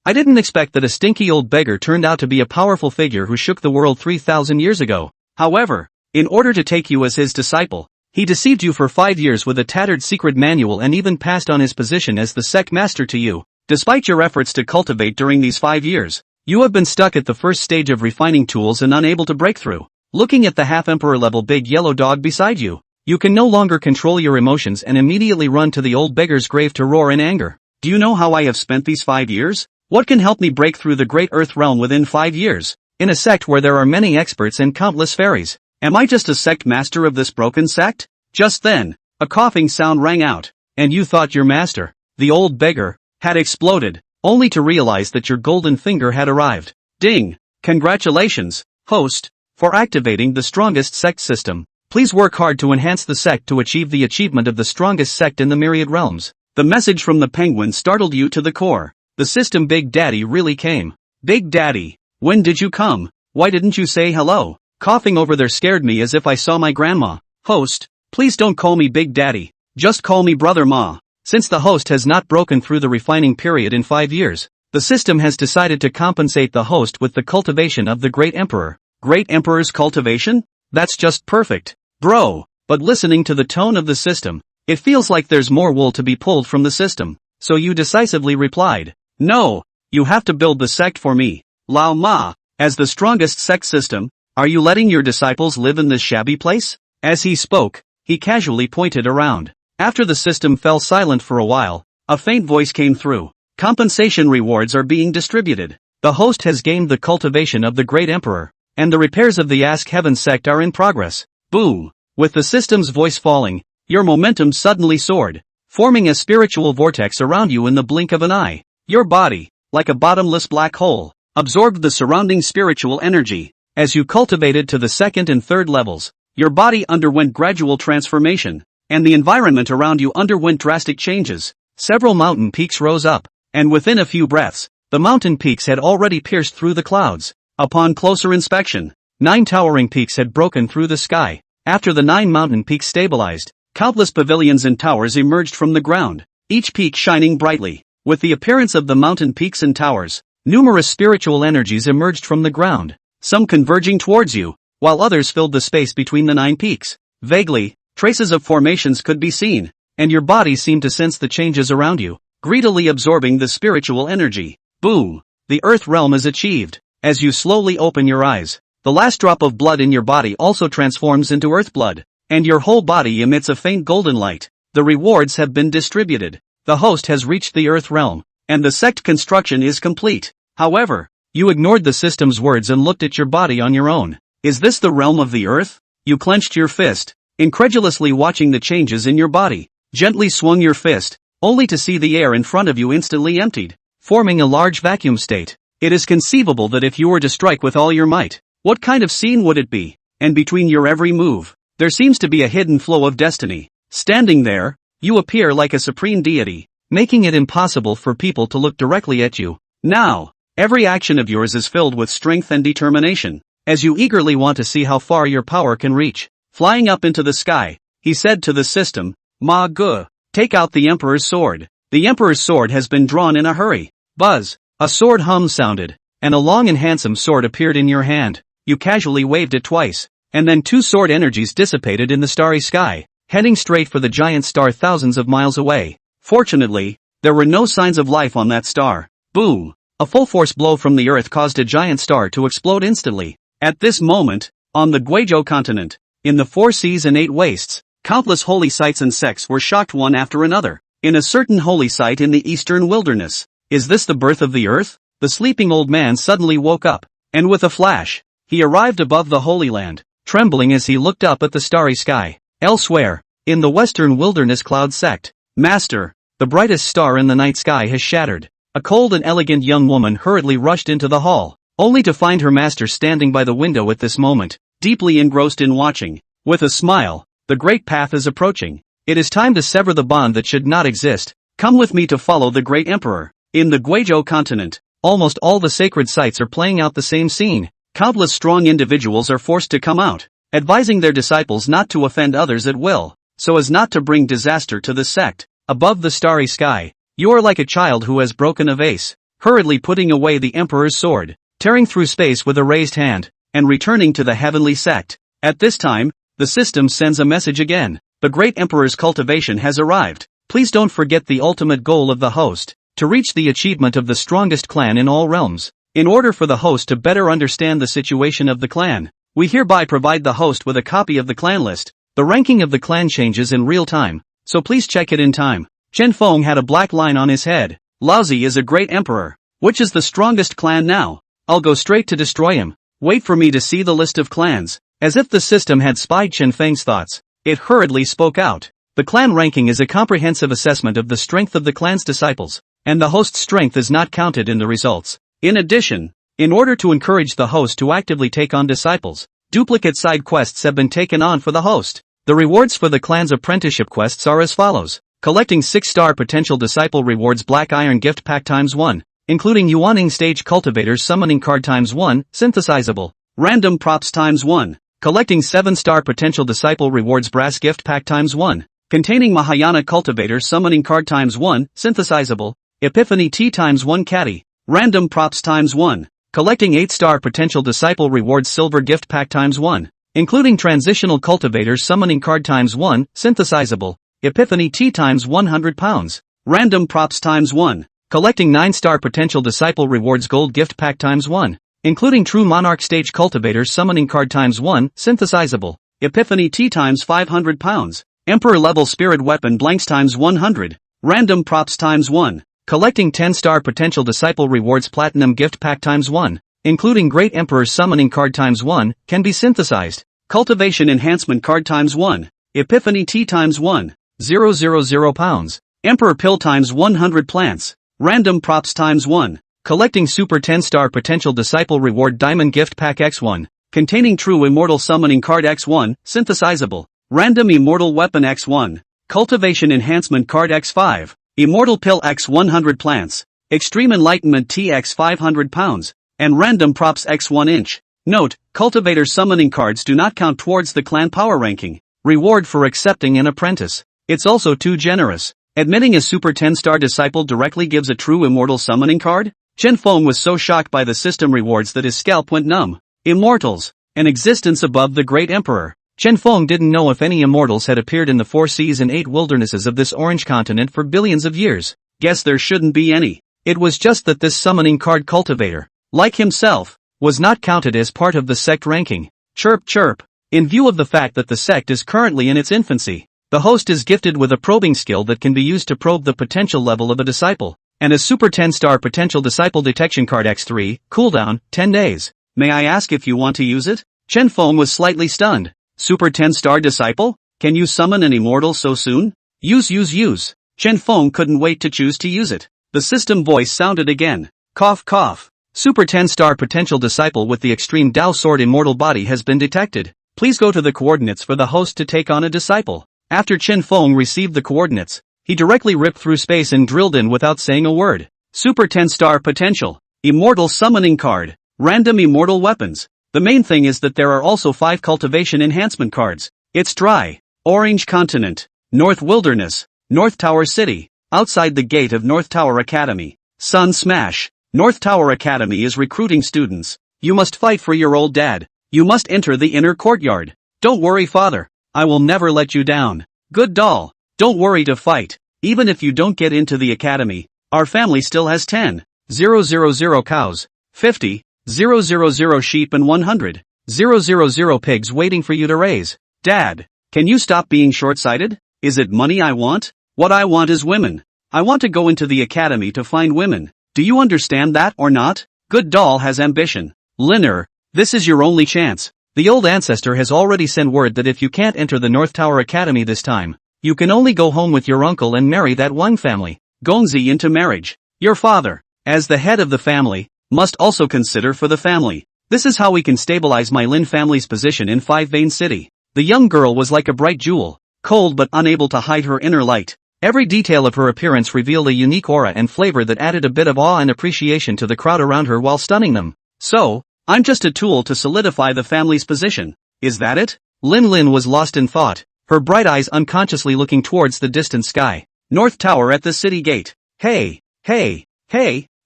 I didn't expect that a stinky old beggar turned out to be a powerful figure who shook the world 3,000 years ago. However, in order to take you as his disciple, he deceived you for 5 years with a tattered secret manual and even passed on his position as the sect master to you. Despite your efforts to cultivate during these 5 years, you have been stuck at the first stage of refining tools and unable to break through. Looking at the half-emperor level big yellow dog beside you, you can no longer control your emotions and immediately run to the old beggar's grave to roar in anger. Do you know how I have spent these 5 years? What can help me break through the great earth realm within 5 years? In a sect where there are many experts and countless fairies. Am I just a sect master of this broken sect? Just then, a coughing sound rang out, and you thought your master, the old beggar, had exploded, only to realize that your golden finger had arrived. Ding! Congratulations, host, for activating the Strongest Sect System. Please work hard to enhance the sect to achieve the achievement of the strongest sect in the myriad realms. The message from the penguin startled you to the core. The system Big Daddy really came. Big Daddy, when did you come? Why didn't you say hello? Coughing over there scared me as if I saw my grandma. Host, please don't call me Big Daddy, just call me Brother Ma. Since the host has not broken through the refining period in 5 years, the system has decided to compensate the host with the cultivation of the Great Emperor. Great Emperor's cultivation? That's just perfect, bro. But listening to the tone of the system, it feels like there's more wool to be pulled from the system. So you decisively replied, no, you have to build the sect for me. Lao Ma, as the Strongest Sect System, are you letting your disciples live in this shabby place? As he spoke, he casually pointed around. After the system fell silent for a while, a faint voice came through. Compensation rewards are being distributed. The host has gained the cultivation of the Great Emperor, and the repairs of the Ask Heaven sect are in progress. Boom! With the system's voice falling, your momentum suddenly soared, forming a spiritual vortex around you in the blink of an eye. Your body, like a bottomless black hole, absorbed the surrounding spiritual energy. As you cultivated to the second and third levels, your body underwent gradual transformation, and the environment around you underwent drastic changes. Several mountain peaks rose up, and within a few breaths, the mountain peaks had already pierced through the clouds. Upon closer inspection, 9 towering peaks had broken through the sky. After the 9 mountain peaks stabilized, countless pavilions and towers emerged from the ground, each peak shining brightly. With the appearance of the mountain peaks and towers, numerous spiritual energies emerged from the ground, some converging towards you, while others filled the space between the 9 peaks. Vaguely, traces of formations could be seen, and your body seemed to sense the changes around you, greedily absorbing the spiritual energy. Boom! The earth realm is achieved. As you slowly open your eyes, the last drop of blood in your body also transforms into earth blood, and your whole body emits a faint golden light. The rewards have been distributed. The host has reached the earth realm, and the sect construction is complete. However, you ignored the system's words and looked at your body on your own. Is this the realm of the earth? You clenched your fist, incredulously watching the changes in your body. Gently swung your fist, only to see the air in front of you instantly emptied, forming a large vacuum state. It is conceivable that if you were to strike with all your might, what kind of scene would it be? And between your every move, there seems to be a hidden flow of destiny. Standing there, you appear like a supreme deity, making it impossible for people to look directly at you. Now, every action of yours is filled with strength and determination, as you eagerly want to see how far your power can reach. Flying up into the sky, he said to the system, Ma Gu, take out the Emperor's sword. The Emperor's sword has been drawn in a hurry. Buzz, a sword hum sounded, and a long and handsome sword appeared in your hand. You casually waved it twice, and then 2 sword energies dissipated in the starry sky, heading straight for the giant star thousands of miles away. Fortunately, there were no signs of life on that star. Boom! A full-force blow from the earth caused a giant star to explode instantly. At this moment, on the Guizhou continent, in the 4 seas and 8 wastes, countless holy sites and sects were shocked one after another. In a certain holy site in the eastern wilderness, is this the birth of the earth? The sleeping old man suddenly woke up, and with a flash, he arrived above the Holy Land, trembling as he looked up at the starry sky. Elsewhere, in the western wilderness cloud sect, Master, the brightest star in the night sky has shattered. A cold and elegant young woman hurriedly rushed into the hall, only to find her master standing by the window at this moment, deeply engrossed in watching. With a smile, the great path is approaching. It is time to sever the bond that should not exist. Come with me to follow the great emperor. In the Guizhou continent, almost all the sacred sites are playing out the same scene. Countless strong individuals are forced to come out, advising their disciples not to offend others at will, so as not to bring disaster to the sect. Above the starry sky, you are like a child who has broken a vase, hurriedly putting away the Emperor's sword, tearing through space with a raised hand, and returning to the heavenly sect. At this time, the system sends a message again. The Great Emperor's cultivation has arrived. Please don't forget the ultimate goal of the host, to reach the achievement of the strongest clan in all realms. In order for the host to better understand the situation of the clan, we hereby provide the host with a copy of the clan list. The ranking of the clan changes in real time, so please check it in time. Chen Feng had a black line on his head. Laozi is a great emperor. Which is the strongest clan now? I'll go straight to destroy him. Wait for me to see the list of clans. As if the system had spied Chen Feng's thoughts, it hurriedly spoke out. The clan ranking is a comprehensive assessment of the strength of the clan's disciples, and the host's strength is not counted in the results. In addition, in order to encourage the host to actively take on disciples, duplicate side quests have been taken on for the host. The rewards for the clan's apprenticeship quests are as follows. Collecting 6-star potential disciple rewards Black Iron Gift Pack ×1, including Yuaning Stage Cultivator's Summoning Card ×1, synthesizable. Random Props ×1. Collecting 7-star potential disciple rewards Brass Gift Pack ×1, containing Mahayana Cultivator's Summoning Card ×1, synthesizable. Epiphany Tea ×1 Caddy. Random Props ×1. Collecting 8-star potential disciple rewards Silver Gift Pack ×1, including Transitional Cultivator's Summoning Card ×1, synthesizable. Epiphany Tea £100. Random Props ×1. Collecting 9-star potential disciple rewards Gold Gift Pack ×1, including True Monarch Stage Cultivator's Summoning Card ×1, synthesizable. Epiphany Tea £500. Emperor Level Spirit Weapon Blanks ×100. Random Props ×1. Collecting 10-star potential disciple rewards Platinum Gift Pack ×1, including Great Emperor's Summoning Card ×1, can be synthesized. Cultivation Enhancement Card ×1. Epiphany Tea ×1. 000 pounds. Emperor Pill ×100 plants. Random Props ×1. Collecting Super 10-star potential disciple reward Diamond Gift Pack X1, containing True Immortal Summoning Card X1, synthesizable. Random Immortal Weapon X1. Cultivation Enhancement Card X5. Immortal Pill X 100 plants, Extreme Enlightenment TX 500 pounds, and Random Props X 1 inch. Note, Cultivator summoning cards do not count towards the clan power ranking. Reward for accepting an apprentice. It's also too generous. Admitting a Super 10-star disciple directly gives a true immortal summoning card? Chen Feng was so shocked by the system rewards that his scalp went numb. Immortals. An existence above the Great Emperor. Chen Feng didn't know if any immortals had appeared in the 4 seas and 8 wildernesses of this orange continent for billions of years. Guess there shouldn't be any. It was just that this summoning card cultivator, like himself, was not counted as part of the sect ranking. Chirp chirp. In view of the fact that the sect is currently in its infancy, the host is gifted with a probing skill that can be used to probe the potential level of a disciple, and a Super 10-star potential disciple detection card X3, cooldown, 10 days. May I ask if you want to use it? Chen Feng was slightly stunned. Super 10-star disciple? Can you summon an immortal so soon? Use. Chen Feng couldn't wait to choose to use it. The system voice sounded again. Cough cough. Super 10-star potential disciple with the Extreme Dao Sword immortal body has been detected. Please go to the coordinates for the host to take on a disciple. After Chen Feng received the coordinates, he directly ripped through space and drilled in without saying a word. Super 10-star potential. Immortal summoning card. Random immortal weapons. The main thing is that there are also 5 cultivation enhancement cards. It's dry. Orange Continent. North Wilderness. North Tower City. Outside the gate of North Tower Academy. Sun Smash. North Tower Academy is recruiting students. You must fight for your old dad. You must enter the inner courtyard. Don't worry, father. I will never let you down. Good doll. Don't worry to fight. Even if you don't get into the academy, our family still has 10,000 cows, 50,000 sheep and 100,000 pigs waiting for you to raise. Dad, can you stop being short-sighted? Is it money I want? What I want is women. I want to go into the academy to find women. Do you understand that or not? Good doll has ambition. Linner, this is your only chance. The old ancestor has already sent word that if you can't enter the North Tower Academy this time, you can only go home with your uncle and marry that Wang family. Gongzi into marriage. Your father, as the head of the family, must also consider for the family. This is how we can stabilize my Lin family's position in Five Vein City. The young girl was like a bright jewel, cold but unable to hide her inner light. Every detail of her appearance revealed a unique aura and flavor that added a bit of awe and appreciation to the crowd around her while stunning them. So, I'm just a tool to solidify the family's position. Is that it? Lin was lost in thought, her bright eyes unconsciously looking towards the distant sky. North Tower at the city gate. Hey,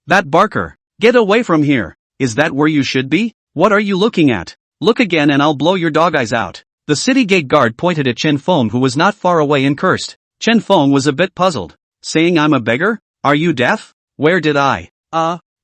That barker! Get away from here! Is that where you should be? What are you looking at? Look again and I'll blow your dog eyes out. The city gate guard pointed at Chen Feng, who was not far away, and cursed. Chen Feng was a bit puzzled. Saying I'm a beggar? Are you deaf? Where did I?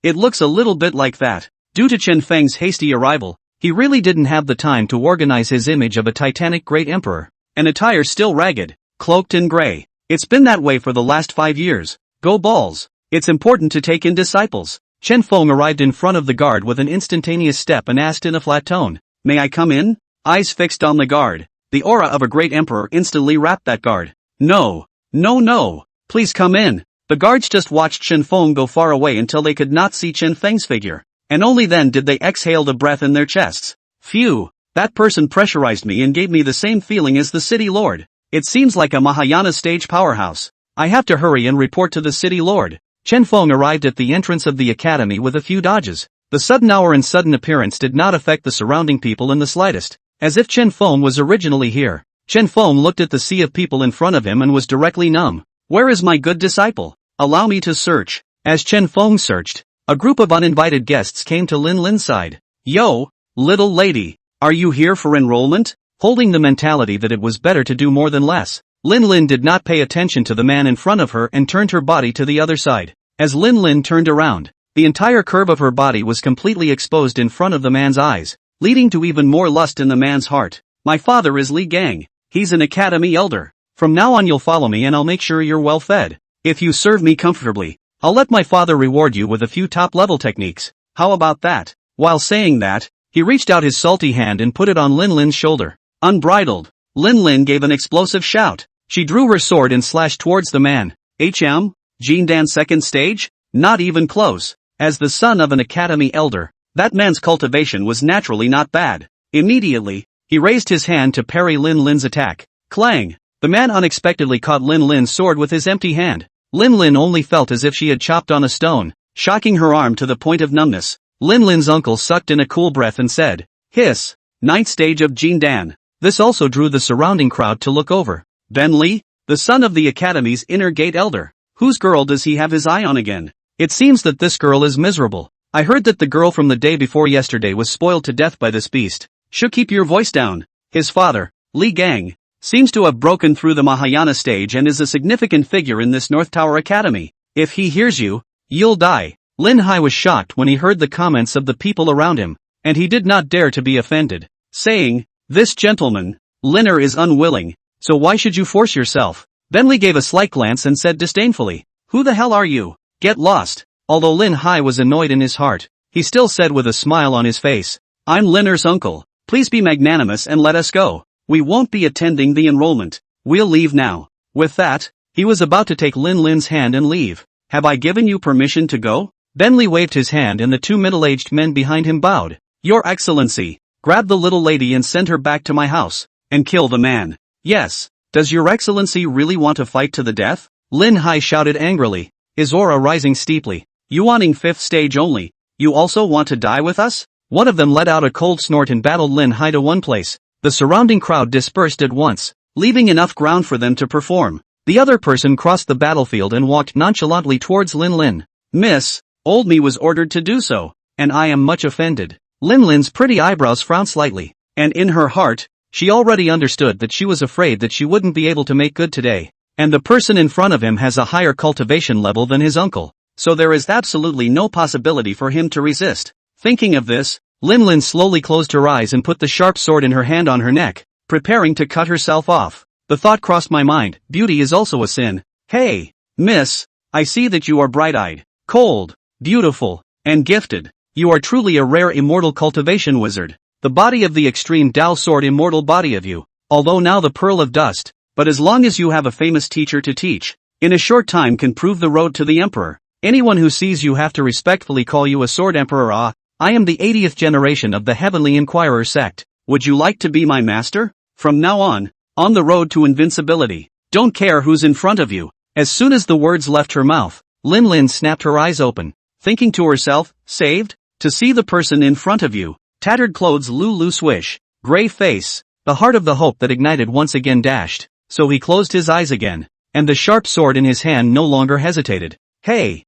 It looks a little bit like that. Due to Chen Feng's hasty arrival, he really didn't have the time to organize his image of a titanic great emperor. An attire still ragged, cloaked in gray. It's been that way for the last 5 years. Go balls. It's important to take in disciples. Chen Feng arrived in front of the guard with an instantaneous step and asked in a flat tone, "May I come in?" Eyes fixed on the guard. The aura of a great emperor instantly wrapped that guard. No. No. Please come in. The guards just watched Chen Feng go far away until they could not see Chen Feng's figure. And only then did they exhale the breath in their chests. Phew. That person pressurized me and gave me the same feeling as the city lord. It seems like a Mahayana stage powerhouse. I have to hurry and report to the city lord. Chen Feng arrived at the entrance of the academy with a few dodges. The sudden hour and sudden appearance did not affect the surrounding people in the slightest, as if Chen Feng was originally here. Chen Feng looked at the sea of people in front of him and was directly numb. Where is my good disciple? Allow me to search. As Chen Feng searched, a group of uninvited guests came to Lin Lin's side. Yo, little lady, are you here for enrollment? Holding the mentality that it was better to do more than less, Lin Lin did not pay attention to the man in front of her and turned her body to the other side. As Lin Lin turned around, the entire curve of her body was completely exposed in front of the man's eyes, leading to even more lust in the man's heart. My father is Li Gang. He's an academy elder. From now on you'll follow me and I'll make sure you're well fed. If you serve me comfortably, I'll let my father reward you with a few top-level techniques. How about that? While saying that, he reached out his salty hand and put it on Lin Lin's shoulder. Unbridled, Lin Lin gave an explosive shout. She drew her sword and slashed towards the man. Jindan second stage? Not even close. As the son of an academy elder, that man's cultivation was naturally not bad. Immediately, he raised his hand to parry Lin Lin's attack. Clang! The man unexpectedly caught Lin Lin's sword with his empty hand. Lin Lin only felt as if she had chopped on a stone, shocking her arm to the point of numbness. Lin Lin's uncle sucked in a cool breath and said, "Hiss! 9th stage of Jindan." This also drew the surrounding crowd to look over. Ben Li, the son of the academy's inner gate elder. Whose girl does he have his eye on again? It seems that this girl is miserable. I heard that the girl from the day before yesterday was spoiled to death by this beast. Should keep your voice down. His father, Li Gang, seems to have broken through the Mahayana stage and is a significant figure in this North Tower Academy. If he hears you, you'll die. Lin Hai was shocked when he heard the comments of the people around him, and he did not dare to be offended, saying, "This gentleman, Liner, is unwilling, so why should you force yourself?" Then Li gave a slight glance and said disdainfully, "Who the hell are you? Get lost." Although Lin Hai was annoyed in his heart, he still said with a smile on his face, "I'm Liner's uncle. Please be magnanimous and let us go. We won't be attending the enrollment. We'll leave now." With that, he was about to take Lin Lin's hand and leave. "Have I given you permission to go?" Ben Li waved his hand and the two middle-aged men behind him bowed. "Your Excellency, grab the little lady and send her back to my house, and kill the man." "Yes. Does your Excellency really want to fight to the death?" Lin Hai shouted angrily, his aura rising steeply. "You wanting 5th stage only? You also want to die with us?" One of them let out a cold snort and battled Lin Hai to one place. The surrounding crowd dispersed at once, leaving enough ground for them to perform. The other person crossed the battlefield and walked nonchalantly towards Lin Lin. "Miss, old me was ordered to do so, and I am much offended." Lin Lin's pretty eyebrows frowned slightly, and in her heart, she already understood that she was afraid that she wouldn't be able to make good today. And the person in front of him has a higher cultivation level than his uncle, so there is absolutely no possibility for him to resist. Thinking of this, Lin Lin slowly closed her eyes and put the sharp sword in her hand on her neck, preparing to cut herself off. The thought crossed my mind, beauty is also a sin. "Hey, miss, I see that you are bright-eyed, cold, beautiful, and gifted. You are truly a rare immortal cultivation wizard. The body of the extreme Tao sword immortal body of you, although now the pearl of dust, but as long as you have a famous teacher to teach, in a short time can prove the road to the emperor. Anyone who sees you have to respectfully call you a sword emperor. I am the 80th generation of the Heavenly Inquirer sect. Would you like to be my master? From now on the road to invincibility, don't care who's in front of you." As soon as the words left her mouth, Lin Lin snapped her eyes open, thinking to herself, saved? To see the person in front of you, tattered clothes, Lulu swish, gray face, the heart of the hope that ignited once again dashed, so he closed his eyes again, and the sharp sword in his hand no longer hesitated. Hey,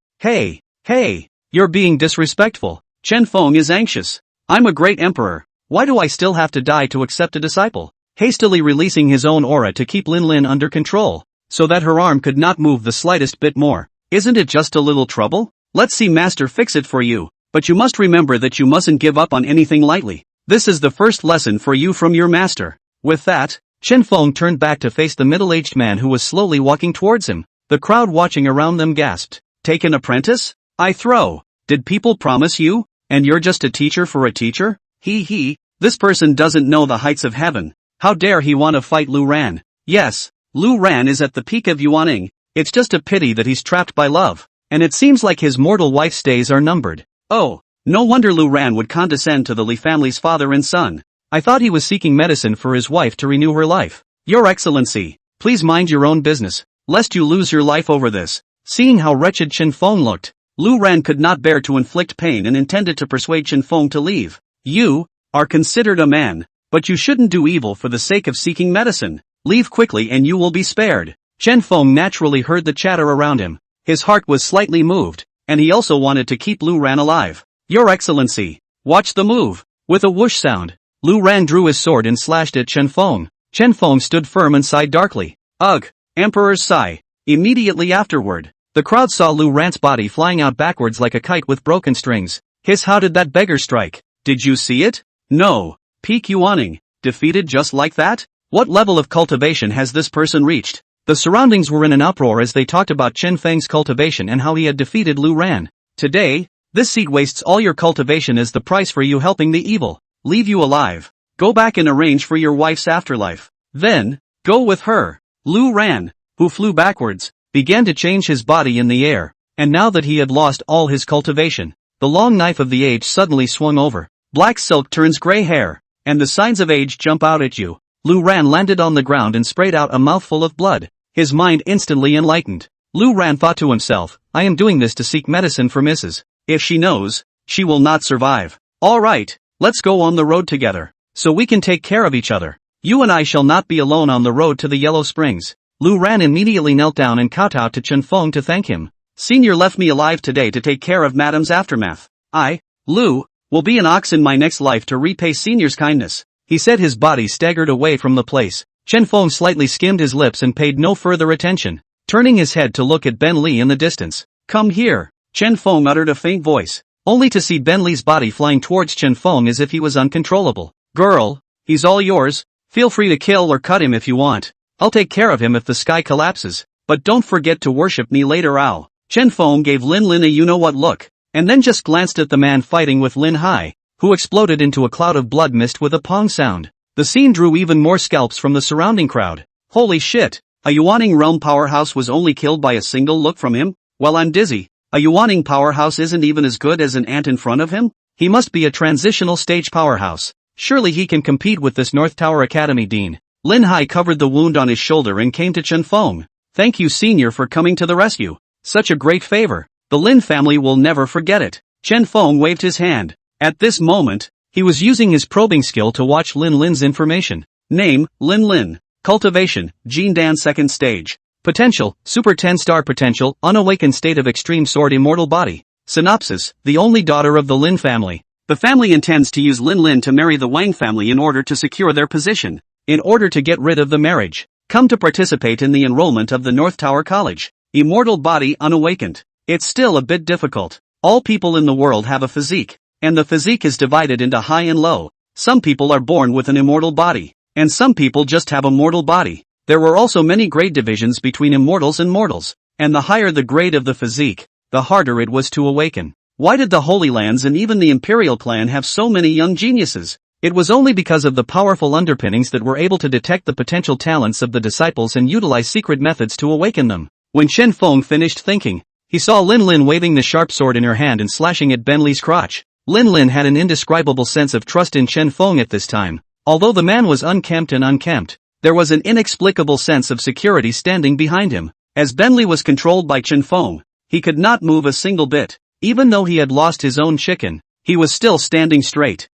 You're being disrespectful. Chen Feng is anxious. I'm a great emperor. Why do I still have to die to accept a disciple? Hastily releasing his own aura to keep Lin Lin under control, so that her arm could not move the slightest bit more. Isn't it just a little trouble? Let's see master fix it for you. But you must remember that you mustn't give up on anything lightly. This is the first lesson for you from your master. With that, Chen Feng turned back to face the middle-aged man who was slowly walking towards him. The crowd watching around them gasped. Take an apprentice? I throw. Did people promise you? And you're just a teacher for a teacher? This person doesn't know the heights of heaven. How dare he want to fight Lu Ran? Yes, Lu Ran is at the peak of Yuaning. It's just a pity that he's trapped by love. And it seems like his mortal wife's days are numbered. Oh, no wonder Lu Ran would condescend to the Li family's father and son. I thought he was seeking medicine for his wife to renew her life. Your Excellency, please mind your own business, lest you lose your life over this. Seeing how wretched Chen Feng looked, Lu Ran could not bear to inflict pain and intended to persuade Chen Feng to leave. You are considered a man, but you shouldn't do evil for the sake of seeking medicine. Leave quickly and you will be spared. Chen Feng naturally heard the chatter around him. His heart was slightly moved, and he also wanted to keep Lu Ran alive. Your Excellency, watch the move. With a whoosh sound, Lu Ran drew his sword and slashed at Chen Feng. Chen Feng stood firm and sighed darkly. Ugh, Emperor's sigh. Immediately afterward, the crowd saw Lu Ran's body flying out backwards like a kite with broken strings. How did that beggar strike? Did you see it? No. Peak Yuaning, defeated just like that? What level of cultivation has this person reached? The surroundings were in an uproar as they talked about Chen Feng's cultivation and how he had defeated Lu Ran. Today, this seat wastes all your cultivation as the price for you helping the evil. Leave you alive. Go back and arrange for your wife's afterlife. Then, go with her. Lu Ran, who flew backwards, began to change his body in the air, and now that he had lost all his cultivation, the long knife of the age suddenly swung over. Black silk turns gray hair, and the signs of age jump out at you. Lu Ran landed on the ground and sprayed out a mouthful of blood. His mind instantly enlightened. Lu Ran thought to himself, I am doing this to seek medicine for Mrs. If she knows, she will not survive. Alright, let's go on the road together, so we can take care of each other. You and I shall not be alone on the road to the Yellow Springs. Lu Ran immediately knelt down and kowtowed to Chen Feng to thank him. Senior left me alive today to take care of Madame's aftermath. I, Lu, will be an ox in my next life to repay Senior's kindness. He said, his body staggered away from the place. Chen Feng slightly skimmed his lips and paid no further attention, turning his head to look at Ben Li in the distance. Come here. Chen Feng uttered a faint voice, only to see Ben Li's body flying towards Chen Feng as if he was uncontrollable. Girl, he's all yours. Feel free to kill or cut him if you want. I'll take care of him if the sky collapses, but don't forget to worship me later. Ow. Chen Feng gave Lin Lin a you-know-what look, and then just glanced at the man fighting with Lin Hai, who exploded into a cloud of blood mist with a pong sound. The scene drew even more scalps from the surrounding crowd. Holy shit, a Yuaning realm powerhouse was only killed by a single look from him? Well, I'm dizzy. A Yuaning powerhouse isn't even as good as an ant in front of him? He must be a transitional stage powerhouse. Surely he can compete with this North Tower Academy dean. Lin Hai covered the wound on his shoulder and came to Chen Feng. Thank you, Senior, for coming to the rescue. Such a great favor. The Lin family will never forget it. Chen Feng waved his hand. At this moment, he was using his probing skill to watch Lin Lin's information. Name, Lin Lin. Cultivation, Jin Dan 2nd stage. Potential, Super 10-star potential, unawakened state of extreme sword immortal body. Synopsis, the only daughter of the Lin family. The family intends to use Lin Lin to marry the Wang family in order to secure their position. In order to get rid of the marriage, come to participate in the enrollment of the North Tower College. Immortal body unawakened. It's still a bit difficult. All people in the world have a physique, and the physique is divided into high and low. Some people are born with an immortal body, and some people just have a mortal body. There were also many grade divisions between immortals and mortals, and the higher the grade of the physique, the harder it was to awaken. Why did the Holy Lands and even the Imperial clan have so many young geniuses? It was only because of the powerful underpinnings that were able to detect the potential talents of the disciples and utilize secret methods to awaken them. When Chen Feng finished thinking, he saw Lin Lin waving the sharp sword in her hand and slashing at Ben Li's crotch. Lin Lin had an indescribable sense of trust in Chen Feng at this time. Although the man was unkempt and unkempt, there was an inexplicable sense of security standing behind him. As Ben Li was controlled by Chen Feng, he could not move a single bit. Even though he had lost his own chicken, he was still standing straight.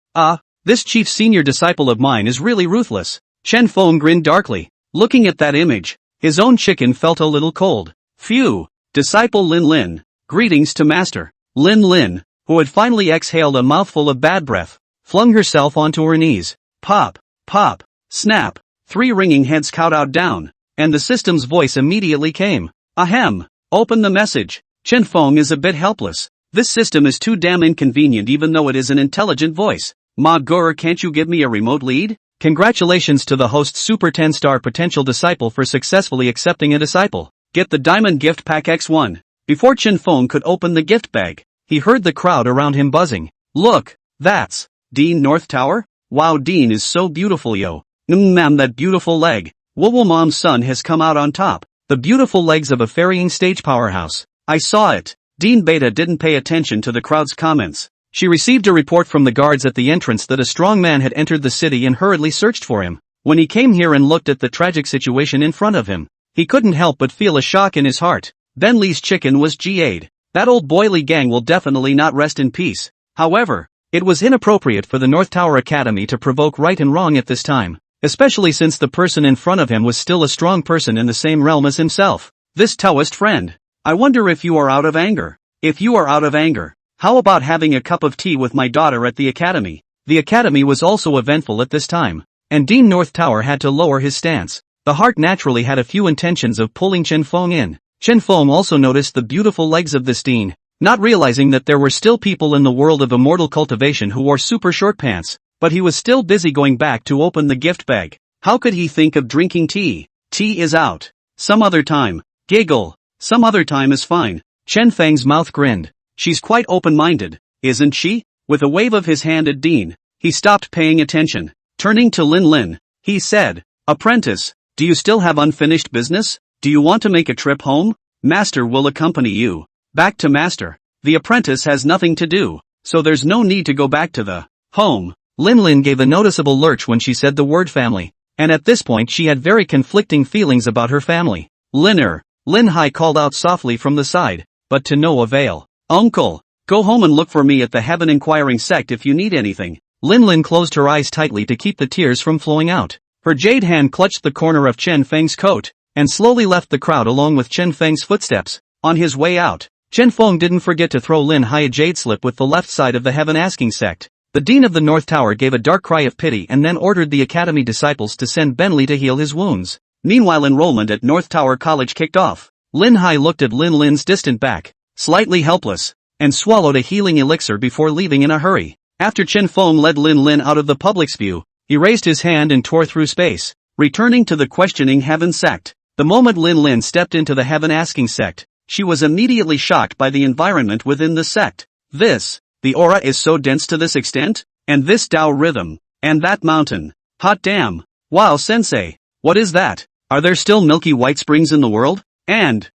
This chief senior disciple of mine is really ruthless. Chen Feng grinned darkly. Looking at that image, his own chicken felt a little cold. Phew. Disciple Lin Lin. Greetings to Master. Lin Lin, who had finally exhaled a mouthful of bad breath, flung herself onto her knees. Pop, pop, snap, 3 ringing heads kowtowed down, and the system's voice immediately came. Ahem, open the message. Chen Feng is a bit helpless. This system is too damn inconvenient even though it is an intelligent voice. Ma Gur, can't you give me a remote lead? Congratulations to the host's Super 10-star potential disciple for successfully accepting a disciple. Get the Diamond Gift Pack X1. Before Chen Feng could open the gift bag, he heard the crowd around him buzzing. Look, that's Dean North Tower? Wow, Dean is so beautiful, yo. Ma'am, that beautiful leg. Whoa, Mom's son has come out on top. The beautiful legs of a ferrying stage powerhouse. I saw it. Dean Beta didn't pay attention to the crowd's comments. She received a report from the guards at the entrance that a strong man had entered the city and hurriedly searched for him. When he came here and looked at the tragic situation in front of him, he couldn't help but feel a shock in his heart. Ben Li's chicken was GA'd. That old boily gang will definitely not rest in peace. However, it was inappropriate for the North Tower Academy to provoke right and wrong at this time, especially since the person in front of him was still a strong person in the same realm as himself. This Taoist friend. I wonder if you are out of anger. If you are out of anger, how about having a cup of tea with my daughter at the academy? The academy was also eventful at this time, and Dean North Tower had to lower his stance. The heart naturally had a few intentions of pulling Chen Feng in. Chen Feng also noticed the beautiful legs of this Dean, not realizing that there were still people in the world of immortal cultivation who wore super short pants, but he was still busy going back to open the gift bag. How could he think of drinking tea? Tea is out. Some other time. Giggle. Some other time is fine. Chen Feng's mouth grinned. She's quite open-minded, isn't she? With a wave of his hand at Dean, he stopped paying attention. Turning to Lin Lin, he said, Apprentice, do you still have unfinished business? Do you want to make a trip home? Master will accompany you. Back to Master. The apprentice has nothing to do, so there's no need to go back to the home. Lin Lin gave a noticeable lurch when she said the word family, and at this point she had very conflicting feelings about her family. Lin Hai called out softly from the side, but to no avail. Uncle, go home and look for me at the Heaven Inquiring Sect if you need anything. Lin Lin closed her eyes tightly to keep the tears from flowing out. Her jade hand clutched the corner of Chen Feng's coat, and slowly left the crowd along with Chen Feng's footsteps. On his way out, Chen Feng didn't forget to throw Lin Hai a jade slip with the left side of the Heaven Asking Sect. The Dean of the North Tower gave a dark cry of pity and then ordered the Academy disciples to send Ben Li to heal his wounds. Meanwhile, enrollment at North Tower College kicked off. Lin Hai looked at Lin Lin's distant back, slightly helpless, and swallowed a healing elixir before leaving in a hurry. After Chen Feng led Lin Lin out of the public's view, he raised his hand and tore through space, returning to the questioning Heaven Sect. The moment Lin Lin stepped into the Heaven Asking Sect, she was immediately shocked by the environment within the sect. The aura is so dense to this extent? And this Tao rhythm? And that mountain? Hot damn! Wow, sensei! What is that? Are there still milky white springs in the world? And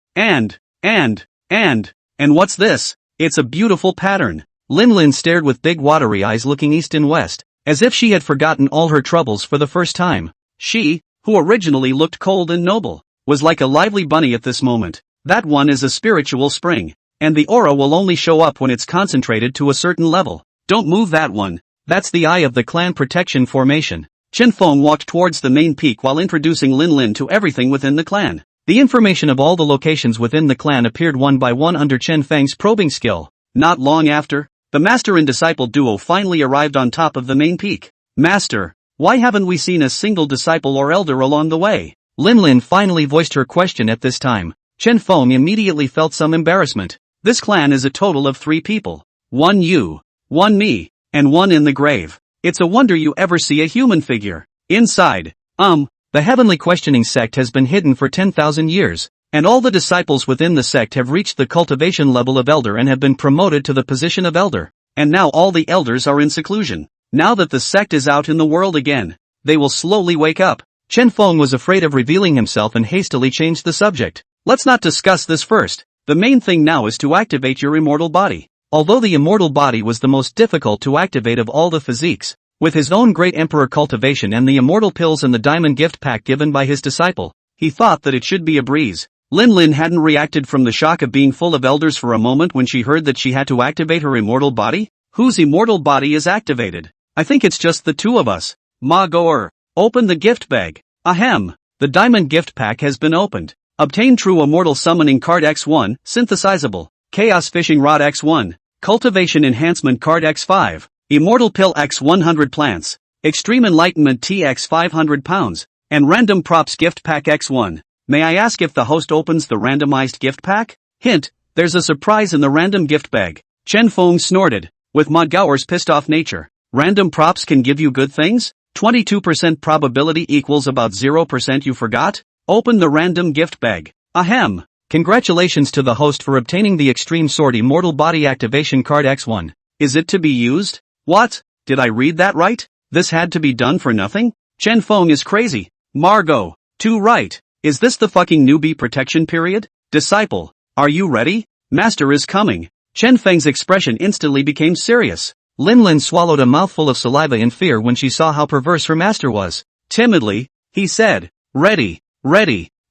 what's this? It's a beautiful pattern. Lin Lin stared with big watery eyes looking east and west, as if she had forgotten all her troubles for the first time. She, who originally looked cold and noble, was like a lively bunny at this moment. That one is a spiritual spring, and the aura will only show up when it's concentrated to a certain level. Don't move that one. That's the eye of the clan protection formation. Chen Feng walked towards the main peak while introducing Lin Lin to everything within the clan. The information of all the locations within the clan appeared one by one under Chen Feng's probing skill. Not long after, the master and disciple duo finally arrived on top of the main peak. Master, why haven't we seen a single disciple or elder along the way? Lin Lin finally voiced her question at this time. Chen Feng immediately felt some embarrassment. This clan is a total of 3 people. 1 you, 1 me, and 1 in the grave. It's a wonder you ever see a human figure. Inside, the Heavenly Questioning Sect has been hidden for 10,000 years, and all the disciples within the sect have reached the cultivation level of elder and have been promoted to the position of elder. And now all the elders are in seclusion. Now that the sect is out in the world again, they will slowly wake up. Chen Feng was afraid of revealing himself and hastily changed the subject. Let's not discuss this first. The main thing now is to activate your immortal body. Although the immortal body was the most difficult to activate of all the physiques, with his own great emperor cultivation and the immortal pills and the diamond gift pack given by his disciple, he thought that it should be a breeze. Lin Lin hadn't reacted from the shock of being full of elders for a moment when she heard that she had to activate her immortal body. Whose immortal body is activated? I think it's just the 2 of us. Ma Goer, open the gift bag. Ahem. The diamond gift pack has been opened. Obtain True Immortal Summoning Card X1, Synthesizable. Chaos Fishing Rod X1. Cultivation Enhancement Card x5, Immortal Pill x 100 plants, Extreme Enlightenment T x 500 pounds, and Random Props Gift Pack x1. May I ask if the host opens the randomized gift pack? Hint, there's a surprise in the random gift bag. Chen Feng snorted, with manhwa's pissed off nature. Random props can give you good things? 22% probability equals about 0% you forgot? Open the random gift bag. Ahem. Congratulations to the host for obtaining the Extreme Sword Immortal Body Activation Card x1. Is it to be used? What? Did I read that right? This had to be done for nothing? Chen Feng is crazy. Margot. Too right. Is this the fucking newbie protection period? Disciple. Are you ready? Master is coming. Chen Feng's expression instantly became serious. Lin Lin swallowed a mouthful of saliva in fear when she saw how perverse her master was. Timidly, he said, Ready,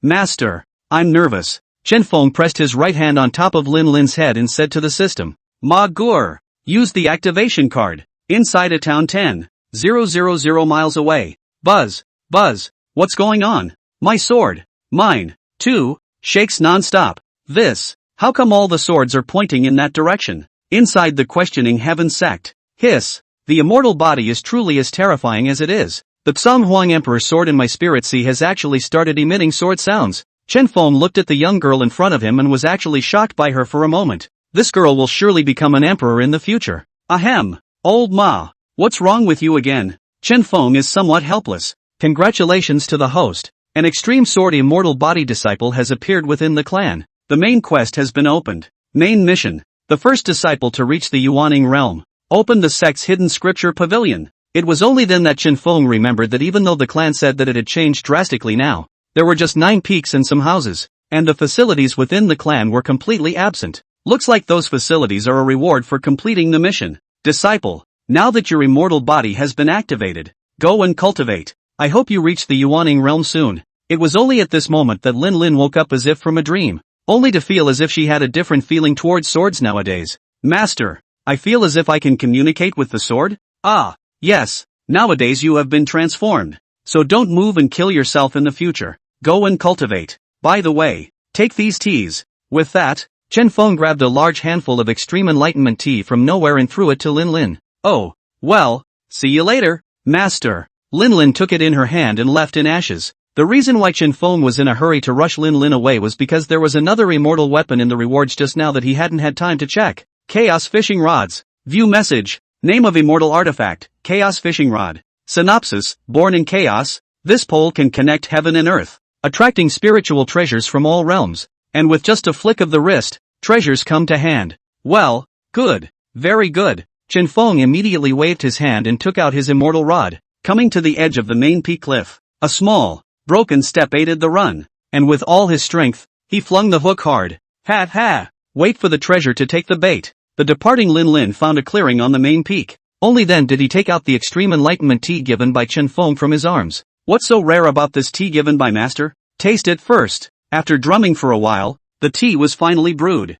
master. I'm nervous. Chen Feng pressed his right hand on top of Lin Lin's head and said to the system, Ma Gur, use the activation card. Inside a town 10,000 miles away. Buzz, what's going on? My sword. Mine. Too. Shakes non-stop. This. How come all the swords are pointing in that direction? Inside the questioning heaven sect. Hiss. The immortal body is truly as terrifying as it is. The Tsang Huang Emperor sword in my spirit sea has actually started emitting sword sounds. Chen Feng looked at the young girl in front of him and was actually shocked by her for a moment. This girl will surely become an emperor in the future. Ahem. Old Ma. What's wrong with you again? Chen Feng is somewhat helpless. Congratulations to the host. An Extreme Sword Immortal Body disciple has appeared within the clan. The main quest has been opened. Main mission. The first disciple to reach the Yuaning realm. Open the sect's hidden scripture pavilion. It was only then that Chen Feng remembered that even though the clan said that it had changed drastically now, there were just 9 peaks and some houses, and the facilities within the clan were completely absent. Looks like those facilities are a reward for completing the mission. Disciple, now that your immortal body has been activated, go and cultivate. I hope you reach the Yuaning realm soon. It was only at this moment that Lin Lin woke up as if from a dream, only to feel as if she had a different feeling towards swords nowadays. Master, I feel as if I can communicate with the sword? Ah, yes, nowadays you have been transformed. So don't move and kill yourself in the future. Go and cultivate. By the way, take these teas. With that, Chen Feng grabbed a large handful of Extreme Enlightenment tea from nowhere and threw it to Lin Lin. Oh, well, see you later, master. Lin Lin took it in her hand and left in ashes. The reason why Chen Feng was in a hurry to rush Lin Lin away was because there was another immortal weapon in the rewards just now that he hadn't had time to check. Chaos Fishing Rods. View message. Name of immortal artifact, Chaos Fishing Rod. Synopsis, born in chaos, this pole can connect heaven and earth, attracting spiritual treasures from all realms. And with just a flick of the wrist, treasures come to hand. Well, good. Very good. Chen Feng immediately waved his hand and took out his immortal rod. Coming to the edge of the main peak cliff, a small, broken step aided the run, and with all his strength, he flung the hook hard. Ha ha! Wait for the treasure to take the bait. The departing Lin Lin found a clearing on the main peak. Only then did he take out the Extreme Enlightenment tea given by Chen Feng from his arms. What's so rare about this tea given by master? Taste it first. After drumming for a while, the tea was finally brewed.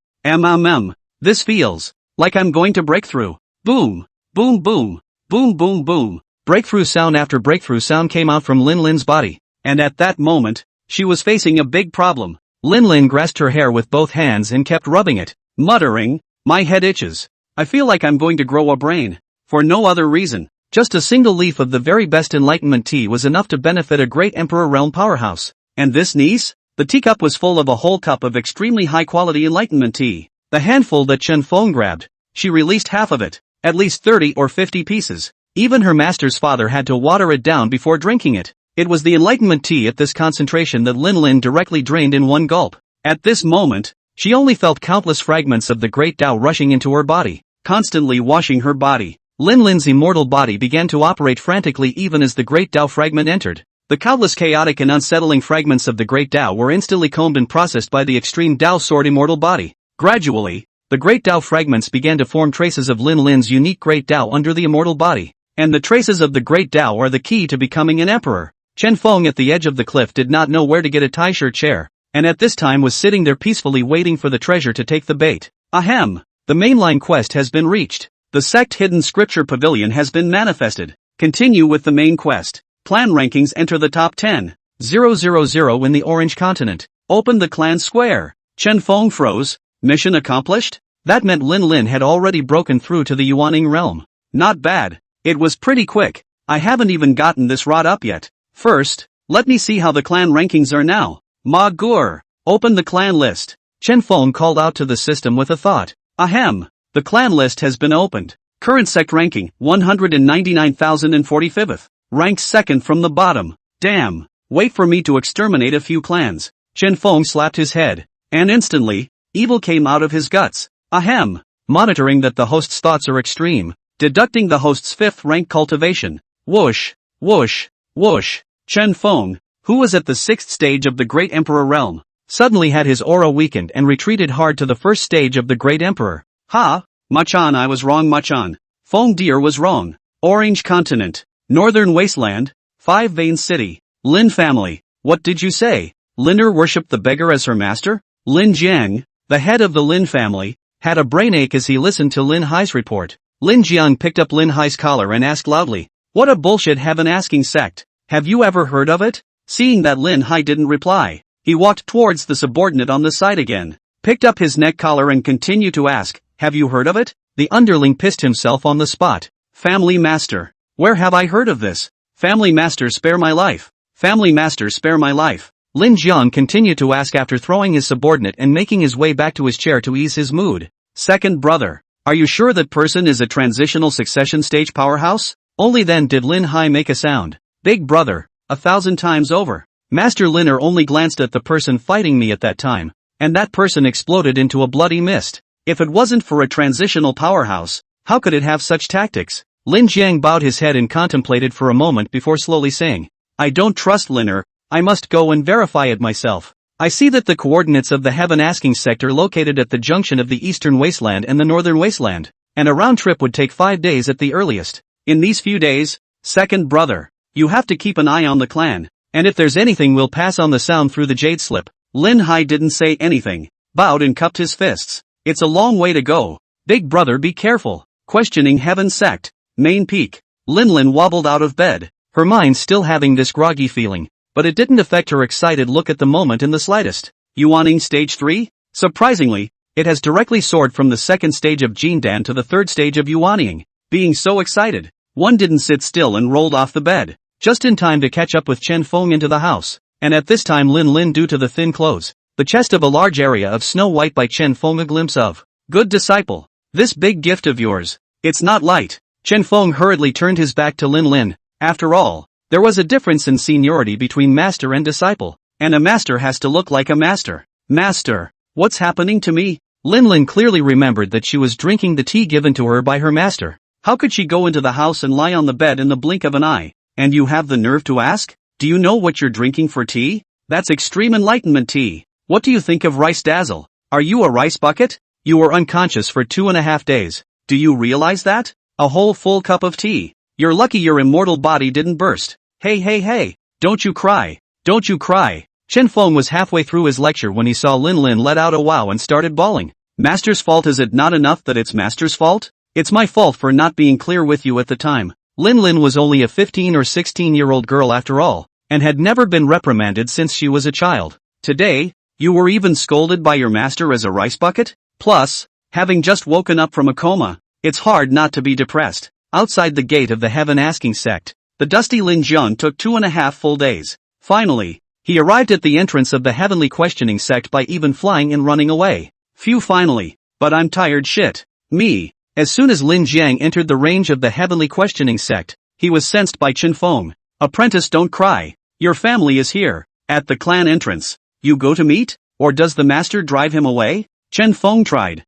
This feels like I'm going to break through. Boom, boom, boom, boom, boom, boom. Breakthrough sound after breakthrough sound came out from Lin Lin's body, and at that moment, she was facing a big problem. Lin Lin grasped her hair with both hands and kept rubbing it, muttering, my head itches. I feel like I'm going to grow a brain. For no other reason, just a single leaf of the very best enlightenment tea was enough to benefit a great Emperor Realm powerhouse. And this niece? The teacup was full of a whole cup of extremely high-quality enlightenment tea. The handful that Chen Feng grabbed, she released half of it, at least 30 or 50 pieces. Even her master's father had to water it down before drinking it. It was the enlightenment tea at this concentration that Lin Lin directly drained in one gulp. At this moment, she only felt countless fragments of the great Tao rushing into her body, constantly washing her body. Lin Lin's immortal body began to operate frantically even as the great Tao fragment entered. The countless chaotic and unsettling fragments of the great Tao were instantly combed and processed by the extreme Tao sword immortal body. Gradually, the great Tao fragments began to form traces of Lin Lin's unique great Tao under the immortal body. And the traces of the great Tao are the key to becoming an emperor. Chen Feng at the edge of the cliff did not know where to get a tie-shirt chair, and at this time was sitting there peacefully waiting for the treasure to take the bait. Ahem! The mainline quest has been reached. The sect hidden scripture pavilion has been manifested. Continue with the main quest. Clan rankings enter the top 10,000 in the Orange Continent. Open the clan square. Chen Feng froze. Mission accomplished? That meant Lin Lin had already broken through to the Yuaning realm. Not bad. It was pretty quick. I haven't even gotten this rod up yet. First, let me see how the clan rankings are now. Ma Gur, open the clan list. Chen Feng called out to the system with a thought. Ahem. The clan list has been opened. Current sect ranking, 199,045th. Ranked second from the bottom. Damn. Wait for me to exterminate a few clans. Chen Feng slapped his head. And instantly, evil came out of his guts. Ahem. Monitoring that the host's thoughts are extreme. Deducting the host's 5th rank cultivation. Whoosh. Whoosh. Whoosh. Chen Feng, who was at the 6th stage of the Great Emperor realm, suddenly had his aura weakened and retreated hard to the 1st stage of the Great Emperor. Ha! Machan, I was wrong, Machan. Feng Deer was wrong. Orange Continent. Northern Wasteland. 5 Vein City. Lin family. What did you say? Liner worshipped the beggar as her master? Lin Jiang, the head of the Lin family, had a brainache as he listened to Lin Hai's report. Lin Jiang picked up Lin Hai's collar and asked loudly, "What a bullshit heaven-asking sect. Have you ever heard of it?" Seeing that Lin Hai didn't reply, he walked towards the subordinate on the side again, picked up his neck collar and continued to ask, "Have you heard of it?" The underling pissed himself on the spot. Family master. Where have I heard of this? Family master, spare my life. Family master, spare my life. Lin Jiang continued to ask after throwing his subordinate and making his way back to his chair to ease his mood. Second brother. Are you sure that person is a transitional succession stage powerhouse? Only then did Lin Hai make a sound. Big brother. 1,000 times over. Master Liner only glanced at the person fighting me at that time, and that person exploded into a bloody mist. If it wasn't for a transitional powerhouse, how could it have such tactics? Lin Jiang bowed his head and contemplated for a moment before slowly saying, I don't trust Liner, I must go and verify it myself. I see that the coordinates of the heaven-asking sector located at the junction of the eastern wasteland and the northern wasteland, and a round trip would take 5 days at the earliest. In these few days, second brother, you have to keep an eye on the clan, and if there's anything we'll pass on the sound through the jade slip. Lin Hai didn't say anything, bowed and cupped his fists. It's a long way to go. Big brother, be careful. Questioning heaven sect. Main peak. Lin Lin wobbled out of bed, her mind still having this groggy feeling, but it didn't affect her excited look at the moment in the slightest. Yuaning stage 3? Surprisingly, it has directly soared from the second stage of Jindan to the third stage of Yuaning. Being so excited, one didn't sit still and rolled off the bed, just in time to catch up with Chen Feng into the house, and at this time Lin Lin, due to the thin clothes, the chest of a large area of snow white by Chen Feng, a glimpse of. Good disciple. This big gift of yours. It's not light. Chen Feng hurriedly turned his back to Lin Lin. After all, there was a difference in seniority between master and disciple, and a master has to look like a master. Master, what's happening to me? Lin Lin clearly remembered that she was drinking the tea given to her by her master. How could she go into the house and lie on the bed in the blink of an eye? And you have the nerve to ask? Do you know what you're drinking for tea? That's extreme enlightenment tea. What do you think of rice dazzle? Are you a rice bucket? You were unconscious for 2.5 days. Do you realize that? A whole full cup of tea. You're lucky your immortal body didn't burst. Hey, don't you cry. Don't you cry. Chen Feng was halfway through his lecture when he saw Lin Lin let out a wow and started bawling. Master's fault? Is it not enough that it's master's fault? It's my fault for not being clear with you at the time. Lin Lin was only a 15 or 16-year-old girl after all, and had never been reprimanded since she was a child. Today, you were even scolded by your master as a rice bucket? Plus, having just woken up from a coma, it's hard not to be depressed. Outside the gate of the heaven-asking sect, the dusty Lin Jian took 2.5 full days. Finally, he arrived at the entrance of the heavenly questioning sect by even flying and running away. Phew, finally. But I'm tired shit. Me. As soon as Lin Jiang entered the range of the heavenly questioning sect, he was sensed by Chen Feng. Apprentice, don't cry. Your family is here, at the clan entrance. You go to meet? Or does the master drive him away? Chen Feng tried.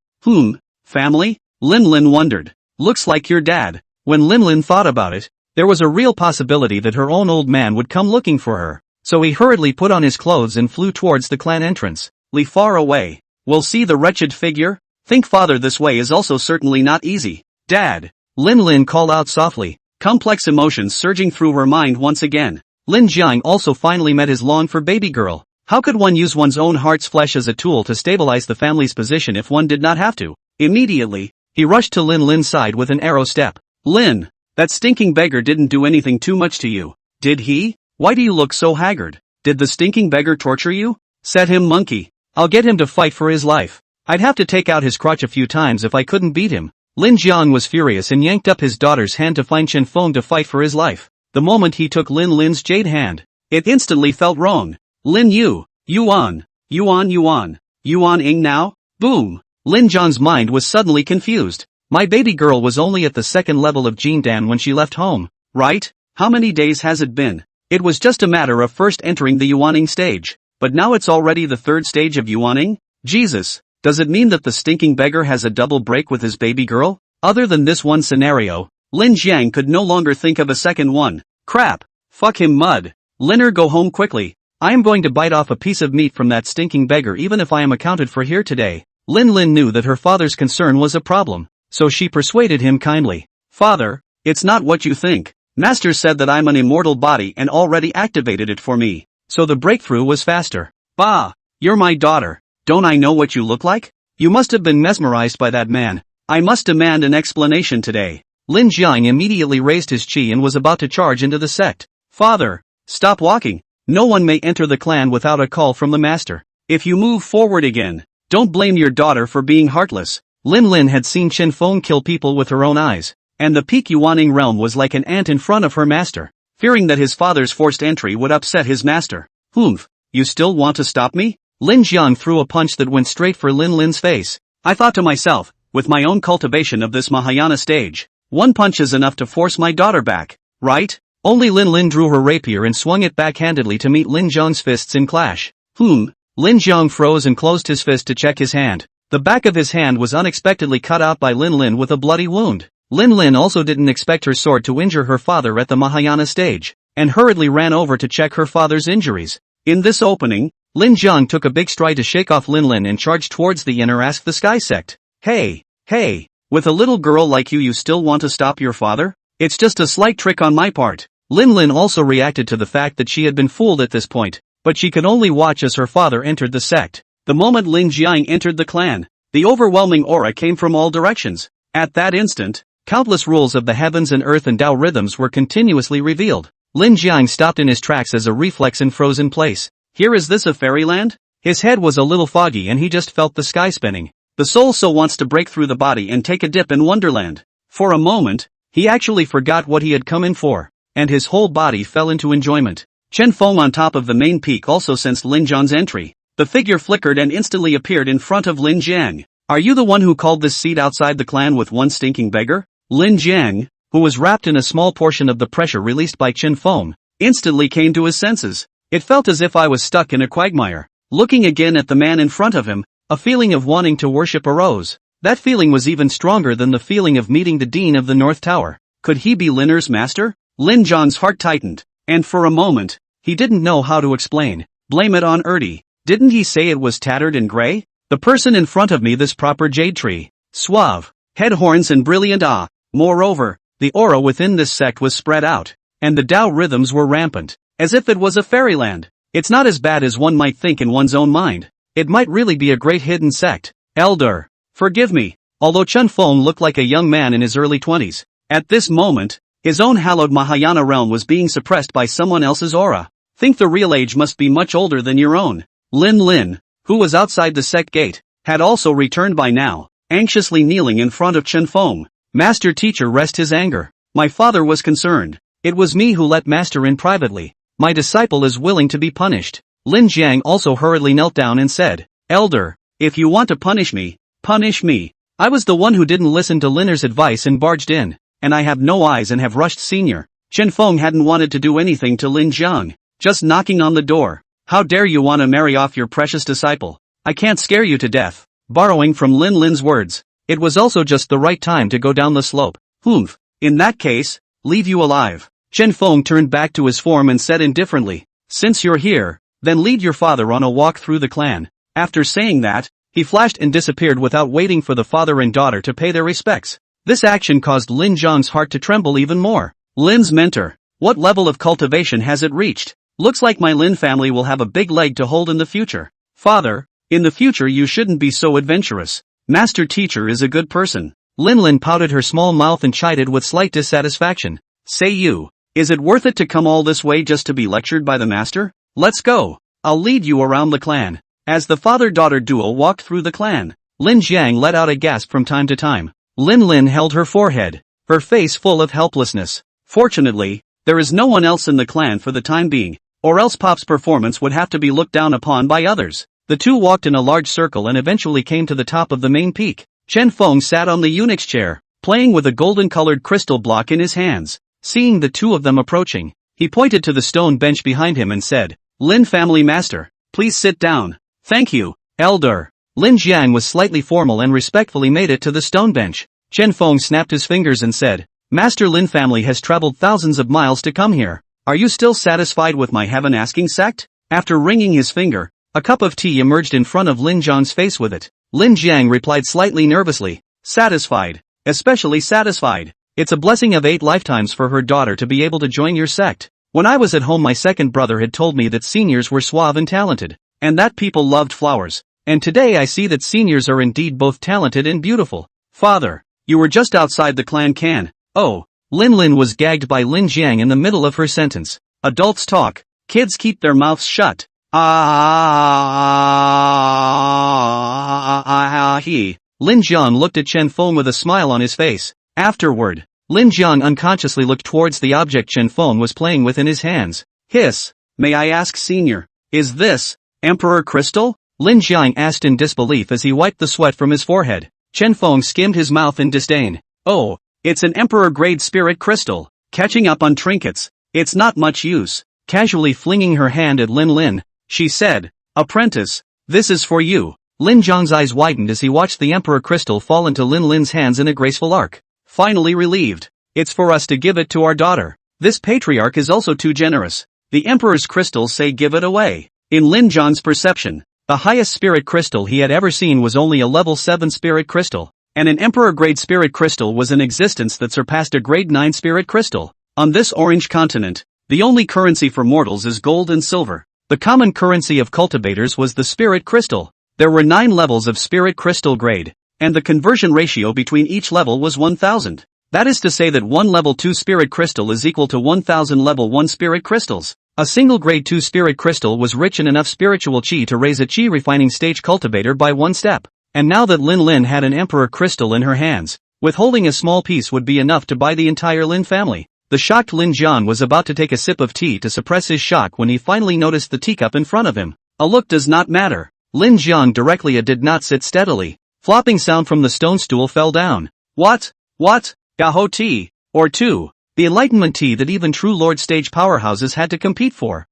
Family? Lin Lin wondered. Looks like your dad. When Lin Lin thought about it, there was a real possibility that her own old man would come looking for her. So he hurriedly put on his clothes and flew towards the clan entrance. Li far away. We'll see the wretched figure? Think father, this way is also certainly not easy. Dad. Lin Lin called out softly, complex emotions surging through her mind once again. Lin Jiang also finally met his longed for baby girl. How could one use one's own heart's flesh as a tool to stabilize the family's position if one did not have to? Immediately, he rushed to Lin Lin's side with an arrow step. Lin, that stinking beggar didn't do anything too much to you, did he? Why do you look so haggard? Did the stinking beggar torture you? Set him, monkey. I'll get him to fight for his life. I'd have to take out his crotch a few times if I couldn't beat him. Lin Jiang was furious and yanked up his daughter's hand to find Chen Feng to fight for his life. The moment he took Lin's jade hand, it instantly felt wrong. Lin Yuan Ing now? Boom! Lin Jiang's mind was suddenly confused. My baby girl was only at the second level of Jindan when she left home, right? How many days has it been? It was just a matter of first entering the Yuaning stage, but now it's already the third stage of Yuaning? Jesus, does it mean that the stinking beggar has a double break with his baby girl? Other than this one scenario, Lin Jiang could no longer think of a second one. Crap! Fuck him mud! Linner, go home quickly. I am going to bite off a piece of meat from that stinking beggar even if I am accounted for here today. Lin knew that her father's concern was a problem, so she persuaded him kindly. Father, it's not what you think. Master said that I'm an immortal body and already activated it for me, so the breakthrough was faster. Bah! You're my daughter. Don't I know what you look like? You must have been mesmerized by that man. I must demand an explanation today. Lin Jiang immediately raised his chi and was about to charge into the sect. Father, stop walking. No one may enter the clan without a call from the master. If you move forward again, don't blame your daughter for being heartless. Lin had seen Chen Feng kill people with her own eyes, and the peak Yuaning realm was like an ant in front of her master, fearing that his father's forced entry would upset his master. Humph, you still want to stop me? Lin Jiang threw a punch that went straight for Lin's face. I thought to myself, with my own cultivation of this Mahayana stage, one punch is enough to force my daughter back, right? Only Lin drew her rapier and swung it backhandedly to meet Lin Jiang's fists in clash. Lin Jiang froze and closed his fist to check his hand. The back of his hand was unexpectedly cut out by Lin with a bloody wound. Lin also didn't expect her sword to injure her father at the Mahayana stage, and hurriedly ran over to check her father's injuries. In this opening, Lin Jiang took a big stride to shake off Lin and charged towards the inner Ask the Sky sect. Hey, with a little girl like you still want to stop your father? It's just a slight trick on my part. Lin also reacted to the fact that she had been fooled at this point, but she could only watch as her father entered the sect. The moment Lin Jiang entered the clan, the overwhelming aura came from all directions. At that instant, countless rules of the heavens and earth and Tao rhythms were continuously revealed. Lin Jiang stopped in his tracks as a reflex and froze in place. Here, is this a fairyland? His head was a little foggy and he just felt the sky spinning. The soul so wants to break through the body and take a dip in Wonderland. For a moment, he actually forgot what he had come in for, and his whole body fell into enjoyment. Chen Feng on top of the main peak also sensed Lin Jiang's entry. The figure flickered and instantly appeared in front of Lin Jiang. Are you the one who called this seat outside the clan with one stinking beggar? Lin Jiang, who was wrapped in a small portion of the pressure released by Chen Feng, instantly came to his senses. It felt as if I was stuck in a quagmire. Looking again at the man in front of him, a feeling of wanting to worship arose. That feeling was even stronger than the feeling of meeting the Dean of the North Tower. Could he be Linner's master? Lin Jiang's heart tightened, and for a moment, he didn't know how to explain. Blame it on Erdi. Didn't he say it was tattered and gray? The person in front of me, this proper jade tree. Suave, head horns and brilliant ah. Moreover, the aura within this sect was spread out, and the Tao rhythms were rampant, as if it was a fairyland. It's not as bad as one might think in one's own mind. It might really be a great hidden sect. Elder, forgive me. Although Chen Feng looked like a young man in his early 20s, at this moment, his own hallowed Mahayana realm was being suppressed by someone else's aura. Think the real age must be much older than your own. Lin, who was outside the sect gate, had also returned by now, anxiously kneeling in front of Chen Feng. Master Teacher, rest his anger. My father was concerned. It was me who let Master in privately. My disciple is willing to be punished. Lin Jiang also hurriedly knelt down and said, Elder, if you want to punish me, punish me. I was the one who didn't listen to Linner's advice and barged in, and I have no eyes and have rushed senior. Chen Feng hadn't wanted to do anything to Lin Jiang, just knocking on the door. How dare you want to marry off your precious disciple? I can't scare you to death. Borrowing from Lin's words, it was also just the right time to go down the slope. Humph. In that case, leave you alive. Chen Feng turned back to his form and said indifferently, since you're here, then lead your father on a walk through the clan. After saying that, he flashed and disappeared without waiting for the father and daughter to pay their respects. This action caused Lin Jiang's heart to tremble even more. Lin's mentor, what level of cultivation has it reached? Looks like my Lin family will have a big leg to hold in the future. Father, in the future you shouldn't be so adventurous. Master Teacher is a good person. Lin pouted her small mouth and chided with slight dissatisfaction. Say you, is it worth it to come all this way just to be lectured by the master? Let's go. I'll lead you around the clan. As the father-daughter duo walked through the clan, Lin Jiang let out a gasp from time to time. Lin held her forehead, her face full of helplessness. Fortunately, there is no one else in the clan for the time being, or else Pop's performance would have to be looked down upon by others. The two walked in a large circle and eventually came to the top of the main peak. Chen Feng sat on the eunuch's chair, playing with a golden-colored crystal block in his hands. Seeing the two of them approaching, he pointed to the stone bench behind him and said, "Lin family master, please sit down." "Thank you, elder." Lin Jiang was slightly formal and respectfully made it to the stone bench. Chen Feng snapped his fingers and said, "Master Lin family has traveled thousands of miles to come here. Are you still satisfied with my heaven-asking sect?" After ringing his finger, a cup of tea emerged in front of Lin Jiang's face with it. Lin Jiang replied slightly nervously, "Satisfied. Especially satisfied. It's a blessing of 8 lifetimes for her daughter to be able to join your sect. When I was at home my second brother had told me that seniors were suave and talented, and that people loved flowers. And today I see that seniors are indeed both talented and beautiful. Father, you were just outside the clan can." "Oh." Lin was gagged by Lin Jiang in the middle of her sentence. "Adults talk, kids keep their mouths shut." He. Lin Jiang looked at Chen Feng with a smile on his face. Afterward, Lin Jiang unconsciously looked towards the object Chen Feng was playing with in his hands. "Hiss, may I ask senior, is this Emperor Crystal?" Lin Jiang asked in disbelief as he wiped the sweat from his forehead. Chen Feng skimmed his mouth in disdain. "Oh, it's an Emperor-grade spirit crystal. Catching up on trinkets, it's not much use." Casually flinging her hand at Lin, she said, "Apprentice, this is for you." Lin Jiang's eyes widened as he watched the Emperor crystal fall into Lin's hands in a graceful arc. Finally relieved. "It's for us to give it to our daughter. This patriarch is also too generous. The Emperor's crystals say give it away." In Lin Jiang's perception, the highest spirit crystal he had ever seen was only a level 7 spirit crystal, and an Emperor-grade spirit crystal was in existence that surpassed a grade 9 spirit crystal. On this orange continent, the only currency for mortals is gold and silver. The common currency of cultivators was the spirit crystal. There were 9 levels of spirit crystal grade, and the conversion ratio between each level was 1000. That is to say that one level 2 spirit crystal is equal to 1000 level 1 spirit crystals. A single grade 2 spirit crystal was rich in enough spiritual chi to raise a chi refining stage cultivator by 1 step. And now that Lin had an Emperor crystal in her hands, withholding a small piece would be enough to buy the entire Lin family. The shocked Lin Jiang was about to take a sip of tea to suppress his shock when he finally noticed the teacup in front of him. A look does not matter. Lin Jiang directly did not sit steadily. Flopping sound from the stone stool fell down. What? Gaho tea. Or 2. The enlightenment tea that even true Lord stage powerhouses had to compete for.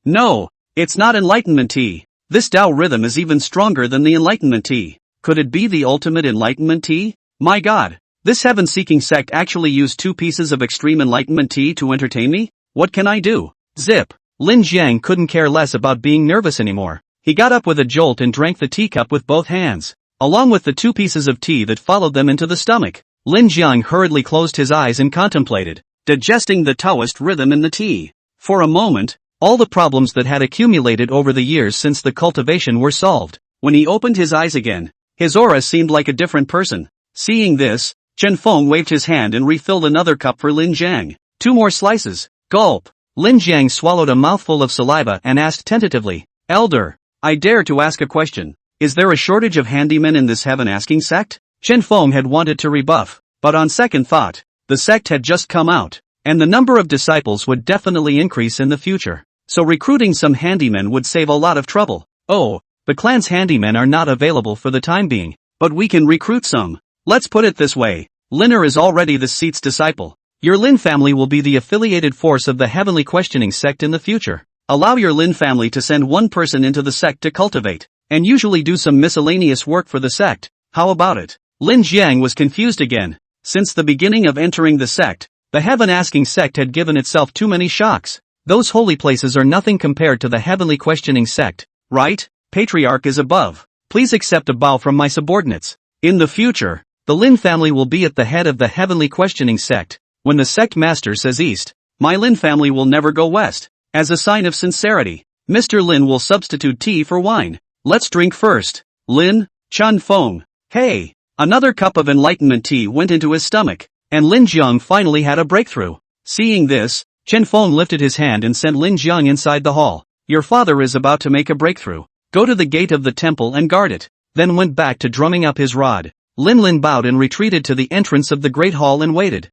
No. It's not enlightenment tea. This Tao rhythm is even stronger than the enlightenment tea. Could it be the ultimate enlightenment tea? My god. This heaven-seeking sect actually used 2 pieces of extreme enlightenment tea to entertain me? What can I do? Zip. Lin Jiang couldn't care less about being nervous anymore. He got up with a jolt and drank the teacup with both hands, along with the 2 pieces of tea that followed them into the stomach. Lin Jiang hurriedly closed his eyes and contemplated, digesting the Taoist rhythm in the tea. For a moment, all the problems that had accumulated over the years since the cultivation were solved. When he opened his eyes again, his aura seemed like a different person. Seeing this, Chen Feng waved his hand and refilled another cup for Lin Jiang. 2 more slices. Gulp. Lin Jiang swallowed a mouthful of saliva and asked tentatively, "Elder, I dare to ask a question. Is there a shortage of handymen in this heaven-asking sect?" Chen Feng had wanted to rebuff, but on second thought, the sect had just come out, and the number of disciples would definitely increase in the future. So recruiting some handymen would save a lot of trouble. "Oh, the clan's handymen are not available for the time being, but we can recruit some. Let's put it this way, Linner is already the seat's disciple. Your Lin family will be the affiliated force of the heavenly questioning sect in the future. Allow your Lin family to send 1 person into the sect to cultivate, and usually do some miscellaneous work for the sect. How about it?" Lin Jiang was confused again. Since the beginning of entering the sect, the heaven-asking sect had given itself too many shocks. Those holy places are nothing compared to the heavenly questioning sect, right? Patriarch is above. Please accept a bow from my subordinates. In the future, the Lin family will be at the head of the heavenly questioning sect. When the sect master says east, my Lin family will never go west. As a sign of sincerity, Mr. Lin will substitute tea for wine. Let's drink first. Lin, Chen Feng. Hey! Another cup of enlightenment tea went into his stomach, and Lin Jiang finally had a breakthrough. Seeing this, Chen Feng lifted his hand and sent Lin Jiang inside the hall. Your father is about to make a breakthrough. Go to the gate of the temple and guard it. then went back to drumming up his rod. Lin Lin bowed and retreated to the entrance of the great hall and waited.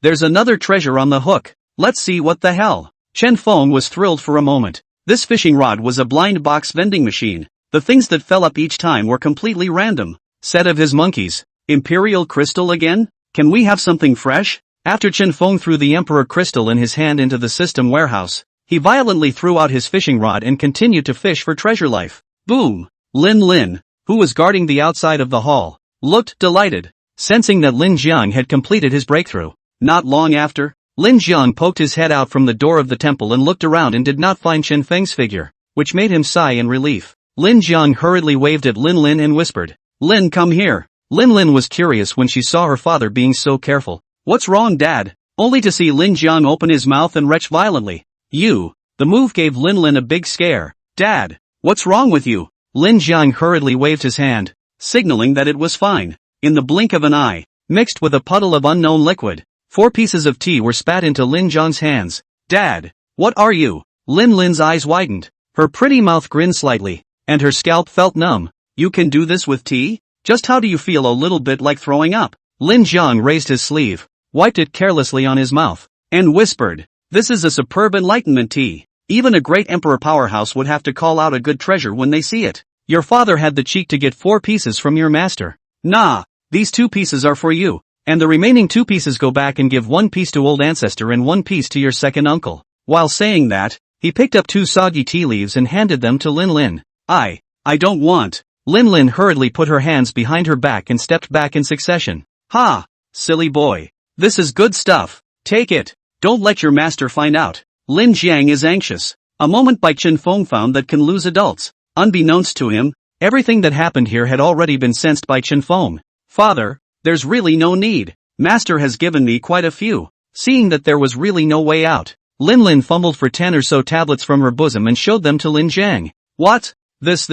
There's another treasure on the hook. Let's see what the hell. Chen Feng was thrilled for a moment. This fishing rod was a blind box vending machine. The things that fell up each time were completely random. Set of his monkeys. Imperial crystal again? Can we have something fresh? After Chen Feng threw the Emperor crystal in his hand into the system warehouse, he violently threw out his fishing rod and continued to fish for treasure life. Boom! Lin Lin, who was guarding the outside of the hall, looked delighted, sensing that Lin Jiang had completed his breakthrough. Not long after, Lin Jiang poked his head out from the door of the temple and looked around and did not find Chen Feng's figure, which made him sigh in relief. Lin Jiang hurriedly waved at Lin Lin and whispered, "Lin, come here." Lin Lin was curious when she saw her father being so careful. "What's wrong, Dad?" Only to see Lin Jiang open his mouth and retch violently. The move gave Lin Lin a big scare. "Dad, what's wrong with you?" Lin Jiang hurriedly waved his hand, signaling that it was fine. In the blink of an eye, mixed with a puddle of unknown liquid, 4 pieces of tea were spat into Lin Jiang's hands. "Dad, what are you?" Lin Lin's eyes widened, her pretty mouth grinned slightly, and her scalp felt numb. "You can do this with tea? Just how do you feel? A little bit like throwing up." Lin Jiang raised his sleeve, wiped it carelessly on his mouth, and whispered, "This is a superb enlightenment tea. Even a great emperor powerhouse would have to call out a good treasure when they see it. Your father had the cheek to get 4 pieces from your master. Nah, these 2 pieces are for you, and the remaining 2 pieces go back and give 1 piece to old ancestor and 1 piece to your second uncle." While saying that, he picked up 2 soggy tea leaves and handed them to Lin Lin. I don't want." Lin Lin hurriedly put her hands behind her back and stepped back in succession. "Ha! Silly boy. This is good stuff. Take it. Don't let your master find out." Lin Jiang is anxious. A moment by Chen Feng found that can lose adults. Unbeknownst to him, everything that happened here had already been sensed by Chen Feng. "Father, there's really no need. Master has given me quite a few." Seeing that there was really no way out, Lin Lin fumbled for 10 or so tablets from her bosom and showed them to Lin Jiang. "What? This.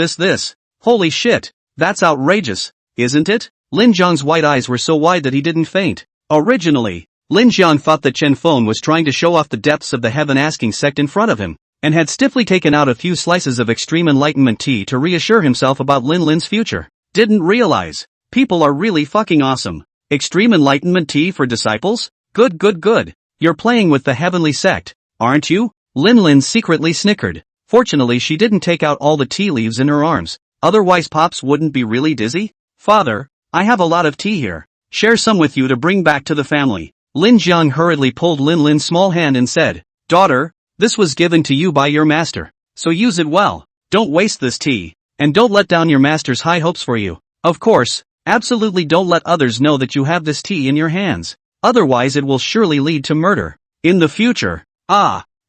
Holy shit, that's outrageous, isn't it?" Lin Jiang's white eyes were so wide that he didn't faint. Originally, Lin Jiang thought that Chen Feng was trying to show off the depths of the heaven-asking sect in front of him, and had stiffly taken out a few slices of extreme enlightenment tea to reassure himself about Lin Lin's future. Didn't realize, people are really fucking awesome. Extreme enlightenment tea for disciples? Good. You're playing with the heavenly sect, aren't you? Lin Lin secretly snickered. Fortunately she didn't take out all the tea leaves in her arms, otherwise Pops wouldn't be really dizzy. "Father, I have a lot of tea here. Share some with you to bring back to the family." Lin Jiang hurriedly pulled Lin Lin's small hand and said, "Daughter, this was given to you by your master, so use it well. Don't waste this tea, and don't let down your master's high hopes for you. Of course, absolutely don't let others know that you have this tea in your hands, otherwise it will surely lead to murder in the future."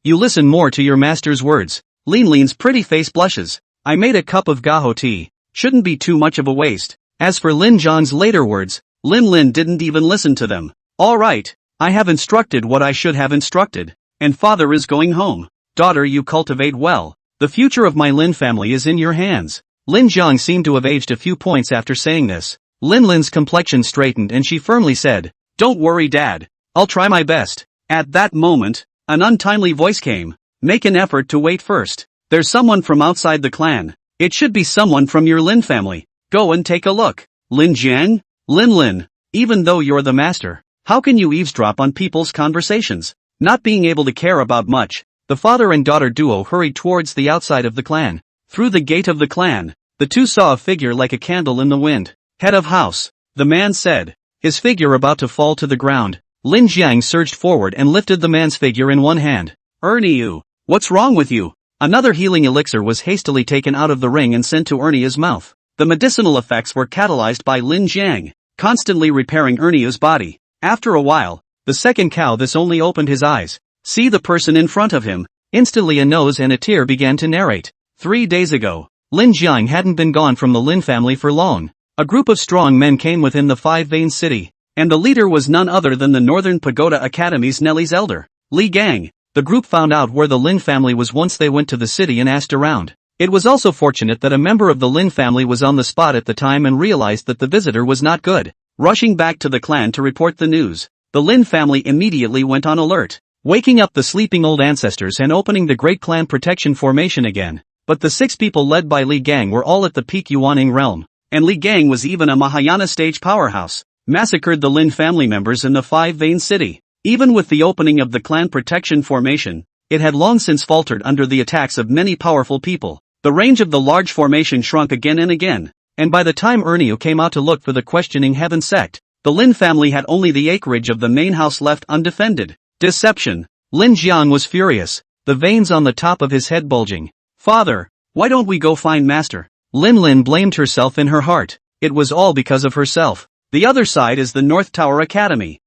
You listen more to your master's words. Lin Lin's pretty face blushes. "I made a cup of gaho tea, shouldn't be too much of a waste." As for Lin Jiang's later words, Lin Lin didn't even listen to them. "Alright, I have instructed what I should have instructed, and father is going home. Daughter, you cultivate well. The future of my Lin family is in your hands." Lin Jiang seemed to have aged a few points after saying this. Lin Lin's complexion straightened and she firmly said, "Don't worry, Dad. I'll try my best." At that moment, an untimely voice came. "Make an effort to wait first. There's someone from outside the clan. It should be someone from your Lin family. Go and take a look." Lin Jiang? Lin, even though you're the master, how can you eavesdrop on people's conversations? Not being able to care about much, the father and daughter duo hurried towards the outside of the clan. Through the gate of the clan, the two saw a figure like a candle in the wind. "Head of house," the man said, his figure about to fall to the ground. Lin Jiang surged forward and lifted the man's figure in one hand. "Ernie, what's wrong with you?" Another healing elixir was hastily taken out of the ring and sent to Ernie's mouth. The medicinal effects were catalyzed by Lin Jiang, constantly repairing Ernie's body. After a while, the second cow this only opened his eyes. See the person in front of him. Instantly a nose and a tear began to narrate. 3 days ago, Lin Jiang hadn't been gone from the Lin family for long. A group of strong men came within the Five Veins city, and the leader was none other than the Northern Pagoda Academy's Nelly's elder, Li Gang. The group found out where the Lin family was once they went to the city and asked around. It was also fortunate that a member of the Lin family was on the spot at the time and realized that the visitor was not good. Rushing back to the clan to report the news, the Lin family immediately went on alert, waking up the sleeping old ancestors and opening the Great Clan Protection Formation again. But the 6 people led by Li Gang were all at the peak Yuaning realm. And Li Gang was even a Mahayana stage powerhouse. Massacred the Lin family members in the Five Veins city. Even with the opening of the clan protection formation, it had long since faltered under the attacks of many powerful people. The range of the large formation shrunk again and again. And by the time Ernio came out to look for the questioning Heaven sect, the Lin family had only the acreage of the main house left undefended. Deception. Lin Jiang was furious, the veins on the top of his head bulging. Father, why don't we go find Master? Lin blamed herself in her heart. It was all because of herself. The other side is the North Tower Academy.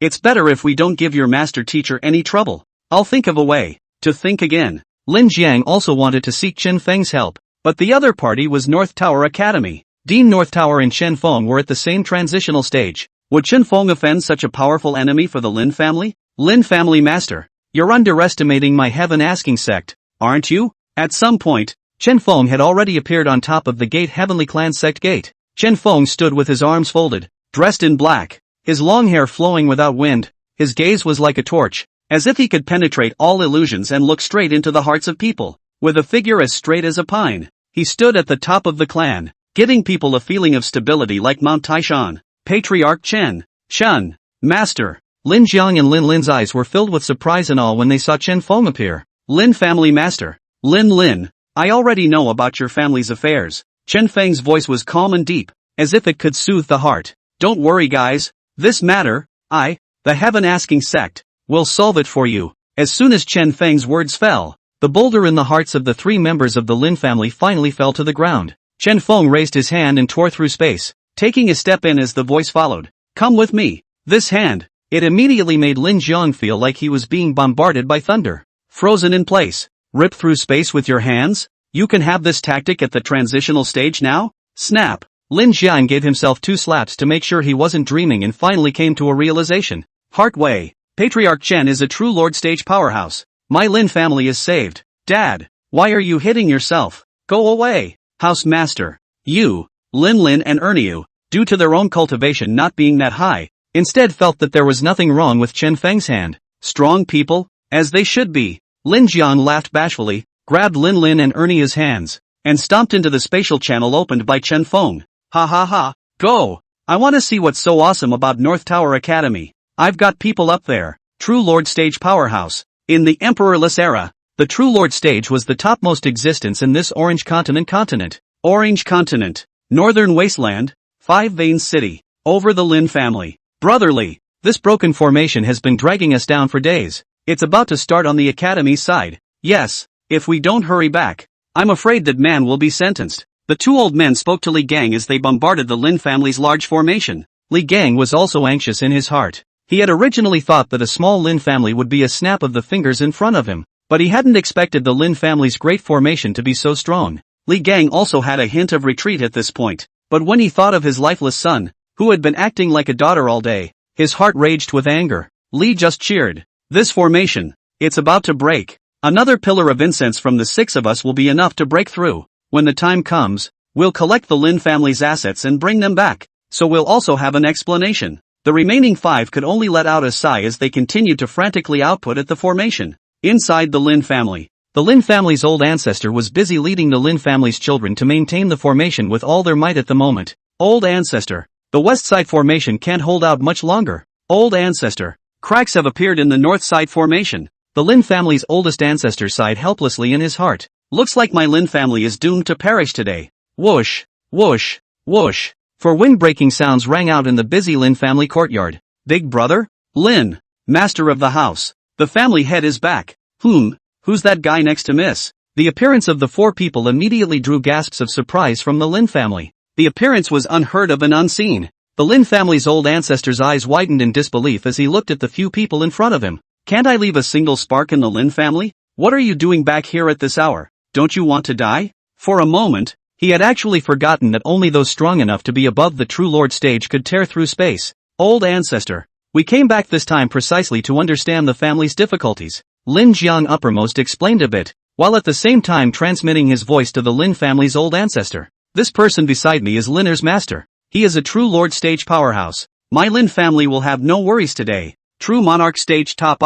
It's better if we don't give your master teacher any trouble. I'll think of a way. To think again. Lin Jiang also wanted to seek Chen Feng's help, but the other party was North Tower Academy. Dean North Tower and Chen Feng were at the same transitional stage. Would Chen Feng offend such a powerful enemy for the Lin family? Lin family master, you're underestimating my Heaven asking sect, aren't you? At some point, Chen Feng had already appeared on top of the gate Heavenly Clan sect gate. Chen Feng stood with his arms folded, dressed in black, his long hair flowing without wind. His gaze was like a torch, as if he could penetrate all illusions and look straight into the hearts of people. With a figure as straight as a pine, he stood at the top of the clan, giving people a feeling of stability like Mount Taishan. Patriarch Chen, Shun, Master. Lin Jiang and Lin's eyes were filled with surprise and awe when they saw Chen Feng appear. Lin family master. Lin, I already know about your family's affairs. Chen Feng's voice was calm and deep, as if it could soothe the heart. Don't worry guys, this matter, the Heaven asking sect, will solve it for you. As soon as Chen Feng's words fell, the boulder in the hearts of the 3 members of the Lin family finally fell to the ground. Chen Feng raised his hand and tore through space, taking a step in as the voice followed. Come with me. This hand. It immediately made Lin Jiang feel like he was being bombarded by thunder. Frozen in place. Rip through space with your hands? You can have this tactic at the transitional stage now? Snap. Lin Jiang gave himself 2 slaps to make sure he wasn't dreaming and finally came to a realization. Heart Wei. Patriarch Chen is a true Lord stage powerhouse. My Lin family is saved. Dad, why are you hitting yourself? Go away. House Master. You, Lin and Ernio, due to their own cultivation not being that high, instead felt that there was nothing wrong with Chen Feng's hand. Strong people, as they should be. Lin Jiang laughed bashfully, grabbed Lin and Ernio's hands, and stomped into the spatial channel opened by Chen Feng. Ha, go! I want to see what's so awesome about North Tower Academy. I've got people up there. True Lord stage powerhouse. In the Emperorless era, the True Lord stage was the topmost existence in this Orange Continent. Orange Continent. Northern Wasteland. Five Veins City. Over the Lin family. Brotherly. This broken formation has been dragging us down for days. It's about to start on the Academy's side. Yes, if we don't hurry back, I'm afraid that man will be sentenced. The 2 old men spoke to Li Gang as they bombarded the Lin family's large formation. Li Gang was also anxious in his heart. He had originally thought that a small Lin family would be a snap of the fingers in front of him, but he hadn't expected the Lin family's great formation to be so strong. Li Gang also had a hint of retreat at this point, but when he thought of his lifeless son, who had been acting like a daughter all day, his heart raged with anger. Li just cheered. This formation, it's about to break. Another pillar of incense from the 6 of us will be enough to break through. When the time comes, we'll collect the Lin family's assets and bring them back, so we'll also have an explanation. The remaining 5 could only let out a sigh as they continued to frantically output at the formation. Inside the Lin family, the Lin family's old ancestor was busy leading the Lin family's children to maintain the formation with all their might at the moment. Old ancestor, the west side formation can't hold out much longer. Old ancestor, cracks have appeared in the north side formation. The Lin family's oldest ancestor sighed helplessly in his heart. Looks like my Lin family is doomed to perish today. Whoosh, whoosh, whoosh. For wind-breaking sounds rang out in the busy Lin family courtyard. Big brother? Lin, master of the house. The family head is back. Who's that guy next to Miss? The appearance of the 4 people immediately drew gasps of surprise from the Lin family. The appearance was unheard of and unseen. The Lin family's old ancestor's eyes widened in disbelief as he looked at the few people in front of him. Can't I leave a single spark in the Lin family? What are you doing back here at this hour? Don't you want to die? For a moment, he had actually forgotten that only those strong enough to be above the True Lord stage could tear through space. Old ancestor. We came back this time precisely to understand the family's difficulties. Lin Jiang uppermost explained a bit, while at the same time transmitting his voice to the Lin family's old ancestor. This person beside me is Linner's master. He is a true Lord stage powerhouse. My Lin family will have no worries today. True Monarch stage top.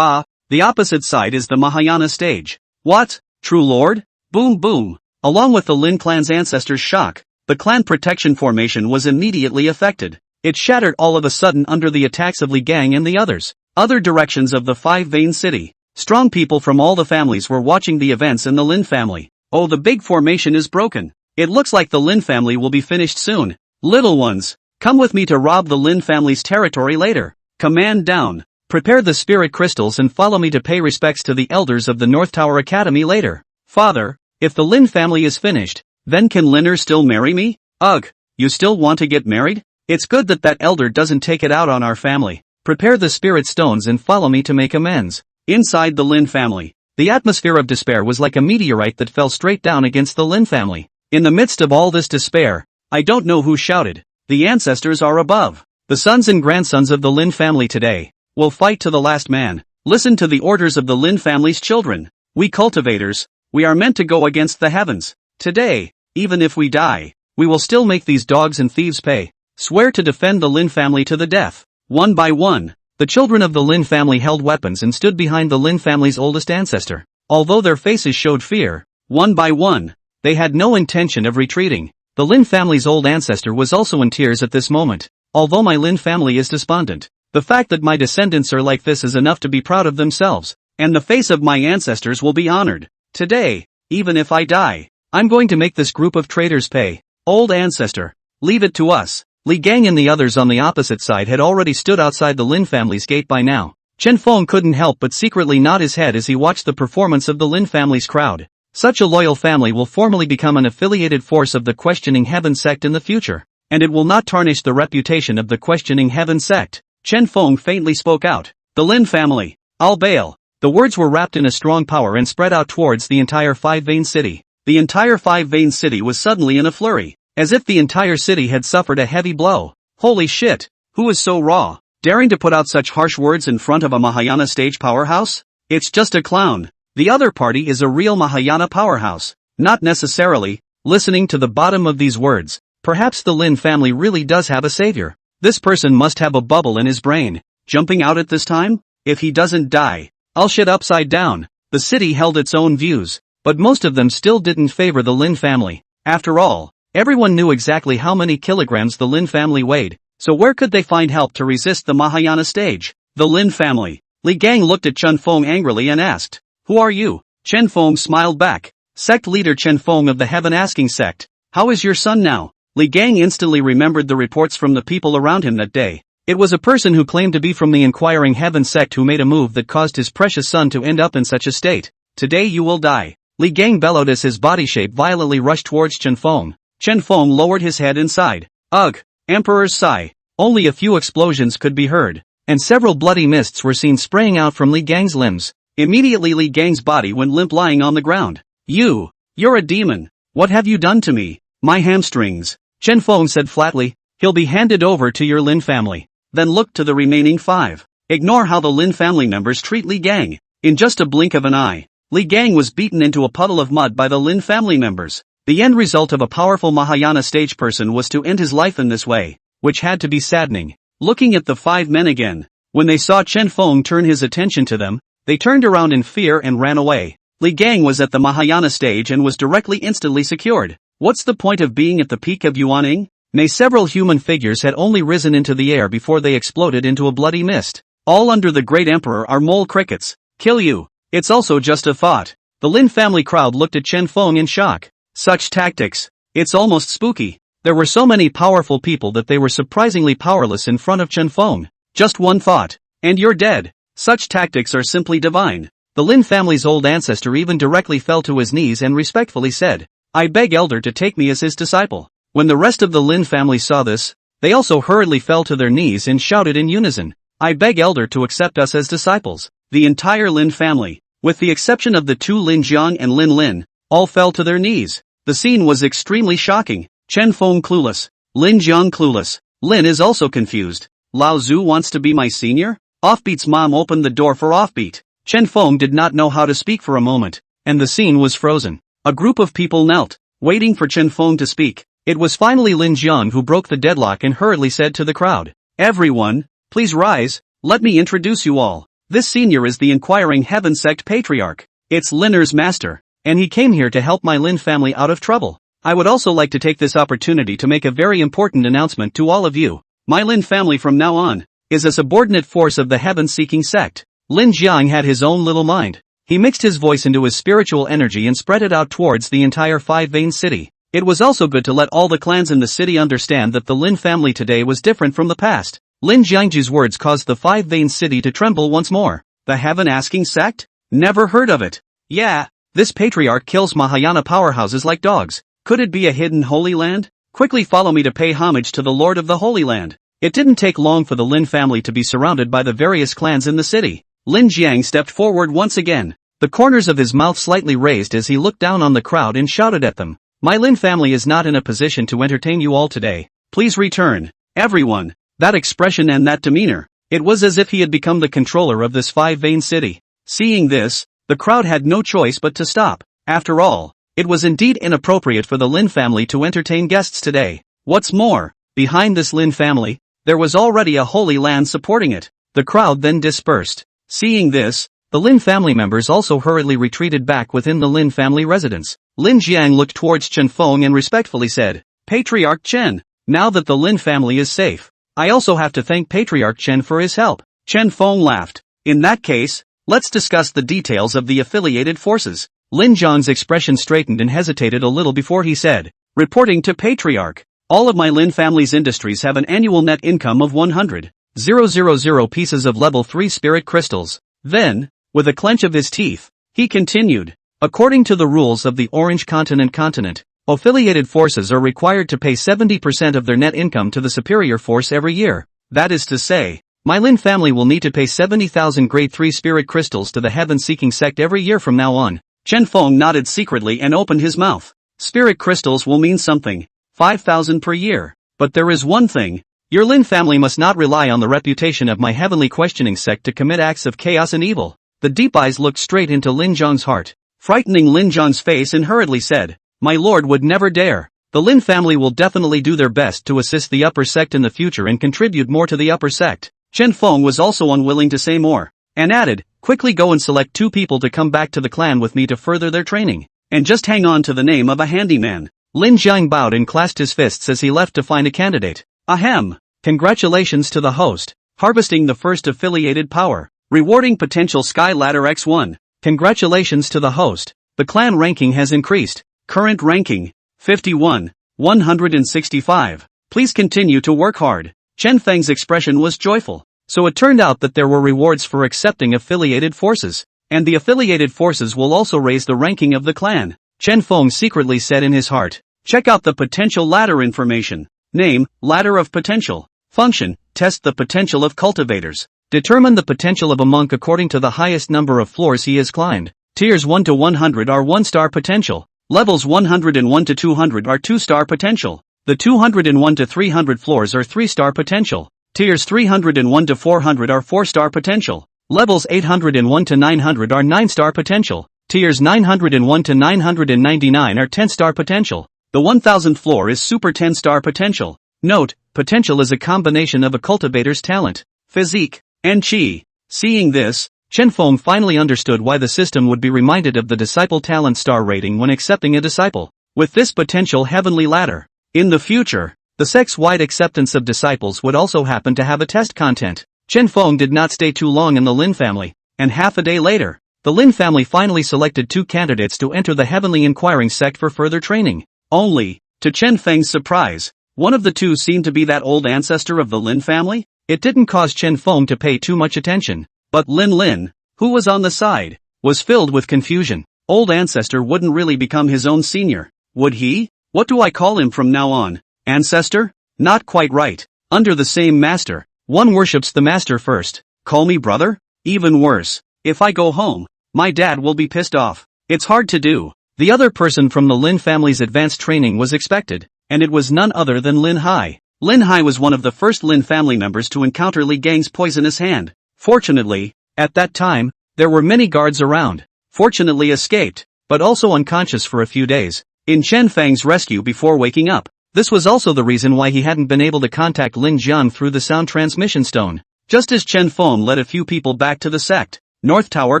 The opposite side is the Mahayana stage. What? True Lord? Boom boom. Along with the Lin clan's ancestors' shock, the clan protection formation was immediately affected. It shattered all of a sudden under the attacks of Li Gang and the others. Other directions of the Five Vein City. Strong people from all the families were watching the events in the Lin family. Oh, the big formation is broken. It looks like the Lin family will be finished soon. Little ones, come with me to rob the Lin family's territory later. Command down. Prepare the spirit crystals and follow me to pay respects to the elders of the North Tower Academy later. Father, if the Lin family is finished, then can Linner still marry me? Ugh, you still want to get married? It's good that that elder doesn't take it out on our family. Prepare the spirit stones and follow me to make amends. Inside the Lin family, the atmosphere of despair was like a meteorite that fell straight down against the Lin family. In the midst of all this despair, I don't know who shouted, the ancestors are above. The sons and grandsons of the Lin family today will fight to the last man. Listen to the orders of the Lin family's children. We cultivators, we are meant to go against the heavens. Today, even if we die, we will still make these dogs and thieves pay. Swear to defend the Lin family to the death. One by one, the children of the Lin family held weapons and stood behind the Lin family's oldest ancestor. Although their faces showed fear, one by one, they had no intention of retreating. The Lin family's old ancestor was also in tears at this moment. Although my Lin family is despondent, the fact that my descendants are like this is enough to be proud of themselves, and the face of my ancestors will be honored. Today, even if I die, I'm going to make this group of traitors pay. Old ancestor, leave it to us. Li Gang and the others on the opposite side had already stood outside the Lin family's gate by now. Chen Feng couldn't help but secretly nod his head as he watched the performance of the Lin family's crowd. Such a loyal family will formally become an affiliated force of the Questioning Heaven sect in the future, and it will not tarnish the reputation of the Questioning Heaven sect. Chen Feng faintly spoke out. The Lin family, I'll bail. The words were wrapped in a strong power and spread out towards the entire Five Vein City. The entire Five Vein City was suddenly in a flurry, as if the entire city had suffered a heavy blow. Holy shit, who is so raw, daring to put out such harsh words in front of a Mahayana stage powerhouse? It's just a clown. The other party is a real Mahayana powerhouse. Not necessarily. Listening to the bottom of these words, perhaps the Lin family really does have a savior. This person must have a bubble in his brain. Jumping out at this time? If he doesn't die, I'll shit upside down. The city held its own views, but most of them still didn't favor the Lin family. After all, everyone knew exactly how many kilograms the Lin family weighed, so where could they find help to resist the Mahayana stage? The Lin family. Li Gang looked at Chen Feng angrily and asked, "Who are you?" Chen Feng smiled back. Sect leader Chen Feng of the Heaven Asking sect. "How is your son now?" Li Gang instantly remembered the reports from the people around him that day. It was a person who claimed to be from the Inquiring Heaven sect who made a move that caused his precious son to end up in such a state. "Today you will die." Li Gang bellowed as his body shape violently rushed towards Chen Feng. Chen Feng lowered his head and sighed. Ugh, Emperor's sigh. Only a few explosions could be heard, and several bloody mists were seen spraying out from Li Gang's limbs. Immediately Li Gang's body went limp lying on the ground. You're a demon. What have you done to me? My hamstrings. Chen Feng said flatly. He'll be handed over to your Lin family. Then look to the remaining 5. Ignore how the Lin family members treat Li Gang. In just a blink of an eye, Li Gang was beaten into a puddle of mud by the Lin family members. The end result of a powerful Mahayana stage person was to end his life in this way, which had to be saddening. Looking at the 5 men again, when they saw Chen Feng turn his attention to them, they turned around in fear and ran away. Li Gang was at the Mahayana stage and was instantly secured. What's the point of being at the peak of Yuaning? Several human figures had only risen into the air before they exploded into a bloody mist. All under the great emperor are mole crickets. Kill you. It's also just a thought. The Lin family crowd looked at Chen Feng in shock. Such tactics. It's almost spooky. There were so many powerful people that they were surprisingly powerless in front of Chen Feng. Just one thought, and you're dead. Such tactics are simply divine. The Lin family's old ancestor even directly fell to his knees and respectfully said, I beg Elder to take me as his disciple. When the rest of the Lin family saw this, they also hurriedly fell to their knees and shouted in unison, I beg Elder to accept us as disciples. The entire Lin family, with the exception of the 2 Lin Jiang and Lin Lin, all fell to their knees. The scene was extremely shocking. Chen Feng clueless. Lin Jiang clueless. Lin is also confused. Lao Zhu wants to be my senior? Offbeat's mom opened the door for Offbeat. Chen Feng did not know how to speak for a moment, and the scene was frozen. A group of people knelt, waiting for Chen Feng to speak. It was finally Lin Jiang who broke the deadlock and hurriedly said to the crowd, Everyone, please rise, let me introduce you all. This senior is the Inquiring Heaven Sect Patriarch. It's Linner's master. and he came here to help my Lin family out of trouble. I would also like to take this opportunity to make a very important announcement to all of you. My Lin family from now on is a subordinate force of the heaven-seeking sect. Lin Jiang had his own little mind. He mixed his voice into his spiritual energy and spread it out towards the entire Five-Vein City. It was also good to let all the clans in the city understand that the Lin family today was different from the past. Lin Jiangju's words caused the Five-Vein City to tremble once more. The heaven-asking sect? Never heard of it. Yeah, this patriarch kills Mahayana powerhouses like dogs. Could it be a hidden holy land? Quickly follow me to pay homage to the Lord of the Holy Land. It didn't take long for the Lin family to be surrounded by the various clans in the city. Lin Jiang stepped forward once again. The corners of his mouth slightly raised as he looked down on the crowd and shouted at them. My Lin family is not in a position to entertain you all today. Please return. Everyone. That expression and that demeanor. It was as if he had become the controller of this Five-Vein City. Seeing this, the crowd had no choice but to stop. After all, it was indeed inappropriate for the Lin family to entertain guests today. What's more, behind this Lin family, there was already a holy land supporting it. The crowd then dispersed. Seeing this, the Lin family members also hurriedly retreated back within the Lin family residence. Lin Jiang looked towards Chen Feng and respectfully said, Patriarch Chen, now that the Lin family is safe, I also have to thank Patriarch Chen for his help. Chen Feng laughed. In that case, let's discuss the details of the affiliated forces. Lin Jiang's expression straightened and hesitated a little before he said, reporting to Patriarch, all of my Lin family's industries have an annual net income of 100,000 pieces of level 3 spirit crystals. Then, with a clench of his teeth, he continued, according to the rules of the Orange Continent, affiliated forces are required to pay 70% of their net income to the superior force every year. That is to say, my Lin family will need to pay 70,000 grade 3 spirit crystals to the heaven-seeking sect every year from now on. Chen Feng nodded secretly and opened his mouth. Spirit crystals will mean something. 5,000 per year. But there is one thing. Your Lin family must not rely on the reputation of my heavenly questioning sect to commit acts of chaos and evil. The deep eyes looked straight into Lin Jiang's heart, frightening Lin Jiang's face, and hurriedly said, my lord would never dare. The Lin family will definitely do their best to assist the upper sect in the future and contribute more to the upper sect. Chen Feng was also unwilling to say more, and added, quickly go and select 2 people to come back to the clan with me to further their training. And just hang on to the name of a handyman. Lin Jiang bowed and clasped his fists as he left to find a candidate. Ahem. Congratulations to the host. Harvesting the first affiliated power. Rewarding potential Sky Ladder X1. Congratulations to the host. The clan ranking has increased. Current ranking, 51, 165. Please continue to work hard. Chen Feng's expression was joyful. So it turned out that there were rewards for accepting affiliated forces. And the affiliated forces will also raise the ranking of the clan. Chen Feng secretly said in his heart. Check out the potential ladder information. Name, Ladder of Potential. Function, test the potential of cultivators. Determine the potential of a monk according to the highest number of floors he has climbed. Tiers 1 to 100 are 1-star potential. Levels 101 to 200 are 2-star potential. The 201 to 300 floors are 3-star potential. Tiers 301 to 400 are 4-star potential. Levels 801 to 900 are 9-star potential. Tiers 901 to 999 are 10-star potential. The 1000th floor is Super 10-star potential. Note, potential is a combination of a cultivator's talent, physique, and chi. Seeing this, Chen Feng finally understood why the system would be reminded of the disciple talent star rating when accepting a disciple. With this potential heavenly ladder, in the future, the sect's-wide acceptance of disciples would also happen to have a test content. Chen Feng did not stay too long in the Lin family, and half a day later, the Lin family finally selected 2 candidates to enter the heavenly inquiring sect for further training. Only, to Chen Feng's surprise, one of the 2 seemed to be that old ancestor of the Lin family. It didn't cause Chen Feng to pay too much attention, but Lin, who was on the side, was filled with confusion. Old ancestor wouldn't really become his own senior, would he? What do I call him from now on? Ancestor? Not quite right. Under the same master, one worships the master first. Call me brother? Even worse. If I go home, my dad will be pissed off. It's hard to do. The other person from the Lin family's advanced training was expected, and it was none other than Lin Hai. Lin Hai was one of the first Lin family members to encounter Li Gang's poisonous hand. Fortunately, at that time, there were many guards around. Fortunately escaped, but also unconscious for a few days, in Chen Feng's rescue before waking up. This was also the reason why he hadn't been able to contact Lin Jiang through the sound transmission stone. Just as Chen Feng led a few people back to the sect, North Tower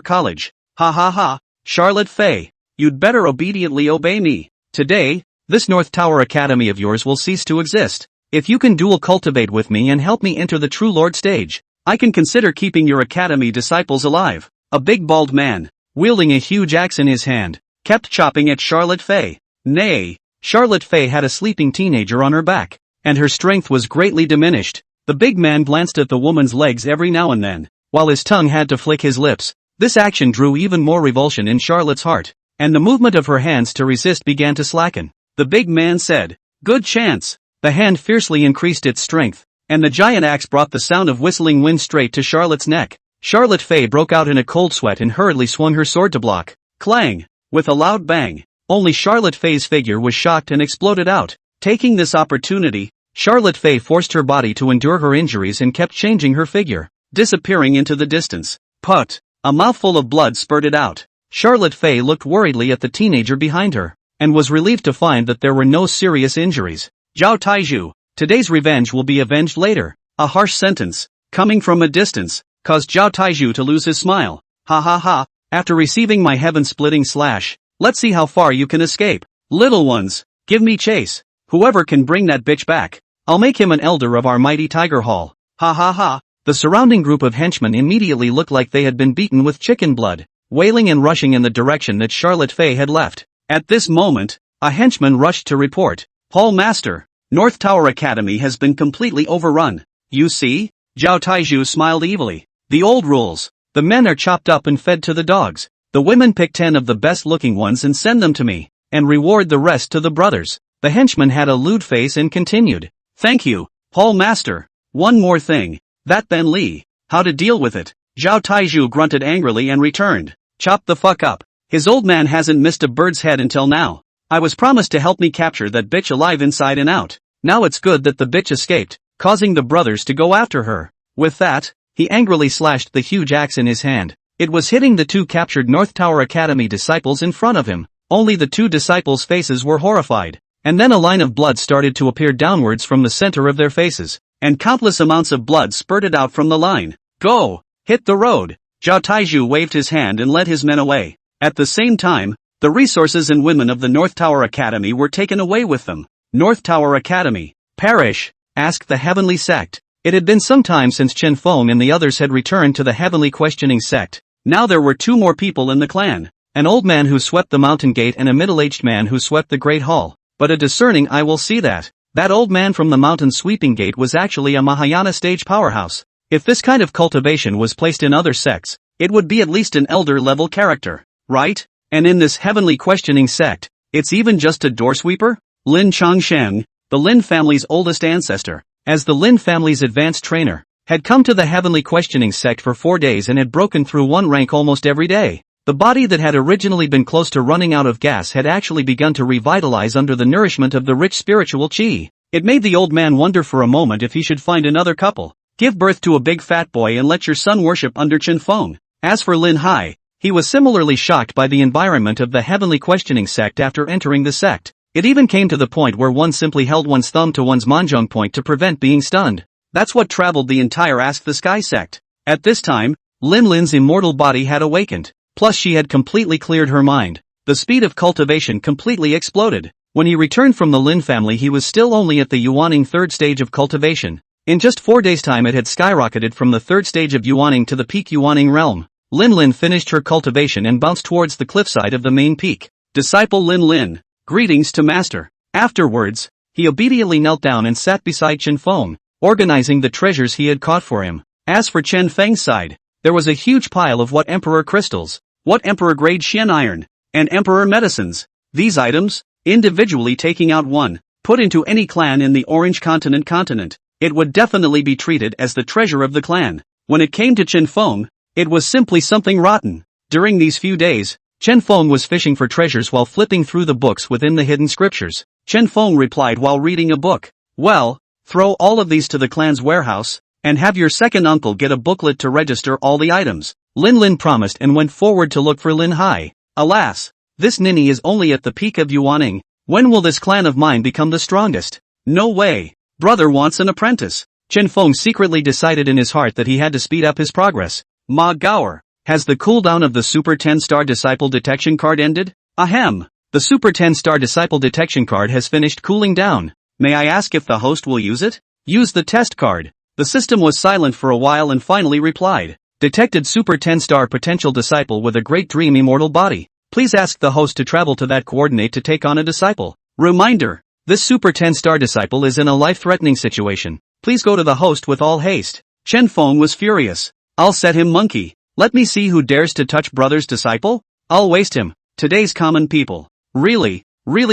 College. Ha ha ha, Charlotte Fei. you'd better obediently obey me. Today, this North Tower Academy of yours will cease to exist. If you can dual cultivate with me and help me enter the True Lord stage, I can consider keeping your academy disciples alive. A big bald man, wielding a huge axe in his hand, kept chopping at Charlotte Fay. Nay, Charlotte Fay had a sleeping teenager on her back, and her strength was greatly diminished. The big man glanced at the woman's legs every now and then, while his tongue had to flick his lips. This action drew even more revulsion in Charlotte's heart, and the movement of her hands to resist began to slacken. The big man said, "Good chance." The hand fiercely increased its strength, and the giant axe brought the sound of whistling wind straight to Charlotte's neck. Charlotte Fay broke out in a cold sweat and hurriedly swung her sword to block. Clang! With a loud bang, only Charlotte Fay's figure was shocked and exploded out. Taking this opportunity, Charlotte Fay forced her body to endure her injuries and kept changing her figure, disappearing into the distance. Put! A mouthful of blood spurted out. Charlotte Fay looked worriedly at the teenager behind her, and was relieved to find that there were no serious injuries. Zhao Taiju, today's revenge will be avenged later. A harsh sentence, coming from a distance, caused Zhao Taiju to lose his smile. Ha ha ha, after receiving my heaven-splitting slash, let's see how far you can escape. Little ones, give me chase. Whoever can bring that bitch back, I'll make him an elder of our mighty Tiger Hall. Ha ha ha. The surrounding group of henchmen immediately looked like they had been beaten with chicken blood, wailing and rushing in the direction that Charlotte Fay had left. At this moment, a henchman rushed to report. Hall Master, North Tower Academy has been completely overrun. You see? Zhao Taiju smiled evilly. The old rules. The men are chopped up and fed to the dogs. The women pick 10 of the best looking ones and send them to me, and reward the rest to the brothers. The henchman had a lewd face and continued. Thank you, Hall Master. One more thing. That Ben Li. How to deal with it? Zhao Taiju grunted angrily and returned. Chop the fuck up. His old man hasn't missed a bird's head until now. I was promised to help me capture that bitch alive inside and out. Now it's good that the bitch escaped, causing the brothers to go after her. With that, he angrily slashed the huge axe in his hand. It was hitting the two captured North Tower Academy disciples in front of him. Only the two disciples' faces were horrified. And then a line of blood started to appear downwards from the center of their faces, and countless amounts of blood spurted out from the line. Go! Hit the road! Zhao Taiju waved his hand and led his men away. At the same time, the resources and women of the North Tower Academy were taken away with them. North Tower Academy. Perish? Asked the Heavenly Sect. It had been some time since Chen Feng and the others had returned to the Heavenly Questioning Sect. Now there were two more people in the clan. An old man who swept the mountain gate and a middle-aged man who swept the Great Hall. But a discerning eye will see that. That old man from the mountain sweeping gate was actually a Mahayana stage powerhouse. If this kind of cultivation was placed in other sects, it would be at least an elder-level character, right? And in this Heavenly Questioning Sect, it's even just a door sweeper? Lin Chongsheng, the Lin family's oldest ancestor, as the Lin family's advanced trainer, had come to the Heavenly Questioning Sect for 4 days and had broken through one rank almost every day. The body that had originally been close to running out of gas had actually begun to revitalize under the nourishment of the rich spiritual qi. It made the old man wonder for a moment if he should find another couple, give birth to a big fat boy and let your son worship under Chen Feng. As for Lin Hai, he was similarly shocked by the environment of the Heavenly Questioning Sect after entering the sect. It even came to the point where one simply held one's thumb to one's manzhong point to prevent being stunned. That's what traveled the entire Ask the Sky sect. At this time, Lin's immortal body had awakened. Plus she had completely cleared her mind. The speed of cultivation completely exploded. When he returned from the Lin family he was still only at the Yuaning third stage of cultivation. In just 4 days' time it had skyrocketed from the third stage of Yuaning to the peak Yuaning realm. Lin finished her cultivation and bounced towards the cliffside of the main peak. Disciple Lin, greetings to master. Afterwards, he obediently knelt down and sat beside Chen Feng, organizing the treasures he had caught for him. As for Chen Feng's side, there was a huge pile of what Emperor crystals, what Emperor grade Shen iron, and Emperor medicines. These items, individually taking out one, put into any clan in the Orange continent, it would definitely be treated as the treasure of the clan. When it came to Chen Feng, it was simply something rotten. During these few days, Chen Feng was fishing for treasures while flipping through the books within the hidden scriptures. Chen Feng replied while reading a book, well, throw all of these to the clan's warehouse, and have your second uncle get a booklet to register all the items. Lin promised and went forward to look for Lin Hai. Alas, this ninny is only at the peak of Yuaning. When will this clan of mine become the strongest? No way. Brother wants an apprentice. Chen Feng secretly decided in his heart that he had to speed up his progress. Ma Gaoer, has the cooldown of the Super 10-star Disciple Detection card ended? Ahem. The Super 10-star disciple detection card has finished cooling down. May I ask if the host will use it? Use the test card. The system was silent for a while and finally replied. Detected Super 10-star potential disciple with a great dream immortal body. Please ask the host to travel to that coordinate to take on a disciple. Reminder. This Super 10-star disciple is in a life-threatening situation. Please go to the host with all haste. Chen Feng was furious. I'll set him monkey. Let me see who dares to touch brother's disciple. I'll waste him. Today's common people. Really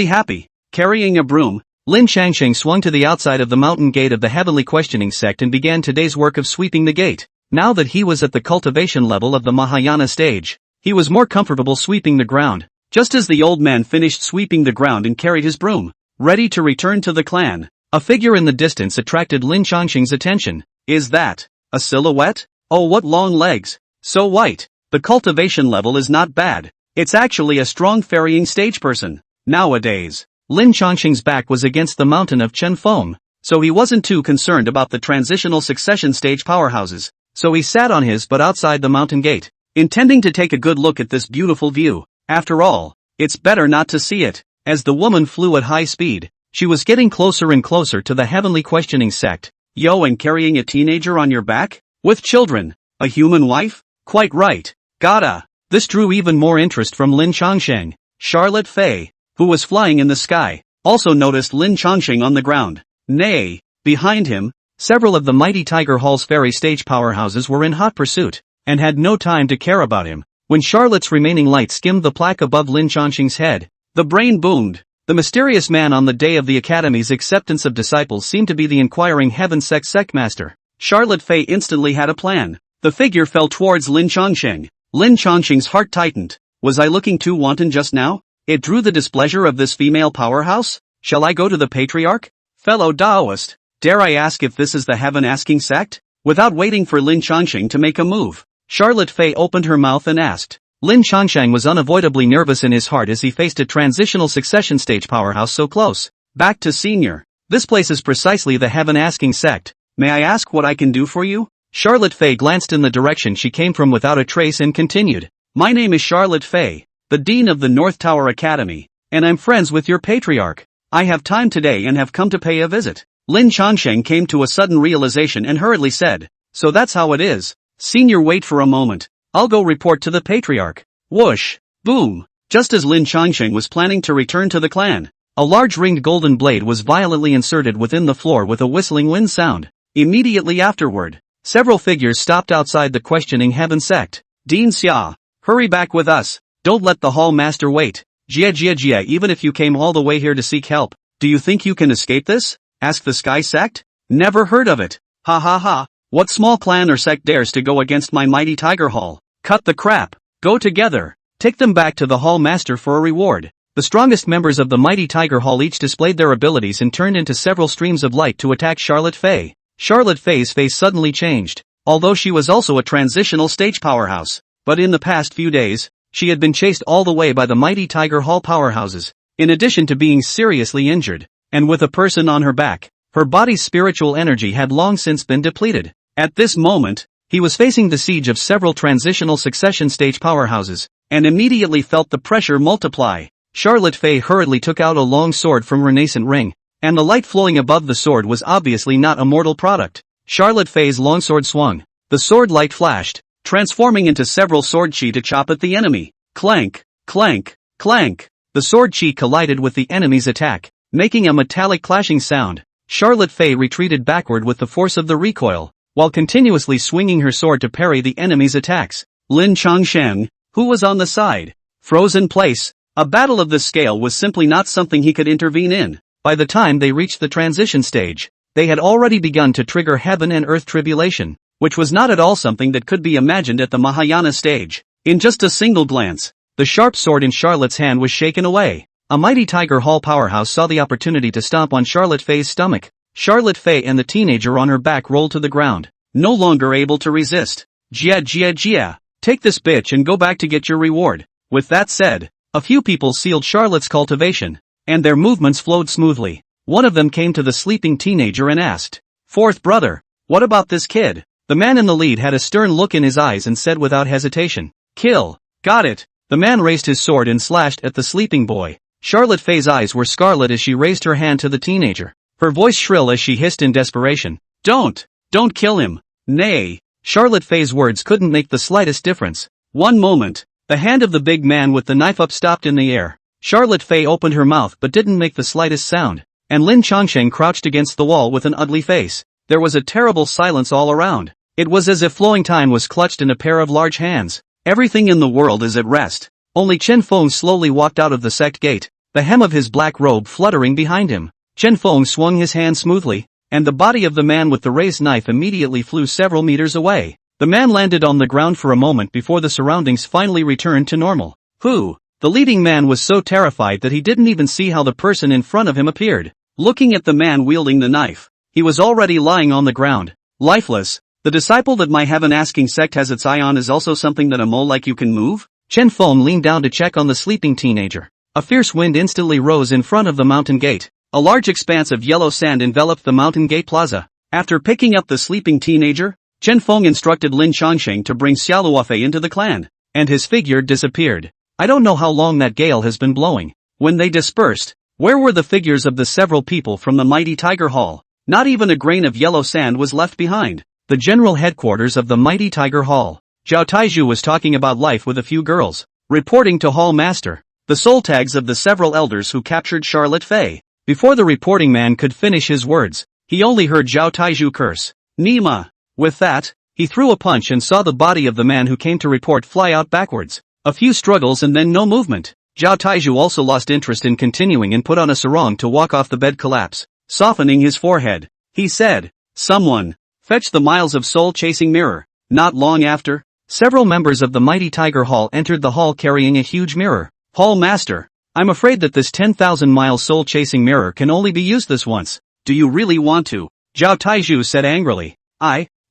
happy. Carrying a broom, Lin Changsheng swung to the outside of the mountain gate of the heavenly questioning sect and began today's work of sweeping the gate. Now that he was at the cultivation level of the Mahayana stage, he was more comfortable sweeping the ground. Just as the old man finished sweeping the ground and carried his broom, ready to return to the clan, a figure in the distance attracted Lin Changsheng's attention. Is that a silhouette? Oh, what long legs. So white. The cultivation level is not bad. It's actually a strong ferrying stage person. Nowadays, Lin Changsheng's back was against the mountain of Chen Feng, so he wasn't too concerned about the transitional succession stage powerhouses, so he sat on his butt outside the mountain gate, intending to take a good look at this beautiful view. After all, it's better not to see it. As the woman flew at high speed, she was getting closer and closer to the heavenly questioning sect. Yo, and carrying a teenager on your back? With children? A human wife? Quite right. Gotta. This drew even more interest from Lin Changsheng. Charlotte Fei, who was flying in the sky, also noticed Lin Changsheng on the ground. Nay, behind him, several of the mighty Tiger Hall's fairy stage powerhouses were in hot pursuit, and had no time to care about him. When Charlotte's remaining light skimmed the plaque above Lin Changsheng's head, the brain boomed. The mysterious man on the day of the Academy's acceptance of disciples seemed to be the inquiring Heaven Sect Sectmaster. Charlotte Fei instantly had a plan. The figure fell towards Lin Changsheng. Lin Changsheng's heart tightened. Was I looking too wanton just now? It drew the displeasure of this female powerhouse? Shall I go to the patriarch? Fellow Taoist, dare I ask if this is the heaven-asking sect? Without waiting for Lin Changsheng to make a move, Charlotte Fei opened her mouth and asked. Lin Changsheng was unavoidably nervous in his heart as he faced a transitional succession stage powerhouse so close. Back to senior. This place is precisely the heaven-asking sect. May I ask what I can do for you? Charlotte Fei glanced in the direction she came from without a trace and continued. My name is Charlotte Fei, the Dean of the North Tower Academy, and I'm friends with your patriarch. I have time today and have come to pay a visit. Lin Changsheng came to a sudden realization and hurriedly said, so that's how it is. Senior, wait for a moment. I'll go report to the patriarch. Whoosh! Boom! Just as Lin Changsheng was planning to return to the clan, a large ringed golden blade was violently inserted within the floor with a whistling wind sound. Immediately afterward, several figures stopped outside the questioning Heaven Sect. Dean Xia, hurry back with us. Don't let the hall master wait. Jia, even if you came all the way here to seek help, do you think you can escape this? Asked the Sky Sect. Never heard of it. Ha ha ha. What small clan or sect dares to go against my mighty Tiger Hall? Cut the crap. Go together. Take them back to the hall master for a reward. The strongest members of the mighty Tiger Hall each displayed their abilities and turned into several streams of light to attack Charlotte Fei. Charlotte Fei's face suddenly changed, although she was also a transitional stage powerhouse. But in the past few days, she had been chased all the way by the mighty Tiger Hall powerhouses, in addition to being seriously injured, and with a person on her back. Her body's spiritual energy had long since been depleted. At this moment, he was facing the siege of several transitional succession stage powerhouses, and immediately felt the pressure multiply. Charlotte Fei hurriedly took out a long sword from her nascent ring, and the light flowing above the sword was obviously not a mortal product. Charlotte Fei's longsword swung. The sword light flashed, transforming into several sword chi to chop at the enemy. Clank, clank, clank. The sword chi collided with the enemy's attack, making a metallic clashing sound. Charlotte Fei retreated backward with the force of the recoil, while continuously swinging her sword to parry the enemy's attacks. Lin Changsheng, who was on the side, froze in place. A battle of this scale was simply not something he could intervene in. By the time they reached the transition stage, they had already begun to trigger heaven and earth tribulation, which was not at all something that could be imagined at the Mahayana stage. In just a single glance, the sharp sword in Charlotte's hand was shaken away. A mighty Tiger Hall powerhouse saw the opportunity to stomp on Charlotte Fei's stomach. Charlotte Fei and the teenager on her back rolled to the ground, no longer able to resist. Jia, take this bitch and go back to get your reward. With that said, a few people sealed Charlotte's cultivation, and their movements flowed smoothly. One of them came to the sleeping teenager and asked, Fourth brother, what about this kid? The man in the lead had a stern look in his eyes and said without hesitation, Kill. Got it. The man raised his sword and slashed at the sleeping boy. Charlotte Fay's eyes were scarlet as she raised her hand to the teenager. Her voice shrill as she hissed in desperation. Don't kill him. Nay. Charlotte Fay's words couldn't make the slightest difference. One moment. The hand of the big man with the knife up stopped in the air. Charlotte Fay opened her mouth but didn't make the slightest sound. And Lin Chongsheng crouched against the wall with an ugly face. There was a terrible silence all around. It was as if flowing time was clutched in a pair of large hands. Everything in the world is at rest. Only Chen Feng slowly walked out of the sect gate, the hem of his black robe fluttering behind him. Chen Feng swung his hand smoothly, and the body of the man with the raised knife immediately flew several meters away. The man landed on the ground for a moment before the surroundings finally returned to normal. Who? The leading man was so terrified that he didn't even see how the person in front of him appeared. Looking at the man wielding the knife, he was already lying on the ground, lifeless. The disciple that my heaven-asking sect has its eye on is also something that a mole like you can move? Chen Feng leaned down to check on the sleeping teenager. A fierce wind instantly rose in front of the mountain gate. A large expanse of yellow sand enveloped the mountain gate plaza. After picking up the sleeping teenager, Chen Feng instructed Lin Chongsheng to bring Xia Luofei into the clan, and his figure disappeared. I don't know how long that gale has been blowing. When they dispersed, where were the figures of the several people from the mighty Tiger Hall? Not even a grain of yellow sand was left behind. The general headquarters of the mighty Tiger Hall. Zhao Taizhu was talking about life with a few girls, reporting to Hall Master the soul tags of the several elders who captured Charlotte Fay. Before the reporting man could finish his words, he only heard Zhao Taizhu curse. Nima! With that, he threw a punch and saw the body of the man who came to report fly out backwards. A few struggles and then no movement. Zhao Taizhu also lost interest in continuing and put on a sarong to walk off the bed collapse, softening his forehead. He said, "Someone, fetch the miles of soul-chasing mirror." Not long after, several members of the mighty Tiger Hall entered the hall carrying a huge mirror. Hall Master, I'm afraid that this 10,000-mile soul-chasing mirror can only be used this once. Do you really want to? Zhao Taizhu said angrily.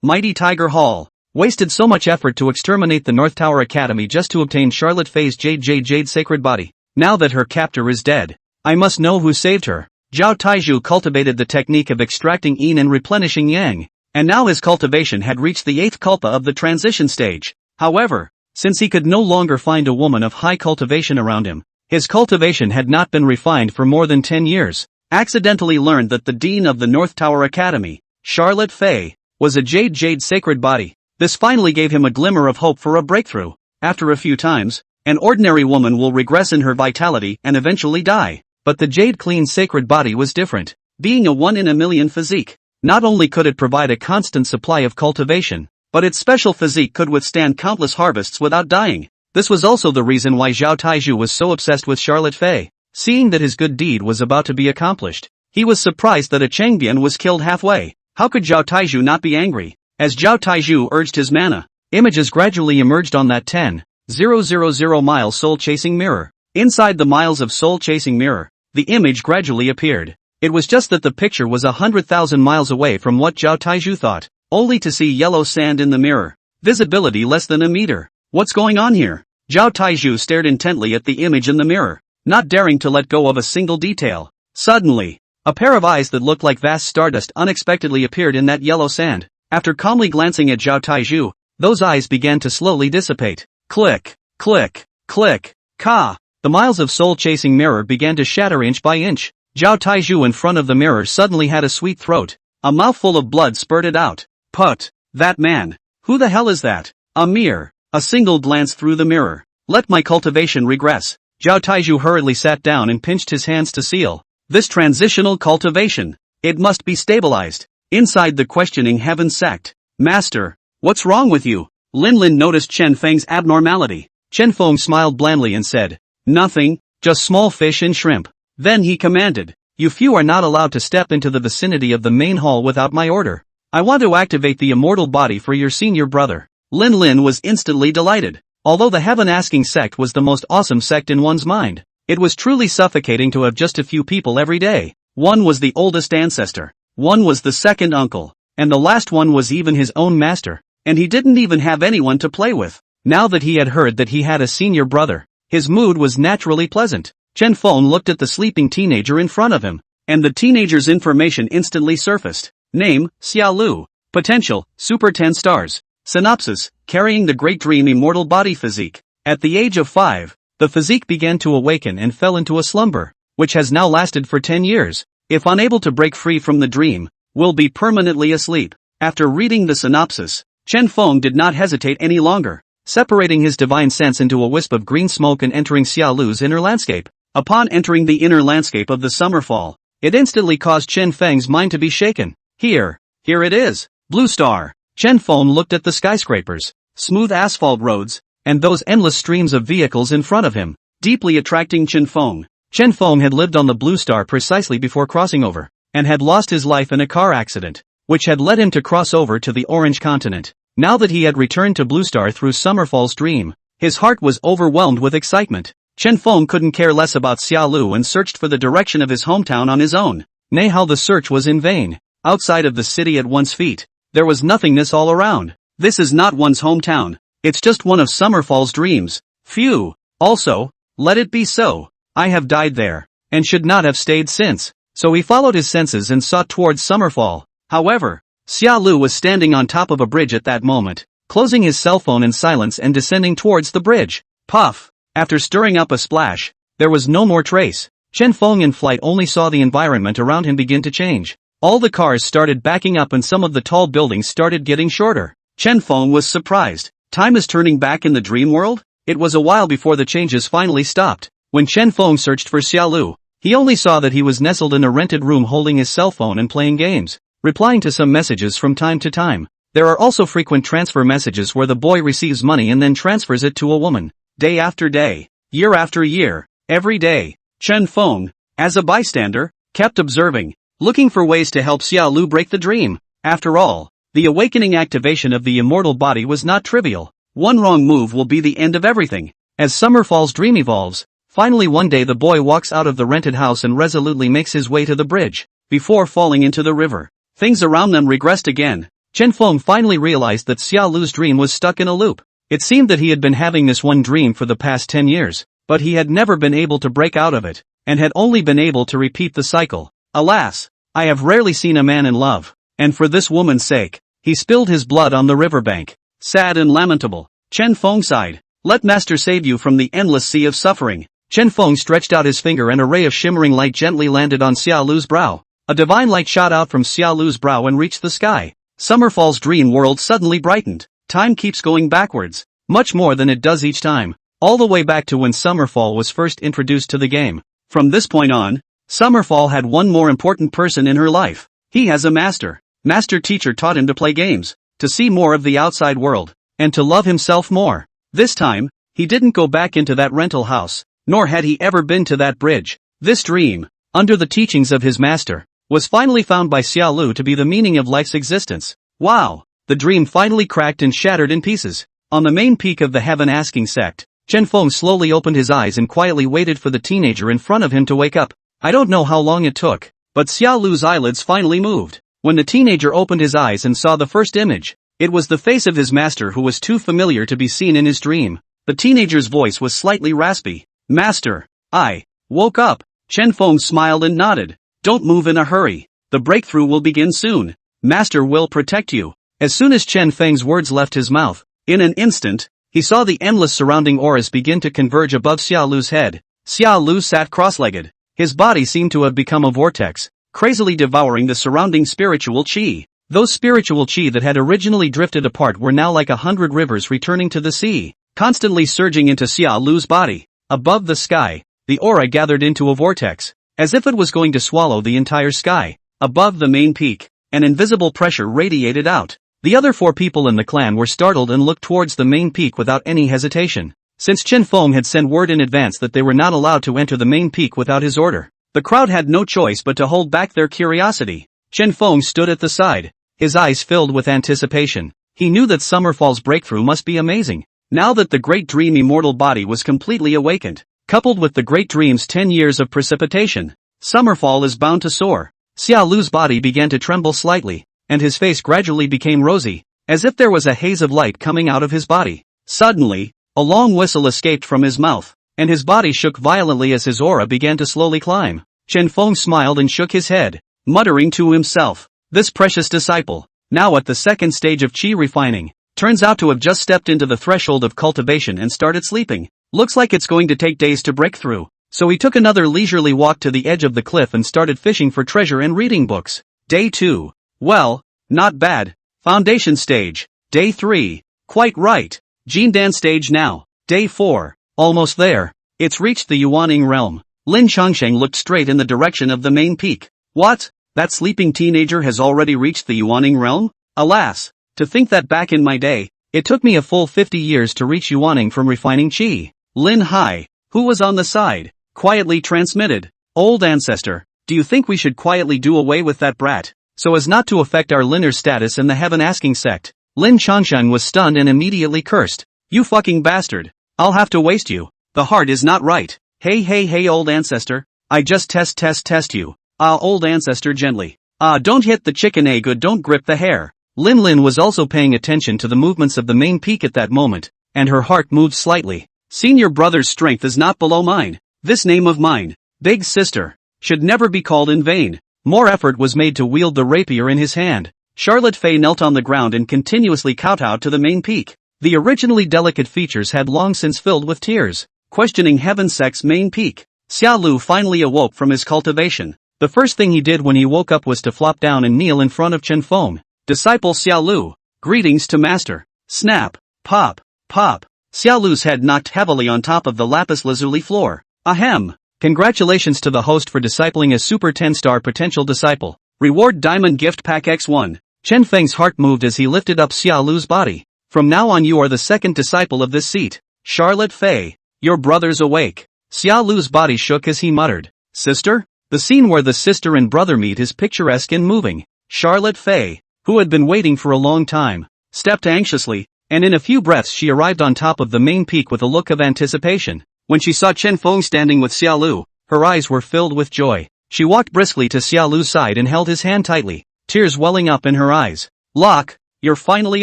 Mighty Tiger Hall, wasted so much effort to exterminate the North Tower Academy just to obtain Charlotte Fay's Jade sacred body. Now that her captor is dead, I must know who saved her. Zhao Taizhu cultivated the technique of extracting yin and replenishing yang, and now his cultivation had reached the 8th kalpa of the transition stage. However, since he could no longer find a woman of high cultivation around him, his cultivation had not been refined for more than 10 years. Accidentally learned that the dean of the North Tower Academy, Charlotte Fay, was a Jade sacred body. This finally gave him a glimmer of hope for a breakthrough. After a few times, an ordinary woman will regress in her vitality and eventually die. But the Jade clean sacred body was different. Being a 1 in a million physique, not only could it provide a constant supply of cultivation, but its special physique could withstand countless harvests without dying. This was also the reason why Zhao Taizhu was so obsessed with Charlotte Fay. Seeing that his good deed was about to be accomplished, he was surprised that a Changbian was killed halfway. How could Zhao Taizhu not be angry? As Zhao Taizhu urged his mana, images gradually emerged on that 10,000 mile soul-chasing mirror. Inside the miles of soul-chasing mirror, the image gradually appeared. It was just that the picture was 100,000 miles away from what Zhao Taizhu thought, only to see yellow sand in the mirror. Visibility less than a meter. What's going on here? Zhao Taizhu stared intently at the image in the mirror, not daring to let go of a single detail. Suddenly, a pair of eyes that looked like vast stardust unexpectedly appeared in that yellow sand. After calmly glancing at Zhao Taizhu, those eyes began to slowly dissipate. Click, click, click, ka. The miles of soul-chasing mirror began to shatter inch by inch. Zhao Taizhu in front of the mirror suddenly had a sweet throat. A mouthful of blood spurted out. Put, that man. Who the hell is that? A single glance through the mirror. Let my cultivation regress. Zhao Taizhu hurriedly sat down and pinched his hands to seal this transitional cultivation. It must be stabilized. Inside the questioning heaven sect. Master, what's wrong with you? Lin Lin noticed Chen Feng's abnormality. Chen Feng smiled blandly and said, nothing, just small fish and shrimp. Then he commanded, you few are not allowed to step into the vicinity of the main hall without my order. I want to activate the immortal body for your senior brother. Lin Lin was instantly delighted. Although the heaven-asking sect was the most awesome sect in one's mind, it was truly suffocating to have just a few people every day. One was the oldest ancestor, one was the second uncle, and the last one was even his own master, and he didn't even have anyone to play with. Now that he had heard that he had a senior brother, his mood was naturally pleasant. Chen Feng looked at the sleeping teenager in front of him, and the teenager's information instantly surfaced. Name, Xia Lu. Potential, Super 10 stars. Synopsis, carrying the Great Dream immortal body physique. At the age of 5, the physique began to awaken and fell into a slumber, which has now lasted for 10 years. If unable to break free from the dream, will be permanently asleep. After reading the synopsis, Chen Feng did not hesitate any longer, separating his divine sense into a wisp of green smoke and entering Xia Lu's inner landscape. Upon entering the inner landscape of the summerfall, it instantly caused Chen Feng's mind to be shaken. Here it is. Blue Star. Chen Feng looked at the skyscrapers, smooth asphalt roads, and those endless streams of vehicles in front of him, deeply attracting Chen Feng. Chen Feng had lived on the Blue Star precisely before crossing over, and had lost his life in a car accident, which had led him to cross over to the Orange Continent. Now that he had returned to Blue Star through Summerfall's dream, his heart was overwhelmed with excitement. Chen Feng couldn't care less about Xia Lu and searched for the direction of his hometown on his own. Nay, how the search was in vain. Outside of the city at one's feet, there was nothingness all around. This is not one's hometown. It's just one of Summerfall's dreams. Phew. Also, let it be so. I have died there, and should not have stayed since. So he followed his senses and sought towards Summerfall. However, Xia Lu was standing on top of a bridge at that moment, closing his cell phone in silence and descending towards the bridge. Puff! After stirring up a splash, there was no more trace. Chen Feng in flight only saw the environment around him begin to change. All the cars started backing up and some of the tall buildings started getting shorter. Chen Feng was surprised. Time is turning back in the dream world? It was a while before the changes finally stopped. When Chen Feng searched for Xia Lu, he only saw that he was nestled in a rented room holding his cell phone and playing games, replying to some messages from time to time. There are also frequent transfer messages where the boy receives money and then transfers it to a woman. Day after day, year after year, every day, Chen Feng, as a bystander, kept observing, looking for ways to help Xia Lu break the dream. After all, the awakening activation of the immortal body was not trivial. One wrong move will be the end of everything. As Summerfall's dream evolves, finally one day the boy walks out of the rented house and resolutely makes his way to the bridge, before falling into the river. Things around them regressed again. Chen Feng finally realized that Xia Lu's dream was stuck in a loop. It seemed that he had been having this one dream for the past 10 years, but he had never been able to break out of it, and had only been able to repeat the cycle. Alas, I have rarely seen a man in love, and for this woman's sake, he spilled his blood on the riverbank. Sad and lamentable, Chen Feng sighed. Let Master save you from the endless sea of suffering. Chen Feng stretched out his finger and a ray of shimmering light gently landed on Xia Lu's brow. A divine light shot out from Xia Lu's brow and reached the sky. Summerfall's dream world suddenly brightened. Time keeps going backwards, much more than it does each time, all the way back to when Summerfall was first introduced to the game. From this point on, Summerfall had one more important person in her life. He has a master. Master teacher taught him to play games, to see more of the outside world, and to love himself more. This time, he didn't go back into that rental house, nor had he ever been to that bridge. This dream, under the teachings of his master, was finally found by Xia Lu to be the meaning of life's existence. Wow! The dream finally cracked and shattered in pieces. On the main peak of the heaven-asking sect, Chen Feng slowly opened his eyes and quietly waited for the teenager in front of him to wake up. I don't know how long it took, but Xia Lu's eyelids finally moved. When the teenager opened his eyes and saw the first image, it was the face of his master who was too familiar to be seen in his dream. The teenager's voice was slightly raspy. Master, I woke up. Chen Feng smiled and nodded. Don't move in a hurry. The breakthrough will begin soon. Master will protect you. As soon as Chen Feng's words left his mouth, in an instant, he saw the endless surrounding auras begin to converge above Xia Lu's head. Xia Lu sat cross-legged. His body seemed to have become a vortex, crazily devouring the surrounding spiritual qi. Those spiritual qi that had originally drifted apart were now like 100 rivers returning to the sea, constantly surging into Xia Lu's body. Above the sky, the aura gathered into a vortex, as if it was going to swallow the entire sky. Above the main peak, an invisible pressure radiated out. The other 4 people in the clan were startled and looked towards the main peak without any hesitation. Since Chen Feng had sent word in advance that they were not allowed to enter the main peak without his order, the crowd had no choice but to hold back their curiosity. Chen Feng stood at the side, his eyes filled with anticipation. He knew that Summerfall's breakthrough must be amazing. Now that the great dream immortal body was completely awakened, coupled with the great dream's 10 years of precipitation, Summerfall is bound to soar. Xia Lu's body began to tremble slightly, and his face gradually became rosy, as if there was a haze of light coming out of his body. Suddenly, a long whistle escaped from his mouth, and his body shook violently as his aura began to slowly climb. Chen Feng smiled and shook his head, muttering to himself, this precious disciple, now at the second stage of qi refining, Turns out to have just stepped into the threshold of cultivation and started sleeping. Looks like it's going to take days to break through. So he took another leisurely walk to the edge of the cliff and started fishing for treasure and reading books. Day 2. Well, not bad. Foundation stage. Day 3. Quite right. Jindan stage now. Day 4. Almost there. It's reached the Yuaning realm. Lin Changsheng looked straight in the direction of the main peak. What? That sleeping teenager has already reached the Yuaning realm? Alas, to think that back in my day, it took me a full 50 years to reach Yuaning from refining qi. Lin Hai, who was on the side, quietly transmitted. Old ancestor, do you think we should quietly do away with that brat, so as not to affect our Linner status in the heaven-asking sect? Lin Changsheng was stunned and immediately cursed. You fucking bastard. I'll have to waste you. The heart is not right. Hey old ancestor, I just test you. Old ancestor gently. Don't hit the chicken good, don't grip the hair. Lin was also paying attention to the movements of the main peak at that moment, and her heart moved slightly. Senior brother's strength is not below mine. This name of mine, big sister, should never be called in vain. More effort was made to wield the rapier in his hand. Charlotte Fay knelt on the ground and continuously kowtowed to the main peak. The originally delicate features had long since filled with tears. Questioning Heaven Sect's main peak, Xia Lu finally awoke from his cultivation. The first thing he did when he woke up was to flop down and kneel in front of Chen Feng. Disciple Xia Lu, greetings to master. Snap, pop, pop. Xia Lu's head knocked heavily on top of the lapis lazuli floor. Ahem. Congratulations to the host for discipling a super 10-star potential disciple. Reward Diamond Gift Pack X1. Chen Feng's heart moved as he lifted up Xia Lu's body. From now on you are the second disciple of this seat. Charlotte Fay, your brother's awake. Xia Lu's body shook as he muttered. Sister? The scene where the sister and brother meet is picturesque and moving. Charlotte Fay, who had been waiting for a long time, stepped anxiously, and in a few breaths she arrived on top of the main peak with a look of anticipation. When she saw Chen Feng standing with Xia Lu, her eyes were filled with joy. She walked briskly to Xia Lu's side and held his hand tightly, tears welling up in her eyes. Locke, you're finally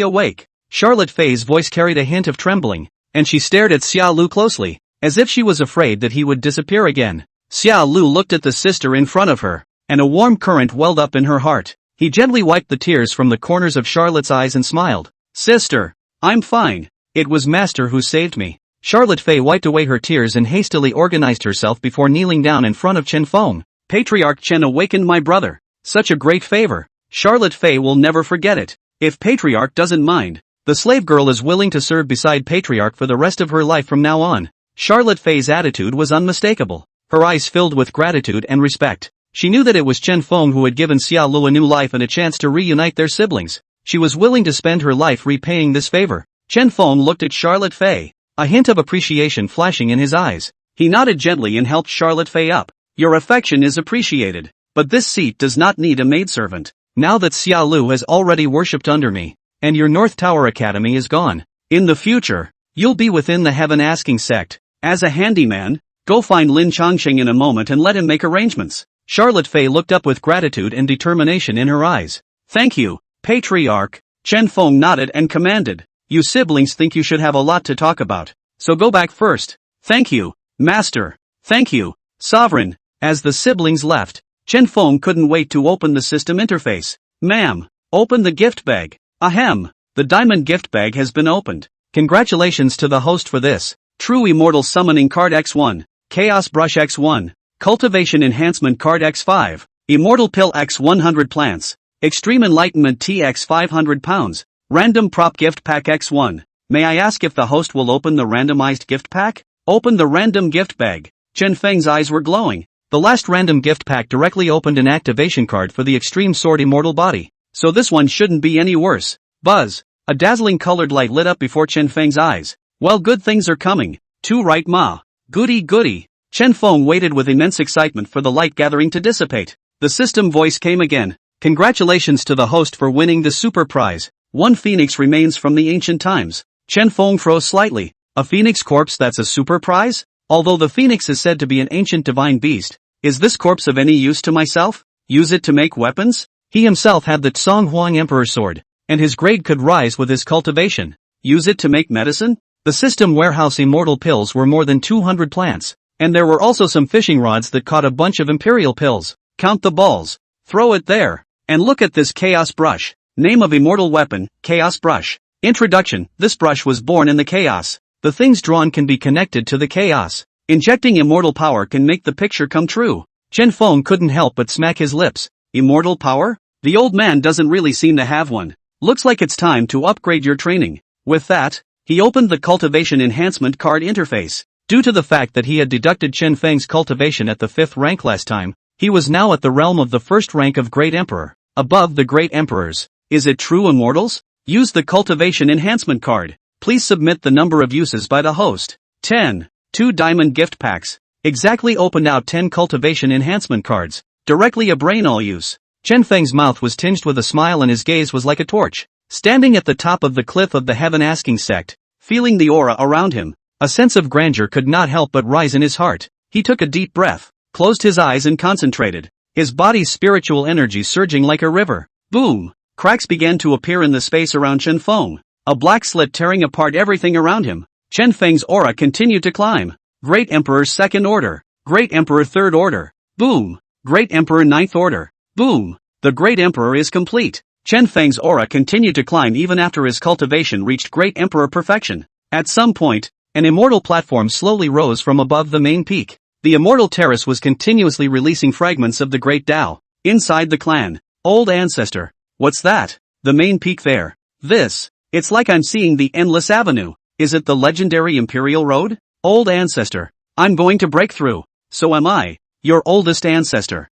awake. Charlotte Fay's voice carried a hint of trembling, and she stared at Xia Lu closely, as if she was afraid that he would disappear again. Xia Lu looked at the sister in front of her, and a warm current welled up in her heart. He gently wiped the tears from the corners of Charlotte's eyes and smiled. Sister, I'm fine. It was Master who saved me. Charlotte Fay wiped away her tears and hastily organized herself before kneeling down in front of Chen Feng. Patriarch Chen awakened my brother. Such a great favor. Charlotte Fay will never forget it. If Patriarch doesn't mind, the slave girl is willing to serve beside Patriarch for the rest of her life from now on. Charlotte Fay's attitude was unmistakable. Her eyes filled with gratitude and respect. She knew that it was Chen Feng who had given Xia Lu a new life and a chance to reunite their siblings. She was willing to spend her life repaying this favor. Chen Feng looked at Charlotte Fay, a hint of appreciation flashing in his eyes. He nodded gently and helped Charlotte Fay up. Your affection is appreciated, but this seat does not need a maidservant. Now that Xia Lu has already worshipped under me, and your North Tower Academy is gone, in the future, you'll be within the heaven-asking sect. As a handyman, go find Lin Changsheng in a moment and let him make arrangements. Charlotte Fay looked up with gratitude and determination in her eyes. Thank you, Patriarch. Chen Feng nodded and commanded. You siblings think you should have a lot to talk about, so go back first. Thank you, Master. Thank you, Sovereign. As the siblings left, Chen Feng couldn't wait to open the system interface. Ma'am, open the gift bag. Ahem, the diamond gift bag has been opened. Congratulations to the host for this. True Immortal Summoning Card X1, Chaos Brush X1, Cultivation Enhancement Card X5, Immortal Pill X100 Plants, Extreme Enlightenment TX 500 pounds, Random Prop Gift Pack X1. May I ask if the host will open the randomized gift pack? Open the random gift bag. Chen Feng's eyes were glowing. The last random gift pack directly opened an activation card for the Extreme Sword Immortal Body, so this one shouldn't be any worse. Buzz. A dazzling colored light lit up before Chen Feng's eyes. Well, good things are coming. Too right, ma. Goody goody. Chen Feng waited with immense excitement for the light gathering to dissipate. The system voice came again. Congratulations to the host for winning the super prize. One phoenix remains from the ancient times. Chen Feng froze slightly. A phoenix corpse that's a super prize? Although the phoenix is said to be an ancient divine beast, is this corpse of any use to myself? Use it to make weapons? He himself had the Song Huang Emperor sword, and his grade could rise with his cultivation. Use it to make medicine? The system warehouse immortal pills were more than 200 plants, and there were also some fishing rods that caught a bunch of imperial pills. Count the balls. Throw it there. And look at this chaos brush. Name of immortal weapon, Chaos Brush. Introduction. This brush was born in the chaos. The things drawn can be connected to the chaos. Injecting immortal power can make the picture come true. Chen Feng couldn't help but smack his lips. Immortal power? The old man doesn't really seem to have one. Looks like it's time to upgrade your training. With that, he opened the cultivation enhancement card interface. Due to the fact that he had deducted Chen Feng's cultivation at the 5th rank last time, he was now at the realm of the 1st rank of Great Emperor, above the Great Emperors. Is it true, immortals? Use the cultivation enhancement card. Please submit the number of uses by the host. 10. 2 diamond gift packs. Exactly opened out 10 cultivation enhancement cards. Directly a brain all use. Chen Feng's mouth was tinged with a smile and his gaze was like a torch. Standing at the top of the cliff of the heaven-asking sect, feeling the aura around him, a sense of grandeur could not help but rise in his heart. He took a deep breath, closed his eyes and concentrated, his body's spiritual energy surging like a river. Boom! Cracks began to appear in the space around Chen Feng, a black slit tearing apart everything around him. Chen Feng's aura continued to climb. Great Emperor's 2nd order. Great Emperor 3rd order. Boom! Great Emperor 9th order. Boom! The Great Emperor is complete. Chen Feng's aura continued to climb even after his cultivation reached Great Emperor perfection. At some point, an immortal platform slowly rose from above the main peak. The immortal terrace was continuously releasing fragments of the Great Tao. Inside the clan. Old ancestor. What's that? The main peak there. It's like I'm seeing the endless avenue. Is it the legendary Imperial Road? Old ancestor. I'm going to break through. So am I. Your oldest ancestor.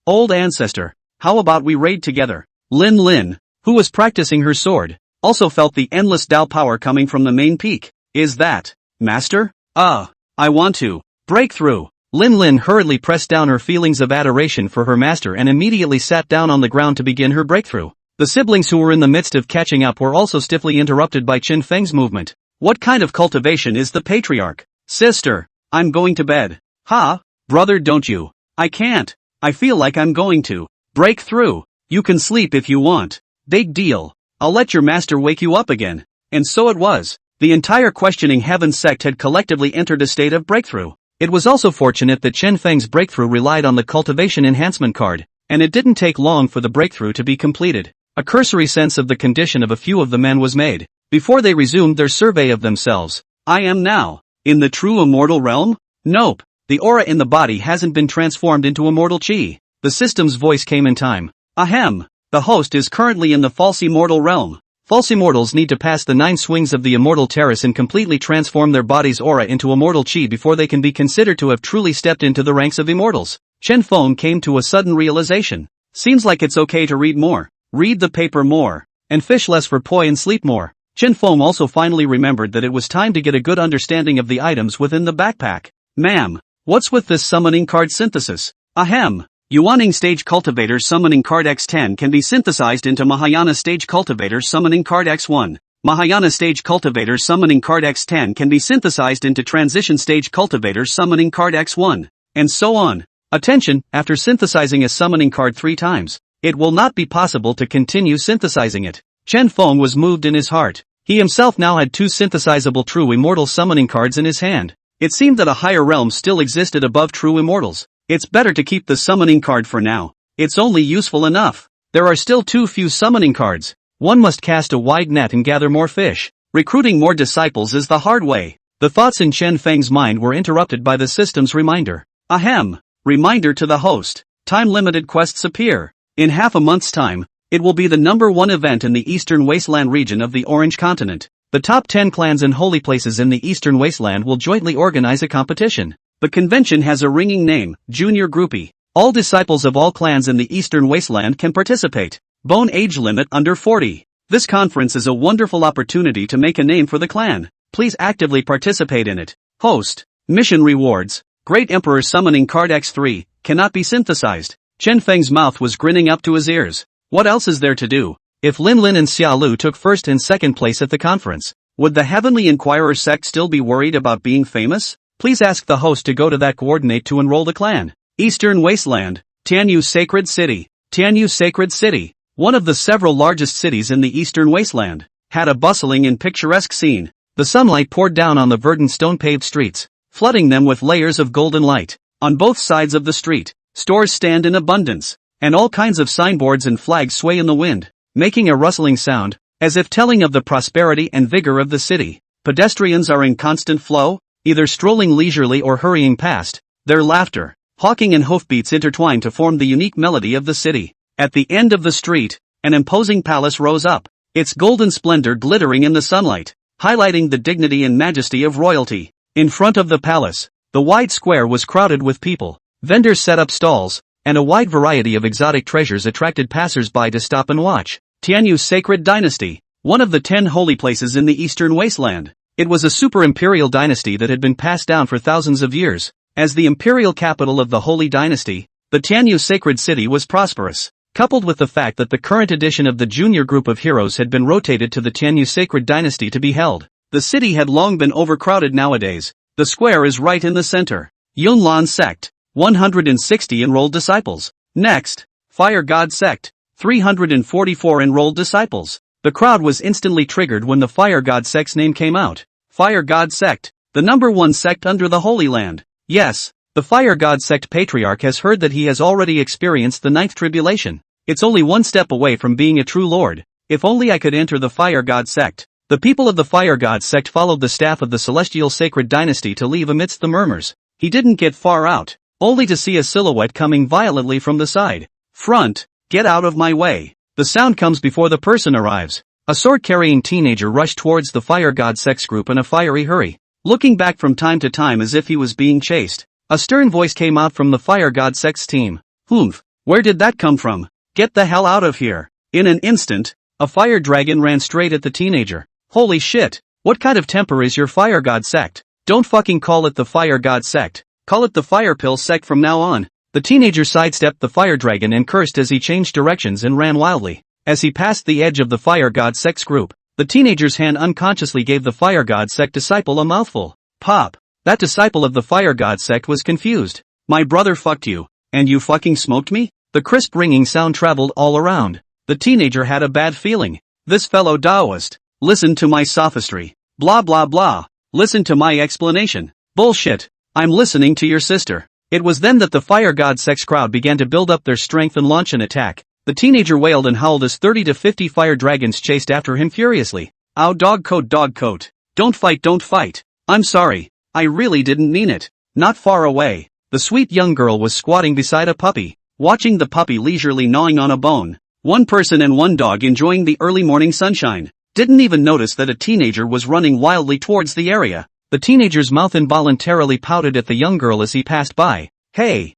Old ancestor. How about we raid together? Lin Lin, who was practicing her sword, also felt the endless Tao power coming from the main peak. Is that, Master? I want to break through. Lin Lin hurriedly pressed down her feelings of adoration for her master and immediately sat down on the ground to begin her breakthrough. The siblings who were in the midst of catching up were also stiffly interrupted by Chen Feng's movement. What kind of cultivation is the patriarch? Sister, I'm going to bed. Ha? Brother, don't you? I can't. I feel like I'm going to break through. You can sleep if you want. Big deal. I'll let your master wake you up again. And so it was. The entire questioning heaven sect had collectively entered a state of breakthrough. It was also fortunate that Chen Feng's breakthrough relied on the cultivation enhancement card, and it didn't take long for the breakthrough to be completed. A cursory sense of the condition of a few of the men was made, before they resumed their survey of themselves. I am now in the true immortal realm? Nope. The aura in the body hasn't been transformed into immortal chi. The system's voice came in time. Ahem. The host is currently in the false immortal realm. False immortals need to pass the 9 swings of the immortal terrace and completely transform their body's aura into immortal chi before they can be considered to have truly stepped into the ranks of immortals. Chen Feng came to a sudden realization. Seems like it's okay to read more. Read the paper more. And fish less for poi and sleep more. Chen Feng also finally remembered that it was time to get a good understanding of the items within the backpack. Ma'am, what's with this summoning card synthesis? Ahem. Yuaning Stage Cultivator Summoning Card X10 can be synthesized into Mahayana Stage Cultivator Summoning Card X1. Mahayana Stage Cultivator Summoning Card X10 can be synthesized into Transition Stage Cultivator Summoning Card X1. And so on. Attention, after synthesizing a summoning card 3 times, it will not be possible to continue synthesizing it. Chen Feng was moved in his heart. He himself now had 2 synthesizable true immortal summoning cards in his hand. It seemed that a higher realm still existed above true immortals. It's better to keep the summoning card for now. It's only useful enough. There are still too few summoning cards. One must cast a wide net and gather more fish. Recruiting more disciples is the hard way. The thoughts in Chen Feng's mind were interrupted by the system's reminder. Ahem. Reminder to the host. Time-limited quests appear. In half a month's time, it will be the #1 event in the Eastern Wasteland region of the Orange Continent. The top 10 clans and holy places in the Eastern Wasteland will jointly organize a competition. The convention has a ringing name, Junior Groupie. All disciples of all clans in the Eastern Wasteland can participate. Bone age limit under 40. This conference is a wonderful opportunity to make a name for the clan. Please actively participate in it. Host. Mission rewards. Great Emperor Summoning Card X3, cannot be synthesized. Chen Feng's mouth was grinning up to his ears. What else is there to do? If Lin Lin and Xia Lu took 1st and 2nd place at the conference, would the Heavenly Inquirer sect still be worried about being famous? Please ask the host to go to that coordinate to enroll the clan. Eastern Wasteland. Tianyu Sacred City. Tianyu Sacred City, one of the several largest cities in the Eastern Wasteland, had a bustling and picturesque scene. The sunlight poured down on the verdant stone-paved streets, flooding them with layers of golden light. On both sides of the street, stores stand in abundance, and all kinds of signboards and flags sway in the wind, making a rustling sound. as if telling of the prosperity and vigor of the city. Pedestrians are in constant flow, either strolling leisurely or hurrying past, their laughter, hawking and hoofbeats intertwine to form the unique melody of the city. At the end of the street, an imposing palace rose up, its golden splendor glittering in the sunlight, highlighting the dignity and majesty of royalty. In front of the palace, the wide square was crowded with people. Vendors set up stalls, and a wide variety of exotic treasures attracted passers-by to stop and watch. Tianyu's sacred dynasty, one of the 10 holy places in the eastern wasteland. It was a super-imperial dynasty that had been passed down for thousands of years. As the imperial capital of the holy dynasty, the Tianyu sacred city was prosperous. Coupled with the fact that the current edition of the junior group of heroes had been rotated to the Tianyu sacred dynasty to be held, the city had long been overcrowded. Nowadays, the square is right in the center. Yunlan sect, 160 enrolled disciples. Next, Fire God sect, 344 enrolled disciples. The crowd was instantly triggered when the Fire God sect's name came out. Fire God sect, the number 1 sect under the Holy Land. Yes, the Fire God sect patriarch has heard that he has already experienced the 9th tribulation. It's only one step away from being a true lord. If only I could enter the Fire God sect. The people of the Fire God sect followed the staff of the celestial sacred dynasty to leave amidst the murmurs. He didn't get far out, only to see a silhouette coming violently from the side. Front, get out of my way. The sound comes before the person arrives. A sword-carrying teenager rushed towards the Fire God sect's group in a fiery hurry, looking back from time to time as if he was being chased. A stern voice came out from the Fire God sect's team. Humph, where did that come from? Get the hell out of here. In an instant, a fire dragon ran straight at the teenager. Holy shit, what kind of temper is your Fire God sect? Don't fucking call it the Fire God sect. Call it the Fire Pill sect from now on. The teenager sidestepped the fire dragon and cursed as he changed directions and ran wildly. As he passed the edge of the Fire God sect's group, the teenager's hand unconsciously gave the Fire God sect disciple a mouthful. Pop. That disciple of the Fire God sect was confused. My brother fucked you, and you fucking smoked me? The crisp ringing sound traveled all around. The teenager had a bad feeling. This fellow Taoist. Listen to my sophistry. Blah blah blah. Listen to my explanation. Bullshit. I'm listening to your sister. It was then that the Fire God sect's crowd began to build up their strength and launch an attack. The teenager wailed and howled as 30 to 50 fire dragons chased after him furiously. Ow, dog coat, dog coat. Don't fight, don't fight. I'm sorry. I really didn't mean it. Not far away, the sweet young girl was squatting beside a puppy, watching the puppy leisurely gnawing on a bone. One person and one dog enjoying the early morning sunshine. Didn't even notice that a teenager was running wildly towards the area. The teenager's mouth involuntarily pouted at the young girl as he passed by. Hey,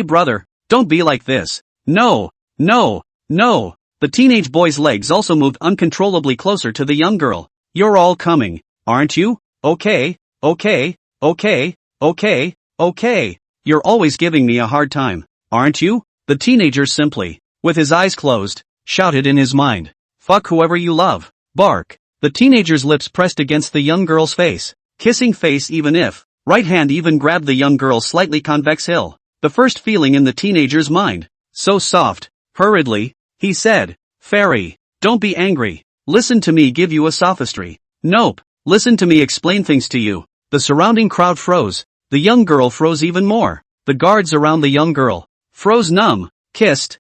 brother, don't be like this. No, no, no. The teenage boy's legs also moved uncontrollably closer to the young girl. You're all coming, aren't you? Okay, okay, okay, okay, okay. You're always giving me a hard time, aren't you? The teenager simply, with his eyes closed, shouted in his mind. Fuck whoever you love. Bark. The teenager's lips pressed against the young girl's face. Kissing face even if, right hand even grabbed the young girl's slightly convex hill. The first feeling in the teenager's mind. So soft. Hurriedly, he said, Fairy, don't be angry. Listen to me give you a sophistry. Nope. Listen to me explain things to you. The surrounding crowd froze. The young girl froze even more. The guards around the young girl froze numb. Kissed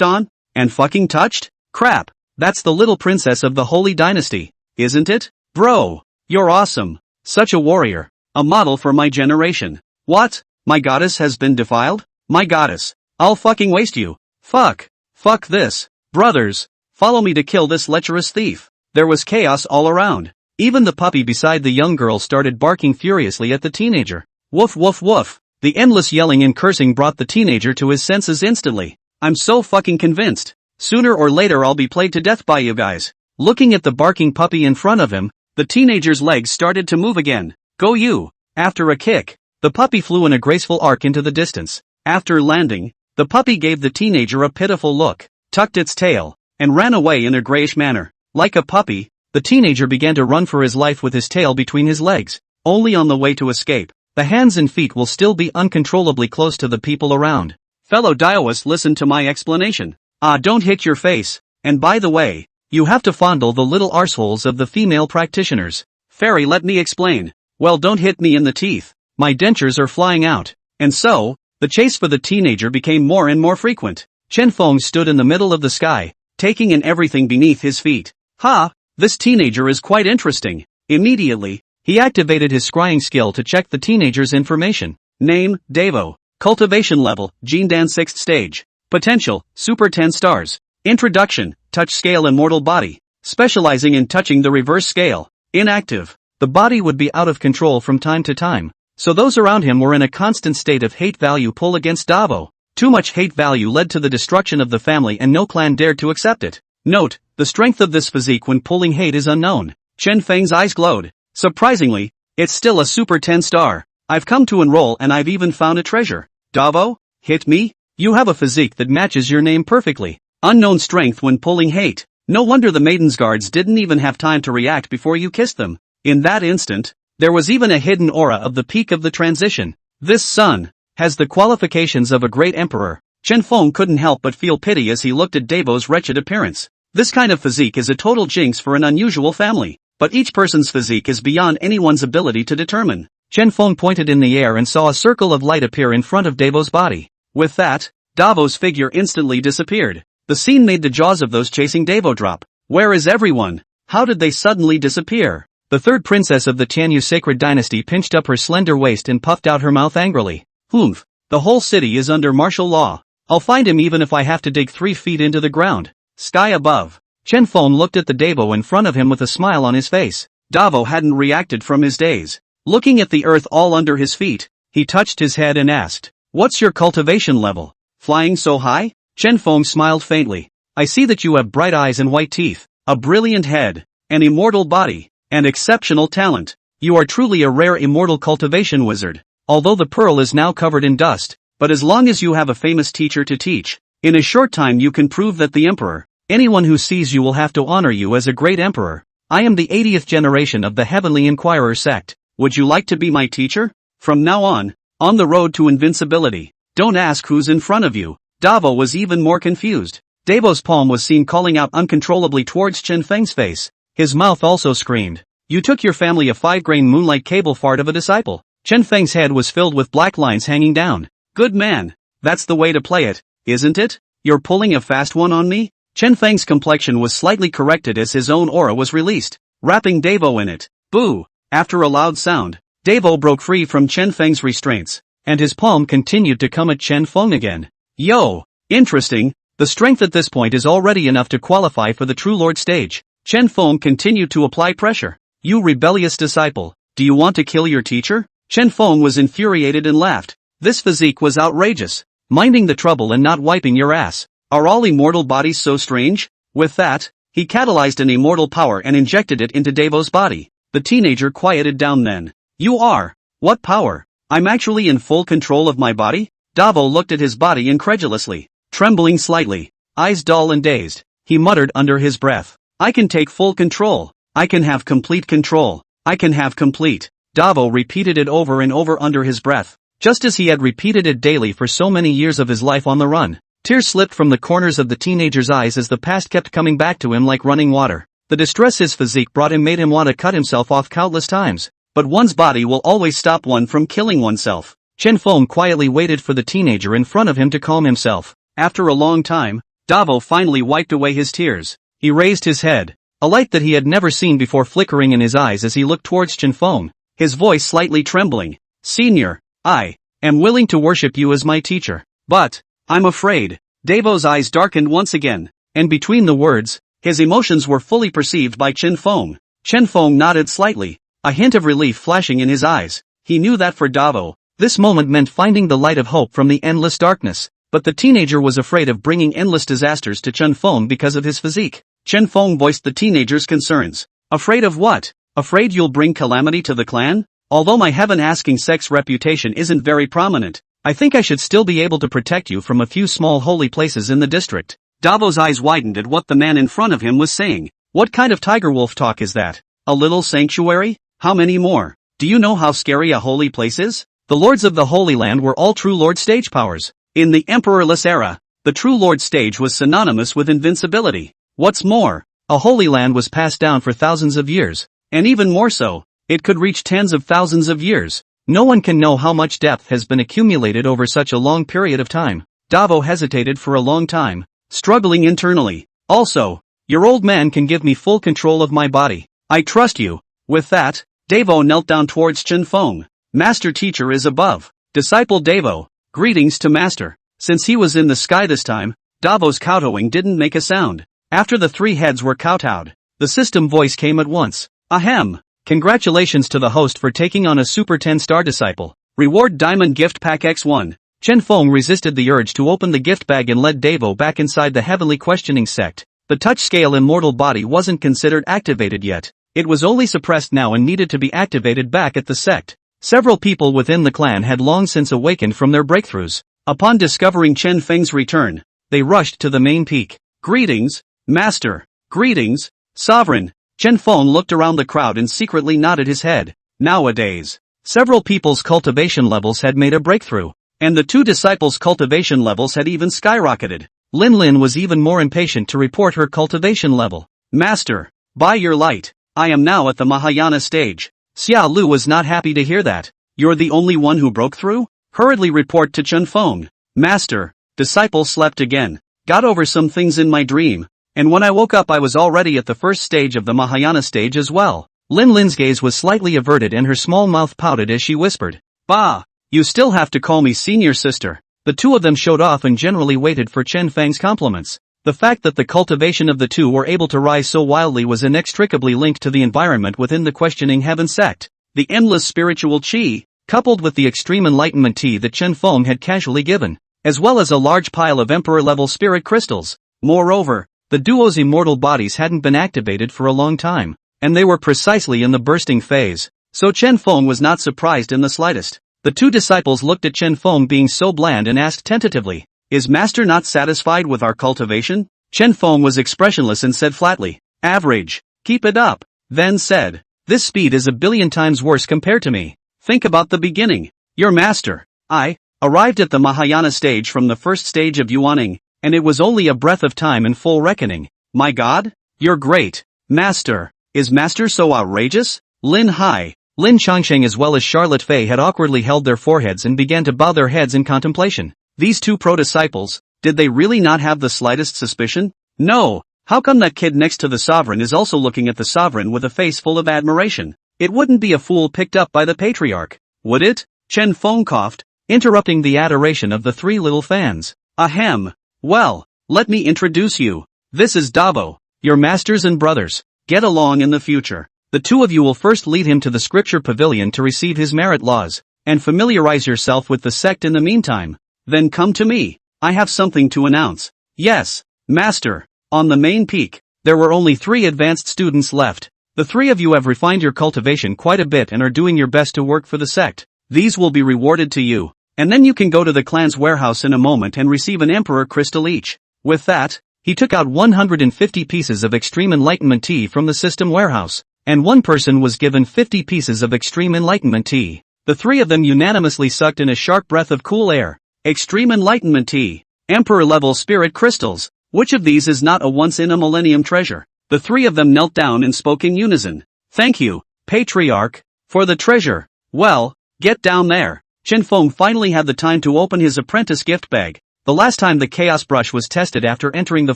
on, and fucking touched? Crap. That's the little princess of the Holy Dynasty, isn't it? Bro, you're awesome. Such a warrior. A model for my generation. What? My goddess has been defiled? My goddess. I'll fucking waste you. Fuck. Fuck this. Brothers, follow me to kill this lecherous thief. There was chaos all around. Even the puppy beside the young girl started barking furiously at the teenager. Woof woof woof. The endless yelling and cursing brought the teenager to his senses instantly. I'm so fucking convinced. Sooner or later I'll be played to death by you guys. Looking at the barking puppy in front of him, the teenager's legs started to move again. Go you. After a kick, the puppy flew in a graceful arc into the distance. After landing, the puppy gave the teenager a pitiful look, tucked its tail, and ran away in a grayish manner. Like a puppy, the teenager began to run for his life with his tail between his legs. Only on the way to escape, the hands and feet will still be uncontrollably close to the people around. Fellow Taoists, listen to my explanation. Don't hit your face. And by the way, you have to fondle the little arseholes of the female practitioners. Fairy, let me explain. Well, don't hit me in the teeth. My dentures are flying out. And so, the chase for the teenager became more and more frequent. Chen Feng stood in the middle of the sky, taking in everything beneath his feet. Ha! This teenager is quite interesting. Immediately, he activated his scrying skill to check the teenager's information. Name, Devo. Cultivation level, Jindan 6th stage. Potential, Super 10 stars. Introduction, touch scale immortal body. Specializing in touching the reverse scale. Inactive. The body would be out of control from time to time, so those around him were in a constant state of hate value pull against Davo. Too much hate value led to the destruction of the family and no clan dared to accept it. Note, the strength of this physique when pulling hate is unknown. Chen Feng's eyes glowed. Surprisingly, it's still a Super 10 star. I've come to enroll and I've even found a treasure. Davo, hit me? You have a physique that matches your name perfectly. Unknown strength when pulling hate. No wonder the maiden's guards didn't even have time to react before you kissed them. In that instant, there was even a hidden aura of the peak of the transition. This son has the qualifications of a great emperor. Chen Feng couldn't help but feel pity as he looked at Davo's wretched appearance. This kind of physique is a total jinx for an unusual family, but each person's physique is beyond anyone's ability to determine. Chen Feng pointed in the air and saw a circle of light appear in front of Davo's body. With that, Davo's figure instantly disappeared. The scene made the jaws of those chasing Davo drop. Where is everyone? How did they suddenly disappear? The third princess of the Tianyu sacred dynasty pinched up her slender waist and puffed out her mouth angrily. Humph, the whole city is under martial law. I'll find him even if I have to dig 3 feet into the ground. Sky above. Chen Feng looked at the Davo in front of him with a smile on his face. Davo hadn't reacted from his daze. Looking at the earth all under his feet, he touched his head and asked, "What's your cultivation level? Flying so high?" Chen Feng smiled faintly. "I see that you have bright eyes and white teeth, a brilliant head, an immortal body, and exceptional talent. You are truly a rare immortal cultivation wizard. Although the pearl is now covered in dust, but as long as you have a famous teacher to teach, in a short time you can prove that the emperor, anyone who sees you will have to honor you as a great emperor. I am the 80th generation of the Heavenly Inquirer sect. Would you like to be my teacher? From now on the road to invincibility, don't ask who's in front of you." Davo was even more confused. Davo's palm was seen calling out uncontrollably towards Chen Feng's face. His mouth also screamed. "You took your family a 5-grain moonlight cable fart of a disciple." Chen Feng's head was filled with black lines hanging down. "Good man. That's the way to play it, isn't it? You're pulling a fast one on me?" Chen Feng's complexion was slightly corrected as his own aura was released, wrapping Davo in it. Boo! After a loud sound, Davo broke free from Chen Feng's restraints, and his palm continued to come at Chen Feng again. Yo! Interesting, the strength at this point is already enough to qualify for the True Lord stage. Chen Feng continued to apply pressure. "You rebellious disciple, do you want to kill your teacher?" Chen Feng was infuriated and laughed. This physique was outrageous. Minding the trouble and not wiping your ass. Are all immortal bodies so strange? With that, he catalyzed an immortal power and injected it into Davo's body. The teenager quieted down then. "You are? What power? I'm actually in full control of my body?" Davo looked at his body incredulously. Trembling slightly, eyes dull and dazed, he muttered under his breath. "I can take full control. I can have complete control. I can have complete." Davo repeated it over and over under his breath, just as he had repeated it daily for so many years of his life on the run. Tears slipped from the corners of the teenager's eyes as the past kept coming back to him like running water. The distress his physique brought him made him want to cut himself off countless times. But one's body will always stop one from killing oneself. Chen Feng quietly waited for the teenager in front of him to calm himself. After a long time, Davo finally wiped away his tears. He raised his head, a light that he had never seen before flickering in his eyes as he looked towards Chen Feng, his voice slightly trembling. "Senior, I am willing to worship you as my teacher, but I'm afraid." Davo's eyes darkened once again, and between the words, his emotions were fully perceived by Chen Feng. Chen Feng nodded slightly, a hint of relief flashing in his eyes. He knew that for Davo, this moment meant finding the light of hope from the endless darkness, but the teenager was afraid of bringing endless disasters to Chen Feng because of his physique. Chen Feng voiced the teenager's concerns. "Afraid of what? Afraid you'll bring calamity to the clan? Although my heaven-asking sect's reputation isn't very prominent, I think I should still be able to protect you from a few small holy places in the district." Davo's eyes widened at what the man in front of him was saying. What kind of tiger wolf talk is that? A little sanctuary? How many more? Do you know how scary a holy place is? The lords of the Holy Land were all true lord stage powers. In the emperorless era, the true lord stage was synonymous with invincibility. What's more, a holy land was passed down for thousands of years, and even more so, it could reach tens of thousands of years. No one can know how much depth has been accumulated over such a long period of time. Davo hesitated for a long time, struggling internally. Also, Your old man can give me full control of my body. I trust you. With that, Davo knelt down towards Chen Feng. Master teacher is above. Disciple Davo, greetings to master. Since he was in the sky this time, Davo's kowtowing didn't make a sound. After the three heads were kowtowed, the system voice came at once. Ahem. Congratulations to the host for taking on a Super 10-star disciple. Reward Diamond Gift Pack X1. Chen Feng resisted the urge to open the gift bag and led Davo back inside the heavenly questioning sect. The touch-scale immortal body wasn't considered activated yet. It was only suppressed now and needed to be activated back at the sect. Several people within the clan had long since awakened from their breakthroughs. Upon discovering Chen Feng's return, they rushed to the main peak. Greetings, Master. Greetings, Sovereign. Chen Feng looked around the crowd and secretly nodded his head. Nowadays, several people's cultivation levels had made a breakthrough, and the two disciples' cultivation levels had even skyrocketed. Lin Lin was even more impatient to report her cultivation level. Master, by your light, I am now at the Mahayana stage. Xia Lu was not happy to hear that. You're the only one who broke through? Hurriedly report to Chen Feng. Master, disciple slept again. Got over some things in my dream, and when I woke up I was already at the first stage of the Mahayana stage as well. Lin Lin's gaze was slightly averted and her small mouth pouted as she whispered. Bah! You still have to call me senior sister. The two of them showed off and generally waited for Chen Feng's compliments. The fact that the cultivation of the two were able to rise so wildly was inextricably linked to the environment within the questioning heaven sect. The endless spiritual qi, coupled with the extreme enlightenment tea that Chen Feng had casually given, as well as a large pile of emperor-level spirit crystals. Moreover, the duo's immortal bodies hadn't been activated for a long time, and they were precisely in the bursting phase, so Chen Feng was not surprised in the slightest. The two disciples looked at Chen Feng being so bland and asked tentatively, Is Master not satisfied with our cultivation? Chen Feng was expressionless and said flatly, Average. Keep it up. Then said, This speed is a billion times worse compared to me. Think about the beginning. Your master, I, arrived at the Mahayana stage from the first stage of Yuaning, and it was only a breath of time in full reckoning. My God? You're great. Master. Is Master so outrageous? Lin Hai, Lin Changsheng as well as Charlotte Fei had awkwardly held their foreheads and began to bow their heads in contemplation. These two pro-disciples, did they really not have the slightest suspicion? No. How come that kid next to the sovereign is also looking at the sovereign with a face full of admiration? It wouldn't be a fool picked up by the patriarch, would it? Chen Feng coughed, interrupting the adoration of the three little fans. Ahem. Well, let me introduce you. This is Davo, your masters and brothers. Get along in the future. The two of you will first lead him to the scripture pavilion to receive his merit laws, and familiarize yourself with the sect in the meantime. Then come to me. I have something to announce. Yes, Master. On the main peak, there were only 3 advanced students left. The 3 of you have refined your cultivation quite a bit and are doing your best to work for the sect. These will be rewarded to you, and then you can go to the clan's warehouse in a moment and receive an emperor crystal each. With that, he took out 150 pieces of extreme enlightenment tea from the system warehouse, and one person was given 50 pieces of extreme enlightenment tea. The 3 of them unanimously sucked in a sharp breath of cool air. Extreme enlightenment tea. Emperor-level spirit crystals. Which of these is not a once-in-a-millennium treasure? The 3 of them knelt down and spoke in unison. Thank you, Patriarch, for the treasure. Well, get down there. Chen Feng finally had the time to open his apprentice gift bag. The last time the chaos brush was tested after entering the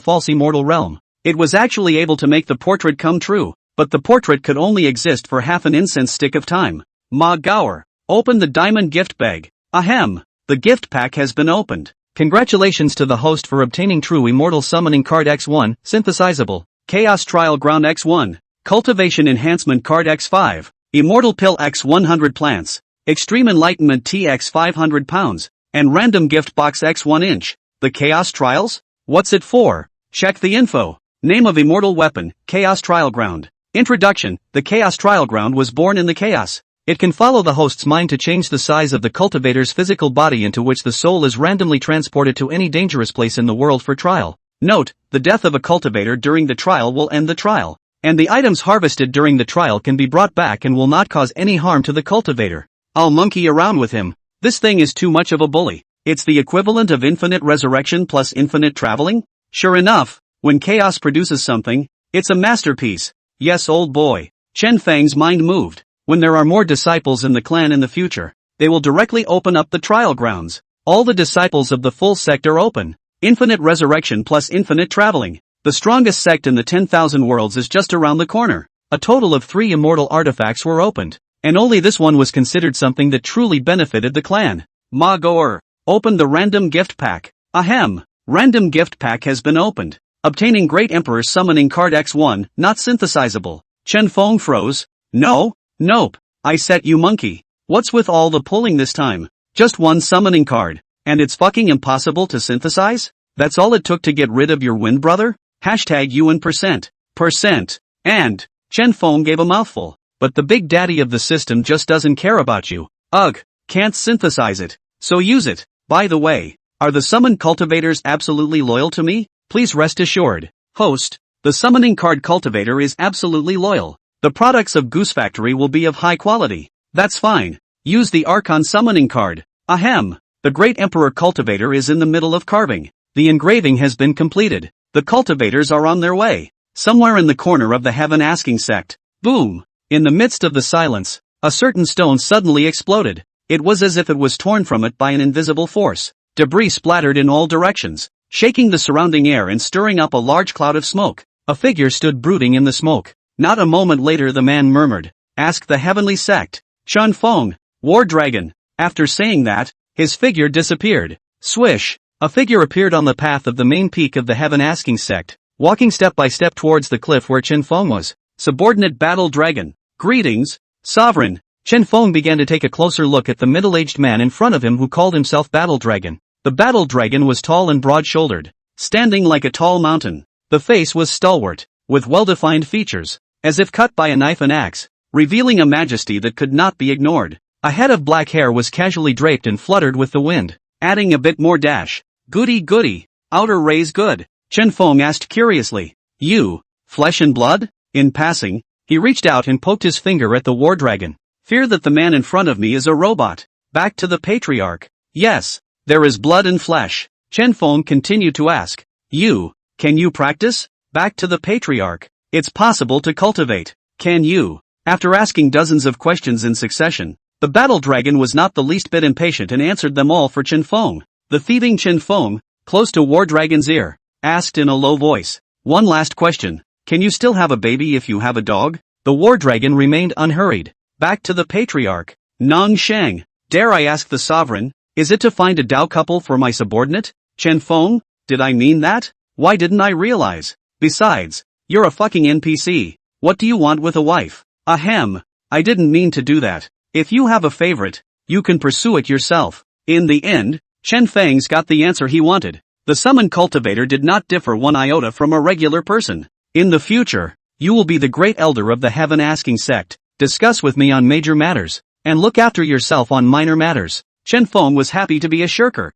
false immortal realm, it was actually able to make the portrait come true, but the portrait could only exist for half an incense stick of time. Ma Gaur, open the diamond gift bag. Ahem, the gift pack has been opened. Congratulations to the host for obtaining True Immortal Summoning Card X1, Synthesizable, Chaos Trial Ground X1, Cultivation Enhancement Card X5, Immortal Pill X100 Plants, Extreme Enlightenment TX 500 pounds, and Random Gift Box X1 inch. The Chaos Trials? What's it for? Check the info. Name of Immortal Weapon, Chaos Trial Ground. Introduction, the Chaos Trial Ground was born in the chaos. It can follow the host's mind to change the size of the cultivator's physical body into which the soul is randomly transported to any dangerous place in the world for trial. Note, the death of a cultivator during the trial will end the trial, and the items harvested during the trial can be brought back and will not cause any harm to the cultivator. I'll monkey around with him. This thing is too much of a bully. It's the equivalent of infinite resurrection plus infinite traveling? Sure enough, when chaos produces something, it's a masterpiece. Yes, old boy. Chen Feng's mind moved. When there are more disciples in the clan in the future, they will directly open up the trial grounds. All the disciples of the full sect are open. Infinite resurrection plus infinite traveling. The strongest sect in the 10,000 worlds is just around the corner. A total of 3 immortal artifacts were opened, and only this one was considered something that truly benefited the clan. Magor. Open the random gift pack. Ahem. Random gift pack has been opened. Obtaining Great Emperor Summoning Card X1, not synthesizable. Chen Feng froze. No? Nope. I set you monkey. What's with all the pulling this time? Just one summoning card. And it's fucking impossible to synthesize? That's all it took to get rid of your wind brother? Hashtag UN %. And Chen Feng gave a mouthful. But the big daddy of the system just doesn't care about you. Ugh. Can't synthesize it. So use it. By the way, are the summoned cultivators absolutely loyal to me? Please rest assured. Host, the summoning card cultivator is absolutely loyal. The products of Goose Factory will be of high quality. That's fine. Use the Archon summoning card. Ahem. The Great Emperor cultivator is in the middle of carving. The engraving has been completed. The cultivators are on their way. Somewhere in the corner of the Heaven Asking Sect. Boom. In the midst of the silence, a certain stone suddenly exploded. It was as if it was torn from it by an invisible force. Debris splattered in all directions, shaking the surrounding air and stirring up a large cloud of smoke. A figure stood brooding in the smoke. Not a moment later the man murmured, "Ask the heavenly sect. Chen Feng, War Dragon." After saying that, his figure disappeared. Swish! A figure appeared on the path of the main peak of the Heaven Asking Sect, walking step by step towards the cliff where Chen Feng was. Subordinate Battle Dragon. Greetings, Sovereign. Chen Feng began to take a closer look at the middle-aged man in front of him who called himself Battle Dragon. The Battle Dragon was tall and broad-shouldered, standing like a tall mountain. The face was stalwart, with well-defined features, as if cut by a knife and axe, revealing a majesty that could not be ignored. A head of black hair was casually draped and fluttered with the wind, adding a bit more dash. Goody goody, outer rays good? Chen Feng asked curiously. You, flesh and blood? In passing, he reached out and poked his finger at the War Dragon. Fear that the man in front of me is a robot. Back to the Patriarch. Yes, there is blood and flesh. Chen Feng continued to ask. Can you practice? Back to the Patriarch. It's possible to cultivate. Can you? After asking dozens of questions in succession, the Battle Dragon was not the least bit impatient and answered them all for Chen Feng. The thieving Chen Feng, close to War Dragon's ear, asked in a low voice. One last question. Can you still have a baby if you have a dog? The War Dragon remained unhurried. Back to the Patriarch. Nong Shang. Dare I ask the Sovereign, is it to find a Dao couple for my subordinate? Chen Feng, did I mean that? Why didn't I realize? Besides, you're a fucking NPC. What do you want with a wife? Ahem. I didn't mean to do that. If you have a favorite, you can pursue it yourself. In the end, Chen Feng's got the answer he wanted. The summoned cultivator did not differ one iota from a regular person. In the future, you will be the great elder of the Heaven Asking Sect. Discuss with me on major matters, and look after yourself on minor matters. Chen Feng was happy to be a shirker.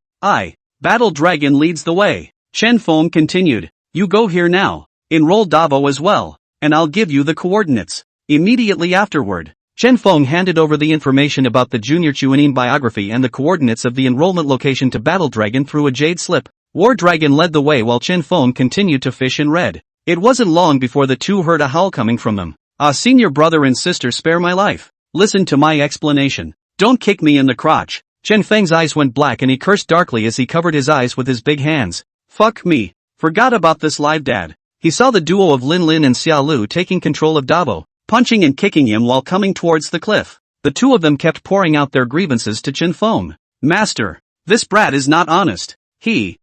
Battle Dragon leads the way. Chen Feng continued. You go here now. Enroll Davo as well, and I'll give you the coordinates. Immediately afterward, Chen Feng handed over the information about the Junior Chuanin biography and the coordinates of the enrollment location to Battle Dragon through a jade slip. War Dragon led the way while Chen Feng continued to fish and read. It wasn't long before the two heard a howl coming from them. Senior brother and sister, spare my life. Listen to my explanation. Don't kick me in the crotch. Chen Feng's eyes went black and he cursed darkly as he covered his eyes with his big hands. Fuck me. Forgot about this live dad. He saw the duo of Lin Lin and Xia Lu taking control of Davo, punching and kicking him while coming towards the cliff. The two of them kept pouring out their grievances to Chen Feng. Master, this brat is not honest. He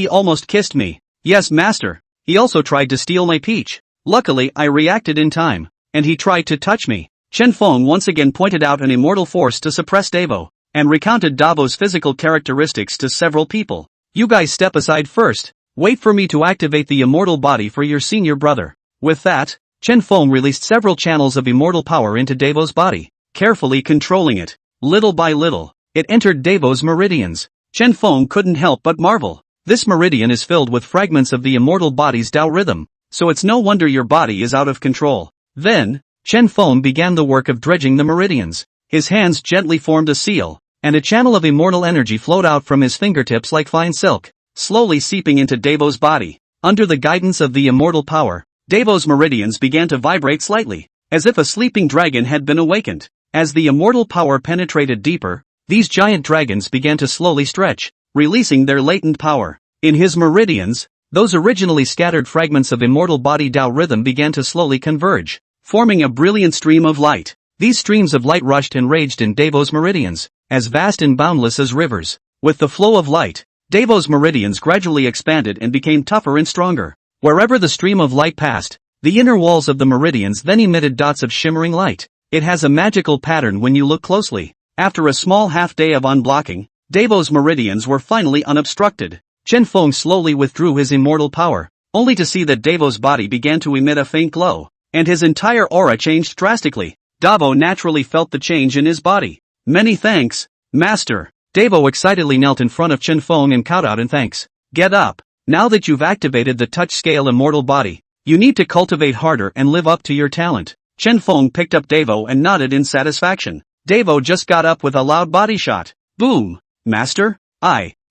almost kissed me. Yes, master. He also tried to steal my peach. Luckily, I reacted in time, and he tried to touch me. Chen Feng once again pointed out an immortal force to suppress Davo, and recounted Davo's physical characteristics to several people. You guys step aside first. Wait for me to activate the immortal body for your senior brother. With that, Chen Feng released several channels of immortal power into Davo's body, carefully controlling it. Little by little, it entered Davo's meridians. Chen Feng couldn't help but marvel. This meridian is filled with fragments of the immortal body's Dao rhythm, so it's no wonder your body is out of control. Then, Chen Feng began the work of dredging the meridians. His hands gently formed a seal, and a channel of immortal energy flowed out from his fingertips like fine silk, slowly seeping into Davo's body. Under the guidance of the immortal power, Davo's meridians began to vibrate slightly, as if a sleeping dragon had been awakened. As the immortal power penetrated deeper, these giant dragons began to slowly stretch, releasing their latent power. In his meridians, Those originally scattered fragments of immortal body Tao rhythm began to slowly converge, forming a brilliant stream of light. These streams of light rushed and raged in Devo's meridians, as vast and boundless as rivers. With the flow of light, Devo's meridians gradually expanded and became tougher and stronger. Wherever the stream of light passed, the inner walls of the meridians then emitted dots of shimmering light. It has a magical pattern when you look closely. After a small half-day of unblocking, Devo's meridians were finally unobstructed. Chen Feng slowly withdrew his immortal power, only to see that Devo's body began to emit a faint glow, and his entire aura changed drastically. Devo naturally felt the change in his body. Many thanks, Master. Devo excitedly knelt in front of Chen Feng and cowed out in thanks. Get up. Now that you've activated the touch scale immortal body, you need to cultivate harder and live up to your talent. Chen Feng picked up Devo and nodded in satisfaction. Devo just got up with a loud body shot. Boom! Master?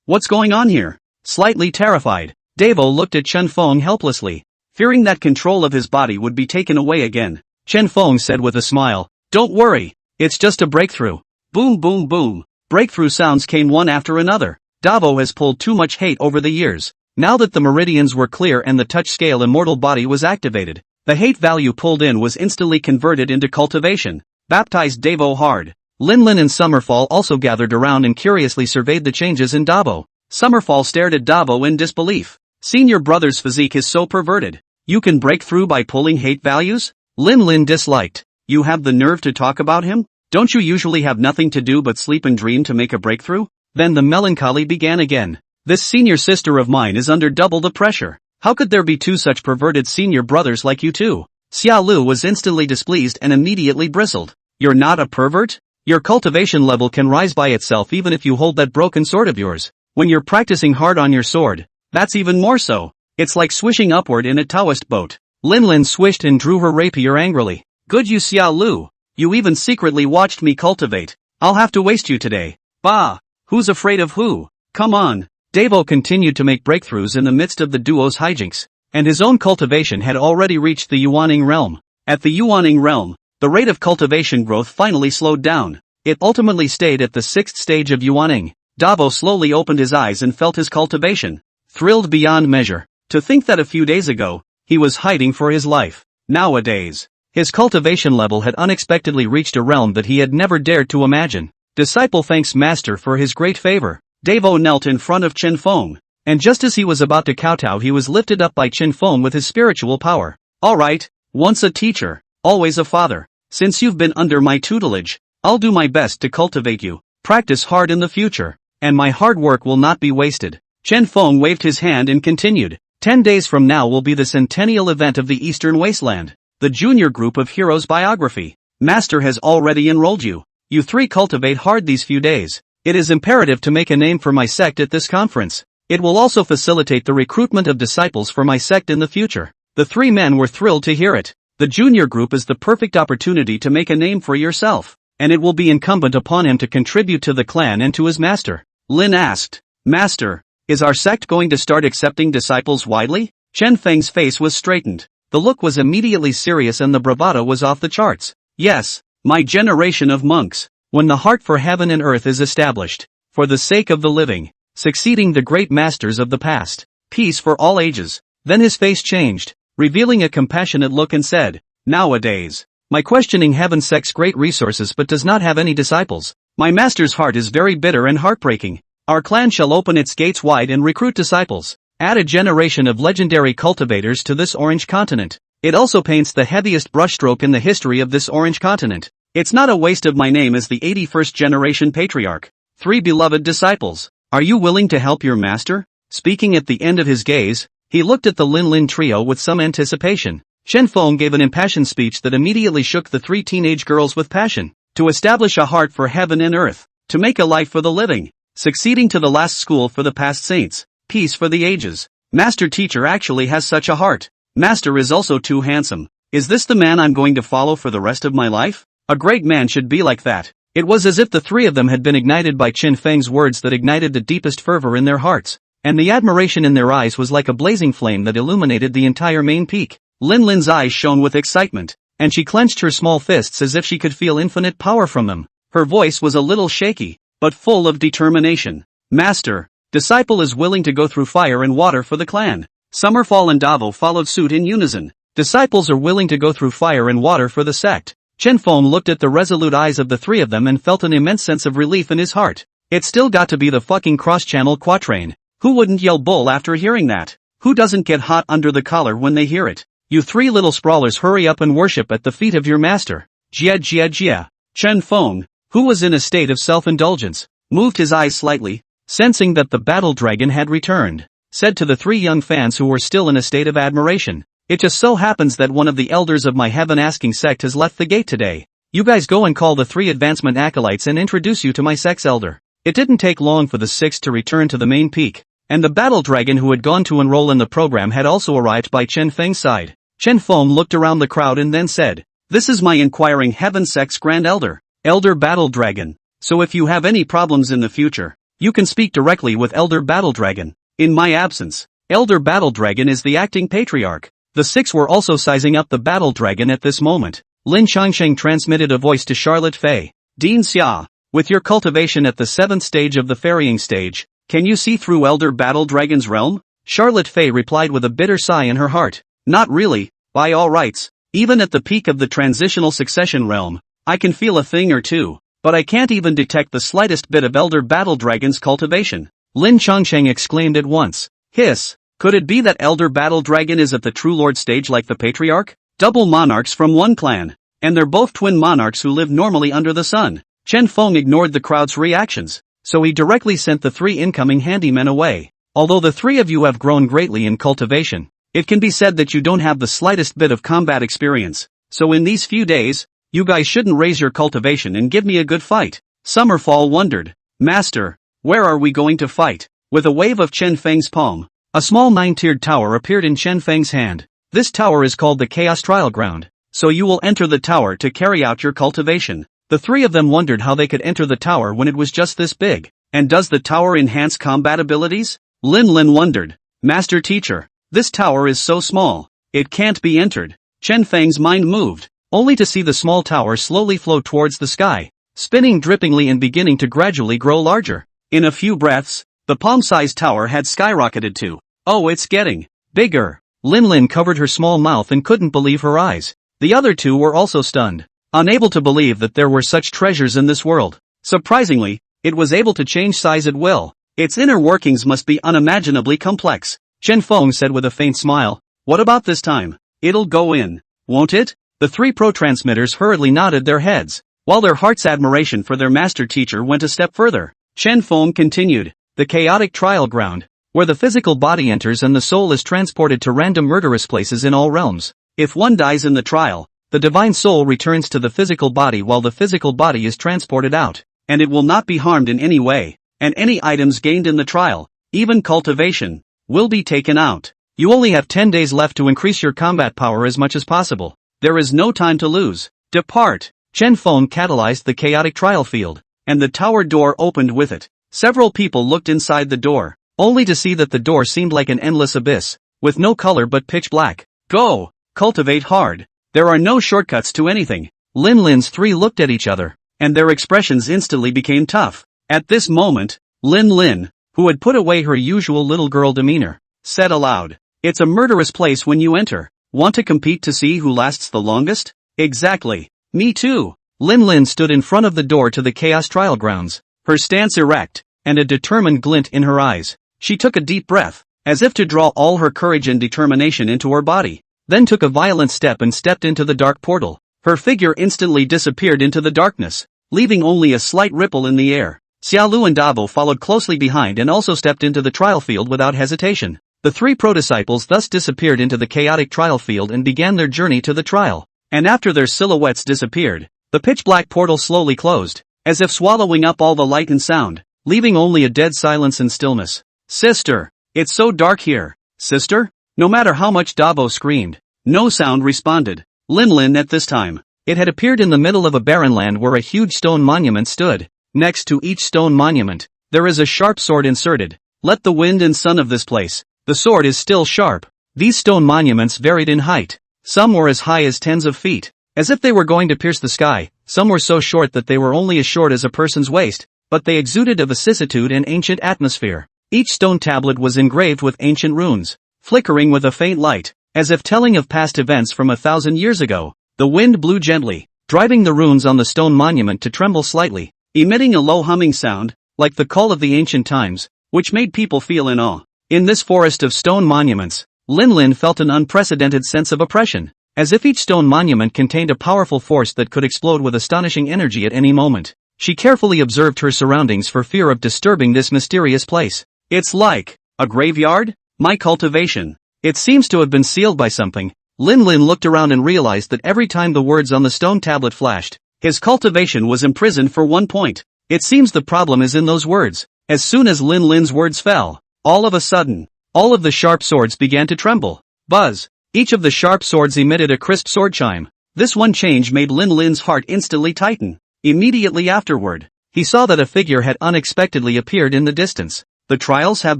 What's going on here? Slightly terrified, Devo looked at Chen Feng helplessly, fearing that control of his body would be taken away again. Chen Feng said with a smile, don't worry, it's just a breakthrough. Boom boom boom. Breakthrough sounds came one after another. Devo has pulled too much hate over the years. Now that the meridians were clear and the touch scale immortal body was activated, the hate value pulled in was instantly converted into cultivation. Baptized Devo hard. Linlin and Summerfall also gathered around and curiously surveyed the changes in Devo. Summerfall stared at Devo in disbelief. Senior brother's physique is so perverted. You can break through by pulling hate values? Linlin disliked. You have the nerve to talk about him? Don't you usually have nothing to do but sleep and dream to make a breakthrough? Then the melancholy began again. This senior sister of mine is under double the pressure. How could there be two such perverted senior brothers like you two? Xia Lu was instantly displeased and immediately bristled. You're not a pervert? Your cultivation level can rise by itself even if you hold that broken sword of yours. When you're practicing hard on your sword, that's even more so. It's like swishing upward in a Taoist boat. Linlin swished and drew her rapier angrily. Good you Xia Lu. You even secretly watched me cultivate. I'll have to waste you today. Bah! Who's afraid of who? Come on. Devo continued to make breakthroughs in the midst of the duo's hijinks, and his own cultivation had already reached the Yuaning realm. At the Yuaning realm, the rate of cultivation growth finally slowed down. It ultimately stayed at the 6th stage of Yuaning. Devo slowly opened his eyes and felt his cultivation. Thrilled beyond measure. To think that a few days ago, he was hiding for his life. Nowadays, his cultivation level had unexpectedly reached a realm that he had never dared to imagine. Disciple thanks Master for his great favor. Devo knelt in front of Chen Feng, and just as he was about to kowtow he was lifted up by Chen Feng with his spiritual power. Alright, once a teacher, always a father. Since you've been under my tutelage, I'll do my best to cultivate you. Practice hard in the future, and my hard work will not be wasted. Chen Feng waved his hand and continued. 10 days from now will be the centennial event of the Eastern Wasteland, the junior group of heroes biography. Master has already enrolled you. You three cultivate hard these few days. It is imperative to make a name for my sect at this conference. It will also facilitate the recruitment of disciples for my sect in the future. The three men were thrilled to hear it. The junior group is the perfect opportunity to make a name for yourself, and it will be incumbent upon him to contribute to the clan and to his master. Lin asked, Master, is our sect going to start accepting disciples widely? Chen Feng's face was straightened. The look was immediately serious and the bravado was off the charts. Yes, my generation of monks. When the heart for heaven and earth is established, for the sake of the living, succeeding the great masters of the past, peace for all ages. Then his face changed, revealing a compassionate look and said, Nowadays, my questioning heaven sect's great resources but does not have any disciples. My master's heart is very bitter and heartbreaking. Our clan shall open its gates wide and recruit disciples. Add a generation of legendary cultivators to this orange continent. It also paints the heaviest brushstroke in the history of this orange continent. It's not a waste of my name as the 81st generation patriarch. 3 beloved disciples. Are you willing to help your master? Speaking at the end of his gaze, he looked at the Linlin trio with some anticipation. Chen Feng gave an impassioned speech that immediately shook the 3 teenage girls with passion. To establish a heart for heaven and earth. To make a life for the living. Succeeding to the last school for the past saints. Peace for the ages. Master teacher actually has such a heart. Master is also too handsome. Is this the man I'm going to follow for the rest of my life? A great man should be like that. It was as if the 3 of them had been ignited by Chen Feng's words that ignited the deepest fervor in their hearts, and the admiration in their eyes was like a blazing flame that illuminated the entire main peak. Linlin's eyes shone with excitement, and she clenched her small fists as if she could feel infinite power from them. Her voice was a little shaky, but full of determination. Master, disciple is willing to go through fire and water for the clan. Summerfall and Davo followed suit in unison. Disciples are willing to go through fire and water for the sect. Chen Feng looked at the resolute eyes of the three of them and felt an immense sense of relief in his heart. It's still got to be the fucking cross-channel quatrain. Who wouldn't yell bull after hearing that? Who doesn't get hot under the collar when they hear it? You three little sprawlers, hurry up and worship at the feet of your master. Jia jia jia. Chen Feng, who was in a state of self-indulgence, moved his eyes slightly, sensing that the battle dragon had returned, said to the three young fans who were still in a state of admiration. It just so happens that one of the elders of my heaven-asking sect has left the gate today. You guys go and call the 3 advancement acolytes and introduce you to my sect's elder. It didn't take long for the 6 to return to the main peak, and the battle dragon who had gone to enroll in the program had also arrived by Chen Feng's side. Chen Feng looked around the crowd and then said, "This is my inquiring heaven sect's grand elder, Elder Battle Dragon. So if you have any problems in the future, you can speak directly with Elder Battle Dragon. In my absence, Elder Battle Dragon is the acting patriarch." The 6 were also sizing up the battle dragon at this moment. Lin Changsheng transmitted a voice to Charlotte Fei. "Dean Xia, with your cultivation at the 7th stage of the ferrying stage, can you see through Elder Battle Dragon's realm?" Charlotte Fei replied with a bitter sigh in her heart. "Not really, by all rights. Even at the peak of the transitional succession realm, I can feel a thing or two, but I can't even detect the slightest bit of Elder Battle Dragon's cultivation." Lin Changsheng exclaimed at once. "Hiss. Could it be that Elder Battle Dragon is at the True Lord stage like the Patriarch? Double monarchs from one clan, and they're both twin monarchs who live normally under the sun." Chen Feng ignored the crowd's reactions, so he directly sent the 3 incoming handymen away. "Although the 3 of you have grown greatly in cultivation, it can be said that you don't have the slightest bit of combat experience, so in these few days, you guys shouldn't raise your cultivation and give me a good fight." Summerfall wondered, "Master, where are we going to fight?" With a wave of Chen Feng's palm, a small 9-tiered tower appeared in Chen Feng's hand. "This tower is called the Chaos Trial Ground, so you will enter the tower to carry out your cultivation." The 3 of them wondered how they could enter the tower when it was just this big. "And does the tower enhance combat abilities?" Lin wondered. "Master Teacher, this tower is so small, it can't be entered." Chen Feng's mind moved, only to see the small tower slowly float towards the sky, spinning drippingly and beginning to gradually grow larger. In a few breaths, the palm-sized tower had skyrocketed to, "Oh, it's getting bigger." Lin covered her small mouth and couldn't believe her eyes. The other 2 were also stunned, unable to believe that there were such treasures in this world. Surprisingly, it was able to change size at will. Its inner workings must be unimaginably complex. Chen Feng said with a faint smile, "What about this time? It'll go in, won't it?" The 3 pro-transmitters hurriedly nodded their heads, while their heart's admiration for their master teacher went a step further. Chen Feng continued, "The chaotic trial ground, where the physical body enters and the soul is transported to random murderous places in all realms. If one dies in the trial, the divine soul returns to the physical body while the physical body is transported out, and it will not be harmed in any way, and any items gained in the trial, even cultivation, will be taken out. You only have 10 days left to increase your combat power as much as possible. There is no time to lose. Depart." Chen Feng catalyzed the chaotic trial field, and the tower door opened with it. Several people looked inside the door, only to see that the door seemed like an endless abyss, with no color but pitch black. "Go, cultivate hard. There are no shortcuts to anything." Lin's 3 looked at each other, and their expressions instantly became tough. At this moment, Lin, who had put away her usual little girl demeanor, said aloud, "It's a murderous place when you enter. Want to compete to see who lasts the longest?" "Exactly. Me too." Lin stood in front of the door to the Chaos Trial Grounds, her stance erect, and a determined glint in her eyes. She took a deep breath, as if to draw all her courage and determination into her body, then took a violent step and stepped into the dark portal. Her figure instantly disappeared into the darkness, leaving only a slight ripple in the air. Xiaolu and Davo followed closely behind and also stepped into the trial field without hesitation. The 3 pro-disciples thus disappeared into the chaotic trial field and began their journey to the trial. And after their silhouettes disappeared, the pitch-black portal slowly closed, as if swallowing up all the light and sound, leaving only a dead silence and stillness. "Sister, it's so dark here." "Sister?" No matter how much Davo screamed, no sound responded. Lin at this time, it had appeared in the middle of a barren land where a huge stone monument stood. Next to each stone monument, there is a sharp sword inserted. Let the wind and sun of this place. The sword is still sharp. These stone monuments varied in height. Some were as high as tens of feet, as if they were going to pierce the sky. Some were so short that they were only as short as a person's waist, but they exuded a vicissitude and ancient atmosphere. Each stone tablet was engraved with ancient runes. flickering with a faint light, as if telling of past events from 1,000 years ago. The wind blew gently, driving the runes on the stone monument to tremble slightly, emitting a low humming sound, like the call of the ancient times, which made people feel in awe. In this forest of stone monuments, Lin Lin felt an unprecedented sense of oppression, as if each stone monument contained a powerful force that could explode with astonishing energy at any moment. She carefully observed her surroundings for fear of disturbing this mysterious place. It's like a graveyard? My cultivation. It seems to have been sealed by something. Lin Lin looked around and realized that every time the words on the stone tablet flashed, his cultivation was imprisoned for 1 point. It seems the problem is in those words. As soon as Lin Lin's words fell, all of a sudden, all of the sharp swords began to tremble. Buzz! Each of the sharp swords emitted a crisp sword chime. This one change made Lin Lin's heart instantly tighten. Immediately afterward, he saw that a figure had unexpectedly appeared in the distance. The trials have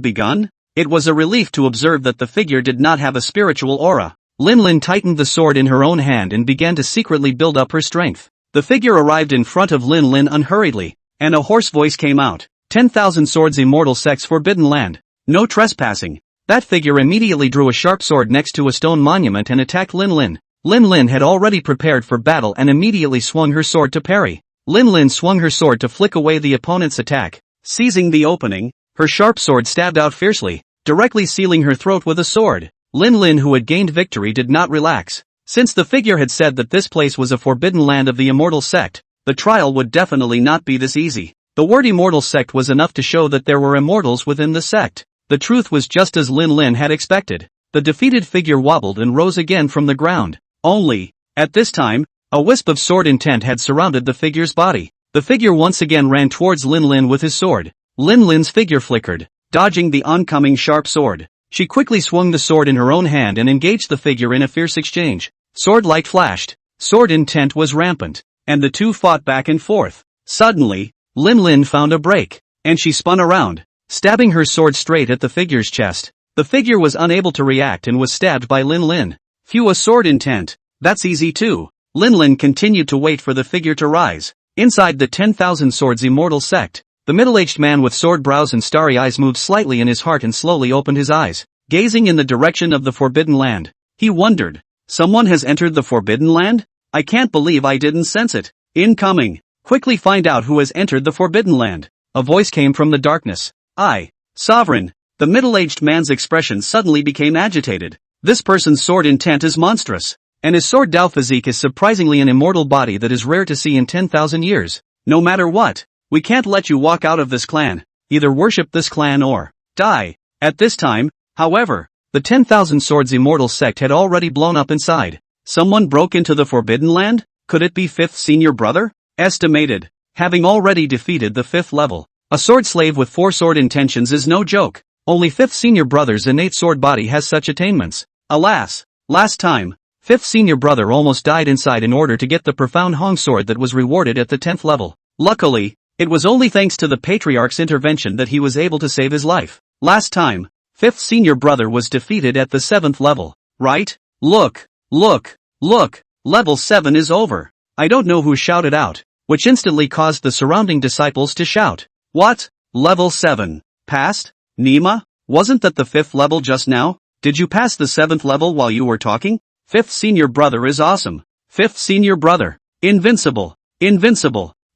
begun? It was a relief to observe that the figure did not have a spiritual aura. Lin Lin tightened the sword in her own hand and began to secretly build up her strength. The figure arrived in front of Lin Lin unhurriedly, and a hoarse voice came out. 10,000 swords, immortal sect's forbidden land. No trespassing. That figure immediately drew a sharp sword next to a stone monument and attacked Lin Lin. Lin Lin had already prepared for battle and immediately swung her sword to parry. Lin Lin swung her sword to flick away the opponent's attack. Seizing the opening, her sharp sword stabbed out fiercely, directly sealing her throat with a sword. Lin Lin, who had gained victory, did not relax. Since the figure had said that this place was a forbidden land of the immortal sect, the trial would definitely not be this easy. The word immortal sect was enough to show that there were immortals within the sect. The truth was just as Lin Lin had expected. The defeated figure wobbled and rose again from the ground. Only, at this time, a wisp of sword intent had surrounded the figure's body. The figure once again ran towards Lin Lin with his sword. Lin Lin's figure flickered, dodging the oncoming sharp sword. She quickly swung the sword in her own hand and engaged the figure in a fierce exchange. Sword light flashed, sword intent was rampant, and the two fought back and forth. Suddenly, Lin Lin found a break, and she spun around, stabbing her sword straight at the figure's chest. The figure was unable to react and was stabbed by Lin Lin. Phew, a sword intent. That's easy too. Lin Lin continued to wait for the figure to rise. Inside the 10,000 swords immortal sect, the middle-aged man with sword brows and starry eyes moved slightly in his heart and slowly opened his eyes, gazing in the direction of the forbidden land. He wondered, someone has entered the forbidden land? I can't believe I didn't sense it. Incoming. Quickly find out who has entered the forbidden land. A voice came from the darkness. I, Sovereign. The middle-aged man's expression suddenly became agitated. This person's sword intent is monstrous, and his sword Dao physique is surprisingly an immortal body that is rare to see in 10,000 years. No matter what, we can't let you walk out of this clan. Either worship this clan or die. At this time, however, the 10,000 swords immortal sect had already blown up inside. Someone broke into the forbidden land? Could it be 5th senior brother? Estimated. Having already defeated the 5th level, a sword slave with 4 sword intentions is no joke. Only 5th senior brother's innate sword body has such attainments. Alas, last time, 5th senior brother almost died inside in order to get the profound Hong sword that was rewarded at the 10th level. Luckily, it was only thanks to the patriarch's intervention that he was able to save his life. Last time, 5th senior brother was defeated at the 7th level, right? Look, level 7 is over. I don't know who shouted out, which instantly caused the surrounding disciples to shout. What? Level 7. Passed? Nima? Wasn't that the 5th level just now? Did you pass the 7th level while you were talking? 5th senior brother is awesome. 5th senior brother. Invincible.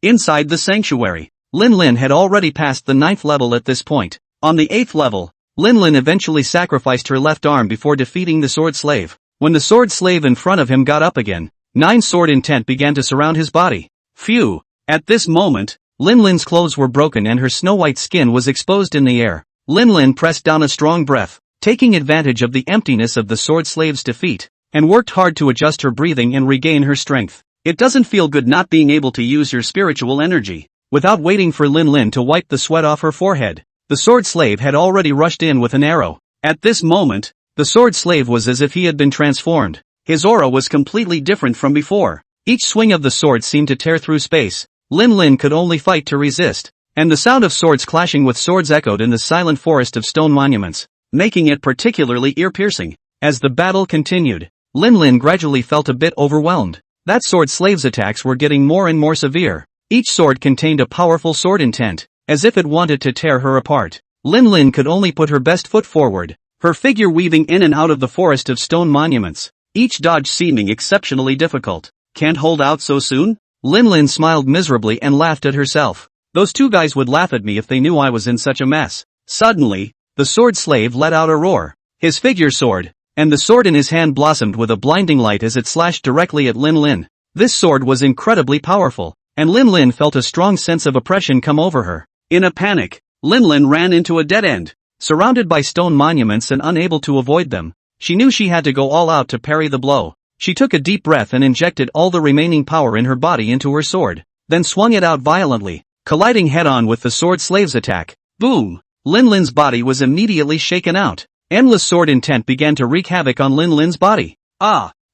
Inside the sanctuary, Lin Lin had already passed the 9th level at this point. On the 8th level, Lin Lin eventually sacrificed her left arm before defeating the sword slave. When the sword slave in front of him got up again, 9 sword intent began to surround his body. Phew! At this moment, Lin Lin's clothes were broken and her snow-white skin was exposed in the air. Lin Lin pressed down a strong breath, taking advantage of the emptiness of the sword slave's defeat, and worked hard to adjust her breathing and regain her strength. It doesn't feel good not being able to use your spiritual energy. Without waiting for Lin Lin to wipe the sweat off her forehead, the sword slave had already rushed in with an arrow. At this moment, the sword slave was as if he had been transformed. His aura was completely different from before. Each swing of the sword seemed to tear through space. Lin Lin could only fight to resist, and the sound of swords clashing with swords echoed in the silent forest of stone monuments, making it particularly ear-piercing. As the battle continued, Lin Lin gradually felt a bit overwhelmed. That sword slave's attacks were getting more and more severe. Each sword contained a powerful sword intent, as if it wanted to tear her apart. Lin Lin could only put her best foot forward, her figure weaving in and out of the forest of stone monuments, each dodge seeming exceptionally difficult. Can't hold out so soon? Lin Lin smiled miserably and laughed at herself. Those two guys would laugh at me if they knew I was in such a mess. Suddenly, the sword slave let out a roar. His figure soared, and the sword in his hand blossomed with a blinding light as it slashed directly at Lin Lin. This sword was incredibly powerful, and Lin Lin felt a strong sense of oppression come over her. In a panic, Lin Lin ran into a dead end. Surrounded by stone monuments and unable to avoid them, she knew she had to go all out to parry the blow. She took a deep breath and injected all the remaining power in her body into her sword, then swung it out violently, colliding head-on with the sword slave's attack. Boom! Lin Lin's body was immediately shaken out. Endless sword intent began to wreak havoc on Lin Lin's body.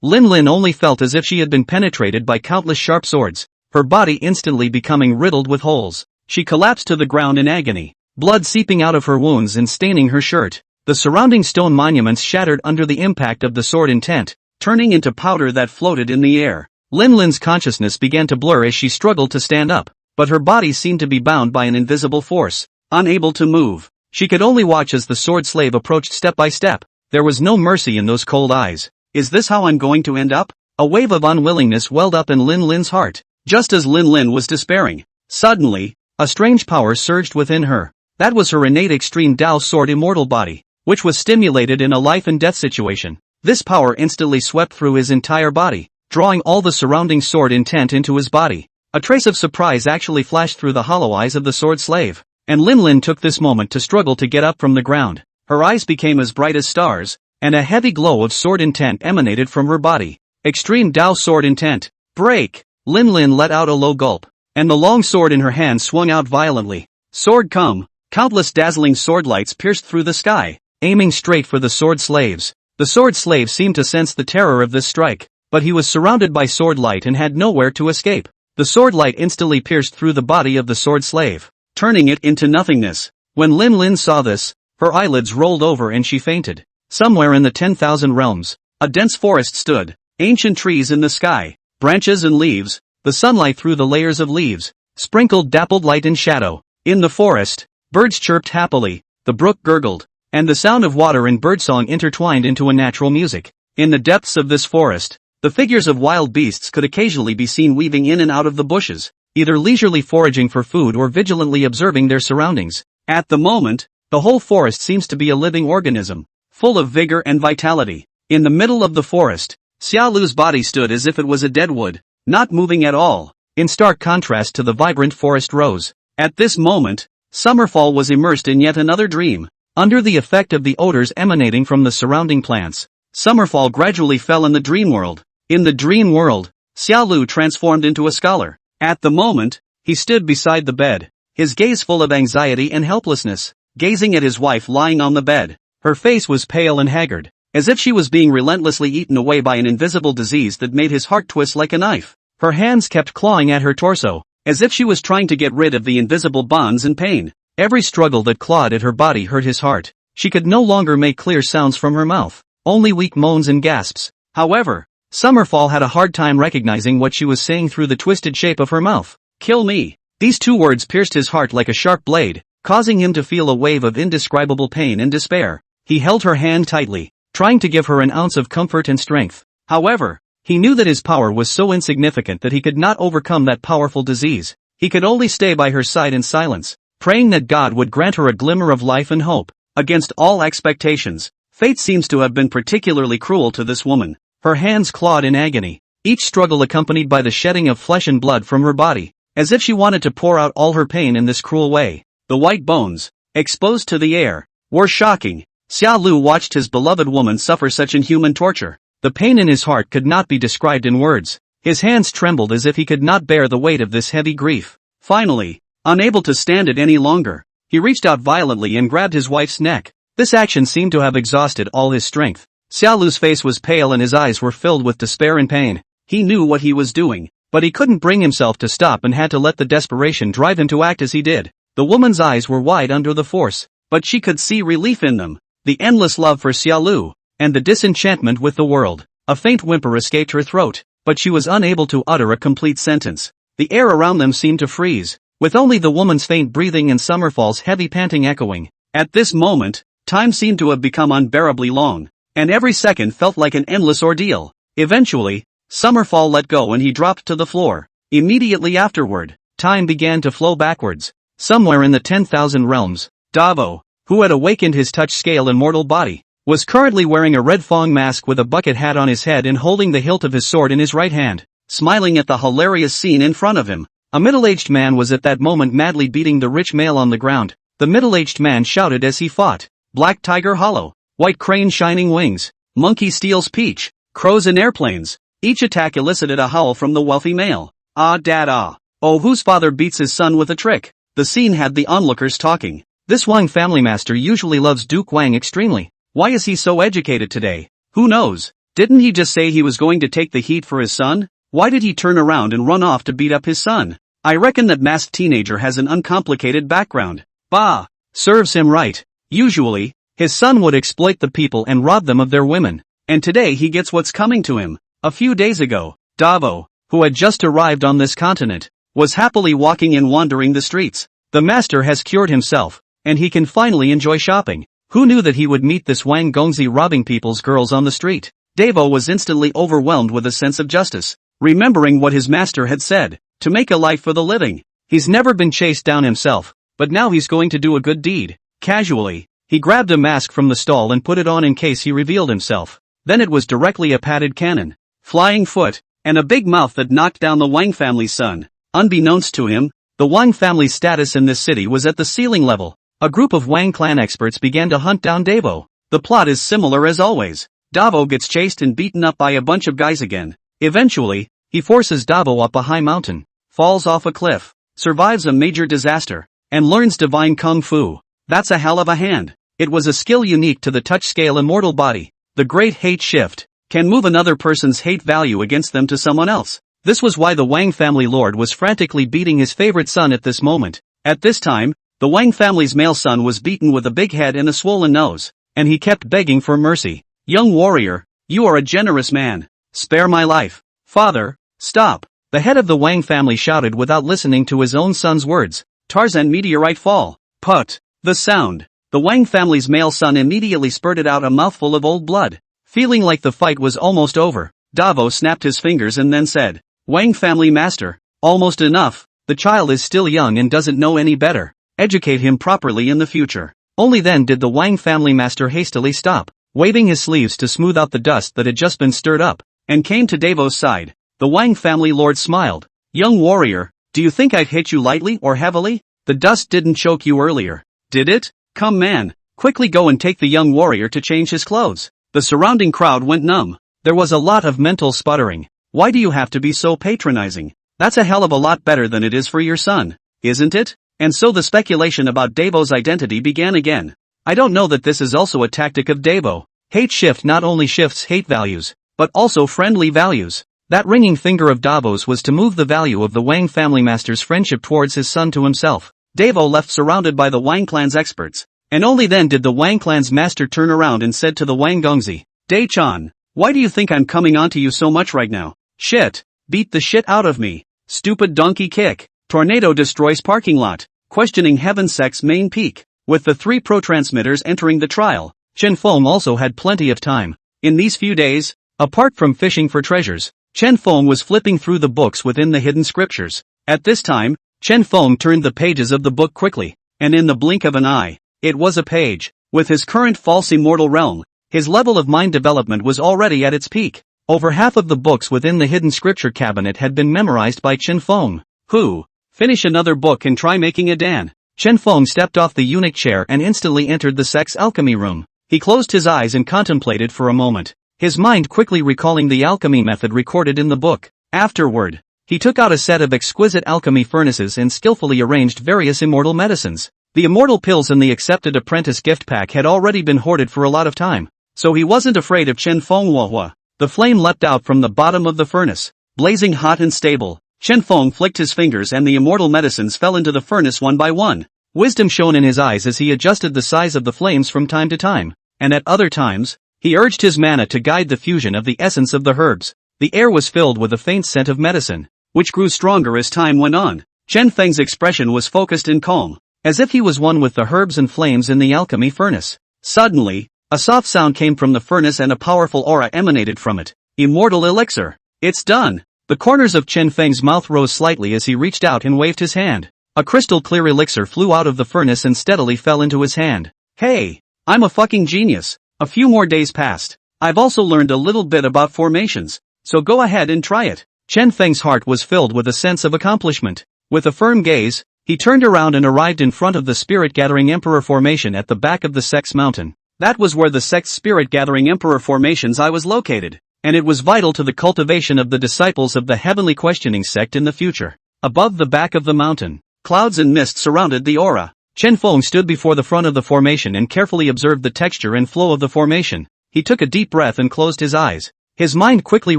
Lin Lin only felt as if she had been penetrated by countless sharp swords, her body instantly becoming riddled with holes. She collapsed to the ground in agony, blood seeping out of her wounds and staining her shirt. The surrounding stone monuments shattered under the impact of the sword intent, turning into powder that floated in the air. Lin Lin's consciousness began to blur as she struggled to stand up, but her body seemed to be bound by an invisible force. Unable to move, she could only watch as the sword slave approached step by step. There was no mercy in those cold eyes. Is this how I'm going to end up? A wave of unwillingness welled up in Lin Lin's heart. Just as Lin Lin was despairing, suddenly, a strange power surged within her. That was her innate extreme Dao sword immortal body, which was stimulated in a life and death situation. This power instantly swept through his entire body, drawing all the surrounding sword intent into his body. A trace of surprise actually flashed through the hollow eyes of the sword slave, and Lin Lin took this moment to struggle to get up from the ground. Her eyes became as bright as stars, and a heavy glow of sword intent emanated from her body. Extreme Dao sword intent. Break! Lin Lin let out a low gulp, and the long sword in her hand swung out violently. Sword come! Countless dazzling sword lights pierced through the sky, aiming straight for the sword slaves. The sword slave seemed to sense the terror of this strike, but he was surrounded by sword light and had nowhere to escape. The sword light instantly pierced through the body of the sword slave, turning it into nothingness. When Lin Lin saw this, her eyelids rolled over and she fainted. Somewhere in the 10,000 realms, a dense forest stood, ancient trees in the sky, branches and leaves, the sunlight through the layers of leaves, sprinkled dappled light and shadow. In the forest, birds chirped happily, the brook gurgled, and the sound of water and birdsong intertwined into a natural music. In the depths of this forest, the figures of wild beasts could occasionally be seen weaving in and out of the bushes, either leisurely foraging for food or vigilantly observing their surroundings. At the moment, the whole forest seems to be a living organism, full of vigor and vitality. In the middle of the forest, Xia Lu's body stood as if it was a dead wood, not moving at all, in stark contrast to the vibrant forest rose. At this moment, Summerfall was immersed in yet another dream. Under the effect of the odors emanating from the surrounding plants, Summerfall gradually fell in the dream world. In the dream world, Xia Lu transformed into a scholar. At the moment, he stood beside the bed, his gaze full of anxiety and helplessness, gazing at his wife lying on the bed. Her face was pale and haggard, as if she was being relentlessly eaten away by an invisible disease that made his heart twist like a knife. Her hands kept clawing at her torso, as if she was trying to get rid of the invisible bonds and pain. Every struggle that clawed at her body hurt his heart. She could no longer make clear sounds from her mouth, only weak moans and gasps. However, Summerfall had a hard time recognizing what she was saying through the twisted shape of her mouth. Kill me. These two words pierced his heart like a sharp blade, causing him to feel a wave of indescribable pain and despair. He held her hand tightly, trying to give her an ounce of comfort and strength. However, he knew that his power was so insignificant that he could not overcome that powerful disease. He could only stay by her side in silence, praying that God would grant her a glimmer of life and hope. Against all expectations, fate seems to have been particularly cruel to this woman. Her hands clawed in agony, each struggle accompanied by the shedding of flesh and blood from her body, as if she wanted to pour out all her pain in this cruel way. The white bones, exposed to the air, were shocking. Xia Lu watched his beloved woman suffer such inhuman torture. The pain in his heart could not be described in words. His hands trembled as if he could not bear the weight of this heavy grief. Finally, unable to stand it any longer, he reached out violently and grabbed his wife's neck. This action seemed to have exhausted all his strength. Xia Lu's face was pale and his eyes were filled with despair and pain. He knew what he was doing, but he couldn't bring himself to stop and had to let the desperation drive him to act as he did. The woman's eyes were wide under the force, but she could see relief in them. The endless love for Xia Lu, and the disenchantment with the world. A faint whimper escaped her throat, but she was unable to utter a complete sentence. The air around them seemed to freeze, with only the woman's faint breathing and Summerfall's heavy panting echoing. At this moment, Time seemed to have become unbearably long, and every second felt like an endless ordeal. Eventually, Summerfall let go and he dropped to the floor. Immediately afterward, time began to flow backwards. Somewhere in the 10,000 realms, Davo, who had awakened his touch-scale immortal body, was currently wearing a red Fong mask with a bucket hat on his head and holding the hilt of his sword in his right hand, smiling at the hilarious scene in front of him. A middle-aged man was at that moment madly beating the rich male on the ground. The middle-aged man shouted as he fought, "Black tiger hollow, white crane shining wings, monkey steals peach, crows in airplanes." Each attack elicited a howl from the wealthy male. "Ah dad ah. Oh, whose father beats his son with a trick?" The scene had the onlookers talking. This Wang family master usually loves Duke Wang extremely. Why is he so educated today? Who knows? Didn't he just say he was going to take the heat for his son? Why did he turn around and run off to beat up his son? I reckon that masked teenager has an uncomplicated background. Bah! Serves him right. Usually, his son would exploit the people and rob them of their women. And today he gets what's coming to him. A few days ago, Davo, who had just arrived on this continent, was happily walking and wandering the streets. The master has cured himself, and he can finally enjoy shopping. Who knew that he would meet this Wang Gongzi robbing people's girls on the street? Davo was instantly overwhelmed with a sense of justice, remembering what his master had said, to make a life for the living. He's never been chased down himself, but now he's going to do a good deed. Casually, he grabbed a mask from the stall and put it on in case he revealed himself. Then it was directly a padded cannon, flying foot, and a big mouth that knocked down the Wang family's son. Unbeknownst to him, the Wang family's status in this city was at the ceiling level. A group of Wang clan experts began to hunt down Davo. The plot is similar as always. Davo gets chased and beaten up by a bunch of guys again. Eventually, he forces Davo up a high mountain, falls off a cliff, survives a major disaster, and learns divine kung fu. That's a hell of a hand. It was a skill unique to the touch-scale immortal body. The great hate shift can move another person's hate value against them to someone else. This was why the Wang family lord was frantically beating his favorite son at this moment. At this time, the Wang family's male son was beaten with a big head and a swollen nose, and he kept begging for mercy. "Young warrior, you are a generous man. Spare my life." "Father, stop." The head of the Wang family shouted without listening to his own son's words. "Tarzan meteorite fall." Put. The sound. The Wang family's male son immediately spurted out a mouthful of old blood. Feeling like the fight was almost over, Davo snapped his fingers and then said, "Wang family master, almost enough. The child is still young and doesn't know any better. Educate him properly in the future." Only then did the Wang family master hastily stop, waving his sleeves to smooth out the dust that had just been stirred up, and came to Davo's side. The Wang family lord smiled. "Young warrior, do you think I'd hit you lightly or heavily? The dust didn't choke you earlier, did it? Come man, quickly go and take the young warrior to change his clothes." The surrounding crowd went numb. There was a lot of mental sputtering. "Why do you have to be so patronizing? That's a hell of a lot better than it is for your son, isn't it?" And so the speculation about Davo's identity began again. I don't know that this is also a tactic of Davo. Hate shift not only shifts hate values, but also friendly values. That ringing finger of Davo's was to move the value of the Wang family master's friendship towards his son to himself. Davo left surrounded by the Wang clan's experts, and only then did the Wang clan's master turn around and said to the Wang Gongzi, "Dai-chan, why do you think I'm coming onto you so much right now? Shit, beat the shit out of me. Stupid donkey kick. Tornado destroys parking lot." Questioning Heaven Sect's main peak. With the 3 pro-transmitters entering the trial, Chen Feng also had plenty of time. In these few days, apart from fishing for treasures, Chen Feng was flipping through the books within the hidden scriptures. At this time, Chen Feng turned the pages of the book quickly, and in the blink of an eye, it was a page. With his current false immortal realm, his level of mind development was already at its peak. Over half of the books within the hidden scripture cabinet had been memorized by Chen Feng. Who? Finish another book and try making a Dan. Chen Feng stepped off the eunuch chair and instantly entered the sect's alchemy room. He closed his eyes and contemplated for a moment, his mind quickly recalling the alchemy method recorded in the book. Afterward, he took out a set of exquisite alchemy furnaces and skillfully arranged various immortal medicines. The immortal pills in the accepted apprentice gift pack had already been hoarded for a lot of time, so he wasn't afraid of Chen Feng Huahua. The flame leapt out from the bottom of the furnace, blazing hot and stable. Chen Feng flicked his fingers and the immortal medicines fell into the furnace one by one. Wisdom shone in his eyes as he adjusted the size of the flames from time to time, and at other times, he urged his mana to guide the fusion of the essence of the herbs. The air was filled with a faint scent of medicine, which grew stronger as time went on. Chen Feng's expression was focused and calm, as if he was one with the herbs and flames in the alchemy furnace. Suddenly, a soft sound came from the furnace and a powerful aura emanated from it. Immortal elixir. It's done. The corners of Chen Feng's mouth rose slightly as he reached out and waved his hand. A crystal clear elixir flew out of the furnace and steadily fell into his hand. Hey! I'm a fucking genius. A few more days passed. I've also learned a little bit about formations, so go ahead and try it. Chen Feng's heart was filled with a sense of accomplishment. With a firm gaze, he turned around and arrived in front of the spirit-gathering emperor formation at the back of the sect's mountain. That was where the sect's spirit-gathering emperor formations I was located, and it was vital to the cultivation of the disciples of the heavenly questioning sect in the future. Above the back of the mountain, clouds and mist surrounded the aura. Chen Feng stood before the front of the formation and carefully observed the texture and flow of the formation. He took a deep breath and closed his eyes, his mind quickly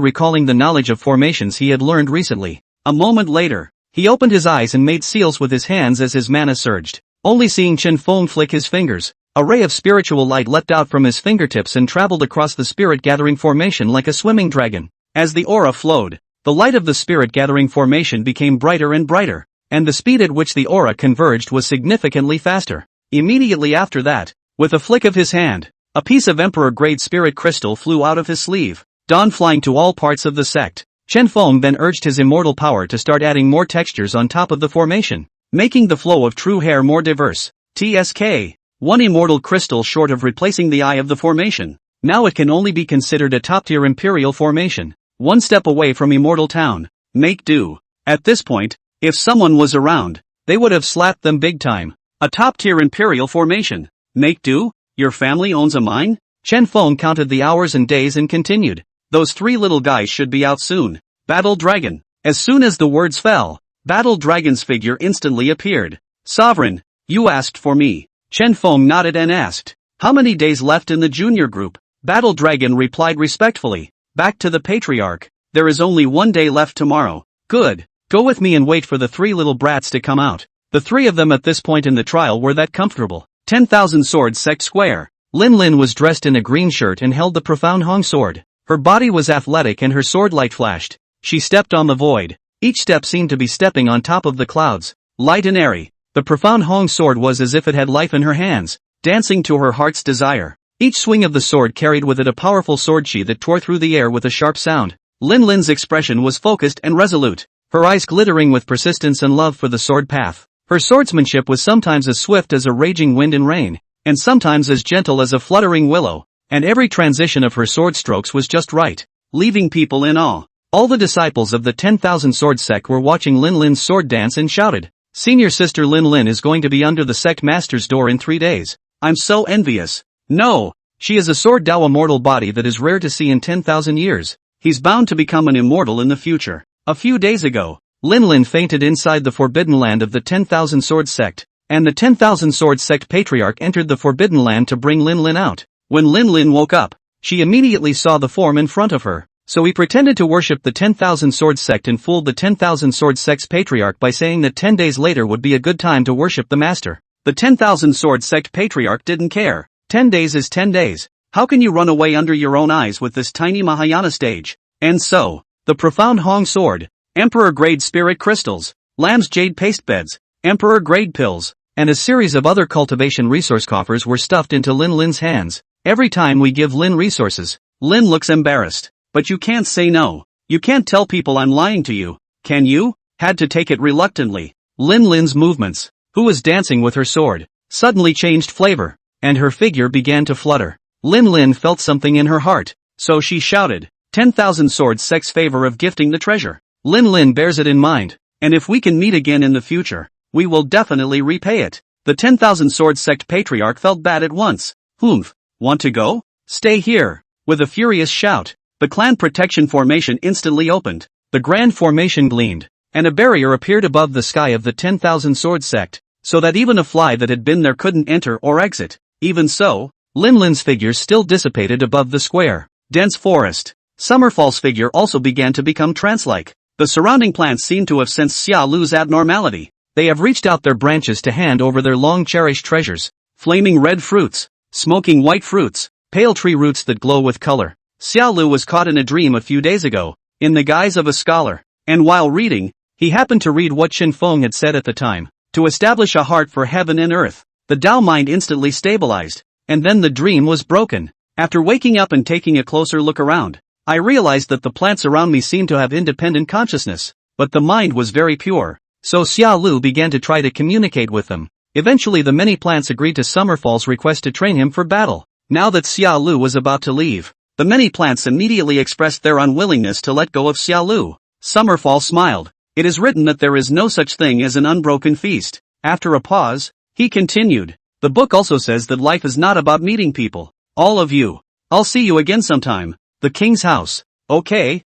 recalling the knowledge of formations he had learned recently. A moment later, he opened his eyes and made seals with his hands as his mana surged. Only seeing Chen Feng flick his fingers, a ray of spiritual light leapt out from his fingertips and traveled across the spirit-gathering formation like a swimming dragon. As the aura flowed, the light of the spirit-gathering formation became brighter and brighter, and the speed at which the aura converged was significantly faster. Immediately after that, with a flick of his hand, a piece of emperor-grade spirit crystal flew out of his sleeve, dawn flying to all parts of the sect. Chen Feng then urged his immortal power to start adding more textures on top of the formation, making the flow of true hair more diverse. TSK. One immortal crystal short of replacing the eye of the formation. Now it can only be considered a top-tier imperial formation, one step away from Immortal Town. Make do. At this point, if someone was around, they would have slapped them big time. A top-tier imperial formation. Make do? Your family owns a mine? Chen Feng counted the hours and days and continued. Those three little guys should be out soon. Battle Dragon. As soon as the words fell, Battle Dragon's figure instantly appeared. Sovereign, you asked for me. Chen Feng nodded and asked, how many days left in the junior group? Battle Dragon replied respectfully. Back to the Patriarch. There is only 1 day left tomorrow. Good. Go with me and wait for the three little brats to come out. The three of them at this point in the trial were that comfortable. 10,000 Sword Sect Square. Lin Lin was dressed in a green shirt and held the profound Hong sword. Her body was athletic and her sword light flashed. She stepped on the void. Each step seemed to be stepping on top of the clouds. Light and airy. The profound Hong sword was as if it had life in her hands, dancing to her heart's desire. Each swing of the sword carried with it a powerful sword chi that tore through the air with a sharp sound. Lin Lin's expression was focused and resolute, her eyes glittering with persistence and love for the sword path. Her swordsmanship was sometimes as swift as a raging wind and rain, and sometimes as gentle as a fluttering willow, and every transition of her sword strokes was just right, leaving people in awe. All the disciples of the 10,000 Sword Sect were watching Lin Lin's sword dance and shouted, Senior sister Lin Lin is going to be under the sect master's door in 3 days. I'm so envious. No, she is a sword Dao immortal body that is rare to see in 10,000 years. He's bound to become an immortal in the future. A few days ago, Lin Lin fainted inside the forbidden land of the 10,000 Sword Sect, and the 10,000 Sword Sect Patriarch entered the forbidden land to bring Lin Lin out. When Lin Lin woke up, she immediately saw the form in front of her, so he pretended to worship the 10,000 Sword Sect and fooled the 10,000 Sword Sect's Patriarch by saying that 10 days later would be a good time to worship the Master. The 10,000 Sword Sect Patriarch didn't care. 10 days is 10 days. How can you run away under your own eyes with this tiny Mahayana stage? And so, the profound Hong sword, Emperor-grade spirit crystals, Lamb's jade paste beds, Emperor-grade pills, and a series of other cultivation resource coffers were stuffed into Lin Lin's hands. Every time we give Lin resources, Lin looks embarrassed. But you can't say no. You can't tell people I'm lying to you, can you? Had to take it reluctantly. Lin Lin's movements, who was dancing with her sword, suddenly changed flavor, and her figure began to flutter. Lin Lin felt something in her heart, so she shouted, 10,000 Sword Sect's favor of gifting the treasure. Lin Lin bears it in mind, and if we can meet again in the future, we will definitely repay it. The 10,000 Sword Sect Patriarch felt bad at once. Humph, want to go? Stay here. With a furious shout, the clan protection formation instantly opened, the grand formation gleamed, and a barrier appeared above the sky of the 10,000 Sword Sect, so that even a fly that had been there couldn't enter or exit. Even so, Lin Lin's figure still dissipated above the square. Dense forest. Summerfall's figure also began to become trance-like. The surrounding plants seemed to have sensed Xia Lu's abnormality. They have reached out their branches to hand over their long-cherished treasures. Flaming red fruits, smoking white fruits, pale tree roots that glow with color. Xia Lu was caught in a dream a few days ago, in the guise of a scholar, and while reading, he happened to read what Chen Feng had said at the time. To establish a heart for heaven and earth, the Dao mind instantly stabilized, and then the dream was broken. After waking up and taking a closer look around, I realized that the plants around me seemed to have independent consciousness, but the mind was very pure. So Xia Lu began to try to communicate with them. Eventually the many plants agreed to Summerfall's request to train him for battle. Now that Xia Lu was about to leave, the many plants immediately expressed their unwillingness to let go of Xia Lu. Summerfall smiled. It is written that there is no such thing as an unbroken feast. After a pause, he continued. The book also says that life is not about meeting people. All of you. I'll see you again sometime. The king's house. Okay.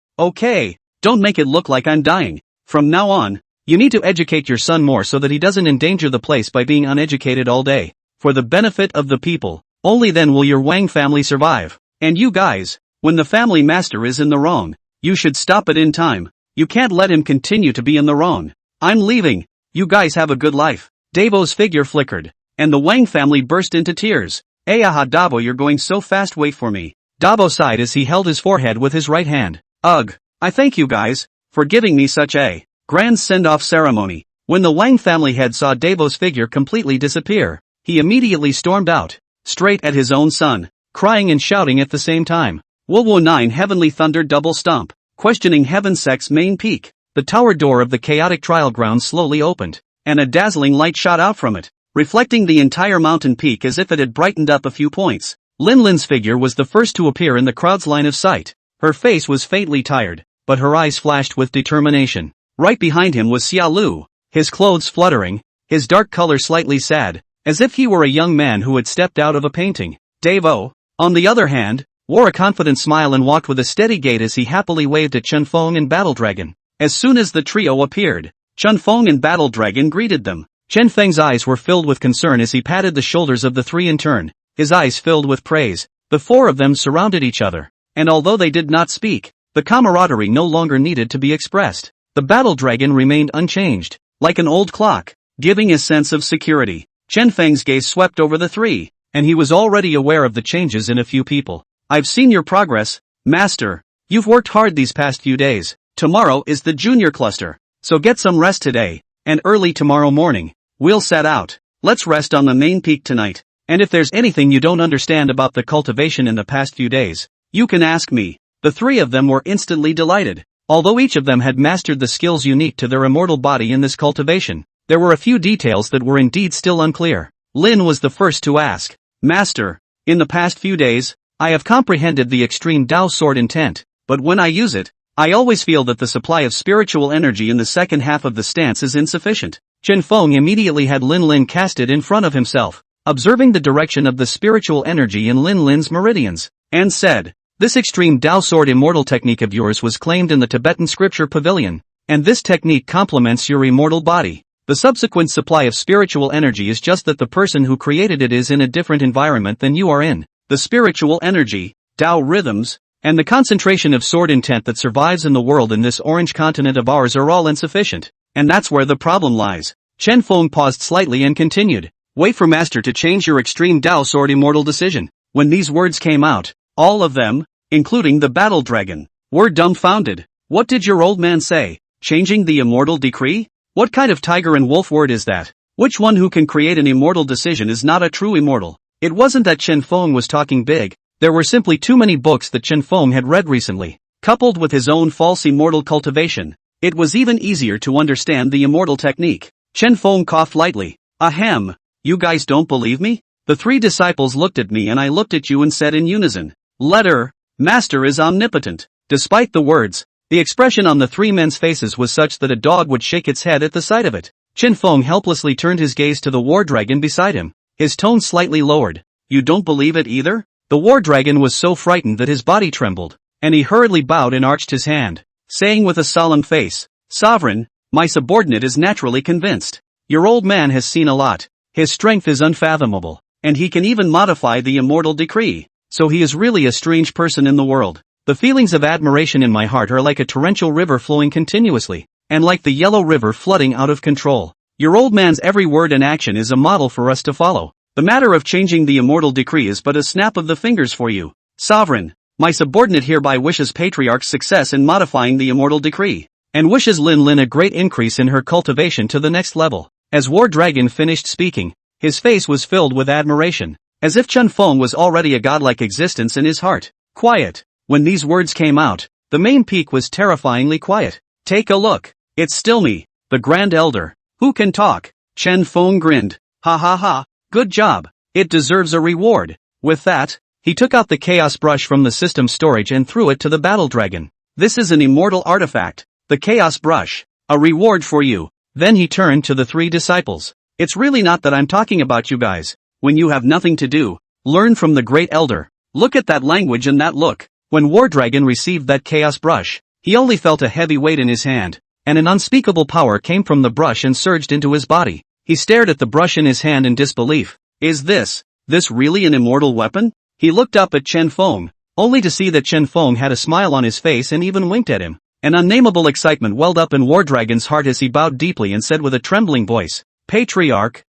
Don't make it look like I'm dying. From now on, you need to educate your son more so that he doesn't endanger the place by being uneducated all day. For the benefit of the people. Only then will your Wang family survive. And you guys, when the family master is in the wrong, you should stop it in time. You can't let him continue to be in the wrong. I'm leaving. You guys have a good life. Davo's figure flickered, and the Wang family burst into tears. Ayaha Davo, you're going so fast, wait for me. Davo sighed as he held his forehead with his right hand. Ugh. I thank you guys for giving me such a grand send-off ceremony. When the Wang family head saw Davo's figure completely disappear, he immediately stormed out, straight at his own son, crying and shouting at the same time. Wolwo 9 Heavenly Thunder Double Stomp. Questioning Heaven Sect's main peak. The tower door of the chaotic trial ground slowly opened, and a dazzling light shot out from it, reflecting the entire mountain peak as if it had brightened up a few points. Lin Lin's figure was the first to appear in the crowd's line of sight. Her face was faintly tired, but her eyes flashed with determination. Right behind him was Xia Lu, his clothes fluttering, his dark color slightly sad, as if he were a young man who had stepped out of a painting. Davo, on the other hand, wore a confident smile and walked with a steady gait as he happily waved at Chen Feng and Battle Dragon. As soon as the trio appeared, Chen Feng and Battle Dragon greeted them. Chen Feng's eyes were filled with concern as he patted the shoulders of the three in turn, his eyes filled with praise. The four of them surrounded each other, and although they did not speak, the camaraderie no longer needed to be expressed. The Battle Dragon remained unchanged, like an old clock, giving a sense of security. Chen Feng's gaze swept over the three, and he was already aware of the changes in a few people. I've seen your progress, Master. You've worked hard these past few days. Tomorrow is the junior cluster, so get some rest today, and early tomorrow morning, we'll set out. Let's rest on the main peak tonight, and if there's anything you don't understand about the cultivation in the past few days, you can ask me. The three of them were instantly delighted. Although each of them had mastered the skills unique to their immortal body in this cultivation, there were a few details that were indeed still unclear. Lin was the first to ask. Master, in the past few days, I have comprehended the extreme Tao sword intent, but when I use it, I always feel that the supply of spiritual energy in the second half of the stance is insufficient. Chen Feng immediately had Lin Lin cast it in front of himself, observing the direction of the spiritual energy in Lin Lin's meridians, and said, this extreme Tao sword immortal technique of yours was claimed in the Tibetan scripture pavilion, and this technique complements your immortal body. The subsequent supply of spiritual energy is just that the person who created it is in a different environment than you are in. The spiritual energy, Tao rhythms, and the concentration of sword intent that survives in the world in this orange continent of ours are all insufficient, and that's where the problem lies. Chen Feng paused slightly and continued. Wait for Master to change your extreme Tao sword immortal decision. When these words came out, all of them, including the Battle Dragon, were dumbfounded. What did your old man say? Changing the immortal decree? What kind of tiger and wolf word is that? Which one who can create an immortal decision is not a true immortal? It wasn't that Chen Feng was talking big, there were simply too many books that Chen Feng had read recently. Coupled with his own false immortal cultivation, it was even easier to understand the immortal technique. Chen Feng coughed lightly. Ahem, you guys don't believe me? The three disciples looked at me and I looked at you and said in unison, Letter, Master is omnipotent. Despite the words, the expression on the three men's faces was such that a dog would shake its head at the sight of it. Chen Feng helplessly turned his gaze to the war dragon beside him, his tone slightly lowered. You don't believe it either? The war dragon was so frightened that his body trembled, and he hurriedly bowed and arched his hand, saying with a solemn face, Sovereign, my subordinate is naturally convinced. Your old man has seen a lot. His strength is unfathomable, and he can even modify the immortal decree, so he is really a strange person in the world. The feelings of admiration in my heart are like a torrential river flowing continuously, and like the yellow river flooding out of control. Your old man's every word and action is a model for us to follow. The matter of changing the immortal decree is but a snap of the fingers for you. Sovereign, my subordinate hereby wishes Patriarch's success in modifying the immortal decree, and wishes Lin Lin a great increase in her cultivation to the next level. As War Dragon finished speaking, his face was filled with admiration. as if Chen Feng was already a godlike existence in his heart. Quiet. When these words came out, the main peak was terrifyingly quiet. Take a look. It's still me, the Grand Elder. Who can talk? Chen Feng grinned. Ha ha ha, good job. It deserves a reward. With that, he took out the chaos brush from the system storage and threw it to the battle dragon. This is an immortal artifact, the chaos brush. A reward for you. Then he turned to the three disciples. It's really not that I'm talking about you guys. When you have nothing to do, learn from the great elder. Look at that language and that look. When War Dragon received that chaos brush, he only felt a heavy weight in his hand, and an unspeakable power came from the brush and surged into his body. He stared at the brush in his hand in disbelief. Is this really an immortal weapon? He looked up at Chen Feng, only to see that Chen Feng had a smile on his face and even winked at him. An unnameable excitement welled up in War Dragon's heart as he bowed deeply and said with a trembling voice, Patriarch,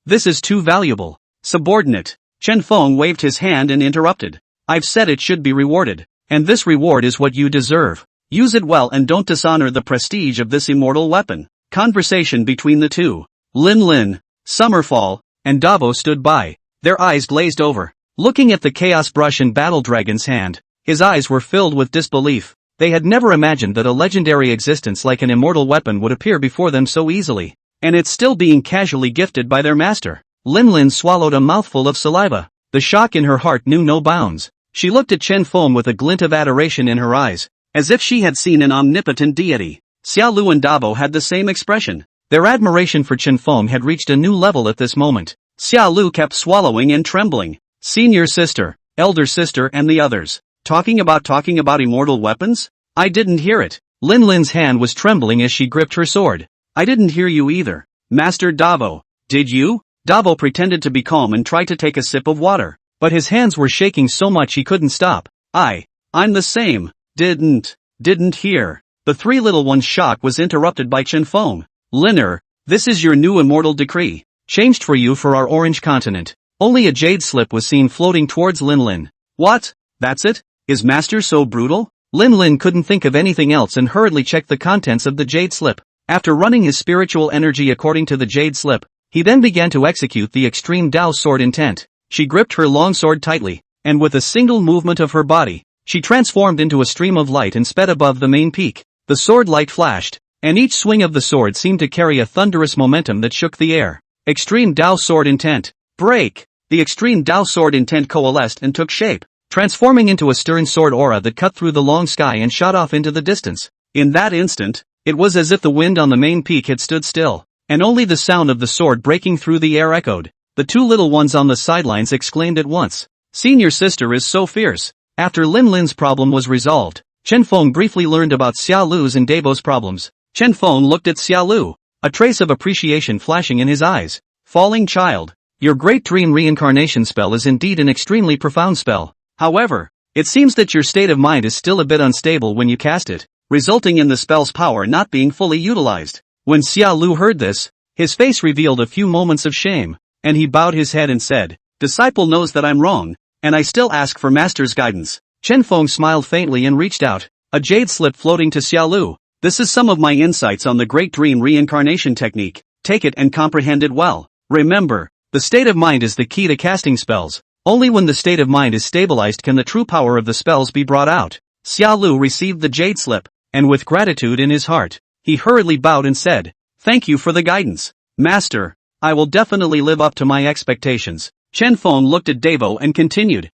this is too valuable. Subordinate. Chen Feng waved his hand and interrupted. I've said it should be rewarded, and this reward is what you deserve. Use it well and don't dishonor the prestige of this immortal weapon. Conversation between the two. Lin Lin, Summerfall, and Davo stood by, their eyes glazed over. Looking at the chaos brush in Battle Dragon's hand, his eyes were filled with disbelief. They had never imagined that a legendary existence like an immortal weapon would appear before them so easily, and it's still being casually gifted by their master. Lin Lin swallowed a mouthful of saliva. The shock in her heart knew no bounds. She looked at Chen Feng with a glint of adoration in her eyes, as if she had seen an omnipotent deity. Xia Lu and Davo had the same expression. Their admiration for Chen Feng had reached a new level at this moment. Xia Lu kept swallowing and trembling. Senior sister, elder sister and the others. Talking about immortal weapons? I didn't hear it. Lin Lin's hand was trembling as she gripped her sword. I didn't hear you either. Master Davo. Did you? Davo pretended to be calm and tried to take a sip of water, but his hands were shaking so much he couldn't stop. I'm the same. Didn't hear. The three little ones' shock was interrupted by Chen Feng. Liner, this is your new immortal decree. Changed for you for our orange continent. Only a jade slip was seen floating towards Lin Lin. What? That's it? Is Master so brutal? Lin Lin couldn't think of anything else and hurriedly checked the contents of the jade slip. After running his spiritual energy according to the jade slip, he then began to execute the extreme Dao sword intent. She gripped her long sword tightly, and with a single movement of her body, she transformed into a stream of light and sped above the main peak. The sword light flashed, and each swing of the sword seemed to carry a thunderous momentum that shook the air. Extreme Dao sword intent. Break! The extreme Dao sword intent coalesced and took shape, transforming into a stern sword aura that cut through the long sky and shot off into the distance. In that instant, it was as if the wind on the main peak had stood still, and only the sound of the sword breaking through the air echoed. The two little ones on the sidelines exclaimed at once. Senior sister is so fierce. After Lin Lin's problem was resolved, Chen Feng briefly learned about Xia Lu's and Davo's problems. Chen Feng looked at Xia Lu, a trace of appreciation flashing in his eyes. Falling child. Your great dream reincarnation spell is indeed an extremely profound spell. However, it seems that your state of mind is still a bit unstable when you cast it, resulting in the spell's power not being fully utilized. When Xia Lu heard this, his face revealed a few moments of shame, and he bowed his head and said, Disciple knows that I'm wrong, and I still ask for master's guidance. Chen Feng smiled faintly and reached out, a jade slip floating to Xia Lu. This is some of my insights on the great dream reincarnation technique. Take it and comprehend it well. Remember, the state of mind is the key to casting spells. Only when the state of mind is stabilized can the true power of the spells be brought out. Xia Lu received the jade slip, and with gratitude in his heart, he hurriedly bowed and said, Thank you for the guidance. Master, I will definitely live up to my expectations. Chen Feng looked at Davo and continued,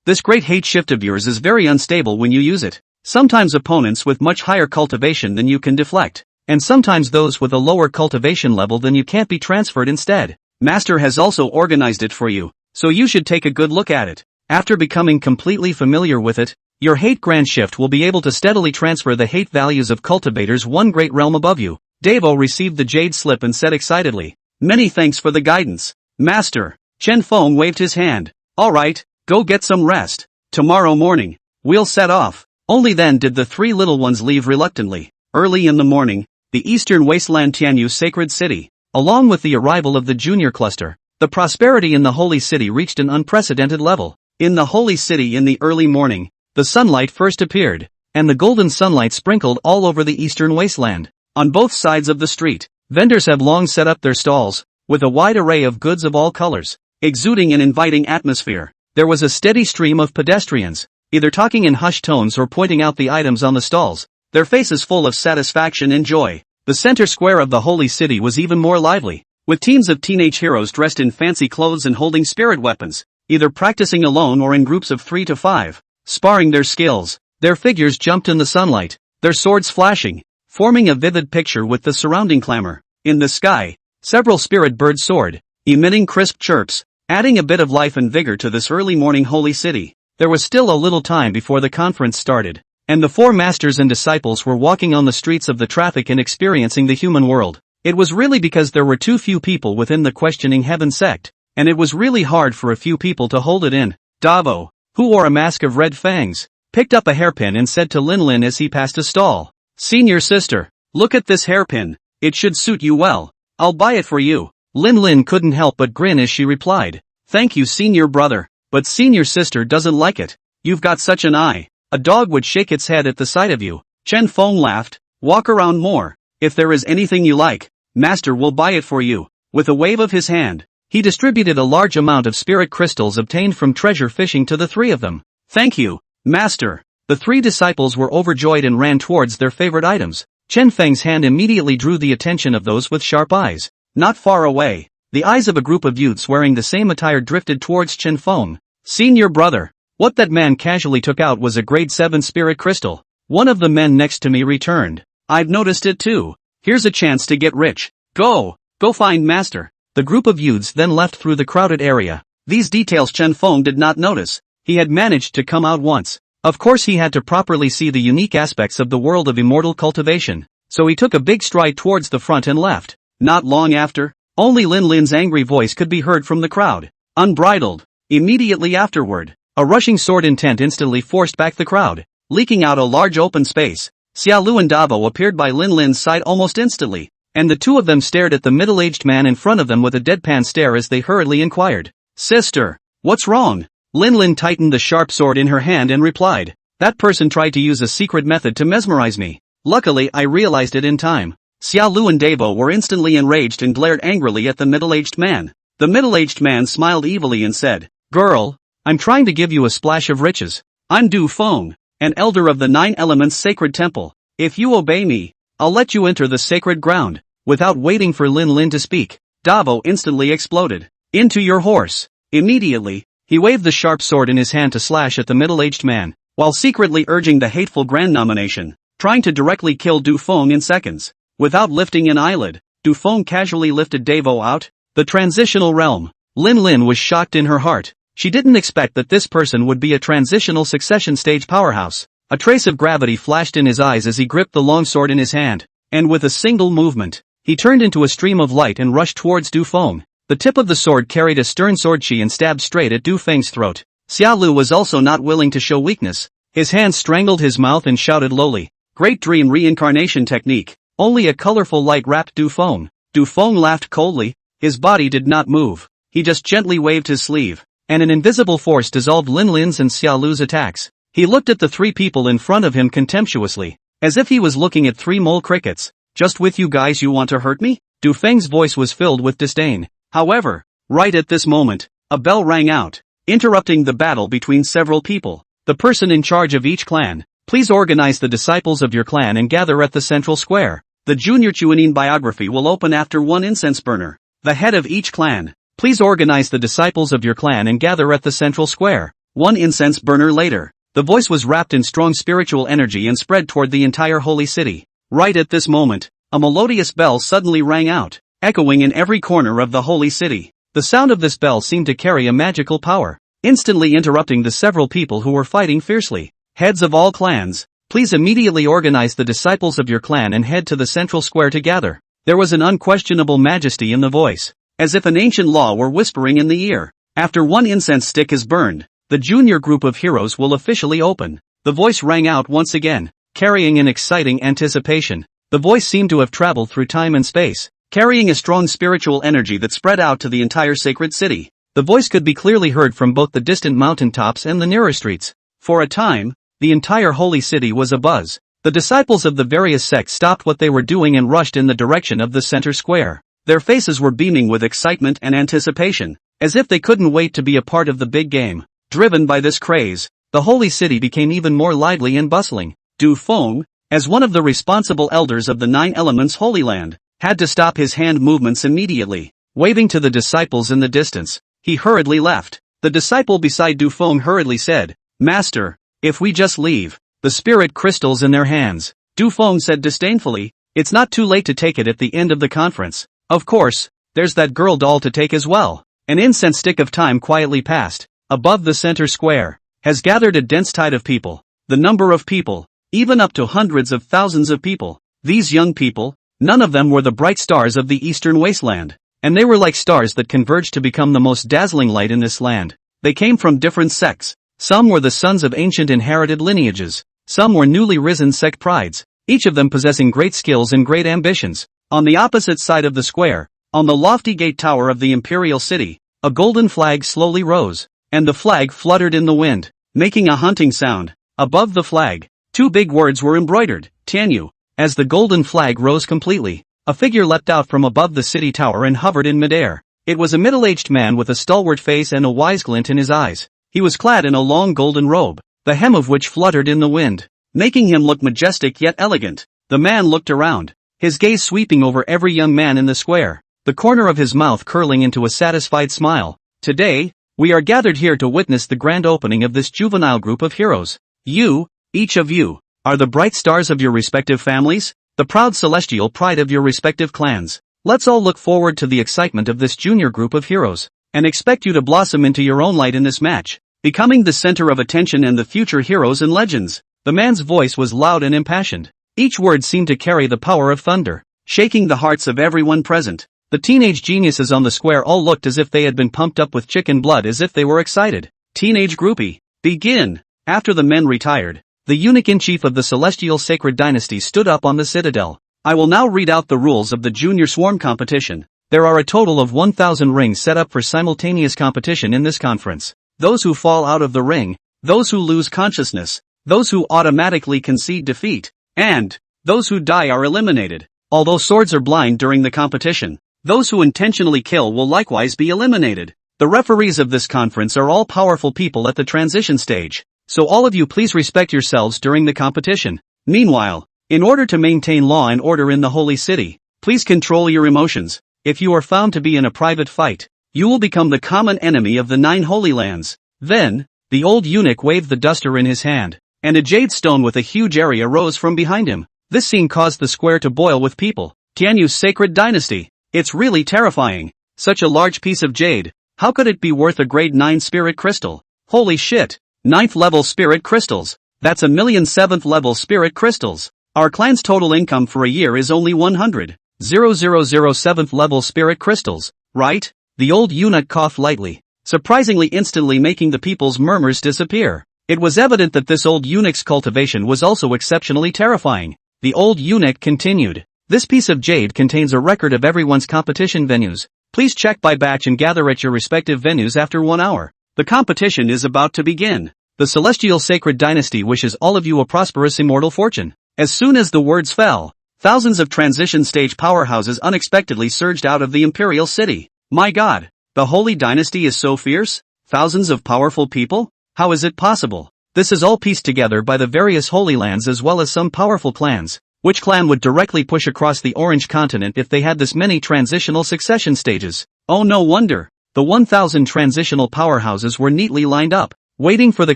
this great hate shift of yours is very unstable when you use it. Sometimes opponents with much higher cultivation than you can deflect, and sometimes those with a lower cultivation level than you can't be transferred instead. Master has also organized it for you, so you should take a good look at it. After becoming completely familiar with it, your hate grand shift will be able to steadily transfer the hate values of cultivators one great realm above you. Davo received the jade slip and said excitedly, Many thanks for the guidance, Master. Chen Feng waved his hand. Alright, go get some rest. Tomorrow morning, we'll set off. Only then did the three little ones leave reluctantly. Early in the morning, the eastern wasteland Tianyu sacred city, along with the arrival of the junior cluster, the prosperity in the holy city reached an unprecedented level. In the holy city in the early morning, the sunlight first appeared, and the golden sunlight sprinkled all over the eastern wasteland. On both sides of the street, vendors have long set up their stalls, with a wide array of goods of all colors. exuding an inviting atmosphere. There was a steady stream of pedestrians, either talking in hushed tones or pointing out the items on the stalls, their faces full of satisfaction and joy. The center square of the holy city was even more lively, with teams of teenage heroes dressed in fancy clothes and holding spirit weapons, either practicing alone or in groups of 3 to 5, sparring their skills. Their figures jumped in the sunlight, their swords flashing, forming a vivid picture with the surrounding clamor. In the sky, several spirit birds soared, emitting crisp chirps, adding a bit of life and vigor to this early morning holy city. There was still a little time before the conference started, and the 4 masters and disciples were walking on the streets of the traffic and experiencing the human world. It was really because there were too few people within the questioning heaven sect, and it was really hard for a few people to hold it in. Davo, who wore a mask of red fangs, picked up a hairpin and said to Lin Lin as he passed a stall, "Senior sister, look at this hairpin, it should suit you well. I'll buy it for you." Lin Lin couldn't help but grin as she replied, "Thank you, senior brother, but senior sister doesn't like it. You've got such an eye. A dog would shake its head at the sight of you." Chen Feng laughed. "Walk around more. If there is anything you like, Master will buy it for you." With a wave of his hand, he distributed a large amount of spirit crystals obtained from treasure fishing to the 3 of them. "Thank you, Master." The 3 disciples were overjoyed and ran towards their favorite items. Chen Feng's hand immediately drew the attention of those with sharp eyes. Not far away, the eyes of a group of youths wearing the same attire drifted towards Chen Feng. "Senior brother, what that man casually took out was a grade 7 spirit crystal. One of the men next to me returned. I've noticed it too. Here's a chance to get rich. Go find Master." The group of youths then left through the crowded area. These details Chen Feng did not notice. He had managed to come out once. Of course he had to properly see the unique aspects of the world of immortal cultivation, so he took a big stride towards the front and left. Not long after, only Lin Lin's angry voice could be heard from the crowd. Unbridled. Immediately afterward, a rushing sword intent instantly forced back the crowd, leaking out a large open space. Xiaolu and Davo appeared by Lin Lin's side almost instantly, and the 2 of them stared at the middle-aged man in front of them with a deadpan stare as they hurriedly inquired, "Sister, what's wrong?" Lin Lin tightened the sharp sword in her hand and replied, "That person tried to use a secret method to mesmerize me. Luckily I realized it in time." Xiaolu and Davo were instantly enraged and glared angrily at the middle-aged man. The middle-aged man smiled evilly and said, "Girl, I'm trying to give you a splash of riches. I'm Du Feng, an elder of the 9 Elements Sacred Temple. If you obey me, I'll let you enter the sacred ground." Without waiting for Lin Lin to speak, Davo instantly exploded. "Into your horse." Immediately, he waved the sharp sword in his hand to slash at the middle-aged man, while secretly urging the hateful grand nomination, trying to directly kill Du Feng in seconds. Without lifting an eyelid, Du Feng casually lifted Davo out. The transitional realm. Lin Lin was shocked in her heart. She didn't expect that this person would be a transitional succession stage powerhouse. A trace of gravity flashed in his eyes as he gripped the long sword in his hand, and with a single movement, he turned into a stream of light and rushed towards Du Feng. The tip of the sword carried a stern sword chi and stabbed straight at Du Feng's throat. Xiaolu was also not willing to show weakness. His hand strangled his mouth and shouted lowly, "Great Dream Reincarnation Technique." Only a colorful light wrapped Du Feng. Du Feng laughed coldly. His body did not move. He just gently waved his sleeve, and an invisible force dissolved Lin Lin's and Xiaolu's attacks. He looked at the 3 people in front of him contemptuously, as if he was looking at 3 mole crickets. "Just with you guys you want to hurt me?" Du Feng's voice was filled with disdain. However, right at this moment, a bell rang out, interrupting the battle between several people. "The person in charge of each clan, please organize the disciples of your clan and gather at the central square. The junior Chuanin biography will open after 1 incense burner. The head of each clan, please organize the disciples of your clan and gather at the central square." 1 incense burner later, the voice was wrapped in strong spiritual energy and spread toward the entire holy city. Right at this moment, a melodious bell suddenly rang out, echoing in every corner of the holy city. The sound of this bell seemed to carry a magical power, instantly interrupting the several people who were fighting fiercely. "Heads of all clans, please immediately organize the disciples of your clan and head to the central square to gather." There was an unquestionable majesty in the voice, as if an ancient law were whispering in the ear. "After 1 incense stick is burned, the junior group of heroes will officially open." The voice rang out once again, carrying an exciting anticipation. The voice seemed to have traveled through time and space, carrying a strong spiritual energy that spread out to the entire sacred city. The voice could be clearly heard from both the distant mountaintops and the nearer streets. For a time, the entire holy city was abuzz. The disciples of the various sects stopped what they were doing and rushed in the direction of the center square. Their faces were beaming with excitement and anticipation, as if they couldn't wait to be a part of the big game. Driven by this craze, the holy city became even more lively and bustling. Du Feng, as one of the responsible elders of the 9 elements Holy Land, had to stop his hand movements immediately. Waving to the disciples in the distance, he hurriedly left. The disciple beside Du Feng hurriedly said, "Master, if we just leave the spirit crystals in their hands." Du Feng said disdainfully, "It's not too late to take it at the end of the conference. Of course, there's that girl doll to take as well." An incense stick of time quietly passed. Above the center square has gathered a dense tide of people. The number of people, even up to hundreds of thousands of people. These young people, none of them were the bright stars of the eastern wasteland, and they were like stars that converged to become the most dazzling light in this land. They came from different sects. Some were the sons of ancient inherited lineages. Some were newly risen sect prides, each of them possessing great skills and great ambitions. On the opposite side of the square, on the lofty gate tower of the imperial city, a golden flag slowly rose, and the flag fluttered in the wind, making a haunting sound. Above the flag, 2 big words were embroidered, Tianyu. As the golden flag rose completely, a figure leapt out from above the city tower and hovered in midair. It was a middle-aged man with a stalwart face and a wise glint in his eyes. He was clad in a long golden robe, the hem of which fluttered in the wind, making him look majestic yet elegant. The man looked around, his gaze sweeping over every young man in the square, the corner of his mouth curling into a satisfied smile. "Today, we are gathered here to witness the grand opening of this juvenile group of heroes. You, each of you, are the bright stars of your respective families, the proud celestial pride of your respective clans. Let's all look forward to the excitement of this junior group of heroes, and expect you to blossom into your own light in this match, becoming the center of attention and the future heroes and legends." The man's voice was loud and impassioned. Each word seemed to carry the power of thunder, shaking the hearts of everyone present. The teenage geniuses on the square all looked as if they had been pumped up with chicken blood, as if they were excited. Teenage groupie, begin! After the men retired, the eunuch-in-chief of the celestial sacred dynasty stood up on the citadel. "I will now read out the rules of the junior swarm competition. There are a total of 1,000 rings set up for simultaneous competition in this conference. Those who fall out of the ring, those who lose consciousness, those who automatically concede defeat, and those who die are eliminated. Although swords are blind during the competition, those who intentionally kill will likewise be eliminated. The referees of this conference are all powerful people at the transition stage, so all of you please respect yourselves during the competition. Meanwhile, in order to maintain law and order in the holy city, please control your emotions. If you are found to be in a private fight, you will become the common enemy of the 9 holy lands." Then, the old eunuch waved the duster in his hand, and a jade stone with a huge area rose from behind him. This scene caused the square to boil with people. Tianyu's sacred dynasty. It's really terrifying. Such a large piece of jade. How could it be worth a grade 9 spirit crystal? Holy shit. 9th level spirit crystals. That's 1,000,000 7th level spirit crystals. Our clan's total income for a year is only 100,000 7th level spirit crystals, right? The old eunuch coughed lightly, surprisingly instantly making the people's murmurs disappear. It was evident that this old eunuch's cultivation was also exceptionally terrifying. The old eunuch continued. "This piece of jade contains a record of everyone's competition venues. Please check by batch and gather at your respective venues after 1 hour. The competition is about to begin. The Celestial Sacred Dynasty wishes all of you a prosperous immortal fortune." As soon as the words fell, thousands of transition stage powerhouses unexpectedly surged out of the imperial city. My god, the Holy Dynasty is so fierce? Thousands of powerful people? How is it possible? This is all pieced together by the various Holy Lands as well as some powerful clans. Which clan would directly push across the Orange Continent if they had this many transitional succession stages? Oh, no wonder. The 1,000 transitional powerhouses were neatly lined up, waiting for the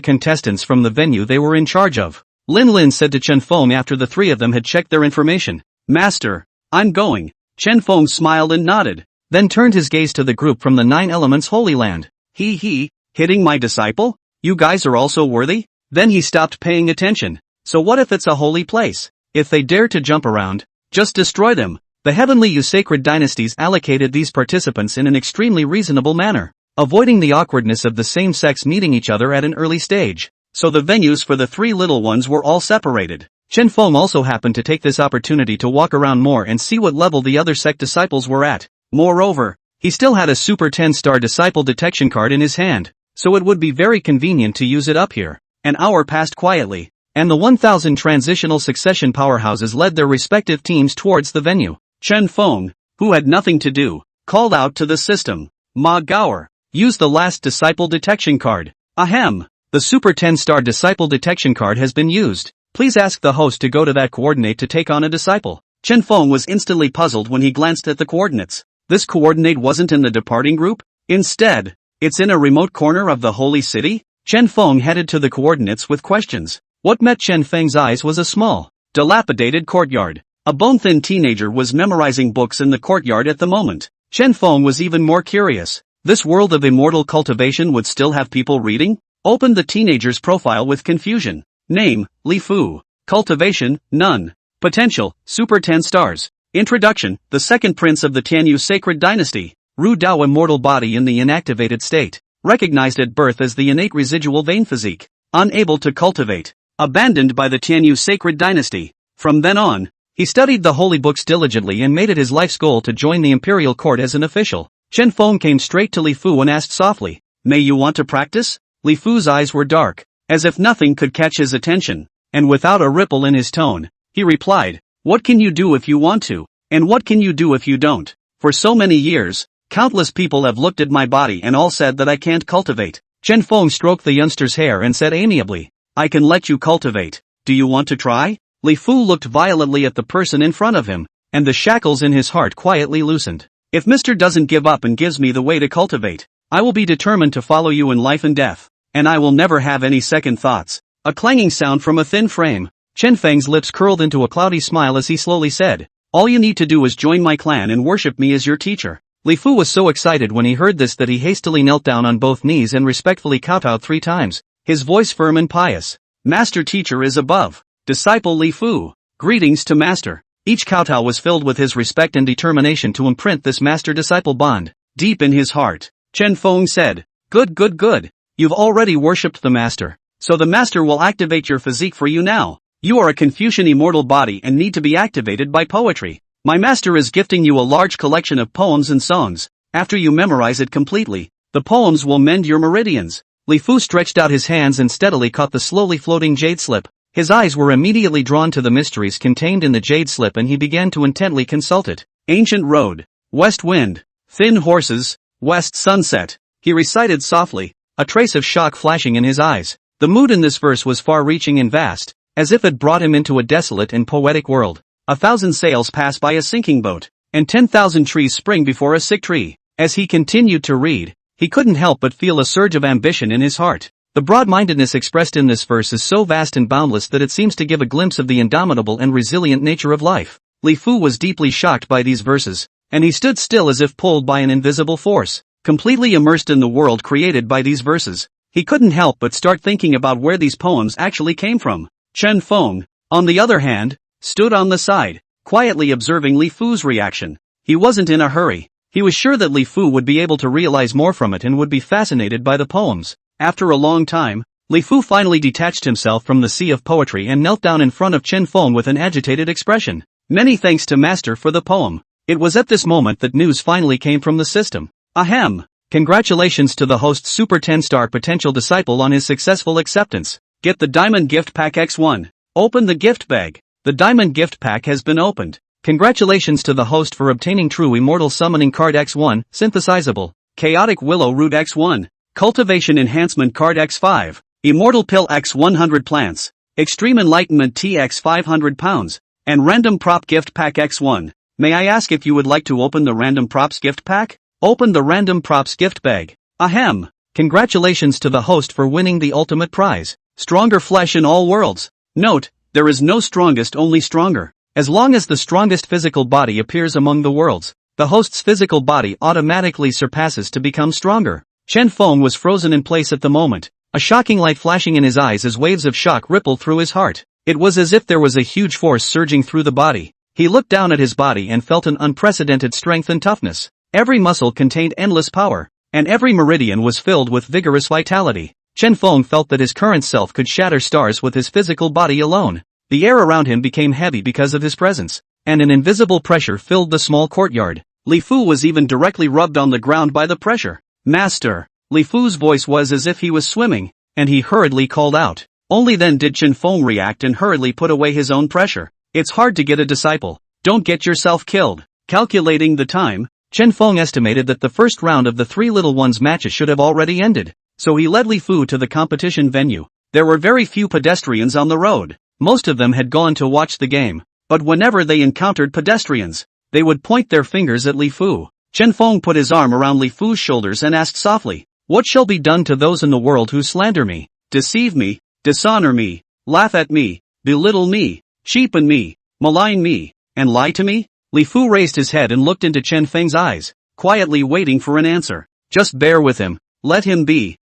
contestants from the venue they were in charge of. Lin Lin said to Chen Feng after the 3 of them had checked their information. "Master, I'm going." Chen Feng smiled and nodded, then turned his gaze to the group from the 9 Elements Holy Land. He, hitting my disciple? You guys are also worthy? Then he stopped paying attention. So what if it's a holy place? If they dare to jump around, just destroy them. The Heavenly U Sacred Dynasties allocated these participants in an extremely reasonable manner, avoiding the awkwardness of the same sex meeting each other at an early stage. So the venues for the 3 little ones were all separated. Chen Feng also happened to take this opportunity to walk around more and see what level the other sect disciples were at. Moreover, he still had a Super 10-star disciple detection card in his hand, so it would be very convenient to use it up here. An hour passed quietly, and the 1,000 transitional succession powerhouses led their respective teams towards the venue. Chen Feng, who had nothing to do, called out to the system. "Ma Gaur, Use the last disciple detection card. Ahem. The Super 10-star disciple detection card has been used. Please ask the host to go to that coordinate to take on a disciple. Chen Feng was instantly puzzled when he glanced at the coordinates. This coordinate wasn't in the departing group? Instead, it's in a remote corner of the holy city? Chen Feng headed to the coordinates with questions. What met Chen Feng's eyes was a small, dilapidated courtyard. A bone-thin teenager was memorizing books in the courtyard at the moment. Chen Feng was even more curious. This world of immortal cultivation would still have people reading? Opened the teenager's profile with confusion. Name, Li Fu. Cultivation, none. Potential, Super 10 stars. Introduction, the second prince of the Tianyu sacred dynasty. Ru Dao immortal body in the inactivated state. Recognized at birth as the innate residual vein physique. Unable to cultivate. Abandoned by the Tianyu sacred dynasty. From then on, he studied the holy books diligently and made it his life's goal to join the imperial court as an official. Chen Feng came straight to Li Fu and asked softly, "May you want to practice?" Li Fu's eyes were dark, as if nothing could catch his attention, and without a ripple in his tone, he replied, "What can you do if you want to, and what can you do if you don't? For so many years, countless people have looked at my body and all said that I can't cultivate." Chen Feng stroked the youngster's hair and said amiably, "I can let you cultivate. Do you want to try?" Li Fu looked violently at the person in front of him, and the shackles in his heart quietly loosened. "If Mr. doesn't give up and gives me the way to cultivate, I will be determined to follow you in life and death, and I will never have any second thoughts." A clanging sound from a thin frame. Chen Feng's lips curled into a cloudy smile as he slowly said, "All you need to do is join my clan and worship me as your teacher." Li Fu was so excited when he heard this that he hastily knelt down on both knees and respectfully kowtowed 3 times, his voice firm and pious. "Master teacher is above. Disciple Li Fu. Greetings to master." Each kowtow was filled with his respect and determination to imprint this master-disciple bond deep in his heart. Chen Feng said, Good. You've already worshipped the master, so the master will activate your physique for you now. You are a Confucian immortal body and need to be activated by poetry. My master is gifting you a large collection of poems and songs. After you memorize it completely, the poems will mend your meridians." Li Fu stretched out his hands and steadily caught the slowly floating jade slip. His eyes were immediately drawn to the mysteries contained in the jade slip and he began to intently consult it. "Ancient road, west wind, thin horses, west sunset," he recited softly, a trace of shock flashing in his eyes. The mood in this verse was far-reaching and vast, as if it brought him into a desolate and poetic world. 1,000 sails pass by a sinking boat, and 10,000 trees spring before a sick tree. As he continued to read, he couldn't help but feel a surge of ambition in his heart. The broad-mindedness expressed in this verse is so vast and boundless that it seems to give a glimpse of the indomitable and resilient nature of life. Li Fu was deeply shocked by these verses, and he stood still as if pulled by an invisible force. Completely immersed in the world created by these verses, he couldn't help but start thinking about where these poems actually came from. Chen Feng, on the other hand, stood on the side, quietly observing Li Fu's reaction. He wasn't in a hurry. He was sure that Li Fu would be able to realize more from it and would be fascinated by the poems. After a long time, Li Fu finally detached himself from the sea of poetry and knelt down in front of Chen Feng with an agitated expression. "Many thanks to master for the poem." It was at this moment that news finally came from the system. Ahem! Congratulations to the host's Super 10-star potential disciple on his successful acceptance. Get the Diamond Gift Pack X1. Open the gift bag. The Diamond Gift Pack has been opened. Congratulations to the host for obtaining True Immortal Summoning Card X1, Synthesizable, Chaotic Willow Root X1, Cultivation Enhancement Card X5, Immortal Pill X100 Plants, Extreme Enlightenment TX 500 pounds, and Random Prop Gift Pack X1. May I ask if you would like to open the Random Props Gift Pack? Open the Random Props Gift Bag. Ahem! Congratulations to the host for winning the ultimate prize, Stronger Flesh in All Worlds. Note, there is no strongest, only stronger. As long as the strongest physical body appears among the worlds, the host's physical body automatically surpasses to become stronger. Chen Feng was frozen in place at the moment, a shocking light flashing in his eyes as waves of shock rippled through his heart. It was as if there was a huge force surging through the body. He looked down at his body and felt an unprecedented strength and toughness. Every muscle contained endless power, and every meridian was filled with vigorous vitality. Chen Feng felt that his current self could shatter stars with his physical body alone. The air around him became heavy because of his presence, and an invisible pressure filled the small courtyard. Li Fu was even directly rubbed on the ground by the pressure. "Master!" Li Fu's voice was as if he was swimming, and he hurriedly called out. Only then did Chen Feng react and hurriedly put away his own pressure. "It's hard to get a disciple. Don't get yourself killed." Calculating the time, Chen Feng estimated that the first round of the three little ones' matches should have already ended, so he led Li Fu to the competition venue. There were very few pedestrians on the road. Most of them had gone to watch the game, but whenever they encountered pedestrians, they would point their fingers at Li Fu. Chen Feng put his arm around Li Fu's shoulders and asked softly, "What shall be done to those in the world who slander me, deceive me, dishonor me, laugh at me, belittle me, cheapen me, malign me, and lie to me?" Li Fu raised his head and looked into Chen Feng's eyes, quietly waiting for an answer. "Just bear with him, let him be,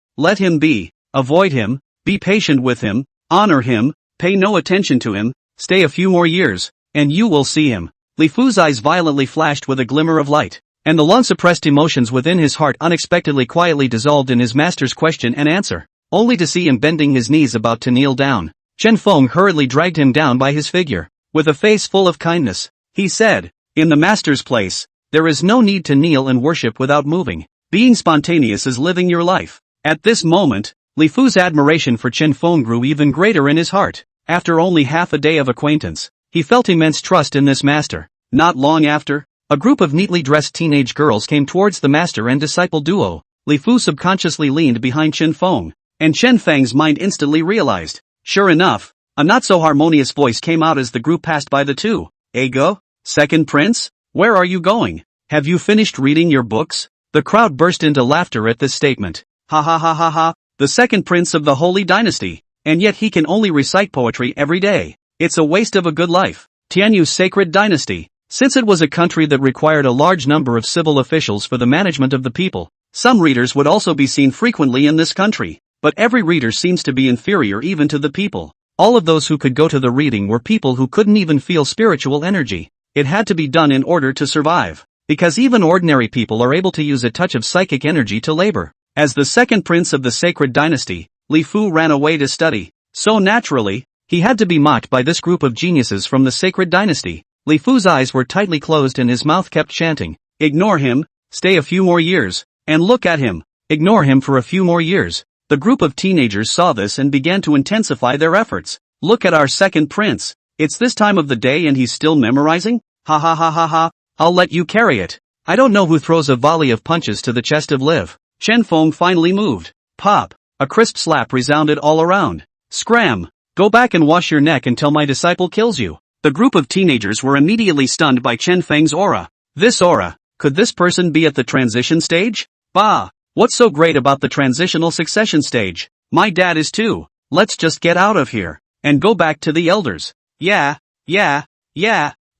avoid him, be patient with him, honor him, pay no attention to him, stay a few more years, and you will see him." Li Fu's eyes violently flashed with a glimmer of light, and the long-suppressed emotions within his heart unexpectedly quietly dissolved in his master's question and answer, only to see him bending his knees about to kneel down. Chen Feng hurriedly dragged him down by his figure. With a face full of kindness, he said, "In the master's place, there is no need to kneel and worship without moving. Being spontaneous is living your life." At this moment, Li Fu's admiration for Chen Feng grew even greater in his heart. After only half a day of acquaintance, he felt immense trust in this master. Not long after, a group of neatly dressed teenage girls came towards the master and disciple duo. Li Fu subconsciously leaned behind Chen Feng, and Chen Feng's mind instantly realized. Sure enough, a not-so-harmonious voice came out as the group passed by the two. "Ego? Second prince? Where are you going? Have you finished reading your books?" The crowd burst into laughter at this statement. "Ha ha ha ha ha, the second prince of the Holy Dynasty, and yet he can only recite poetry every day. It's a waste of a good life." Tianyu's sacred dynasty. Since it was a country that required a large number of civil officials for the management of the people, some readers would also be seen frequently in this country, but every reader seems to be inferior even to the people. All of those who could go to the reading were people who couldn't even feel spiritual energy. It had to be done in order to survive, because even ordinary people are able to use a touch of psychic energy to labor. As the second prince of the sacred dynasty, Li Fu ran away to study, so naturally, he had to be mocked by this group of geniuses from the sacred dynasty. Li Fu's eyes were tightly closed and his mouth kept chanting, "Ignore him, stay a few more years, and look at him, ignore him for a few more years." The group of teenagers saw this and began to intensify their efforts. "Look at our second prince, it's this time of the day and he's still memorizing? Ha ha ha ha ha, I'll let you carry it." I don't know who throws a volley of punches to the chest of Liv. Chen Feng finally moved. Pop! A crisp slap resounded all around. "Scram! Go back and wash your neck until my disciple kills you." The group of teenagers were immediately stunned by Chen Feng's aura. This aura, could this person be at the transition stage? Bah! What's so great about the transitional succession stage? My dad is too. Let's just get out of here, and go back to the elders. Yeah.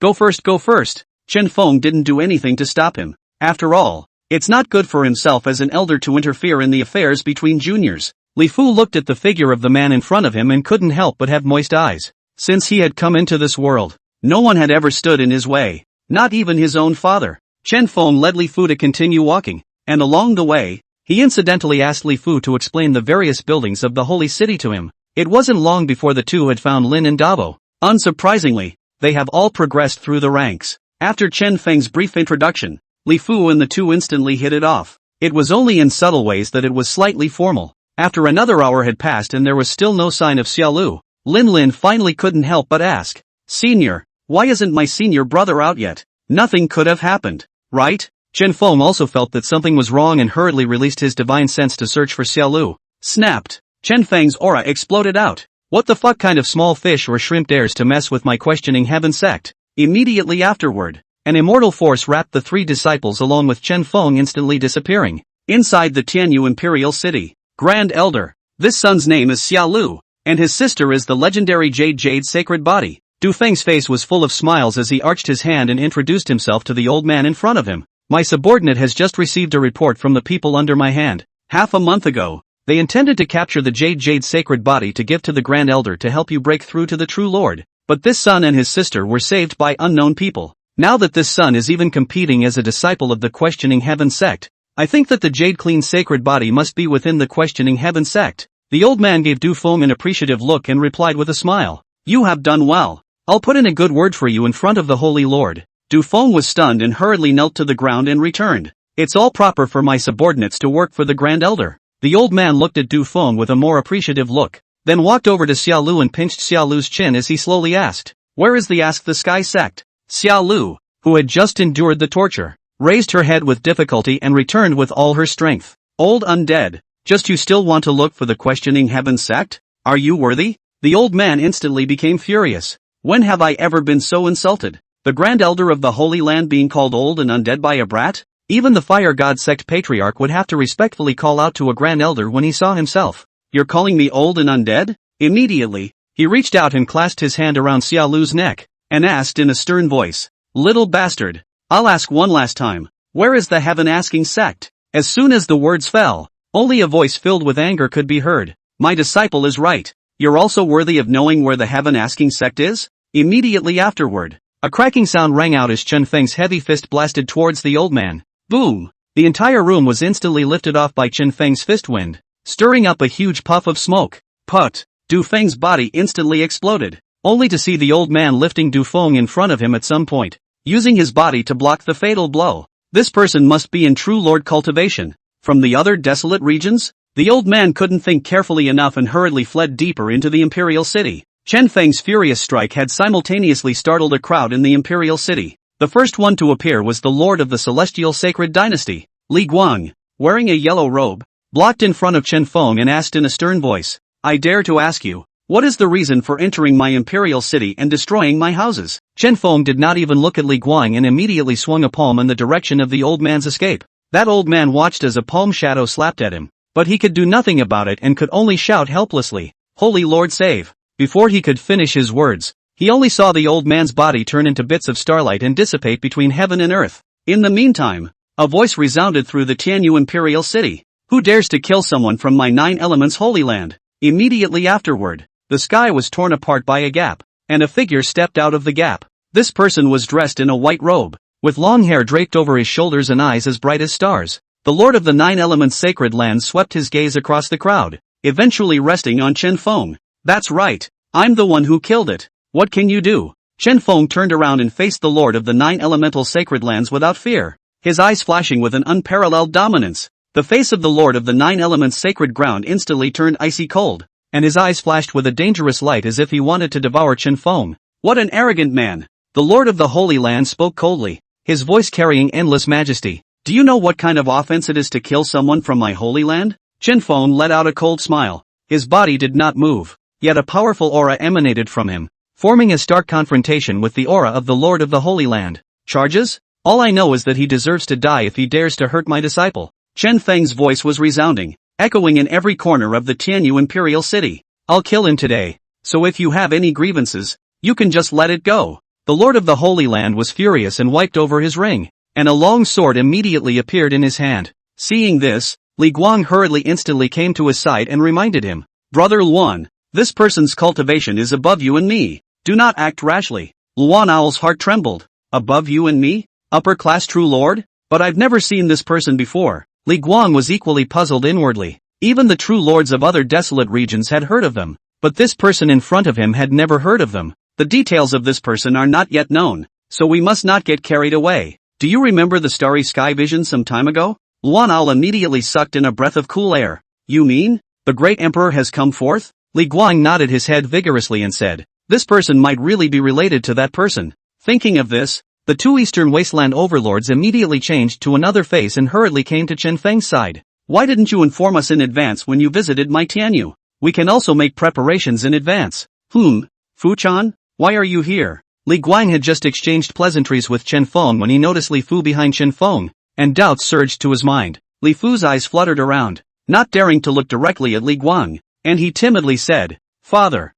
Go first. Chen Feng didn't do anything to stop him. After all, it's not good for himself as an elder to interfere in the affairs between juniors. Li Fu looked at the figure of the man in front of him and couldn't help but have moist eyes. Since he had come into this world, no one had ever stood in his way, not even his own father. Chen Feng led Li Fu to continue walking, and along the way, he incidentally asked Li Fu to explain the various buildings of the holy city to him. It wasn't long before the two had found Lin and Dabo. Unsurprisingly, they have all progressed through the ranks. After Chen Feng's brief introduction, Li Fu and the two instantly hit it off. It was only in subtle ways that it was slightly formal. After another hour had passed and there was still no sign of Xiaolu, Lin finally couldn't help but ask, "Senior, why isn't my senior brother out yet? Nothing could have happened, right?" Chen Feng also felt that something was wrong and hurriedly released his divine sense to search for Xiaolu. Snapped. Chen Feng's aura exploded out. "What the fuck kind of small fish or shrimp dares to mess with my questioning heaven sect?" Immediately afterward, an immortal force wrapped the three disciples along with Chen Feng instantly disappearing. Inside the Tianyu Imperial City, Grand Elder, this son's name is Xiaolu, and his sister is the legendary Jade Sacred Body. Du Feng's face was full of smiles as he arched his hand and introduced himself to the old man in front of him. "My subordinate has just received a report from the people under my hand. Half a month ago, they intended to capture the Jade Sacred Body to give to the Grand Elder to help you break through to the true Lord. But this son and his sister were saved by unknown people. Now that this son is even competing as a disciple of the Questioning Heaven sect, I think that the Jade Clean Sacred Body must be within the Questioning Heaven sect." The old man gave Du Feng an appreciative look and replied with a smile, "You have done well. I'll put in a good word for you in front of the Holy Lord." Du Feng was stunned and hurriedly knelt to the ground and returned. "It's all proper for my subordinates to work for the Grand Elder." The old man looked at Du Feng with a more appreciative look, then walked over to Xiaolu and pinched Xiaolu's chin as he slowly asked, "Where is the Ask the Sky sect?" Xiaolu, who had just endured the torture, raised her head with difficulty and returned with all her strength. Old undead, just you still want to look for the questioning heaven sect? Are you worthy? The old man instantly became furious. When have I ever been so insulted? The Grand Elder of the Holy Land being called old and undead by a brat? Even the Fire God Sect Patriarch would have to respectfully call out to a Grand Elder when he saw himself. You're calling me old and undead? Immediately, he reached out and clasped his hand around Xia Lu's neck, and asked in a stern voice, "Little bastard, I'll ask one last time, where is the heaven asking sect?" As soon as the words fell, only a voice filled with anger could be heard. My disciple is right. You're also worthy of knowing where the heaven asking sect is? Immediately afterward, a cracking sound rang out as Chen Feng's heavy fist blasted towards the old man. Boom! The entire room was instantly lifted off by Chen Feng's fist wind, stirring up a huge puff of smoke. Put! Du Feng's body instantly exploded, only to see the old man lifting Du Feng in front of him at some point, using his body to block the fatal blow. This person must be in true lord cultivation. From the other desolate regions? The old man couldn't think carefully enough and hurriedly fled deeper into the imperial city. Chen Feng's furious strike had simultaneously startled a crowd in the imperial city. The first one to appear was the lord of the celestial sacred dynasty, Li Guang, wearing a yellow robe, blocked in front of Chen Feng and asked in a stern voice, "I dare to ask you, what is the reason for entering my imperial city and destroying my houses?" Chen Feng did not even look at Li Guang and immediately swung a palm in the direction of the old man's escape. That old man watched as a palm shadow slapped at him, but he could do nothing about it and could only shout helplessly, "Holy Lord save!" Before he could finish his words, he only saw the old man's body turn into bits of starlight and dissipate between heaven and earth. In the meantime, a voice resounded through the Tianyu imperial city. "Who dares to kill someone from my 9 elements holy land?" Immediately afterward, the sky was torn apart by a gap, and a figure stepped out of the gap. This person was dressed in a white robe, with long hair draped over his shoulders and eyes as bright as stars. The Lord of the 9 Elements Sacred Land swept his gaze across the crowd, eventually resting on Chen Feng. "That's right, I'm the one who killed it. What can you do?" Chen Feng turned around and faced the Lord of the 9 Elemental Sacred Lands without fear, his eyes flashing with an unparalleled dominance. The face of the Lord of the 9 Elements Sacred Ground instantly turned icy cold, and his eyes flashed with a dangerous light as if he wanted to devour Chen Feng. "What an arrogant man!" The Lord of the Holy Land spoke coldly, his voice carrying endless majesty. "Do you know what kind of offense it is to kill someone from my holy land?" Chen Feng let out a cold smile. His body did not move, yet a powerful aura emanated from him, forming a stark confrontation with the aura of the Lord of the Holy Land. "Charges? All I know is that he deserves to die if he dares to hurt my disciple." Chen Feng's voice was resounding, echoing in every corner of the Tianyu imperial city. "I'll kill him today, so if you have any grievances, you can just let it go." The Lord of the Holy Land was furious and wiped over his ring, and a long sword immediately appeared in his hand. Seeing this, Li Guang hurriedly instantly came to his side and reminded him, "Brother Luan, this person's cultivation is above you and me. Do not act rashly." Luan Owl's heart trembled. "Above you and me? Upper class true lord? But I've never seen this person before." Li Guang was equally puzzled inwardly. Even the true lords of other desolate regions had heard of them, but this person in front of him had never heard of them. The details of this person are not yet known, so we must not get carried away. "Do you remember the starry sky vision some time ago?" Luan Owl immediately sucked in a breath of cool air. "You mean, the great emperor has come forth?" Li Guang nodded his head vigorously and said, "This person might really be related to that person." Thinking of this, the two Eastern Wasteland overlords immediately changed to another face and hurriedly came to Chen Feng's side. "Why didn't you inform us in advance when you visited my Tianyu? We can also make preparations in advance." Fu-chan? Why are you here?" Li Guang had just exchanged pleasantries with Chen Feng when he noticed Li Fu behind Chen Feng, and doubts surged to his mind. Li Fu's eyes fluttered around, not daring to look directly at Li Guang, and he timidly said, Father,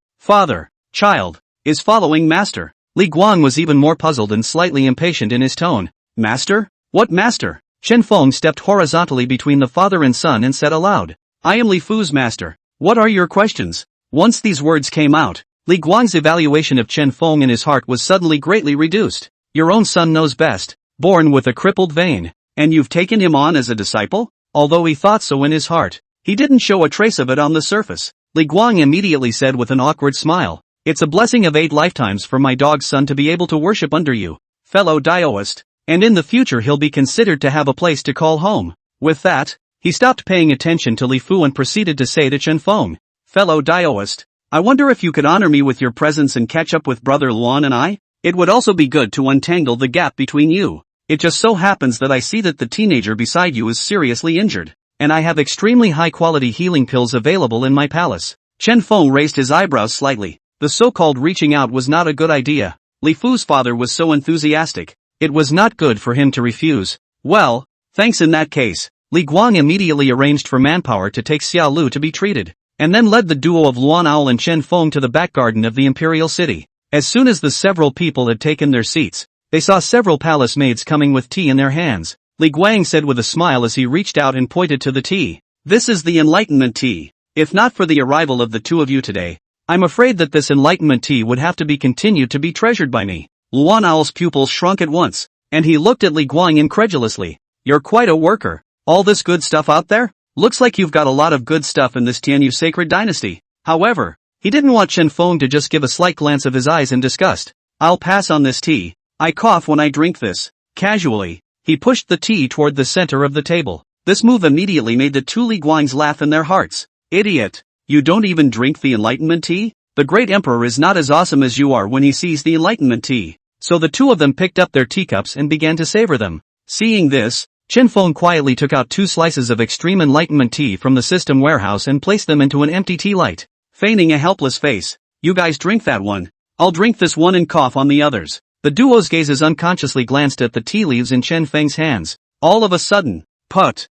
child, is following master." Li Guang was even more puzzled and slightly impatient in his tone. "Master? What master?" Chen Feng stepped horizontally between the father and son and said aloud, "I am Li Fu's master. What are your questions?" Once these words came out, Li Guang's evaluation of Chen Feng in his heart was suddenly greatly reduced. "Your own son knows best, born with a crippled vein, and you've taken him on as a disciple?" Although he thought so in his heart, he didn't show a trace of it on the surface. Li Guang immediately said with an awkward smile, "It's a blessing of 8 lifetimes for my dog's son to be able to worship under you, fellow Daoist, and in the future he'll be considered to have a place to call home." With that, he stopped paying attention to Li Fu and proceeded to say to Chen Feng, "Fellow Daoist, I wonder if you could honor me with your presence and catch up with Brother Luan and I? It would also be good to untangle the gap between you." It just so happens that I see that the teenager beside you is seriously injured, and I have extremely high-quality healing pills available in my palace." Chen Feng raised his eyebrows slightly. The so-called reaching out was not a good idea. Li Fu's father was so enthusiastic. It was not good for him to refuse. "Well, thanks in that case." Li Guang immediately arranged for manpower to take Xiao Lu to be treated, and then led the duo of Luan Owl and Chen Feng to the back garden of the imperial city. As soon as the several people had taken their seats, they saw several palace maids coming with tea in their hands. Li Guang said with a smile as he reached out and pointed to the tea. "This is the enlightenment tea. If not for the arrival of the two of you today, I'm afraid that this enlightenment tea would have to be continued to be treasured by me." Luan Owl's pupils shrunk at once, and he looked at Li Guang incredulously. "You're quite a worker. All this good stuff out there? Looks like you've got a lot of good stuff in this Tianyu sacred dynasty." However, he didn't want Chen Feng to just give a slight glance of his eyes in disgust. "I'll pass on this tea. I cough when I drink this." Casually, he pushed the tea toward the center of the table. This move immediately made the two Li Guangs laugh in their hearts. "Idiot! You don't even drink the enlightenment tea? The great emperor is not as awesome as you are when he sees the enlightenment tea." So the two of them picked up their teacups and began to savor them. Seeing this, Chen Feng quietly took out 2 slices of extreme enlightenment tea from the system warehouse and placed them into an empty tea light. Feigning a helpless face, "You guys drink that one. I'll drink this one and cough on the others." The duo's gazes unconsciously glanced at the tea leaves in Chen Feng's hands. All of a sudden, put,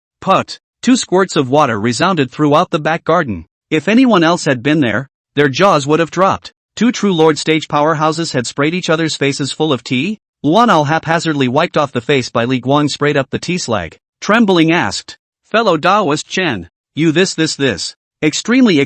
2 squirts of water resounded throughout the back garden. If anyone else had been there, their jaws would have dropped. 2 true Lord stage powerhouses had sprayed each other's faces full of tea? Luan Al haphazardly wiped off the face by Li Guang sprayed up the tea slag. Trembling asked, "Fellow Taoist Chen, you this. Extremely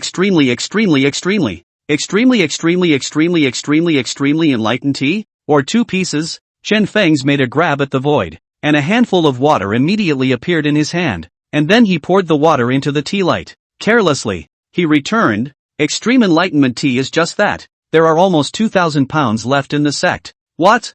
enlightened tea? Or 2 pieces?" Chen Feng's made a grab at the void, and a handful of water immediately appeared in his hand, and then he poured the water into the tea light. Carelessly, he returned, "Extreme enlightenment tea is just that. There are almost 2,000 pounds left in the sect." What?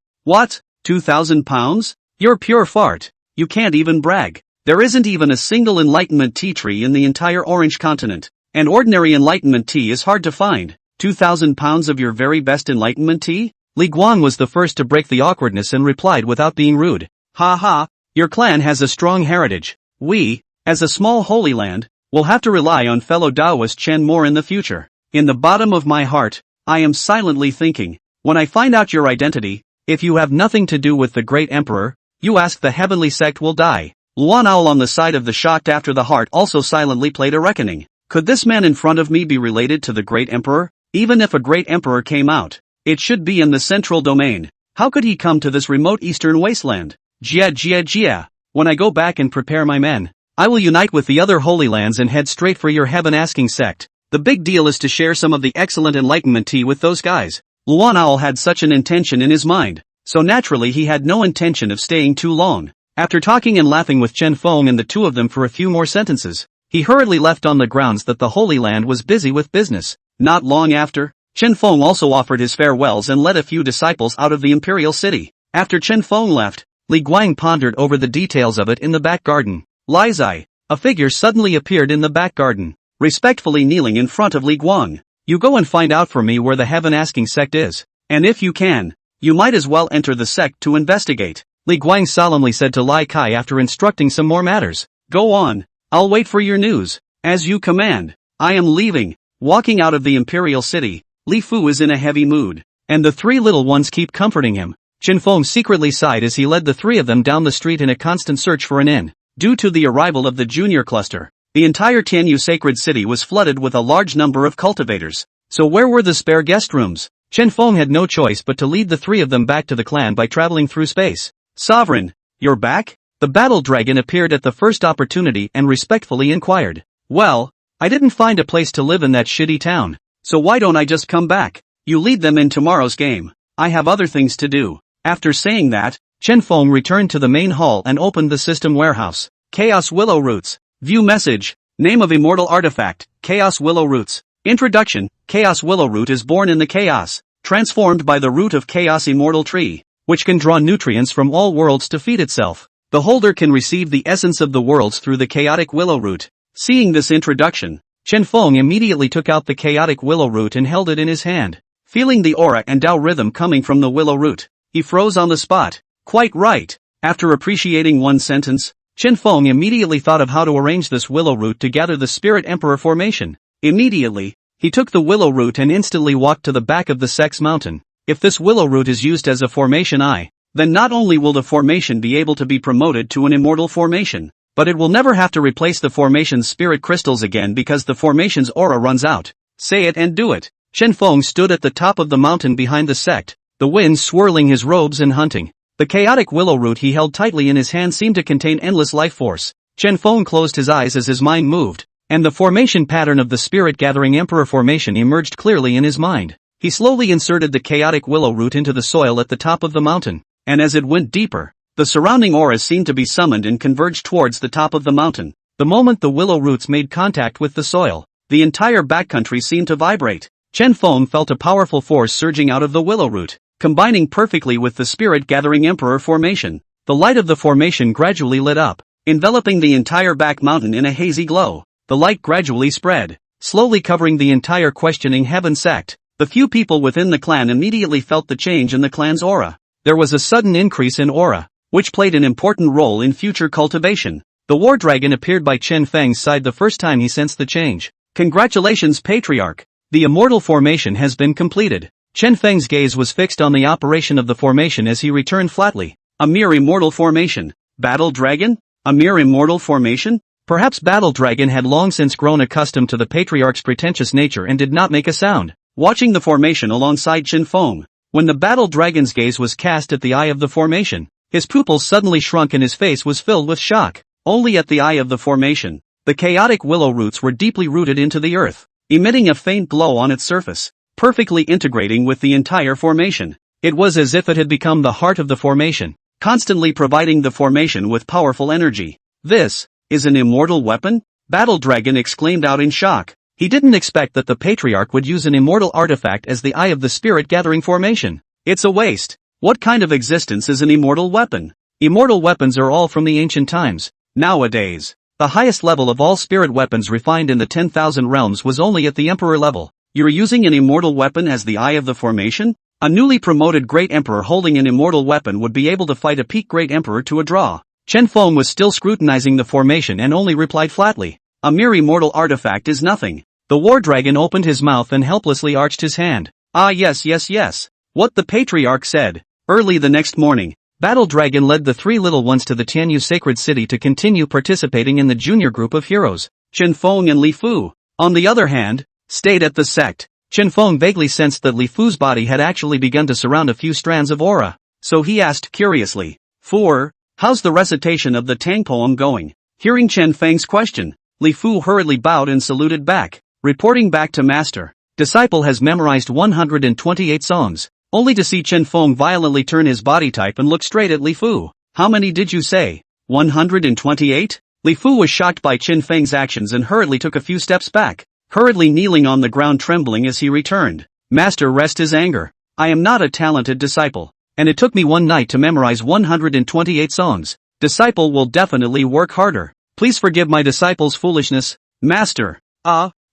2,000 pounds? You're pure fart. You can't even brag. There isn't even a single enlightenment tea tree in the entire Orange continent, and ordinary enlightenment tea is hard to find. 2,000 pounds of your very best enlightenment tea? Li Guang was the first to break the awkwardness and replied without being rude. "Ha, your clan has a strong heritage. We, as a small holy land, will have to rely on fellow Taoist Chen more in the future. In the bottom of my heart, I am silently thinking, when I find out your identity, if you have nothing to do with the great emperor, you ask the heavenly sect will die." Luan Owl on the side of the shocked after the heart also silently played a reckoning. Could this man in front of me be related to the great emperor? Even if a great emperor came out, it should be in the central domain. How could he come to this remote eastern wasteland? Jia. When I go back and prepare my men, I will unite with the other holy lands and head straight for your heaven-asking sect. The big deal is to share some of the excellent enlightenment tea with those guys. Luan Owl had such an intention in his mind, so naturally he had no intention of staying too long. After talking and laughing with Chen Feng and the two of them for a few more sentences, he hurriedly left on the grounds that the Holy Land was busy with business. Not long after, Chen Feng also offered his farewells and led a few disciples out of the imperial city. After Chen Feng left, Li Guang pondered over the details of it in the back garden. Lizai, a figure suddenly appeared in the back garden, respectfully kneeling in front of Li Guang. "You go and find out for me where the heaven-asking sect is, and if you can, you might as well enter the sect to investigate," Li Guang solemnly said to Lai Kai after instructing some more matters. "Go on, I'll wait for your news. As you command, I am leaving." Walking out of the imperial city, Li Fu is in a heavy mood, and the 3 little ones keep comforting him. Chen Feng secretly sighed as he led the 3 of them down the street in a constant search for an inn. Due to the arrival of the junior cluster, the entire Tianyu sacred city was flooded with a large number of cultivators. So where were the spare guest rooms? Chen Feng had no choice but to lead the 3 of them back to the clan by traveling through space. "Sovereign, you're back?" The battle dragon appeared at the first opportunity and respectfully inquired. "Well, I didn't find a place to live in that shitty town, so why don't I just come back? You lead them in tomorrow's game. I have other things to do." After saying that, Chen Feng returned to the main hall and opened the system warehouse. Chaos Willow Roots. View message. Name of immortal artifact, Chaos Willow Roots. Introduction. Chaos Willow Root is born in the chaos, transformed by the root of Chaos Immortal Tree, which can draw nutrients from all worlds to feed itself. The holder can receive the essence of the worlds through the chaotic willow root. Seeing this introduction, Chen Feng immediately took out the chaotic willow root and held it in his hand. Feeling the aura and Tao rhythm coming from the willow root, he froze on the spot. Quite right. After appreciating one sentence, Chen Feng immediately thought of how to arrange this willow root to gather the Spirit Emperor formation. Immediately, he took the willow root and instantly walked to the back of the Sect's mountain. If this willow root is used as a formation eye, then not only will the formation be able to be promoted to an immortal formation, but it will never have to replace the formation's spirit crystals again because the formation's aura runs out. Say it and do it. Chen Feng stood at the top of the mountain behind the sect, the wind swirling his robes and hunting. The chaotic willow root he held tightly in his hand seemed to contain endless life force. Chen Feng closed his eyes as his mind moved, and the formation pattern of the spirit-gathering emperor formation emerged clearly in his mind. He slowly inserted the chaotic willow root into the soil at the top of the mountain, and as it went deeper, the surrounding auras seemed to be summoned and converged towards the top of the mountain. The moment the willow roots made contact with the soil, the entire backcountry seemed to vibrate. Chen Feng felt a powerful force surging out of the willow root, combining perfectly with the spirit-gathering emperor formation. The light of the formation gradually lit up, enveloping the entire back mountain in a hazy glow. The light gradually spread, slowly covering the entire questioning heaven sect. The few people within the clan immediately felt the change in the clan's aura. There was a sudden increase in aura, which played an important role in future cultivation. The war dragon appeared by Chen Feng's side the first time he sensed the change. Congratulations, Patriarch! The immortal formation has been completed. Chen Feng's gaze was fixed on the operation of the formation as he returned flatly. A mere immortal formation. Battle Dragon? A mere immortal formation? Perhaps Battle Dragon had long since grown accustomed to the Patriarch's pretentious nature and did not make a sound, watching the formation alongside Chen Feng. When the Battle Dragon's gaze was cast at the eye of the formation, his pupils suddenly shrunk and his face was filled with shock. Only at the eye of the formation, the chaotic willow roots were deeply rooted into the earth, emitting a faint glow on its surface, perfectly integrating with the entire formation. It was as if it had become the heart of the formation, constantly providing the formation with powerful energy. This is an immortal weapon? Battle Dragon exclaimed out in shock. He didn't expect that the Patriarch would use an immortal artifact as the eye of the spirit-gathering formation. It's a waste. What kind of existence is an immortal weapon? Immortal weapons are all from the ancient times. Nowadays, the highest level of all spirit weapons refined in the 10,000 realms was only at the Emperor level. You're using an immortal weapon as the eye of the formation? A newly promoted Great Emperor holding an immortal weapon would be able to fight a peak Great Emperor to a draw. Chen Feng was still scrutinizing the formation and only replied flatly. A mere immortal artifact is nothing. The war dragon opened his mouth and helplessly arched his hand. Ah yes. What the Patriarch said. Early the next morning, Battle Dragon led the three little ones to the Tianyu Sacred City to continue participating in the junior group of heroes. Chen Feng and Li Fu, on the other hand, stayed at the sect. Chen Feng vaguely sensed that Li Fu's body had actually begun to surround a few strands of aura, so he asked curiously, "Fu, how's the recitation of the Tang poem going?" Hearing Chen Feng's question, Li Fu hurriedly bowed and saluted back, reporting back to Master. Disciple has memorized 128 songs, only to see Chen Feng violently turn his body type and look straight at Li Fu. How many did you say? 128? Li Fu was shocked by Chen Feng's actions and hurriedly took a few steps back, hurriedly kneeling on the ground trembling as he returned. Master, rest his anger. I am not a talented disciple, and it took me one night to memorize 128 songs. Disciple will definitely work harder. Please forgive my disciple's foolishness, Master.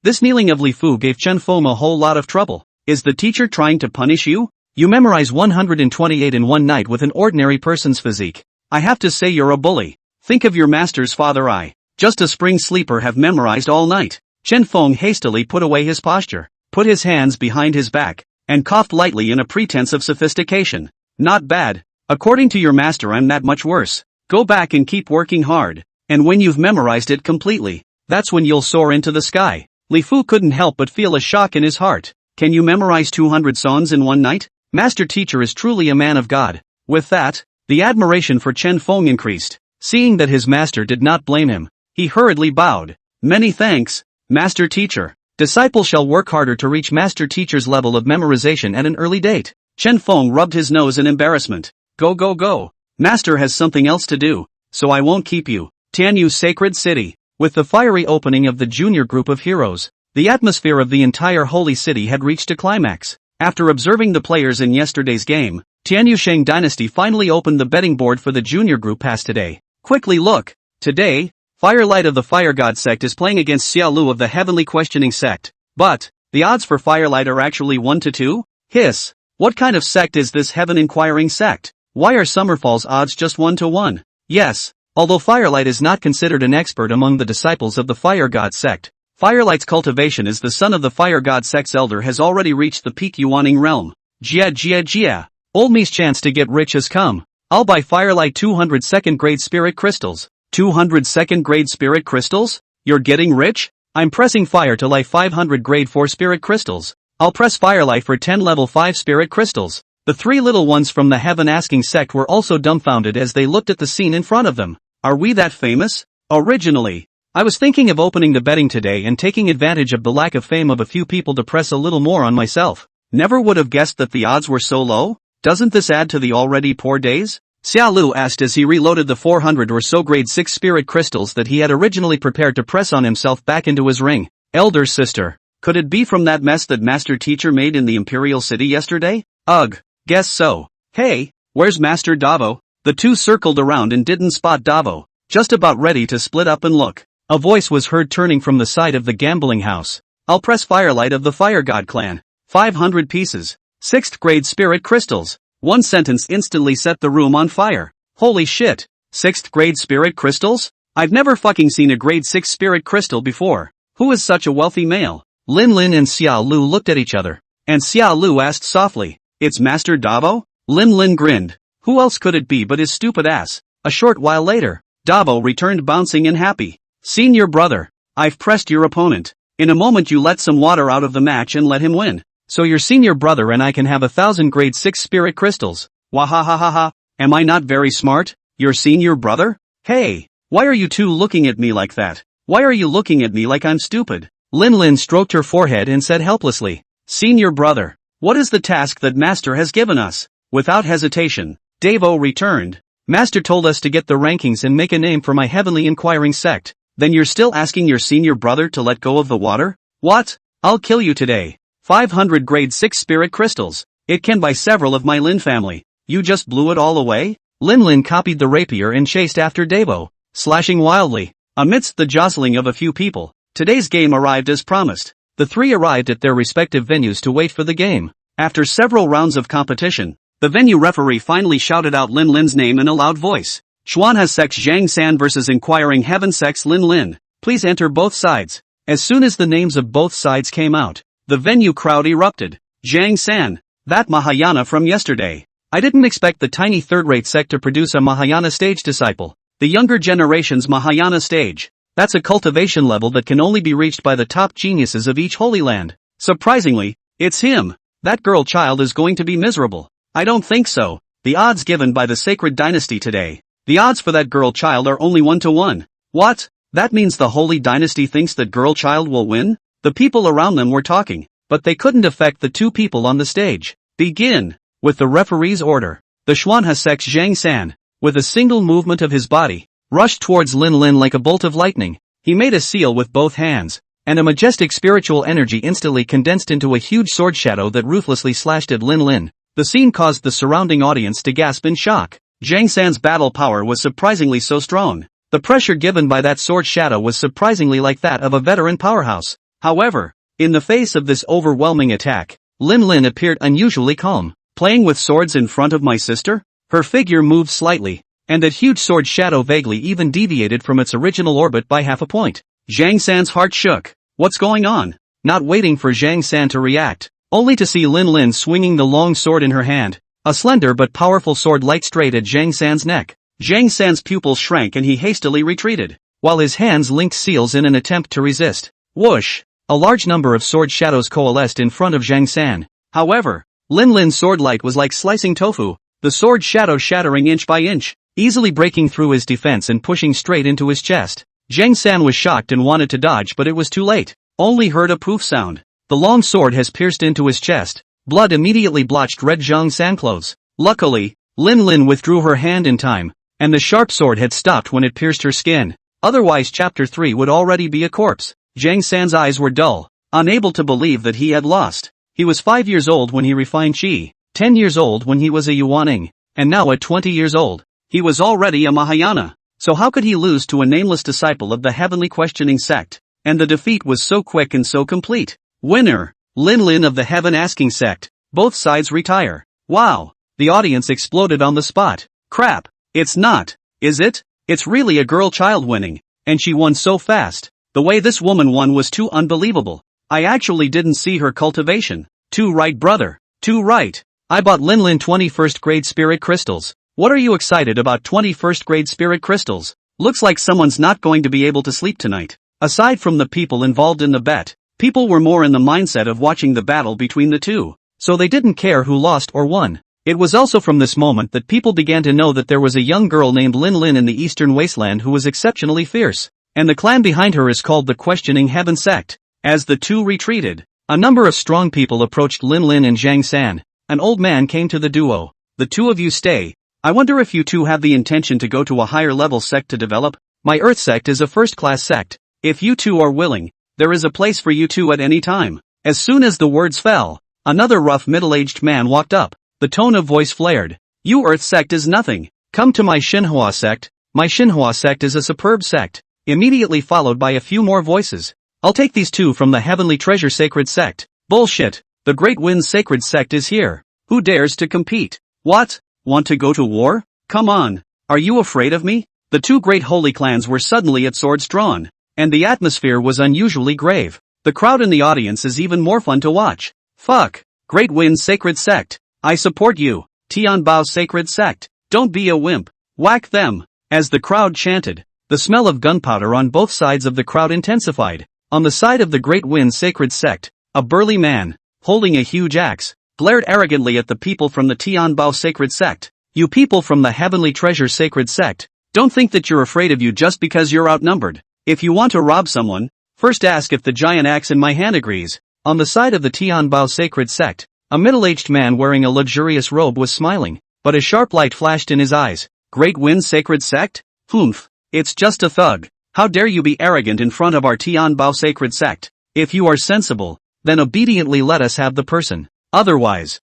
This kneeling of Li Fu gave Chen Feng a whole lot of trouble. Is the teacher trying to punish you? You memorize 128 in one night with an ordinary person's physique. I have to say you're a bully. Think of your master's father. I, just a spring sleeper, have memorized all night. Chen Feng hastily put away his posture, put his hands behind his back, and coughed lightly in a pretense of sophistication. Not bad. According to your master, I'm not much worse. Go back and keep working hard, and when you've memorized it completely, that's when you'll soar into the sky. Li Fu couldn't help but feel a shock in his heart. Can you memorize 200 songs in one night? Master teacher is truly a man of God. With that, the admiration for Chen Feng increased. Seeing that his master did not blame him, he hurriedly bowed. Many thanks, Master teacher. Disciple shall work harder to reach Master teacher's level of memorization at an early date. Chen Feng rubbed his nose in embarrassment. Go. Master has something else to do, so I won't keep you. Tianyu Sacred City. With the fiery opening of the junior group of heroes, the atmosphere of the entire holy city had reached a climax. After observing the players in yesterday's game, Tianyu Shang Dynasty finally opened the betting board for the junior group pass today. Quickly look. Today, Firelight of the Fire God sect is playing against Xiaolu of the Heavenly Questioning sect. But, the odds for Firelight are actually 1 to 2? Hiss. What kind of sect is this Heaven Inquiring sect? Why are Summerfall's odds just 1 to 1? Yes. Although Firelight is not considered an expert among the disciples of the Fire God sect, Firelight's cultivation as the son of the Fire God sect's elder has already reached the peak Yuaning realm. Jia. Old me's chance to get rich has come. I'll buy Firelight 200 second grade spirit crystals. 200 second grade spirit crystals? You're getting rich? I'm pressing fire to light 500 grade 4 spirit crystals. I'll press Firelight for 10 level 5 spirit crystals. The three little ones from the Heaven Asking sect were also dumbfounded as they looked at the scene in front of them. Are we that famous? Originally, I was thinking of opening the betting today and taking advantage of the lack of fame of a few people to press a little more on myself. Never would have guessed that the odds were so low. Doesn't this add to the already poor days? Xia Lu asked as he reloaded the 400 or so grade 6 spirit crystals that he had originally prepared to press on himself back into his ring. Elder sister, could it be from that mess that Master Teacher made in the Imperial City yesterday? Ugh. Guess so. Hey, where's Master Davo? The two circled around and didn't spot Davo, just about ready to split up and look. A voice was heard turning from the side of the gambling house. I'll press Firelight of the Fire God clan. 500 pieces. 6th grade spirit crystals. One sentence instantly set the room on fire. Holy shit. 6th grade spirit crystals? I've never fucking seen a grade 6 spirit crystal before. Who is such a wealthy male? Lin Lin and Xiao Lu looked at each other, and Xiao Lu asked softly, "It's Master Davo?" Lin Lin grinned. Who else could it be but his stupid ass? A short while later, Davo returned bouncing and happy. "Senior brother, I've pressed your opponent. In a moment you let some water out of the match and let him win. So your senior brother and I can have 1,000 grade 6 spirit crystals. Wahahaha, am I not very smart? Your senior brother? Hey, why are you two looking at me like that? Why are you looking at me like I'm stupid?" Lin Lin stroked her forehead and said helplessly, "Senior brother, what is the task that Master has given us?" Without hesitation, Davo returned. "Master told us to get the rankings and make a name for my heavenly inquiring sect. Then you're still asking your senior brother to let go of the water? What? I'll kill you today. 500 grade 6 spirit crystals. It can buy several of my Lin family. You just blew it all away?" Lin Lin copied the rapier and chased after Davo, slashing wildly. Amidst the jostling of a few people, today's game arrived as promised. The three arrived at their respective venues to wait for the game. After several rounds of competition, the venue referee finally shouted out Lin Lin's name in a loud voice. Xuanha Sect's Zhang San versus Inquiring Heaven Sect's Lin Lin. Please enter both sides. As soon as the names of both sides came out, the venue crowd erupted. Zhang San, that Mahayana from yesterday. I didn't expect the tiny third-rate sect to produce a Mahayana stage disciple. The younger generation's Mahayana stage. That's a cultivation level that can only be reached by the top geniuses of each holy land. Surprisingly, it's him. That girl child is going to be miserable. I don't think so. The odds given by the sacred dynasty today. The odds for that girl child are only 1 to 1. What? That means the holy dynasty thinks that girl child will win? The people around them were talking, but they couldn't affect the two people on the stage. Begin. With the referee's order, the Xuanha Sect's Zhang San, with a single movement of his body, rushed towards Lin Lin like a bolt of lightning. He made a seal with both hands, and a majestic spiritual energy instantly condensed into a huge sword shadow that ruthlessly slashed at Lin Lin. The scene caused the surrounding audience to gasp in shock. Zhang San's battle power was surprisingly so strong. The pressure given by that sword shadow was surprisingly like that of a veteran powerhouse. However, in the face of this overwhelming attack, Lin Lin appeared unusually calm. Playing with swords in front of my sister? Her figure moved slightly, and that huge sword shadow vaguely even deviated from its original orbit by half a point. Zhang San's heart shook. What's going on? Not waiting for Zhang San to react, only to see Lin Lin swinging the long sword in her hand. A slender but powerful sword light straight at Zhang San's neck. Zhang San's pupils shrank and he hastily retreated, while his hands linked seals in an attempt to resist. Whoosh! A large number of sword shadows coalesced in front of Zhang San. However, Lin Lin's sword light was like slicing tofu, the sword shadow shattering inch by inch, easily breaking through his defense and pushing straight into his chest. Zhang San was shocked and wanted to dodge, but it was too late. Only heard a poof sound. The long sword has pierced into his chest. Blood immediately blotched red Zhang San clothes. Luckily, Lin Lin withdrew her hand in time, and the sharp sword had stopped when it pierced her skin. Otherwise Chapter 3 would already be a corpse. Zhang San's eyes were dull, unable to believe that he had lost. He was 5 years old when he refined Qi, 10 years old when he was a Yuaning, and now at 20 years old, he was already a Mahayana. So how could he lose to a nameless disciple of the heavenly questioning sect? And the defeat was so quick and so complete. Winner, Lin Lin of the heaven asking sect. Both sides retire. Wow, The audience exploded on the spot. Crap. It's not. Is it? It's really a girl child winning. And she won so fast. The way this woman won was too unbelievable. I actually didn't see her cultivation. Too right, brother. Too right. I bought Lin 21st grade spirit crystals. What are you excited about 21st grade spirit crystals? Looks like someone's not going to be able to sleep tonight. Aside from the people involved in the bet, people were more in the mindset of watching the battle between the two, so they didn't care who lost or won. It was also from this moment that people began to know that there was a young girl named Lin in the Eastern Wasteland who was exceptionally fierce, and the clan behind her is called the Questioning Heaven Sect. As the two retreated, a number of strong people approached Lin and Zhang San. An old man came to the duo. The two of you stay. I wonder if you two have the intention to go to a higher level sect to develop? My Earth sect is a first-class sect. If you two are willing, there is a place for you two at any time. As soon as the words fell, another rough middle-aged man walked up. The tone of voice flared. You Earth sect is nothing. Come to my manhwa sect. My manhwa sect is a superb sect. Immediately followed by a few more voices. I'll take these two from the Heavenly Treasure Sacred Sect. Bullshit. The Great Winds Sacred Sect is here. Who dares to compete? What? Want to go to war? Come on. Are you afraid of me? The two great holy clans were suddenly at swords drawn, and the atmosphere was unusually grave. The crowd in the audience is even more fun to watch. Fuck. Great Winds Sacred Sect. I support you. Tianbao Sacred Sect. Don't be a wimp. Whack them. As the crowd chanted, the smell of gunpowder on both sides of the crowd intensified. On the side of the Great Winds Sacred Sect, a burly man, holding a huge axe, glared arrogantly at the people from the Tianbao Sacred Sect. You people from the Heavenly Treasure Sacred Sect, don't think that you're afraid of you just because you're outnumbered. If you want to rob someone, first ask if the giant axe in my hand agrees. On the side of the Tianbao Sacred Sect, a middle-aged man wearing a luxurious robe was smiling, but a sharp light flashed in his eyes. Great Winds Sacred Sect? Humph. It's just a thug. How dare you be arrogant in front of our Tianbao Sacred Sect? If you are sensible, then obediently let us have the person. Otherwise,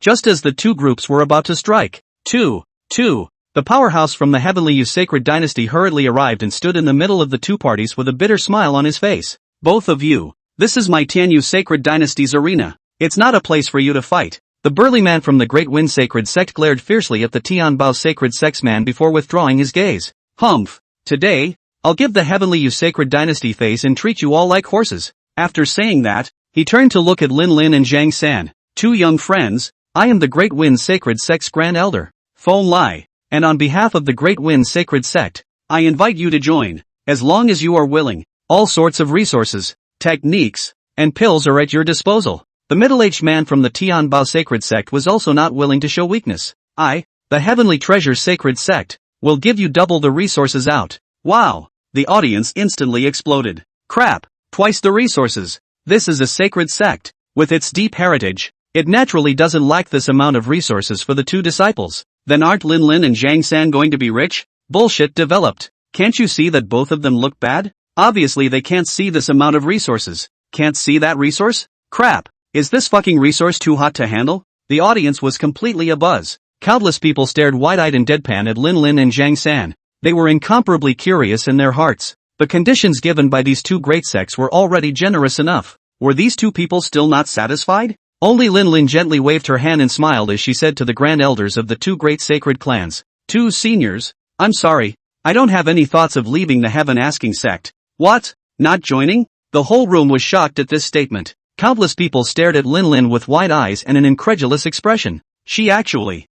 just as the two groups were about to strike. The powerhouse from the Heavenly Yu Sacred Dynasty hurriedly arrived and stood in the middle of the two parties with a bitter smile on his face. Both of you, this is my Tianyu Sacred Dynasty's arena. It's not a place for you to fight. The burly man from the Great Wind Sacred Sect glared fiercely at the Tianbao Sacred Sect's man before withdrawing his gaze. Humph. Today, I'll give the Heavenly Yu Sacred Dynasty face and treat you all like horses. After saying that, he turned to look at Lin and Zhang San. Two young friends, I am the Great Wind Sacred Sect's Grand Elder, Feng Lai, and on behalf of the Great Wind Sacred Sect, I invite you to join, as long as you are willing. All sorts of resources, techniques, and pills are at your disposal. The middle-aged man from the Tianbao Sacred Sect was also not willing to show weakness. I, the Heavenly Treasure Sacred Sect, will give you double the resources out. Wow! The audience instantly exploded. Crap! Twice the resources. This is a sacred sect. With its deep heritage, it naturally doesn't lack this amount of resources for the two disciples. Then aren't Lin and Zhang San going to be rich? Bullshit developed. Can't you see that both of them look bad? Obviously they can't see this amount of resources. Can't see that resource? Crap. Is this fucking resource too hot to handle? The audience was completely abuzz. Countless people stared wide-eyed and deadpan at Lin and Zhang San. They were incomparably curious in their hearts. The conditions given by these two great sects were already generous enough. Were these two people still not satisfied? Only Lin gently waved her hand and smiled as she said to the grand elders of the two great sacred clans. Two seniors, I'm sorry, I don't have any thoughts of leaving the Heaven Asking sect. What? Not joining? The whole room was shocked at this statement. Countless people stared at Lin with wide eyes and an incredulous expression. She actually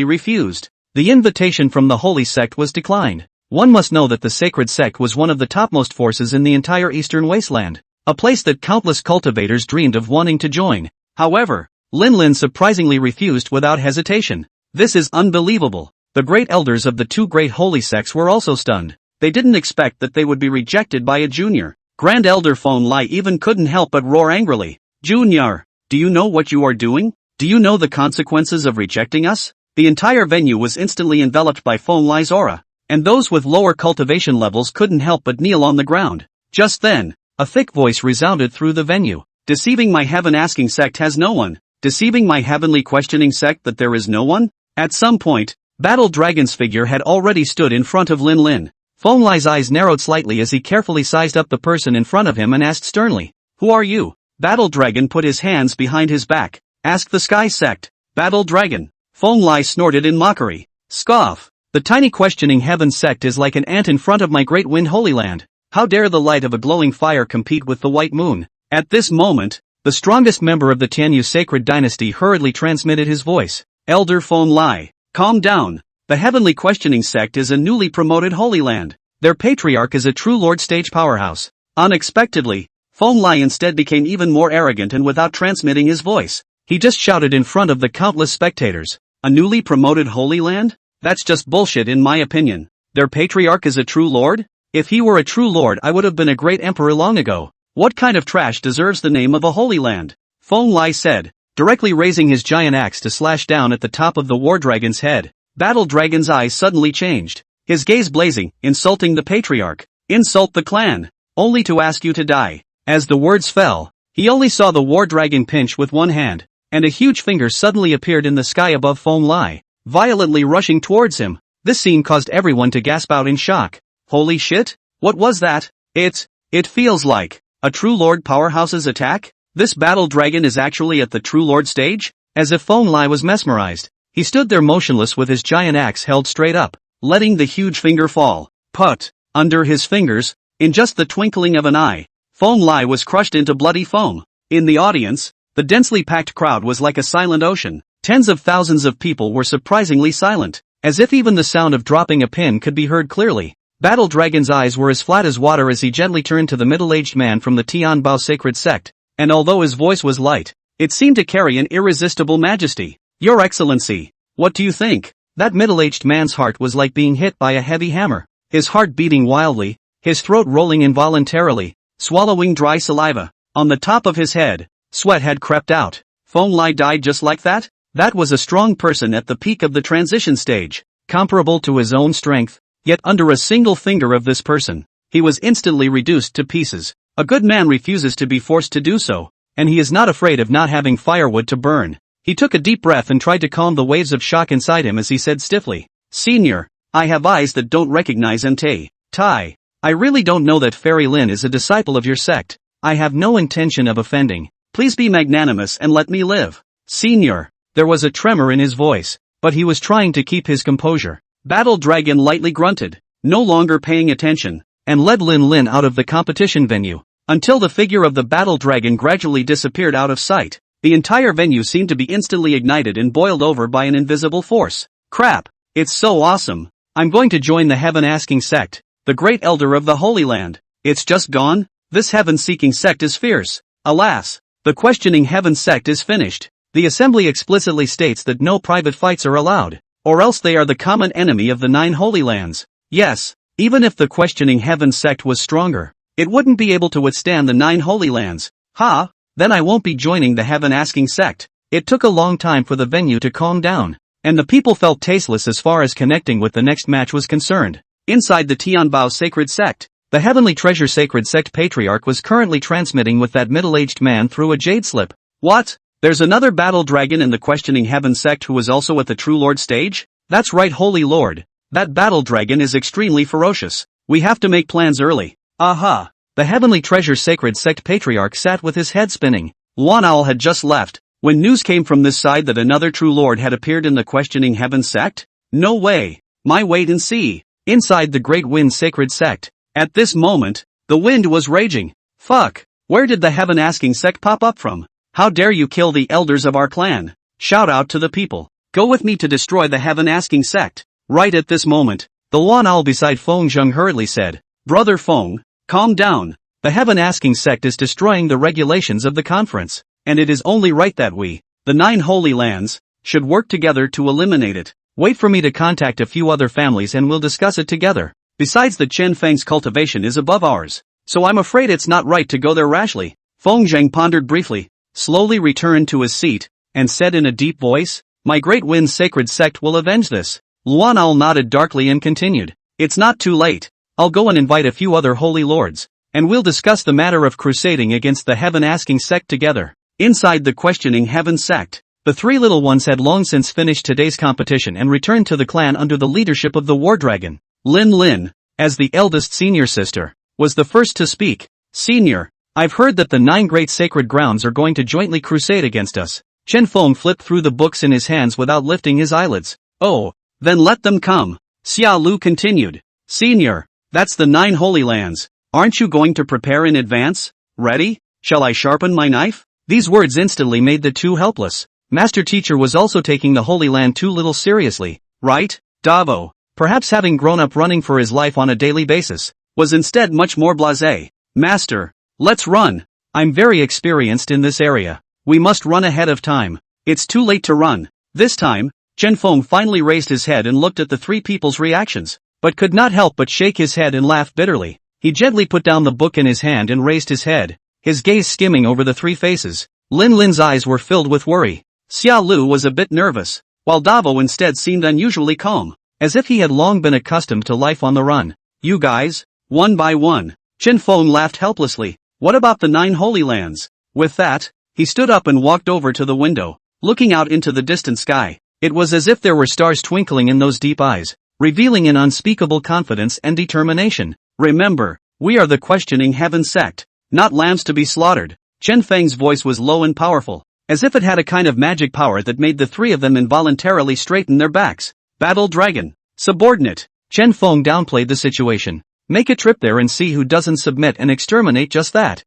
refused. The invitation from the holy sect was declined. One must know that the sacred sect was one of the topmost forces in the entire Eastern Wasteland, a place that countless cultivators dreamed of wanting to join. However, Lin surprisingly refused without hesitation. This is unbelievable. The great elders of the two great holy sects were also stunned. They didn't expect that they would be rejected by a junior. Grand Elder Feng Lai even couldn't help but roar angrily. Junior, do you know what you are doing? Do you know the consequences of rejecting us? The entire venue was instantly enveloped by Feng Lai's aura, and those with lower cultivation levels couldn't help but kneel on the ground. Just then, a thick voice resounded through the venue. Deceiving my Heaven Asking sect has no one. Deceiving my Heavenly Questioning sect that there is no one? At some point, Battle Dragon's figure had already stood in front of Lin. Feng Lai's eyes narrowed slightly as he carefully sized up the person in front of him and asked sternly, "Who are you?" Battle Dragon put his hands behind his back. "Ask the Sky Sect." Battle Dragon. Feng Lai snorted in mockery. Scoff. The tiny questioning heaven sect is like an ant in front of my great wind holy land. How dare the light of a glowing fire compete with the white moon? At this moment, the strongest member of the Tianyu sacred dynasty hurriedly transmitted his voice. Elder Feng Lai, calm down. The heavenly questioning sect is a newly promoted holy land. Their patriarch is a true lord stage powerhouse. Unexpectedly, Feng Lai instead became even more arrogant, and without transmitting his voice, he just shouted in front of the countless spectators. A newly promoted holy land? That's just bullshit in my opinion. Their patriarch is a true lord? If he were a true lord, I would have been a great emperor long ago. What kind of trash deserves the name of a holy land? Feng Lai said, directly raising his giant axe to slash down at the top of the war dragon's head. Battle Dragon's eyes suddenly changed, his gaze blazing, insulting the patriarch. Insult the clan, only to ask you to die. As the words fell, he only saw the war dragon pinch with one hand, and a huge finger suddenly appeared in the sky above Feng Lai, violently rushing towards him. This scene caused everyone to gasp out in shock. Holy shit, what was that? It feels like a true lord powerhouse's attack? This battle dragon is actually at the true lord stage? As if Feng Lai was mesmerized, he stood there motionless with his giant axe held straight up, letting the huge finger fall. Put, under his fingers, in just the twinkling of an eye, Feng Lai was crushed into bloody foam. In the audience, the densely packed crowd was like a silent ocean. Tens of thousands of people were surprisingly silent, as if even the sound of dropping a pin could be heard clearly. Battle Dragon's eyes were as flat as water as he gently turned to the middle-aged man from the Tianbao sacred sect, and although his voice was light, it seemed to carry an irresistible majesty. Your Excellency, what do you think? That middle-aged man's heart was like being hit by a heavy hammer, his heart beating wildly, his throat rolling involuntarily, swallowing dry saliva. On the top of his head, sweat had crept out. Feng Lai died just like that? That was a strong person at the peak of the transition stage, comparable to his own strength. Yet under a single finger of this person, he was instantly reduced to pieces. A good man refuses to be forced to do so, and he is not afraid of not having firewood to burn. He took a deep breath and tried to calm the waves of shock inside him as he said stiffly, Senior, I have eyes that don't recognize Entei. Tai. I really don't know that Fairy Lin is a disciple of your sect. I have no intention of offending. Please be magnanimous and let me live. Senior. There was a tremor in his voice, but he was trying to keep his composure. Battle Dragon lightly grunted, no longer paying attention, and led Lin Lin out of the competition venue, until the figure of the Battle Dragon gradually disappeared out of sight. The entire venue seemed to be instantly ignited and boiled over by an invisible force. Crap, it's so awesome. I'm going to join the heaven-asking sect, the great elder of the Holy Land. It's just gone? This heaven-seeking sect is fierce. Alas, the questioning heaven sect is finished. The assembly explicitly states that no private fights are allowed, or else they are the common enemy of the 9 Holy Lands. Yes, even if the questioning heaven sect was stronger, it wouldn't be able to withstand the 9 Holy Lands. Ha, then I won't be joining the heaven-asking sect. It took a long time for the venue to calm down, and the people felt tasteless as far as connecting with the next match was concerned. Inside the Tianbao sacred sect, the Heavenly Treasure Sacred Sect Patriarch was currently transmitting with that middle-aged man through a jade slip. What? There's another battle dragon in the questioning heaven sect who is also at the True Lord stage? That's right, Holy Lord. That battle dragon is extremely ferocious. We have to make plans early. Aha! The Heavenly Treasure Sacred Sect Patriarch sat with his head spinning. Luan Owl had just left, when news came from this side that another True Lord had appeared in the questioning heaven sect? No way. My wait and see. Inside the Great Wind Sacred Sect. At this moment, the wind was raging. Fuck. Where did the heaven-asking sect pop up from? How dare you kill the elders of our clan? Shout out to the people. Go with me to destroy the heaven-asking sect. Right at this moment, the Luan Owl beside Feng Zheng hurriedly said, Brother Feng, calm down. The heaven-asking sect is destroying the regulations of the conference, and it is only right that we, the 9 Holy Lands, should work together to eliminate it. Wait for me to contact a few other families and we'll discuss it together. Besides, the Chen Feng's cultivation is above ours, so I'm afraid it's not right to go there rashly. Feng Zheng pondered briefly, slowly returned to his seat, and said in a deep voice, My Great Wind Sacred Sect will avenge this. Luan Owl nodded darkly and continued, It's not too late. I'll go and invite a few other holy lords, and we'll discuss the matter of crusading against the heaven-asking sect together. Inside the questioning heaven sect, the 3 little ones had long since finished today's competition and returned to the clan under the leadership of the war dragon. Lin Lin, as the eldest senior sister, was the first to speak. Senior, I've heard that the 9 great sacred grounds are going to jointly crusade against us. Chen Feng flipped through the books in his hands without lifting his eyelids. Oh, then let them come. Xia Lu continued. Senior, that's the 9 Holy Lands. Aren't you going to prepare in advance? Ready? Shall I sharpen my knife? These words instantly made the two helpless. Master Teacher was also taking the Holy Land too little seriously, right? Davo, perhaps having grown up running for his life on a daily basis, was instead much more blasé. Master, let's run. I'm very experienced in this area. We must run ahead of time. It's too late to run. This time, Chen Feng finally raised his head and looked at the three people's reactions, but could not help but shake his head and laugh bitterly. He gently put down the book in his hand and raised his head, his gaze skimming over the three faces. Lin Lin's eyes were filled with worry. Xia Lu was a bit nervous, while Davo instead seemed unusually calm, as if he had long been accustomed to life on the run. You guys? One by one. Chen Feng laughed helplessly. What about the 9 Holy Lands? With that, he stood up and walked over to the window, looking out into the distant sky. It was as if there were stars twinkling in those deep eyes, revealing an unspeakable confidence and determination. Remember, we are the questioning heaven sect, not lambs to be slaughtered. Chen Feng's voice was low and powerful, as if it had a kind of magic power that made the three of them involuntarily straighten their backs. Battle Dragon. Subordinate. Chen Feng downplayed the situation. Make a trip there and see who doesn't submit and exterminate just that.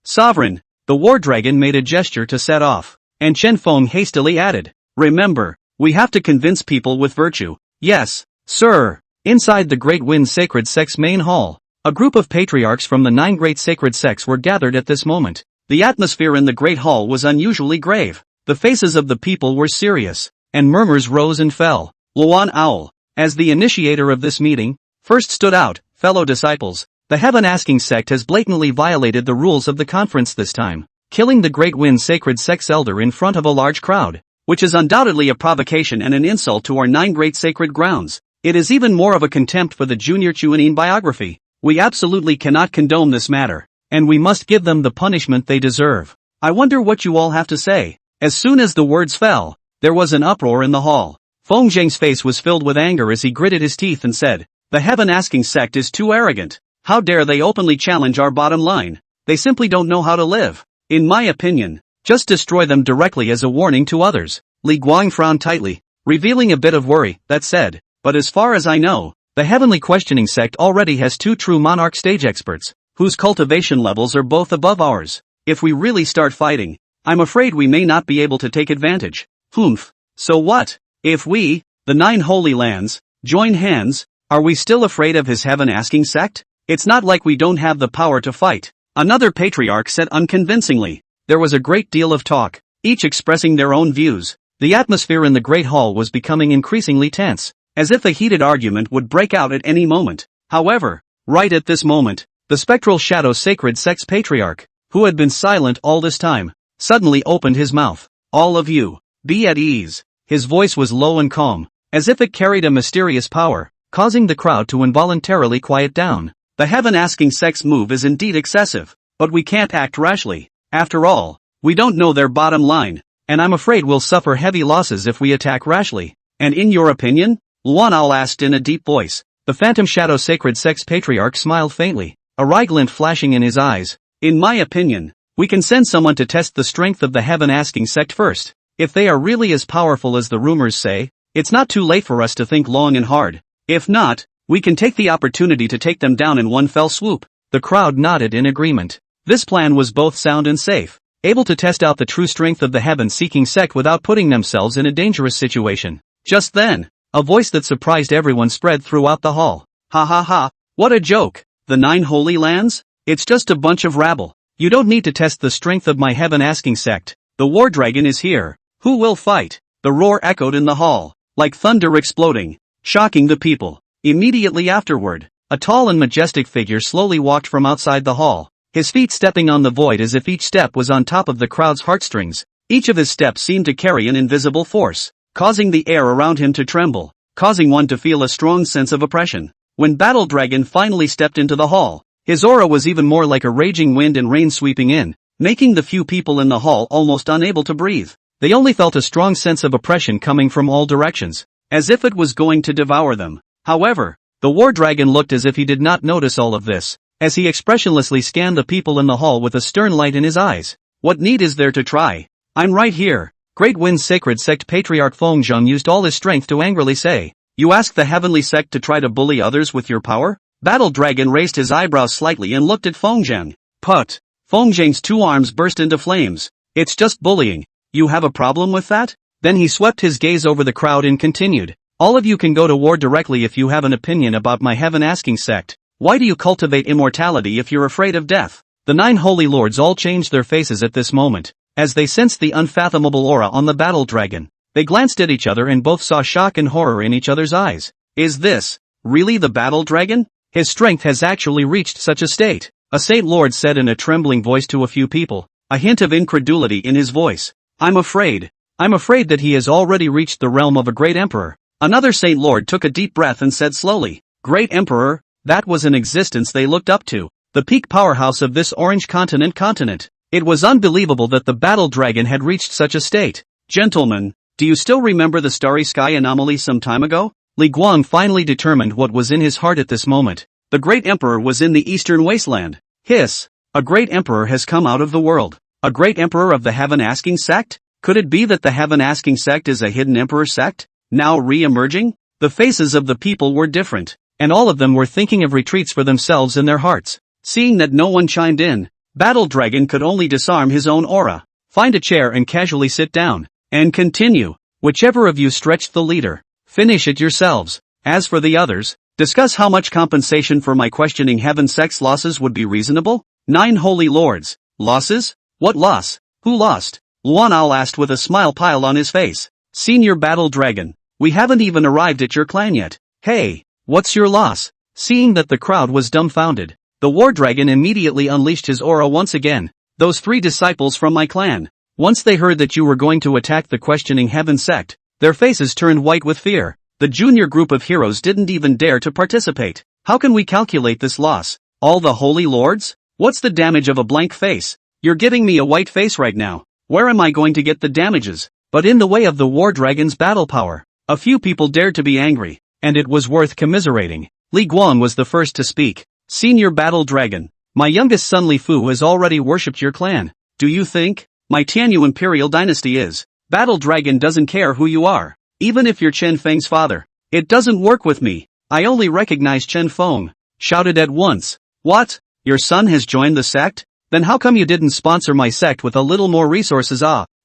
Sovereign. The War Dragon made a gesture to set off, and Chen Feng hastily added, remember, we have to convince people with virtue. Yes, sir. Inside the Great Wind Sacred Sect's main hall, a group of patriarchs from the 9 great sacred sects were gathered at this moment. The atmosphere in the great hall was unusually grave. The faces of the people were serious, and murmurs rose and fell. Luan Owl, as the initiator of this meeting, first stood out. Fellow disciples, the Heaven Asking sect has blatantly violated the rules of the conference this time, killing the Great Wind Sacred Sect's elder in front of a large crowd, which is undoubtedly a provocation and an insult to our 9 great sacred grounds. It is even more of a contempt for the Junior Chuanin biography. We absolutely cannot condone this matter, and we must give them the punishment they deserve. I wonder what you all have to say. As soon as the words fell, there was an uproar in the hall. Feng Zheng's face was filled with anger as he gritted his teeth and said, the Heaven Asking sect is too arrogant. How dare they openly challenge our bottom line? They simply don't know how to live. In my opinion, just destroy them directly as a warning to others. Li Guang frowned tightly, revealing a bit of worry. That said, but as far as I know, the Heavenly Questioning sect already has 2 true monarch stage experts, whose cultivation levels are both above ours. If we really start fighting, I'm afraid we may not be able to take advantage. Humph. So what? If we, the 9 Holy Lands, join hands, are we still afraid of his Heaven Asking sect? It's not like we don't have the power to fight. Another patriarch said unconvincingly. There was a great deal of talk, each expressing their own views. The atmosphere in the great hall was becoming increasingly tense, as if a heated argument would break out at any moment. However, right at this moment, the spectral shadow sacred sect's patriarch, who had been silent all this time, suddenly opened his mouth. All of you, be at ease. His voice was low and calm, as if it carried a mysterious power, causing the crowd to involuntarily quiet down. The Heaven Asking sect's move is indeed excessive, but we can't act rashly. After all, we don't know their bottom line, and I'm afraid we'll suffer heavy losses if we attack rashly. And in your opinion? Luan Owl asked in a deep voice. The Phantom Shadow Sacred Sect's patriarch smiled faintly, a wry glint flashing in his eyes. In my opinion, we can send someone to test the strength of the Heaven Asking sect first. If they are really as powerful as the rumors say, it's not too late for us to think long and hard. If not, we can take the opportunity to take them down in one fell swoop. The crowd nodded in agreement. This plan was both sound and safe, able to test out the true strength of the heaven-seeking sect without putting themselves in a dangerous situation. Just then, a voice that surprised everyone spread throughout the hall. Ha ha ha, what a joke! The 9 Holy Lands? It's just a bunch of rabble. You don't need to test the strength of my heaven-asking sect. The War Dragon is here. Who will fight? The roar echoed in the hall, like thunder exploding, shocking the people. Immediately afterward, a tall and majestic figure slowly walked from outside the hall, his feet stepping on the void as if each step was on top of the crowd's heartstrings. Each of his steps seemed to carry an invisible force, causing the air around him to tremble, causing one to feel a strong sense of oppression. When Battle Dragon finally stepped into the hall, his aura was even more like a raging wind and rain sweeping in, making the few people in the hall almost unable to breathe. They only felt a strong sense of oppression coming from all directions, as if it was going to devour them. However, the War Dragon looked as if he did not notice all of this, as he expressionlessly scanned the people in the hall with a stern light in his eyes. What need is there to try? I'm right here. Great Wind's sacred sect patriarch Fengzheng used all his strength to angrily say, "You ask the heavenly sect to try to bully others with your power?" Battle Dragon raised his eyebrows slightly and looked at Fengzheng. Put. Fengzheng's two arms burst into flames. "It's just bullying. You have a problem with that?" Then he swept his gaze over the crowd and continued, "All of you can go to war directly if you have an opinion about my heaven-asking sect. Why do you cultivate immortality if you're afraid of death?" The 9 holy lords all changed their faces at this moment, as they sensed the unfathomable aura on the battle dragon. They glanced at each other and both saw shock and horror in each other's eyes. Is this really the battle dragon? His strength has actually reached such a state. A Saint Lord said in a trembling voice to a few people, a hint of incredulity in his voice. I'm afraid that he has already reached the realm of a great emperor." Another Saint Lord took a deep breath and said slowly, "Great emperor, that was an existence they looked up to. The peak powerhouse of this orange continent. It was unbelievable that the battle dragon had reached such a state. Gentlemen, do you still remember the starry sky anomaly some time ago?" Li Guang finally determined what was in his heart at this moment. The great emperor was in the eastern wasteland. Hiss! A great emperor has come out of the world. A great emperor of the heaven-asking sect? Could it be that the heaven-asking sect is a hidden emperor sect, now re-emerging? The faces of the people were different, and all of them were thinking of retreats for themselves in their hearts. Seeing that no one chimed in, Battle Dragon could only disarm his own aura. Find a chair and casually sit down, and continue. Whichever of you stretched the leader, finish it yourselves. As for the others, discuss how much compensation for my questioning heaven sect's losses would be reasonable. 9 holy lords. Losses? What loss? Who lost? Luan Al asked with a smile piled on his face. Senior Battle Dragon, we haven't even arrived at your clan yet. Hey, what's your loss? Seeing that the crowd was dumbfounded, the War Dragon immediately unleashed his aura once again. Those 3 disciples from my clan. Once they heard that you were going to attack the questioning heaven sect, their faces turned white with fear. The junior group of heroes didn't even dare to participate. How can we calculate this loss? All the holy lords? What's the damage of a blank face? You're giving me a white face right now. Where am I going to get the damages? But in the way of the War Dragon's battle power, a few people dared to be angry, and it was worth commiserating. Li Guang was the first to speak. Senior Battle Dragon, my youngest son Li Fu has already worshipped your clan. Do you think? My Tianyu Imperial Dynasty is. Battle Dragon doesn't care who you are, even if you're Chen Feng's father. It doesn't work with me. I only recognize Chen Feng. Shouted at once. What? Your son has joined the sect? Then how come you didn't sponsor my sect with a little more resources?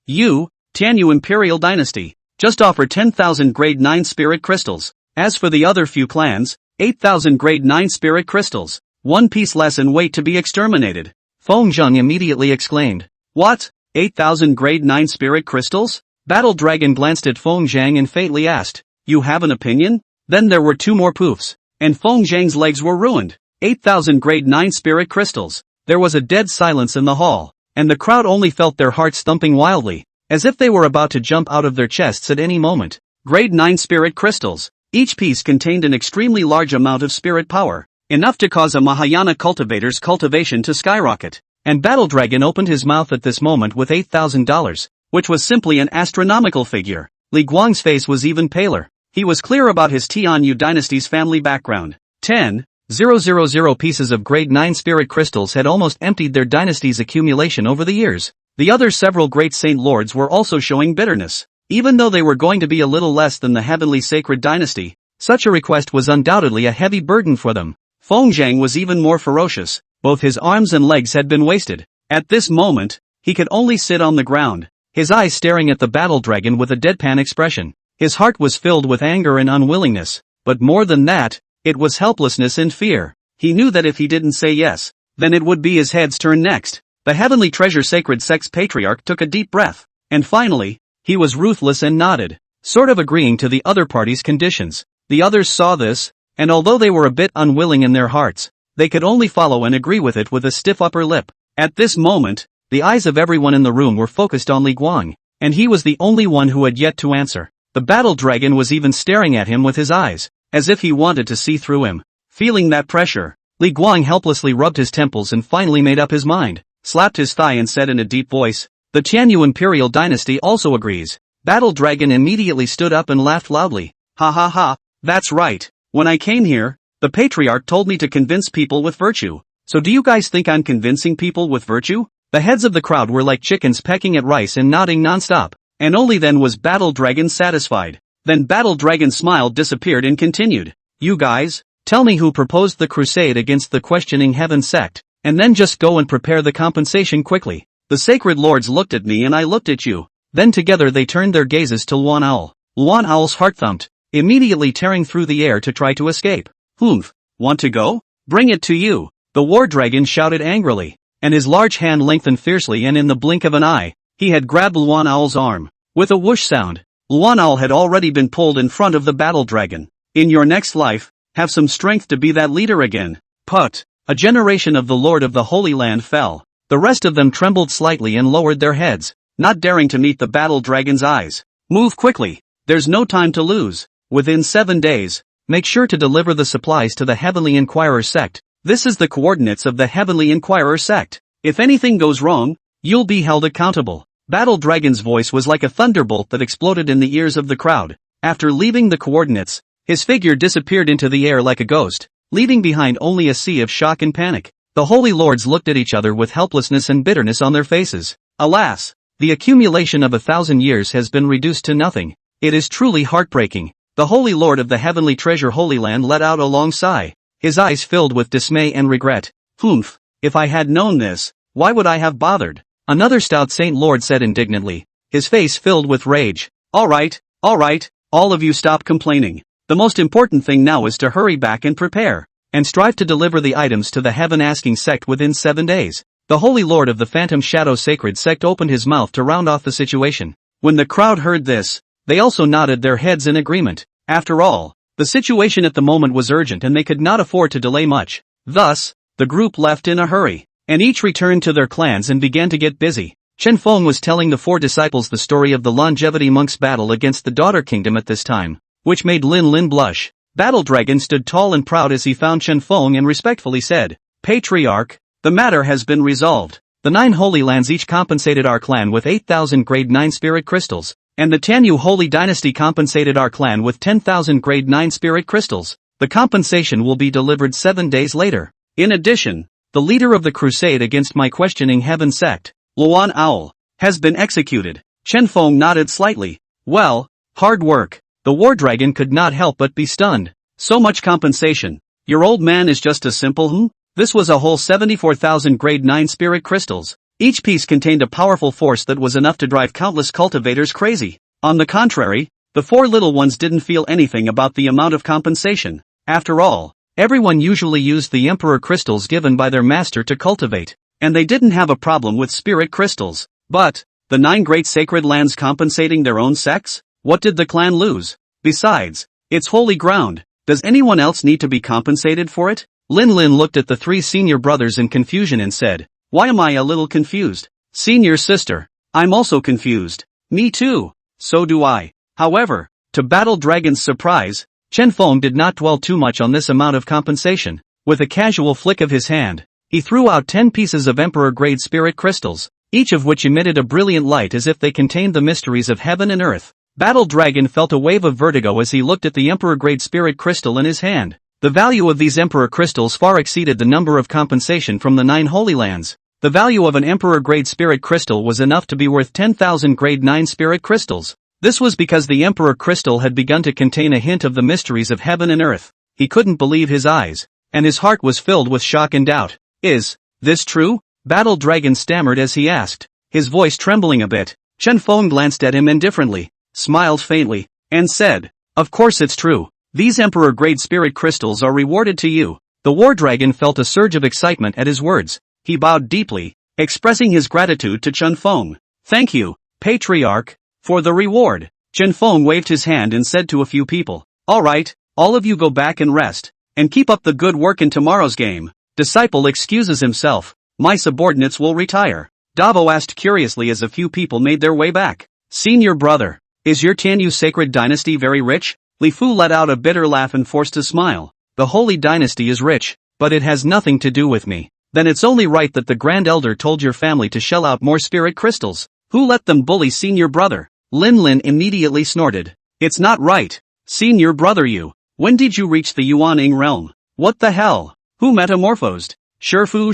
You, Tianyu Imperial Dynasty, just offer 10,000 grade 9 spirit crystals. As for the other few clans, 8,000 grade 9 spirit crystals. 1 piece less and wait to be exterminated. Fengzheng immediately exclaimed. What? 8,000 grade 9 spirit crystals? Battle Dragon glanced at Fengzheng and faintly asked, you have an opinion? Then there were 2 more poofs, and Fengzheng's legs were ruined. 8,000 grade 9 spirit crystals. There was a dead silence in the hall, and the crowd only felt their hearts thumping wildly, as if they were about to jump out of their chests at any moment. Grade 9 spirit crystals. Each piece contained an extremely large amount of spirit power, enough to cause a Mahayana cultivator's cultivation to skyrocket. And Battle Dragon opened his mouth at this moment with $8,000, which was simply an astronomical figure. Li Guang's face was even paler. He was clear about his Tianyu dynasty's family background. 10,000 pieces of grade 9 spirit crystals had almost emptied their dynasty's accumulation over the years. The other several great saint lords were also showing bitterness. Even though they were going to be a little less than the heavenly sacred dynasty, such a request was undoubtedly a heavy burden for them. Fengzheng was even more ferocious. Both his arms and legs had been wasted. At this moment, he could only sit on the ground, his eyes staring at the battle dragon with a deadpan expression. His heart was filled with anger and unwillingness, but more than that, it was helplessness and fear. He knew that if he didn't say yes, then it would be his head's turn next. The Heavenly Treasure Sacred Sect's patriarch took a deep breath, and finally, he was ruthless and nodded, sort of agreeing to the other party's conditions. The others saw this, and although they were a bit unwilling in their hearts, they could only follow and agree with it with a stiff upper lip. At this moment, the eyes of everyone in the room were focused on Li Guang, and he was the only one who had yet to answer. The battle dragon was even staring at him with his eyes, as if he wanted to see through him. Feeling that pressure, Li Guang helplessly rubbed his temples and finally made up his mind, slapped his thigh and said in a deep voice, the Tianyu Imperial Dynasty also agrees. Battle Dragon immediately stood up and laughed loudly. Ha ha ha, that's right. When I came here, the patriarch told me to convince people with virtue. So do you guys think I'm convincing people with virtue? The heads of the crowd were like chickens pecking at rice and nodding non-stop. And only then was Battle Dragon satisfied. Then Battle Dragon's smile disappeared and continued. You guys, tell me who proposed the crusade against the questioning heaven sect, and then just go and prepare the compensation quickly. The sacred lords looked at me and I looked at you. Then together they turned their gazes to Luan Owl. Luan Owl's heart thumped, immediately tearing through the air to try to escape. Humph, want to go? Bring it to you. The war dragon shouted angrily, and his large hand lengthened fiercely, and in the blink of an eye, he had grabbed Luan Owl's arm. With a whoosh sound, Luan Owl had already been pulled in front of the battle dragon. In your next life, have some strength to be that leader again. Put. A generation of the Lord of the Holy Land fell. The rest of them trembled slightly and lowered their heads, not daring to meet the battle dragon's eyes. Move quickly. There's no time to lose. Within 7 days, make sure to deliver the supplies to the Heavenly Inquirer sect. This is the coordinates of the Heavenly Inquirer sect. If anything goes wrong, you'll be held accountable. Battle Dragon's voice was like a thunderbolt that exploded in the ears of the crowd. After leaving the coordinates, his figure disappeared into the air like a ghost, leaving behind only a sea of shock and panic. The holy lords looked at each other with helplessness and bitterness on their faces. Alas, the accumulation of 1,000 years has been reduced to nothing. It is truly heartbreaking. The holy lord of the heavenly treasure Holy Land let out a long sigh. His eyes filled with dismay and regret. Humph, if I had known this, why would I have bothered? Another stout saint lord said indignantly, his face filled with rage. All right, all of you stop complaining. The most important thing now is to hurry back and prepare, and strive to deliver the items to the heaven-asking sect within 7 days. The holy lord of the Phantom Shadow Sacred Sect opened his mouth to round off the situation. When the crowd heard this, they also nodded their heads in agreement. After all, the situation at the moment was urgent and they could not afford to delay much. Thus, the group left in a hurry, and each returned to their clans and began to get busy. Chen Feng was telling the 4 disciples the story of the longevity monk's battle against the Daughter Kingdom at this time, which made Lin Lin blush. Battle Dragon stood tall and proud as he found Chen Feng and respectfully said, Patriarch, the matter has been resolved. The 9 Holy Lands each compensated our clan with 8,000 grade 9 spirit crystals, and the Tanyu Holy Dynasty compensated our clan with 10,000 grade 9 spirit crystals. The compensation will be delivered 7 days later. In addition, the leader of the crusade against my questioning heaven sect, Luan Owl, has been executed. Chen Feng nodded slightly. Well, hard work. The war dragon could not help but be stunned. So much compensation. Your old man is just a simple This was a whole 74,000 grade 9 spirit crystals. Each piece contained a powerful force that was enough to drive countless cultivators crazy. On the contrary, the 4 little ones didn't feel anything about the amount of compensation. After all, everyone usually used the emperor crystals given by their master to cultivate, and they didn't have a problem with spirit crystals. But, the 9 great sacred lands compensating their own sects? What did the clan lose? Besides, it's holy ground. Does anyone else need to be compensated for it? Lin Lin looked at the 3 senior brothers in confusion and said, Why am I a little confused? Senior sister, I'm also confused. Me too. So do I. However, to Battle Dragon's surprise, Chen Feng did not dwell too much on this amount of compensation. With a casual flick of his hand, he threw out 10 pieces of emperor-grade spirit crystals, each of which emitted a brilliant light as if they contained the mysteries of heaven and earth. Battle Dragon felt a wave of vertigo as he looked at the emperor-grade spirit crystal in his hand. The value of these emperor crystals far exceeded the number of compensation from the 9 Holy Lands. The value of an emperor-grade spirit crystal was enough to be worth 10,000 grade 9 spirit crystals. This was because the emperor crystal had begun to contain a hint of the mysteries of heaven and earth. He couldn't believe his eyes, and his heart was filled with shock and doubt. Is this true? Battle Dragon stammered as he asked, his voice trembling a bit. Chen Feng glanced at him indifferently, smiled faintly, and said, Of course it's true. These emperor-grade spirit crystals are rewarded to you. The war dragon felt a surge of excitement at his words. He bowed deeply, expressing his gratitude to Chen Feng. Thank you, Patriarch, for the reward. Chen Feng waved his hand and said to a few people, All right, all of you go back and rest, and keep up the good work in tomorrow's game. Disciple excuses himself. My subordinates will retire. Davo asked curiously as a few people made their way back. Senior brother, is your Tanyu sacred dynasty very rich? Li Fu let out a bitter laugh and forced a smile. The holy dynasty is rich, but it has nothing to do with me. Then it's only right that the Grand Elder told your family to shell out more spirit crystals. Who let them bully senior brother? Lin Lin immediately snorted. It's not right. Senior brother you. When did you reach the Yuaning realm? What the hell? Who metamorphosed? Sherfu.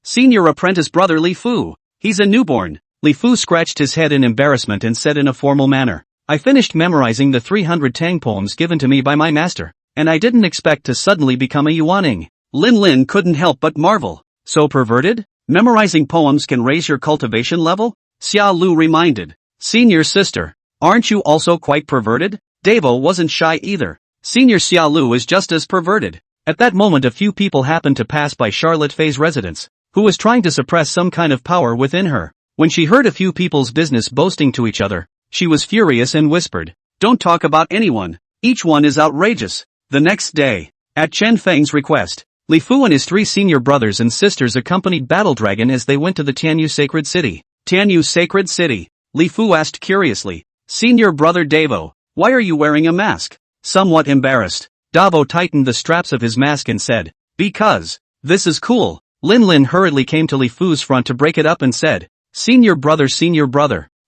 Senior apprentice brother Li Fu. He's a newborn. Li Fu scratched his head in embarrassment and said in a formal manner, I finished memorizing the 300 Tang poems given to me by my master, and I didn't expect to suddenly become a Yuaning. Lin Lin couldn't help but marvel. So perverted? Memorizing poems can raise your cultivation level? Xia Lu reminded. Senior sister, aren't you also quite perverted? Davo wasn't shy either. Senior Xia Lu is just as perverted. At that moment a few people happened to pass by Charlotte Fei's residence, who was trying to suppress some kind of power within her. When she heard a few people's business boasting to each other, she was furious and whispered, Don't talk about anyone. Each one is outrageous. The next day, at Chen Feng's request, Li Fu and his 3 senior brothers and sisters accompanied Battle Dragon as they went to the Tianyu Sacred City. Tianyu Sacred City? Li Fu asked curiously. Senior brother Davo, why are you wearing a mask? Somewhat embarrassed, Davo tightened the straps of his mask and said, Because, this is cool. Lin Lin hurriedly came to Li Fu's front to break it up and said, Senior brother,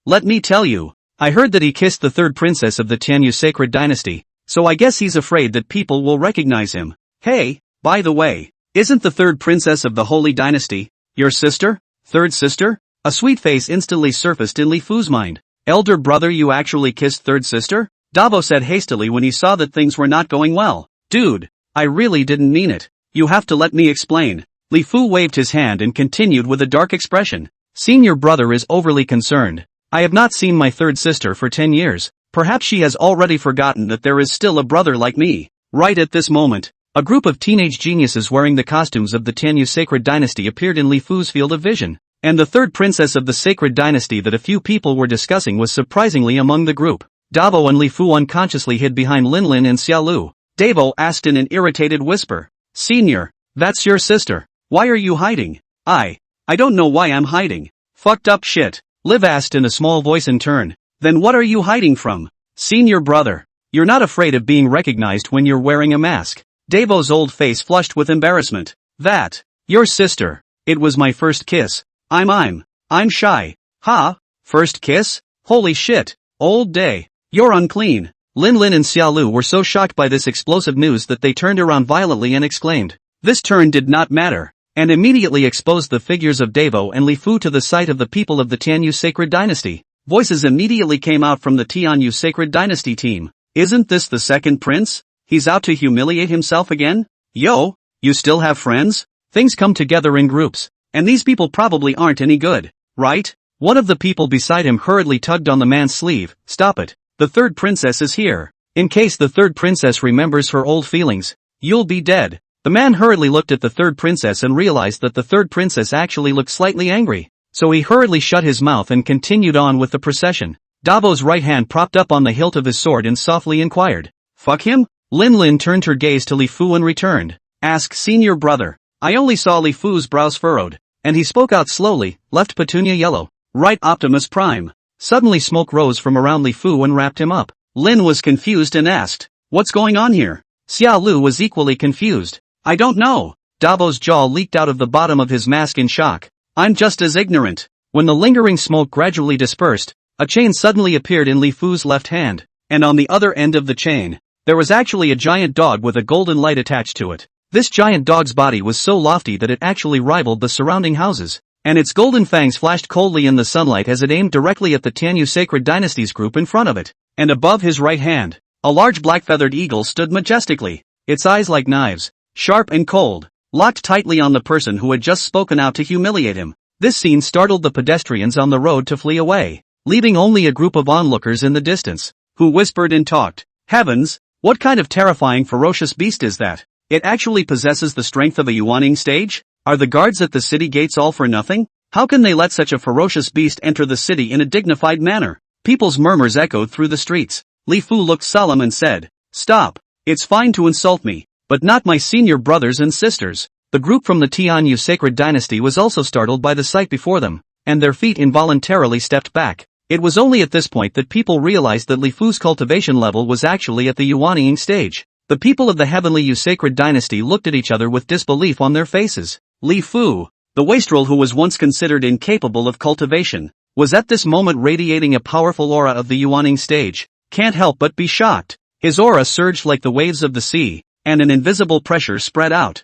let me tell you, I heard that he kissed the 3rd princess of the Tianyu Sacred Dynasty, so I guess he's afraid that people will recognize him. Hey, by the way, isn't the 3rd princess of the Holy Dynasty your sister? 3rd sister? A sweet face instantly surfaced in Li Fu's mind. Elder brother, you actually kissed 3rd sister? Davo said hastily when he saw that things were not going well. Dude, I really didn't mean it. You have to let me explain. Li Fu waved his hand and continued with a dark expression. Senior brother is overly concerned. I have not seen my 3rd sister for 10 years. Perhaps she has already forgotten that there is still a brother like me. Right at this moment, a group of teenage geniuses wearing the costumes of the Tianyu Sacred Dynasty appeared in Li Fu's field of vision, and the 3rd princess of the Sacred Dynasty that a few people were discussing was surprisingly among the group. Davo and Li Fu unconsciously hid behind Lin Lin and Xia Lu. Davo asked in an irritated whisper, Senior, that's your sister. Why are you hiding? I don't know why I'm hiding. Fucked up shit. Liv asked in a small voice in turn. Then what are you hiding from? Senior brother, you're not afraid of being recognized when you're wearing a mask. Davo's old face flushed with embarrassment. That, your sister. It was my first kiss. I'm shy. Ha? First kiss? Holy shit. Old day. You're unclean. Lin Lin and Xia Lu were so shocked by this explosive news that they turned around violently and exclaimed. This turn did not matter, and immediately exposed the figures of Davo and Li Fu to the sight of the people of the Tianyu Sacred Dynasty. Voices immediately came out from the Tianyu Sacred Dynasty team. Isn't this the 2nd prince? He's out to humiliate himself again? Yo, you still have friends? Things come together in groups, and these people probably aren't any good, right? One of the people beside him hurriedly tugged on the man's sleeve. Stop it. The 3rd princess is here. In case the 3rd princess remembers her old feelings, you'll be dead. The man hurriedly looked at the 3rd princess and realized that the 3rd princess actually looked slightly angry, so he hurriedly shut his mouth and continued on with the procession. Davo's right hand propped up on the hilt of his sword and softly inquired, Fuck him? Lin Lin turned her gaze to Li Fu and returned, Ask senior brother. I only saw Li Fu's brows furrowed, and he spoke out slowly, Left Petunia yellow, right Optimus Prime. Suddenly smoke rose from around Li Fu and wrapped him up. Lin was confused and asked, What's going on here? Xia Lu was equally confused. I don't know. Davo's jaw leaked out of the bottom of his mask in shock. I'm just as ignorant. When the lingering smoke gradually dispersed, a chain suddenly appeared in Li Fu's left hand, and on the other end of the chain, there was actually a giant dog with a golden light attached to it. This giant dog's body was so lofty that it actually rivaled the surrounding houses, and its golden fangs flashed coldly in the sunlight as it aimed directly at the Tianyu Sacred Dynasty's group in front of it. And above his right hand, a large black-feathered eagle stood majestically, its eyes like knives, sharp and cold, locked tightly on the person who had just spoken out to humiliate him. This scene startled the pedestrians on the road to flee away, leaving only a group of onlookers in the distance, who whispered and talked. Heavens, what kind of terrifying ferocious beast is that? It actually possesses the strength of a Yuaning stage? Are the guards at the city gates all for nothing? How can they let such a ferocious beast enter the city in a dignified manner? People's murmurs echoed through the streets. Li Fu looked solemn and said, Stop. It's fine to insult me, but not my senior brothers and sisters. The group from the Tianyu Sacred Dynasty was also startled by the sight before them, and their feet involuntarily stepped back. It was only at this point that people realized that Li Fu's cultivation level was actually at the Yuaniying stage. The people of the Heavenly Yu Sacred Dynasty looked at each other with disbelief on their faces. Li Fu, the wastrel who was once considered incapable of cultivation, was at this moment radiating a powerful aura of the Yuaning stage. Can't help but be shocked. His aura surged like the waves of the sea, and an invisible pressure spread out.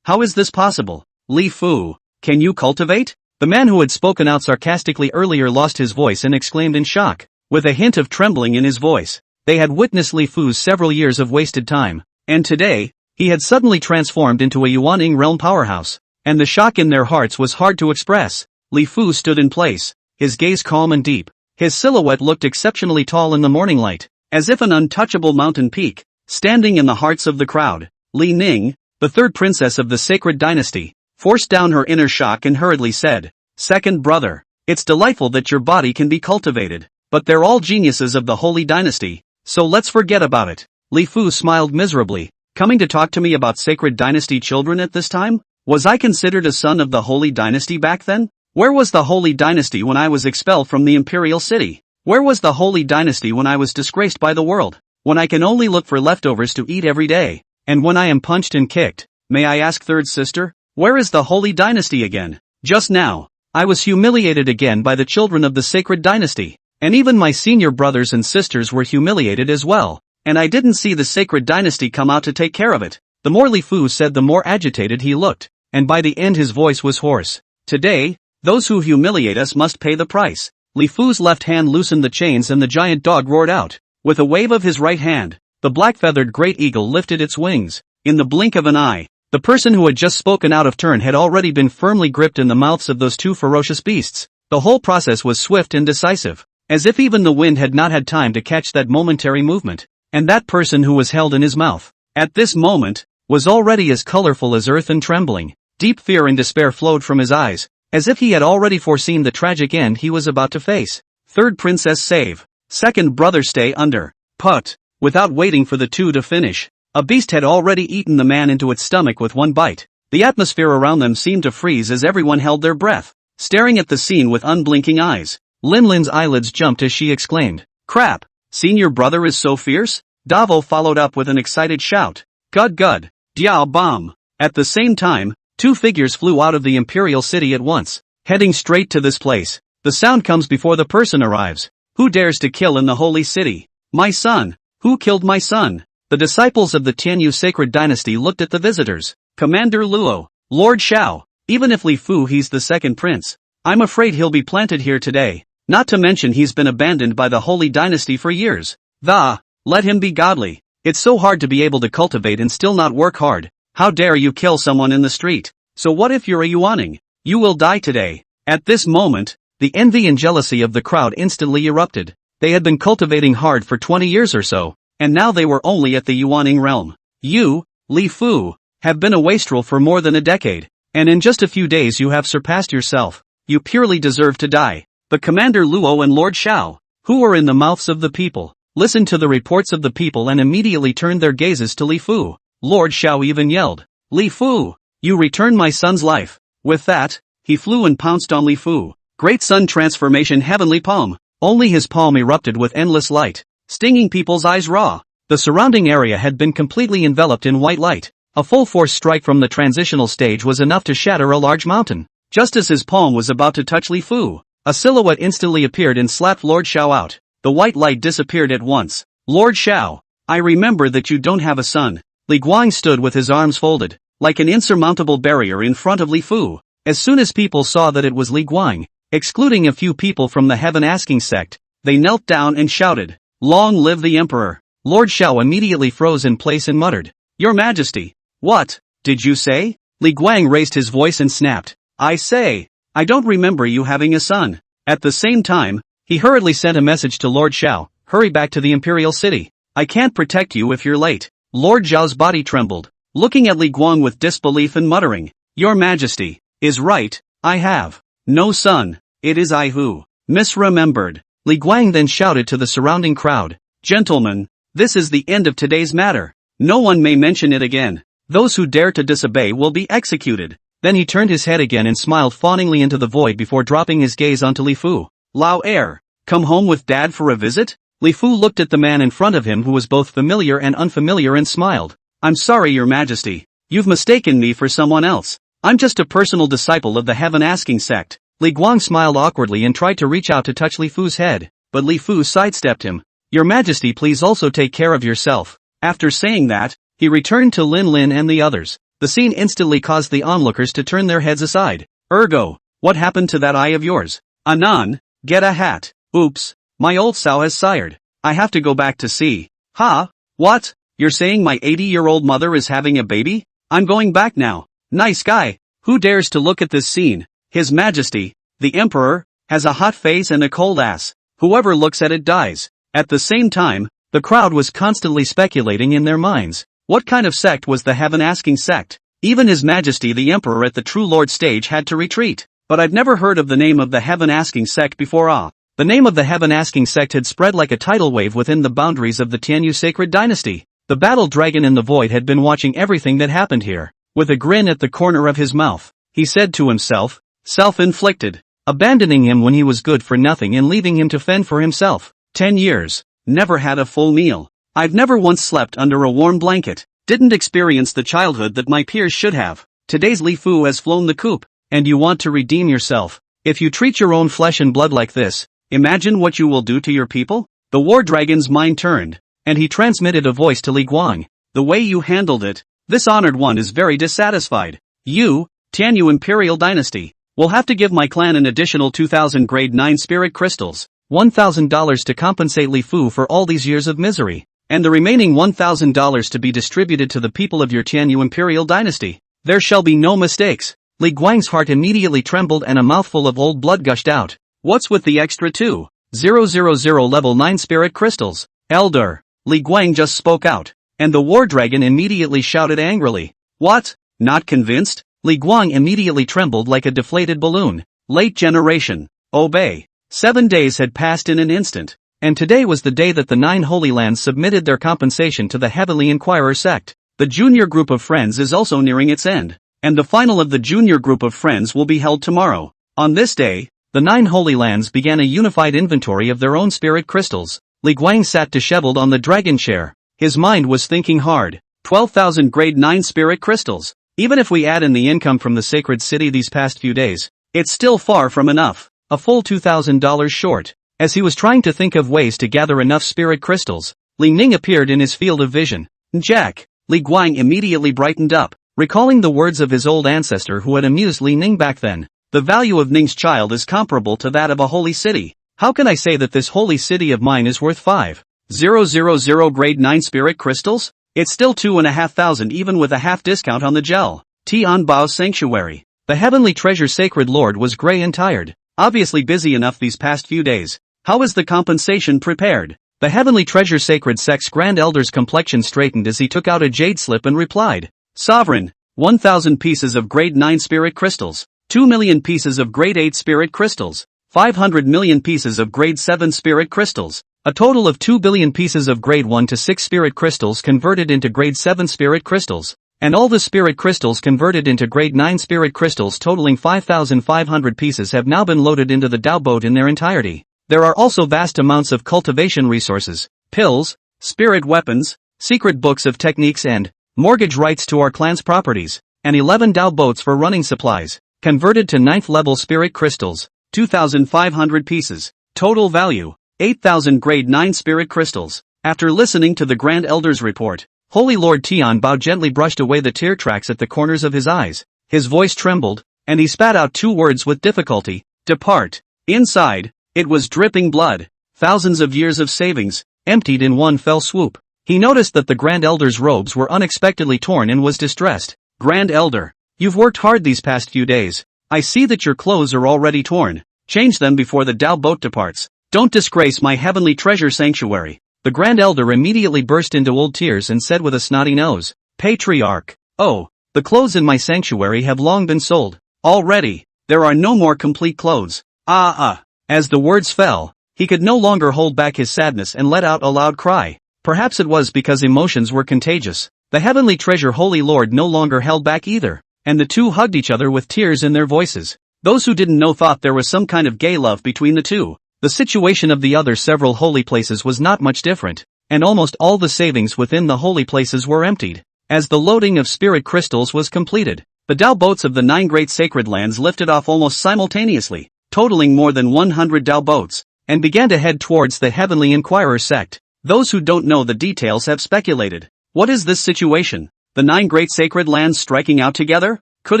How is this possible? Li Fu, Can you cultivate? The man who had spoken out sarcastically earlier lost his voice and exclaimed in shock, with a hint of trembling in his voice. They had witnessed Li Fu's several years of wasted time, and today, he had suddenly transformed into a Yuaning realm powerhouse, and the shock in their hearts was hard to express. Li Fu stood in place, his gaze calm and deep. His silhouette looked exceptionally tall in the morning light, as if an untouchable mountain peak, standing in the hearts of the crowd. Li Ning, the third princess of the sacred dynasty, forced down her inner shock and hurriedly said, "Second brother, it's delightful that your body can be cultivated, but they're all geniuses of the holy dynasty, so let's forget about it." Li Fu smiled miserably. Coming to talk to me about sacred dynasty children at this time? Was I considered a son of the holy dynasty back then? Where was the holy dynasty when I was expelled from the imperial city? Where was the holy dynasty when I was disgraced by the world? When I can only look for leftovers to eat every day? And when I am punched and kicked? May I ask, third sister, where is the holy dynasty again? Just now, I was humiliated again by the children of the sacred dynasty. And even my senior brothers and sisters were humiliated as well. And I didn't see the sacred dynasty come out to take care of it. The more Li Fu said, the more agitated he looked, and by the end his voice was hoarse. Today, those who humiliate us must pay the price. Li Fu's left hand loosened the chains and the giant dog roared out. With a wave of his right hand, the black-feathered great eagle lifted its wings. In the blink of an eye, the person who had just spoken out of turn had already been firmly gripped in the mouths of those two ferocious beasts. The whole process was swift and decisive, as if even the wind had not had time to catch that momentary movement. And that person who was held in his mouth, at this moment, was already as colorful as earth and trembling. Deep fear and despair flowed from his eyes, as if he had already foreseen the tragic end he was about to face. Third princess save. Second brother stay under. Put. Without waiting for the two to finish, a beast had already eaten the man into its stomach with one bite. The atmosphere around them seemed to freeze as everyone held their breath, staring at the scene with unblinking eyes. Lin Lin's eyelids jumped as she exclaimed, "Crap! Senior brother is so fierce?" Davo followed up with an excited shout. "Gud gud! Diao bomb!" At the same time, two figures flew out of the imperial city at once, heading straight to this place. The sound comes before the person arrives. Who dares to kill in the holy city? My son! Who killed my son? The disciples of the Tianyu sacred dynasty looked at the visitors. Commander Luo, Lord Xiao, even if Li Fu he's the second prince, I'm afraid he'll be planted here today. Not to mention he's been abandoned by the holy dynasty for years. Let him be godly. It's so hard to be able to cultivate and still not work hard. How dare you kill someone in the street? So what if you're a Yuaning? You will die today. At this moment, the envy and jealousy of the crowd instantly erupted. They had been cultivating hard for 20 years or so, and now they were only at the Yuaning realm. You, Li Fu, have been a wastrel for more than a decade, and in just a few days you have surpassed yourself. You purely deserve to die. But Commander Luo and Lord Xiao, who were in the mouths of the people, listened to the reports of the people and immediately turned their gazes to Li Fu. Lord Xiao even yelled, "Li Fu, you returned my son's life." With that, he flew and pounced on Li Fu. Great sun transformation heavenly palm. Only his palm erupted with endless light, stinging people's eyes raw. The surrounding area had been completely enveloped in white light. A full force strike from the transitional stage was enough to shatter a large mountain. Just as his palm was about to touch Li Fu, a silhouette instantly appeared and slapped Lord Xiao out. The white light disappeared at once. Lord Xiao, I remember that you don't have a son. Li Guang stood with his arms folded, like an insurmountable barrier in front of Li Fu. As soon as people saw that it was Li Guang, excluding a few people from the heaven-asking sect, they knelt down and shouted, "Long live the emperor!" Lord Xiao immediately froze in place and muttered, "Your Majesty, what did you say?" Li Guang raised his voice and snapped, "I say, I don't remember you having a son." At the same time, he hurriedly sent a message to Lord Xiao, "Hurry back to the imperial city. I can't protect you if you're late." Lord Zhao's body trembled, looking at Li Guang with disbelief and muttering, "Your Majesty is right, I have no son. It is I who misremembered." Li Guang then shouted to the surrounding crowd, "Gentlemen, this is the end of today's matter. No one may mention it again. Those who dare to disobey will be executed." Then he turned his head again and smiled fawningly into the void before dropping his gaze onto Li Fu. "Lao heir, come home with dad for a visit?" Li Fu looked at the man in front of him who was both familiar and unfamiliar and smiled. "I'm sorry, Your Majesty. You've mistaken me for someone else. I'm just a personal disciple of the heaven-asking sect." Li Guang smiled awkwardly and tried to reach out to touch Li Fu's head, but Li Fu sidestepped him. "Your Majesty, please also take care of yourself." After saying that, he returned to Lin Lin and the others. The scene instantly caused the onlookers to turn their heads aside. Ergo, what happened to that eye of yours? Anan, get a hat. Oops, my old sow has sired. I have to go back to sea. Ha? What? You're saying my 80-year-old mother is having a baby? I'm going back now. Nice guy. Who dares to look at this scene? His Majesty, the Emperor, has a hot face and a cold ass. Whoever looks at it dies. At the same time, the crowd was constantly speculating in their minds. What kind of sect was the heaven-asking sect? Even His Majesty the Emperor at the True Lord stage had to retreat. But I've never heard of the name of the heaven-asking sect before. The name of the heaven-asking sect had spread like a tidal wave within the boundaries of the Tianyu sacred dynasty. The battle dragon in the void had been watching everything that happened here. With a grin at the corner of his mouth, he said to himself, self-inflicted. Abandoning him when he was good for nothing and leaving him to fend for himself. 10 years. Never had a full meal. I've never once slept under a warm blanket. Didn't experience the childhood that my peers should have. Today's Li Fu has flown the coop, and you want to redeem yourself. If you treat your own flesh and blood like this, imagine what you will do to your people? The war dragon's mind turned, and he transmitted a voice to Li Guang. The way you handled it, this honored one is very dissatisfied. You, Tianyu Imperial Dynasty, will have to give my clan an additional 2,000 grade 9 spirit crystals, $1,000 to compensate Li Fu for all these years of misery, and the remaining $1,000 to be distributed to the people of your Tianyu Imperial Dynasty. There shall be no mistakes. Li Guang's heart immediately trembled and a mouthful of old blood gushed out. What's with the extra 2,000 level 9 spirit crystals? Elder, Li Guang just spoke out, and the war dragon immediately shouted angrily. What? Not convinced? Li Guang immediately trembled like a deflated balloon. Late generation. Obey. 7 days had passed in an instant, and today was the day that the 9 Holy Lands submitted their compensation to the Heavenly Inquirer sect. The junior group of friends is also nearing its end, and the final of the junior group of friends will be held tomorrow. On this day, the 9 Holy Lands began a unified inventory of their own spirit crystals. Li Guang sat disheveled on the dragon chair. His mind was thinking hard. 12,000 grade 9 spirit crystals. Even if we add in the income from the sacred city these past few days, it's still far from enough. A full $2,000 short. As he was trying to think of ways to gather enough spirit crystals, Li Ning appeared in his field of vision. Jack. Li Guang immediately brightened up, recalling the words of his old ancestor who had amused Li Ning back then. The value of Ning's child is comparable to that of a holy city. How can I say that this holy city of mine is worth 5,000 grade 9 spirit crystals? It's still 2,500 even with a half discount on the gel. Tian Bao's sanctuary. The heavenly treasure sacred lord was gray and tired, obviously busy enough these past few days. How is the compensation prepared? The heavenly treasure sacred sect's grand elder's complexion straightened as he took out a jade slip and replied. Sovereign, 1,000 pieces of grade 9 spirit crystals, 2 million pieces of grade 8 spirit crystals, 500 million pieces of grade 7 spirit crystals, a total of 2 billion pieces of grade 1 to 6 spirit crystals converted into grade 7 spirit crystals, and all the spirit crystals converted into grade 9 spirit crystals totaling 5,500 pieces have now been loaded into the Dao boat in their entirety. There are also vast amounts of cultivation resources, pills, spirit weapons, secret books of techniques and mortgage rights to our clan's properties, and 11 Dao boats for running supplies, converted to 9th level spirit crystals, 2,500 pieces, total value, 8,000 grade 9 spirit crystals. After listening to the Grand Elder's report, Holy Lord Tian Bao gently brushed away the tear tracks at the corners of his eyes. His voice trembled, and he spat out 2 words with difficulty. Depart. Inside, it was dripping blood. Thousands of years of savings, emptied in one fell swoop. He noticed that the Grand Elder's robes were unexpectedly torn and was distressed. Grand Elder, you've worked hard these past few days. I see that your clothes are already torn. Change them before the Dao boat departs. Don't disgrace my heavenly treasure sanctuary. The Grand Elder immediately burst into old tears and said with a snotty nose, Patriarch, oh, the clothes in my sanctuary have long been sold. Already, there are no more complete clothes. As the words fell, he could no longer hold back his sadness and let out a loud cry. Perhaps it was because emotions were contagious. The heavenly treasure Holy Lord no longer held back either, and the two hugged each other with tears in their voices. Those who didn't know thought there was some kind of gay love between the two. The situation of the other several holy places was not much different, and almost all the savings within the holy places were emptied. As the loading of spirit crystals was completed, the Dao boats of the 9 great sacred lands lifted off almost simultaneously, totaling more than 100 Dao boats, and began to head towards the Heavenly Inquirer sect. Those who don't know the details have speculated. What is this situation? The 9 great sacred lands striking out together? Could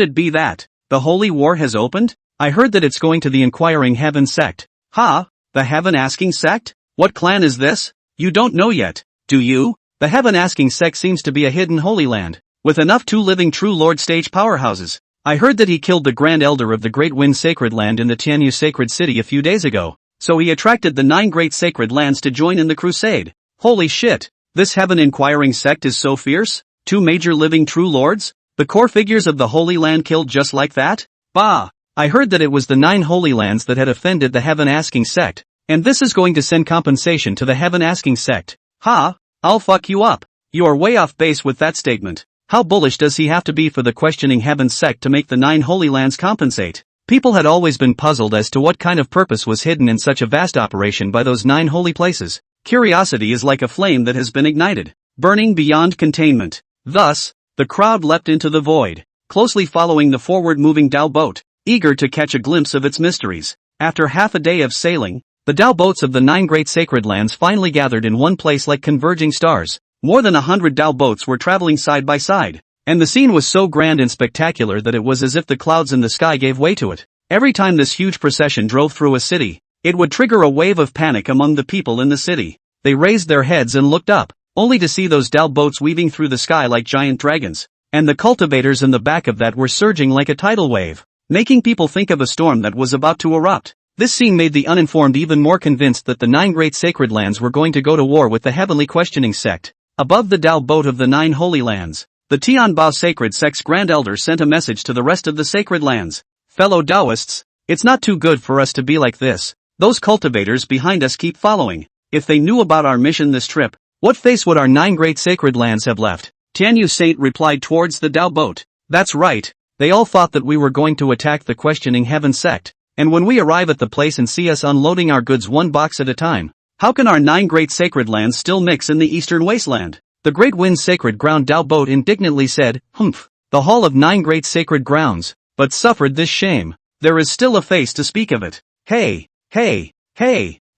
it be that The Holy War has opened? I heard that it's going to the Inquiring Heaven sect. Ha? The Heaven Asking sect? What clan is this? You don't know yet, do you? The Heaven Asking sect seems to be a hidden holy land, with enough two living true Lord stage powerhouses. I heard that he killed the Grand Elder of the Great Wind Sacred Land in the Tianyu Sacred City a few days ago, so he attracted the 9 great sacred lands to join in the crusade. Holy shit, this Heaven Inquiring sect is so fierce? 2 major living true lords? The core figures of the Holy Land killed just like that? Bah! I heard that it was the 9 holy lands that had offended the Heaven Asking sect, and this is going to send compensation to the Heaven Asking sect. Ha! I'll fuck you up. You are way off base with that statement. How bullish does he have to be for the Questioning Heaven sect to make the 9 holy lands compensate? People had always been puzzled as to what kind of purpose was hidden in such a vast operation by those 9 holy places. Curiosity is like a flame that has been ignited, burning beyond containment. Thus, the crowd leapt into the void, closely following the forward-moving dhow boat, eager to catch a glimpse of its mysteries. After half a day of sailing, the dhow boats of the 9 great sacred lands finally gathered in one place like converging stars. More than 100 dhow boats were traveling side by side, and the scene was so grand and spectacular that it was as if the clouds in the sky gave way to it. Every time this huge procession drove through a city, it would trigger a wave of panic among the people in the city. They raised their heads and looked up, only to see those dhow boats weaving through the sky like giant dragons, and the cultivators in the back of that were surging like a tidal wave, making people think of a storm that was about to erupt. This scene made the uninformed even more convinced that the 9 great sacred lands were going to go to war with the Heavenly Questioning sect. Above the dhow boat of the 9 holy lands, the Tianbao Sacred Sect's Grand Elder sent a message to the rest of the sacred lands. Fellow Taoists, it's not too good for us to be like this. Those cultivators behind us keep following. If they knew about our mission this trip, what face would our 9 great sacred lands have left? Tianyu Saint replied towards the dhow boat. That's right, they all thought that we were going to attack the Questioning Heaven sect, and when we arrive at the place and see us unloading our goods one box at a time, how can our 9 great sacred lands still mix in the eastern wasteland? The Great Wind Sacred Ground dhow boat indignantly said, Humph, the Hall of 9 great sacred grounds, but suffered this shame. There is still a face to speak of it. Hey,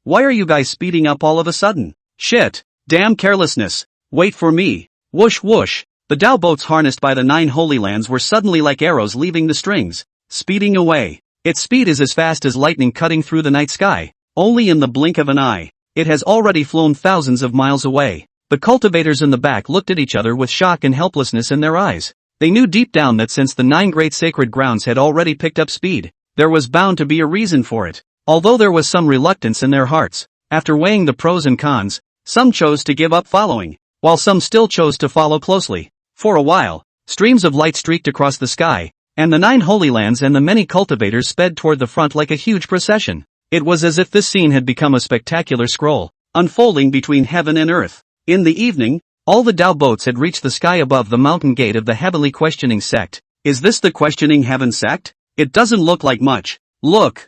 why are you guys speeding up all of a sudden? Shit, damn carelessness. Wait for me. Whoosh whoosh. The dhow boats harnessed by the 9 holy lands were suddenly like arrows leaving the strings, speeding away. Its speed is as fast as lightning cutting through the night sky, only in the blink of an eye. It has already flown thousands of miles away. The cultivators in the back looked at each other with shock and helplessness in their eyes. They knew deep down that since the 9 great sacred grounds had already picked up speed, there was bound to be a reason for it. Although there was some reluctance in their hearts, after weighing the pros and cons, some chose to give up following, while some still chose to follow closely. For a while, streams of light streaked across the sky, and the 9 holy lands and the many cultivators sped toward the front like a huge procession. It was as if this scene had become a spectacular scroll, unfolding between heaven and earth. In the evening, all the dhow boats had reached the sky above the mountain gate of the Heavenly Questioning sect. Is this the Questioning Heaven sect? It doesn't look like much. Look,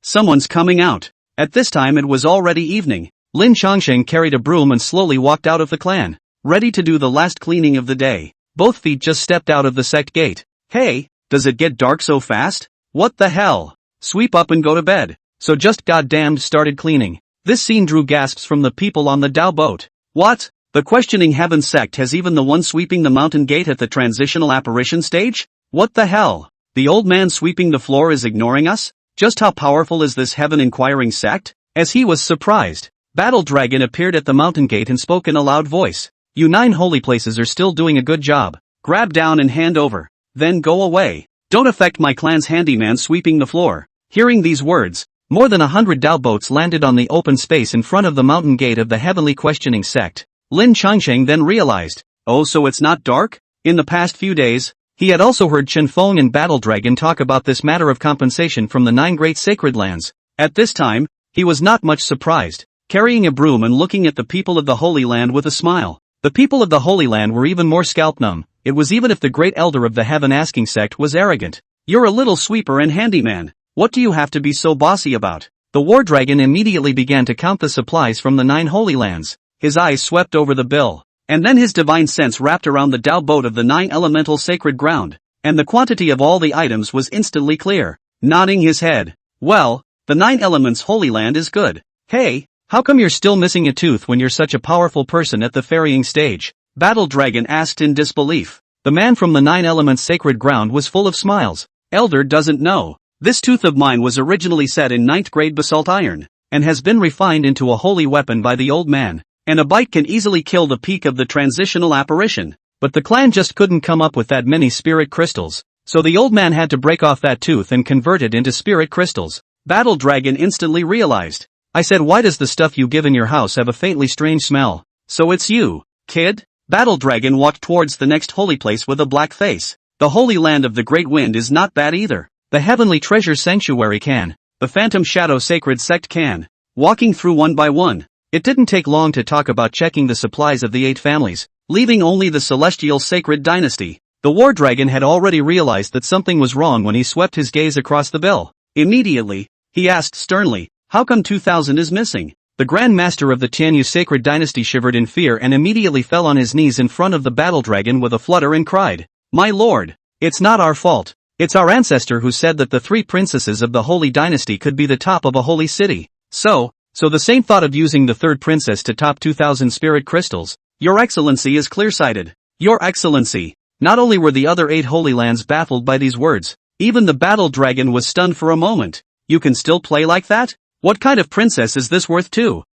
someone's coming out. At this time it was already evening. Lin Chongsheng carried a broom and slowly walked out of the clan, ready to do the last cleaning of the day. Both feet just stepped out of the sect gate. Hey, does it get dark so fast? What the hell? Sweep up and go to bed. So just goddamned started cleaning. This scene drew gasps from the people on the dhow boat. What? The Questioning Heaven sect has even the one sweeping the mountain gate at the transitional apparition stage? What the hell? The old man sweeping the floor is ignoring us? Just how powerful is this Heaven Inquiring sect? As he was surprised, Battle Dragon appeared at the mountain gate and spoke in a loud voice. You 9 holy places are still doing a good job. Grab down and hand over. Then go away. Don't affect my clan's handyman sweeping the floor. Hearing these words, more than 100 dhow boats landed on the open space in front of the mountain gate of the Heavenly Questioning sect. Lin Chongsheng then realized, oh, so it's not dark? In the past few days, he had also heard Chen Feng and Battle Dragon talk about this matter of compensation from the 9 great sacred lands. At this time, he was not much surprised, carrying a broom and looking at the people of the Holy Land with a smile. The people of the Holy Land were even more scalp-numb. It was even if the great elder of the Heaven Asking sect was arrogant. You're a little sweeper and handyman. What do you have to be so bossy about? The War Dragon immediately began to count the supplies from the 9 holy lands. His eyes swept over the bill, and then his divine sense wrapped around the dhow boat of the 9 elemental sacred ground, and the quantity of all the items was instantly clear. Nodding his head, well, the 9 elements holy land is good. Hey, how come you're still missing a tooth when you're such a powerful person at the ferrying stage? Battle Dragon asked in disbelief. The man from the 9 elements sacred ground was full of smiles. Elder doesn't know. This tooth of mine was originally set in 9th grade basalt iron, and has been refined into a holy weapon by the old man, and a bite can easily kill the peak of the transitional apparition. But the clan just couldn't come up with that many spirit crystals, so the old man had to break off that tooth and convert it into spirit crystals. Battle Dragon instantly realized. I said, why does the stuff you give in your house have a faintly strange smell? So it's you, kid? Battle Dragon walked towards the next holy place with a black face. The Holy Land of the Great Wind is not bad either. The Heavenly Treasure Sanctuary can. The Phantom Shadow Sacred Sect can. Walking through one by one, it didn't take long to talk about checking the supplies of the 8 families, leaving only the Celestial Sacred Dynasty. The War Dragon had already realized that something was wrong when he swept his gaze across the bill. Immediately, he asked sternly, how come 2000 is missing? The Grand Master of the Tianyu Sacred Dynasty shivered in fear and immediately fell on his knees in front of the Battle Dragon with a flutter and cried, my lord, it's not our fault. It's our ancestor who said that the 3 princesses of the Holy Dynasty could be the top of a holy city. So the Saint thought of using the 3rd princess to top 2000 spirit crystals. Your Excellency is clear-sighted. Your Excellency. Not only were the other 8 holy lands baffled by these words, even the Battle Dragon was stunned for a moment. You can still play like that? What kind of princess is this worth 2,000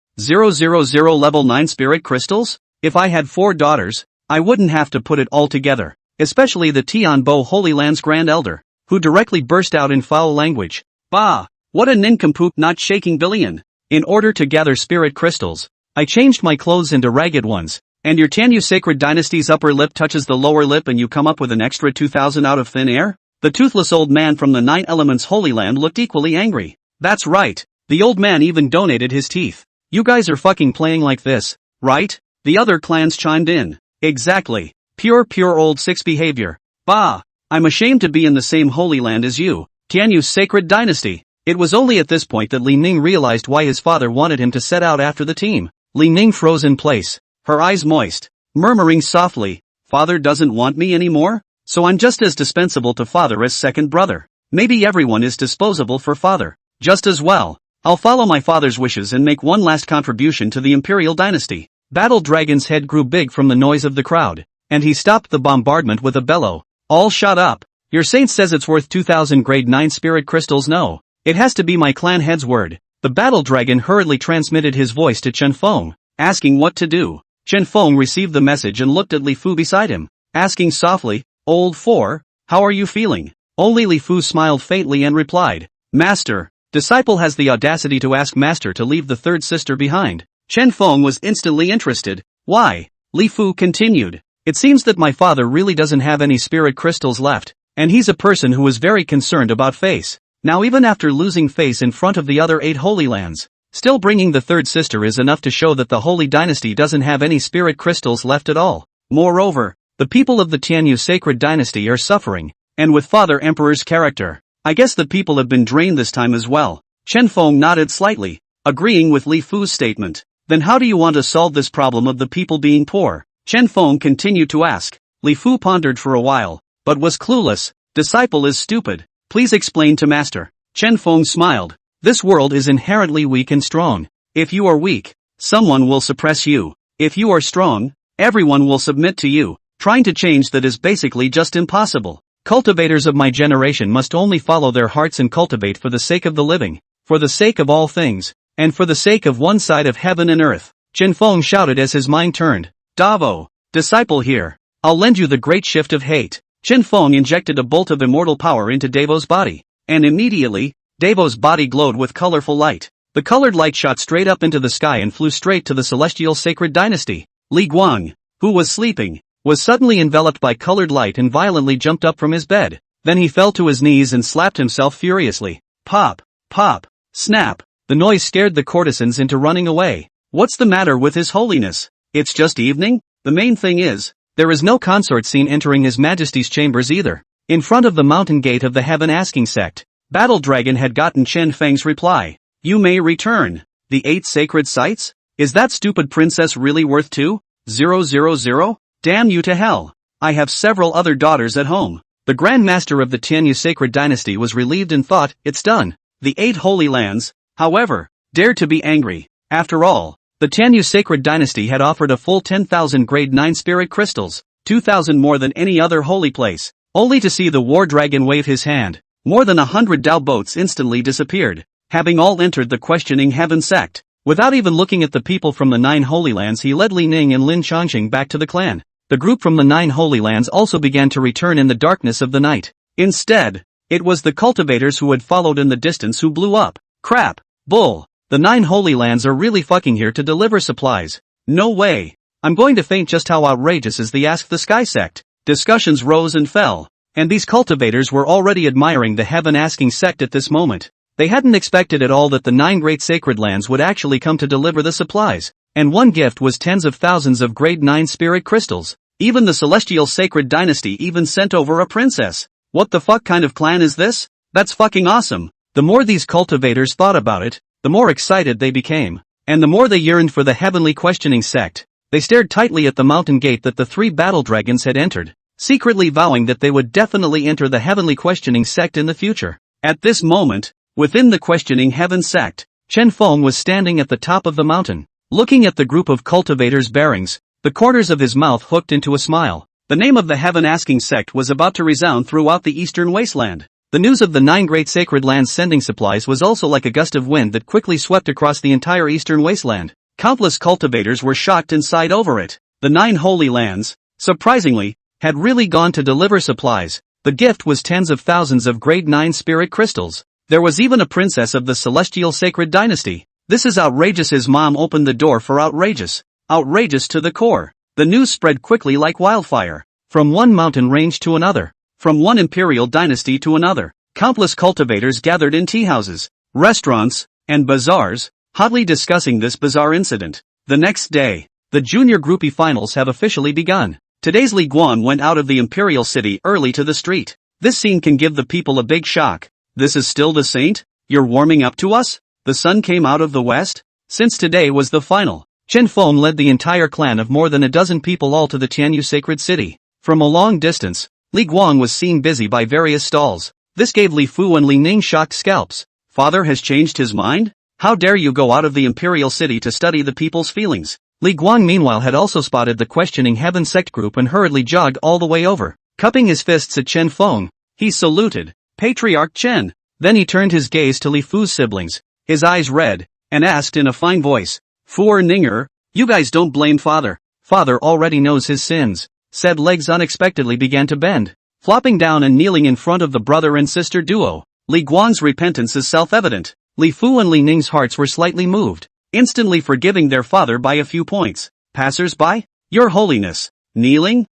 level 9 spirit crystals? If I had 4 daughters, I wouldn't have to put it all together. Especially the Tianbo Holy Land's Grand Elder, who directly burst out in foul language. Bah! What a nincompoop not shaking billion! In order to gather spirit crystals, I changed my clothes into ragged ones, and your Tianyu Sacred Dynasty's upper lip touches the lower lip and you come up with an extra 2000 out of thin air? The toothless old man from the 9 elements Holy Land looked equally angry. That's right, the old man even donated his teeth. You guys are fucking playing like this, right? The other clans chimed in. Exactly. Pure old 6 behavior. Bah! I'm ashamed to be in the same Holy Land as you, Tianyu's Sacred Dynasty. It was only at this point that Li Ning realized why his father wanted him to set out after the team. Li Ning froze in place, her eyes moist, murmuring softly, father doesn't want me anymore? So I'm just as dispensable to father as second brother. Maybe everyone is disposable for father. Just as well. I'll follow my father's wishes and make one last contribution to the Imperial Dynasty. Battle Dragon's head grew big from the noise of the crowd, and he stopped the bombardment with a bellow. All shut up. Your saint says it's worth 2000 grade 9 spirit crystals. No. It has to be my clan head's word. The Battle Dragon hurriedly transmitted his voice to Chen Feng, asking what to do. Chen Feng received the message and looked at Li Fu beside him, asking softly, Old 4, how are you feeling? Only Li Fu smiled faintly and replied, Master. Disciple has the audacity to ask Master to leave the 3rd sister behind. Chen Feng was instantly interested. Why? Li Fu continued. It seems that my father really doesn't have any spirit crystals left, and he's a person who is very concerned about face. Now even after losing face in front of the other 8 holy lands, still bringing the 3rd sister is enough to show that the Holy Dynasty doesn't have any spirit crystals left at all. Moreover, the people of the Tianyu Sacred Dynasty are suffering, and with Father Emperor's character, I guess the people have been drained this time as well. Chen Feng nodded slightly, agreeing with Li Fu's statement. Then how do you want to solve this problem of the people being poor? Chen Feng continued to ask. Li Fu pondered for a while, but was clueless. Disciple is stupid. Please explain to Master. Chen Feng smiled. This world is inherently weak and strong. If you are weak, someone will suppress you. If you are strong, everyone will submit to you. Trying to change that is basically just impossible. Cultivators of my generation must only follow their hearts and cultivate for the sake of the living, for the sake of all things, and for the sake of one side of heaven and earth. Chen Feng shouted as his mind turned. Davo, disciple here. I'll lend you the great shift of hate. Chen Feng injected a bolt of immortal power into Davo's body, and immediately, Davo's body glowed with colorful light. The colored light shot straight up into the sky and flew straight to the Celestial Sacred Dynasty. Li Guang, who was sleeping, was suddenly enveloped by colored light and violently jumped up from his bed. Then he fell to his knees and slapped himself furiously. Pop, pop, snap. The noise scared the courtesans into running away. What's the matter with His Holiness? It's just evening? The main thing is, there is no consort seen entering His Majesty's chambers either. In front of the mountain gate of the Heaven Asking Sect, Battle Dragon had gotten Chen Feng's reply. You may return. The 8 sacred sites? Is that stupid princess really worth 2,000? Damn you to hell. I have several other daughters at home. The Grand Master of the Tianyu Sacred Dynasty was relieved and thought, it's done. The 8 holy lands, however, dared to be angry. After all, the Tianyu Sacred Dynasty had offered a full 10,000 grade 9 spirit crystals 2,000 more than any other holy place, only to see the war dragon wave his hand. More than 100 Dao boats instantly disappeared, having all entered the questioning heaven sect. Without even looking at the people from the 9 Holy Lands, he led Li Ning and Lin Changqing back to the clan. The group from the 9 Holy Lands also began to return in the darkness of the night. Instead, it was the cultivators who had followed in the distance who blew up. Crap. Bull. The 9 Holy Lands are really fucking here to deliver supplies. No way. I'm going to faint. Just how outrageous is the Ask the Sky sect? Discussions rose and fell, and these cultivators were already admiring the heaven asking sect at this moment. They hadn't expected at all that the 9 great sacred lands would actually come to deliver the supplies, and one gift was tens of thousands of grade 9 spirit crystals. Even the celestial sacred dynasty even sent over a princess. What the fuck kind of clan is this? That's fucking awesome. The more these cultivators thought about it, the more excited they became, and the more they yearned for the heavenly questioning sect. They stared tightly at the mountain gate that the 3 battle dragons had entered, secretly vowing that they would definitely enter the heavenly questioning sect in the future. At this moment, within the questioning heaven sect, Chen Feng was standing at the top of the mountain, looking at the group of cultivators' bearings, the corners of his mouth hooked into a smile. The name of the heaven asking sect was about to resound throughout the eastern wasteland. The news of the 9 great sacred lands sending supplies was also like a gust of wind that quickly swept across the entire eastern wasteland. Countless cultivators were shocked and sighed over it. The 9 holy lands, surprisingly, had really gone to deliver supplies. The gift was tens of thousands of grade 9 spirit crystals. There was even a princess of the celestial sacred dynasty. This is outrageous. His mom opened the door for outrageous. Outrageous to the core. The news spread quickly like wildfire. From one mountain range to another. From one imperial dynasty to another. Countless cultivators gathered in tea houses, restaurants, and bazaars, hotly discussing this bizarre incident. The next day, the junior groupie finals have officially begun. Today's Li Guan went out of the imperial city early to the street. This scene can give the people a big shock. This is still the saint? You're warming up to us? The sun came out of the west? Since today was the final, Chen Feng led the entire clan of more than a dozen people all to the Tianyu sacred city. From a long distance, Li Guang was seen busy by various stalls. This gave Li Fu and Li Ning shocked scalps. Father has changed his mind? How dare you go out of the imperial city to study the people's feelings? Li Guang meanwhile had also spotted the questioning heaven sect group and hurriedly jogged all the way over. Cupping his fists at Chen Feng, he saluted, Patriarch Chen. Then he turned his gaze to Li Fu's siblings, his eyes red, and asked in a fine voice, Fu or Ninger, you guys don't blame father. Father already knows his sins. Said legs unexpectedly began to bend, flopping down and kneeling in front of the brother and sister duo. Li Guang's repentance is self-evident. Li Fu and Li Ning's hearts were slightly moved, instantly forgiving their father by a few points. Passers-by? Your Holiness. Kneeling?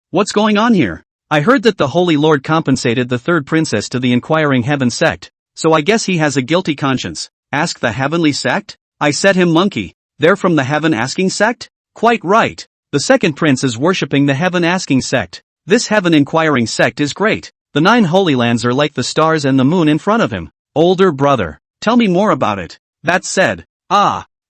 What's going on here? I heard that the Holy Lord compensated the 3rd princess to the inquiring heaven sect, so I guess he has a guilty conscience. Ask the heavenly sect? I said him monkey. They're from the heaven asking sect? Quite right. The 2nd prince is worshipping the heaven asking sect. This heaven inquiring sect is great. The 9 holy lands are like the stars and the moon in front of him. Older brother, tell me more about it. That said,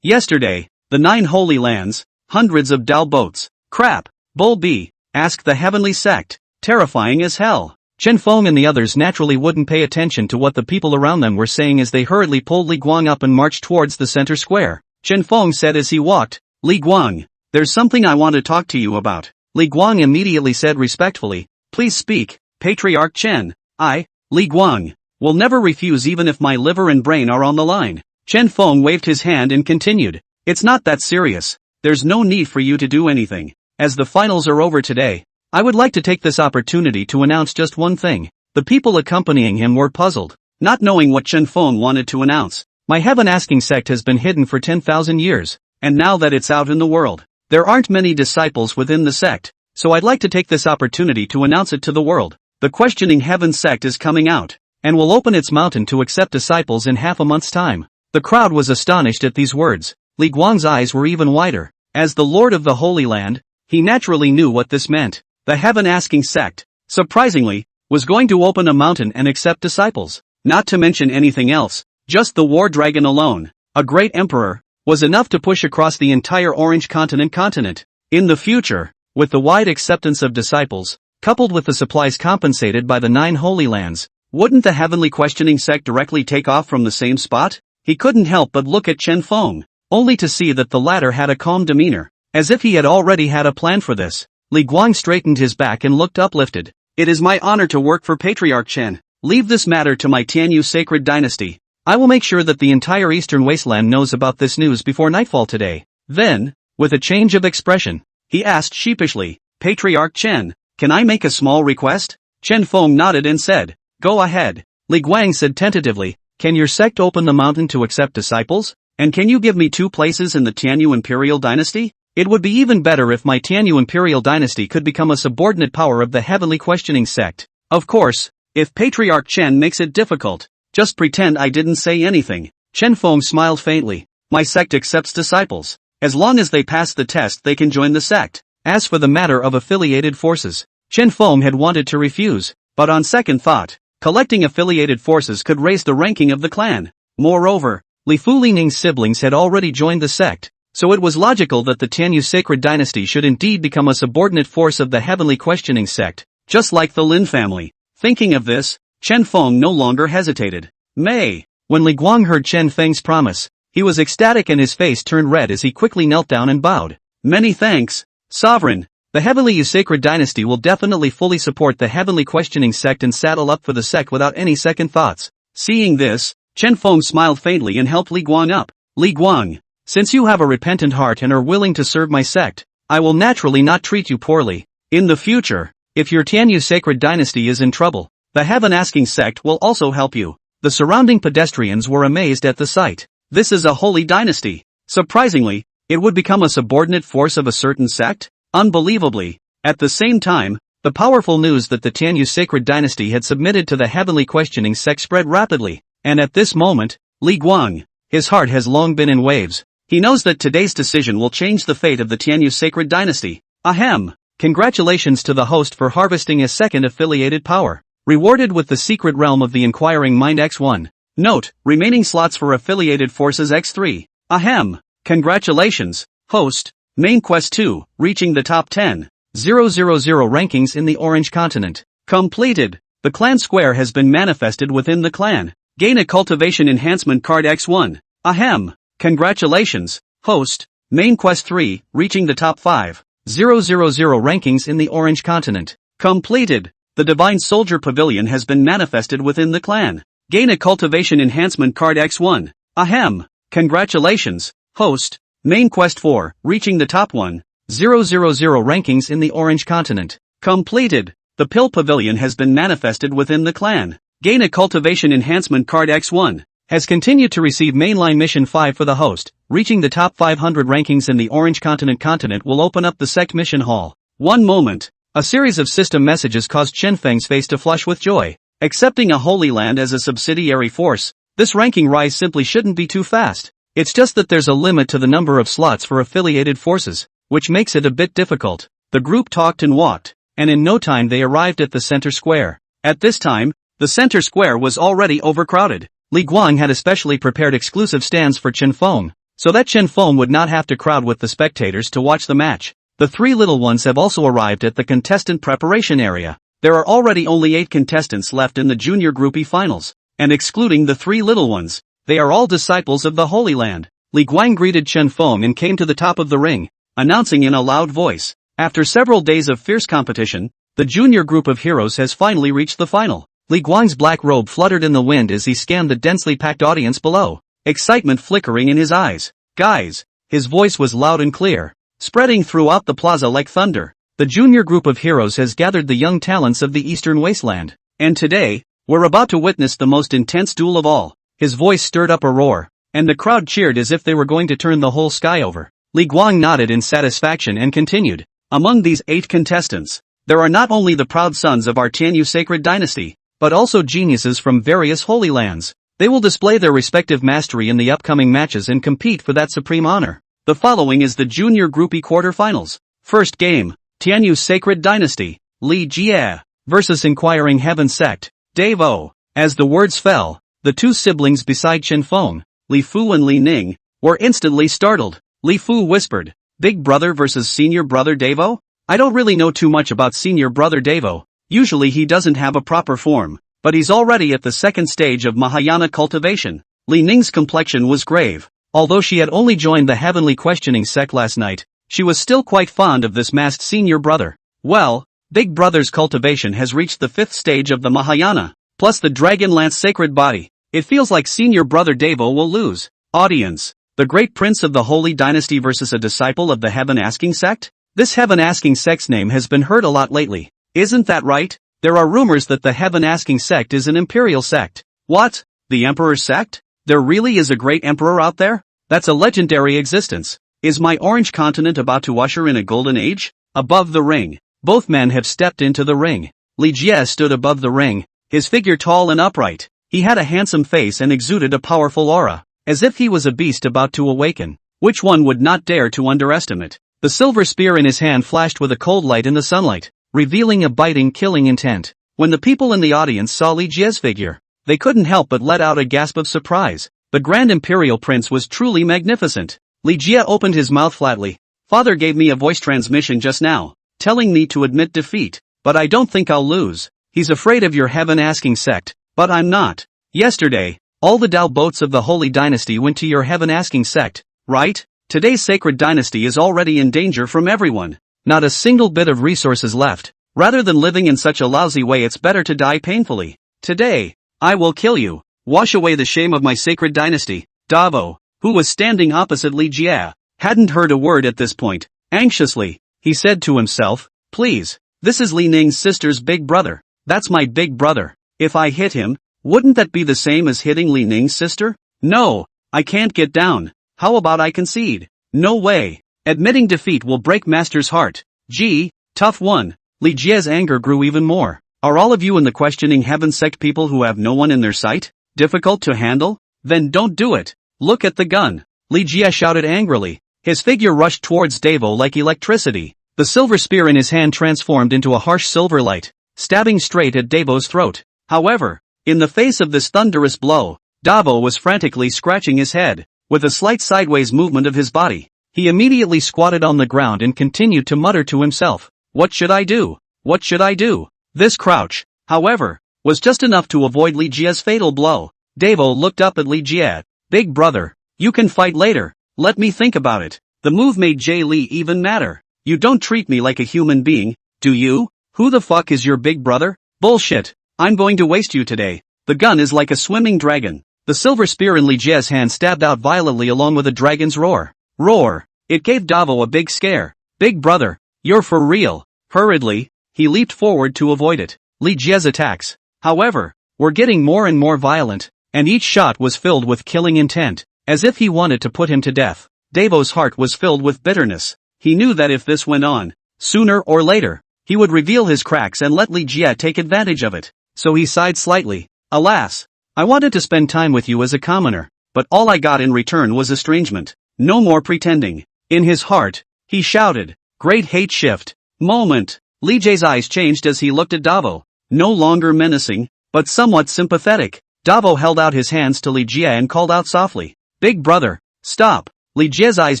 yesterday, the 9 holy lands, hundreds of Dao boats. Crap. Bull B. Ask the heavenly sect. Terrifying as hell. Chen Feng and the others naturally wouldn't pay attention to what the people around them were saying as they hurriedly pulled Li Guang up and marched towards the center square. Chen Feng said as he walked, Li Guang, there's something I want to talk to you about. Li Guang immediately said respectfully, please speak, Patriarch Chen. I, Li Guang, will never refuse even if my liver and brain are on the line. Chen Feng waved his hand and continued, it's not that serious. There's no need for you to do anything. As the finals are over today, I would like to take this opportunity to announce just one thing. The people accompanying him were puzzled, not knowing what Chen Feng wanted to announce. My heaven asking sect has been hidden for 10,000 years, and now that it's out in the world, there aren't many disciples within the sect, so I'd like to take this opportunity to announce it to the world. The questioning heaven sect is coming out, and will open its mountain to accept disciples in half a month's time. The crowd was astonished at these words. Li Guang's eyes were even wider. As the Lord of the Holy Land, he naturally knew what this meant. The heaven asking sect, surprisingly, was going to open a mountain and accept disciples. Not to mention anything else, just the war dragon alone, a great emperor, was enough to push across the entire Orange continent. In the future, with the wide acceptance of disciples, coupled with the supplies compensated by the 9 holy lands, wouldn't the heavenly questioning sect directly take off from the same spot? He couldn't help but look at Chen Feng, only to see that the latter had a calm demeanor, as if he had already had a plan for this. Li Guang straightened his back and looked uplifted. It is my honor to work for Patriarch Chen. Leave this matter to my Tianyu sacred dynasty. I will make sure that the entire Eastern Wasteland knows about this news before nightfall today. Then, with a change of expression, he asked sheepishly, Patriarch Chen, can I make a small request? Chen Feng nodded and said, go ahead. Li Guang said tentatively, can your sect open the mountain to accept disciples? And can you give me 2 places in the Tianyu Imperial Dynasty? It would be even better if my Tianyu Imperial Dynasty could become a subordinate power of the Heavenly Questioning Sect. Of course, if Patriarch Chen makes it difficult, just pretend I didn't say anything. Chen Feng smiled faintly. My sect accepts disciples. As long as they pass the test they can join the sect. As for the matter of affiliated forces, Chen Feng had wanted to refuse, but on second thought, collecting affiliated forces could raise the ranking of the clan. Moreover, Li Fu Lining's siblings had already joined the sect, so it was logical that the Tianyu Sacred Dynasty should indeed become a subordinate force of the Heavenly Questioning Sect, just like the Lin family. Thinking of this, Chen Feng no longer hesitated. May. When Li Guang heard Chen Feng's promise, he was ecstatic and his face turned red as he quickly knelt down and bowed. Many thanks, Sovereign. The Heavenly Sacred Dynasty will definitely fully support the Heavenly Questioning Sect and saddle up for the sect without any second thoughts. Seeing this, Chen Feng smiled faintly and helped Li Guang up. Li Guang, since you have a repentant heart and are willing to serve my sect, I will naturally not treat you poorly. In the future, if your Tianyu Sacred Dynasty is in trouble, the Heaven Asking Sect will also help you. The surrounding pedestrians were amazed at the sight. This is a holy dynasty. Surprisingly, it would become a subordinate force of a certain sect? Unbelievably. At the same time, the powerful news that the Tianyu Sacred Dynasty had submitted to the Heavenly Questioning Sect spread rapidly, and at this moment, Li Guang, his heart has long been in waves. He knows that today's decision will change the fate of the Tianyu Sacred Dynasty. Ahem. Congratulations to the host for harvesting a second affiliated power. Rewarded with the secret realm of the Inquiring Mind X1. Note, remaining slots for affiliated forces X3. Ahem. Congratulations, host. Main Quest 2, reaching the top 10. 000 rankings in the Orange Continent. Completed. The clan square has been manifested within the clan. Gain a cultivation enhancement card X1. Ahem. Congratulations, host. Main Quest 3, reaching the top 5. 000 rankings in the Orange Continent. Completed. The Divine Soldier Pavilion has been manifested within the clan. Gain a cultivation enhancement card X1. Ahem. Congratulations, host. Main Quest 4, reaching the top 1. 000 rankings in the Orange Continent. Completed. The Pill Pavilion has been manifested within the clan. Gain a cultivation enhancement card X1. Has continued to receive mainline mission 5 for the host. Reaching the top 500 rankings in the Orange Continent will open up the sect mission hall. One moment. A series of system messages caused Chen Feng's face to flush with joy. Accepting a Holy Land as a subsidiary force, this ranking rise simply shouldn't be too fast. It's just that there's a limit to the number of slots for affiliated forces, which makes it a bit difficult. The group talked and walked, and in no time they arrived at the center square. At this time, the center square was already overcrowded. Li Guang had especially prepared exclusive stands for Chen Feng, so that Chen Feng would not have to crowd with the spectators to watch the match. The 3 little ones have also arrived at the contestant preparation area. There are already only 8 contestants left in the junior groupie finals, and excluding the 3 little ones, they are all disciples of the Holy Land. Li Guang greeted Chen Feng and came to the top of the ring, announcing in a loud voice, after several days of fierce competition, the junior group of heroes has finally reached the final. Li Guang's black robe fluttered in the wind as he scanned the densely packed audience below, excitement flickering in his eyes. Guys! His voice was loud and clear, spreading throughout the plaza like thunder. The junior group of heroes has gathered the young talents of the Eastern Wasteland, and today, we're about to witness the most intense duel of all. His voice stirred up a roar, and the crowd cheered as if they were going to turn the whole sky over. Li Guang nodded in satisfaction and continued. Among these 8 contestants, there are not only the proud sons of our Tianyu Sacred Dynasty, but also geniuses from various Holy Lands. They will display their respective mastery in the upcoming matches and compete for that supreme honor. The following is the junior groupie quarterfinals. First game, Tianyu Sacred Dynasty, Li Jie, versus Inquiring Heaven Sect, Dave O. As the words fell, the 2 siblings beside Chen Feng, Li Fu and Li Ning, were instantly startled. Li Fu whispered, Big brother versus senior brother Davo? I don't really know too much about senior brother Davo. Usually he doesn't have a proper form, but he's already at the second stage of Mahayana cultivation. Li Ning's complexion was grave. Although she had only joined the Heavenly Questioning Sect last night, she was still quite fond of this masked senior brother. Well, Big Brother's cultivation has reached the 5th stage of the Mahayana, plus the Dragon Lance sacred body. It feels like senior brother Devo will lose. Audience. The great prince of the holy dynasty versus a disciple of the heaven-asking sect? This heaven-asking sect's name has been heard a lot lately. Isn't that right? There are rumors that the heaven-asking sect is an imperial sect. What? The emperor's sect? There really is a great emperor out there? That's a legendary existence. Is my orange continent about to usher in a golden age? Above the ring. Both men have stepped into the ring. Li Jie stood above the ring, his figure tall and upright. He had a handsome face and exuded a powerful aura, as if he was a beast about to awaken, which one would not dare to underestimate. The silver spear in his hand flashed with a cold light in the sunlight, revealing a biting, killing intent. When the people in the audience saw Li Jie's figure, they couldn't help but let out a gasp of surprise. The Grand Imperial Prince was truly magnificent. Li Jie opened his mouth flatly. Father gave me a voice transmission just now, telling me to admit defeat, but I don't think I'll lose. He's afraid of your heaven-asking sect, but I'm not. Yesterday, all the Dao boats of the Holy Dynasty went to your heaven-asking sect, right? Today's sacred dynasty is already in danger from everyone. Not a single bit of resources left. Rather than living in such a lousy way, it's better to die painfully. Today, I will kill you. Wash away the shame of my sacred dynasty. Davo, who was standing opposite Li Jie, hadn't heard a word at this point. Anxiously, he said to himself, please, this is Li Ning's sister's big brother. That's my big brother. If I hit him, wouldn't that be the same as hitting Li Ning's sister? No, I can't get down. How about I concede? No way. Admitting defeat will break Master's heart. Gee, tough one. Li Jie's anger grew even more. Are all of you in the questioning heaven sect people who have no one in their sight? Difficult to handle? Then don't do it. Look at the gun. Li Jie shouted angrily. His figure rushed towards Devo like electricity. The silver spear in his hand transformed into a harsh silver light, stabbing straight at Devo's throat. However, in the face of this thunderous blow, Davo was frantically scratching his head. With a slight sideways movement of his body, he immediately squatted on the ground and continued to mutter to himself. What should I do? What should I do? This crouch, however, was just enough to avoid Li Jie's fatal blow. Devo looked up at Li Jie. Big brother, you can fight later. Let me think about it. The move made Jie Li even madder. You don't treat me like a human being, do you? Who the fuck is your big brother? Bullshit. I'm going to waste you today. The gun is like a swimming dragon. The silver spear in Li Jie's hand stabbed out violently along with a dragon's roar. Roar. It gave Davo a big scare. Big brother, you're for real. Hurriedly, he leaped forward to avoid it. Li Jie's attacks, however, were getting more and more violent, and each shot was filled with killing intent, as if he wanted to put him to death. Devo's heart was filled with bitterness. He knew that if this went on, sooner or later, he would reveal his cracks and let Li Jie take advantage of it. So he sighed slightly. Alas, I wanted to spend time with you as a commoner, but all I got in return was estrangement. No more pretending. In his heart, he shouted, great hate shift. Moment. Li Jie's eyes changed as he looked at Davo. No longer menacing, but somewhat sympathetic. Davo held out his hands to Li Jie and called out softly. Big brother, stop. Li Jie's eyes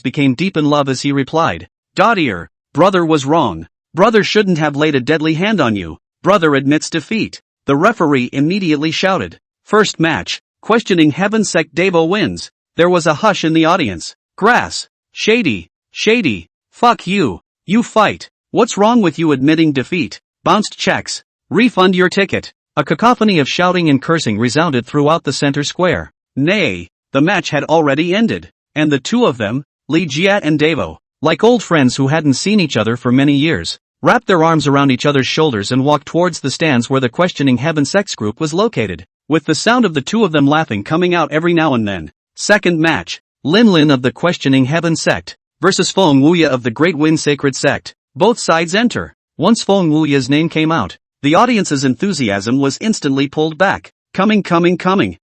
became deep in love as he replied. Daughter, brother was wrong. Brother shouldn't have laid a deadly hand on you. Brother admits defeat. The referee immediately shouted. First match, questioning heaven sect Devo wins. There was a hush in the audience. Grass. Shady. Shady. Fuck you. You fight. What's wrong with you admitting defeat? Bounced checks. Refund your ticket. A cacophony of shouting and cursing resounded throughout the center square. Nay, the match had already ended, and the two of them, Li Jie and Devo, like old friends who hadn't seen each other for many years, wrapped their arms around each other's shoulders and walked towards the stands where the questioning heaven sects group was located, with the sound of the two of them laughing coming out every now and then. Second match, Lin Lin of the questioning heaven sect versus Feng Wuya of the Great Wind Sacred Sect. Both sides enter. Once Feng Wuya's name came out, the audience's enthusiasm was instantly pulled back. Coming. Feng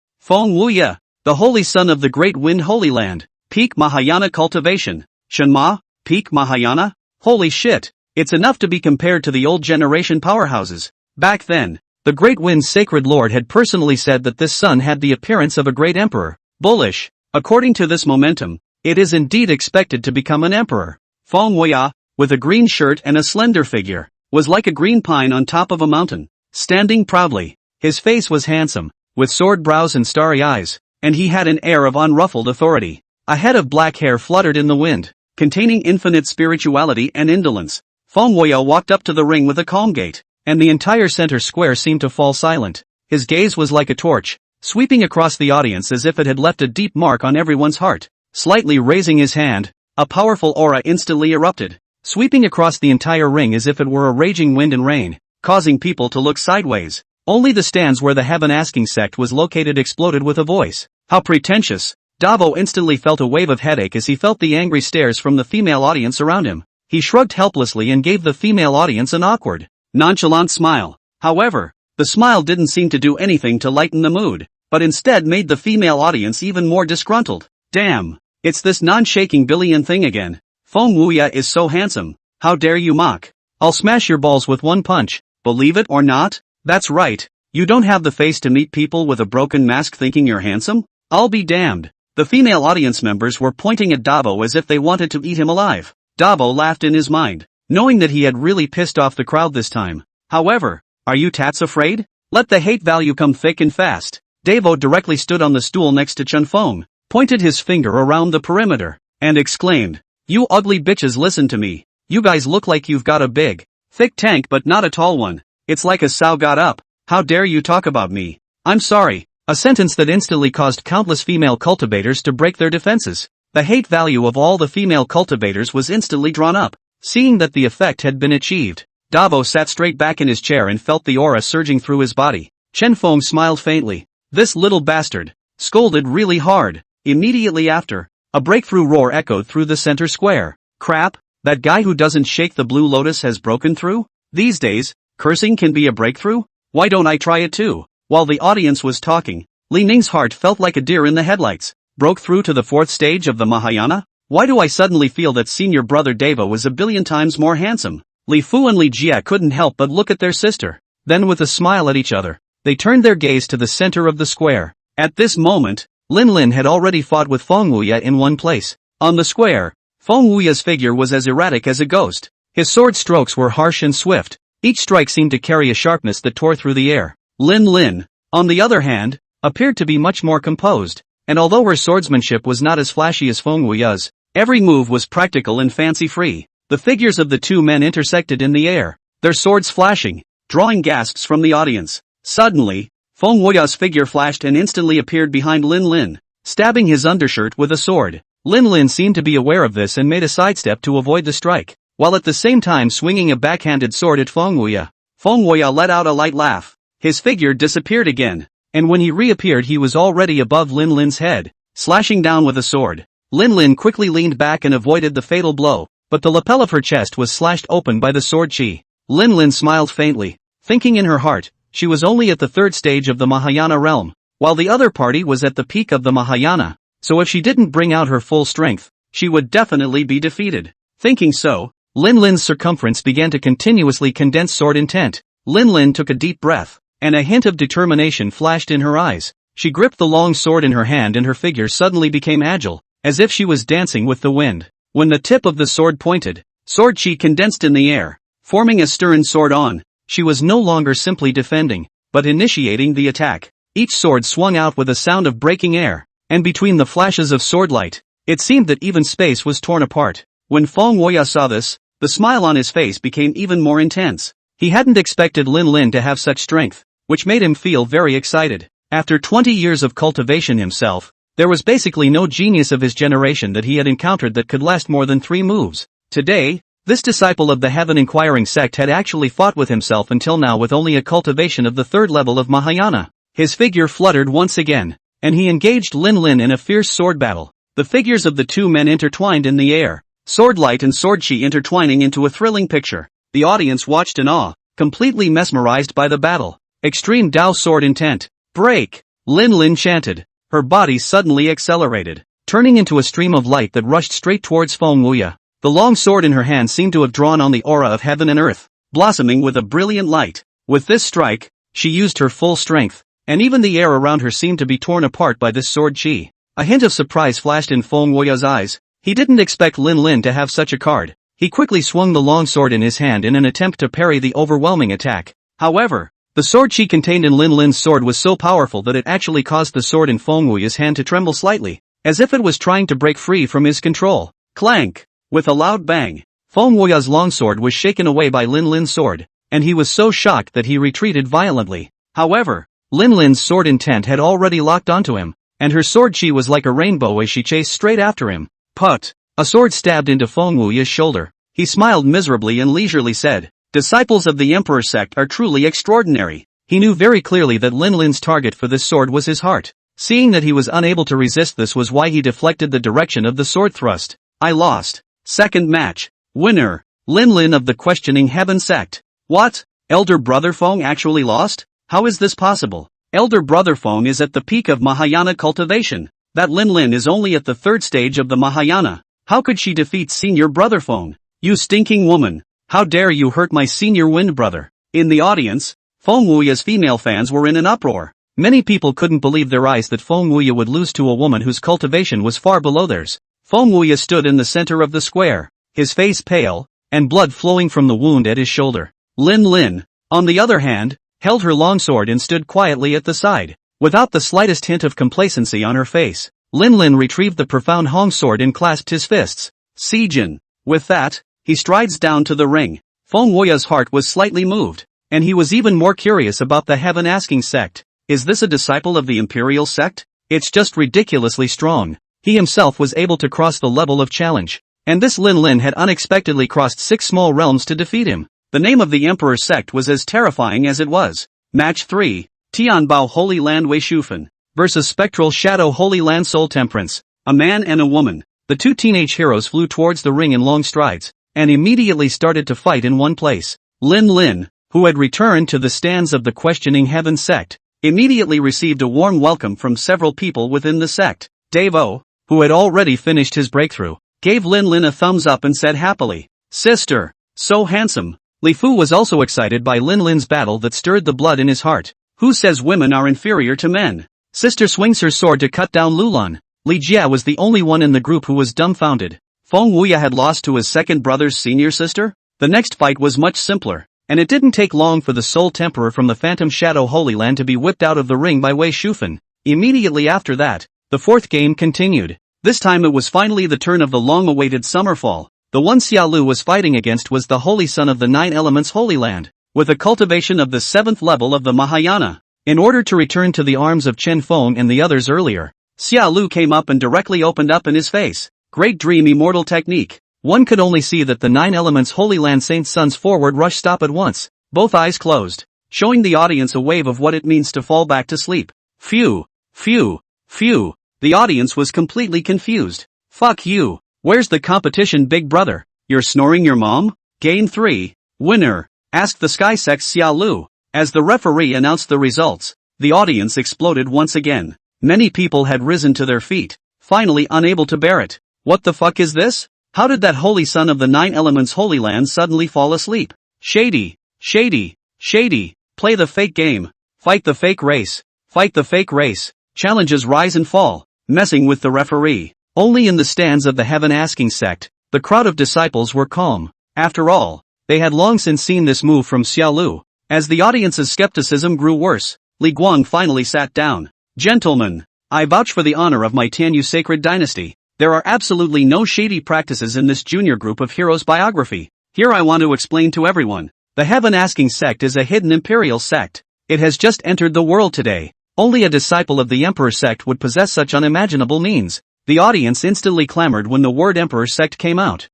Wuya, the holy son of the Great Wind Holy Land. Peak Mahayana cultivation. Shenma, peak Mahayana? Holy shit, it's enough to be compared to the old generation powerhouses. Back then, the Great Wind's sacred lord had personally said that this son had the appearance of a great emperor. Bullish. According to this momentum, it is indeed expected to become an emperor. Feng Wuya, with a green shirt and a slender figure, was like a green pine on top of a mountain, standing proudly. His face was handsome, with sword brows and starry eyes, and he had an air of unruffled authority. A head of black hair fluttered in the wind, containing infinite spirituality and indolence. Feng Wuya walked up to the ring with a calm gait, and the entire center square seemed to fall silent. His gaze was like a torch, sweeping across the audience as if it had left a deep mark on everyone's heart. Slightly raising his hand, a powerful aura instantly erupted, sweeping across the entire ring as if it were a raging wind and rain, causing people to look sideways. Only the stands where the Heaven Asking sect was located exploded with a voice. How pretentious! Davo instantly felt a wave of headache as he felt the angry stares from the female audience around him. He shrugged helplessly and gave the female audience an awkward, nonchalant smile. However, the smile didn't seem to do anything to lighten the mood, but instead made the female audience even more disgruntled. Damn! It's this non-shaking billion thing again. Feng Wuya is so handsome. How dare you mock? I'll smash your balls with one punch, believe it or not? That's right. You don't have the face to meet people with a broken mask thinking you're handsome? I'll be damned. The female audience members were pointing at Davo as if they wanted to eat him alive. Davo laughed in his mind, knowing that he had really pissed off the crowd this time. However, are you tats afraid? Let the hate value come thick and fast. Davo directly stood on the stool next to Chen Feng, pointed his finger around the perimeter, and exclaimed, "You ugly bitches, listen to me. You guys look like you've got a big, thick tank but not a tall one. It's like a sow got up. How dare you talk about me? I'm sorry." A sentence that instantly caused countless female cultivators to break their defenses. The hate value of all the female cultivators was instantly drawn up. Seeing that the effect had been achieved, Davo sat straight back in his chair and felt the aura surging through his body. Chen Feng smiled faintly. This little bastard scolded really hard. Immediately after, a breakthrough roar echoed through the center square. Crap, that guy who doesn't shake the blue lotus has broken through? These days, cursing can be a breakthrough? Why don't I try it too? While the audience was talking, Li Ning's heart felt like a deer in the headlights. Broke through to the 4th stage of the Mahayana? Why do I suddenly feel that senior brother Deva was a billion times more handsome? Li Fu and Li Jia couldn't help but look at their sister. Then with a smile at each other, they turned their gaze to the center of the square. At this moment, Lin Lin had already fought with Feng Wuya in one place. On the square, Feng Wuya's figure was as erratic as a ghost. His sword strokes were harsh and swift. Each strike seemed to carry a sharpness that tore through the air. Lin Lin, on the other hand, appeared to be much more composed, and although her swordsmanship was not as flashy as Feng Wuya's, every move was practical and fancy-free. The figures of the two men intersected in the air, their swords flashing, drawing gasps from the audience. Suddenly, Feng Wuya's figure flashed and instantly appeared behind Lin Lin, stabbing his undershirt with a sword. Lin Lin seemed to be aware of this and made a sidestep to avoid the strike, while at the same time swinging a backhanded sword at Feng Wuya. Feng Wuya let out a light laugh. His figure disappeared again, and when he reappeared he was already above Lin Lin's head, slashing down with a sword. Lin Lin quickly leaned back and avoided the fatal blow, but the lapel of her chest was slashed open by the sword chi. Lin Lin smiled faintly, thinking in her heart, she was only at the 3rd stage of the Mahayana realm, while the other party was at the peak of the Mahayana, so if she didn't bring out her full strength, she would definitely be defeated. Thinking so, Lin Lin's circumference began to continuously condense sword intent. Lin Lin took a deep breath, and a hint of determination flashed in her eyes. She gripped the long sword in her hand and her figure suddenly became agile, as if she was dancing with the wind. When the tip of the sword pointed, sword chi condensed in the air, forming a stern sword on. She was no longer simply defending, but initiating the attack. Each sword swung out with a sound of breaking air, and between the flashes of sword light, it seemed that even space was torn apart. When Feng Wuya saw this, the smile on his face became even more intense. He hadn't expected Lin Lin to have such strength, which made him feel very excited. After 20 years of cultivation himself, there was basically no genius of his generation that he had encountered that could last more than 3 moves. Today, this disciple of the Heaven Inquiring sect had actually fought with himself until now with only a cultivation of the 3rd level of Mahayana. His figure fluttered once again, and he engaged Lin Lin in a fierce sword battle. The figures of the two men intertwined in the air, sword light and sword chi intertwining into a thrilling picture. The audience watched in awe, completely mesmerized by the battle. Extreme Dao sword intent. Break! Lin Lin chanted. Her body suddenly accelerated, turning into a stream of light that rushed straight towards Feng Wuya. The long sword in her hand seemed to have drawn on the aura of heaven and earth, blossoming with a brilliant light. With this strike, she used her full strength, and even the air around her seemed to be torn apart by this sword chi. A hint of surprise flashed in Feng Wuya's eyes. He didn't expect Lin Lin to have such a card. He quickly swung the long sword in his hand in an attempt to parry the overwhelming attack. However, the sword chi contained in Lin Lin's sword was so powerful that it actually caused the sword in Feng Wuya's hand to tremble slightly, as if it was trying to break free from his control. Clank! With a loud bang, Feng Wuya's longsword was shaken away by Lin Lin's sword, and he was so shocked that he retreated violently. However, Lin Lin's sword intent had already locked onto him, and her sword chi was like a rainbow as she chased straight after him. Put! A sword stabbed into Feng Wuya's shoulder. He smiled miserably and leisurely said, "Disciples of the Emperor sect are truly extraordinary." He knew very clearly that Lin Lin's target for this sword was his heart. Seeing that he was unable to resist, this was why he deflected the direction of the sword thrust. I lost. Second match. Winner, Lin Lin of the Questioning Heaven sect. What? Elder Brother Feng actually lost? How is this possible? Elder Brother Feng is at the peak of Mahayana cultivation. That Lin Lin is only at the third stage of the Mahayana. How could she defeat Senior Brother Feng? You stinking woman! How dare you hurt my senior wind brother? In the audience, Feng Wuya's female fans were in an uproar. Many people couldn't believe their eyes that Feng Wuya would lose to a woman whose cultivation was far below theirs. Feng Wuya stood in the center of the square, his face pale, and blood flowing from the wound at his shoulder. Lin Lin, on the other hand, held her longsword and stood quietly at the side, without the slightest hint of complacency on her face. Lin Lin retrieved the profound Hong sword and clasped his fists. Sijin. With that, he strides down to the ring. Feng Wuya's heart was slightly moved, and he was even more curious about the Heaven Asking sect. Is this a disciple of the Imperial sect? It's just ridiculously strong. He himself was able to cross the level of challenge, and this Lin Lin had unexpectedly crossed 6 small realms to defeat him. The name of the Emperor sect was as terrifying as it was. Match 3. Tianbao Holy Land Wei Shufan versus Spectral Shadow Holy Land Soul Temperance. A man and a woman. The two teenage heroes flew towards the ring in long strides, and immediately started to fight in one place. Lin Lin, who had returned to the stands of the Questioning Heaven sect, immediately received a warm welcome from several people within the sect. Davo, who had already finished his breakthrough, gave Lin Lin a thumbs up and said happily, "Sister, so handsome." Li Fu was also excited by Lin Lin's battle that stirred the blood in his heart. Who says women are inferior to men? Sister swings her sword to cut down Lulan. Li Jia was the only one in the group who was dumbfounded. Feng Wuya had lost to his second brother's senior sister? The next fight was much simpler, and it didn't take long for the Soul Temperer from the Phantom Shadow Holy Land to be whipped out of the ring by Wei Shufan. Immediately after that, the fourth game continued. This time it was finally the turn of the long-awaited Summerfall. The one Xia Lu was fighting against was the Holy Son of the Nine Elements Holy Land, with a cultivation of the 7th level of the Mahayana. In order to return to the arms of Chen Feng and the others earlier, Xia Lu came up and directly opened up in his face. Great Dream Immortal Technique. One could only see that the Nine Elements Holy Land Saint's son's forward rush stop at once, both eyes closed, showing the audience a wave of what it means to fall back to sleep. Phew, phew, phew. The audience was completely confused. Fuck you. Where's the competition, big brother? You're snoring your mom? Game 3. Winner, asked the Sky Sect's Xia Lu. As the referee announced the results, the audience exploded once again. Many people had risen to their feet, finally unable to bear it. What the fuck is this? How did that Holy Son of the Nine Elements Holy Land suddenly fall asleep? Shady, shady, shady. Play the fake game. Fight the fake race. Fight the fake race. Challenges rise and fall, messing with the referee. Only in the stands of the Heaven Asking sect, the crowd of disciples were calm. After all, they had long since seen this move from Xia Lu. As the audience's skepticism grew worse, Li Guang finally sat down. Gentlemen, I vouch for the honor of my Tianyu sacred dynasty. There are absolutely no shady practices in this junior group of heroes biography. Here I want to explain to everyone. The Heaven Asking sect is a hidden imperial sect. It has just entered the world today. Only a disciple of the Emperor sect would possess such unimaginable means. The audience instantly clamored when the word Emperor sect came out.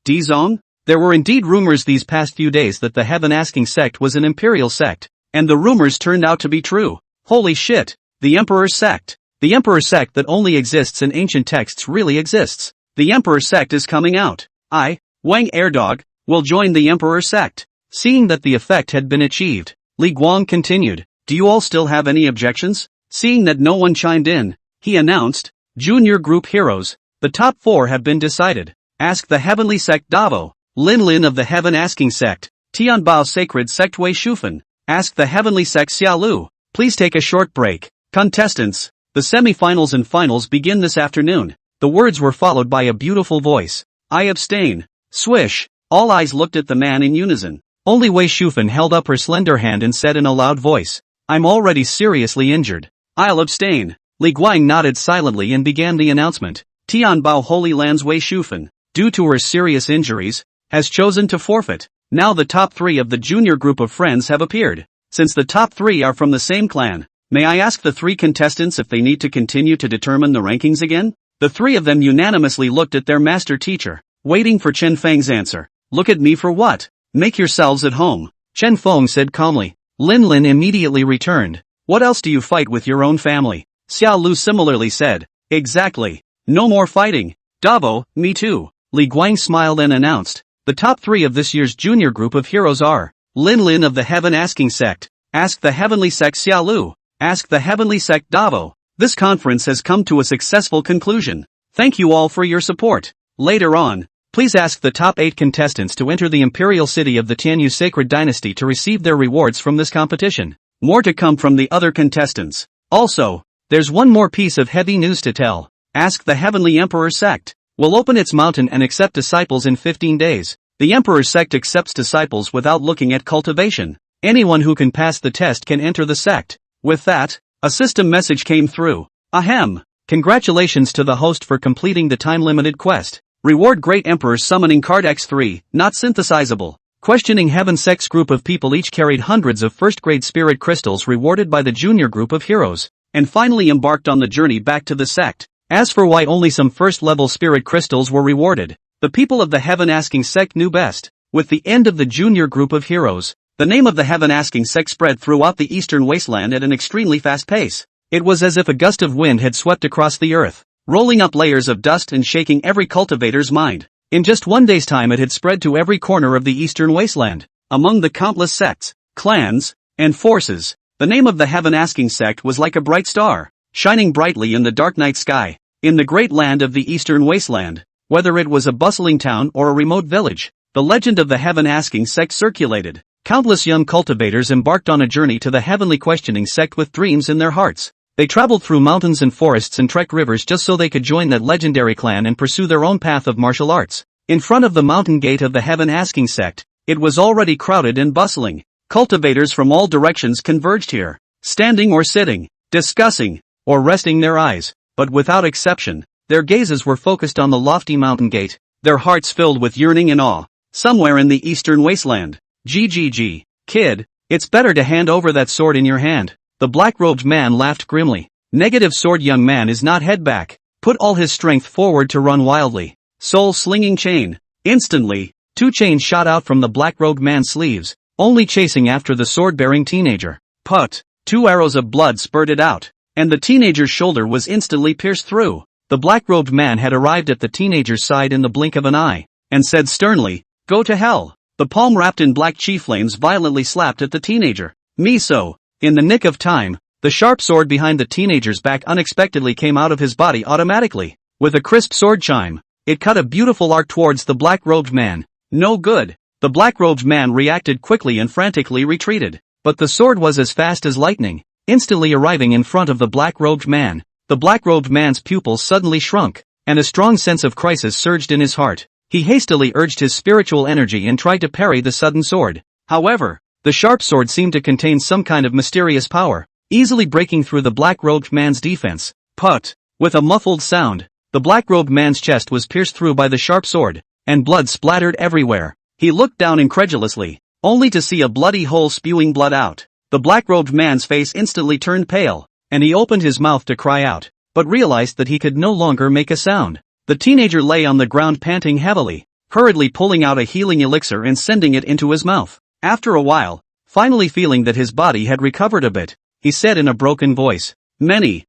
Dizong? There were indeed rumors these past few days that the Heaven Asking sect was an imperial sect, and the rumors turned out to be true. Holy shit, the Emperor sect. The Emperor sect that only exists in ancient texts really exists. The Emperor sect is coming out. I, Wang Airdog, will join the Emperor sect. Seeing that the effect had been achieved, Li Guang continued. Do you all still have any objections? Seeing that no one chimed in, he announced, Junior Group Heroes, the top 4 have been decided. Ask the Heavenly Sect Davo, Lin Lin of the Heaven Asking Sect, Tianbao Sacred Sect Wei Shufan. Ask the Heavenly Sect Xia Lu. Please take a short break. Contestants, the semi-finals and finals begin this afternoon. The words were followed by a beautiful voice. I abstain. Swish. All eyes looked at the man in unison. Only Wei Shufan held up her slender hand and said in a loud voice, I'm already seriously injured. I'll abstain. Li Guang nodded silently and began the announcement. Tianbao Holy Lands Wei Shufan. due to her serious injuries, has chosen to forfeit. Now the top 3 of the junior group of friends have appeared. Since the top 3 are from the same clan, may I ask the 3 contestants if they need to continue to determine the rankings again? The 3 of them unanimously looked at their master teacher, waiting for Chen Feng's answer. Look at me for what? Make yourselves at home, Chen Feng said calmly. Lin Lin immediately returned. What else do you fight with your own family? Xiao Lu similarly said. Exactly. No more fighting. Davo, me too. Li Guang smiled and announced. The top 3 of this year's junior group of heroes are Lin Lin of the Heaven Asking Sect. Ask the Heavenly Sect Xiao Lu. Ask the Heavenly Sect Davo. This conference has come to a successful conclusion. Thank you all for your support. Later on, please ask the top 8 contestants to enter the imperial city of the Tianyu Sacred Dynasty to receive their rewards from this competition. More to come from the other contestants. Also, there's one more piece of heavy news to tell. Ask the Heavenly Emperor Sect will open its mountain and accept disciples in 15 days. The Emperor Sect accepts disciples without looking at cultivation. Anyone who can pass the test can enter the sect. With that, a system message came through. Ahem. Congratulations to the host for completing the time-limited quest. Reward Great Emperor's summoning card X3, not synthesizable. Questioning Heaven Sect's group of people each carried hundreds of first-grade spirit crystals rewarded by the junior group of heroes, and finally embarked on the journey back to the sect. As for why only some first-level spirit crystals were rewarded, the people of the Heaven Asking Sect knew best. With the end of the junior group of heroes, the name of the Heaven Asking Sect spread throughout the eastern wasteland at an extremely fast pace. It was as if a gust of wind had swept across the earth, rolling up layers of dust and shaking every cultivator's mind. In just one day's time it had spread to every corner of the eastern wasteland. Among the countless sects, clans, and forces, the name of the Heaven Asking Sect was like a bright star, shining brightly in the dark night sky. In the great land of the eastern wasteland, whether it was a bustling town or a remote village, the legend of the Heaven Asking Sect circulated. Countless young cultivators embarked on a journey to the Heavenly Questioning Sect with dreams in their hearts. They traveled through mountains and forests and trekked rivers just so they could join that legendary clan and pursue their own path of martial arts. In front of the mountain gate of the Heaven Asking Sect, it was already crowded and bustling. Cultivators from all directions converged here, standing or sitting, discussing, or resting their eyes, but without exception, their gazes were focused on the lofty mountain gate, their hearts filled with yearning and awe. Somewhere in the eastern wasteland, GGG, kid, it's better to hand over that sword in your hand. The black-robed man laughed grimly. Negative sword young man is not head back. Put all his strength forward to run wildly. Soul-slinging chain. Instantly, 2 chains shot out from the black-robed man's sleeves, only chasing after the sword-bearing teenager. Put. 2 arrows of blood spurted out, and the teenager's shoulder was instantly pierced through. The black-robed man had arrived at the teenager's side in the blink of an eye, and said sternly, "Go to hell." The palm wrapped in black chi flames violently slapped at the teenager. Miso. In the nick of time, the sharp sword behind the teenager's back unexpectedly came out of his body automatically. With a crisp sword chime, it cut a beautiful arc towards the black-robed man. No good. The black-robed man reacted quickly and frantically retreated. But the sword was as fast as lightning, instantly arriving in front of the black-robed man. The black-robed man's pupils suddenly shrunk, and a strong sense of crisis surged in his heart. He hastily urged his spiritual energy and tried to parry the sudden sword. However, the sharp sword seemed to contain some kind of mysterious power, easily breaking through the black-robed man's defense. Put! With a muffled sound, the black-robed man's chest was pierced through by the sharp sword, and blood splattered everywhere. He looked down incredulously, only to see a bloody hole spewing blood out. The black-robed man's face instantly turned pale, and he opened his mouth to cry out, but realized that he could no longer make a sound. The teenager lay on the ground panting heavily, hurriedly pulling out a healing elixir and sending it into his mouth. After a while, finally feeling that his body had recovered a bit, he said in a broken voice, "Many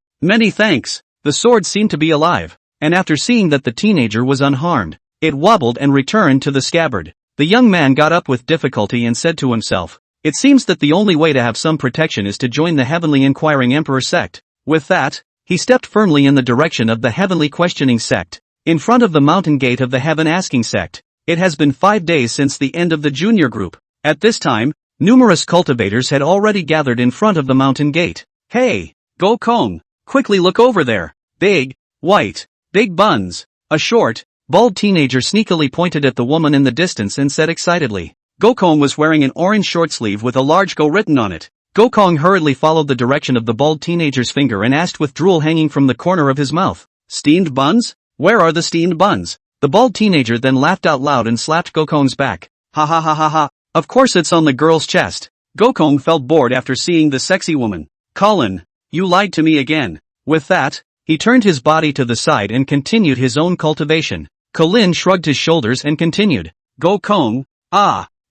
thanks." The sword seemed to be alive, and after seeing that the teenager was unharmed, it wobbled and returned to the scabbard. The young man got up with difficulty and said to himself, "It seems that the only way to have some protection is to join the Heavenly Inquiring Emperor Sect." With that, he stepped firmly in the direction of the Heavenly Questioning Sect, in front of the mountain gate of the Heaven Asking Sect. It has been 5 days since the end of the junior group. At this time, numerous cultivators had already gathered in front of the mountain gate. "Hey, Go Kong, quickly look over there. Big buns." A short, bald teenager sneakily pointed at the woman in the distance and said excitedly. Go Kong was wearing an orange short sleeve with a large "Go" written on it. Go Kong hurriedly followed the direction of the bald teenager's finger and asked with drool hanging from the corner of his mouth, "Steamed buns? Where are the steamed buns?" The bald teenager then laughed out loud and slapped Gokong's back. Ha ha ha ha ha. Of course it's on the girl's chest. Gokong felt bored after seeing the sexy woman. Colin, you lied to me again. With that, he turned his body to the side and continued his own cultivation. Colin shrugged his shoulders and continued. Gokong,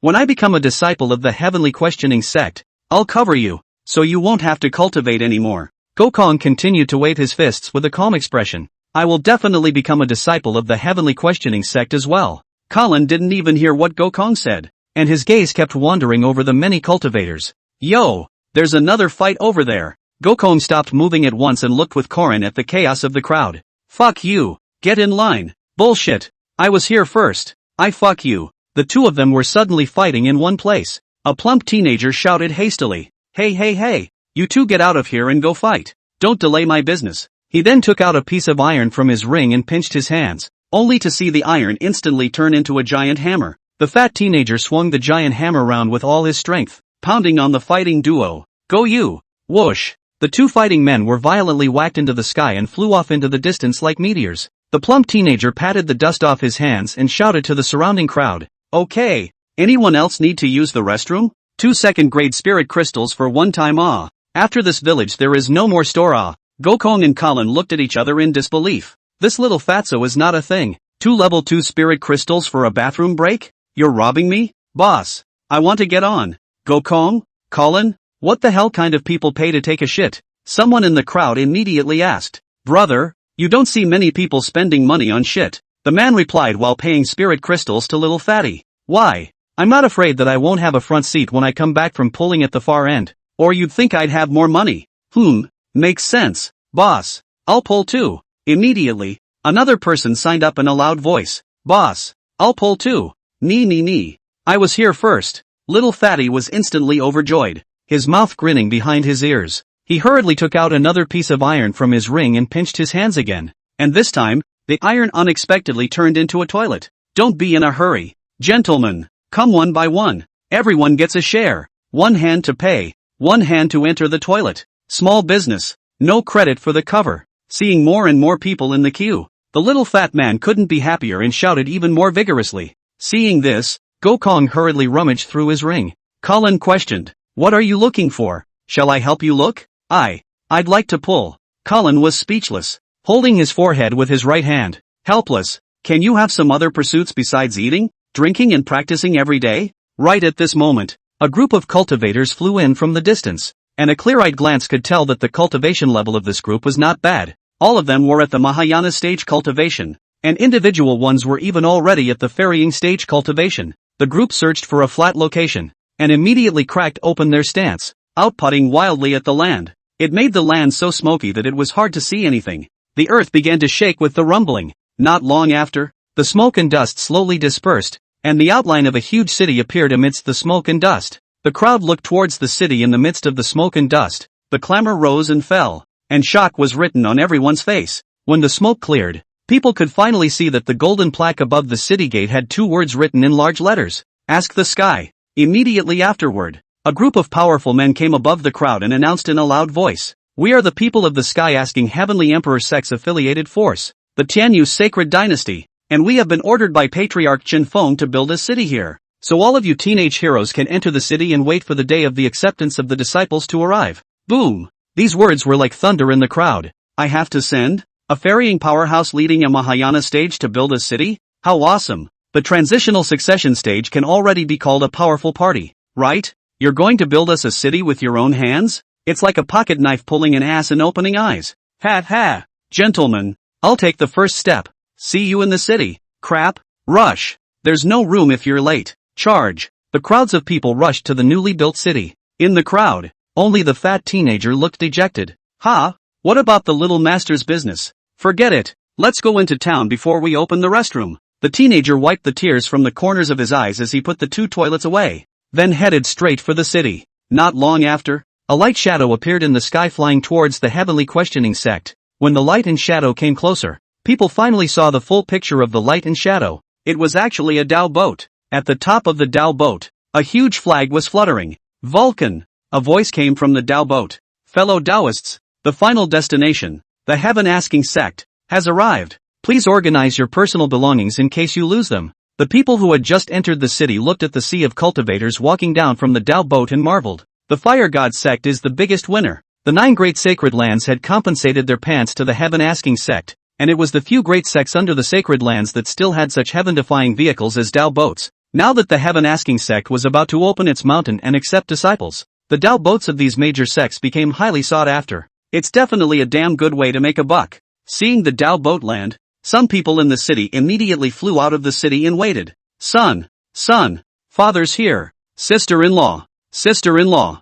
when I become a disciple of the Heavenly Questioning Sect, I'll cover you, so you won't have to cultivate anymore. Gokong continued to wave his fists with a calm expression. I will definitely become a disciple of the Heavenly Questioning Sect as well. Colin didn't even hear what Gokong said, and his gaze kept wandering over the many cultivators. Yo, there's another fight over there. Gokong stopped moving at once and looked with Corin at the chaos of the crowd. Fuck you, get in line. Bullshit. I was here first. I fuck you. The two of them were suddenly fighting in one place. A plump teenager shouted hastily. Hey, you two get out of here and go fight. Don't delay my business. He then took out a piece of iron from his ring and pinched his hands, only to see the iron instantly turn into a giant hammer. The fat teenager swung the giant hammer round with all his strength, pounding on the fighting duo. Go you! Whoosh! The two fighting men were violently whacked into the sky and flew off into the distance like meteors. The plump teenager patted the dust off his hands and shouted to the surrounding crowd. Okay, anyone else need to use the restroom? 2 second-grade spirit crystals for one time After this village there is no more store Gokong and Colin looked at each other in disbelief. This little fatso is not a thing. 2 level 2 spirit crystals for a bathroom break? You're robbing me? Boss, I want to get on. Gokong? Colin? What the hell kind of people pay to take a shit? Someone in the crowd immediately asked. Brother, you don't see many people spending money on shit. The man replied while paying spirit crystals to little fatty. Why? I'm not afraid that I won't have a front seat when I come back from pulling at the far end. Or you'd think I'd have more money. Makes sense. Boss, I'll pull too. Immediately, another person signed up in a loud voice. Boss, I'll pull too. Nee. I was here first. Little fatty was instantly overjoyed, his mouth grinning behind his ears. He hurriedly took out another piece of iron from his ring and pinched his hands again. And this time, the iron unexpectedly turned into a toilet. Don't be in a hurry. Gentlemen, come one by one. Everyone gets a share. 1 hand to pay, 1 hand to enter the toilet. Small business. No credit for the cover. Seeing more and more people in the queue, the little fat man couldn't be happier and shouted even more vigorously. Seeing this, Gokong hurriedly rummaged through his ring. Colin questioned, what are you looking for? Shall I help you look? I'd like to pull. Colin was speechless, holding his forehead with his right hand. Helpless. Can you have some other pursuits besides eating, drinking and practicing every day? Right at this moment, a group of cultivators flew in from the distance, and a clear-eyed glance could tell that the cultivation level of this group was not bad. All of them were at the Mahayana stage cultivation, and individual ones were even already at the ferrying stage cultivation. The group searched for a flat location, and immediately cracked open their stance, outputting wildly at the land. It made the land so smoky that it was hard to see anything. The earth began to shake with the rumbling. Not long after, the smoke and dust slowly dispersed, and the outline of a huge city appeared amidst the smoke and dust. The crowd looked towards the city in the midst of the smoke and dust. The clamor rose and fell, and shock was written on everyone's face. When the smoke cleared, people could finally see that the golden plaque above the city gate had 2 words written in large letters. Ask the sky. Immediately afterward, a group of powerful men came above the crowd and announced in a loud voice, we are the people of the sky asking Heavenly Emperor Sex-affiliated force, the Tianyu Sacred Dynasty, and we have been ordered by Patriarch Qinfeng to build a city here, so all of you teenage heroes can enter the city and wait for the day of the acceptance of the disciples to arrive. Boom! These words were like thunder in the crowd. I have to send a ferrying powerhouse leading a Mahayana stage to build a city? How awesome! The transitional succession stage can already be called a powerful party, right? You're going to build us a city with your own hands? It's like a pocket knife pulling an ass and opening eyes. Ha! Gentlemen, I'll take the first step. See you in the city. Crap. Rush. There's no room if you're late. Charge. The crowds of people rushed to the newly built city. In the crowd, only the fat teenager looked dejected. What about the little master's business? Forget it. Let's go into town before we open the restroom. The teenager wiped the tears from the corners of his eyes as he put the 2 toilets away, then headed straight for the city. Not long after, a light shadow appeared in the sky flying towards the Heavenly Questioning Sect. When the light and shadow came closer, people finally saw the full picture of the light and shadow. It was actually a Dao boat. At the top of the Dao boat, a huge flag was fluttering. Vulcan! A voice came from the Dao boat. Fellow Taoists, the final destination, the Heaven Asking Sect, has arrived. Please organize your personal belongings in case you lose them. The people who had just entered the city looked at the sea of cultivators walking down from the Tao boat and marveled. The Fire God sect is the biggest winner. The 9 great sacred lands had compensated their pants to the heaven-asking sect, and it was the few great sects under the sacred lands that still had such heaven-defying vehicles as Tao boats. Now that the heaven-asking sect was about to open its mountain and accept disciples, the Tao boats of these major sects became highly sought after. It's definitely a damn good way to make a buck. Seeing the Tao boat land, some people in the city immediately flew out of the city and waited. Son, father's here. Sister-in-law, sister-in-law,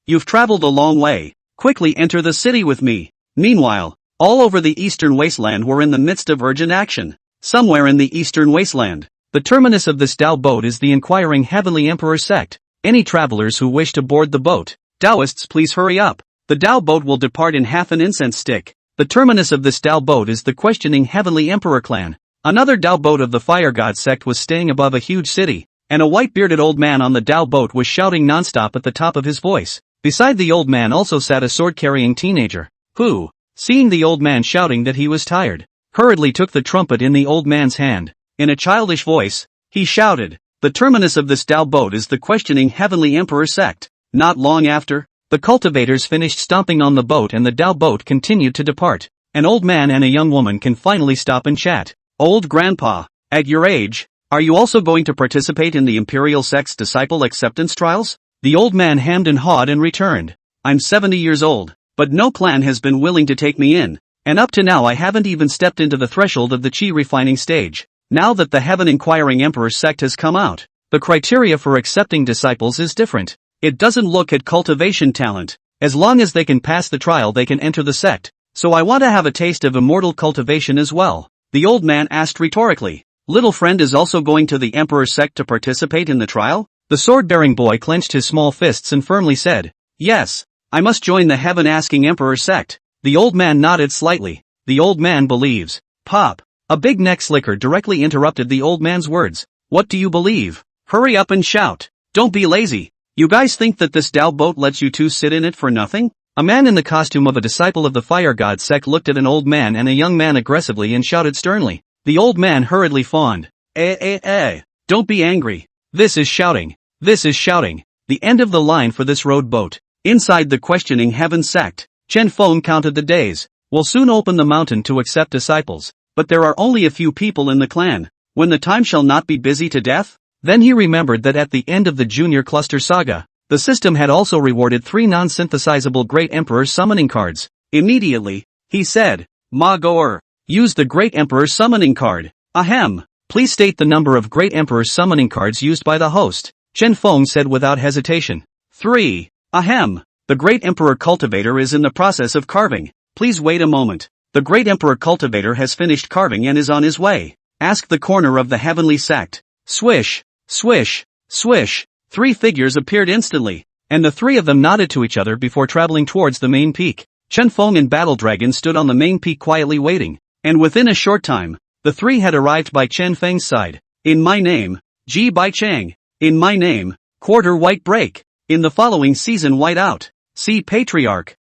you've traveled a long way. Quickly enter the city with me. Meanwhile, all over the eastern wasteland were in the midst of urgent action. Somewhere in the eastern wasteland, the terminus of this Tao boat is the inquiring Heavenly Emperor sect. Any travelers who wish to board the boat, Taoists, please hurry up. The Tao boat will depart in half an incense stick. The terminus of this Tao boat is the questioning Heavenly Emperor clan. Another Tao boat of the Fire God sect was staying above a huge city, and a white-bearded old man on the Tao boat was shouting non-stop at the top of his voice. Beside the old man also sat a sword-carrying teenager, who, seeing the old man shouting that he was tired, hurriedly took the trumpet in the old man's hand. In a childish voice, he shouted, "The terminus of this Tao boat is the questioning Heavenly Emperor sect." Not long after, the cultivators finished stomping on the boat and the Tao boat continued to depart. An old man and a young woman can finally stop and chat. Old grandpa, at your age, are you also going to participate in the Imperial sect's disciple acceptance trials? The old man hemmed and hawed and returned. I'm 70 years old, but no clan has been willing to take me in, and up to now I haven't even stepped into the threshold of the chi refining stage. Now that the Heaven Inquiring Emperor sect has come out, the criteria for accepting disciples is different. It doesn't look at cultivation talent. As long as they can pass the trial they can enter the sect. So I want to have a taste of immortal cultivation as well. The old man asked rhetorically. Little friend is also going to the Emperor sect to participate in the trial? The sword-bearing boy clenched his small fists and firmly said, yes, I must join the heaven-asking Emperor sect. The old man nodded slightly. The old man believes. Pop. A big neck slicker directly interrupted the old man's words. What do you believe? Hurry up and shout. Don't be lazy. You guys think that this Tao boat lets you two sit in it for nothing? A man in the costume of a disciple of the Fire God sect looked at an old man and a young man aggressively and shouted sternly. The old man hurriedly fawned. Don't be angry. This is shouting. The end of the line for this road boat. Inside the questioning heaven sect, Chen Feng counted the days. We'll soon open the mountain to accept disciples, but there are only a few people in the clan. When the time shall not be busy to death? Then he remembered that at the end of the Junior Cluster Saga, the system had also rewarded 3 non-synthesizable Great Emperor summoning cards. Immediately, he said, Ma Goer, use the Great Emperor summoning card. Ahem. Please state the number of Great Emperor summoning cards used by the host. Chen Feng said without hesitation. 3. Ahem. The Great Emperor cultivator is in the process of carving. Please wait a moment. The Great Emperor cultivator has finished carving and is on his way. Ask the corner of the heavenly sect. Swish. Swish, swish, 3 figures appeared instantly, and the 3 of them nodded to each other before traveling towards the main peak. Chen Feng and Battle Dragon stood on the main peak quietly waiting, and within a short time, the 3 had arrived by Chen Feng's side. In my name, Ji Bai Chang. In my name, Quarter White Break. In the following season White Out. See Patriarch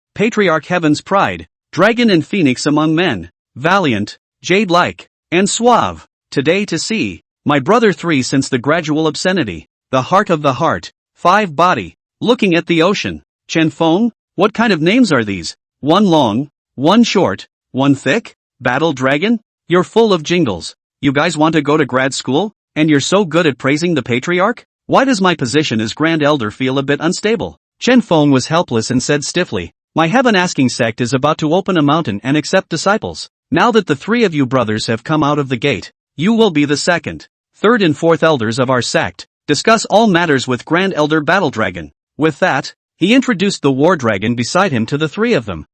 Heaven's Pride, Dragon and Phoenix among men, Valiant, Jade-like, and Suave. Today to see. My brother 3 since the gradual obscenity, the heart of the heart, 5 body, looking at the ocean. Chen Feng, what kind of names are these? 1 long, 1 short, 1 thick? Battle Dragon? You're full of jingles. You guys want to go to grad school? And you're so good at praising the patriarch? Why does my position as Grand Elder feel a bit unstable? Chen Feng was helpless and said stiffly, my heaven-asking sect is about to open a mountain and accept disciples. Now that the 3 of you brothers have come out of the gate, you will be the 2nd, 3rd and 4th elders of our sect. Discuss all matters with Grand Elder Battle Dragon. With that, he introduced the War Dragon beside him to the 3 of them.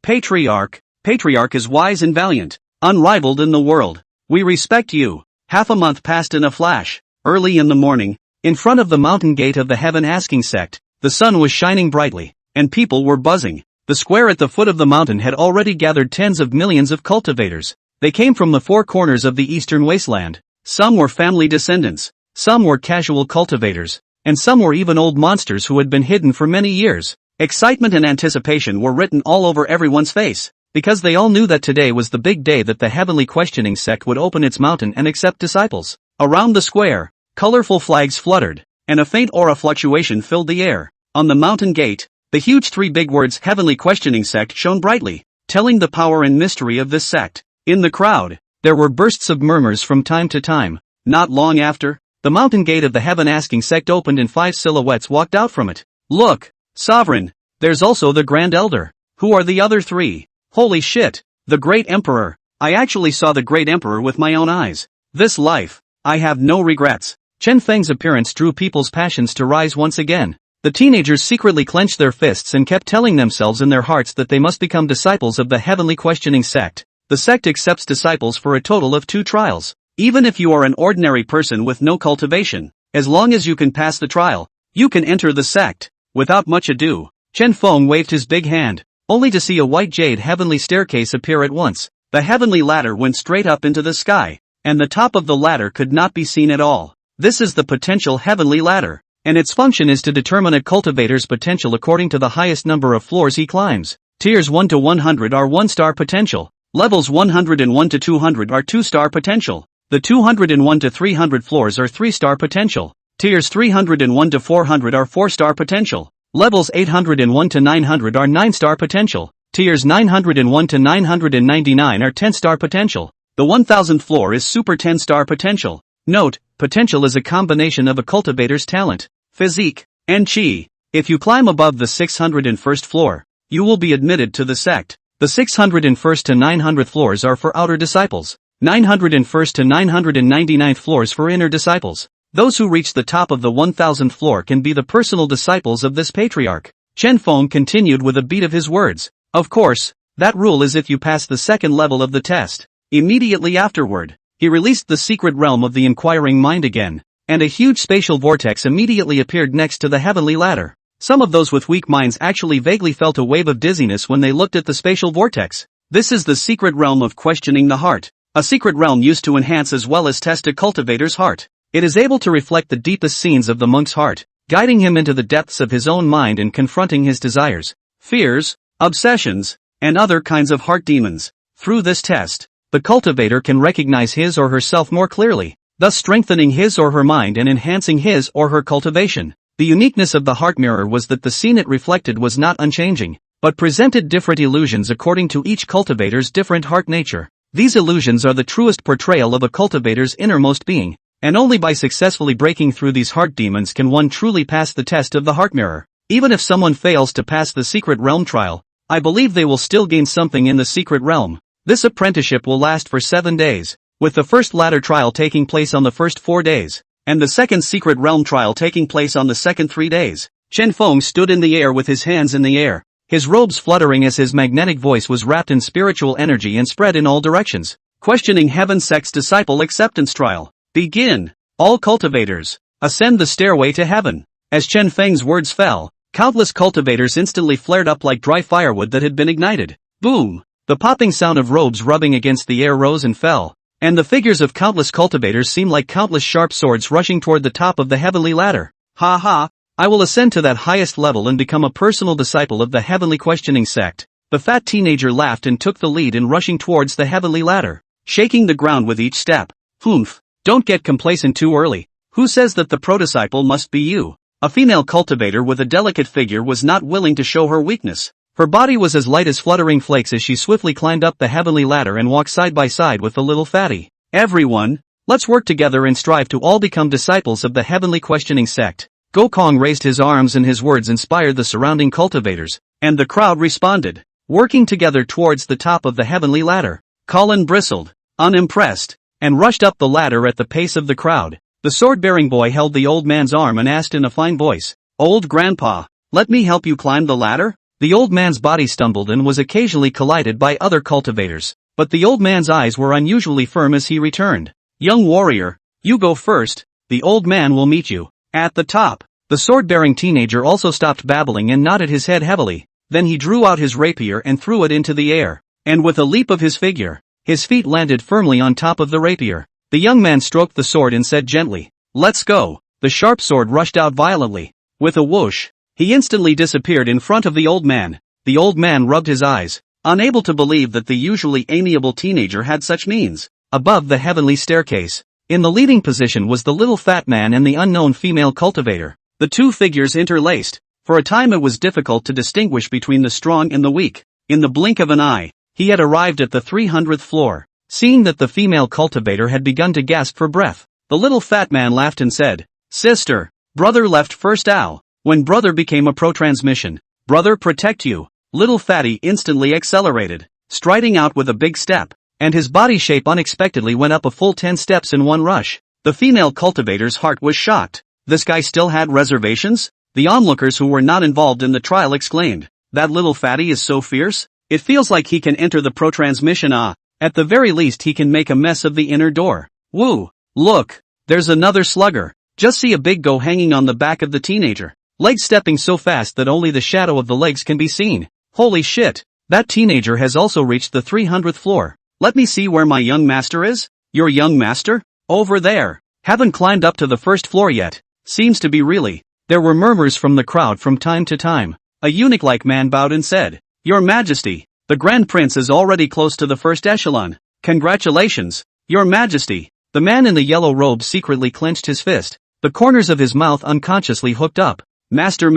Patriarch. Patriarch is wise and valiant, unrivaled in the world. We respect you. Half a month passed in a flash. Early in the morning, in front of the mountain gate of the heaven-asking sect, the sun was shining brightly, and people were buzzing. The square at the foot of the mountain had already gathered tens of millions of cultivators. They came from the 4 corners of the eastern wasteland. Some were family descendants, some were casual cultivators, and some were even old monsters who had been hidden for many years. Excitement and anticipation were written all over everyone's face. because they all knew that today was the big day that the Heavenly Questioning Sect would open its mountain and accept disciples. Around the square, colorful flags fluttered, and a faint aura fluctuation filled the air. On the mountain gate, the huge three big words Heavenly Questioning Sect shone brightly, telling the power and mystery of this sect. In the crowd, there were bursts of murmurs from time to time. Not long after, the mountain gate of the Heaven Asking Sect opened and 5 silhouettes walked out from it. Look, Sovereign, there's also the Grand Elder. Who are the other 3? Holy shit, the Great Emperor. I actually saw the Great Emperor with my own eyes. This life, I have no regrets. Chen Feng's appearance drew people's passions to rise once again. The teenagers secretly clenched their fists and kept telling themselves in their hearts that they must become disciples of the Heavenly Questioning Sect. The sect accepts disciples for a total of 2 trials. Even if you are an ordinary person with no cultivation, as long as you can pass the trial, you can enter the sect. Without much ado, Chen Feng waved his big hand, only to see a white jade heavenly staircase appear at once. The heavenly ladder went straight up into the sky, and the top of the ladder could not be seen at all. This is the potential heavenly ladder, and its function is to determine a cultivator's potential according to the highest number of floors he climbs. Tiers 1 to 100 are 1-star potential. Levels 101 to 200 are 2-star potential. The 201 to 300 floors are 3-star potential. Tiers 301 to 400 are 4-star potential. Levels 801 to 900 are 9-star potential. Tiers 901 to 999 are 10-star potential. The 1000th floor is super 10-star potential. Note, potential is a combination of a cultivator's talent, physique, and chi. If you climb above the 601st floor, you will be admitted to the sect. The 601st to 900th floors are for outer disciples. 901st to 999th floors for inner disciples. Those who reach the top of the 1000th floor can be the personal disciples of this patriarch. Chen Feng continued with a beat of his words. Of course, that rule is if you pass the second level of the test. Immediately afterward, he released the secret realm of the inquiring mind again, and a huge spatial vortex immediately appeared next to the heavenly ladder. Some of those with weak minds actually vaguely felt a wave of dizziness when they looked at the spatial vortex. This is the secret realm of questioning the heart. A secret realm used to enhance as well as test a cultivator's heart. It is able to reflect the deepest scenes of the monk's heart, guiding him into the depths of his own mind and confronting his desires, fears, obsessions, and other kinds of heart demons. Through this test, the cultivator can recognize his or herself more clearly, thus strengthening his or her mind and enhancing his or her cultivation. The uniqueness of the heart mirror was that the scene it reflected was not unchanging, but presented different illusions according to each cultivator's different heart nature. These illusions are the truest portrayal of a cultivator's innermost being, and only by successfully breaking through these heart demons can one truly pass the test of the heart mirror. Even if someone fails to pass the secret realm trial, I believe they will still gain something in the secret realm. This apprenticeship will last for 7 days, with the first ladder trial taking place on the first 4 days, and the second secret realm trial taking place on the second 3 days. Chen Feng stood in the air with his hands in the air, his robes fluttering as his magnetic voice was wrapped in spiritual energy and spread in all directions. Questioning Heaven Sect's Disciple Acceptance Trial. Begin. All cultivators, ascend the stairway to heaven. As Chen Feng's words fell, countless cultivators instantly flared up like dry firewood that had been ignited. Boom! The popping sound of robes rubbing against the air rose and fell, and the figures of countless cultivators seemed like countless sharp swords rushing toward the top of the heavenly ladder. Ha ha! I will ascend to that highest level and become a personal disciple of the Heavenly Questioning Sect. The fat teenager laughed and took the lead in rushing towards the heavenly ladder, shaking the ground with each step. Humph! Don't get complacent too early. Who says that the pro-disciple must be you? A female cultivator with a delicate figure was not willing to show her weakness. Her body was as light as fluttering flakes as she swiftly climbed up the heavenly ladder and walked side by side with the little fatty. Everyone, let's work together and strive to all become disciples of the Heavenly Questioning Sect. Gokong raised his arms and his words inspired the surrounding cultivators, and the crowd responded, working together towards the top of the heavenly ladder. Colin bristled, unimpressed, and rushed up the ladder at the pace of the crowd. The sword-bearing boy held the old man's arm and asked in a fine voice, "Old grandpa, let me help you climb the ladder?" The old man's body stumbled and was occasionally collided by other cultivators, but the old man's eyes were unusually firm as he returned. "Young warrior, you go first, the old man will meet you at the top." The sword-bearing teenager also stopped babbling and nodded his head heavily. Then he drew out his rapier and threw it into the air, and with a leap of his figure, his feet landed firmly on top of the rapier. The young man stroked the sword and said gently, "Let's go." The sharp sword rushed out violently. With a whoosh, he instantly disappeared in front of the old man. The old man rubbed his eyes, unable to believe that the usually amiable teenager had such means. Above the heavenly staircase, in the leading position was the little fat man and the unknown female cultivator. The two figures interlaced. For a time it was difficult to distinguish between the strong and the weak. In the blink of an eye, he had arrived at the 300th floor. Seeing that the female cultivator had begun to gasp for breath, the little fat man laughed and said, "Sister, brother left first ow." When brother became a pro-transmission, "Brother protect you." Little fatty instantly accelerated, striding out with a big step, and his body shape unexpectedly went up a full 10 steps in one rush. The female cultivator's heart was shocked. This guy still had reservations? The onlookers who were not involved in the trial exclaimed, "That little fatty is so fierce? It feels like he can enter the pro-transmission at the very least he can make a mess of the inner door." Woo! Look! There's another slugger. Just see a big go hanging on the back of the teenager. Legs stepping so fast that only the shadow of the legs can be seen. Holy shit! That teenager has also reached the 300th floor. Let me see where my young master is. Your young master? Over there. Haven't climbed up to the first floor yet. Seems to be really. There were murmurs from the crowd from time to time. A eunuch-like man bowed and said, "Your Majesty, the Grand Prince is already close to the first echelon. Congratulations, Your Majesty." The man in the yellow robe secretly clenched his fist, the corners of his mouth unconsciously hooked up. Master,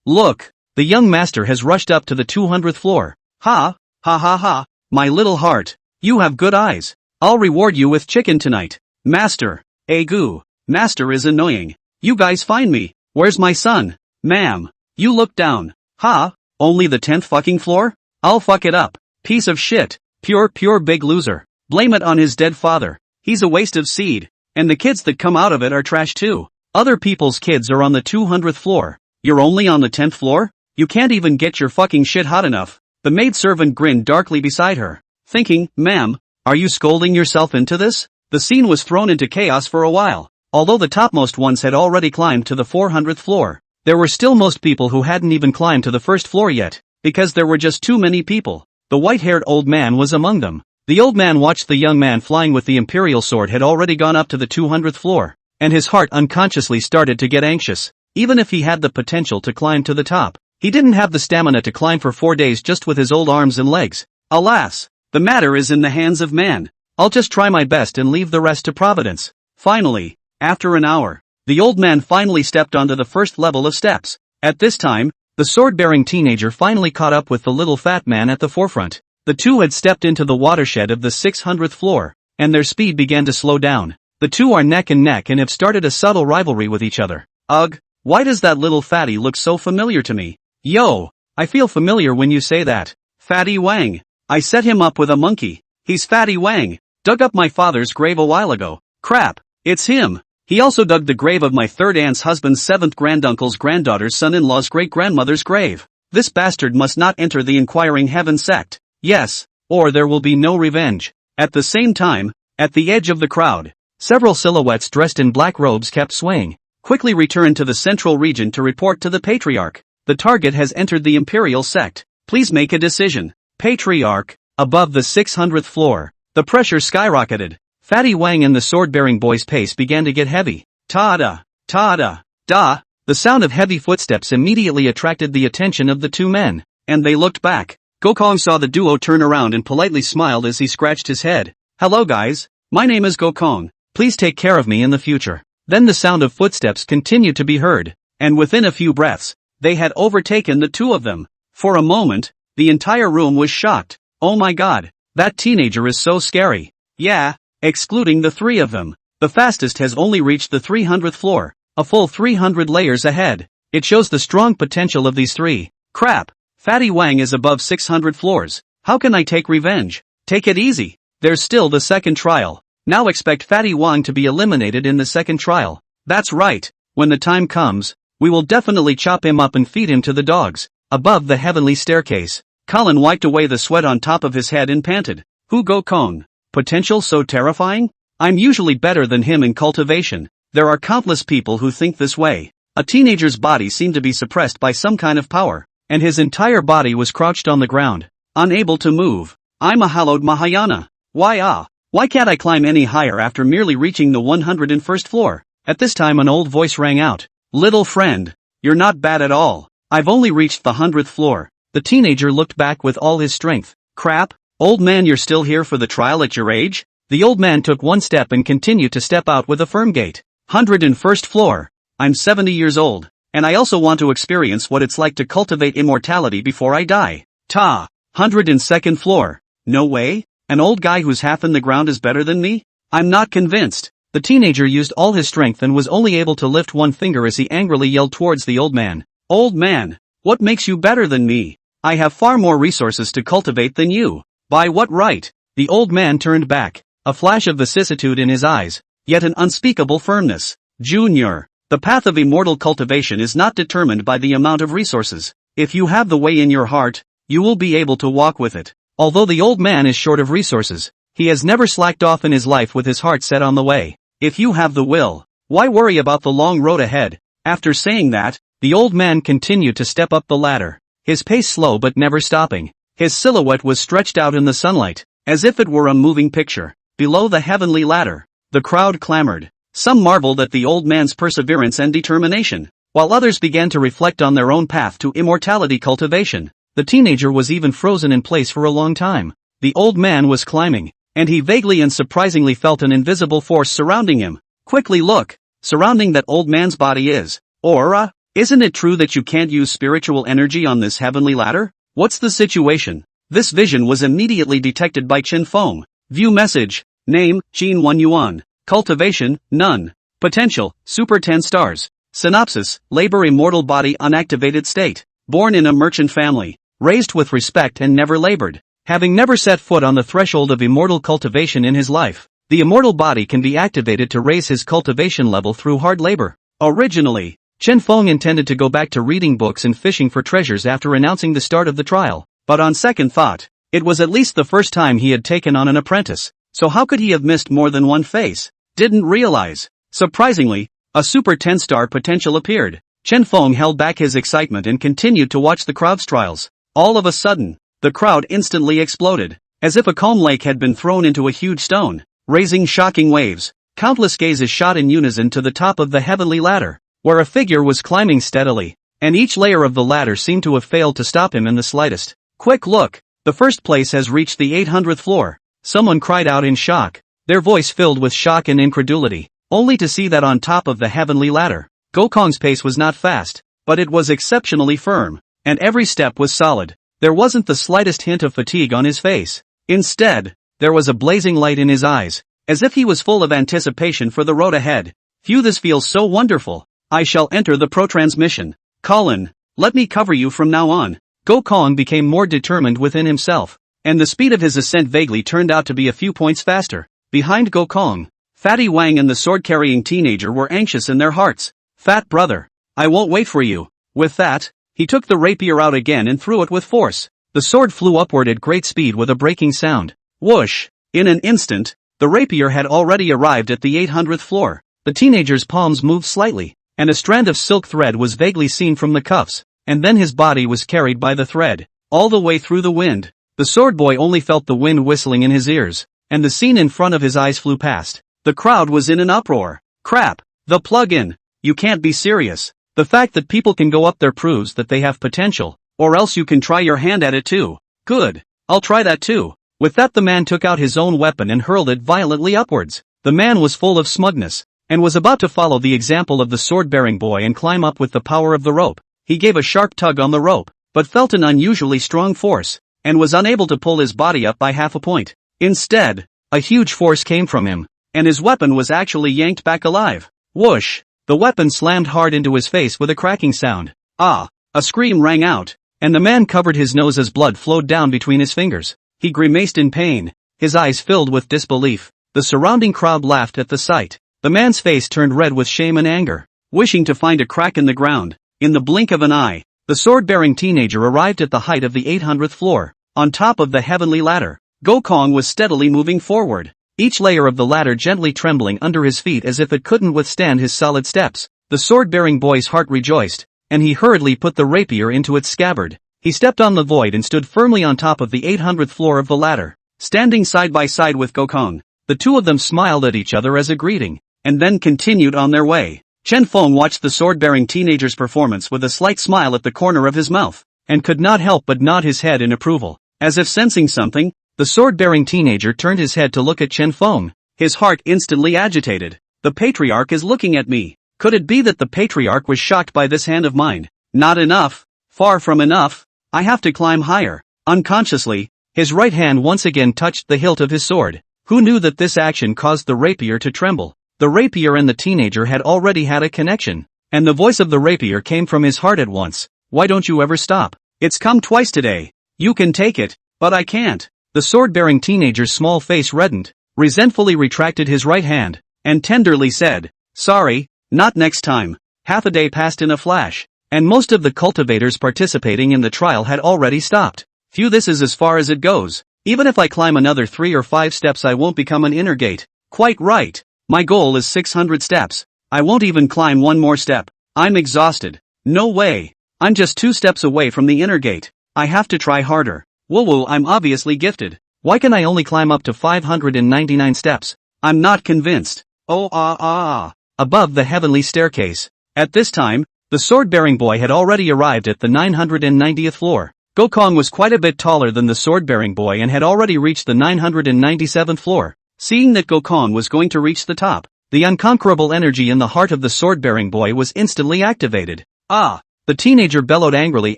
look, the young master has rushed up to the 200th floor. Ha, ha ha ha, my little heart, you have good eyes. I'll reward you with chicken tonight. Master, Agoo, master is annoying. You guys find me. Where's my son? Ma'am, you look down. Ha, only the 10th fucking floor? I'll fuck it up. Piece of shit. Pure big loser. Blame it on his dead father. He's a waste of seed. And the kids that come out of it are trash too. Other people's kids are on the 200th floor. You're only on the 10th floor? You can't even get your fucking shit hot enough. The maidservant grinned darkly beside her, thinking, "Ma'am, are you scolding yourself into this?" The scene was thrown into chaos for a while. Although the topmost ones had already climbed to the 400th floor, there were still most people who hadn't even climbed to the first floor yet, because there were just too many people. The white-haired old man was among them. The old man watched the young man flying with the imperial sword had already gone up to the 200th floor, and his heart unconsciously started to get anxious. Even if he had the potential to climb to the top, he didn't have the stamina to climb for 4 days just with his old arms and legs. Alas, the matter is in the hands of man. I'll just try my best and leave the rest to Providence. Finally, after an hour, the old man finally stepped onto the first level of steps. At this time, the sword-bearing teenager finally caught up with the little fat man at the forefront. The two had stepped into the watershed of the 600th floor, and their speed began to slow down. The two are neck and neck and have started a subtle rivalry with each other. Ugh, why does that little fatty look so familiar to me? Yo, I feel familiar when you say that. Fatty Wang. I set him up with a monkey. He's Fatty Wang. Dug up my father's grave a while ago. Crap, it's him. He also dug the grave of my third aunt's husband's seventh granduncle's granddaughter's son-in-law's great-grandmother's grave. This bastard must not enter the inquiring heaven sect. Yes, or there will be no revenge. At the same time, at the edge of the crowd, several silhouettes dressed in black robes kept swaying. Quickly returned to the central region to report to the Patriarch. The target has entered the Imperial sect. Please make a decision. Patriarch. Above the 600th floor, the pressure skyrocketed. Fatty Wang and the sword-bearing boy's pace began to get heavy. Ta-da, ta-da, da. The sound of heavy footsteps immediately attracted the attention of the two men, and they looked back. Gokong saw the duo turn around and politely smiled as he scratched his head. Hello guys, my name is Gokong. Please take care of me in the future. Then the sound of footsteps continued to be heard, and within a few breaths, they had overtaken the two of them. For a moment, the entire room was shocked. Oh my god, that teenager is so scary. Yeah, excluding the three of them. The fastest has only reached the 300th floor, a full 300 layers ahead. It shows the strong potential of these three. Crap, Fatty Wang is above 600 floors. How can I take revenge? Take it easy. There's still the second trial. Now expect Fatty Wang to be eliminated in the second trial. That's right, when the time comes, we will definitely chop him up and feed him to the dogs. Above the heavenly staircase, Colin wiped away the sweat on top of his head and panted. Who Gokong? Potential so terrifying? I'm usually better than him in cultivation. There are countless people who think this way. A teenager's body seemed to be suppressed by some kind of power, and his entire body was crouched on the ground, unable to move. I'm a hallowed Mahayana. Why can't I climb any higher after merely reaching the 101st floor? At this time an old voice rang out. Little friend, you're not bad at all. I've only reached the 100th floor. The teenager looked back with all his strength. Crap, old man, you're still here for the trial at your age? The old man took one step and continued to step out with a firm gait. 101st floor. I'm 70 years old, and I also want to experience what it's like to cultivate immortality before I die. 102nd floor. No way? An old guy who's half in the ground is better than me? I'm not convinced. The teenager used all his strength and was only able to lift one finger as he angrily yelled towards the old man. Old man, what makes you better than me? I have far more resources to cultivate than you. By what right? The old man turned back, a flash of vicissitude in his eyes, yet an unspeakable firmness. Junior, the path of immortal cultivation is not determined by the amount of resources. If you have the way in your heart, you will be able to walk with it. Although the old man is short of resources, he has never slacked off in his life with his heart set on the way. If you have the will, why worry about the long road ahead? After saying that, the old man continued to step up the ladder, his pace slow but never stopping. His silhouette was stretched out in the sunlight, as if it were a moving picture. Below the heavenly ladder, the crowd clamored. Some marveled at the old man's perseverance and determination, while others began to reflect on their own path to immortality cultivation. The teenager was even frozen in place for a long time. The old man was climbing, and he vaguely and surprisingly felt an invisible force surrounding him. Quickly look, surrounding that old man's body is. Or, isn't it true that you can't use spiritual energy on this heavenly ladder? What's the situation? This vision was immediately detected by Chen Feng. View message. Name, Jin 1 Yuan. Cultivation, none. Potential, super 10 stars. Synopsis, labor immortal body unactivated state. Born in a merchant family. Raised with respect and never labored. Having never set foot on the threshold of immortal cultivation in his life, the immortal body can be activated to raise his cultivation level through hard labor. Originally, Chen Feng intended to go back to reading books and fishing for treasures after announcing the start of the trial, but on second thought, it was at least the first time he had taken on an apprentice, so how could he have missed more than one face? Didn't realize. Surprisingly, a super 10-star potential appeared. Chen Feng held back his excitement and continued to watch the crowd's trials. All of a sudden, the crowd instantly exploded, as if a calm lake had been thrown into a huge stone, raising shocking waves. Countless gazes shot in unison to the top of the heavenly ladder, where a figure was climbing steadily, and each layer of the ladder seemed to have failed to stop him in the slightest. Quick look, the first place has reached the 800th floor. Someone cried out in shock, their voice filled with shock and incredulity, only to see that on top of the heavenly ladder, Gokong's pace was not fast, but it was exceptionally firm, and every step was solid. There wasn't the slightest hint of fatigue on his face. Instead, there was a blazing light in his eyes, as if he was full of anticipation for the road ahead. Phew, this feels so wonderful. I shall enter the pro-transmission. Colin, let me cover you from now on. Gokong became more determined within himself, and the speed of his ascent vaguely turned out to be a few points faster. Behind Gokong, Fatty Wang and the sword-carrying teenager were anxious in their hearts. Fat brother, I won't wait for you. With that, he took the rapier out again and threw it with force. The sword flew upward at great speed with a breaking sound. Whoosh! In an instant, the rapier had already arrived at the 800th floor. The teenager's palms moved slightly, and a strand of silk thread was vaguely seen from the cuffs, and then his body was carried by the thread, all the way through the wind. The sword boy only felt the wind whistling in his ears, and the scene in front of his eyes flew past. The crowd was in an uproar. Crap! The plug-in! You can't be serious. The fact that people can go up there proves that they have potential, or else you can try your hand at it too. Good. I'll try that too. With that, the man took out his own weapon and hurled it violently upwards. The man was full of smugness, and was about to follow the example of the sword-bearing boy and climb up with the power of the rope. He gave a sharp tug on the rope, but felt an unusually strong force, and was unable to pull his body up by half a point. Instead, a huge force came from him, and his weapon was actually yanked back alive. Whoosh! The weapon slammed hard into his face with a cracking sound. Ah! A scream rang out, and the man covered his nose as blood flowed down between his fingers. He grimaced in pain, his eyes filled with disbelief. The surrounding crowd laughed at the sight. The man's face turned red with shame and anger, wishing to find a crack in the ground. In the blink of an eye, the sword-bearing teenager arrived at the height of the 800th floor. On top of the heavenly ladder, Gokong was steadily moving forward, each layer of the ladder gently trembling under his feet as if it couldn't withstand his solid steps. The sword-bearing boy's heart rejoiced, and he hurriedly put the rapier into its scabbard. He stepped on the void and stood firmly on top of the 800th floor of the ladder. Standing side by side with Gokong, the two of them smiled at each other as a greeting, and then continued on their way. Chen Feng watched the sword-bearing teenager's performance with a slight smile at the corner of his mouth. and could not help but nod his head in approval. As if sensing something, the sword-bearing teenager turned his head to look at Chen Feng. His heart instantly agitated. The patriarch is looking at me. Could it be that the patriarch was shocked by this hand of mine? Not enough. Far from enough. I have to climb higher. Unconsciously, his right hand once again touched the hilt of his sword. Who knew that this action caused the rapier to tremble? The rapier and the teenager had already had a connection. And the voice of the rapier came from his heart at once. Why don't you ever stop? It's come twice today. You can take it, but I can't. The sword-bearing teenager's small face reddened, resentfully retracted his right hand, and tenderly said, "Sorry, not next time." Half a day passed in a flash, and most of the cultivators participating in the trial had already stopped. Phew, this is as far as it goes. Even if I climb another 3 or 5 steps I won't become an inner gate. Quite right. My goal is 600 steps. I won't even climb one more step. I'm exhausted. No way. I'm just 2 steps away from the inner gate. I have to try harder. Whoa, I'm obviously gifted. Why can I only climb up to 599 steps? I'm not convinced. Above the heavenly staircase. At this time, the sword-bearing boy had already arrived at the 990th floor. Gokong was quite a bit taller than the sword-bearing boy and had already reached the 997th floor. Seeing that Gokong was going to reach the top, the unconquerable energy in the heart of the sword-bearing boy was instantly activated. The teenager bellowed angrily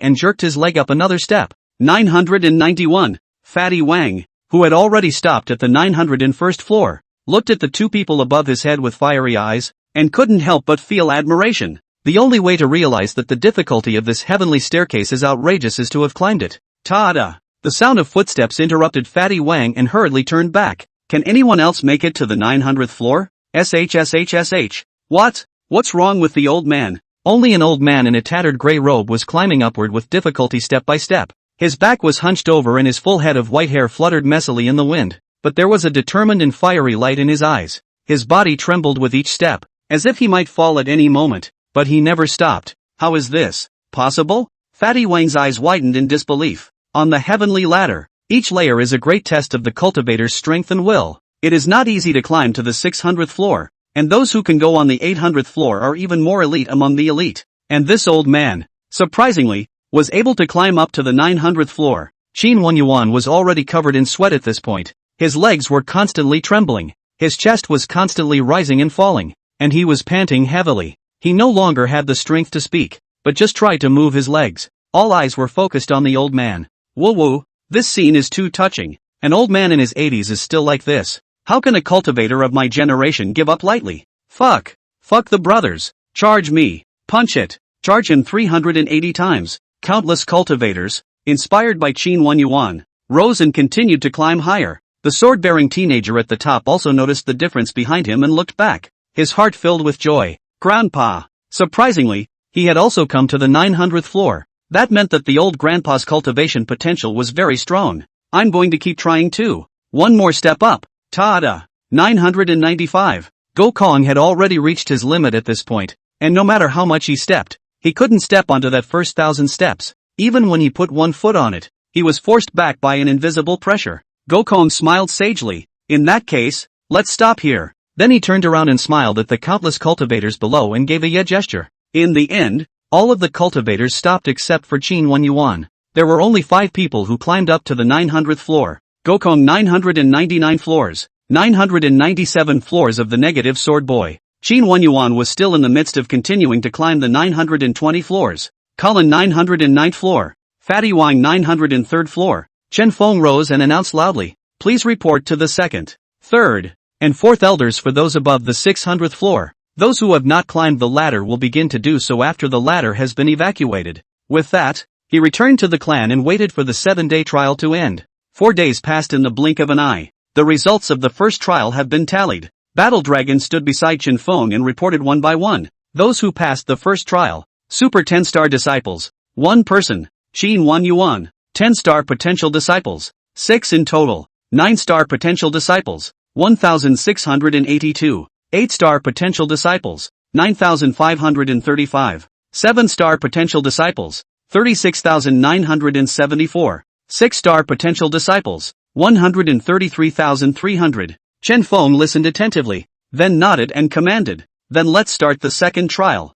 and jerked his leg up another step. 991. Fatty Wang, who had already stopped at the 901st floor, looked at the 2 people above his head with fiery eyes, and couldn't help but feel admiration. The only way to realize that the difficulty of this heavenly staircase is outrageous is to have climbed it. Ta-da! The sound of footsteps interrupted Fatty Wang and hurriedly turned back. Can anyone else make it to the 900th floor? SH. What's wrong with the old man? Only an old man in a tattered gray robe was climbing upward with difficulty step by step. His back was hunched over and his full head of white hair fluttered messily in the wind, but there was a determined and fiery light in his eyes. His body trembled with each step, as if he might fall at any moment, but he never stopped. How is this possible? Fatty Wang's eyes widened in disbelief. On the heavenly ladder, each layer is a great test of the cultivator's strength and will. It is not easy to climb to the 600th floor, and those who can go on the 800th floor are even more elite among the elite. And this old man, surprisingly, was able to climb up to the 900th floor. Qin Wenyuan was already covered in sweat at this point. His legs were constantly trembling, his chest was constantly rising and falling, and he was panting heavily. He no longer had the strength to speak, but just tried to move his legs. All eyes were focused on the old man. Whoa, this scene is too touching. An old man in his 80s is still like this. How can a cultivator of my generation give up lightly? Fuck the brothers. Charge me. Punch it. Charge him 380 times. Countless cultivators, inspired by Qin Wenyuan, rose and continued to climb higher. The sword-bearing teenager at the top also noticed the difference behind him and looked back, his heart filled with joy. Grandpa. Surprisingly, he had also come to the 900th floor. That meant that the old grandpa's cultivation potential was very strong. I'm going to keep trying too. One more step up. Ta-da! 995. Gokong had already reached his limit at this point, and no matter how much he stepped, he couldn't step onto that first 1,000 steps. Even when he put one foot on it, he was forced back by an invisible pressure. Gokong smiled sagely. In that case, let's stop here. Then he turned around and smiled at the countless cultivators below and gave a yeah gesture. In the end, all of the cultivators stopped except for Qin Wenyuan. There were only 5 people who climbed up to the 900th floor. Gokong 999 floors, 997 floors of the negative sword boy. Qin Wenyuan was still in the midst of continuing to climb the 920 floors. Colin 909th floor. Fatty Wang 903rd floor. Chen Feng rose and announced loudly, "Please report to the 2nd, 3rd, and 4th elders for those above the 600th floor. Those who have not climbed the ladder will begin to do so after the ladder has been evacuated." With that, he returned to the clan and waited for the 7-day trial to end. 4 days passed in the blink of an eye. The results of the first trial have been tallied. Battle Dragon stood beside Chen Feng and reported one by one. Those who passed the first trial. Super 10-star disciples. 1 person. Qin Wenyuan. 10-star potential disciples. 6 in total. 9-star potential disciples. 1,682. 8-star potential disciples. 9,535. 7-star potential disciples. 36,974. 6-star potential disciples. 133,300. Chen Feng listened attentively, then nodded and commanded, "Then let's start the second trial."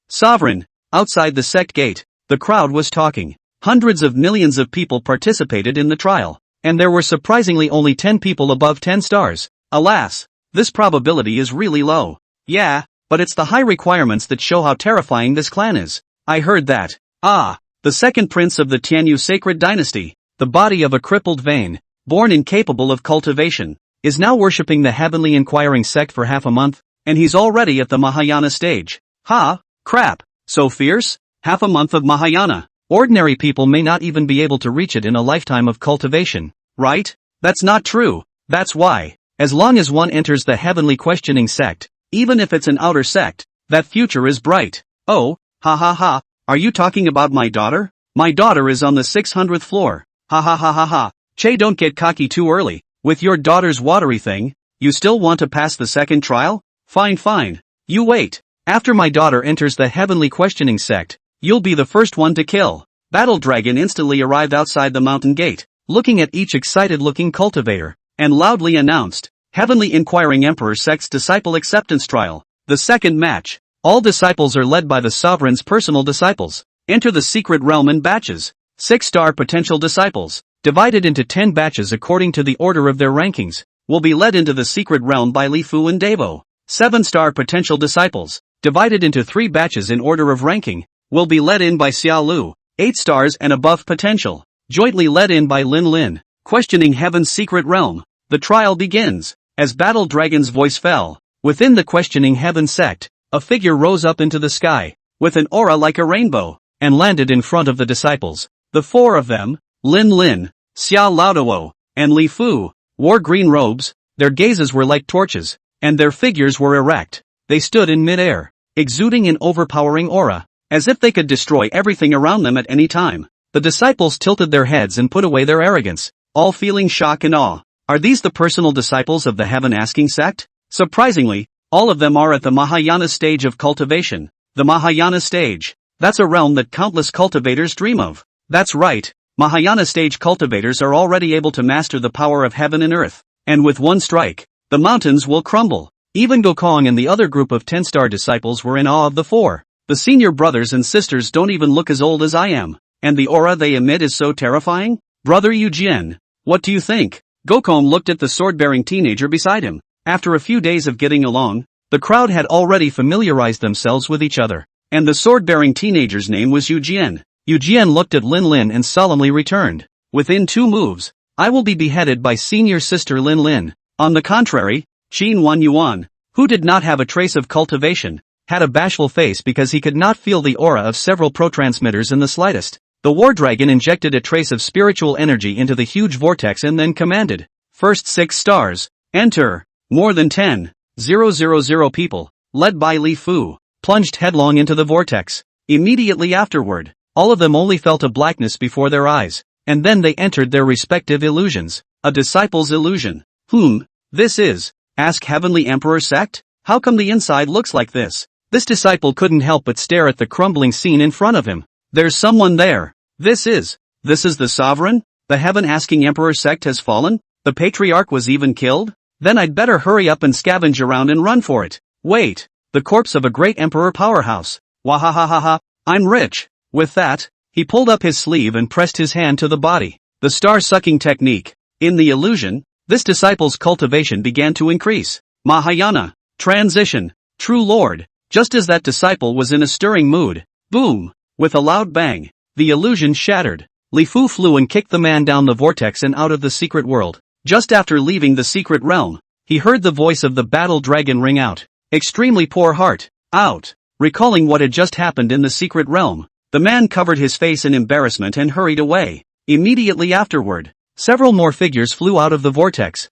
Sovereign. Outside the sect gate, the crowd was talking. Hundreds of millions of people participated in the trial, and there were surprisingly only 10 people above 10 stars. Alas, this probability is really low. Yeah, but it's the high requirements that show how terrifying this clan is. I heard that. The second prince of the Tianyu sacred dynasty, the body of a crippled vein, born incapable of cultivation, is now worshipping the heavenly inquiring sect for half a month, and he's already at the Mahayana stage. Crap, so fierce? Half a month of Mahayana. Ordinary people may not even be able to reach it in a lifetime of cultivation, right? That's not true. That's why, as long as one enters the heavenly questioning sect, even if it's an outer sect, that future is bright. Oh, are you talking about my daughter? My daughter is on the 600th floor. Che, don't get cocky too early. With your daughter's watery thing, you still want to pass the second trial? Fine. You wait. After my daughter enters the heavenly questioning sect, you'll be the first one to kill. Battle Dragon instantly arrived outside the mountain gate, looking at each excited-looking cultivator, and loudly announced, Heavenly Inquiring Emperor Sect's Disciple Acceptance Trial. The second match. All disciples are led by the sovereign's personal disciples. Enter the secret realm in batches. 6-star potential disciples, divided into 10 batches according to the order of their rankings, will be led into the secret realm by Li Fu and Devo. 7-star potential disciples, divided into 3 batches in order of ranking, will be led in by Xiao Lu. 8 stars and above potential, jointly led in by Lin Lin. Questioning Heaven's secret realm. The trial begins. As Battle Dragon's voice fell, within the questioning Heaven sect, a figure rose up into the sky, with an aura like a rainbow, and landed in front of the disciples. The 4 of them, Lin Lin, Xiao Laoduo, and Li Fu, wore green robes. Their gazes were like torches, and their figures were erect. They stood in mid-air, exuding an overpowering aura, as if they could destroy everything around them at any time. The disciples tilted their heads and put away their arrogance, all feeling shock and awe. Are these the personal disciples of the Heaven Asking sect? Surprisingly, all of them are at the Mahayana stage of cultivation. The Mahayana stage. That's a realm that countless cultivators dream of. That's right, Mahayana stage cultivators are already able to master the power of heaven and earth. And with one strike, the mountains will crumble. Even Gokong and the other group of 10-star disciples were in awe of the 4. The senior brothers and sisters don't even look as old as I am, and the aura they emit is so terrifying. Brother Eugen, what do you think? Gokong looked at the sword-bearing teenager beside him. After a few days of getting along, the crowd had already familiarized themselves with each other, and the sword-bearing teenager's name was Eugen. Eugen looked at Lin Lin and solemnly returned. Within 2 moves, I will be beheaded by senior sister Lin Lin. On the contrary, Qin Wan Yuan, who did not have a trace of cultivation, had a bashful face because he could not feel the aura of several pro-transmitters in the slightest. The war dragon injected a trace of spiritual energy into the huge vortex and then commanded, first 6 stars, enter. More than 10,000 people, led by Li Fu, plunged headlong into the vortex. Immediately afterward, all of them only felt a blackness before their eyes, and then they entered their respective illusions. A disciple's illusion. This is, ask Heavenly Emperor sect? How come the inside looks like this? This disciple couldn't help but stare at the crumbling scene in front of him. There's someone there. This is the sovereign? The Heaven Asking Emperor sect has fallen? The patriarch was even killed? Then I'd better hurry up and scavenge around and run for it. Wait, the corpse of a great emperor powerhouse. Wahahaha, I'm rich. With that, he pulled up his sleeve and pressed his hand to the body. The star-sucking technique. In the illusion, this disciple's cultivation began to increase. Mahayana. Transition. True Lord. Just as that disciple was in a stirring mood. Boom. With a loud bang, the illusion shattered. Li Fu flew and kicked the man down the vortex and out of the secret world. Just after leaving the secret realm, he heard the voice of the battle dragon ring out. Extremely poor heart. Out. Recalling what had just happened in the secret realm, the man covered his face in embarrassment and hurried away. Immediately afterward, several more figures flew out of the vortex.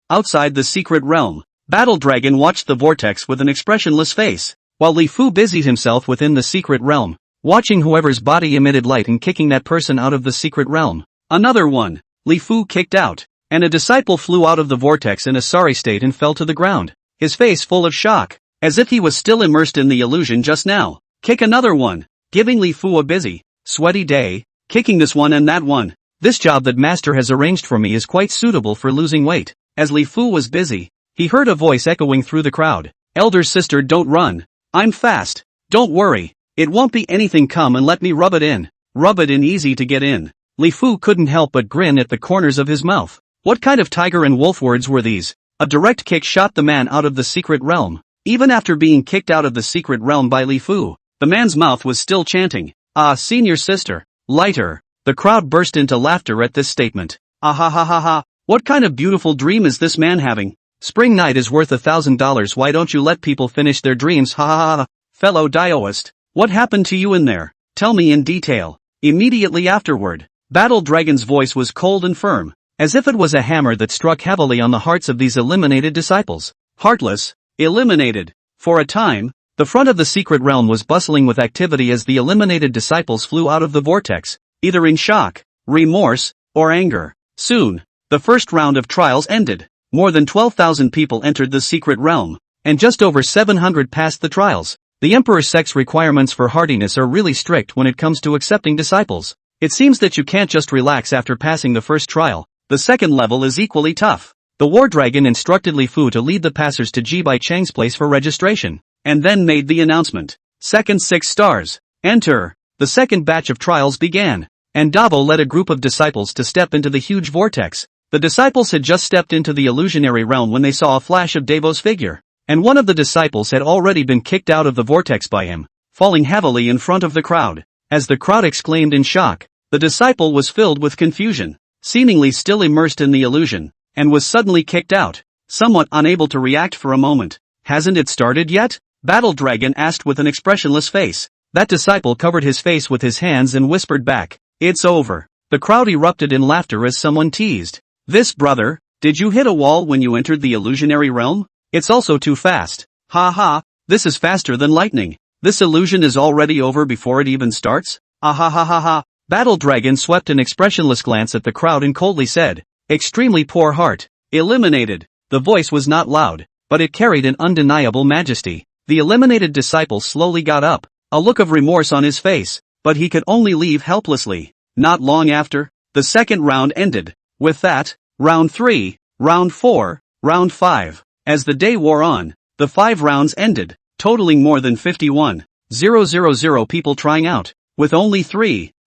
Outside the secret realm, Battle Dragon watched the vortex with an expressionless face, while Li Fu busied himself within the secret realm, watching whoever's body emitted light and kicking that person out of the secret realm. Another one. Li Fu kicked out, and a disciple flew out of the vortex in a sorry state and fell to the ground, his face full of shock, as if he was still immersed in the illusion just now. Kick another one, giving Li Fu a busy, sweaty day, kicking this one and that one. This job that master has arranged for me is quite suitable for losing weight. As Li Fu was busy, he heard a voice echoing through the crowd. Elder sister, don't run. I'm fast. Don't worry. It won't be anything, come and let me rub it in. rub it in easy to get in. Li Fu couldn't help but grin at the corners of his mouth. What kind of tiger and wolf words were these? A direct kick shot the man out of the secret realm. Even after being kicked out of the secret realm by Li Fu, the man's mouth was still chanting, "Ah, senior sister, lighter." The crowd burst into laughter at this statement. Ah ha ha ha ha, what kind of beautiful dream is this man having? Spring night is worth $1,000, why don't you let people finish their dreams, ha ha ha. Fellow Daoist, what happened to you in there? Tell me in detail. Immediately afterward, Battle Dragon's voice was cold and firm, as if it was a hammer that struck heavily on the hearts of these eliminated disciples. Heartless, eliminated. For a time, the front of the secret realm was bustling with activity as the eliminated disciples flew out of the vortex, either in shock, remorse, or anger. Soon, the first round of trials ended. More than 12,000 people entered the secret realm, and just over 700 passed the trials. The Emperor's sect's requirements for hardiness are really strict when it comes to accepting disciples. It seems that you can't just relax after passing the first trial. The second level is equally tough. The War Dragon instructed Li Fu to lead the passers to Jibai Chang's place for registration, and then made the announcement. Second 6 stars. Enter. The second batch of trials began, and Davo led a group of disciples to step into the huge vortex. The disciples had just stepped into the illusionary realm when they saw a flash of Davo's figure, and one of the disciples had already been kicked out of the vortex by him, falling heavily in front of the crowd. As the crowd exclaimed in shock, the disciple was filled with confusion, seemingly still immersed in the illusion, and was suddenly kicked out, somewhat unable to react for a moment. Hasn't it started yet? Battle Dragon asked with an expressionless face. That disciple covered his face with his hands and whispered back, "It's over." The crowd erupted in laughter as someone teased, "This brother, did you hit a wall when you entered the illusionary realm? It's also too fast. Ha ha, this is faster than lightning. This illusion is already over before it even starts? Ah ha ha ha ha." Battle Dragon swept an expressionless glance at the crowd and coldly said, "Extremely poor heart. Eliminated." The voice was not loud, but it carried an undeniable majesty. The eliminated disciple slowly got up, a look of remorse on his face, but he could only leave helplessly. Not long after, the second round ended. With that, round 3, round 4, round 5. As the day wore on, the 5 rounds ended, totaling more than 51,000 people trying out, with only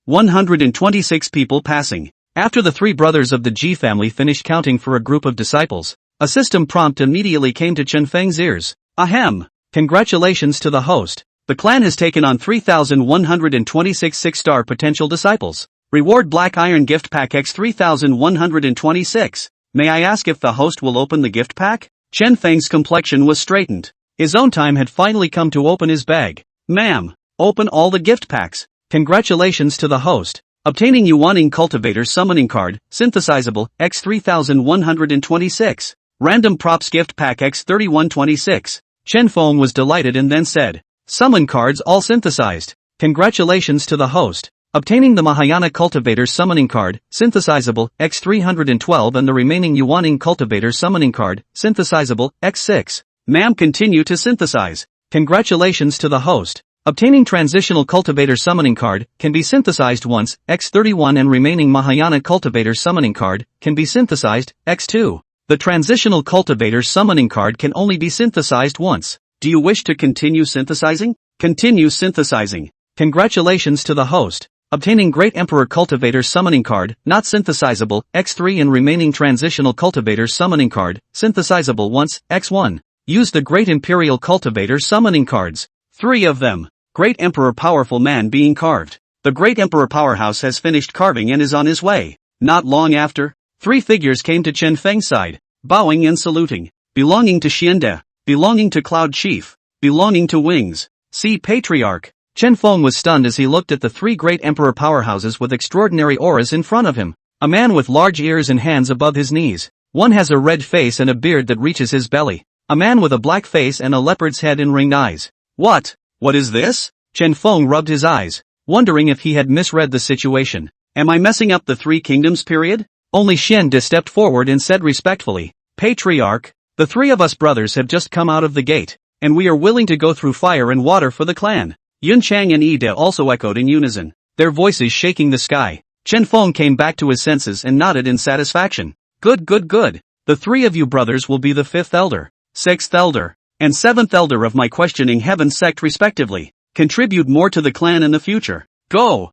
126 people passing. After the 3 brothers of the Ji family finished counting for a group of disciples, a system prompt immediately came to Chen Feng's ears. Ahem! Congratulations to the host. The clan has taken on 3,126 6-star potential disciples. Reward Black Iron Gift Pack X 3,126. May I ask if the host will open the gift pack? Chen Feng's complexion was straightened. His own time had finally come to open his bag. Ma'am, open all the gift packs. Congratulations to the host. Obtaining Yuaning Cultivator Summoning Card, Synthesizable, X 3,126. Random Props Gift Pack X 3126. Chen Feng was delighted and then said, "Summon cards all synthesized. Congratulations to the host. Obtaining the Mahayana Cultivator Summoning Card, Synthesizable, X 312 and the remaining Yuaning Cultivator Summoning Card, Synthesizable, X 6. Ma'am, continue to synthesize. Congratulations to the host. Obtaining Transitional Cultivator Summoning Card, can be synthesized once, X 31 and remaining Mahayana Cultivator Summoning Card, can be synthesized, X 2. The Transitional Cultivator Summoning Card can only be synthesized once. Do you wish to continue synthesizing? Continue synthesizing. Congratulations to the host. Obtaining Great Emperor Cultivator Summoning Card, not synthesizable, X3 and remaining Transitional Cultivator Summoning Card, synthesizable once, X1. Use the Great Imperial Cultivator Summoning Cards. 3 of them. Great Emperor Powerful Man being carved. The Great Emperor Powerhouse has finished carving and is on his way. Not long after, 3 figures came to Chen Feng's side, bowing and saluting. Belonging to Xiande, belonging to Cloud Chief, belonging to Wings. See Patriarch. Chen Feng was stunned as he looked at the 3 great emperor powerhouses with extraordinary auras in front of him. A man with large ears and hands above his knees. One has a red face and a beard that reaches his belly. A man with a black face and a leopard's head and ringed eyes. What is this? Chen Feng rubbed his eyes, wondering if he had misread the situation. Am I messing up the 3 kingdoms period? Only Xiande stepped forward and said respectfully, Patriarch, the 3 of us brothers have just come out of the gate, and we are willing to go through fire and water for the clan. Yun Chang and Yi De also echoed in unison, their voices shaking the sky. Chen Feng came back to his senses and nodded in satisfaction. Good. The 3 of you brothers will be the 5th elder, 6th elder, and 7th elder of my questioning heaven sect respectively. Contribute more to the clan in the future. Go!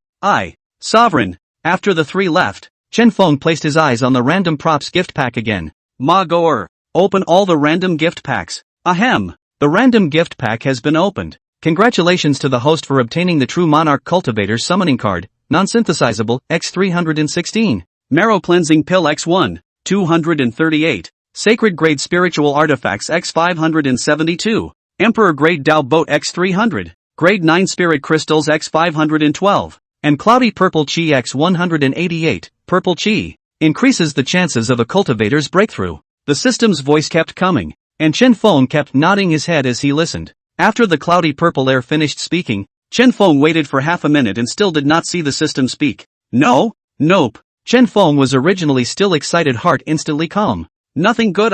Sovereign. After the three left, Chen Feng placed his eyes on the random props gift pack again. Ma Goer. Open all the random gift packs. Ahem. The random gift pack has been opened. Congratulations to the host for obtaining the True Monarch Cultivator Summoning Card, Non-Synthesizable, X316. Marrow Cleansing Pill X1, 238. Sacred Grade Spiritual Artifacts X572. Emperor Grade Dao Boat X300. Grade 9 Spirit Crystals X512. And Cloudy Purple Chi X188. Purple Chi increases the chances of a cultivator's breakthrough. The system's voice kept coming, and Chen Feng kept nodding his head as he listened. After the cloudy purple air finished speaking, Chen Feng waited for half a minute and still did not see the system speak. No? Nope. Chen Feng was originally still excited, heart instantly calm. Nothing good.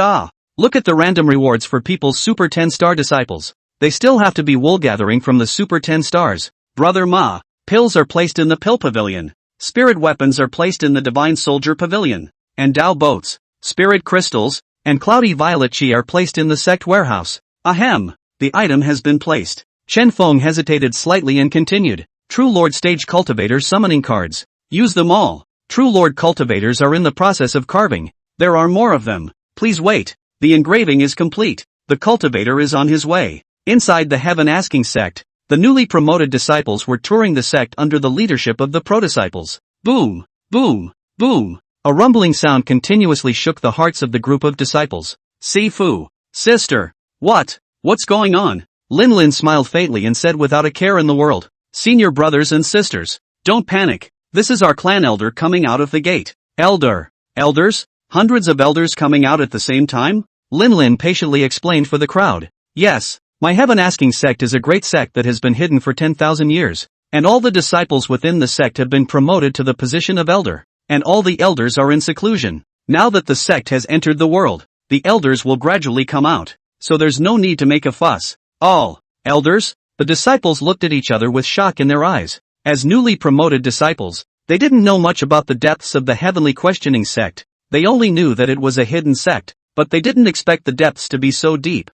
Look at the random rewards for people's Super 10-star disciples. They still have to be wool gathering from the Super 10 stars. Brother Ma. Pills are placed in the Pill Pavilion. Spirit weapons are placed in the Divine Soldier Pavilion. And Dao boats, Spirit crystals, and Cloudy Violet Chi are placed in the Sect Warehouse. Ahem. The item has been placed. Chen Feng hesitated slightly and continued. True Lord Stage Cultivator Summoning Cards. Use them all. True Lord Cultivators are in the process of carving. There are more of them. Please wait. The engraving is complete. The cultivator is on his way. Inside the Heaven Asking Sect, the newly promoted disciples were touring the sect under the leadership of the pro-disciples. Boom, boom, boom. A rumbling sound continuously shook the hearts of the group of disciples. Sifu. Sister. What's going on? Lin Lin smiled faintly and said without a care in the world. Senior brothers and sisters, don't panic. This is our clan elder coming out of the gate. Elder. Elders? Hundreds of elders coming out at the same time? Lin Lin patiently explained for the crowd. Yes, my Heaven Asking Sect is a great sect that has been hidden for 10,000 years, and all the disciples within the sect have been promoted to the position of elder, and all the elders are in seclusion. Now that the sect has entered the world, the elders will gradually come out, so there's no need to make a fuss. All elders? The disciples looked at each other with shock in their eyes. As newly promoted disciples, they didn't know much about the depths of the Heavenly Questioning Sect. They only knew that it was a hidden sect, but they didn't expect the depths to be so deep.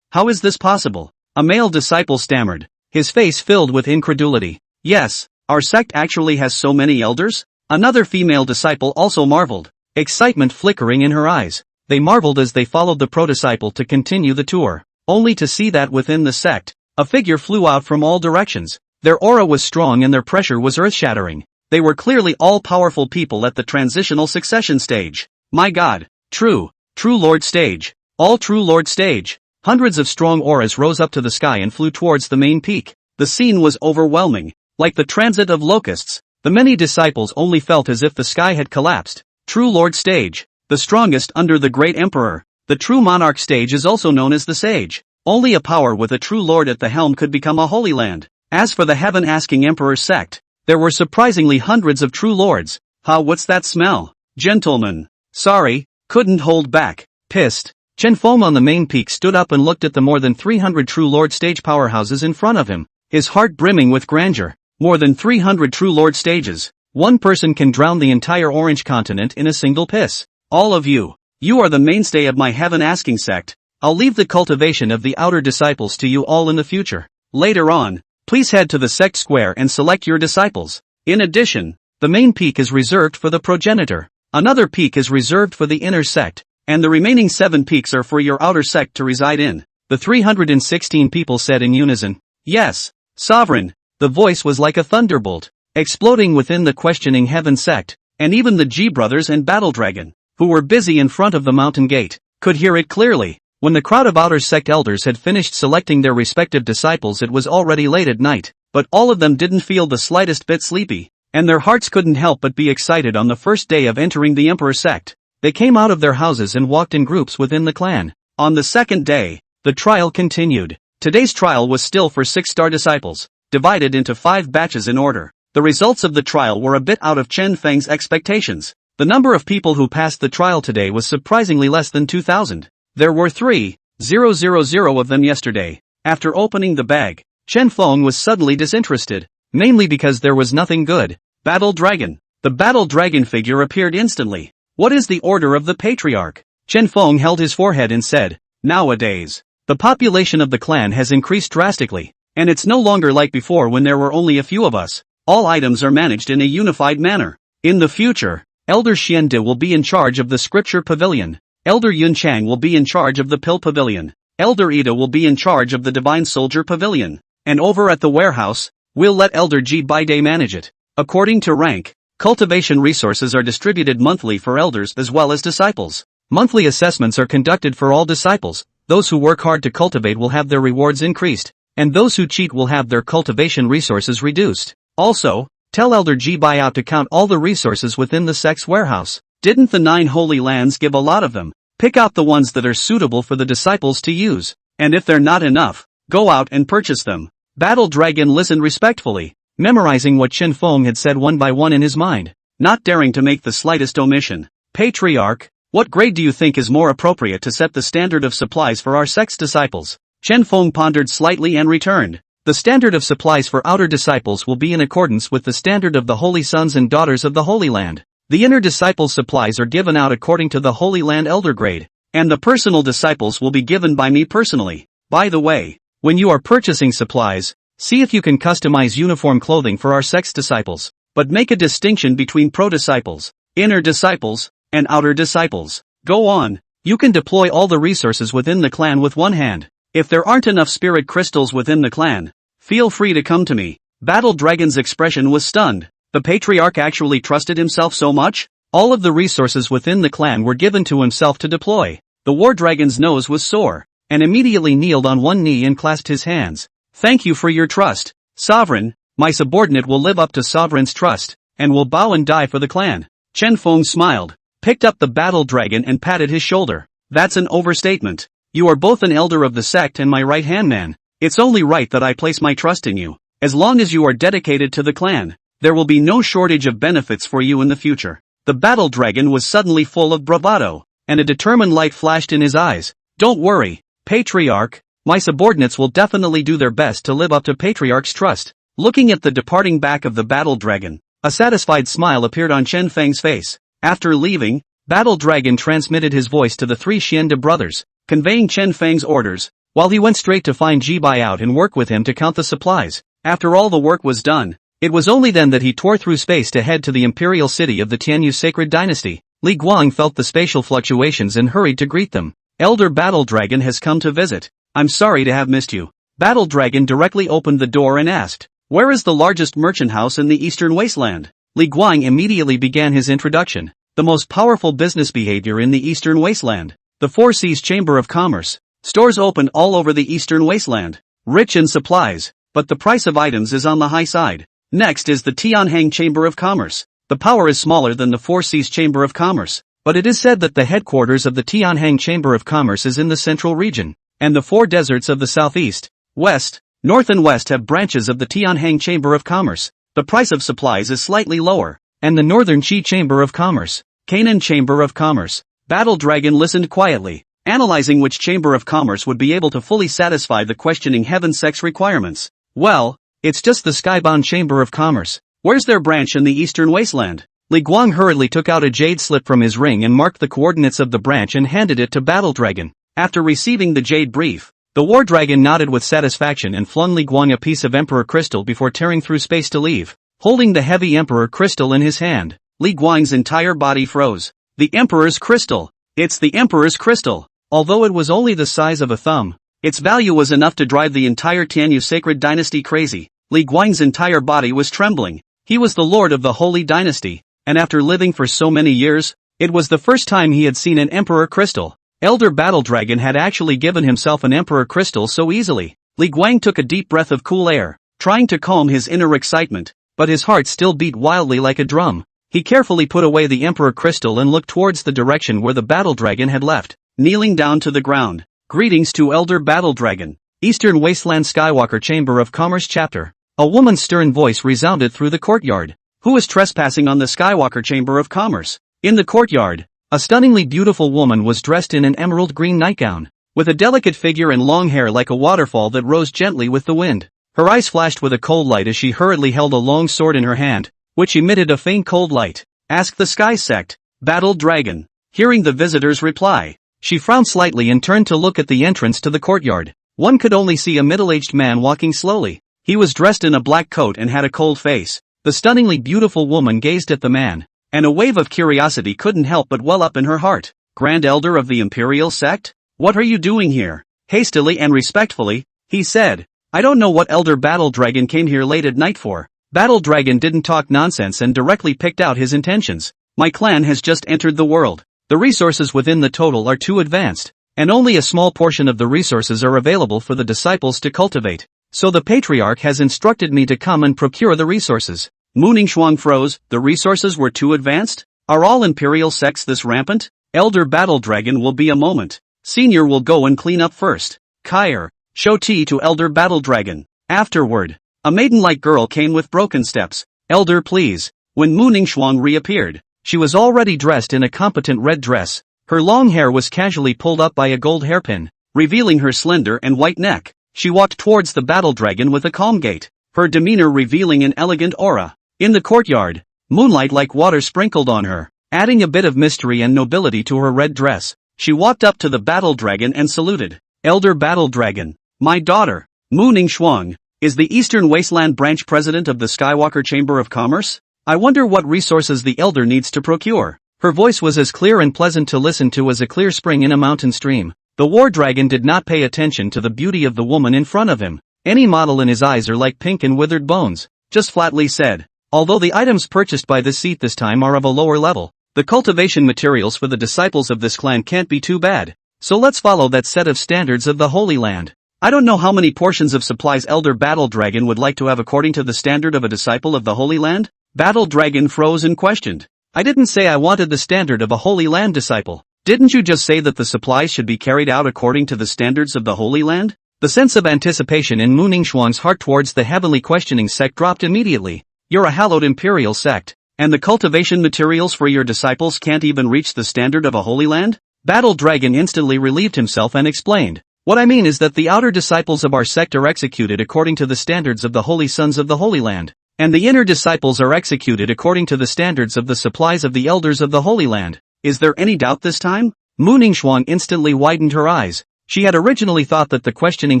How is this possible? A male disciple stammered, his face filled with incredulity. Yes, our sect actually has so many elders? Another female disciple also marveled, excitement flickering in her eyes. They marveled as they followed the pro-disciple to continue the tour, only to see that within the sect, a figure flew out from all directions. Their aura was strong and their pressure was earth-shattering. They were clearly all-powerful people at the transitional succession stage. My God, True Lord Stage. All True Lord Stage. Hundreds of strong auras rose up to the sky and flew towards the main peak. The scene was overwhelming. Like the transit of locusts, the many disciples only felt as if the sky had collapsed. True Lord Stage. The strongest under the Great Emperor. The True Monarch Stage is also known as the Sage. Only a power with a true lord at the helm could become a holy land. As for the Heaven Asking Emperor sect, there were surprisingly hundreds of true lords. What's that smell? Gentlemen. Sorry, couldn't hold back. Pissed. Chen Feng on the main peak stood up and looked at the more than 300 true lord stage powerhouses in front of him, his heart brimming with grandeur. More than 300 true lord stages. One person can drown the entire Orange continent in a single piss. All of you. You are the mainstay of my Heaven Asking Sect. I'll leave the cultivation of the outer disciples to you all in the future. Later on, please head to the sect square and select your disciples. In addition, the main peak is reserved for the progenitor. Another peak is reserved for the inner sect, and the remaining 7 peaks are for your outer sect to reside in. The 316 people said in unison. Yes, Sovereign. The voice was like a thunderbolt, exploding within the questioning Heaven sect, and even the G brothers and Battle Dragon, who were busy in front of the mountain gate, could hear it clearly. When the crowd of outer sect elders had finished selecting their respective disciples, it was already late at night, but all of them didn't feel the slightest bit sleepy, and their hearts couldn't help but be excited on the first day of entering the Emperor sect. They came out of their houses and walked in groups within the clan. On the second day, the trial continued. Today's trial was still for 6-star disciples, divided into 5 batches in order. The results of the trial were a bit out of Chen Feng's expectations. The number of people who passed the trial today was surprisingly less than 2,000. There were 3,000 of them yesterday. After opening the bag, Chen Feng was suddenly disinterested, mainly because there was nothing good. Battle Dragon. The Battle Dragon figure appeared instantly. What is the order of the Patriarch? Chen Feng held his forehead and said, nowadays, the population of the clan has increased drastically, and it's no longer like before when there were only a few of us. All items are managed in a unified manner. In the future, Elder Xiande will be in charge of the Scripture Pavilion. Elder Yun Chang will be in charge of the Pill Pavilion. Elder Ida will be in charge of the Divine Soldier Pavilion. And over at the warehouse, we'll let Elder Ji Baide manage it. According to rank, cultivation resources are distributed monthly for elders as well as disciples. Monthly assessments are conducted for all disciples. Those who work hard to cultivate will have their rewards increased, and those who cheat will have their cultivation resources reduced. Also, tell Elder Ji Baiyao to count all the resources within the sect's warehouse. Didn't the 9 holy lands give a lot of them? Pick out the ones that are suitable for the disciples to use, and if they're not enough, go out and purchase them. Battle Dragon listened respectfully, memorizing what Chen Feng had said one by one in his mind, not daring to make the slightest omission. Patriarch, what grade do you think is more appropriate to set the standard of supplies for our sect's disciples? Chen Feng pondered slightly and returned. The standard of supplies for outer disciples will be in accordance with the standard of the holy sons and daughters of the Holy Land. The inner disciples' supplies are given out according to the Holy Land elder grade, and the personal disciples will be given by me personally. By the way, when you are purchasing supplies, see if you can customize uniform clothing for our sect's disciples, but make a distinction between pro-disciples, inner disciples, and outer disciples. Go on, you can deploy all the resources within the clan with one hand. If there aren't enough spirit crystals within the clan, feel free to come to me. Battle Dragon's expression was stunned. The Patriarch actually trusted himself so much? All of the resources within the clan were given to himself to deploy. The War Dragon's nose was sore, and immediately kneeled on one knee and clasped his hands. Thank you for your trust, Sovereign. My subordinate will live up to Sovereign's trust, and will bow and die for the clan. Chen Feng smiled, picked up the Battle Dragon and patted his shoulder. That's an overstatement. You are both an elder of the sect and my right-hand man. It's only right that I place my trust in you. As long as you are dedicated to the clan, there will be no shortage of benefits for you in the future. The Battle Dragon was suddenly full of bravado, and a determined light flashed in his eyes. Don't worry, Patriarch, my subordinates will definitely do their best to live up to Patriarch's trust. Looking at the departing back of the Battle Dragon, a satisfied smile appeared on Chen Feng's face. After leaving, Battle Dragon transmitted his voice to the 3 Xiande brothers, conveying Chen Feng's orders, while he went straight to find Ji Baiyao and work with him to count the supplies. After all the work was done, it was only then that he tore through space to head to the imperial city of the Tianyu sacred dynasty. Li Guang felt the spatial fluctuations and hurried to greet them. Elder Battle Dragon has come to visit. I'm sorry to have missed you. Battle Dragon directly opened the door and asked, where is the largest merchant house in the eastern wasteland? Li Guang immediately began his introduction. The most powerful business behavior in the eastern wasteland. The Four Seas Chamber of Commerce. Stores opened all over the eastern wasteland. Rich in supplies, but the price of items is on the high side. Next is the Tianheng Chamber of Commerce. The power is smaller than the Four Seas Chamber of Commerce, but it is said that the headquarters of the Tianheng Chamber of Commerce is in the central region, and the 4 deserts of the southeast, west, north and west have branches of the Tianheng Chamber of Commerce. The price of supplies is slightly lower, and the northern Qi Chamber of Commerce, Canaan Chamber of Commerce. Battle Dragon listened quietly, analyzing which Chamber of Commerce would be able to fully satisfy the questioning Heaven Sect's requirements. Well, it's just the Skybound Chamber of Commerce. Where's their branch in the eastern wasteland? Li Guang hurriedly took out a jade slip from his ring and marked the coordinates of the branch and handed it to Battle Dragon. After receiving the jade brief, the War Dragon nodded with satisfaction and flung Li Guang a piece of Emperor Crystal before tearing through space to leave. Holding the heavy Emperor Crystal in his hand, Li Guang's entire body froze. The Emperor's Crystal. It's the Emperor's Crystal. Although it was only the size of a thumb, its value was enough to drive the entire Tianyu sacred dynasty crazy. Li Guang's entire body was trembling. He was the lord of the holy dynasty, and after living for so many years, it was the first time he had seen an Emperor Crystal. Elder Battle Dragon had actually given himself an Emperor Crystal so easily. Li Guang took a deep breath of cool air, trying to calm his inner excitement, but his heart still beat wildly like a drum. He carefully put away the Emperor Crystal and looked towards the direction where the Battle Dragon had left, kneeling down to the ground. Greetings to Elder Battle Dragon. Eastern Wasteland Skywalker Chamber of Commerce Chapter. A woman's stern voice resounded through the courtyard. Who is trespassing on the Skywalker Chamber of Commerce? In the courtyard, a stunningly beautiful woman was dressed in an emerald green nightgown, with a delicate figure and long hair like a waterfall that rose gently with the wind. Her eyes flashed with a cold light as she hurriedly held a long sword in her hand, which emitted a faint cold light. Ask the Sky Sect, Battle Dragon. Hearing the visitor's reply, she frowned slightly and turned to look at the entrance to the courtyard. One could only see a middle-aged man walking slowly. He was dressed in a black coat and had a cold face. The stunningly beautiful woman gazed at the man, and a wave of curiosity couldn't help but well up in her heart. Grand Elder of the Imperial Sect? What are you doing here? Hastily and respectfully, he said. I don't know what Elder Battle Dragon came here late at night for. Battle Dragon didn't talk nonsense and directly picked out his intentions. My clan has just entered the world. The resources within the total are too advanced, and only a small portion of the resources are available for the disciples to cultivate. So the Patriarch has instructed me to come and procure the resources. Mu Ningxuang froze. The resources were too advanced? Are all Imperial sects this rampant? Elder Battle Dragon will be a moment. Senior will go and clean up first. Kyre, show tea to Elder Battle Dragon. Afterward, a maiden-like girl came with broken steps. Elder, please. When Mu Ningxuang reappeared, she was already dressed in a competent red dress. Her long hair was casually pulled up by a gold hairpin, revealing her slender and white neck. She walked towards the battle dragon with a calm gait, her demeanor revealing an elegant aura. In the courtyard, moonlight like water sprinkled on her, adding a bit of mystery and nobility to her red dress. She walked up to the battle dragon and saluted. Elder Battle Dragon, my daughter, Mu Ningxuang, is the Eastern Wasteland Branch President of the Skywalker Chamber of Commerce? I wonder what resources the Elder needs to procure. Her voice was as clear and pleasant to listen to as a clear spring in a mountain stream. The war dragon did not pay attention to the beauty of the woman in front of him. Any model in his eyes are like pink and withered bones. Just flatly said. Although the items purchased by this seat this time are of a lower level, the cultivation materials for the disciples of this clan can't be too bad. So let's follow that set of standards of the Holy Land. I don't know how many portions of supplies Elder Battle Dragon would like to have according to the standard of a disciple of the Holy Land? Battle Dragon froze and questioned. I didn't say I wanted the standard of a Holy Land disciple. Didn't you just say that the supplies should be carried out according to the standards of the Holy Land? The sense of anticipation in Mu Ningxuang's heart towards the heavenly questioning sect dropped immediately. You're a hallowed imperial sect, and the cultivation materials for your disciples can't even reach the standard of a Holy Land? Battle Dragon instantly relieved himself and explained. What I mean is that the outer disciples of our sect are executed according to the standards of the Holy Sons of the Holy Land, and the inner disciples are executed according to the standards of the supplies of the elders of the Holy Land. Is there any doubt this time? Mu Ningxuang instantly widened her eyes. She had originally thought that the questioning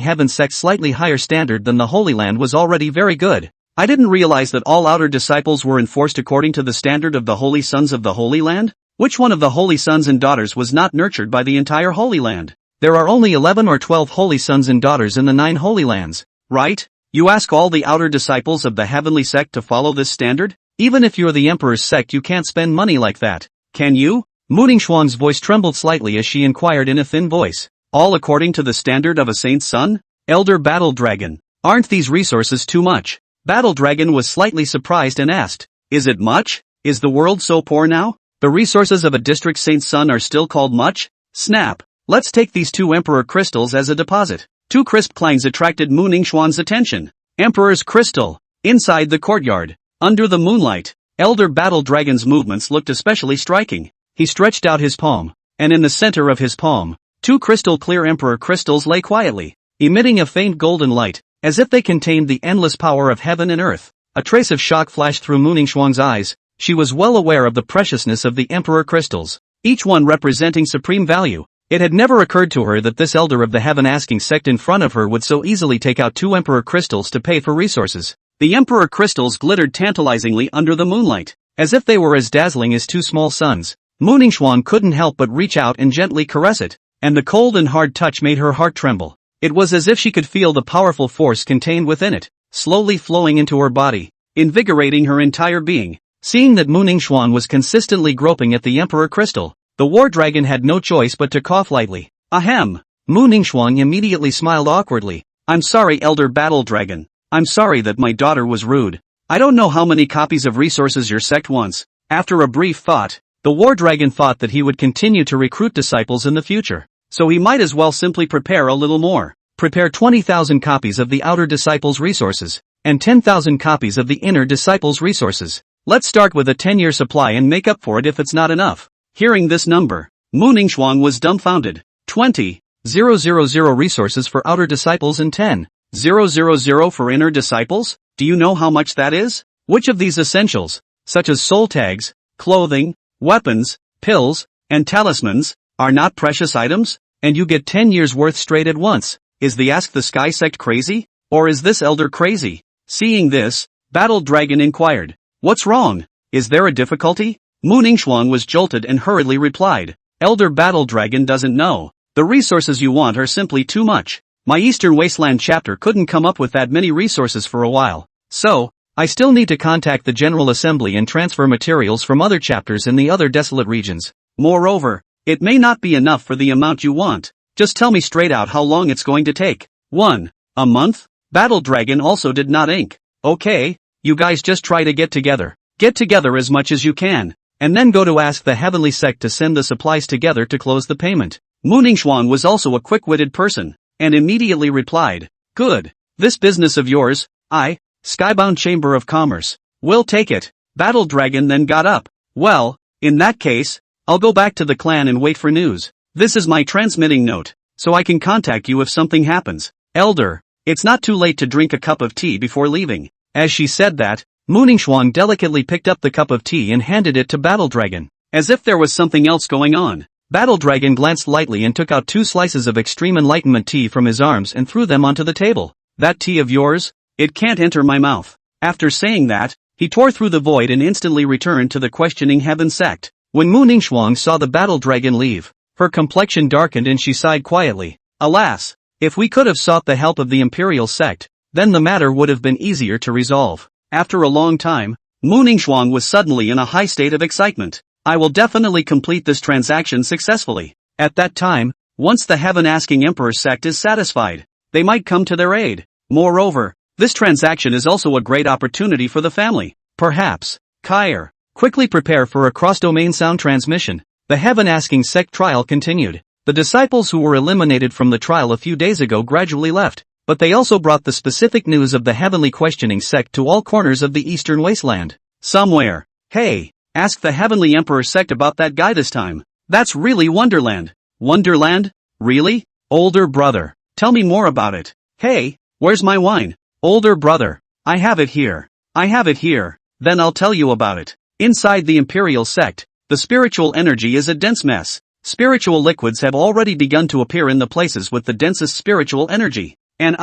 heaven sect's slightly higher standard than the Holy Land was already very good. I didn't realize that all outer disciples were enforced according to the standard of the Holy Sons of the Holy Land? Which one of the Holy Sons and Daughters was not nurtured by the entire Holy Land? There are only 11 or 12 Holy Sons and Daughters in the 9 Holy Lands, right? You ask all the outer disciples of the heavenly sect to follow this standard? Even if you're the Emperor's sect, you can't spend money like that, can you? Mu Ningxuang's voice trembled slightly as she inquired in a thin voice. All according to the standard of a saint's son? Elder Battle Dragon, aren't these resources too much? Battle Dragon was slightly surprised and asked, is it much? Is the world so poor now? The resources of a district saint's son are still called much? Snap. Let's take these 2 Emperor crystals as a deposit. 2 crisp clangs attracted Mu Ningxuang's attention. Emperor's crystal. Inside the courtyard, under the moonlight, Elder Battle Dragon's movements looked especially striking. He stretched out his palm, and in the center of his palm, 2 crystal clear Emperor crystals lay quietly, emitting a faint golden light, as if they contained the endless power of heaven and earth. A trace of shock flashed through Mu Ningxuang's eyes. She was well aware of the preciousness of the Emperor crystals, each one representing supreme value. It had never occurred to her that this elder of the heaven-asking sect in front of her would so easily take out 2 Emperor crystals to pay for resources. The Emperor crystals glittered tantalizingly under the moonlight, as if they were as dazzling as 2 small suns. Mu Ningxuang couldn't help but reach out and gently caress it, and the cold and hard touch made her heart tremble. It was as if she could feel the powerful force contained within it, slowly flowing into her body, invigorating her entire being. Seeing that Mu Ningxuang was consistently groping at the Emperor crystal, the war dragon had no choice but to cough lightly. Ahem. Mu Ningxuang immediately smiled awkwardly. I'm sorry, Elder Battle Dragon. I'm sorry that my daughter was rude. I don't know how many copies of resources your sect wants. After a brief thought, the war dragon thought that he would continue to recruit disciples in the future, so he might as well simply prepare a little more. Prepare 20,000 copies of the outer disciples' resources, and 10,000 copies of the inner disciples' resources. Let's start with a 10-year supply and make up for it if it's not enough. Hearing this number, Mu Ningxuang was dumbfounded. 20,000 resources for outer disciples and 10,000 for inner disciples? Do you know how much that is? Which of these essentials, such as soul tags, clothing, weapons, pills, and talismans, are not precious items? And you get 10 years worth straight at once. Is the Ask the Sky sect crazy? Or is this elder crazy? Seeing this, Battle Dragon inquired. What's wrong? Is there a difficulty? Mu Ningxuang was jolted and hurriedly replied. Elder Battle Dragon doesn't know. The resources you want are simply too much. My Eastern Wasteland chapter couldn't come up with that many resources for a while. So, I still need to contact the General Assembly and transfer materials from other chapters in the other desolate regions. Moreover, it may not be enough for the amount you want. Just tell me straight out how long it's going to take. 1. A month? Battle Dragon also did not ink. Okay, you guys just try to get together. Get together as much as you can. And then go to ask the Heavenly Sect to send the supplies together to close the payment. Mu Ningxuang was also a quick-witted person, and immediately replied. Good. This business of yours, Skybound Chamber of Commerce, will take it. Battle Dragon then got up. Well, in that case, I'll go back to the clan and wait for news. This is my transmitting note, so I can contact you if something happens. Elder, it's not too late to drink a cup of tea before leaving. As she said that, Mu Ningxuang delicately picked up the cup of tea and handed it to Battle Dragon. As if there was something else going on. Battle Dragon glanced lightly and took out 2 slices of extreme enlightenment tea from his arms and threw them onto the table. That tea of yours? It can't enter my mouth. After saying that, he tore through the void and instantly returned to the questioning Heaven Sect. When Mu Ningxuang saw the Battle Dragon leave, her complexion darkened and she sighed quietly. Alas, if we could have sought the help of the Imperial Sect, then the matter would have been easier to resolve. After a long time, Mu Ningxuang was suddenly in a high state of excitement. I will definitely complete this transaction successfully. At that time, once the Heaven-asking Emperor Sect is satisfied, they might come to their aid. Moreover, this transaction is also a great opportunity for the family. Perhaps, Kair, quickly prepare for a cross-domain sound transmission. The Heaven-asking Sect trial continued. The disciples who were eliminated from the trial a few days ago gradually left. But they also brought the specific news of the Heavenly Questioning Sect to all corners of the Eastern Wasteland. Somewhere. Hey, ask the Heavenly Emperor Sect about that guy this time. That's really Wonderland. Wonderland? Really? Older brother. Tell me more about it. Hey, where's my wine? Older brother. I have it here. I have it here. Then I'll tell you about it. Inside the Imperial Sect, the spiritual energy is a dense mess. Spiritual liquids have already begun to appear in the places with the densest spiritual energy. And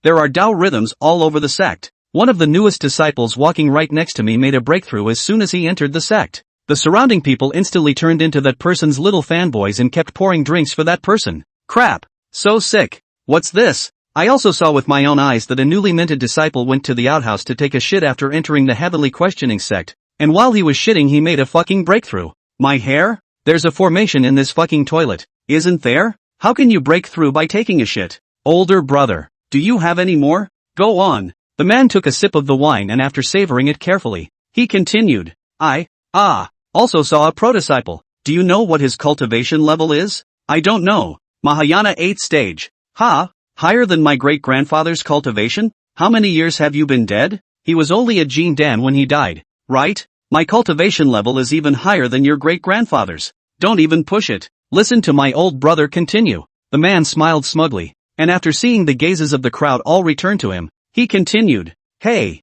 there are Tao rhythms all over the sect. One of the newest disciples walking right next to me made a breakthrough as soon as he entered the sect. The surrounding people instantly turned into that person's little fanboys and kept pouring drinks for that person. Crap. So sick. What's this? I also saw with my own eyes that a newly minted disciple went to the outhouse to take a shit after entering the Heavenly Questioning Sect, and while he was shitting he made a fucking breakthrough. My hair? There's a formation in this fucking toilet, isn't there? How can you break through by taking a shit? Older brother, do you have any more? Go on. The man took a sip of the wine and after savoring it carefully, he continued. I also saw a protodisciple. Do you know what his cultivation level is? I don't know. Mahayana 8th stage. Higher than my great-grandfather's cultivation? How many years have you been dead? He was only a Jin Dan when he died, right? My cultivation level is even higher than your great-grandfather's. Don't even push it. Listen to my old brother continue. The man smiled smugly. And after seeing the gazes of the crowd all return to him, he continued. Hey,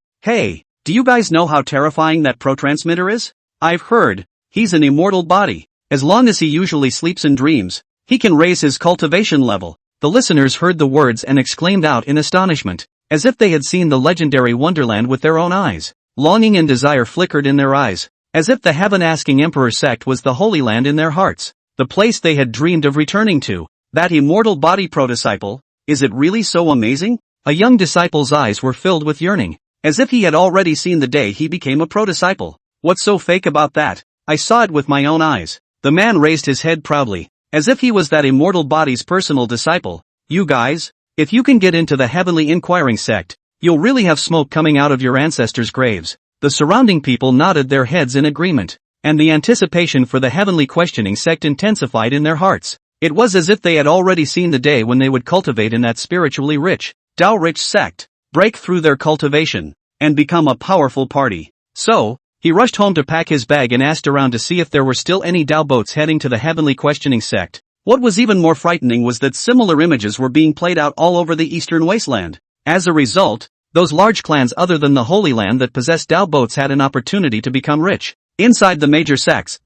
do you guys know how terrifying that pro-transmitter is? I've heard, he's an immortal body. As long as he usually sleeps and dreams, he can raise his cultivation level. The listeners heard the words and exclaimed out in astonishment, as if they had seen the legendary Wonderland with their own eyes. Longing and desire flickered in their eyes, as if the Heaven-asking Emperor Sect was the Holy Land in their hearts, the place they had dreamed of returning to. That immortal body pro-disciple, is it really so amazing? A young disciple's eyes were filled with yearning, as if he had already seen the day he became a pro-disciple. What's so fake about that? I saw it with my own eyes. The man raised his head proudly, as if he was that immortal body's personal disciple. You guys, if you can get into the Heavenly Inquiring Sect, you'll really have smoke coming out of your ancestors' graves. The surrounding people nodded their heads in agreement, and the anticipation for the Heavenly Questioning Sect intensified in their hearts. It was as if they had already seen the day when they would cultivate in that spiritually rich, Tao-rich sect, break through their cultivation, and become a powerful party. So, he rushed home to pack his bag and asked around to see if there were still any Tao boats heading to the Heavenly Questioning Sect. What was even more frightening was that similar images were being played out all over the Eastern Wasteland. As a result, those large clans other than the Holy Land that possessed Tao boats had an opportunity to become rich. Inside the major sects,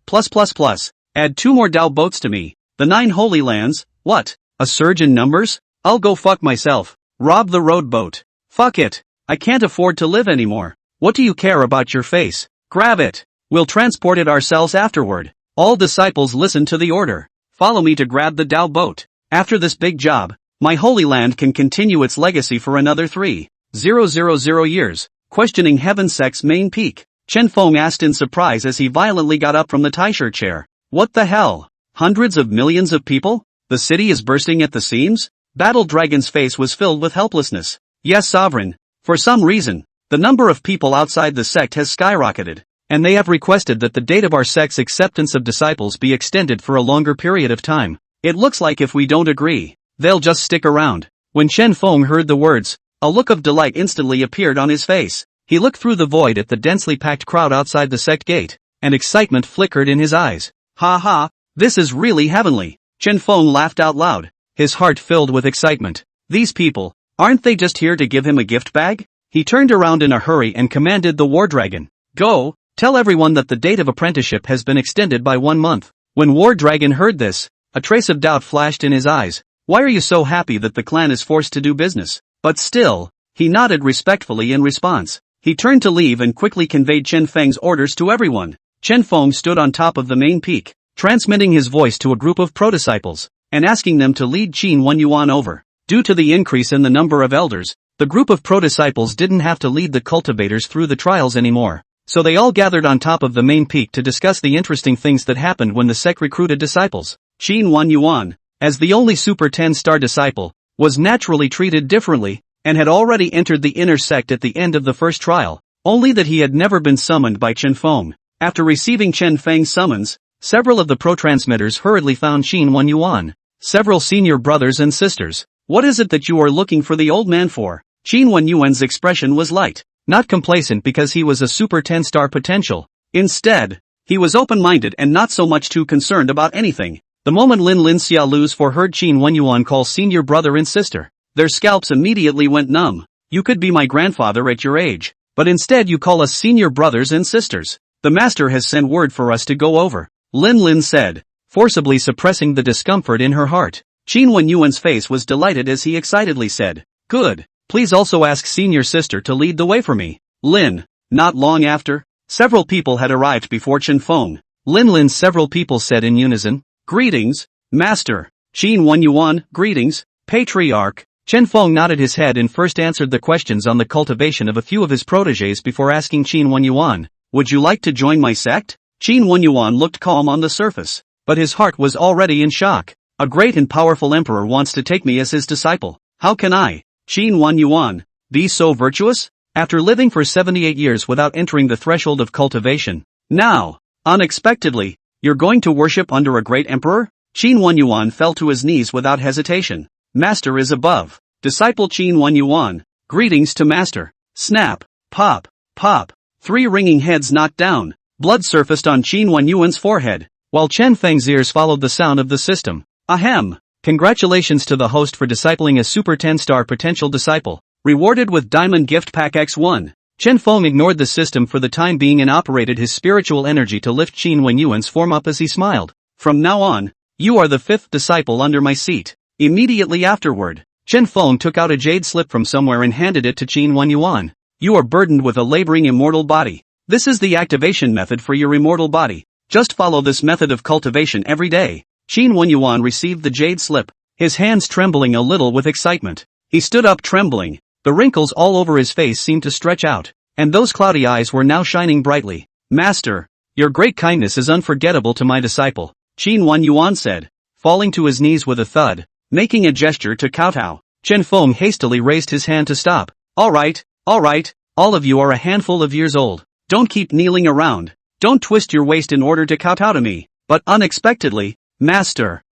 add 2 more Tao boats to me. The 9 Holy Lands, what? A surge in numbers? I'll go fuck myself. Rob the road boat. Fuck it. I can't afford to live anymore. What do you care about your face? Grab it. We'll transport it ourselves afterward. All disciples listened to the order. Follow me to grab the Tao boat. After this big job, my holy land can continue its legacy for another 3,000 years. Questioning Heaven Sect's main peak, Chen Feng asked in surprise as he violently got up from the Taisher chair. What the hell? Hundreds of millions of people? The city is bursting at the seams? Battle Dragon's face was filled with helplessness. Yes, Sovereign. For some reason, the number of people outside the sect has skyrocketed, and they have requested that the date of our sect's acceptance of disciples be extended for a longer period of time. It looks like if we don't agree, they'll just stick around. When Chen Feng heard the words, a look of delight instantly appeared on his face. He looked through the void at the densely packed crowd outside the sect gate, and excitement flickered in his eyes. Ha ha, this is really heavenly. Chen Feng laughed out loud, his heart filled with excitement. These people, aren't they just here to give him a gift bag? He turned around in a hurry and commanded the War Dragon. Go, tell everyone that the date of apprenticeship has been extended by 1 month. When War Dragon heard this, a trace of doubt flashed in his eyes. Why are you so happy that the clan is forced to do business? But still, he nodded respectfully in response. He turned to leave and quickly conveyed Chen Feng's orders to everyone. Chen Feng stood on top of the main peak, transmitting his voice to a group of pro-disciples, and asking them to lead Qin Wen Yuan over. Due to the increase in the number of elders, the group of pro-disciples didn't have to lead the cultivators through the trials anymore, so they all gathered on top of the main peak to discuss the interesting things that happened when the sect recruited disciples. Qin Wen Yuan, as the only Super 10-star disciple, was naturally treated differently, and had already entered the inner sect at the end of the first trial, only that he had never been summoned by Chen Feng. After receiving Chen Feng's summons, several of the pro-transmitters hurriedly found Qin Wen Yuan. Several senior brothers and sisters. What is it that you are looking for the old man for? Qin Wen Yuan's expression was light, not complacent because he was a Super 10-star potential. Instead, he was open-minded and not so much too concerned about anything. The moment Lin Xiaolu's heard Qin Wen Yuan call senior brother and sister, their scalps immediately went numb. You could be my grandfather at your age, but instead you call us senior brothers and sisters. The master has sent word for us to go over, Lin said, forcibly suppressing the discomfort in her heart. Qin Wen Yuan's face was delighted as he excitedly said, good, please also ask senior sister to lead the way for me. Lin. Not long after, several people had arrived before Chen Feng. Lin several people said in unison, greetings, master. Qin Wen Yuan, greetings, patriarch. Chen Feng nodded his head and first answered the questions on the cultivation of a few of his protégés before asking Qin Wen Yuan, would you like to join my sect? Qin Wen Yuan looked calm on the surface, but his heart was already in shock. A great and powerful emperor wants to take me as his disciple. How can I, Qin Wen Yuan, be so virtuous? After living for 78 years without entering the threshold of cultivation, now, unexpectedly, you're going to worship under a great emperor? Qin Wen Yuan fell to his knees without hesitation. Master is above. Disciple Qin Wen Yuan, greetings to master. Snap, pop, pop. 3 ringing heads knocked down. Blood surfaced on Qin Wen Yuan's forehead, while Chen Feng's ears followed the sound of the system. Ahem! Congratulations to the host for discipling a Super 10-star potential disciple, rewarded with Diamond Gift Pack X1. Chen Feng ignored the system for the time being and operated his spiritual energy to lift Qin Wen Yuan's form up as he smiled. From now on, you are the 5th disciple under my seat. Immediately afterward, Chen Feng took out a jade slip from somewhere and handed it to Qin Wen Yuan. You are burdened with a laboring immortal body. This is the activation method for your immortal body. Just follow this method of cultivation every day. Qin Wen Yuan received the jade slip, his hands trembling a little with excitement. He stood up trembling, the wrinkles all over his face seemed to stretch out, and those cloudy eyes were now shining brightly. Master, your great kindness is unforgettable to my disciple, Qin Wen Yuan said, falling to his knees with a thud, making a gesture to kowtow. Chen Feng hastily raised his hand to stop. All right, all of you are a handful of years old. Don't keep kneeling around. Don't twist your waist in order to kowtow to me. But unexpectedly, Master,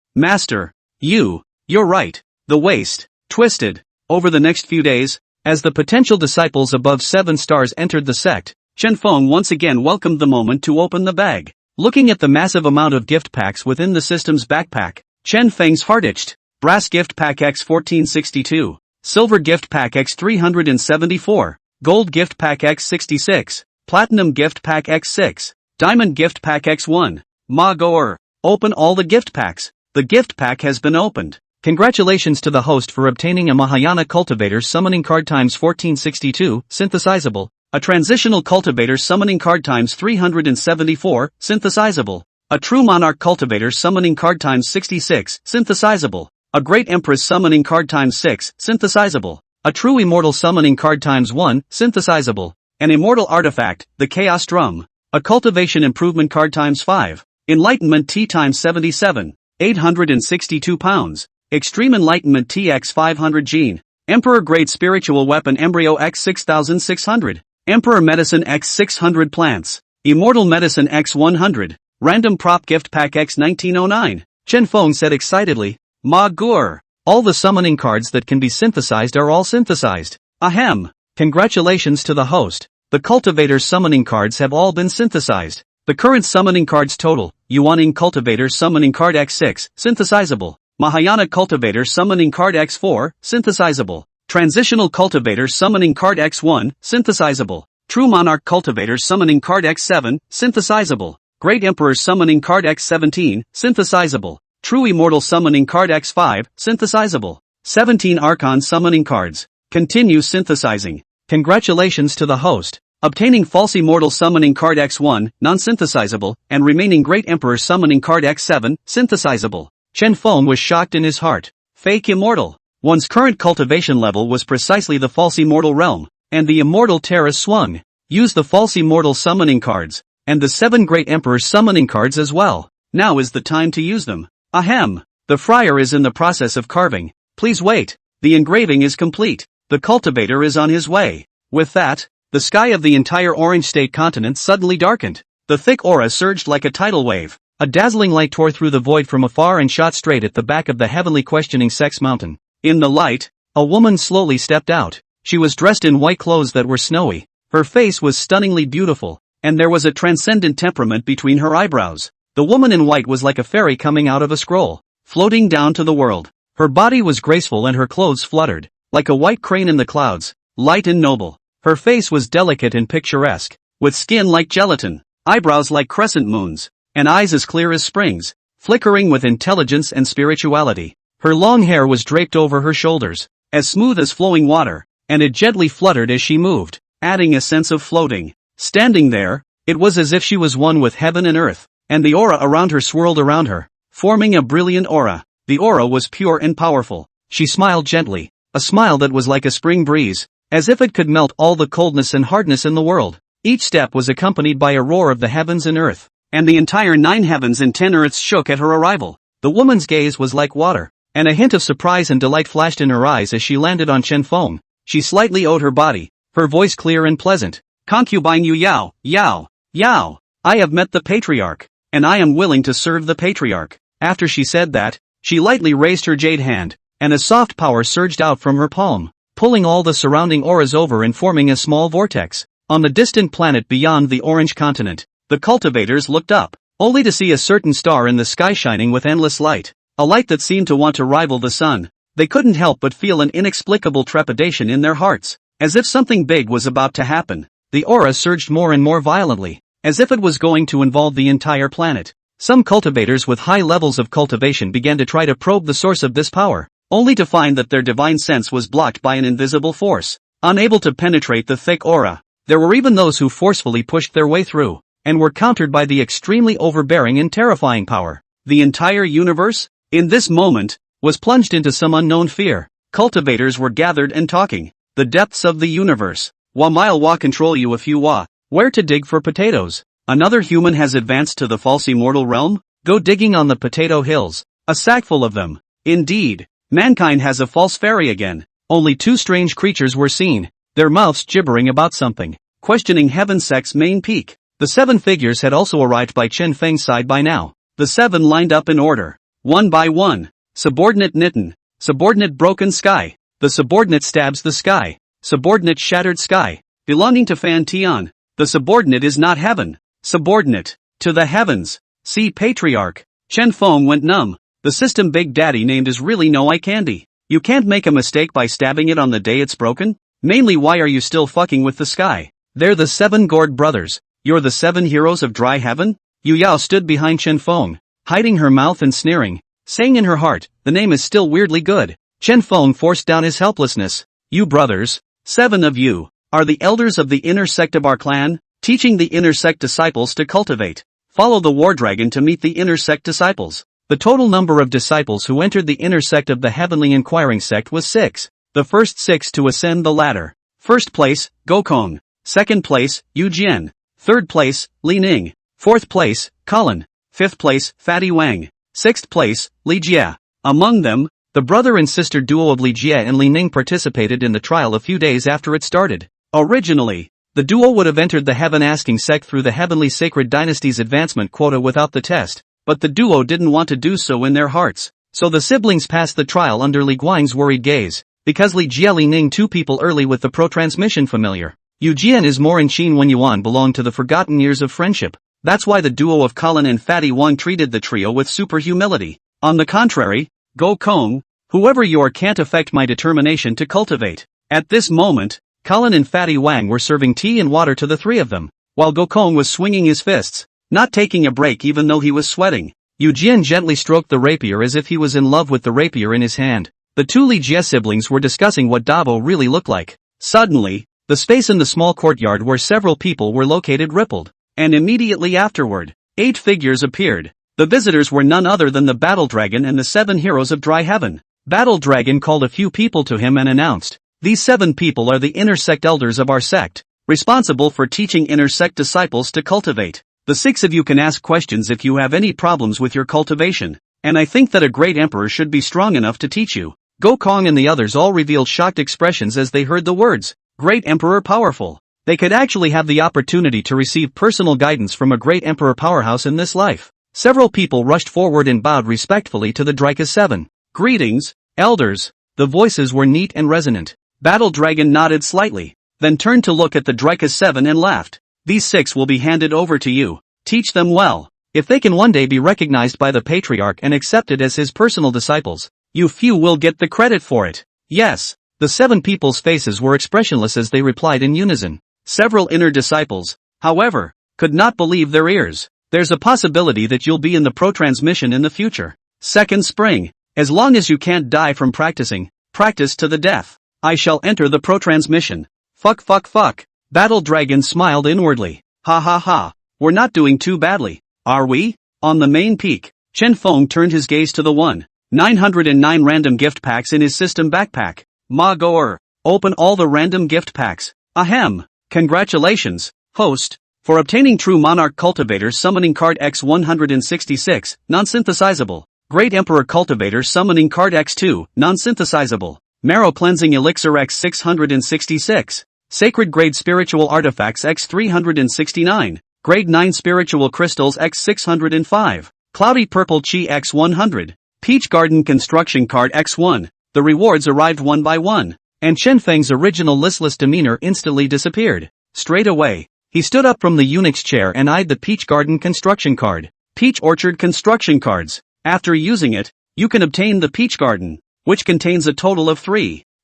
you're right. The waist, twisted. Over the next few days, as the potential disciples above 7 stars entered the sect, Chen Feng once again welcomed the moment to open the bag. Looking at the massive amount of gift packs within the system's backpack, Chen Feng's heart itched. Brass Gift Pack X1462, Silver Gift Pack X374, Gold Gift Pack X66, Platinum Gift Pack X6, Diamond Gift Pack X1, Magor. Open all the gift packs. The gift pack has been opened. Congratulations to the host for obtaining a Mahayana Cultivator Summoning Card times 1462, synthesizable, A transitional cultivator summoning card times 374, synthesizable. A true monarch cultivator summoning card times 66, synthesizable. A great empress summoning card times 6, synthesizable. A true immortal summoning card times 1, synthesizable. An immortal artifact, the Chaos Drum. A cultivation improvement card times 5. Enlightenment T times 77, 862 pounds. Extreme Enlightenment TX 500 Gene. Emperor Grade Spiritual Weapon Embryo X 6600. Emperor Medicine X 600 Plants. Immortal Medicine X 100. Random Prop Gift Pack X 1909. Chen Feng said excitedly. Ma Gur. All the summoning cards that can be synthesized are all synthesized. Ahem. Congratulations to the host. The cultivator's summoning cards have all been synthesized. The current summoning cards total: Yuaning Cultivator Summoning Card X6, synthesizable. Mahayana Cultivator Summoning Card X4, synthesizable. Transitional Cultivator Summoning Card X1, synthesizable. True Monarch Cultivator Summoning Card X7, synthesizable. Great Emperor Summoning Card X17, synthesizable. True Immortal Summoning Card X5, synthesizable. 17 Archon Summoning Cards. Continue synthesizing. Congratulations to the host. Obtaining False Immortal Summoning Card X1, non-synthesizable, and remaining Great Emperor Summoning Card X7, synthesizable. Chen Feng was shocked in his heart. Fake Immortal. One's current cultivation level was precisely the False Immortal realm, and the Immortal Terrace swung. Use the False Immortal Summoning cards, and the 7 Great Emperor Summoning cards as well. Now is the time to use them. Ahem. The friar is in the process of carving. Please wait. The engraving is complete. The cultivator is on his way. With that, the sky of the entire Orange State continent suddenly darkened. The thick aura surged like a tidal wave. A dazzling light tore through the void from afar and shot straight at the back of the heavenly questioning sex mountain. In the light, a woman slowly stepped out. She was dressed in white clothes that were snowy. Her face was stunningly beautiful, and there was a transcendent temperament between her eyebrows. The woman in white was like a fairy coming out of a scroll, floating down to the world. Her body was graceful and her clothes fluttered, like a white crane in the clouds, light and noble. Her face was delicate and picturesque, with skin like gelatin, eyebrows like crescent moons, and eyes as clear as springs, flickering with intelligence and spirituality. Her long hair was draped over her shoulders, as smooth as flowing water, and it gently fluttered as she moved, adding a sense of floating. Standing there, it was as if she was one with heaven and earth, and the aura around her swirled around her, forming a brilliant aura. The aura was pure and powerful. She smiled gently, a smile that was like a spring breeze, as if it could melt all the coldness and hardness in the world. Each step was accompanied by a roar of the heavens and earth, and the entire 9 heavens and 10 earths shook at her arrival. The woman's gaze was like water, and a hint of surprise and delight flashed in her eyes as she landed on Chen Feng. She slightly owed her body, her voice clear and pleasant. Concubine Yu Yao, Yao, Yao. I have met the patriarch, and I am willing to serve the patriarch. After she said that, she lightly raised her jade hand, and a soft power surged out from her palm, pulling all the surrounding auras over and forming a small vortex. On the distant planet beyond the Orange Continent, the cultivators looked up, only to see a certain star in the sky shining with endless light, a light that seemed to want to rival the sun. They couldn't help but feel an inexplicable trepidation in their hearts, as if something big was about to happen. The aura surged more and more violently, as if it was going to involve the entire planet. Some cultivators with high levels of cultivation began to try to probe the source of this power, only to find that their divine sense was blocked by an invisible force, unable to penetrate the thick aura. There were even those who forcefully pushed their way through, and were countered by the extremely overbearing and terrifying power. The entire universe, in this moment, was plunged into some unknown fear. Cultivators were gathered and talking. The depths of the universe. Wa mile wa control you if you wa. Where to dig for potatoes? Another human has advanced to the false immortal realm? Go digging on the potato hills. A sackful of them. Indeed. Mankind has a false fairy again. Only 2 strange creatures were seen, their mouths gibbering about something, questioning Heaven Sect's main peak. The 7 figures had also arrived by Chen Feng's side by now. The 7 lined up in order, one by one. Subordinate Nitten. Subordinate Broken Sky. The subordinate stabs the sky. Subordinate Shattered Sky. Belonging to Fan Tian. The subordinate is not heaven. Subordinate to the heavens. See Patriarch. Chen Feng went numb. The system Big Daddy named is really no eye candy. You can't make a mistake by stabbing it on the day it's broken? Mainly, why are you still fucking with the sky? They're the 7 Gord brothers. You're the 7 heroes of dry heaven? Yu Yao stood behind Chen Feng, hiding her mouth and sneering, saying in her heart, the name is still weirdly good. Chen Feng forced down his helplessness. You brothers, 7 of you, are the elders of the inner sect of our clan, teaching the inner sect disciples to cultivate. Follow the war dragon to meet the inner sect disciples. The total number of disciples who entered the inner sect of the heavenly inquiring sect was 6. The first 6 to ascend the ladder. First place, Gokong. Second place, Yu Jian. Third place, Li Ning. Fourth place, Colin. Fifth place, Fatty Wang. Sixth place, Li Jie. Among them, the brother and sister duo of Li Jie and Li Ning participated in the trial a few days after it started. Originally, the duo would have entered the heaven-asking sect through the heavenly sacred dynasty's advancement quota without the test, but the duo didn't want to do so in their hearts, so the siblings passed the trial under Li Guang's worried gaze. Because Li Jie Li Ning 2 people early with the pro-transmission familiar. Yu Jian is more in Qin Wen Yuan belong to the forgotten years of friendship. That's why the duo of Colin and Fatty Wang treated the trio with super humility. On the contrary, Go Kong, whoever you are can't affect my determination to cultivate. At this moment, Colin and Fatty Wang were serving tea and water to the 3 of them, while Go Kong was swinging his fists, not taking a break even though he was sweating. Yu Jian gently stroked the rapier as if he was in love with the rapier in his hand. The 2 Li Jie siblings were discussing what Davo really looked like. Suddenly, the space in the small courtyard where several people were located rippled, and immediately afterward, 8 figures appeared. The visitors were none other than the Battle Dragon and the 7 heroes of Dry Heaven. Battle Dragon called a few people to him and announced, "These 7 people are the inner sect elders of our sect, responsible for teaching inner sect disciples to cultivate. The 6 of you can ask questions if you have any problems with your cultivation, and I think that a great emperor should be strong enough to teach you." Go Kong and the others all revealed shocked expressions as they heard the words, "Great Emperor Powerful." They could actually have the opportunity to receive personal guidance from a great emperor powerhouse in this life. Several people rushed forward and bowed respectfully to the Dryka 7. "Greetings, elders." The voices were neat and resonant. Battle Dragon nodded slightly, then turned to look at the Dryka 7 and laughed. "These 6 will be handed over to you. Teach them well. If they can one day be recognized by the Patriarch and accepted as his personal disciples, you few will get the credit for it." "Yes." The 7 people's faces were expressionless as they replied in unison. Several inner disciples, however, could not believe their ears. "There's a possibility that you'll be in the pro-transmission in the future. Second spring. As long as you can't die from practicing, practice to the death. I shall enter the pro-transmission." Fuck. Battle Dragon smiled inwardly. "Ha ha ha. We're not doing too badly, are we?" On the main peak, Chen Feng turned his gaze to the 1,909 random gift packs in his system backpack. "Ma Goer, open all the random gift packs." "Ahem. Congratulations, host, for obtaining True Monarch Cultivator Summoning Card X166, non-synthesizable. Great Emperor Cultivator Summoning Card X2, non-synthesizable. Marrow Cleansing Elixir X666. Sacred Grade Spiritual Artifacts X369. Grade 9 Spiritual Crystals X605. Cloudy Purple Chi X100. Peach Garden Construction Card X1. The rewards arrived one by one, and Chen Feng's original listless demeanor instantly disappeared. Straight away, he stood up from the eunuch's chair and eyed the Peach Garden Construction card. Peach Orchard Construction cards. After using it, you can obtain the Peach Garden, which contains a total of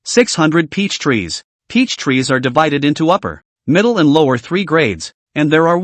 600 peach trees. Peach trees are divided into upper, middle and lower 3 grades, and there are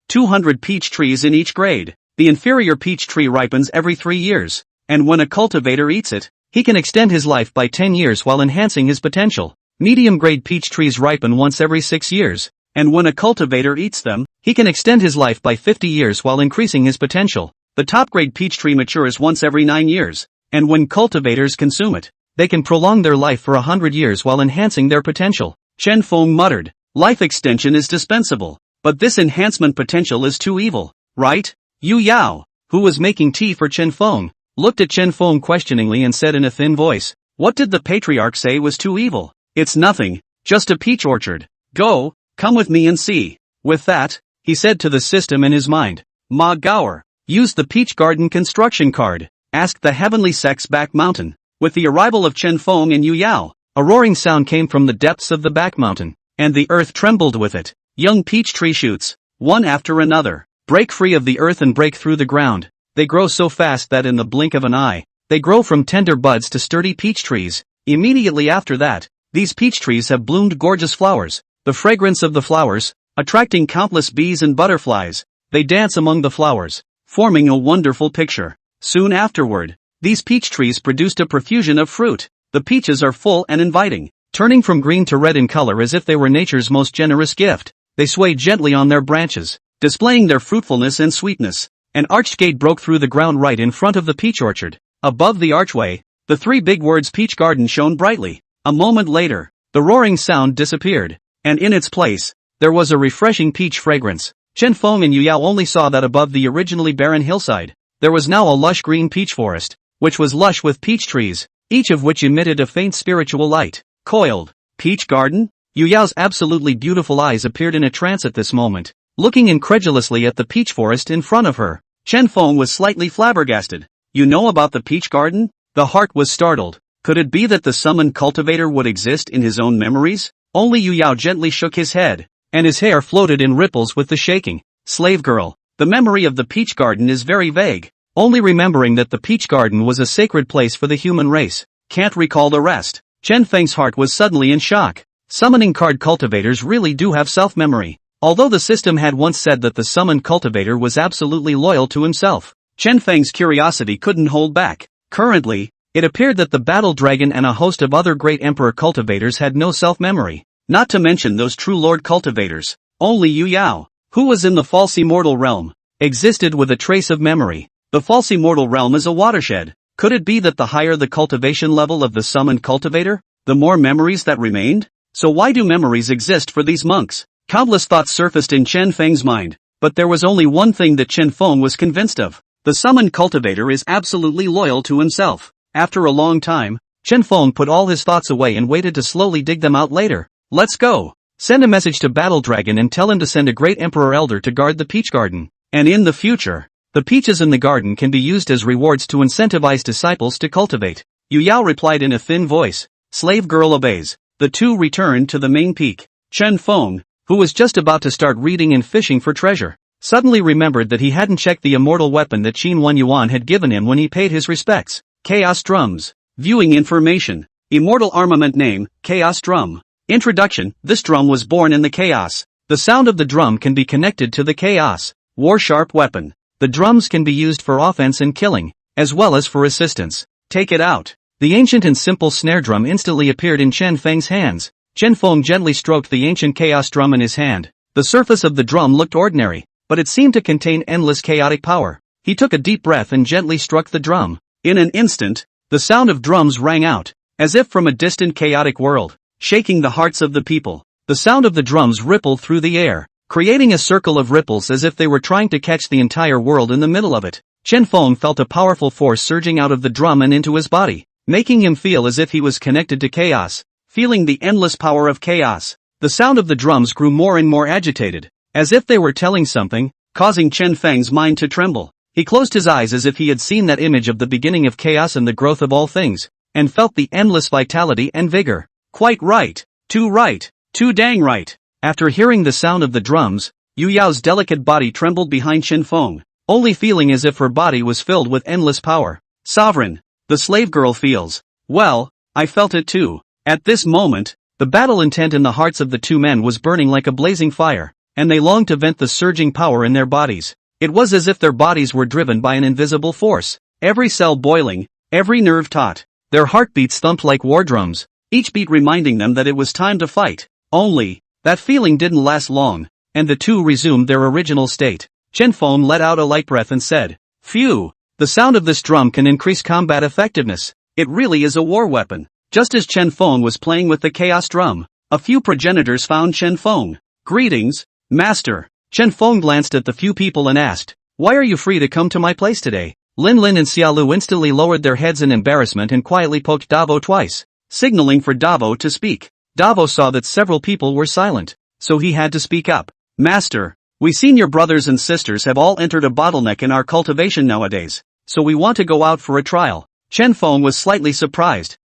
200 peach trees in each grade. The inferior peach tree ripens every 3 years, and when a cultivator eats it, he can extend his life by 10 years while enhancing his potential. Medium-grade peach trees ripen once every 6 years, and when a cultivator eats them, he can extend his life by 50 years while increasing his potential. The top-grade peach tree matures once every 9 years, and when cultivators consume it, they can prolong their life for 100 years while enhancing their potential. Chen Feng muttered, "Life extension is dispensable, but this enhancement potential is too evil, right?" Yu Yao, who was making tea for Chen Feng, looked at Chen Feng questioningly and said in a thin voice, "What did the Patriarch say was too evil?" "It's nothing, just a peach orchard. Come with me and see." With that, he said to the system in his mind, "Ma Gower, use the Peach Garden Construction card," asked the Heavenly Sect's back mountain. With the arrival of Chen Feng and Yu Yao, a roaring sound came from the depths of the back mountain, and the earth trembled with it. Young peach tree shoots, one after another, break free of the earth and break through the ground. They grow so fast that in the blink of an eye, they grow from tender buds to sturdy peach trees. Immediately after that, these peach trees have bloomed gorgeous flowers. The fragrance of the flowers, attracting countless bees and butterflies, they dance among the flowers, forming a wonderful picture. Soon afterward, these peach trees produced a profusion of fruit. The peaches are full and inviting. turning from green to red in color as if they were nature's most generous gift. They swayed gently on their branches, displaying their fruitfulness and sweetness. An arched gate broke through the ground right in front of the peach orchard. Above the archway, the three big words Peach Garden shone brightly. A moment later, the roaring sound disappeared, and in its place, there was a refreshing peach fragrance. Chen Feng and Yu Yao only saw that above the originally barren hillside, there was now a lush green peach forest, which was lush with peach trees, each of which emitted a faint spiritual light. Coiled. Peach garden? Yu Yao's absolutely beautiful eyes appeared in a trance at this moment, looking incredulously at the peach forest in front of her. Chen Feng was slightly flabbergasted. You know about the peach garden? The heart was startled. Could it be that the summoned cultivator would exist in his own memories? Only Yu Yao gently shook his head, and his hair floated in ripples with the shaking. Slave girl, the memory of the peach garden is very vague. Only remembering that the peach garden was a sacred place for the human race. Can't recall the rest. Chen Feng's heart was suddenly in shock. Summoning card cultivators really do have self-memory. Although the system had once said that the summoned cultivator was absolutely loyal to himself, Chen Feng's curiosity couldn't hold back. Currently, it appeared that the battle dragon and a host of other great emperor cultivators had no self-memory. Not to mention those true lord cultivators. Only Yu Yao, who was in the false immortal realm, existed with a trace of memory. The false immortal realm is a watershed. Could it be that the higher the cultivation level of the summoned cultivator, the more memories that remained? So why do memories exist for these monks? Countless thoughts surfaced in Chen Feng's mind, but there was only one thing that Chen Feng was convinced of. The summoned cultivator is absolutely loyal to himself. After a long time, Chen Feng put all his thoughts away and waited to slowly dig them out later. Let's go. Send a message to Battle Dragon and tell him to send a great emperor elder to guard the peach garden. And in the future, the peaches in the garden can be used as rewards to incentivize disciples to cultivate. Yu Yao replied in a thin voice. Slave girl obeys. The two returned to the main peak. Chen Feng, who was just about to start reading and fishing for treasure, suddenly remembered that he hadn't checked the immortal weapon that Qin Wan Yuan had given him when he paid his respects. Chaos Drums. Viewing information. Immortal armament name, Chaos Drum. Introduction. This drum was born in the chaos. The sound of the drum can be connected to the chaos. War sharp weapon. The drums can be used for offense and killing, as well as for assistance. Take it out. The ancient and simple snare drum instantly appeared in Chen Feng's hands. Chen Feng gently stroked the ancient chaos drum in his hand. The surface of the drum looked ordinary, but it seemed to contain endless chaotic power. He took a deep breath and gently struck the drum. In an instant, the sound of drums rang out, as if from a distant chaotic world, shaking the hearts of the people. The sound of the drums rippled through the air, creating a circle of ripples as if they were trying to catch the entire world in the middle of it. Chen Feng felt a powerful force surging out of the drum and into his body, making him feel as if he was connected to chaos, feeling the endless power of chaos. The sound of the drums grew more and more agitated, as if they were telling something, causing Chen Feng's mind to tremble. He closed his eyes as if he had seen that image of the beginning of chaos and the growth of all things, and felt the endless vitality and vigor. Quite right. Too dang right. After hearing the sound of the drums, Yu Yao's delicate body trembled behind Chen Feng, only feeling as if her body was filled with endless power. Sovereign. The slave girl feels. Well, I felt it too. At this moment, the battle intent in the hearts of the two men was burning like a blazing fire, and they longed to vent the surging power in their bodies. It was as if their bodies were driven by an invisible force, every cell boiling, every nerve taut. Their heartbeats thumped like war drums, each beat reminding them that it was time to fight. Only, that feeling didn't last long, and the two resumed their original state. Chen Feng let out a light breath and said, Phew! The sound of this drum can increase combat effectiveness. It really is a war weapon. Just as Chen Feng was playing with the chaos drum, a few progenitors found Chen Feng. Greetings, Master. Chen Feng glanced at the few people and asked, Why are you free to come to my place today? Lin Lin and Xiaolu instantly lowered their heads in embarrassment and quietly poked Davo twice, signaling for Davo to speak. Davo saw that several people were silent, so he had to speak up. Master, we seen your brothers and sisters have all entered a bottleneck in our cultivation nowadays, so we want to go out for a trial. Chen Feng was slightly surprised.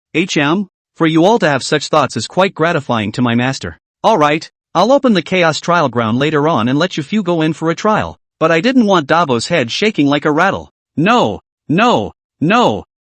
For you all to have such thoughts is quite gratifying to my master. Alright, I'll open the chaos trial ground later on and let you few go in for a trial, but I didn't want Davo's head shaking like a rattle. No,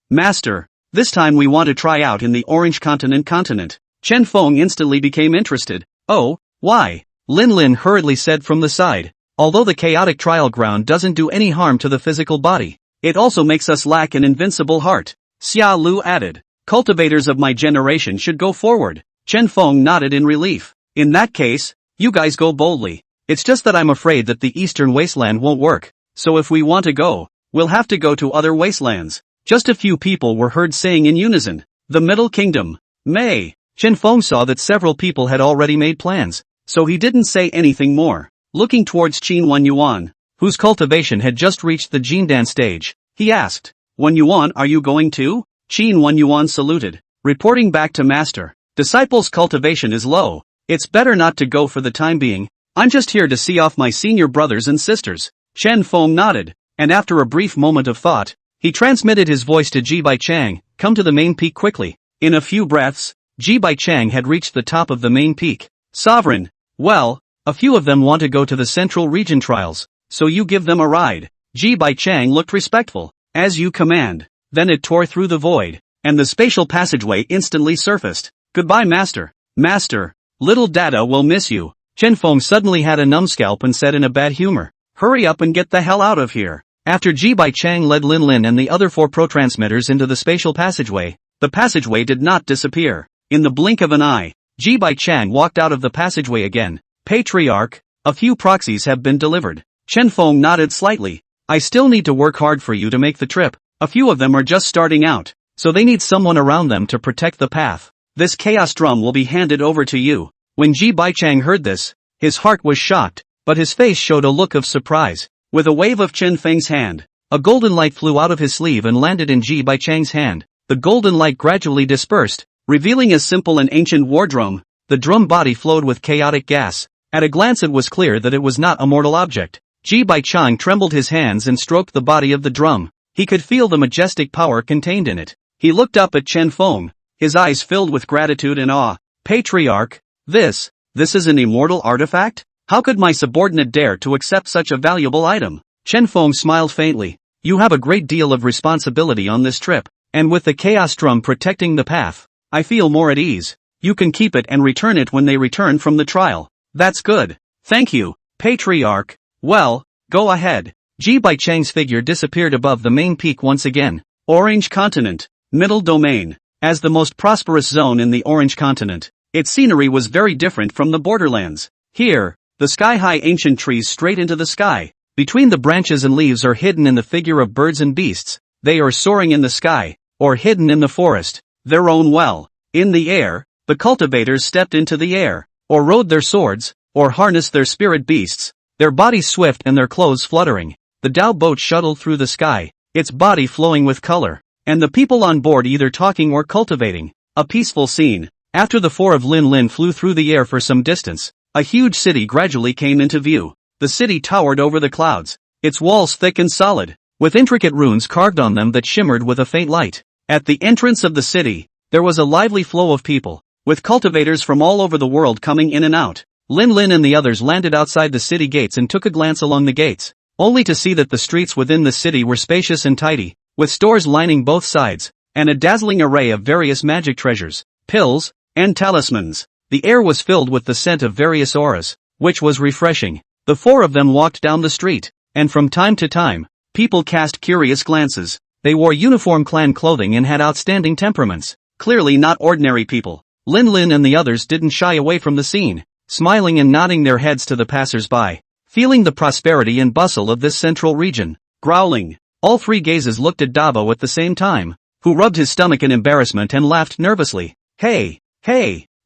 Master, this time we want to try out in the Orange Continent. Chen Feng instantly became interested. Oh, why? Lin Lin hurriedly said from the side. Although the chaotic trial ground doesn't do any harm to the physical body, it also makes us lack an invincible heart. Xia Lu added. Cultivators of my generation should go forward. Chen Feng nodded in relief. In that case, you guys go boldly. It's just that I'm afraid that the eastern wasteland won't work, so if we want to go, we'll have to go to other wastelands. Just a few people were heard saying in unison. The Middle Kingdom. May. Chen Feng saw that several people had already made plans, so he didn't say anything more. Looking towards Qin Wenyuan, whose cultivation had just reached the Jindan stage, he asked, Wenyuan, are you going too? Qin Wenyuan saluted, reporting back to master. Disciples' cultivation is low. It's better not to go for the time being. I'm just here to see off my senior brothers and sisters. Chen Feng nodded, and after a brief moment of thought, he transmitted his voice to Ji Baichang, come to the main peak quickly. In a few breaths, Ji Baichang had reached the top of the main peak. Sovereign. Well, a few of them want to go to the central region trials, so you give them a ride. Ji Baichang looked respectful. As you command. Then it tore through the void, and the spatial passageway instantly surfaced. Goodbye, master. Master, little Dada will miss you. Chen Feng suddenly had a numbscalp and said in a bad humor, hurry up and get the hell out of here. After Ji Baichang led Lin Lin and the other 4 pro-transmitters into the spatial passageway, the passageway did not disappear. In the blink of an eye, Ji Baichang walked out of the passageway again. Patriarch, a few proxies have been delivered. Chen Feng nodded slightly. I still need to work hard for you to make the trip. A few of them are just starting out, so they need someone around them to protect the path. This chaos drum will be handed over to you. When Ji Baichang heard this, his heart was shocked, but his face showed a look of surprise. With a wave of Chen Feng's hand, a golden light flew out of his sleeve and landed in Ji Baichang's hand. The golden light gradually dispersed, revealing a simple and ancient war drum. The drum body flowed with chaotic gas. At a glance it was clear that it was not a mortal object. Ji Baichang trembled his hands and stroked the body of the drum. He could feel the majestic power contained in it. He looked up at Chen Feng, his eyes filled with gratitude and awe. Patriarch, this is an immortal artifact? How could my subordinate dare to accept such a valuable item? Chen Feng smiled faintly. You have a great deal of responsibility on this trip, and with the chaos drum protecting the path, I feel more at ease. You can keep it and return it when they return from the trial. That's good. Thank you, Patriarch. Well, go ahead. Ji Baichang's figure disappeared above the main peak once again. Orange Continent, Middle Domain. As the most prosperous zone in the Orange Continent, its scenery was very different from the borderlands. Here, the sky-high ancient trees straight into the sky. Between the branches and leaves are hidden in the figure of birds and beasts. They are soaring in the sky, or hidden in the forest, their own well. In the air, the cultivators stepped into the air, or rode their swords, or harnessed their spirit beasts. Their bodies swift and their clothes fluttering. The Tao boat shuttled through the sky, its body flowing with color, and the people on board either talking or cultivating. A peaceful scene. After the 4 of Lin Lin flew through the air for some distance, a huge city gradually came into view. The city towered over the clouds, its walls thick and solid, with intricate runes carved on them that shimmered with a faint light. At the entrance of the city, there was a lively flow of people, with cultivators from all over the world coming in and out. Lin Lin and the others landed outside the city gates and took a glance along the gates, only to see that the streets within the city were spacious and tidy, with stores lining both sides, and a dazzling array of various magic treasures, pills, and talismans. The air was filled with the scent of various auras, which was refreshing. The 4 of them walked down the street, and from time to time, people cast curious glances. They wore uniform clan clothing and had outstanding temperaments, clearly not ordinary people. Lin Lin and the others didn't shy away from the scene, smiling and nodding their heads to the passers-by, feeling the prosperity and bustle of this central region. Growling, all 3 gazes looked at Davo at the same time, who rubbed his stomach in embarrassment and laughed nervously. Hey,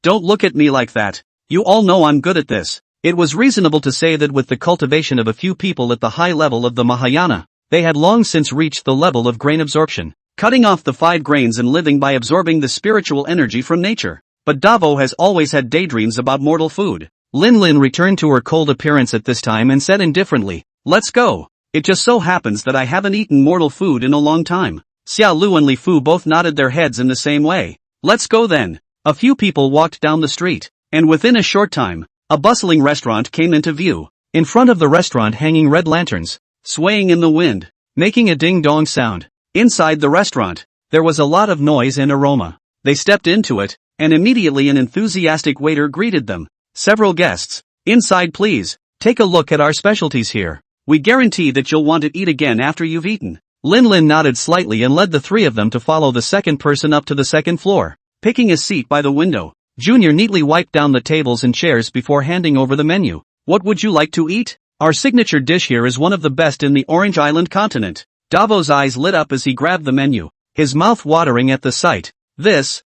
don't look at me like that. You all know I'm good at this. It was reasonable to say that with the cultivation of a few people at the high level of the Mahayana, they had long since reached the level of grain absorption, cutting off the 5 grains and living by absorbing the spiritual energy from nature. But Davo has always had daydreams about mortal food. Lin Lin returned to her cold appearance at this time and said indifferently, let's go. It just so happens that I haven't eaten mortal food in a long time. Xia Lu and Li Fu both nodded their heads in the same way. Let's go then. A few people walked down the street, and within a short time, a bustling restaurant came into view. In front of the restaurant hanging red lanterns, swaying in the wind, making a ding-dong sound. Inside the restaurant, there was a lot of noise and aroma. They stepped into it, and immediately an enthusiastic waiter greeted them. Several guests. Inside please. Take a look at our specialties here. We guarantee that you'll want to eat again after you've eaten. Lin Lin nodded slightly and led the 3 of them to follow the second person up to the second floor. Picking a seat by the window, Junior neatly wiped down the tables and chairs before handing over the menu. What would you like to eat? Our signature dish here is one of the best in the Orange Island continent. Davo's eyes lit up as he grabbed the menu, his mouth watering at the sight. This,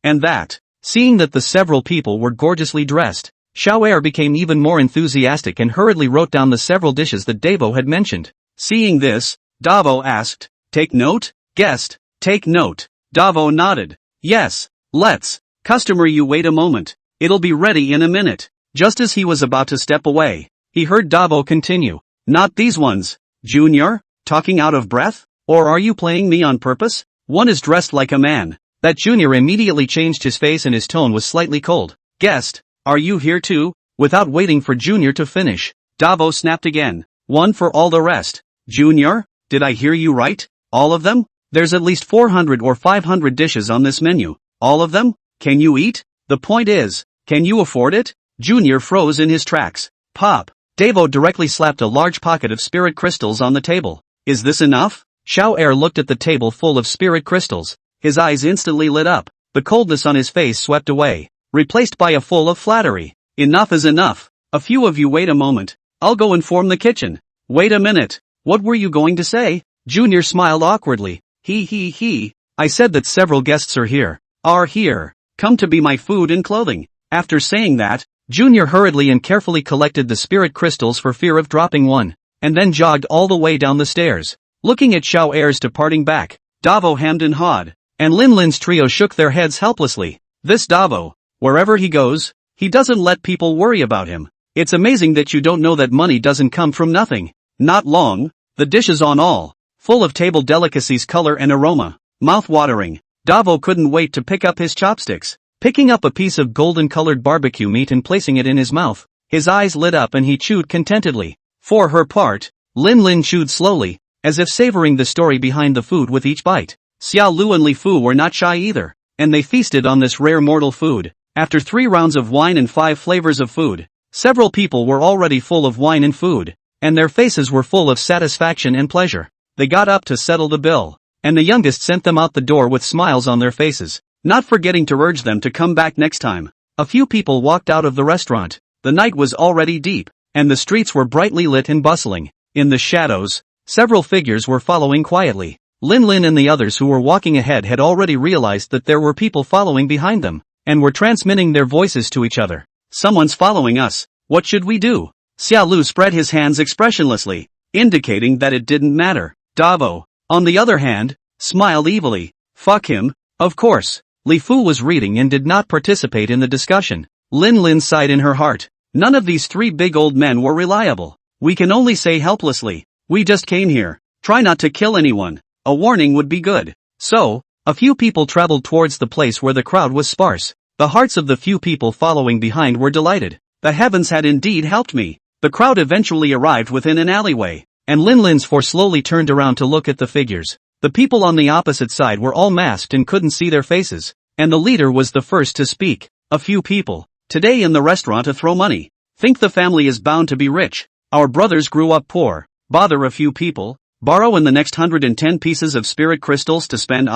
and that. Seeing that the several people were gorgeously dressed, Xiao'er became even more enthusiastic and hurriedly wrote down the several dishes that Davo had mentioned. Seeing this, Davo asked, "Take note, guest, take note." Davo nodded. "Yes, let's." "Customer, you wait a moment. It'll be ready in a minute." Just as he was about to step away, he heard Davo continue. "Not these ones. Junior, talking out of breath? Or are you playing me on purpose? One is dressed like a man." That Junior immediately changed his face and his tone was slightly cold. "Guest, are you here too?" Without waiting for Junior to finish, Davo snapped again. "One for all the rest." "Junior, did I hear you right? All of them? There's at least 400 or 500 dishes on this menu. All of them? Can you eat? The point is, can you afford it?" Junior froze in his tracks. Pop. Davo directly slapped a large pocket of spirit crystals on the table. "Is this enough?" Xiao'er looked at the table full of spirit crystals. His eyes instantly lit up. The coldness on his face swept away, replaced by a full of flattery. "Enough is enough. A few of you wait a moment. I'll go inform the kitchen." "Wait a minute. What were you going to say?" Junior smiled awkwardly. He. "I said that several guests are here. Come to be my food and clothing." After saying that, Junior hurriedly and carefully collected the spirit crystals for fear of dropping one, and then jogged all the way down the stairs. Looking at Xiao'er's departing back, Davo hemmed and hawed, and Linlin's trio shook their heads helplessly. This Davo, wherever he goes, he doesn't let people worry about him. It's amazing that you don't know that money doesn't come from nothing. Not long, the dishes on all, full of table delicacies, color and aroma, mouth-watering. Davo couldn't wait to pick up his chopsticks. Picking up a piece of golden-colored barbecue meat and placing it in his mouth, his eyes lit up and he chewed contentedly. For her part, Lin chewed slowly, as if savoring the story behind the food with each bite. Xiao Lu and Li Fu were not shy either, and they feasted on this rare mortal food. After 3 rounds of wine and 5 flavors of food, several people were already full of wine and food, and their faces were full of satisfaction and pleasure. They got up to settle the bill, and the youngest sent them out the door with smiles on their faces, not forgetting to urge them to come back next time. A few people walked out of the restaurant. The night was already deep, and the streets were brightly lit and bustling. In the shadows, several figures were following quietly. Lin and the others who were walking ahead had already realized that there were people following behind them, and were transmitting their voices to each other. "Someone's following us. What should we do?" Xiao Lu spread his hands expressionlessly, indicating that it didn't matter. Davo, on the other hand, smiled evilly. "Fuck him, of course." Li Fu was reading and did not participate in the discussion. Lin sighed in her heart. None of these 3 big old men were reliable. "We can only say helplessly, we just came here. Try not to kill anyone. A warning would be good." So, a few people traveled towards the place where the crowd was sparse. The hearts of the few people following behind were delighted. The heavens had indeed helped me. The crowd eventually arrived within an alleyway, and Lin's force slowly turned around to look at the figures. The people on the opposite side were all masked and couldn't see their faces, and the leader was the first to speak. "A few people, today in the restaurant to throw money. Think the family is bound to be rich. Our brothers grew up poor. Bother a few people. Borrow in the next 110 pieces of spirit crystals to spend.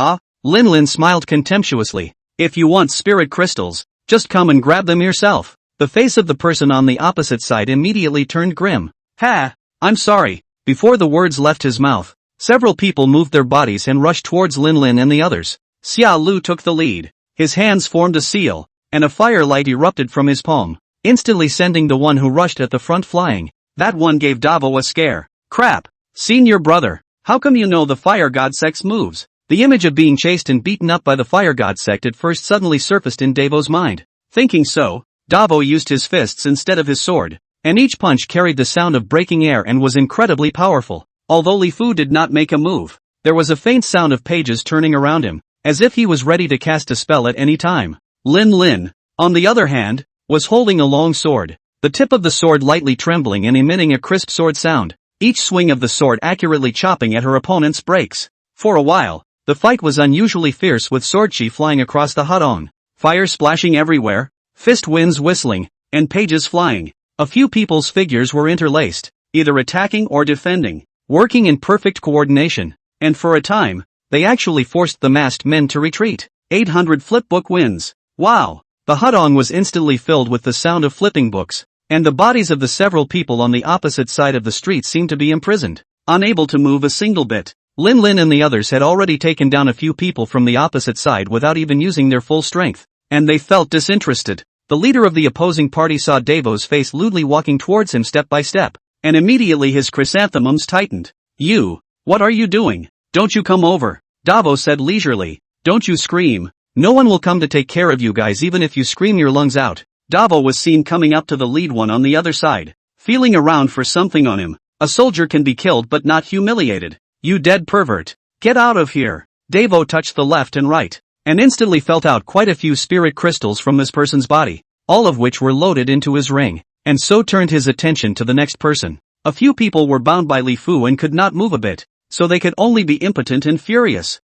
Lin smiled contemptuously. "If you want spirit crystals, just come and grab them yourself." The face of the person on the opposite side immediately turned grim. "Ha! I'm sorry." Before the words left his mouth, several people moved their bodies and rushed towards Lin and the others. Xiao Lu took the lead. His hands formed a seal, and a firelight erupted from his palm, instantly sending the one who rushed at the front flying. That one gave Davo a scare. "Crap! Senior brother, how come you know the fire god sect's moves?" The image of being chased and beaten up by the fire god sect at first suddenly surfaced in Davo's mind. Thinking so, Davo used his fists instead of his sword, and each punch carried the sound of breaking air and was incredibly powerful. Although Li Fu did not make a move, there was a faint sound of pages turning around him, as if he was ready to cast a spell at any time. Lin, on the other hand, was holding a long sword, the tip of the sword lightly trembling and emitting a crisp sword sound, each swing of the sword accurately chopping at her opponent's brakes. For a while, the fight was unusually fierce, with swordchi flying across the hut-on, fire splashing everywhere, fist winds whistling, and pages flying. A few people's figures were interlaced, either attacking or defending, working in perfect coordination, and for a time, they actually forced the masked men to retreat. 800 flipbook wins. Wow! The hudong was instantly filled with the sound of flipping books, and the bodies of the several people on the opposite side of the street seemed to be imprisoned, unable to move a single bit. Lin Lin and the others had already taken down a few people from the opposite side without even using their full strength, and they felt disinterested. The leader of the opposing party saw Davo's face lewdly walking towards him step by step, and immediately his chrysanthemums tightened. "You, what are you doing? Don't you come over," Davo said leisurely. "Don't you scream. No one will come to take care of you guys even if you scream your lungs out." Davo was seen coming up to the lead one on the other side, feeling around for something on him. A soldier can be killed but not humiliated. "You dead pervert. Get out of here." Davo touched the left and right, and instantly felt out quite a few spirit crystals from this person's body, all of which were loaded into his ring, and so turned his attention to the next person. A few people were bound by Li Fu and could not move a bit, so they could only be impotent and furious.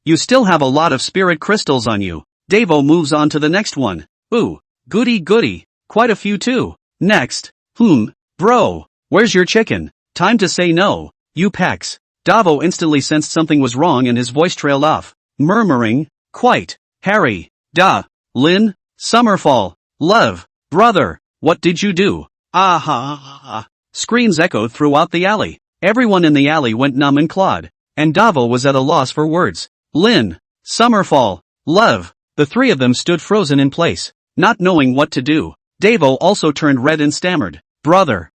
You still have a lot of spirit crystals on you." Davo moves on to the next one. "Ooh, goody goody, quite a few too. Next. Bro, where's your chicken? Time to say no, you pecs." Davo instantly sensed something was wrong and his voice trailed off, murmuring, "Quite, Harry, Lin, Summerfall, love, brother, what did you do? Ah ha ha ha." Screams echoed throughout the alley. Everyone in the alley went numb and clawed, and Davo was at a loss for words. Lin, Summerfall, love, the three of them stood frozen in place, not knowing what to do. Davo also turned red and stammered, brother,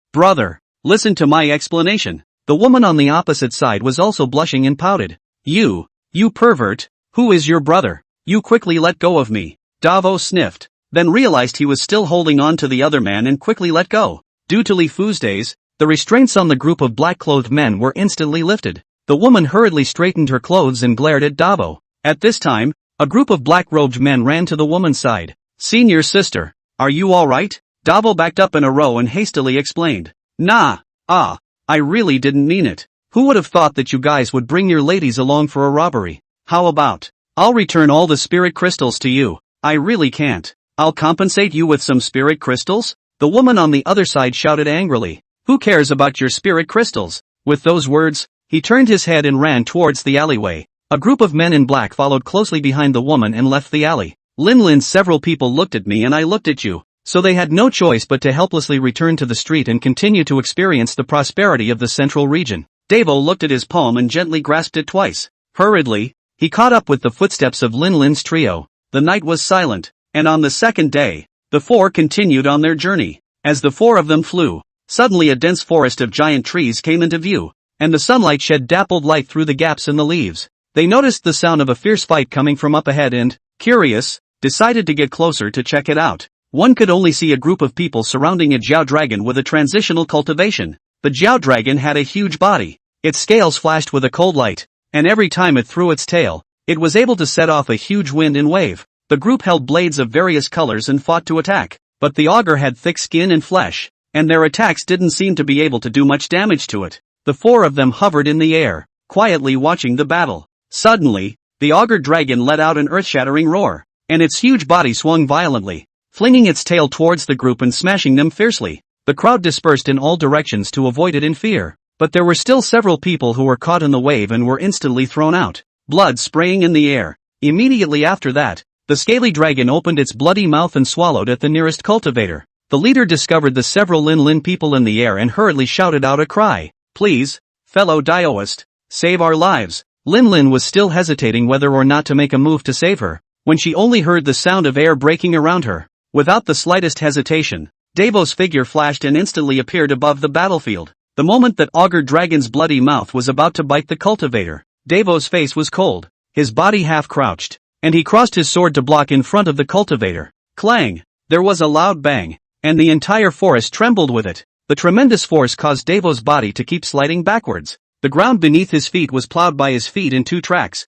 listen to my explanation." The woman on the opposite side was also blushing and pouted. You pervert, who is your brother? You quickly let go of me." Davo sniffed, then realized he was still holding on to the other man and quickly let go. Due to Li Fu's days, the restraints on the group of black-clothed men were instantly lifted. The woman hurriedly straightened her clothes and glared at Davo. At this time, a group of black-robed men ran to the woman's side. "Senior sister, are you alright?" Davo backed up in a row and hastily explained. "Nah, I really didn't mean it. Who would have thought that you guys would bring your ladies along for a robbery? How about, I'll return all the spirit crystals to you." "I really can't. I'll compensate you with some spirit crystals?" The woman on the other side shouted angrily. "Who cares about your spirit crystals?" With those words, he turned his head and ran towards the alleyway. A group of men in black followed closely behind the woman and left the alley. Lin, several people looked at me and I looked at you, so they had no choice but to helplessly return to the street and continue to experience the prosperity of the central region. Davo looked at his palm and gently grasped it twice. Hurriedly, he caught up with the footsteps of Lin's trio. The night was silent, and on the second day, the four continued on their journey. As the four of them flew, suddenly a dense forest of giant trees came into view, and the sunlight shed dappled light through the gaps in the leaves. They noticed the sound of a fierce fight coming from up ahead and, curious, decided to get closer to check it out. One could only see a group of people surrounding a Jiao dragon with a transitional cultivation. The Jiao dragon had a huge body. Its scales flashed with a cold light, and every time it threw its tail, it was able to set off a huge wind and wave. The group held blades of various colors and fought to attack, but the ogre had thick skin and flesh, and their attacks didn't seem to be able to do much damage to it. The four of them hovered in the air, quietly watching the battle. Suddenly, the ogre dragon let out an earth-shattering roar, and its huge body swung violently, flinging its tail towards the group and smashing them fiercely. The crowd dispersed in all directions to avoid it in fear, but there were still several people who were caught in the wave and were instantly thrown out, blood spraying in the air. Immediately after that, the scaly dragon opened its bloody mouth and swallowed at the nearest cultivator. The leader discovered the several Lin people in the air and hurriedly shouted out a cry. "Please, fellow Daoist, save our lives." Lin was still hesitating whether or not to make a move to save her, when she only heard the sound of air breaking around her. Without the slightest hesitation, Davo's figure flashed and instantly appeared above the battlefield. The moment that Augur Dragon's bloody mouth was about to bite the cultivator, Davo's face was cold, his body half crouched, and he crossed his sword to block in front of the cultivator. Clang! There was a loud bang, and the entire forest trembled with it. The tremendous force caused Davo's body to keep sliding backwards. The ground beneath his feet was plowed by his feet in two tracks.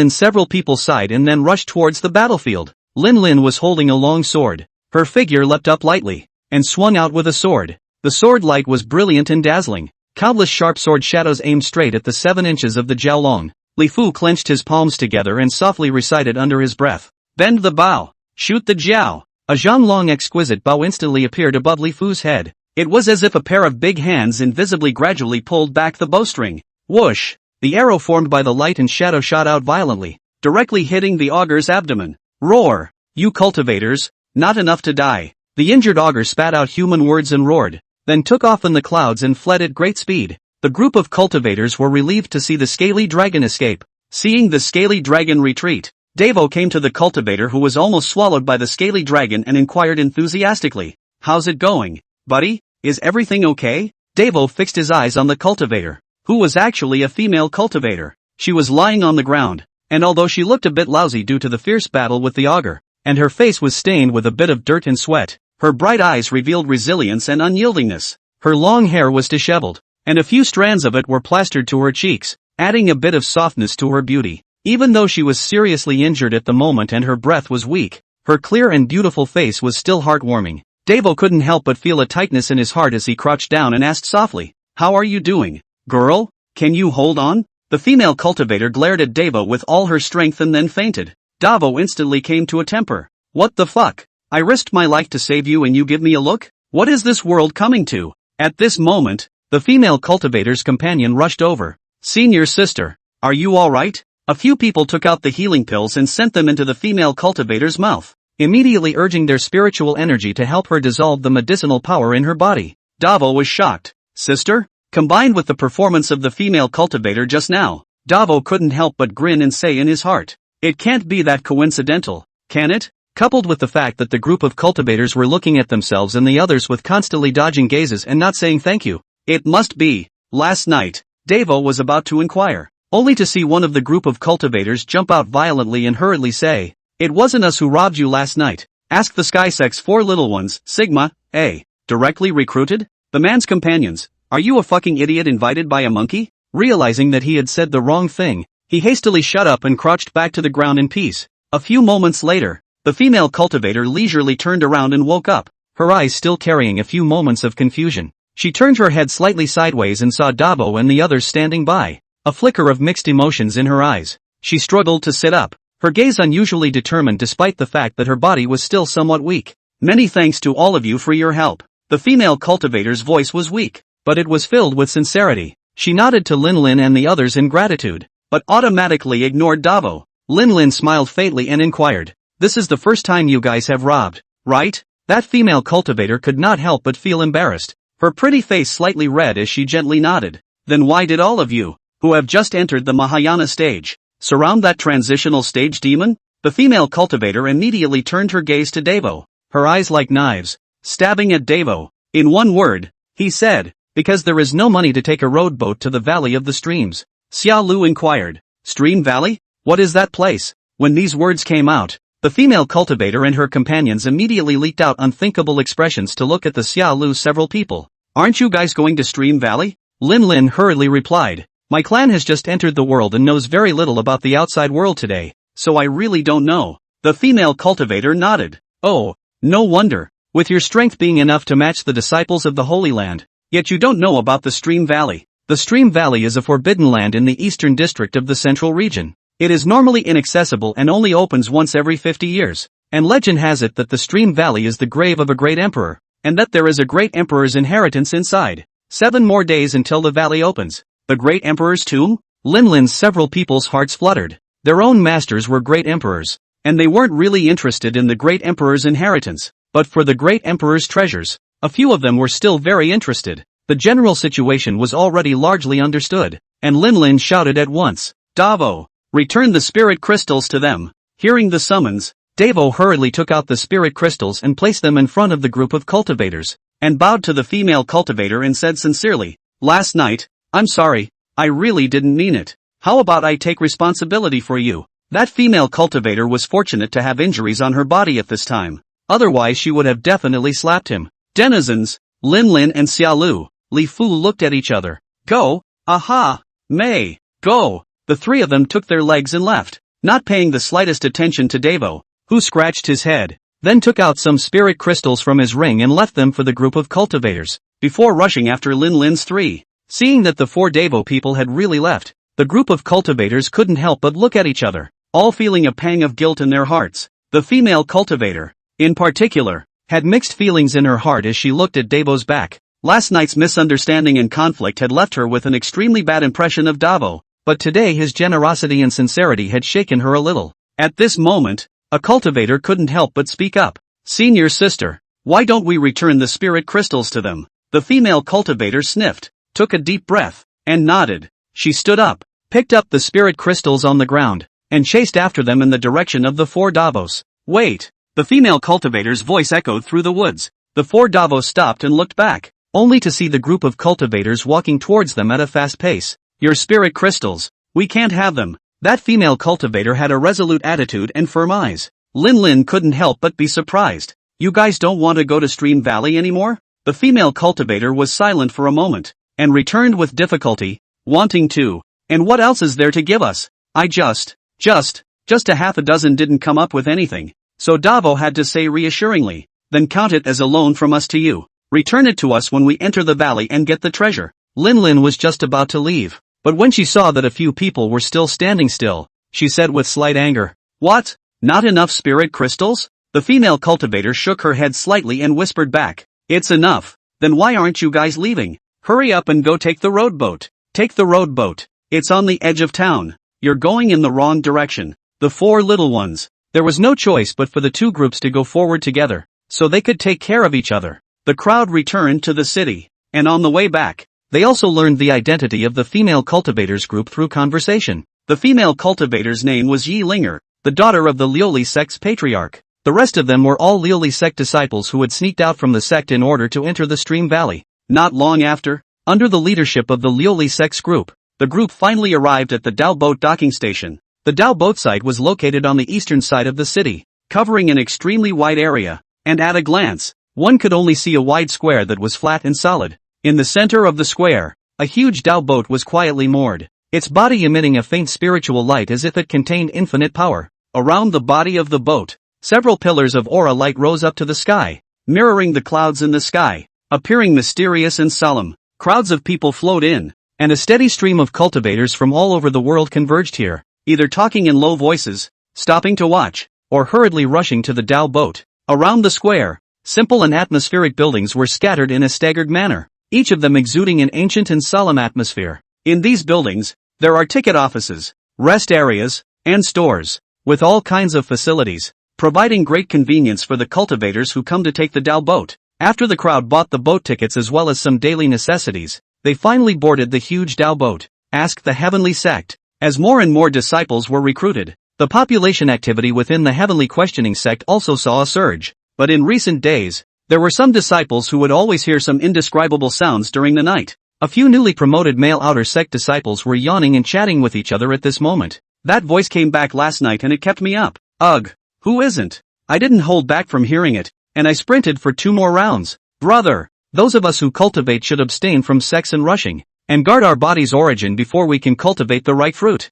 Several people sighed and then rushed towards the battlefield. Lin was holding a long sword. Her figure leapt up lightly, and swung out with a sword. The sword light was brilliant and dazzling. Countless sharp sword shadows aimed straight at the 7 inches of the Jiaolong. Li Fu clenched his palms together and softly recited under his breath. "Bend the bow, shoot the Jiao." A Zhanglong exquisite bow instantly appeared above Li Fu's head. It was as if a pair of big hands invisibly gradually pulled back the bowstring. Whoosh! The arrow formed by the light and shadow shot out violently, directly hitting the augur's abdomen. Roar! You cultivators, not enough to die. The injured augur spat out human words and roared, then took off in the clouds and fled at great speed. The group of cultivators were relieved to see the scaly dragon escape. Seeing the scaly dragon retreat, Devo came to the cultivator who was almost swallowed by the scaly dragon and inquired enthusiastically, "How's it going, buddy? Is everything okay?" Devo fixed his eyes on the cultivator, who was actually a female cultivator. She was lying on the ground, and although she looked a bit lousy due to the fierce battle with the augur, and her face was stained with a bit of dirt and sweat, her bright eyes revealed resilience and unyieldingness. Her long hair was disheveled, and a few strands of it were plastered to her cheeks, adding a bit of softness to her beauty. Even though she was seriously injured at the moment and her breath was weak, her clear and beautiful face was still heartwarming. Devo couldn't help but feel a tightness in his heart as he crouched down and asked softly, "How are you doing, girl? Can you hold on?" The female cultivator glared at Devo with all her strength and then fainted. Devo instantly came to a temper. "What the fuck? I risked my life to save you and you give me a look? What is this world coming to?" At this moment, the female cultivator's companion rushed over. "Senior sister, are you alright?" A few people took out the healing pills and sent them into the female cultivator's mouth, immediately urging their spiritual energy to help her dissolve the medicinal power in her body. Devo was shocked. "Sister?" Combined with the performance of the female cultivator just now, Devo couldn't help but grin and say in his heart, "It can't be that coincidental, can it?" Coupled with the fact that the group of cultivators were looking at themselves and the others with constantly dodging gazes and not saying thank you. "It must be. Last night," Devo was about to inquire, only to see one of the group of cultivators jump out violently and hurriedly say, "It wasn't us who robbed you last night. Ask the Skysect's 4 little ones, Sigma, A. Directly recruited?" The man's companions, "Are you a fucking idiot invited by a monkey?" Realizing that he had said the wrong thing, he hastily shut up and crouched back to the ground in peace. A few moments later, the female cultivator leisurely turned around and woke up, her eyes still carrying a few moments of confusion. She turned her head slightly sideways and saw Devo and the others standing by, a flicker of mixed emotions in her eyes. She struggled to sit up, her gaze unusually determined despite the fact that her body was still somewhat weak. "Many thanks to all of you for your help." The female cultivator's voice was weak, but it was filled with sincerity. She nodded to Lin and the others in gratitude, but automatically ignored Devo. Lin smiled faintly and inquired, "This is the first time you guys have robbed, right?" That female cultivator could not help but feel embarrassed, her pretty face slightly red as she gently nodded. "Then why did all of you, who have just entered the Mahayana stage, surround that transitional stage demon?" The female cultivator immediately turned her gaze to Devo, her eyes like knives, stabbing at Devo. "In one word," he said, "because there is no money to take a rowboat to the Valley of the Streams." Xia Lu inquired, "Stream Valley? What is that place?" When these words came out, the female cultivator and her companions immediately leaked out unthinkable expressions to look at the Xia Lu several people. "Aren't you guys going to Stream Valley?" Lin hurriedly replied, "My clan has just entered the world and knows very little about the outside world today, so I really don't know." The female cultivator nodded. "Oh, no wonder, with your strength being enough to match the disciples of the Holy Land, yet you don't know about the Stream Valley." The Stream Valley is a forbidden land in the eastern district of the central region. It is normally inaccessible and only opens once every 50 years, and legend has it that the Stream Valley is the grave of a great emperor, and that there is a great emperor's inheritance inside. 7 more days until the valley opens. The great emperor's tomb? Lin's several people's hearts fluttered. Their own masters were great emperors, and they weren't really interested in the great emperor's inheritance, but for the great emperor's treasures. A few of them were still very interested. The general situation was already largely understood, and Lin shouted at once, "Devo, return the spirit crystals to them." Hearing the summons, Devo hurriedly took out the spirit crystals and placed them in front of the group of cultivators, and bowed to the female cultivator and said sincerely, "Last night, I'm sorry, I really didn't mean it. How about I take responsibility for you?" That female cultivator was fortunate to have injuries on her body at this time, otherwise she would have definitely slapped him. Denizens, Lin and Xiaolu, Li Fu looked at each other. "Go, aha, Mei, go." The 3 of them took their legs and left, not paying the slightest attention to Devo, who scratched his head, then took out some spirit crystals from his ring and left them for the group of cultivators, before rushing after Lin's 3. Seeing that the 4 Devo people had really left, the group of cultivators couldn't help but look at each other, all feeling a pang of guilt in their hearts. The female cultivator, in particular, had mixed feelings in her heart as she looked at Devo's back. Last night's misunderstanding and conflict had left her with an extremely bad impression of Devo, but today his generosity and sincerity had shaken her a little. At this moment, a cultivator couldn't help but speak up. Senior sister, why don't we return the spirit crystals to them? The female cultivator sniffed, took a deep breath, and nodded. She stood up, picked up the spirit crystals on the ground, and chased after them in the direction of the four Davos. Wait! The female cultivator's voice echoed through the woods. The four Davos stopped and looked back, only to see the group of cultivators walking towards them at a fast pace. Your spirit crystals, we can't have them. That female cultivator had a resolute attitude and firm eyes. Lin couldn't help but be surprised. You guys don't want to go to Stream Valley anymore? The female cultivator was silent for a moment, and returned with difficulty, wanting to. And what else is there to give us? I just a half a dozen didn't come up with anything. So Davo had to say reassuringly, then count it as a loan from us to you. Return it to us when we enter the valley and get the treasure. Lin was just about to leave, but when she saw that a few people were still standing still, she said with slight anger, What? Not enough spirit crystals? The female cultivator shook her head slightly and whispered back, It's enough. Then why aren't you guys leaving? Hurry up and go take the road boat. Take the road boat. It's on the edge of town. You're going in the wrong direction. The four little ones. There was no choice but for the two groups to go forward together, so they could take care of each other. The crowd returned to the city, and on the way back, they also learned the identity of the female cultivators group through conversation. The female cultivator's name was Yi Linger, the daughter of the Liuli sect's patriarch. The rest of them were all Liuli sect disciples who had sneaked out from the sect in order to enter the Stream Valley. Not long after, under the leadership of the Liuli sect's group, the group finally arrived at the Dao Boat docking station. The Dao Boat site was located on the eastern side of the city, covering an extremely wide area, and at a glance, one could only see a wide square that was flat and solid. In the center of the square, a huge Dao boat was quietly moored, its body emitting a faint spiritual light as if it contained infinite power. Around the body of the boat, several pillars of aura light rose up to the sky, mirroring the clouds in the sky, appearing mysterious and solemn. Crowds of people flowed in, and a steady stream of cultivators from all over the world converged here, either talking in low voices, stopping to watch, or hurriedly rushing to the Dao boat. Around the square, simple and atmospheric buildings were scattered in a staggered manner, each of them exuding an ancient and solemn atmosphere. In these buildings, there are ticket offices, rest areas, and stores, with all kinds of facilities, providing great convenience for the cultivators who come to take the Dao boat. After the crowd bought the boat tickets as well as some daily necessities, they finally boarded the huge Dao boat. Asked the Heavenly Sect. As more and more disciples were recruited, the population activity within the Heavenly Questioning Sect also saw a surge. But in recent days, there were some disciples who would always hear some indescribable sounds during the night. A few newly promoted male outer sect disciples were yawning and chatting with each other at this moment. That voice came back last night and it kept me up. Ugh, who isn't? I didn't hold back from hearing it, and I sprinted for 2 more rounds. Brother, those of us who cultivate should abstain from sex and rushing, and guard our body's origin before we can cultivate the right fruit.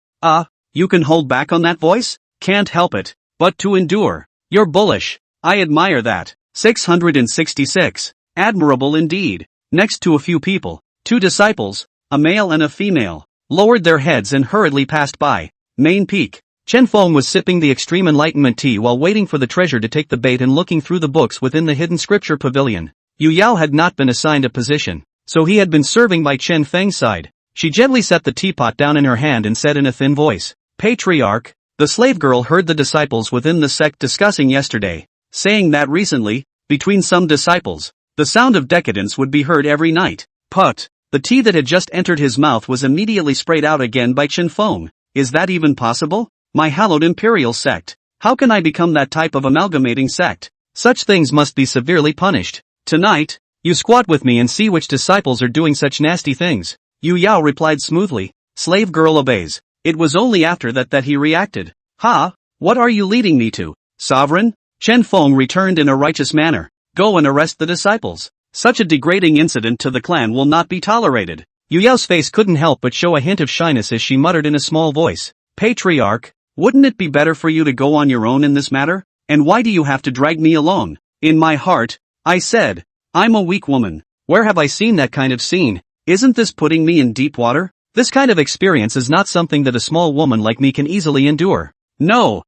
You can hold back on that voice? Can't help it, but to endure. You're bullish. I admire that. 666. Admirable indeed. Next to a few people, 2 disciples, a male and a female, lowered their heads and hurriedly passed by. Main peak. Chen Feng was sipping the extreme enlightenment tea while waiting for the treasure to take the bait and looking through the books within the hidden scripture pavilion. Yu Yao had not been assigned a position, so he had been serving by Chen Feng's side. She gently set the teapot down in her hand and said in a thin voice, Patriarch. The slave girl heard the disciples within the sect discussing yesterday, saying that recently, between some disciples, the sound of decadence would be heard every night. Put. The tea that had just entered his mouth was immediately sprayed out again by Chen Feng. Is that even possible? My hallowed imperial sect. How can I become that type of amalgamating sect? Such things must be severely punished. Tonight, you squat with me and see which disciples are doing such nasty things. Yu Yao replied smoothly. Slave girl obeys. It was only after that he reacted. Ha! What are you leading me to? Sovereign? Chen Feng returned in a righteous manner. Go and arrest the disciples. Such a degrading incident to the clan will not be tolerated. Yu Yao's face couldn't help but show a hint of shyness as she muttered in a small voice. Patriarch, wouldn't it be better for you to go on your own in this matter? And why do you have to drag me along? In my heart, I said, I'm a weak woman. Where have I seen that kind of scene? Isn't this putting me in deep water? This kind of experience is not something that a small woman like me can easily endure. No,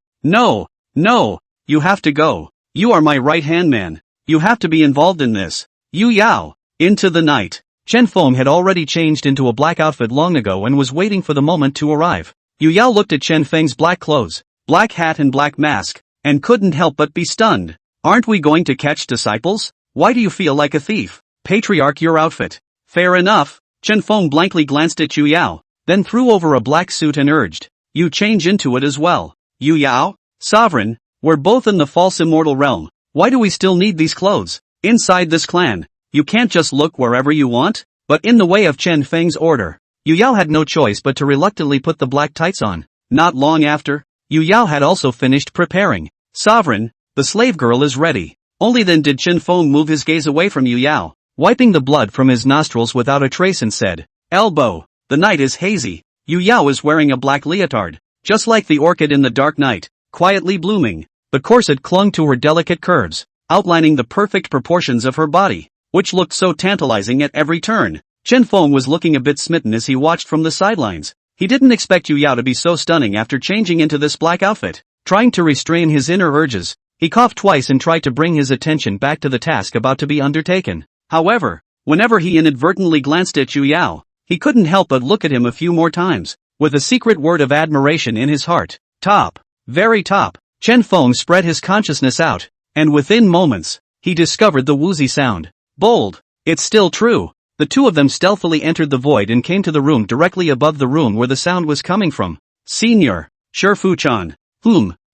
you have to go. You are my right-hand man. You have to be involved in this. Yu Yao. Into the night. Chen Feng had already changed into a black outfit long ago and was waiting for the moment to arrive. Yu Yao looked at Chen Feng's black clothes, black hat and black mask, and couldn't help but be stunned. Aren't we going to catch disciples? Why do you feel like a thief? Patriarch, your outfit. Fair enough. Chen Feng blankly glanced at Yu Yao, then threw over a black suit and urged, you change into it as well. Yu Yao? Sovereign, we're both in the false immortal realm. Why do we still need these clothes? Inside this clan, you can't just look wherever you want? But in the way of Chen Feng's order, Yu Yao had no choice but to reluctantly put the black tights on. Not long after, Yu Yao had also finished preparing. Sovereign, the slave girl is ready. Only then did Chen Feng move his gaze away from Yu Yao, wiping the blood from his nostrils without a trace and said, elbow, the night is hazy. Yu Yao is wearing a black leotard, just like the orchid in the dark night, quietly blooming. The corset clung to her delicate curves, outlining the perfect proportions of her body, which looked so tantalizing at every turn. Chen Feng was looking a bit smitten as he watched from the sidelines. He didn't expect Yu Yao to be so stunning after changing into this black outfit. Trying to restrain his inner urges, he coughed twice and tried to bring his attention back to the task about to be undertaken. However, whenever he inadvertently glanced at Yu Yao, he couldn't help but look at him a few more times, with a secret word of admiration in his heart. Top. Very top. Chen Feng spread his consciousness out, and within moments, he discovered the woozy sound. Bold. It's still true. The two of them stealthily entered the void and came to the room directly above the room where the sound was coming from. Senior. Shifu-chan.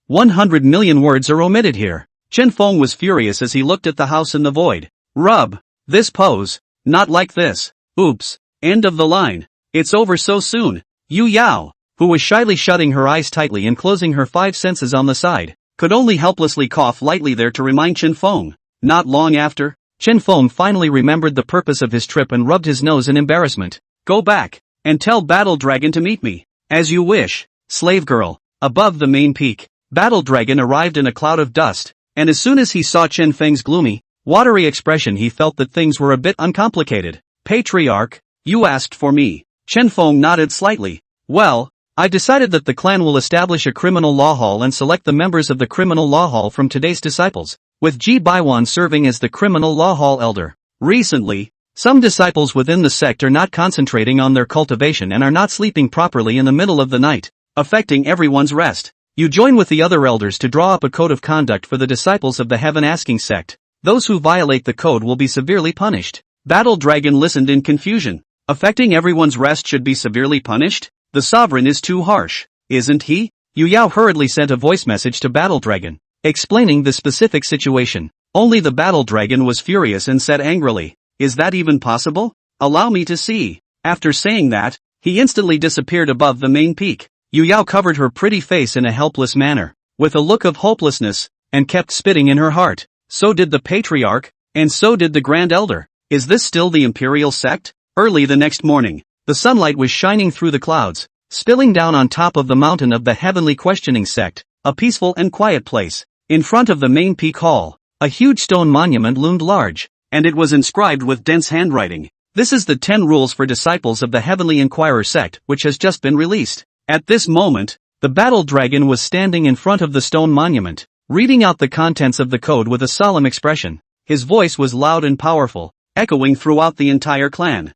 100 million words are omitted here. Chen Feng was furious as he looked at the house in the void. Rub. This pose. Not like this. Oops. End of the line. It's over so soon. Yu Yao, who was shyly shutting her eyes tightly and closing her five senses on the side, could only helplessly cough lightly there to remind Chen Feng. Not long after, Chen Feng finally remembered the purpose of his trip and rubbed his nose in embarrassment. Go back, and tell Battle Dragon to meet me. As you wish, slave girl. Above the main peak, Battle Dragon arrived in a cloud of dust, and as soon as he saw Chen Feng's gloomy, watery expression he felt that things were a bit uncomplicated. Patriarch, you asked for me. Chen Feng nodded slightly. Well, I decided that the clan will establish a criminal law hall and select the members of the criminal law hall from today's disciples, with Ji Baiwan serving as the criminal law hall elder. Recently, some disciples within the sect are not concentrating on their cultivation and are not sleeping properly in the middle of the night, affecting everyone's rest. You join with the other elders to draw up a code of conduct for the disciples of the Heaven Asking sect. Those who violate the code will be severely punished. Battle Dragon listened in confusion. Affecting everyone's rest should be severely punished? The sovereign is too harsh, isn't he? Yu Yao hurriedly sent a voice message to Battle Dragon, explaining the specific situation. Only the Battle Dragon was furious and said angrily, is that even possible? Allow me to see. After saying that, he instantly disappeared above the main peak. Yu Yao covered her pretty face in a helpless manner, with a look of hopelessness, and kept spitting in her heart. So did the Patriarch, and so did the Grand Elder. Is this still the Imperial sect? Early the next morning, the sunlight was shining through the clouds, spilling down on top of the mountain of the Heavenly Questioning sect, a peaceful and quiet place. In front of the main peak hall, a huge stone monument loomed large, and it was inscribed with dense handwriting. This is the 10 rules for disciples of the Heavenly Inquirer sect, which has just been released. At this moment, the Battle Dragon was standing in front of the stone monument, reading out the contents of the code with a solemn expression. His voice was loud and powerful, echoing throughout the entire clan.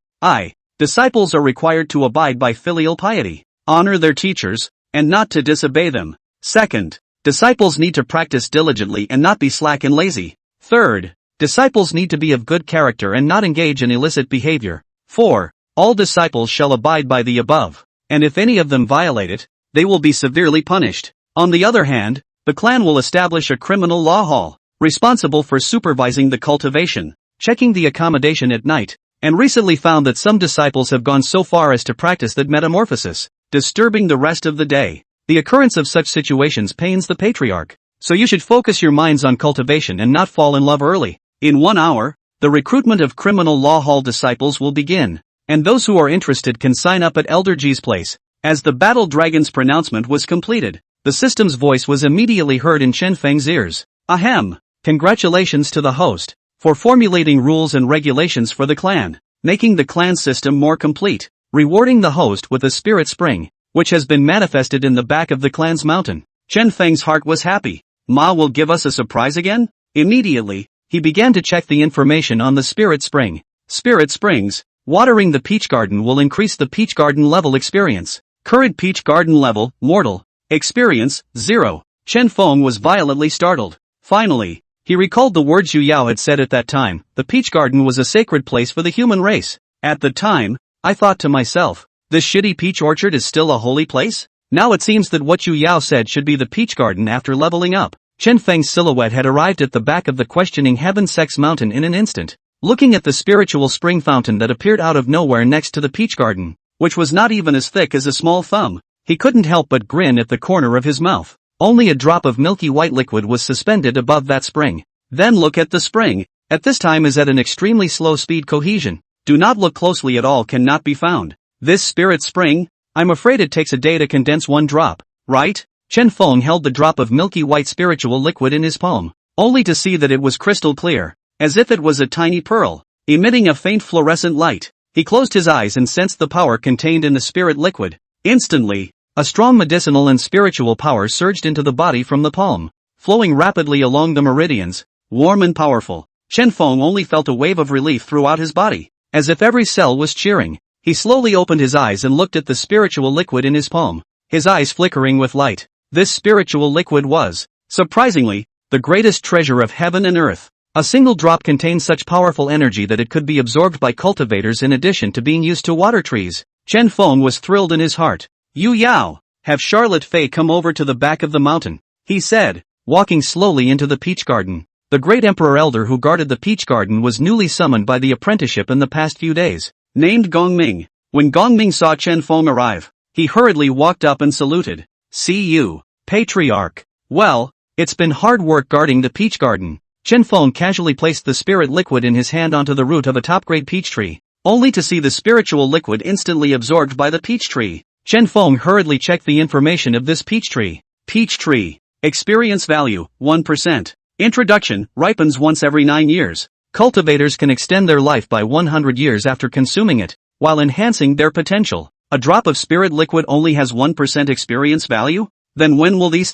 Disciples are required to abide by filial piety, honor their teachers, and not to disobey them. Second, disciples need to practice diligently and not be slack and lazy. Third, disciples need to be of good character and not engage in illicit behavior. 4. All disciples shall abide by the above, and if any of them violate it, they will be severely punished. On the other hand, the clan will establish a criminal law hall, responsible for supervising the cultivation, checking the accommodation at night, and recently found that some disciples have gone so far as to practice that metamorphosis, disturbing the rest of the day. The occurrence of such situations pains the Patriarch, so you should focus your minds on cultivation and not fall in love early. In 1 hour, the recruitment of criminal law hall disciples will begin, and those who are interested can sign up at Elder G's place. As the Battle Dragon's pronouncement was completed, the system's voice was immediately heard in Chen Feng's ears. Ahem! Congratulations to the host for formulating rules and regulations for the clan, making the clan system more complete, rewarding the host with a spirit spring, which has been manifested in the back of the clan's mountain. Chen Feng's heart was happy. Ma will give us a surprise again? Immediately, he began to check the information on the spirit spring. Spirit springs, watering the peach garden will increase the peach garden level experience. Current peach garden level, mortal. Experience, 0. Chen Feng was violently startled. Finally, he recalled the words Yu Yao had said at that time. The peach garden was a sacred place for the human race. At the time, I thought to myself, this shitty peach orchard is still a holy place? Now it seems that what Yu Yao said should be the peach garden after leveling up. Chen Feng's silhouette had arrived at the back of the questioning Heaven Sect's mountain in an instant. Looking at the spiritual spring fountain that appeared out of nowhere next to the peach garden, which was not even as thick as a small thumb, he couldn't help but grin at the corner of his mouth. Only a drop of milky white liquid was suspended above that spring. Then look at the spring. At this time is at an extremely slow speed. Cohesion. Do not look closely at all. Cannot be found. This spirit spring? I'm afraid it takes a day to condense one drop, right? Chen Feng held the drop of milky white spiritual liquid in his palm, only to see that it was crystal clear, as if it was a tiny pearl, emitting a faint fluorescent light. He closed his eyes and sensed the power contained in the spirit liquid. Instantly, a strong medicinal and spiritual power surged into the body from the palm, flowing rapidly along the meridians, warm and powerful. Chen Feng only felt a wave of relief throughout his body, as if every cell was cheering. He slowly opened his eyes and looked at the spiritual liquid in his palm, his eyes flickering with light. This spiritual liquid was, surprisingly, the greatest treasure of heaven and earth. A single drop contained such powerful energy that it could be absorbed by cultivators in addition to being used to water trees. Chen Feng was thrilled in his heart. Yu Yao, have Charlotte Fei come over to the back of the mountain, he said, walking slowly into the peach garden. The great emperor elder who guarded the peach garden was newly summoned by the apprenticeship in the past few days, named Gongming. When Gongming saw Chen Feng arrive, he hurriedly walked up and saluted. See you, patriarch. Well, it's been hard work guarding the peach garden. Chen Feng casually placed the spirit liquid in his hand onto the root of a top-grade peach tree, only to see the spiritual liquid instantly absorbed by the peach tree. Chen Feng hurriedly checked the information of this peach tree. Peach tree. Experience value, 1%. Introduction, ripens once every 9 years. Cultivators can extend their life by 100 years after consuming it, while enhancing their potential. A drop of spirit liquid only has 1% experience value? Then when will these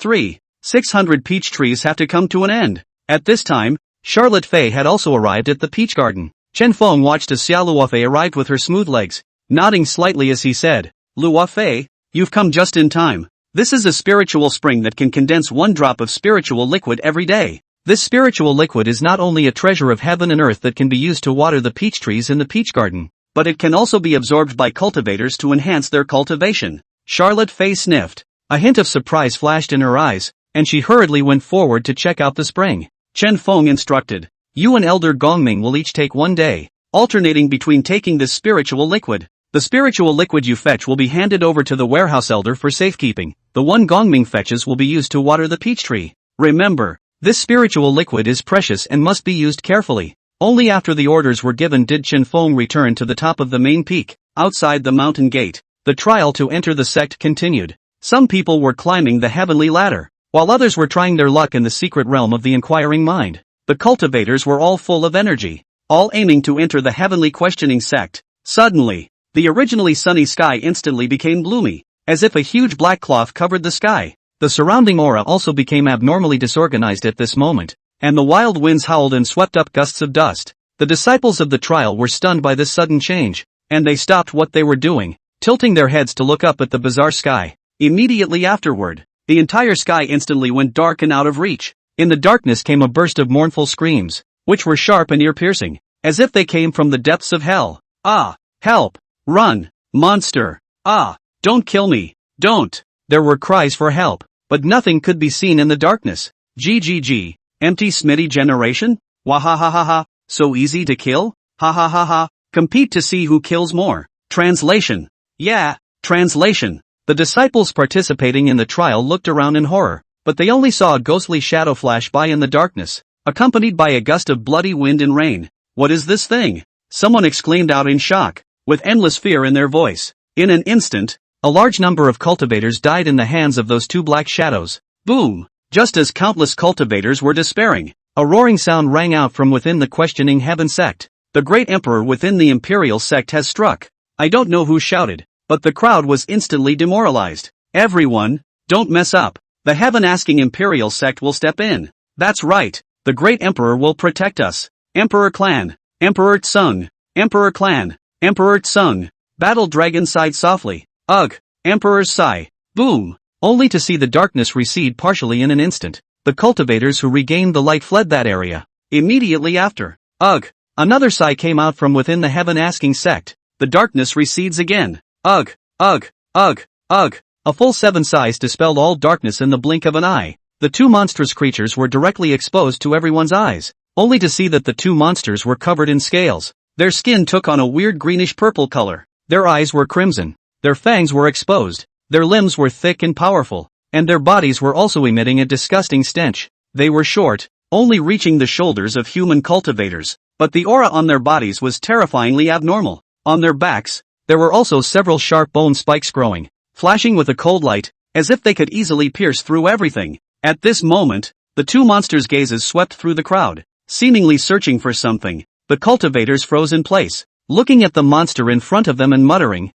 600 peach trees have to come to an end? At this time, Charlotte Fei had also arrived at the peach garden. Chen Feng watched as Xia Luofei arrived with her smooth legs, nodding slightly as he said, Luofei, you've come just in time. This is a spiritual spring that can condense one drop of spiritual liquid every day. This spiritual liquid is not only a treasure of heaven and earth that can be used to water the peach trees in the peach garden, but it can also be absorbed by cultivators to enhance their cultivation. Charlotte Fei sniffed. A hint of surprise flashed in her eyes, and she hurriedly went forward to check out the spring. Chen Feng instructed, you and Elder Gongming will each take 1 day, alternating between taking this spiritual liquid. The spiritual liquid you fetch will be handed over to the warehouse elder for safekeeping. The one Gongming fetches will be used to water the peach tree. Remember, this spiritual liquid is precious and must be used carefully. Only after the orders were given did Chen Feng return to the top of the main peak. Outside the mountain gate, the trial to enter the sect continued. Some people were climbing the heavenly ladder, while others were trying their luck in the secret realm of the inquiring mind. The cultivators were all full of energy, all aiming to enter the heavenly questioning sect. Suddenly, the originally sunny sky instantly became gloomy, as if a huge black cloth covered the sky. The surrounding aura also became abnormally disorganized at this moment, and the wild winds howled and swept up gusts of dust. The disciples of the trial were stunned by this sudden change, and they stopped what they were doing, tilting their heads to look up at the bizarre sky. Immediately afterward, the entire sky instantly went dark and out of reach. In the darkness came a burst of mournful screams, which were sharp and ear-piercing, as if they came from the depths of hell. Ah! Help! Run! Monster! Ah! Don't kill me! Don't! There were cries for help, but nothing could be seen in the darkness. GGG. Empty Smitty generation? Wahahaha. So easy to kill? Ha ha ha ha. Compete to see who kills more. Translation. Yeah, translation. The disciples participating in the trial looked around in horror, but they only saw a ghostly shadow flash by in the darkness, accompanied by a gust of bloody wind and rain. What is this thing? Someone exclaimed out in shock, with endless fear in their voice. In an instant, a large number of cultivators died in the hands of those two black shadows. Boom! Just as countless cultivators were despairing, a roaring sound rang out from within the questioning heaven sect. The great emperor within the imperial sect has struck. I don't know who shouted, but the crowd was instantly demoralized. Everyone, don't mess up. The heaven-asking imperial sect will step in. That's right, the great emperor will protect us. Emperor clan, Emperor Tsung, Emperor clan, Emperor Tsung. Battle Dragon sighed softly. Ugh, Emperor's sigh. Boom. only to see the darkness recede partially in an instant. The cultivators who regained the light fled that area. Immediately after, ugh! Another sigh came out from within the heaven-asking sect. The darkness recedes again. Ugh! Ugh! Ugh! Ugh! A full 7 sighs dispelled all darkness in the blink of an eye. The two monstrous creatures were directly exposed to everyone's eyes, only to see that the two monsters were covered in scales. Their skin took on a weird greenish-purple color. Their eyes were crimson. Their fangs were exposed. Their limbs were thick and powerful, and their bodies were also emitting a disgusting stench. They were short, only reaching the shoulders of human cultivators, but the aura on their bodies was terrifyingly abnormal. On their backs, there were also several sharp bone spikes growing, flashing with a cold light, as if they could easily pierce through everything. At this moment, the two monsters' gazes swept through the crowd, seemingly searching for something. The cultivators froze in place, looking at the monster in front of them and muttering,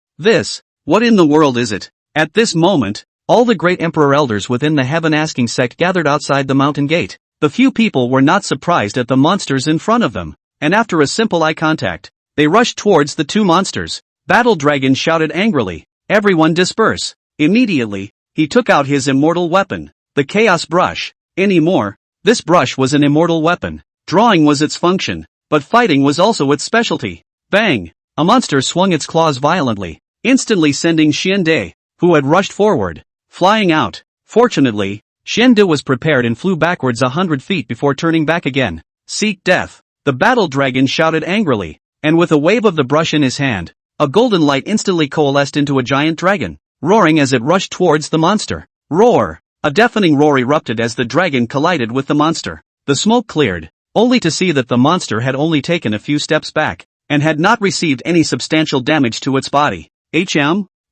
what in the world is it? At this moment, all the great emperor elders within the heaven-asking sect gathered outside the mountain gate. The few people were not surprised at the monsters in front of them, and after a simple eye contact, they rushed towards the two monsters. Battle Dragon shouted angrily, "Everyone disperse!" Immediately, he took out his immortal weapon, the Chaos Brush. Anymore, this brush was an immortal weapon. Drawing was its function, but fighting was also its specialty. Bang! A monster swung its claws violently, instantly sending Xiande, who had rushed forward, flying out. Fortunately, Xiande was prepared and flew backwards 100 feet before turning back again. Seek death! The battle dragon shouted angrily, and with a wave of the brush in his hand, a golden light instantly coalesced into a giant dragon, roaring as it rushed towards the monster. Roar! A deafening roar erupted as the dragon collided with the monster. The smoke cleared, only to see that the monster had only taken a few steps back, and had not received any substantial damage to its body.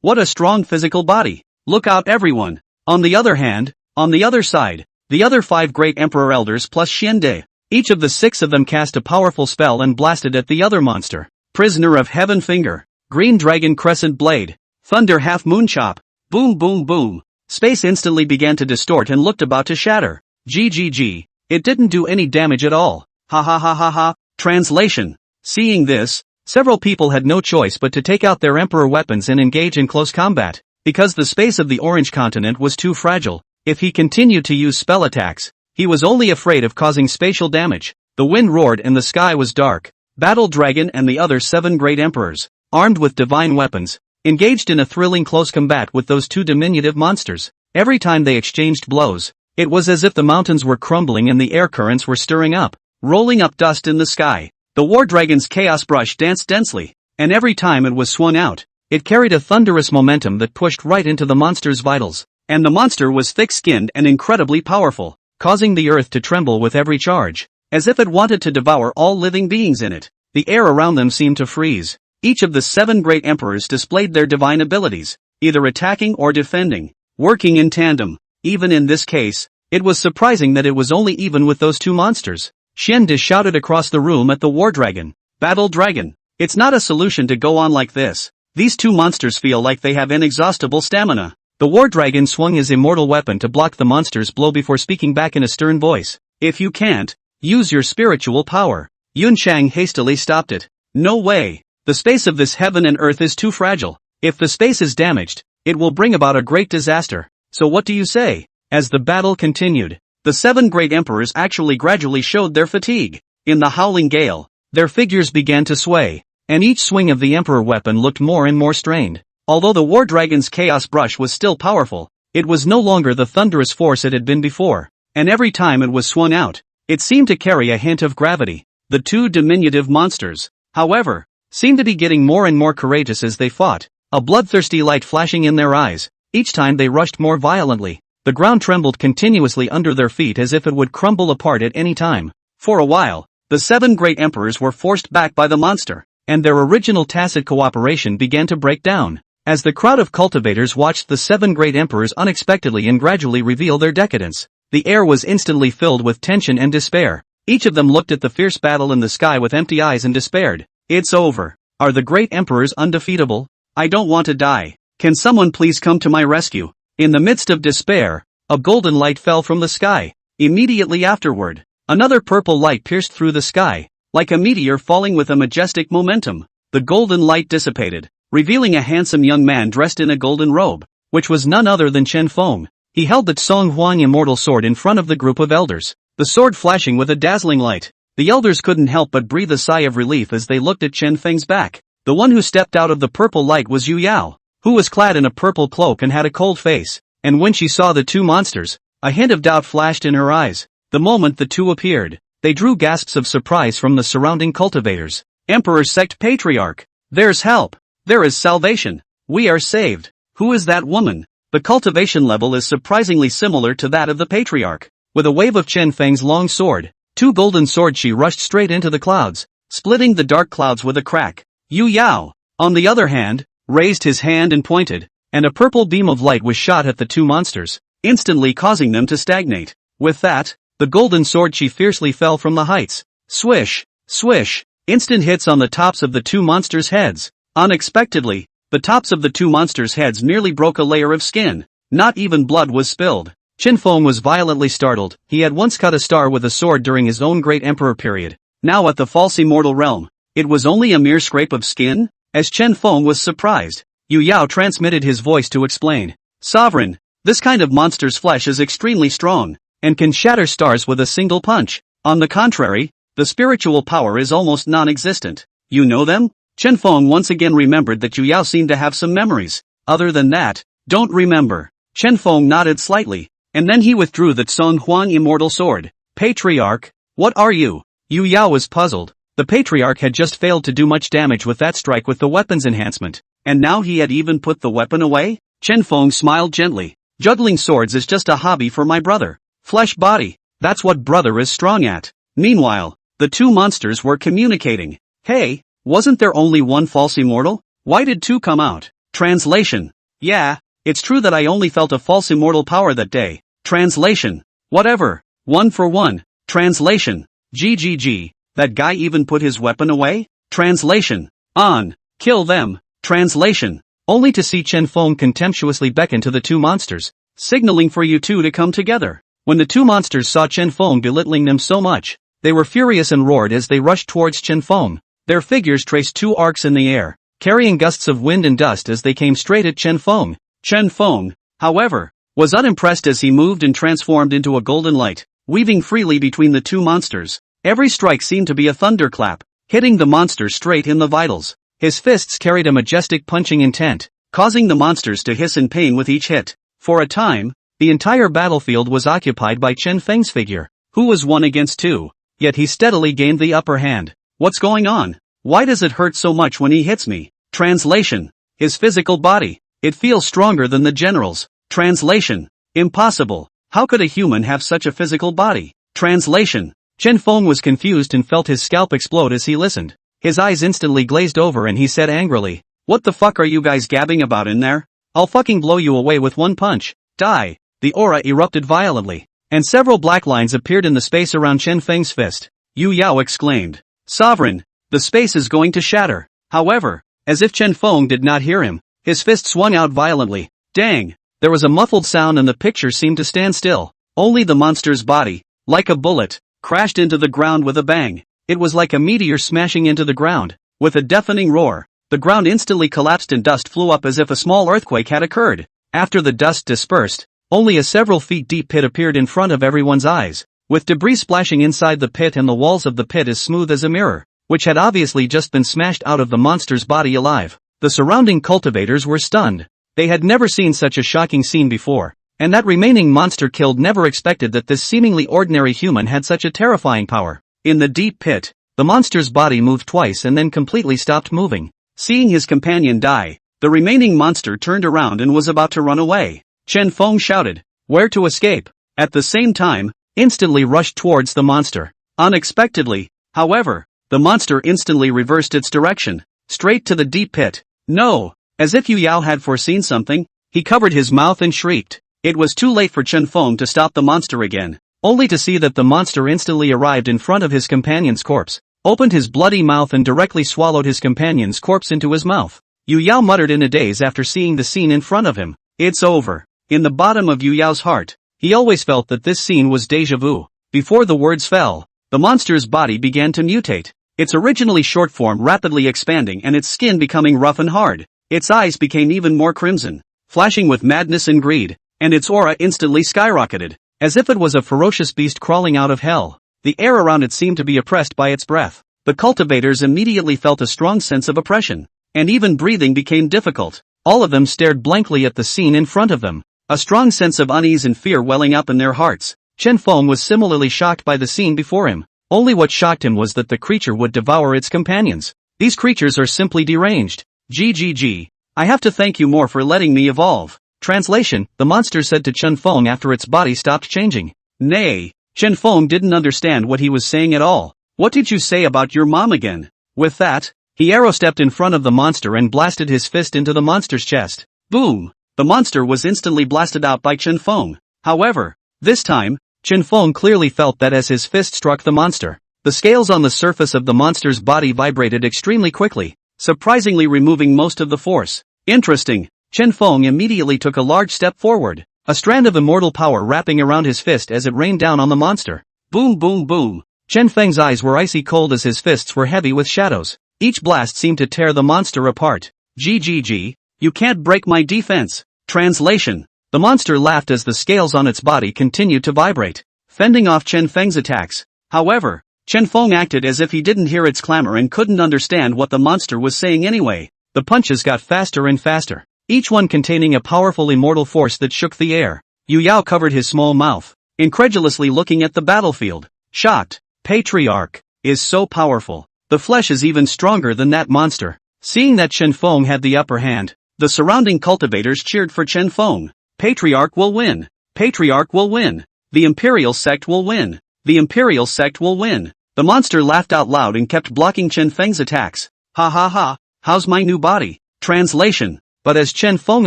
What a strong physical body! Look out everyone! On the other hand, on the other side, the other 5 great emperor elders plus Xiande, each of the 6 of them cast a powerful spell and blasted at the other monster. Prisoner of Heaven Finger, Green Dragon Crescent Blade, Thunder Half Moon Chop, boom boom boom. Space instantly began to distort and looked about to shatter. GGG, it didn't do any damage at all. Ha ha ha ha ha. Translation. Seeing this, several people had no choice but to take out their emperor weapons and engage in close combat, because the space of the Orange Continent was too fragile. If he continued to use spell attacks, he was only afraid of causing spatial damage. The wind roared and the sky was dark. Battle Dragon and the other 7 great emperors, armed with divine weapons, engaged in a thrilling close combat with those 2 diminutive monsters. Every time they exchanged blows, it was as if the mountains were crumbling and the air currents were stirring up, rolling up dust in the sky. The War Dragon's Chaos Brush danced densely, and every time it was swung out, it carried a thunderous momentum that pushed right into the monster's vitals. And the monster was thick-skinned and incredibly powerful, causing the earth to tremble with every charge, as if it wanted to devour all living beings in it. The air around them seemed to freeze. Each of the 7 great emperors displayed their divine abilities, either attacking or defending, working in tandem. Even in this case, it was surprising that it was only even with those 2 monsters. Xiande shouted across the room at the War Dragon, "Battle Dragon, it's not a solution to go on like this. These 2 monsters feel like they have inexhaustible stamina." The War Dragon swung his immortal weapon to block the monster's blow before speaking back in a stern voice. "If you can't, use your spiritual power." Yun Shang hastily stopped it. "No way. The space of this heaven and earth is too fragile. If the space is damaged, it will bring about a great disaster. So what do you say?" As the battle continued, the 7 great emperors actually gradually showed their fatigue. In the howling gale, their figures began to sway, and each swing of the emperor weapon looked more and more strained. Although the War Dragon's Chaos Brush was still powerful, it was no longer the thunderous force it had been before, and every time it was swung out, it seemed to carry a hint of gravity. The 2 diminutive monsters, however, seemed to be getting more and more courageous as they fought, a bloodthirsty light flashing in their eyes. Each time they rushed more violently, the ground trembled continuously under their feet as if it would crumble apart at any time. For a while, the 7 great emperors were forced back by the monster, and their original tacit cooperation began to break down. As the crowd of cultivators watched the 7 great emperors unexpectedly and gradually reveal their decadence, the air was instantly filled with tension and despair. Each of them looked at the fierce battle in the sky with empty eyes and despaired. "It's over. Are the great emperors undefeatable? I don't want to die. Can someone please come to my rescue?" In the midst of despair, a golden light fell from the sky. Immediately afterward, another purple light pierced through the sky, like a meteor falling with a majestic momentum. The golden light dissipated, revealing a handsome young man dressed in a golden robe. which was none other than Chen Feng. He held the Song Huang immortal sword in front of the group of elders, the sword flashing with a dazzling light. The elders couldn't help but breathe a sigh of relief as they looked at Chen Feng's back. The one who stepped out of the purple light was Yu Yao, who was clad in a purple cloak and had a cold face, and when she saw the two monsters, a hint of doubt flashed in her eyes. The moment the two appeared, they drew gasps of surprise from the surrounding cultivators. Emperor's Sect Patriarch! There's help! There is salvation! We are saved! Who is that woman? The cultivation level is surprisingly similar to that of the Patriarch. With a wave of Chen Feng's long sword, two golden swords, she rushed straight into the clouds, splitting the dark clouds with a crack. Yu Yao, on the other hand, raised his hand and pointed, and a purple beam of light was shot at the two monsters, instantly causing them to stagnate. With that, the golden sword she fiercely fell from the heights. Swish, swish, instant hits on the tops of the two monsters' heads. Unexpectedly, the tops of the two monsters' heads nearly broke a layer of skin. Not even blood was spilled. Chen Feng was violently startled. He had once cut a star with a sword during his own great emperor period. Now at the false immortal realm, it was only a mere scrape of skin? As Chen Feng was surprised, Yu Yao transmitted his voice to explain. Sovereign, this kind of monster's flesh is extremely strong, and can shatter stars with a single punch. On the contrary, the spiritual power is almost non-existent. You know them? Chen Feng once again remembered that Yu Yao seemed to have some memories. Other than that, don't remember. Chen Feng nodded slightly, and then he withdrew the Song Huang immortal sword. Patriarch, what are you? Yu Yao was puzzled. The Patriarch had just failed to do much damage with that strike with the weapon's enhancement, and now he had even put the weapon away? Chen Feng smiled gently. Juggling swords is just a hobby for my brother. Flesh body, that's what brother is strong at. Meanwhile, the two monsters were communicating. Hey, wasn't there only one false immortal? Why did two come out? Translation. Yeah, it's true that I only felt a false immortal power that day. Translation. Whatever. One for one. Translation. GGG. That guy even put his weapon away? Translation. On. Kill them. Translation. Only to see Chen Feng contemptuously beckon to the two monsters, signaling for you two to come together. When the two monsters saw Chen Feng belittling them so much, they were furious and roared as they rushed towards Chen Feng. Their figures traced two arcs in the air, carrying gusts of wind and dust as they came straight at Chen Feng. Chen Feng, however, was unimpressed as he moved and transformed into a golden light, weaving freely between the two monsters. Every strike seemed to be a thunderclap, hitting the monster straight in the vitals. His fists carried a majestic punching intent, causing the monsters to hiss in pain with each hit. For a time, the entire battlefield was occupied by Chen Feng's figure, who was 1 against 2, yet he steadily gained the upper hand. What's going on? Why does it hurt so much when he hits me? Translation. His physical body. It feels stronger than the general's. Translation. Impossible. How could a human have such a physical body? Translation. Chen Feng was confused and felt his scalp explode as he listened. His eyes instantly glazed over and he said angrily, "What the fuck are you guys gabbing about in there? I'll fucking blow you away with one punch." Die. The aura erupted violently, and several black lines appeared in the space around Chen Feng's fist. Yu Yao exclaimed, "Sovereign, the space is going to shatter." However, as if Chen Feng did not hear him, his fist swung out violently. Dang! There was a muffled sound and the picture seemed to stand still. Only the monster's body, like a bullet, crashed into the ground with a bang. It was like a meteor smashing into the ground. With a deafening roar, the ground instantly collapsed and dust flew up as if a small earthquake had occurred. After the dust dispersed, only a several feet deep pit appeared in front of everyone's eyes, with debris splashing inside the pit and the walls of the pit as smooth as a mirror, which had obviously just been smashed out of the monster's body alive. The surrounding cultivators were stunned. They had never seen such a shocking scene before, and that remaining monster killed never expected that this seemingly ordinary human had such a terrifying power. In the deep pit, the monster's body moved twice and then completely stopped moving. Seeing his companion die, the remaining monster turned around and was about to run away. Chen Feng shouted, "Where to escape?" At the same time, instantly rushed towards the monster. Unexpectedly, however, the monster instantly reversed its direction, straight to the deep pit. No! As if Yu Yao had foreseen something, he covered his mouth and shrieked. It was too late for Chen Feng to stop the monster again, only to see that the monster instantly arrived in front of his companion's corpse, opened his bloody mouth and directly swallowed his companion's corpse into his mouth. Yu Yao muttered in a daze after seeing the scene in front of him. It's over. In the bottom of Yu Yao's heart, he always felt that this scene was déjà vu. Before the words fell, the monster's body began to mutate, its originally short form rapidly expanding and its skin becoming rough and hard. Its eyes became even more crimson. flashing with madness and greed, and its aura instantly skyrocketed, as if it was a ferocious beast crawling out of hell. The air around it seemed to be oppressed by its breath. The cultivators immediately felt a strong sense of oppression, and even breathing became difficult. All of them stared blankly at the scene in front of them, a strong sense of unease and fear welling up in their hearts. Chen Feng was similarly shocked by the scene before him. Only what shocked him was that the creature would devour its companions. These creatures are simply deranged. GGG. I have to thank you more for letting me evolve. Translation, the monster said to Chen Feng after its body stopped changing. Nay. Chen Feng didn't understand what he was saying at all. What did you say about your mom again? With that, he arrow-stepped in front of the monster and blasted his fist into the monster's chest. Boom! The monster was instantly blasted out by Chen Feng. However, this time, Chen Feng clearly felt that as his fist struck the monster, the scales on the surface of the monster's body vibrated extremely quickly, surprisingly removing most of the force. Interesting. Chen Feng immediately took a large step forward, a strand of immortal power wrapping around his fist as it rained down on the monster. Boom boom boom. Chen Feng's eyes were icy cold as his fists were heavy with shadows. Each blast seemed to tear the monster apart. GGG, you can't break my defense. Translation. The monster laughed as the scales on its body continued to vibrate, fending off Chen Feng's attacks. However, Chen Feng acted as if he didn't hear its clamor and couldn't understand what the monster was saying anyway. The punches got faster and faster, each one containing a powerful immortal force that shook the air. Yu Yao covered his small mouth, incredulously looking at the battlefield. Shocked. Patriarch is so powerful. The flesh is even stronger than that monster. Seeing that Chen Feng had the upper hand, the surrounding cultivators cheered for Chen Feng. Patriarch will win. Patriarch will win. The Imperial Sect will win. The Imperial Sect will win. The monster laughed out loud and kept blocking Chen Feng's attacks. Ha ha ha, how's my new body? Translation. But as Chen Feng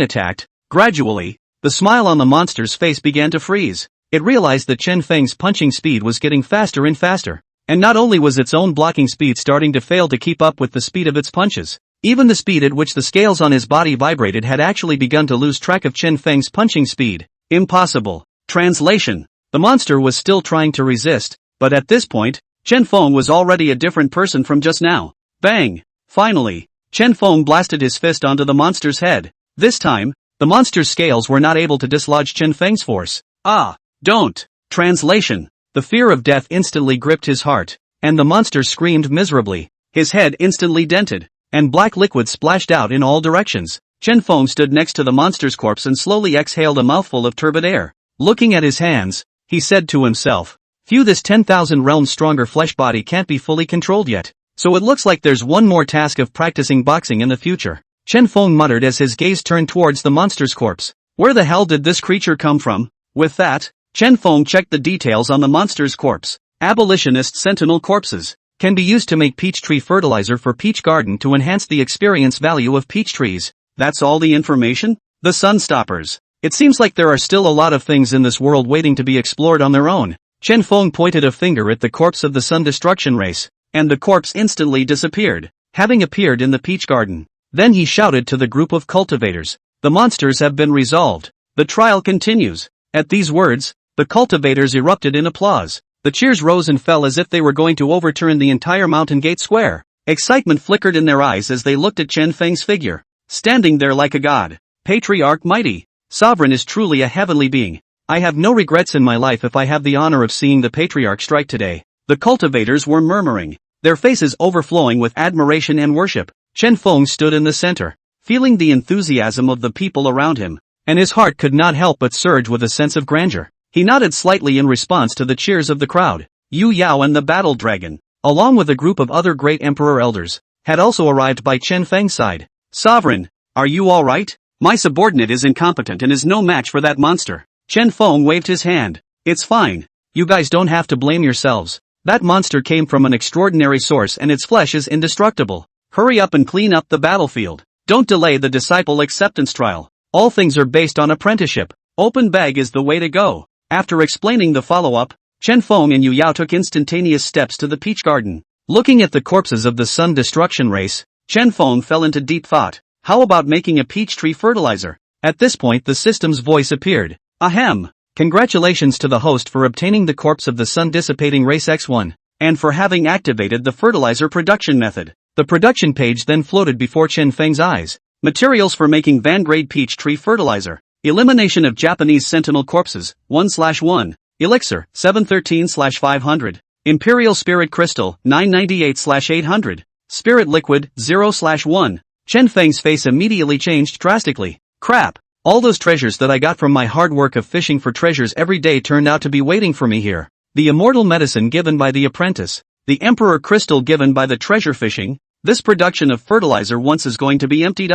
attacked, gradually, the smile on the monster's face began to freeze. It realized that Chen Feng's punching speed was getting faster and faster. And not only was its own blocking speed starting to fail to keep up with the speed of its punches, even the speed at which the scales on his body vibrated had actually begun to lose track of Chen Feng's punching speed. Impossible. Translation. The monster was still trying to resist, but at this point, Chen Feng was already a different person from just now. Bang! Finally, Chen Feng blasted his fist onto the monster's head. This time, the monster's scales were not able to dislodge Chen Feng's force. Ah! Don't! Translation. The fear of death instantly gripped his heart, and the monster screamed miserably. His head instantly dented, and black liquid splashed out in all directions. Chen Feng stood next to the monster's corpse and slowly exhaled a mouthful of turbid air. Looking at his hands, he said to himself, "Phew, this 10,000 realms stronger flesh body can't be fully controlled yet. So it looks like there's one more task of practicing boxing in the future." Chen Feng muttered as his gaze turned towards the monster's corpse. Where the hell did this creature come from? With that, Chen Feng checked the details on the monster's corpse. Abolitionist sentinel corpses can be used to make peach tree fertilizer for peach garden to enhance the experience value of peach trees. That's all the information? The Sunstoppers. It seems like there are still a lot of things in this world waiting to be explored on their own. Chen Feng pointed a finger at the corpse of the Sun Destruction race, and the corpse instantly disappeared, having appeared in the peach garden. Then he shouted to the group of cultivators, "The monsters have been resolved. The trial continues." At these words, the cultivators erupted in applause. The cheers rose and fell as if they were going to overturn the entire Mountain Gate Square. Excitement flickered in their eyes as they looked at Chen Feng's figure, standing there like a god. Patriarch mighty. Sovereign is truly a heavenly being. I have no regrets in my life if I have the honor of seeing the Patriarch strike today. The cultivators were murmuring, their faces overflowing with admiration and worship. Chen Feng stood in the center, feeling the enthusiasm of the people around him, and his heart could not help but surge with a sense of grandeur. He nodded slightly in response to the cheers of the crowd. Yu Yao and the Battle Dragon, along with a group of other great emperor elders, had also arrived by Chen Feng's side. "Sovereign, are you alright? My subordinate is incompetent and is no match for that monster." Chen Feng waved his hand. "It's fine. You guys don't have to blame yourselves. That monster came from an extraordinary source and its flesh is indestructible. Hurry up and clean up the battlefield. Don't delay the disciple acceptance trial. All things are based on apprenticeship. Open bag is the way to go." After explaining the follow-up, Chen Feng and Yu Yao took instantaneous steps to the peach garden. Looking at the corpses of the Sun Destruction race, Chen Feng fell into deep thought. How about making a peach tree fertilizer? At this point the system's voice appeared. Ahem! Congratulations to the host for obtaining the corpse of the Sun Dissipating Race X1, and for having activated the fertilizer production method. The production page then floated before Chen Feng's eyes. Materials for making Vanguard Peach Tree Fertilizer. Elimination of Japanese Sentinel Corpses, 1/1. Elixir, 713/500. Imperial Spirit Crystal, 998/800. Spirit Liquid, 0/1. Chen Feng's face immediately changed drastically. Crap. All those treasures that I got from my hard work of fishing for treasures every day turned out to be waiting for me here. The immortal medicine given by the apprentice. The Emperor Crystal given by the treasure fishing. This production of fertilizer once is going to be emptied.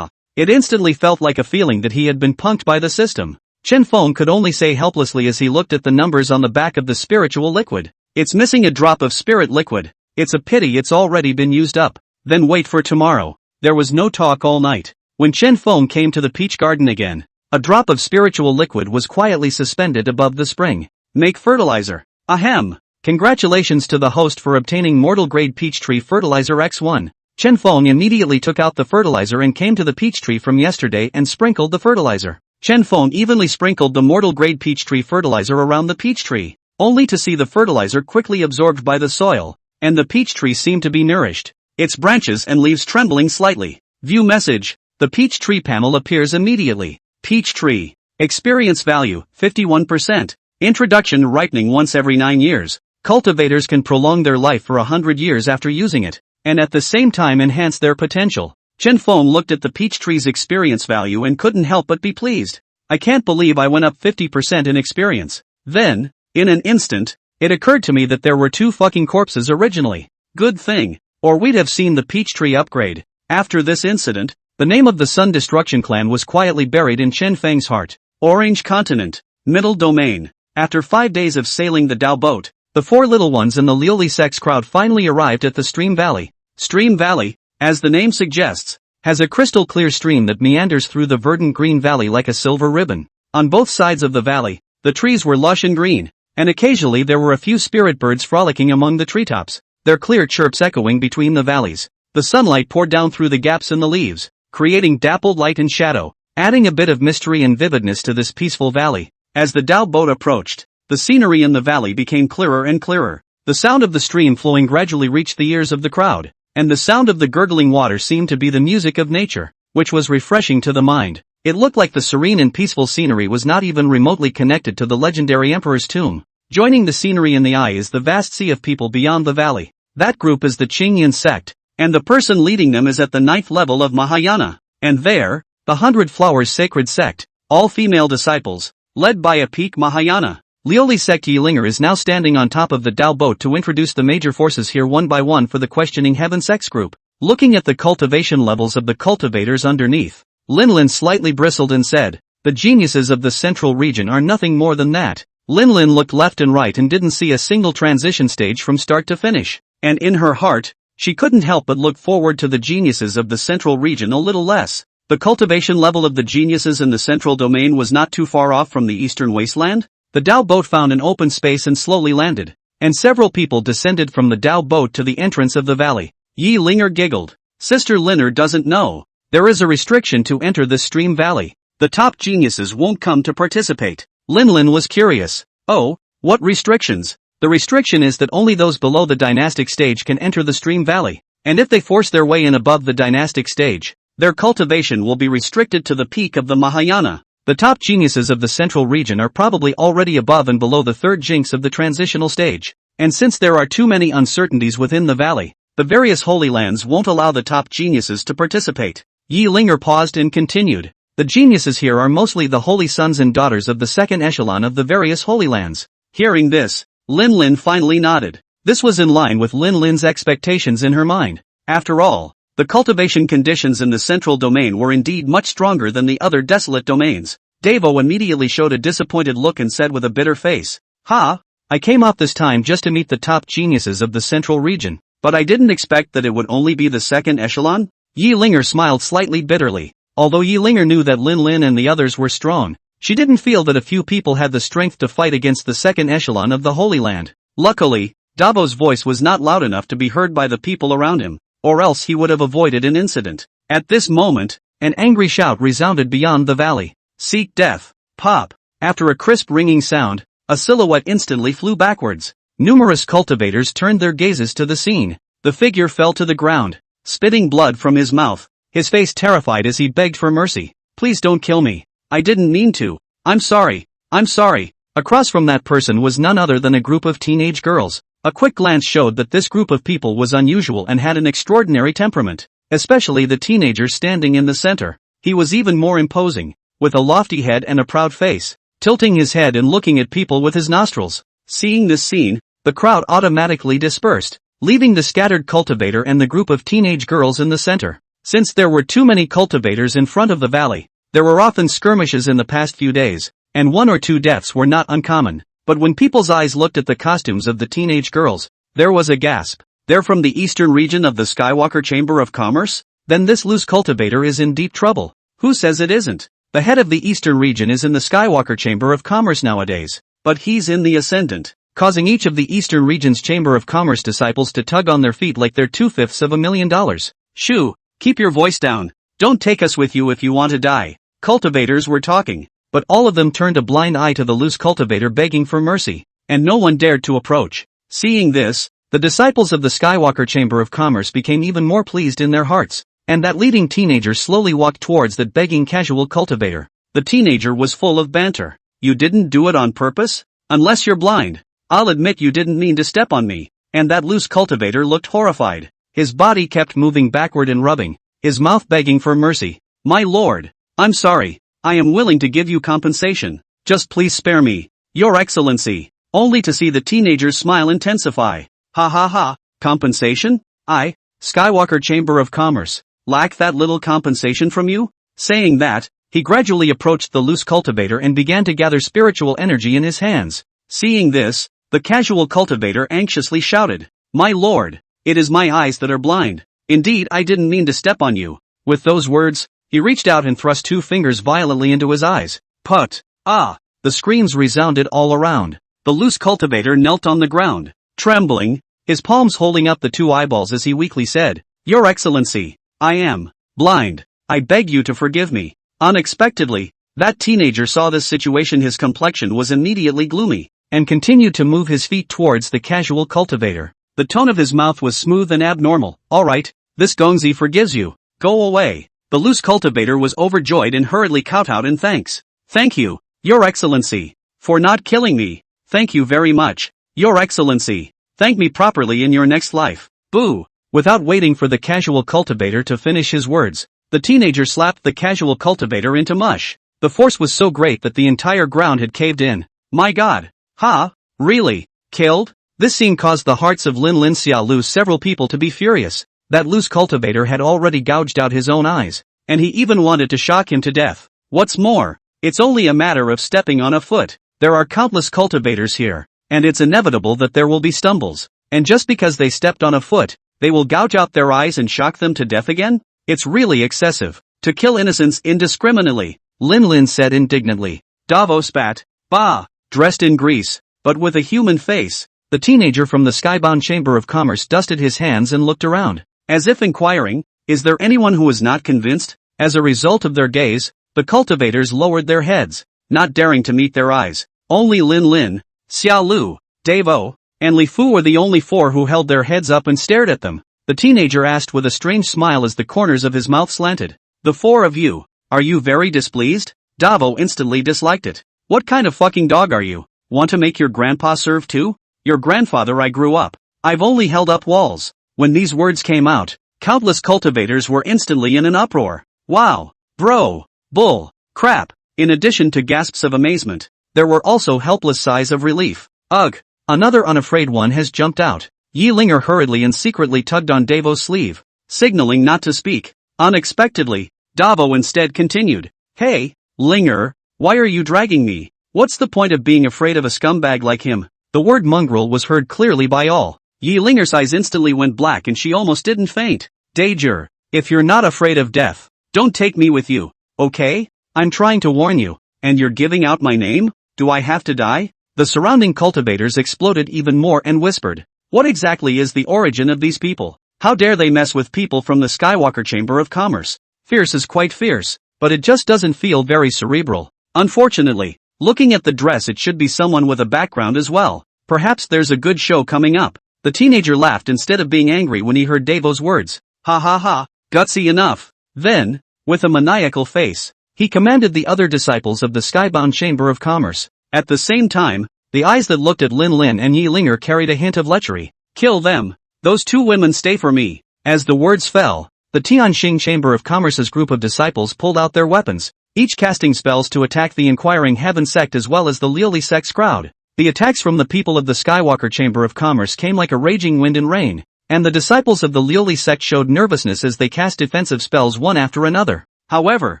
It instantly felt like a feeling that he had been punked by the system. Chen Feng could only say helplessly as he looked at the numbers on the back of the spiritual liquid. It's missing a drop of spirit liquid. It's a pity it's already been used up. Then wait for tomorrow. There was no talk all night. When Chen Feng came to the peach garden again, a drop of spiritual liquid was quietly suspended above the spring. Make fertilizer. Ahem. Congratulations to the host for obtaining mortal grade peach tree fertilizer X1. Chen Feng immediately took out the fertilizer and came to the peach tree from yesterday and sprinkled the fertilizer. Chen Feng evenly sprinkled the mortal grade peach tree fertilizer around the peach tree, only to see the fertilizer quickly absorbed by the soil, and the peach tree seemed to be nourished, its branches and leaves trembling slightly. View message. The peach tree panel appears immediately. Peach tree. Experience value, 51%. Introduction ripening once every 9 years. Cultivators can prolong their life for 100 years after using it, and at the same time enhance their potential. Chen Feng looked at the peach tree's experience value and couldn't help but be pleased. I can't believe I went up 50% in experience. Then, in an instant, it occurred to me that there were 2 fucking corpses originally. Good thing, or we'd have seen the peach tree upgrade. After this incident, the name of the Sun Destruction Clan was quietly buried in Chen Feng's heart. Orange Continent, Middle Domain. After 5 days of sailing the Dao boat, the 4 little ones in the Liuli Sect's crowd finally arrived at the Stream Valley. Stream Valley, as the name suggests, has a crystal clear stream that meanders through the verdant green valley like a silver ribbon. On both sides of the valley, the trees were lush and green, and occasionally there were a few spirit birds frolicking among the treetops, their clear chirps echoing between the valleys. The sunlight poured down through the gaps in the leaves, creating dappled light and shadow, adding a bit of mystery and vividness to this peaceful valley. As the Dao boat approached, the scenery in the valley became clearer and clearer. The sound of the stream flowing gradually reached the ears of the crowd, and the sound of the gurgling water seemed to be the music of nature, which was refreshing to the mind. It looked like the serene and peaceful scenery was not even remotely connected to the legendary emperor's tomb. Joining the scenery in the eye is the vast sea of people beyond the valley. That group is the Qingyan sect, and the person leading them is at the 9th level of Mahayana. And there, the 100 Flowers Sacred Sect, all female disciples, led by a peak Mahayana. Liuli Sect Yilinger is now standing on top of the Dao boat to introduce the major forces here one by one for the questioning Heaven Sects group. Looking at the cultivation levels of the cultivators underneath, Linlin slightly bristled and said, "The geniuses of the central region are nothing more than that." Linlin looked left and right and didn't see a single transition stage from start to finish, and in her heart, she couldn't help but look forward to the geniuses of the central region a little less. The cultivation level of the geniuses in the central domain was not too far off from the eastern wasteland. The Dao boat found an open space and slowly landed, and several people descended from the Dao boat to the entrance of the valley. Yi Linger giggled. Sister Linner doesn't know. There is a restriction to enter this stream valley. The top geniuses won't come to participate. Linlin was curious. Oh, what restrictions? The restriction is that only those below the dynastic stage can enter the stream valley, and if they force their way in above the dynastic stage, their cultivation will be restricted to the peak of the Mahayana. The top geniuses of the central region are probably already above and below the 3rd jinx of the transitional stage, and since there are too many uncertainties within the valley, the various holy lands won't allow the top geniuses to participate. Yi Linger paused and continued. The geniuses here are mostly the holy sons and daughters of the 2nd echelon of the various holy lands. Hearing this, Linlin finally nodded. This was in line with Linlin's expectations in her mind. After all, the cultivation conditions in the central domain were indeed much stronger than the other desolate domains. Devo immediately showed a disappointed look and said with a bitter face, "Ha! I came off this time just to meet the top geniuses of the central region, but I didn't expect that it would only be the 2nd echelon?" Yi Linger smiled slightly bitterly. Although Yi Linger knew that Linlin and the others were strong, she didn't feel that a few people had the strength to fight against the 2nd echelon of the Holy Land. Luckily, Davo's voice was not loud enough to be heard by the people around him, or else he would have avoided an incident. At this moment, an angry shout resounded beyond the valley. "Seek death!" Pop! After a crisp ringing sound, a silhouette instantly flew backwards. Numerous cultivators turned their gazes to the scene. The figure fell to the ground, spitting blood from his mouth. his face terrified as he begged for mercy. Please don't kill me. I didn't mean to. I'm sorry. I'm sorry. Across from that person was none other than a group of teenage girls. A quick glance showed that this group of people was unusual and had an extraordinary temperament, especially the teenager standing in the center. He was even more imposing, with a lofty head and a proud face, tilting his head and looking at people with his nostrils. Seeing this scene, the crowd automatically dispersed, leaving the scattered cultivator and the group of teenage girls in the center. Since there were too many cultivators in front of the valley, there were often skirmishes in the past few days, and 1 or 2 deaths were not uncommon. But when people's eyes looked at the costumes of the teenage girls, there was a gasp. They're from the eastern region of the Skywalker Chamber of Commerce? Then this loose cultivator is in deep trouble. Who says it isn't? The head of the eastern region is in the Skywalker Chamber of Commerce nowadays, but he's in the ascendant, causing each of the eastern region's Chamber of Commerce disciples to tug on their feet like they're $250,000. Shoo, keep your voice down. Don't take us with you if you want to die. Cultivators were talking, but all of them turned a blind eye to the loose cultivator begging for mercy, and no one dared to approach. Seeing this, the disciples of the Skywalker Chamber of Commerce became even more pleased in their hearts, and that leading teenager slowly walked towards that begging casual cultivator. The teenager was full of banter. You didn't do it on purpose? Unless you're blind. I'll admit you didn't mean to step on me. And that loose cultivator looked horrified. His body kept moving backward and rubbing, his mouth begging for mercy. My lord, I'm sorry. I am willing to give you compensation. Just please spare me, Your Excellency. Only to see the teenager's smile intensify. Ha ha ha, compensation? I, Skywalker Chamber of Commerce, lack that little compensation from you? Saying that, he gradually approached the loose cultivator and began to gather spiritual energy in his hands. Seeing this, the casual cultivator anxiously shouted, My lord, it is my eyes that are blind. Indeed, I didn't mean to step on you. With those words, he reached out and thrust 2 fingers violently into his eyes. Put! Ah! The screams resounded all around. The loose cultivator knelt on the ground, trembling, his palms holding up the 2 eyeballs as he weakly said, Your Excellency, I am blind. I beg you to forgive me. Unexpectedly, that teenager saw this situation. His complexion was immediately gloomy, and continued to move his feet towards the casual cultivator. The tone of his mouth was smooth and abnormal. Alright, this Gongzi forgives you. Go away. The loose cultivator was overjoyed and hurriedly kowtowed in thanks. Thank you, Your Excellency, for not killing me. Thank you very much, Your Excellency. Thank me properly in your next life. Boo! Without waiting for the casual cultivator to finish his words, the teenager slapped the casual cultivator into mush. The force was so great that the entire ground had caved in. My god! Ha! Really? Killed? This scene caused the hearts of Lin Lin Xiaolu several people to be furious. That loose cultivator had already gouged out his own eyes, and he even wanted to shock him to death. What's more, it's only a matter of stepping on a foot. There are countless cultivators here, and it's inevitable that there will be stumbles. And just because they stepped on a foot, they will gouge out their eyes and shock them to death again? It's really excessive. To kill innocents indiscriminately, Lin Lin said indignantly. Davo spat. Bah! Dressed in grease, but with a human face, the teenager from the Skybound Chamber of Commerce dusted his hands and looked around, as if inquiring, is there anyone who is not convinced? As a result of their gaze, the cultivators lowered their heads, not daring to meet their eyes. Only Lin Lin, Xiaolu, Davo, and Li Fu were the only 4 who held their heads up and stared at them. The teenager asked with a strange smile as the corners of his mouth slanted. The 4 of you, are you very displeased? Davo instantly disliked it. What kind of fucking dog are you? Want to make your grandpa serve too? Your grandfather I grew up. I've only held up walls. When these words came out, countless cultivators were instantly in an uproar. Wow! Bro! Bull! Crap! In addition to gasps of amazement, there were also helpless sighs of relief. Ugh! Another unafraid one has jumped out. Yi Linger hurriedly and secretly tugged on Davo's sleeve, signaling not to speak. Unexpectedly, Davo instead continued. Hey, Linger, why are you dragging me? What's the point of being afraid of a scumbag like him? The word mongrel was heard clearly by all. Yi Linger's eyes instantly went black and she almost didn't faint. Danger, if you're not afraid of death, don't take me with you, okay? I'm trying to warn you, and you're giving out my name? Do I have to die? The surrounding cultivators exploded even more and whispered. What exactly is the origin of these people? How dare they mess with people from the Skywalker Chamber of Commerce? Fierce is quite fierce, but it just doesn't feel very cerebral. Unfortunately, looking at the dress it should be someone with a background as well. Perhaps there's a good show coming up. The teenager laughed instead of being angry when he heard Davo's words. Ha ha ha, gutsy enough. Then, with a maniacal face, he commanded the other disciples of the skybound Chamber of Commerce. At the same time, the eyes that looked at Lin Lin and Yi Linger carried a hint of lechery. Kill them. Those two women stay for me. As the words fell, the Tianxing Chamber of Commerce's group of disciples pulled out their weapons, each casting spells to attack the inquiring Heaven sect as well as the Liuli sect's crowd. The attacks from the people of the Skywalker Chamber of Commerce came like a raging wind and rain, and the disciples of the Liuli sect showed nervousness as they cast defensive spells one after another. However,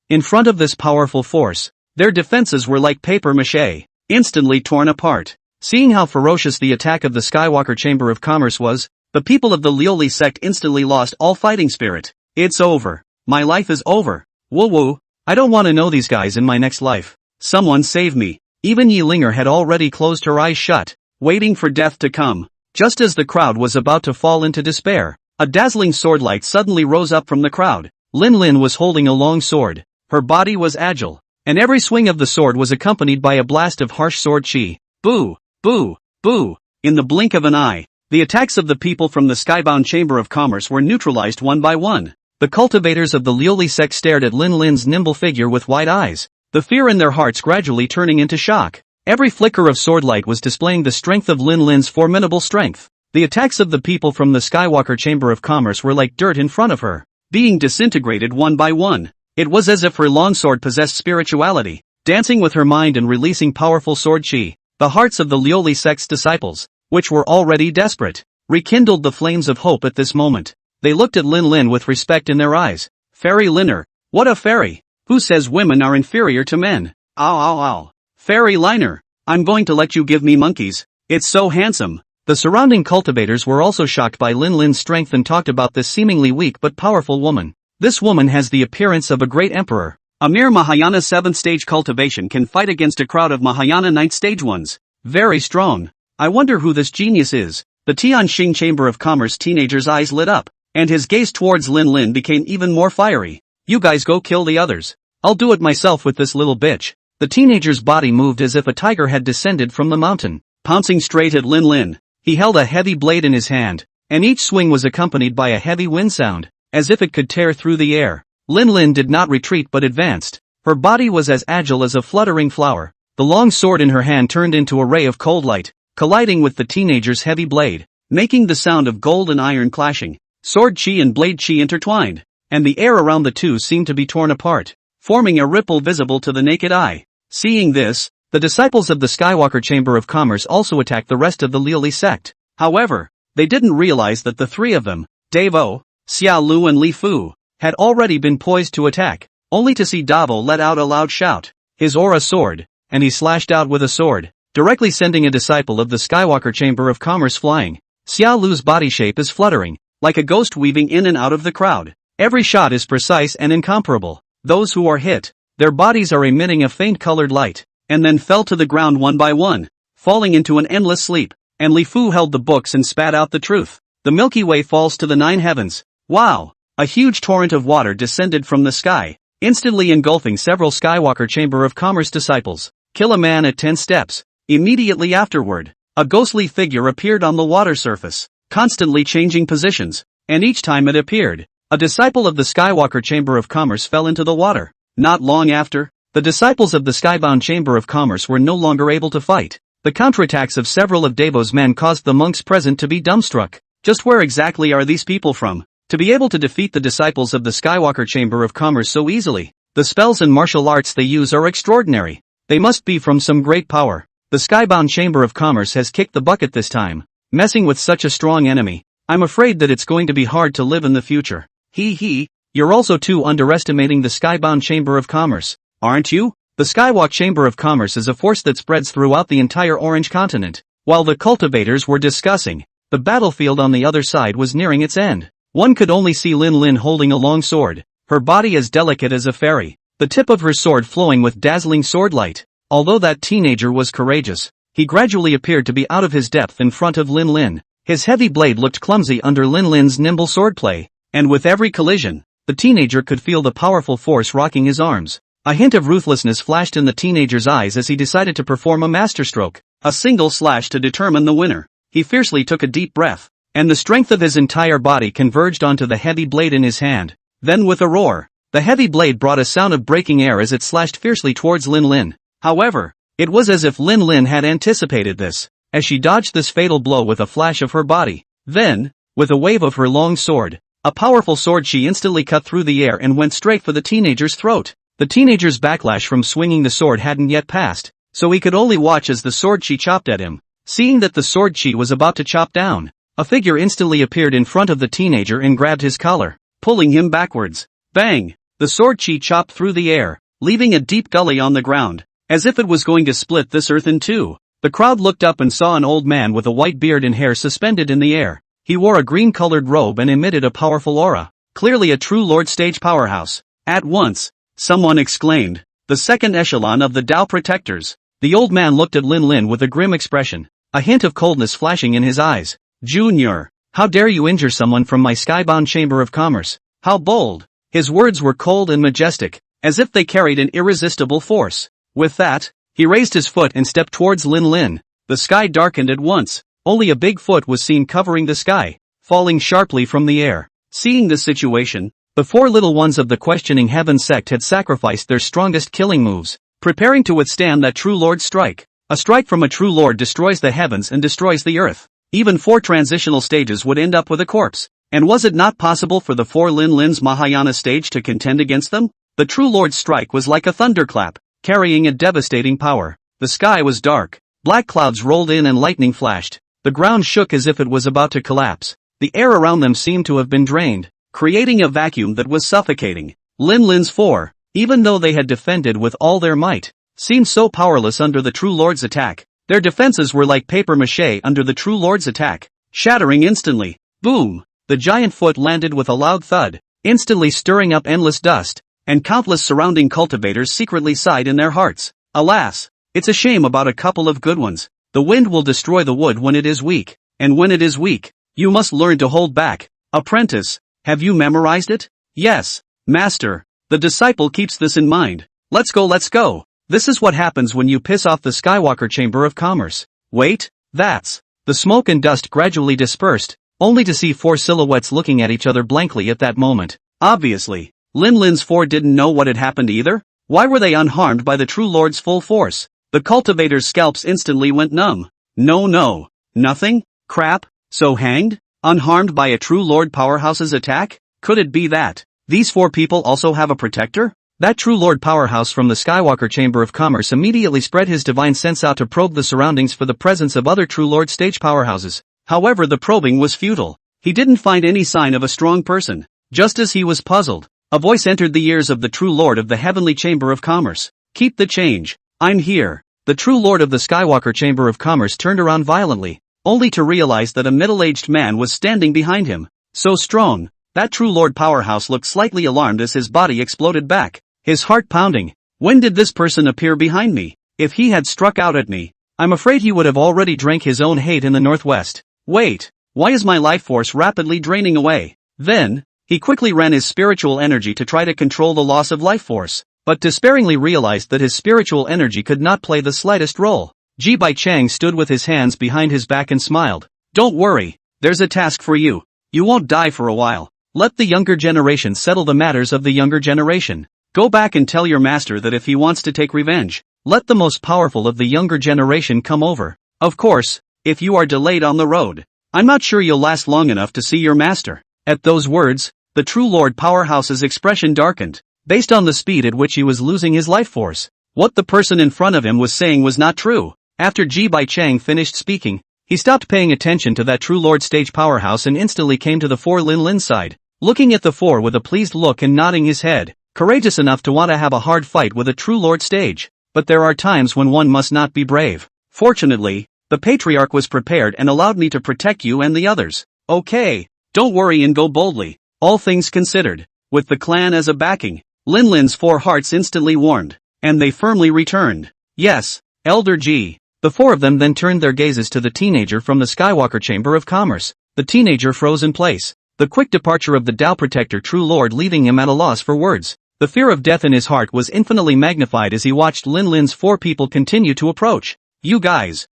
in front of this powerful force, their defenses were like paper mache, instantly torn apart. Seeing how ferocious the attack of the Skywalker Chamber of Commerce was, the people of the Liuli sect instantly lost all fighting spirit. It's over. My life is over. Woo woo. I don't want to know these guys in my next life. Someone save me. Even Yi Linger had already closed her eyes shut, waiting for death to come. Just as the crowd was about to fall into despair, a dazzling swordlight suddenly rose up from the crowd. Lin Lin was holding a long sword. Her body was agile, and every swing of the sword was accompanied by a blast of harsh sword chi. Boo! Boo! Boo! In the blink of an eye, the attacks of the people from the Skybound Chamber of Commerce were neutralized one by one. The cultivators of the Liuli sect stared at Lin Lin's nimble figure with wide eyes, the fear in their hearts gradually turning into shock. Every flicker of swordlight was displaying the strength of Lin Lin's formidable strength. The attacks of the people from the Skywalker Chamber of Commerce were like dirt in front of her, being disintegrated one by one. It was as if her longsword possessed spirituality, dancing with her mind and releasing powerful sword chi. The hearts of the Liuli sect's disciples, which were already desperate, rekindled the flames of hope at this moment. They looked at Lin Lin with respect in their eyes. Fairy Liner. What a fairy! Who says women are inferior to men? Ow ow ow. Fairy Liner. I'm going to let you give me monkeys. It's so handsome. The surrounding cultivators were also shocked by Lin Lin's strength and talked about this seemingly weak but powerful woman. This woman has the appearance of a great emperor. A mere Mahayana 7th stage cultivation can fight against a crowd of Mahayana 9th stage ones. Very strong. I wonder who this genius is. The Tianxing Chamber of Commerce teenager's eyes lit up, and his gaze towards Lin Lin became even more fiery. You guys go kill the others. I'll do it myself with this little bitch. The teenager's body moved as if a tiger had descended from the mountain, pouncing straight at Lin Lin. He held a heavy blade in his hand, and each swing was accompanied by a heavy wind sound, as if it could tear through the air. Lin Lin did not retreat but advanced. Her body was as agile as a fluttering flower. The long sword in her hand turned into a ray of cold light, colliding with the teenager's heavy blade, making the sound of gold and iron clashing. Sword chi and blade chi intertwined, and the air around the two seemed to be torn apart, forming a ripple visible to the naked eye. Seeing this, the disciples of the Skywalker Chamber of Commerce also attacked the rest of the Liuli sect. However, they didn't realize that the three of them, Davo, Xia Lu and Li Fu, had already been poised to attack, only to see Davo let out a loud shout, his aura soared, and he slashed out with a sword, directly sending a disciple of the Skywalker Chamber of Commerce flying. Xia Lu's body shape is fluttering, like a ghost weaving in and out of the crowd. Every shot is precise and incomparable. Those who are hit, their bodies are emitting a faint colored light, and then fell to the ground one by one, falling into an endless sleep, and Li Fu held the books and spat out the truth. The Milky Way falls to the 9 heavens. Wow! A huge torrent of water descended from the sky, instantly engulfing several Skywalker Chamber of Commerce disciples. Kill a man at 10 steps. Immediately afterward, a ghostly figure appeared on the water surface, constantly changing positions, and each time it appeared, a disciple of the Skywalker Chamber of Commerce fell into the water. Not long after, the disciples of the Skybound Chamber of Commerce were no longer able to fight. The counterattacks of several of Davo's men caused the monks present to be dumbstruck. Just where exactly are these people from, to be able to defeat the disciples of the Skywalker Chamber of Commerce so easily? The spells and martial arts they use are extraordinary. They must be from some great power. The Skybound Chamber of Commerce has kicked the bucket this time. Messing with such a strong enemy, I'm afraid that it's going to be hard to live in the future. Hee, you're also too underestimating the Skybound Chamber of Commerce, aren't you? The Skywalk Chamber of Commerce is a force that spreads throughout the entire Orange Continent. While the cultivators were discussing, the battlefield on the other side was nearing its end. One could only see Lin Lin holding a long sword, her body as delicate as a fairy, the tip of her sword flowing with dazzling sword light. Although that teenager was courageous, he gradually appeared to be out of his depth in front of Lin Lin. His heavy blade looked clumsy under Lin Lin's nimble swordplay, and with every collision, the teenager could feel the powerful force rocking his arms. A hint of ruthlessness flashed in the teenager's eyes as he decided to perform a masterstroke, a single slash to determine the winner. He fiercely took a deep breath, and the strength of his entire body converged onto the heavy blade in his hand. Then with a roar, the heavy blade brought a sound of breaking air as it slashed fiercely towards Lin Lin. However, it was as if Lin Lin had anticipated this, as she dodged this fatal blow with a flash of her body. Then, with a wave of her long sword, a powerful sword, she instantly cut through the air and went straight for the teenager's throat. The teenager's backlash from swinging the sword hadn't yet passed, so he could only watch as the sword chi chopped at him. Seeing that the sword chi was about to chop down, a figure instantly appeared in front of the teenager and grabbed his collar, pulling him backwards. Bang! The sword chi chopped through the air, leaving a deep gully on the ground, as if it was going to split this earth in two. The crowd looked up and saw an old man with a white beard and hair suspended in the air. He wore a green-colored robe and emitted a powerful aura, clearly a true Lord Stage powerhouse. At once, someone exclaimed, "The second echelon of the Tao Protectors." The old man looked at Lin Lin with a grim expression, a hint of coldness flashing in his eyes. "Junior, how dare you injure someone from my skybound chamber of commerce? How bold!" His words were cold and majestic, as if they carried an irresistible force. With that, he raised his foot and stepped towards Lin Lin. The sky darkened at once. Only a big foot was seen covering the sky, falling sharply from the air. Seeing this situation, the four little ones of the questioning Heaven sect had sacrificed their strongest killing moves, preparing to withstand that true Lord's strike. A strike from a true Lord destroys the heavens and destroys the earth. Even 4 transitional stages would end up with a corpse. And was it not possible for the 4 Lin Lin's Mahayana stage to contend against them? The true Lord's strike was like a thunderclap, carrying a devastating power. The sky was dark. Black clouds rolled in and lightning flashed. The ground shook as if it was about to collapse. The air around them seemed to have been drained, creating a vacuum that was suffocating. Lin Lin's 4, even though they had defended with all their might, seemed so powerless under the true Lord's attack. Their defenses were like paper mache under the true Lord's attack, shattering instantly. Boom! The giant foot landed with a loud thud, instantly stirring up endless dust, and countless surrounding cultivators secretly sighed in their hearts. Alas! It's a shame about a couple of good ones. The wind will destroy the wood when it is weak, and when it is weak, you must learn to hold back. Apprentice, have you memorized it? Yes, master. The disciple keeps this in mind. Let's go, let's go. This is what happens when you piss off the Skywalker Chamber of Commerce. Wait, that's... The smoke and dust gradually dispersed, only to see 4 silhouettes looking at each other blankly at that moment. Obviously, Lin Lin's 4 didn't know what had happened either. Why were they unharmed by the true Lord's full force? The cultivators' scalps instantly went numb. No, nothing? Crap, so hanged? Unharmed by a true Lord Powerhouse's attack? Could it be that these 4 people also have a protector? That true Lord Powerhouse from the Skywalker Chamber of Commerce immediately spread his divine sense out to probe the surroundings for the presence of other true Lord stage powerhouses. However, the probing was futile. He didn't find any sign of a strong person. Just as he was puzzled, a voice entered the ears of the true Lord of the Heavenly Chamber of Commerce. "Keep the change. I'm here." The true Lord of the Skywalker Chamber of Commerce turned around violently, only to realize that a middle-aged man was standing behind him. So strong, that true Lord Powerhouse looked slightly alarmed as his body exploded back, his heart pounding. When did this person appear behind me? If he had struck out at me, I'm afraid he would have already drank his own hate in the Northwest. Wait, why is my life force rapidly draining away? Then, he quickly ran his spiritual energy to try to control the loss of life force, but despairingly realized that his spiritual energy could not play the slightest role. Ji Bai Chang stood with his hands behind his back and smiled. "Don't worry, there's a task for you. You won't die for a while. Let the younger generation settle the matters of the younger generation. Go back and tell your master that if he wants to take revenge, let the most powerful of the younger generation come over. Of course, if you are delayed on the road, I'm not sure you'll last long enough to see your master." At those words, the true Lord Powerhouse's expression darkened, based on the speed at which he was losing his life force. What the person in front of him was saying was not true. After Ji Bai Chang finished speaking, he stopped paying attention to that true Lord stage powerhouse and instantly came to the 4 Lin Lin side, looking at the 4 with a pleased look and nodding his head, courageous enough to want to have a hard fight with a true Lord stage. But there are times when one must not be brave. Fortunately, the Patriarch was prepared and allowed me to protect you and the others. Okay, don't worry and go boldly. All things considered, with the clan as a backing, Lin Lin's 4 hearts instantly warmed, and they firmly returned. "Yes, Elder Ji." The 4 of them then turned their gazes to the teenager from the Skywalker Chamber of Commerce. The teenager froze in place, the quick departure of the Tao Protector True Lord leaving him at a loss for words. The fear of death in his heart was infinitely magnified as he watched Lin Lin's 4 people continue to approach. You guys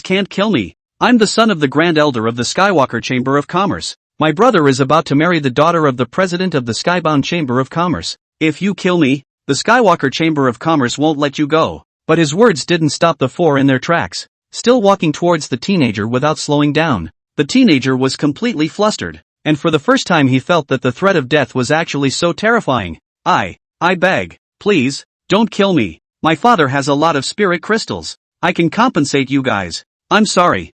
can't kill me. I'm the son of the Grand Elder of the Skywalker Chamber of Commerce. My brother is about to marry the daughter of the president of the Skybound Chamber of Commerce. If you kill me, the Skywalker Chamber of Commerce won't let you go. But his words didn't stop the four in their tracks, still walking towards the teenager without slowing down. The teenager was completely flustered, and for the first time he felt that the threat of death was actually so terrifying. I beg, please, don't kill me. My father has a lot of spirit crystals. I can compensate you guys. I'm sorry.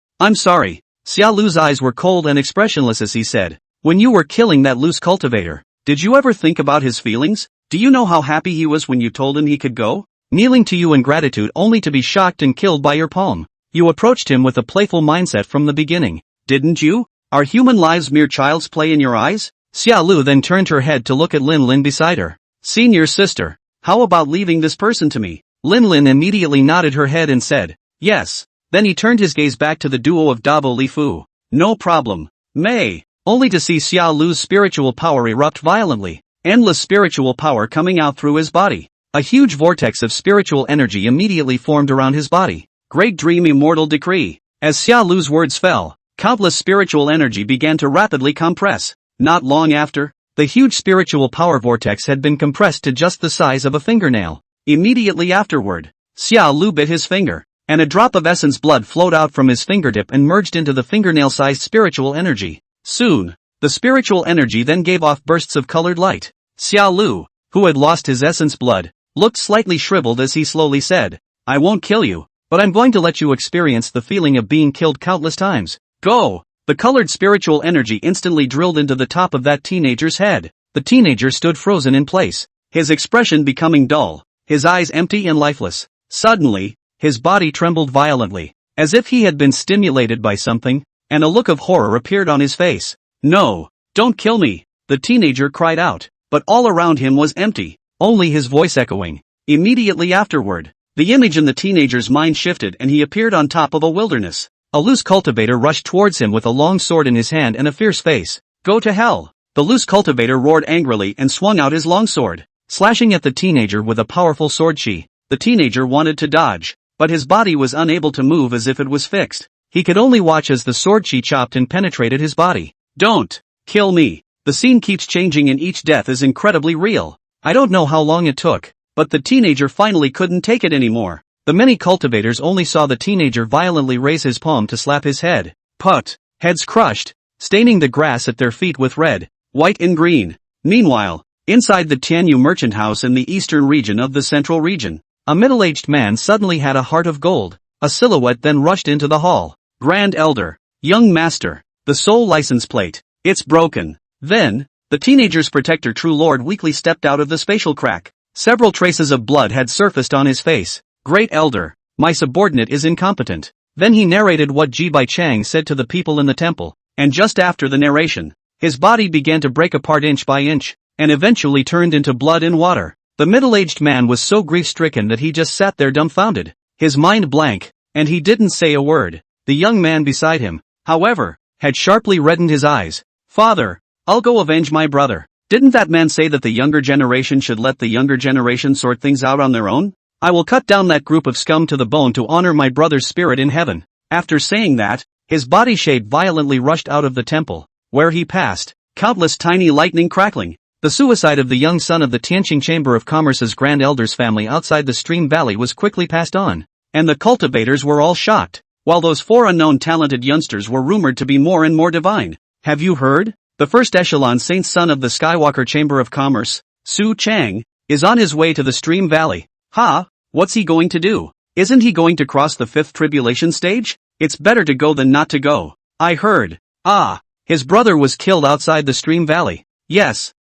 Xia Lu's eyes were cold and expressionless as he said, when you were killing that loose cultivator, did you ever think about his feelings? Do you know how happy he was when you told him he could go? Kneeling to you in gratitude only to be shocked and killed by your palm. You approached him with a playful mindset from the beginning, didn't you? Are human lives mere child's play in your eyes? Xia Lu then turned her head to look at Lin Lin beside her. Senior sister, how about leaving this person to me? Lin Lin immediately nodded her head and said, yes. Then he turned his gaze back to the duo of Davo Li Fu. No problem. May. Only to see Xia Lu's spiritual power erupt violently, endless spiritual power coming out through his body. A huge vortex of spiritual energy immediately formed around his body. Great dream, immortal decree. As Xia Lu's words fell, countless spiritual energy began to rapidly compress. Not long after, the huge spiritual power vortex had been compressed to just the size of a fingernail. Immediately afterward, Xia Lu bit his finger, and a drop of essence blood flowed out from his fingertip and merged into the fingernail-sized spiritual energy. Soon, the spiritual energy then gave off bursts of colored light. Xia Lu, who had lost his essence blood, looked slightly shriveled as he slowly said, I won't kill you, but I'm going to let you experience the feeling of being killed countless times. Go! The colored spiritual energy instantly drilled into the top of that teenager's head. The teenager stood frozen in place, his expression becoming dull, his eyes empty and lifeless. Suddenly, his body trembled violently, as if he had been stimulated by something, and a look of horror appeared on his face. No, don't kill me, the teenager cried out, but all around him was empty, only his voice echoing. Immediately afterward, the image in the teenager's mind shifted and he appeared on top of a wilderness. A loose cultivator rushed towards him with a long sword in his hand and a fierce face. Go to hell! The loose cultivator roared angrily and swung out his long sword, slashing at the teenager with a powerful sword chi. The teenager wanted to dodge, but his body was unable to move as if it was fixed. He could only watch as the sword chi chopped and penetrated his body. Don't kill me. The scene keeps changing and each death is incredibly real. I don't know how long it took, but the teenager finally couldn't take it anymore. The many cultivators only saw the teenager violently raise his palm to slap his head. Put. Heads crushed, staining the grass at their feet with red, white and green. Meanwhile, inside the Tianyu merchant house in the eastern region of the central region, a middle-aged man suddenly had a heart of gold. A silhouette then rushed into the hall. Grand Elder. Young Master. The soul license plate. It's broken. Then, the teenager's protector True Lord weakly stepped out of the spatial crack. Several traces of blood had surfaced on his face. Great Elder, my subordinate is incompetent. Then he narrated what Ji Bai Chang said to the people in the temple, and just after the narration, his body began to break apart inch by inch, and eventually turned into blood and water. The middle-aged man was so grief-stricken that he just sat there dumbfounded, his mind blank, and he didn't say a word. The young man beside him, however, had sharply reddened his eyes. Father, I'll go avenge my brother. Didn't that man say that the younger generation should let the younger generation sort things out on their own? I will cut down that group of scum to the bone to honor my brother's spirit in heaven. After saying that, his body shape violently rushed out of the temple, where he passed, countless tiny lightning crackling. The suicide of the young son of the Tianqing Chamber of Commerce's Grand Elder's family outside the Stream Valley was quickly passed on, and the cultivators were all shocked, while those four unknown talented youngsters were rumored to be more and more divine. Have you heard? The first echelon saint son of the Skywalker Chamber of Commerce, Su Chang, is on his way to the Stream Valley. Ha! What's he going to do? Isn't he going to cross the fifth tribulation stage? It's better to go than not to go. I heard. Ah! His brother was killed outside the Stream Valley. Yes,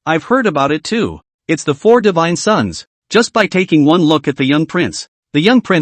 I've heard about it too. It's the four divine sons. Just by taking one look at the young prince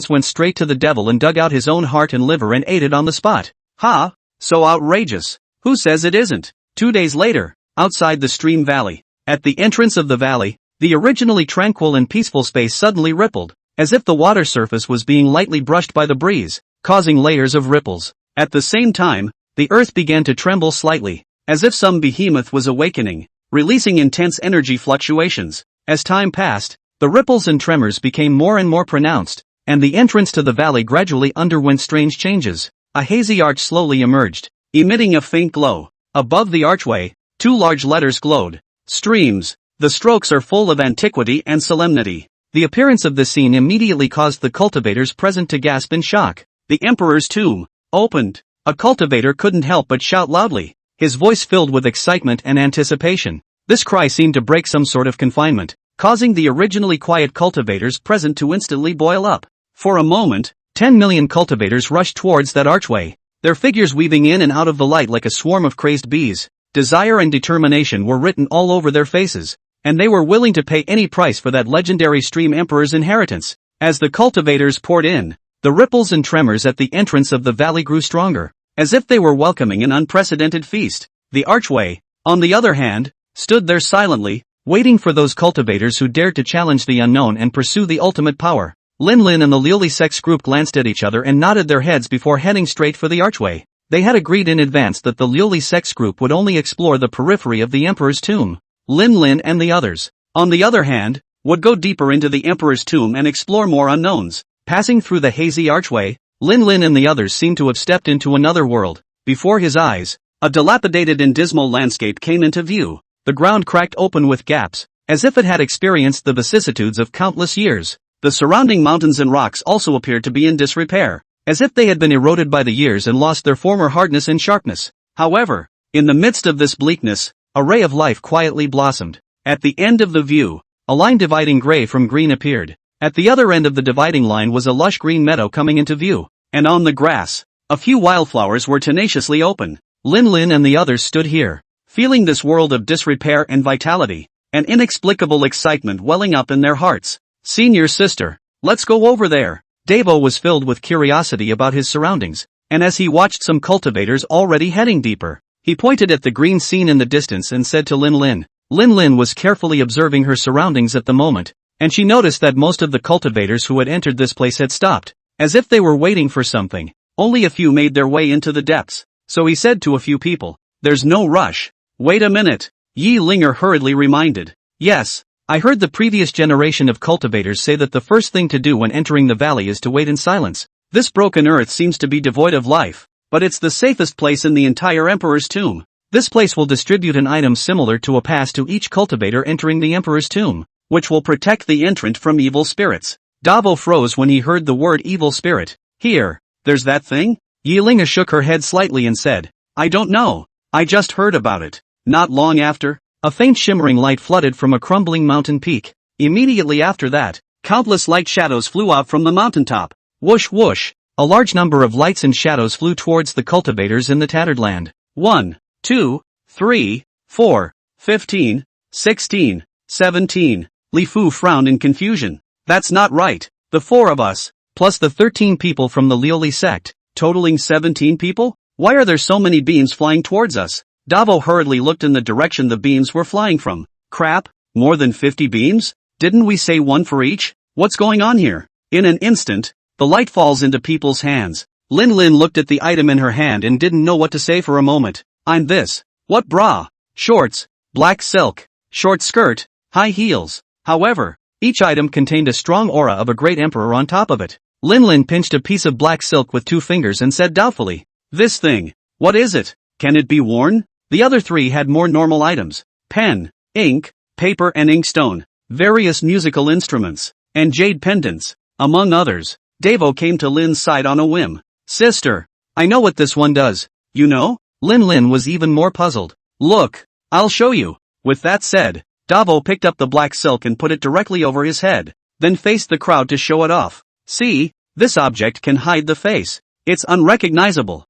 went straight to the devil and dug out his own heart and liver and ate it on the spot. Ha! So outrageous. Who says it isn't? 2 days later, outside the Stream Valley, at the entrance of the valley, the originally tranquil and peaceful space suddenly rippled, as if the water surface was being lightly brushed by the breeze, causing layers of ripples. At the same time, the earth began to tremble slightly, as if some behemoth was awakening, releasing intense energy fluctuations. As time passed, the ripples and tremors became more and more pronounced, and the entrance to the valley gradually underwent strange changes. A hazy arch slowly emerged, emitting a faint glow. Above the archway, 2 large letters glowed. Streams. The strokes are full of antiquity and solemnity. The appearance of this scene immediately caused the cultivators present to gasp in shock. The Emperor's tomb opened. A cultivator couldn't help but shout loudly, his voice filled with excitement and anticipation. This cry seemed to break some sort of confinement, causing the originally quiet cultivators present to instantly boil up. For a moment, 10 million cultivators rushed towards that archway, their figures weaving in and out of the light like a swarm of crazed bees. Desire and determination were written all over their faces, and they were willing to pay any price for that legendary Stream Emperor's inheritance. As the cultivators poured in, the ripples and tremors at the entrance of the valley grew stronger, as if they were welcoming an unprecedented feast. The archway, on the other hand, stood there silently, waiting for those cultivators who dared to challenge the unknown and pursue the ultimate power. Lin and the Liuli Sect's group glanced at each other and nodded their heads before heading straight for the archway. They had agreed in advance that the Liuli Sect's group would only explore the periphery of the Emperor's tomb. Lin and the others, on the other hand, would go deeper into the Emperor's tomb and explore more unknowns. Passing through the hazy archway, Lin and the others seemed to have stepped into another world. Before his eyes, a dilapidated and dismal landscape came into view. The ground cracked open with gaps, as if it had experienced the vicissitudes of countless years. The surrounding mountains and rocks also appeared to be in disrepair, as if they had been eroded by the years and lost their former hardness and sharpness. However, in the midst of this bleakness, a ray of life quietly blossomed. At the end of the view, a line dividing gray from green appeared. At the other end of the dividing line was a lush green meadow coming into view, and on the grass, a few wildflowers were tenaciously open. Lin and the others stood here, feeling this world of disrepair and vitality, an inexplicable excitement welling up in their hearts. Senior sister, let's go over there. Davo was filled with curiosity about his surroundings, and as he watched some cultivators already heading deeper, he pointed at the green scene in the distance and said to Lin. Lin was carefully observing her surroundings at the moment, and she noticed that most of the cultivators who had entered this place had stopped, as if they were waiting for something. Only a few made their way into the depths, so he said to a few people, "There's no rush." "Wait a minute," Yi Linger hurriedly reminded. "Yes, I heard the previous generation of cultivators say that the first thing to do when entering the valley is to wait in silence. This broken earth seems to be devoid of life, but it's the safest place in the entire Emperor's tomb. This place will distribute an item similar to a pass to each cultivator entering the Emperor's tomb, which will protect the entrant from evil spirits." Davo froze when he heard the word evil spirit. "Here, there's that thing?" Yilinga shook her head slightly and said, "I don't know, I just heard about it." Not long after, a faint shimmering light flooded from a crumbling mountain peak. Immediately after that, countless light shadows flew out from the mountaintop. Whoosh whoosh, a large number of lights and shadows flew towards the cultivators in the tattered land. 1, 2, 3, 4, 15, 16, 17. Li Fu frowned in confusion. "That's not right. The 4 of us, plus the 13 people from the Liuli sect, totaling 17 people? Why are there so many beams flying towards us?" Davo hurriedly looked in the direction the beams were flying from. "Crap, more than 50 beams? Didn't we say 1 for each? What's going on here?" In an instant, the light falls into people's hands. Lin looked at the item in her hand and didn't know what to say for a moment. "I'm this. What bra? Shorts, black silk, short skirt, high heels." However, each item contained a strong aura of a great emperor on top of it. Lin pinched a piece of black silk with 2 fingers and said doubtfully, "This thing, what is it? Can it be worn?" The other 3 had more normal items: pen, ink, paper and inkstone, various musical instruments, and jade pendants, among others. Davo came to Lin's side on a whim. "Sister, I know what this one does." "You know?" Lin was even more puzzled. "Look, I'll show you." With that said, Davo picked up the black silk and put it directly over his head, then faced the crowd to show it off. "See, this object can hide the face. It's unrecognizable.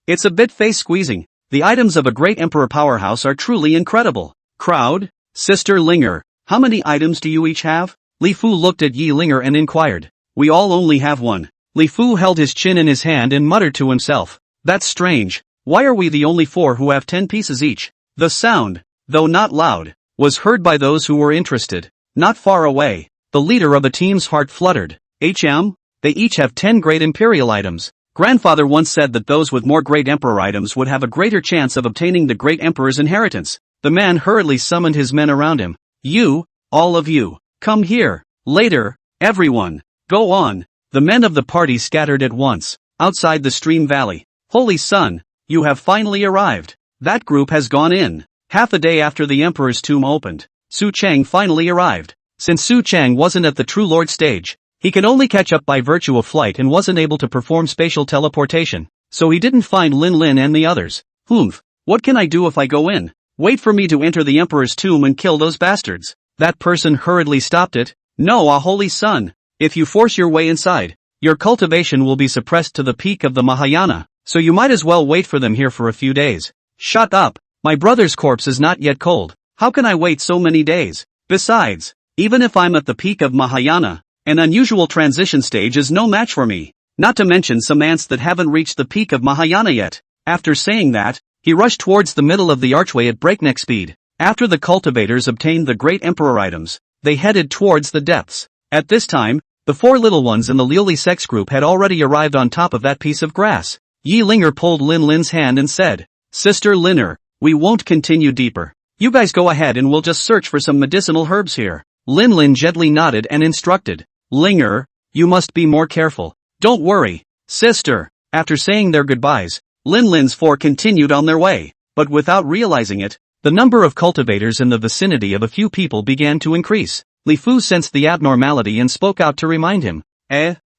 It's a bit face-squeezing. The items of a great emperor powerhouse are truly incredible." "Crowd, Sister Linger, how many items do you each have?" Li Fu looked at Yi Linger and inquired. "We all only have 1. Li Fu held his chin in his hand and muttered to himself. "That's strange. Why are we the only 4 who have 10 pieces each?" The sound, though not loud, was heard by those who were interested. Not far away, the leader of a team's heart fluttered. They each have 10 great imperial items. Grandfather once said that those with more great emperor items would have a greater chance of obtaining the great emperor's inheritance. The man hurriedly summoned his men around him. "You, all of you, come here. Later, everyone, go on." The men of the party scattered at once, outside the stream valley. "Holy Sun, you have finally arrived. That group has gone in. Half a day after the Emperor's tomb opened, Su Chang finally arrived. Since Su Chang wasn't at the True Lord stage, he could only catch up by virtue of flight and wasn't able to perform spatial teleportation, so he didn't find Lin Lin and the others. What can I do if I go in? Wait for me to enter the Emperor's tomb and kill those bastards. That person hurriedly stopped it. No, holy son. If you force your way inside, your cultivation will be suppressed to the peak of the Mahayana, so you might as well wait for them here for a few days. Shut up. My brother's corpse is not yet cold. How can I wait so many days? Besides, even if I'm at the peak of Mahayana, an unusual transition stage is no match for me. Not to mention some ants that haven't reached the peak of Mahayana yet. After saying that, he rushed towards the middle of the archway at breakneck speed. After the cultivators obtained the great emperor items, they headed towards the depths. At this time, the four little ones in the Liuli sex group had already arrived on top of that piece of grass. Yi Linger pulled Lin Lin's hand and said, Sister Linner, we won't continue deeper. You guys go ahead and we'll just search for some medicinal herbs here. Lin Lin gently nodded and instructed, Linger, you must be more careful. Don't worry, sister. After saying their goodbyes, Lin Lin's four continued on their way, but without realizing it, the number of cultivators in the vicinity of a few people began to increase. Li Fu sensed the abnormality and spoke out to remind him.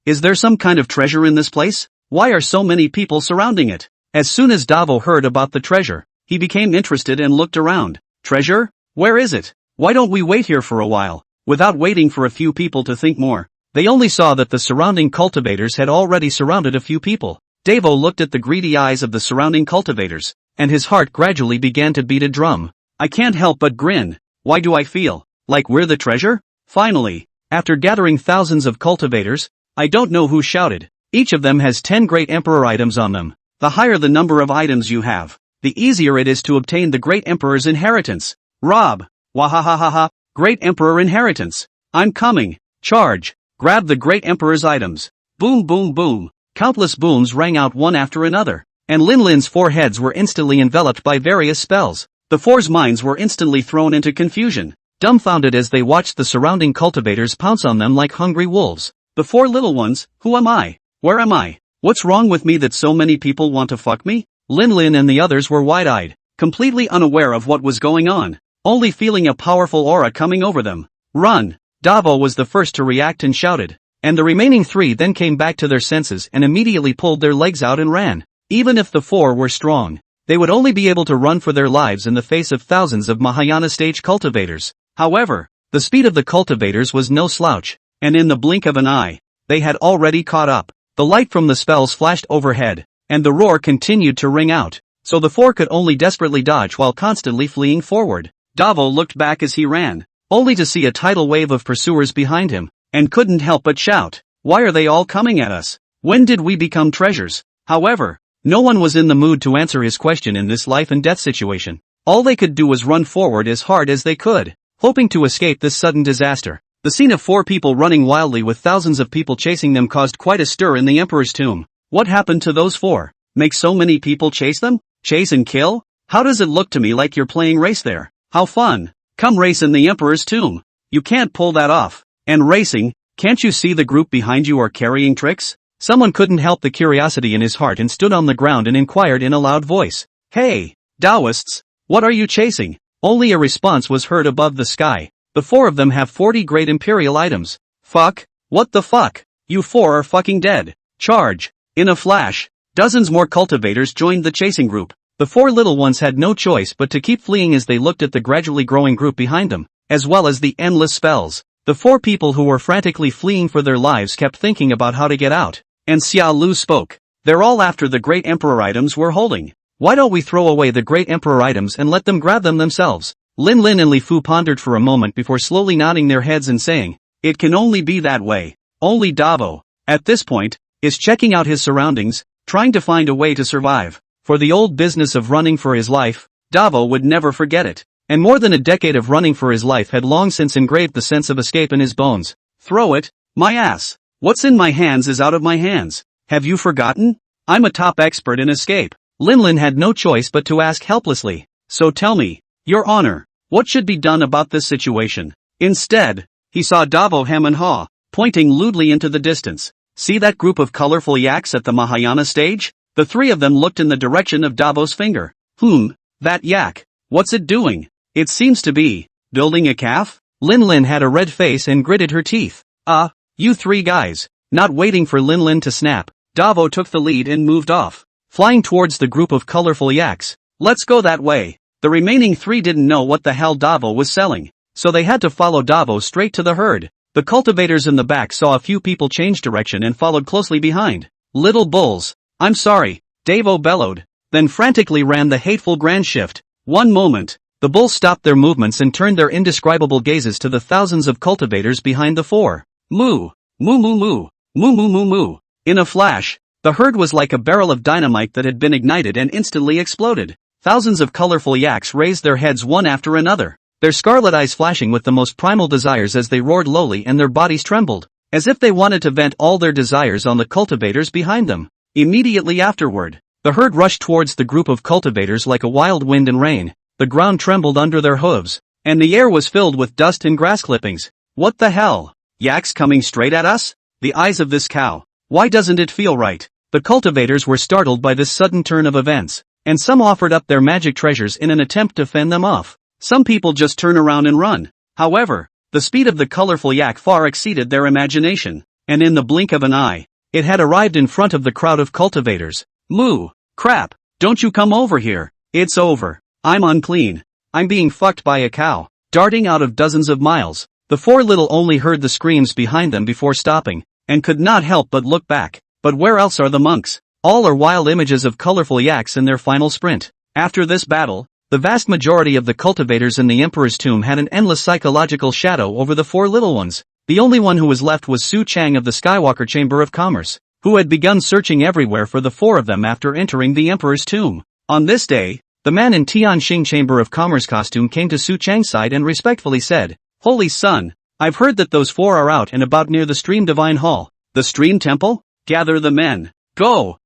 Is there some kind of treasure in this place? Why are so many people surrounding it? As soon as Davo heard about the treasure, he became interested and looked around. Treasure? Where is it? Why don't we wait here for a while? Without waiting for a few people to think more, they only saw that the surrounding cultivators had already surrounded a few people. Davo looked at the greedy eyes of the surrounding cultivators, and his heart gradually began to beat a drum. I can't help but grin. Why do I feel like we're the treasure? Finally, after gathering thousands of cultivators, I don't know who shouted. Each of them has 10 great emperor items on them. The higher the number of items you have, the easier it is to obtain the great emperor's inheritance. Rob. Wahahaha. Great emperor inheritance. I'm coming. Charge. Grab the great emperor's items. Boom boom boom. Countless booms rang out one after another, and Lin Lin's four heads were instantly enveloped by various spells. The four's minds were instantly thrown into confusion, dumbfounded as they watched the surrounding cultivators pounce on them like hungry wolves. The four little ones, who am I? Where am I? What's wrong with me that so many people want to fuck me? Lin Lin and the others were wide-eyed, completely unaware of what was going on, only feeling a powerful aura coming over them. Run! Davo was the first to react and shouted. And the remaining three then came back to their senses and immediately pulled their legs out and ran. Even if the four were strong, they would only be able to run for their lives in the face of thousands of Mahayana stage cultivators. However, the speed of the cultivators was no slouch, and in the blink of an eye, they had already caught up. The light from the spells flashed overhead, and the roar continued to ring out, so the four could only desperately dodge while constantly fleeing forward. Davo looked back as he ran, only to see a tidal wave of pursuers behind him, and couldn't help but shout, why are they all coming at us? When did we become treasures? However, no one was in the mood to answer his question in this life and death situation. All they could do was run forward as hard as they could, hoping to escape this sudden disaster. The scene of four people running wildly with thousands of people chasing them caused quite a stir in the Emperor's tomb. What happened to those four? Make so many people chase them? Chase and kill? How does it look to me like you're playing race there? How fun! Come race in the Emperor's tomb. You can't pull that off. And racing, can't you see the group behind you are carrying tricks? Someone couldn't help the curiosity in his heart and stood on the ground and inquired in a loud voice. Hey, Taoists, what are you chasing? Only a response was heard above the sky. The four of them have 40 great imperial items. Fuck, what the fuck? You four are fucking dead. Charge. In a flash, dozens more cultivators joined the chasing group. The four little ones had no choice but to keep fleeing as they looked at the gradually growing group behind them, as well as the endless spells. The four people who were frantically fleeing for their lives kept thinking about how to get out, and Xia Lu spoke. They're all after the great emperor items we're holding. Why don't we throw away the great emperor items and let them grab them themselves? Lin Lin and Li Fu pondered for a moment before slowly nodding their heads and saying, it can only be that way. Only Davo, at this point, is checking out his surroundings, trying to find a way to survive. For the old business of running for his life, Davo would never forget it. And more than a decade of running for his life had long since engraved the sense of escape in his bones. Throw it, my ass. What's in my hands is out of my hands. Have you forgotten? I'm a top expert in escape. Lin Lin had no choice but to ask helplessly. So tell me, Your Honor, what should be done about this situation? Instead, he saw Davo hem and haw, pointing lewdly into the distance. See that group of colorful yaks at the Mahayana stage? The three of them looked in the direction of Davo's finger. That yak. What's it doing? It seems to be building a calf? Lin Lin had a red face and gritted her teeth. You three guys. Not waiting for Lin Lin to snap, Davo took the lead and moved off, flying towards the group of colorful yaks. Let's go that way. The remaining three didn't know what the hell Davo was selling, so they had to follow Davo straight to the herd. The cultivators in the back saw a few people change direction and followed closely behind. Little bulls. I'm sorry, Davo bellowed, then frantically ran the hateful grand shift. One moment. The bulls stopped their movements and turned their indescribable gazes to the thousands of cultivators behind the four. Moo. Moo moo moo. Moo moo moo moo. In a flash, the herd was like a barrel of dynamite that had been ignited and instantly exploded. Thousands of colorful yaks raised their heads one after another, their scarlet eyes flashing with the most primal desires as they roared lowly and their bodies trembled, as if they wanted to vent all their desires on the cultivators behind them. Immediately afterward, the herd rushed towards the group of cultivators like a wild wind and rain. The ground trembled under their hooves, and the air was filled with dust and grass clippings. What the hell? Yaks coming straight at us? The eyes of this cow. Why doesn't it feel right? The cultivators were startled by this sudden turn of events, and some offered up their magic treasures in an attempt to fend them off. Some people just turn around and run. However, the speed of the colorful yak far exceeded their imagination, and in the blink of an eye, it had arrived in front of the crowd of cultivators. Moo! Crap! Don't you come over here! It's over! I'm unclean! I'm being fucked by a cow! Darting out of dozens of miles, the four little only heard the screams behind them before stopping, and could not help but look back. But where else are the monks? All are wild images of colorful yaks in their final sprint. After this battle, the vast majority of the cultivators in the Emperor's tomb had an endless psychological shadow over the four little ones. The only one who was left was Su Chang of the Skywalker Chamber of Commerce, who had begun searching everywhere for the four of them after entering the Emperor's tomb. On this day, the man in Tianxing Chamber of Commerce costume came to Su Chang's side and respectfully said, "Holy Son, I've heard that those four are out and about near the Stream Divine Hall. The Stream Temple? Gather the men. Go!"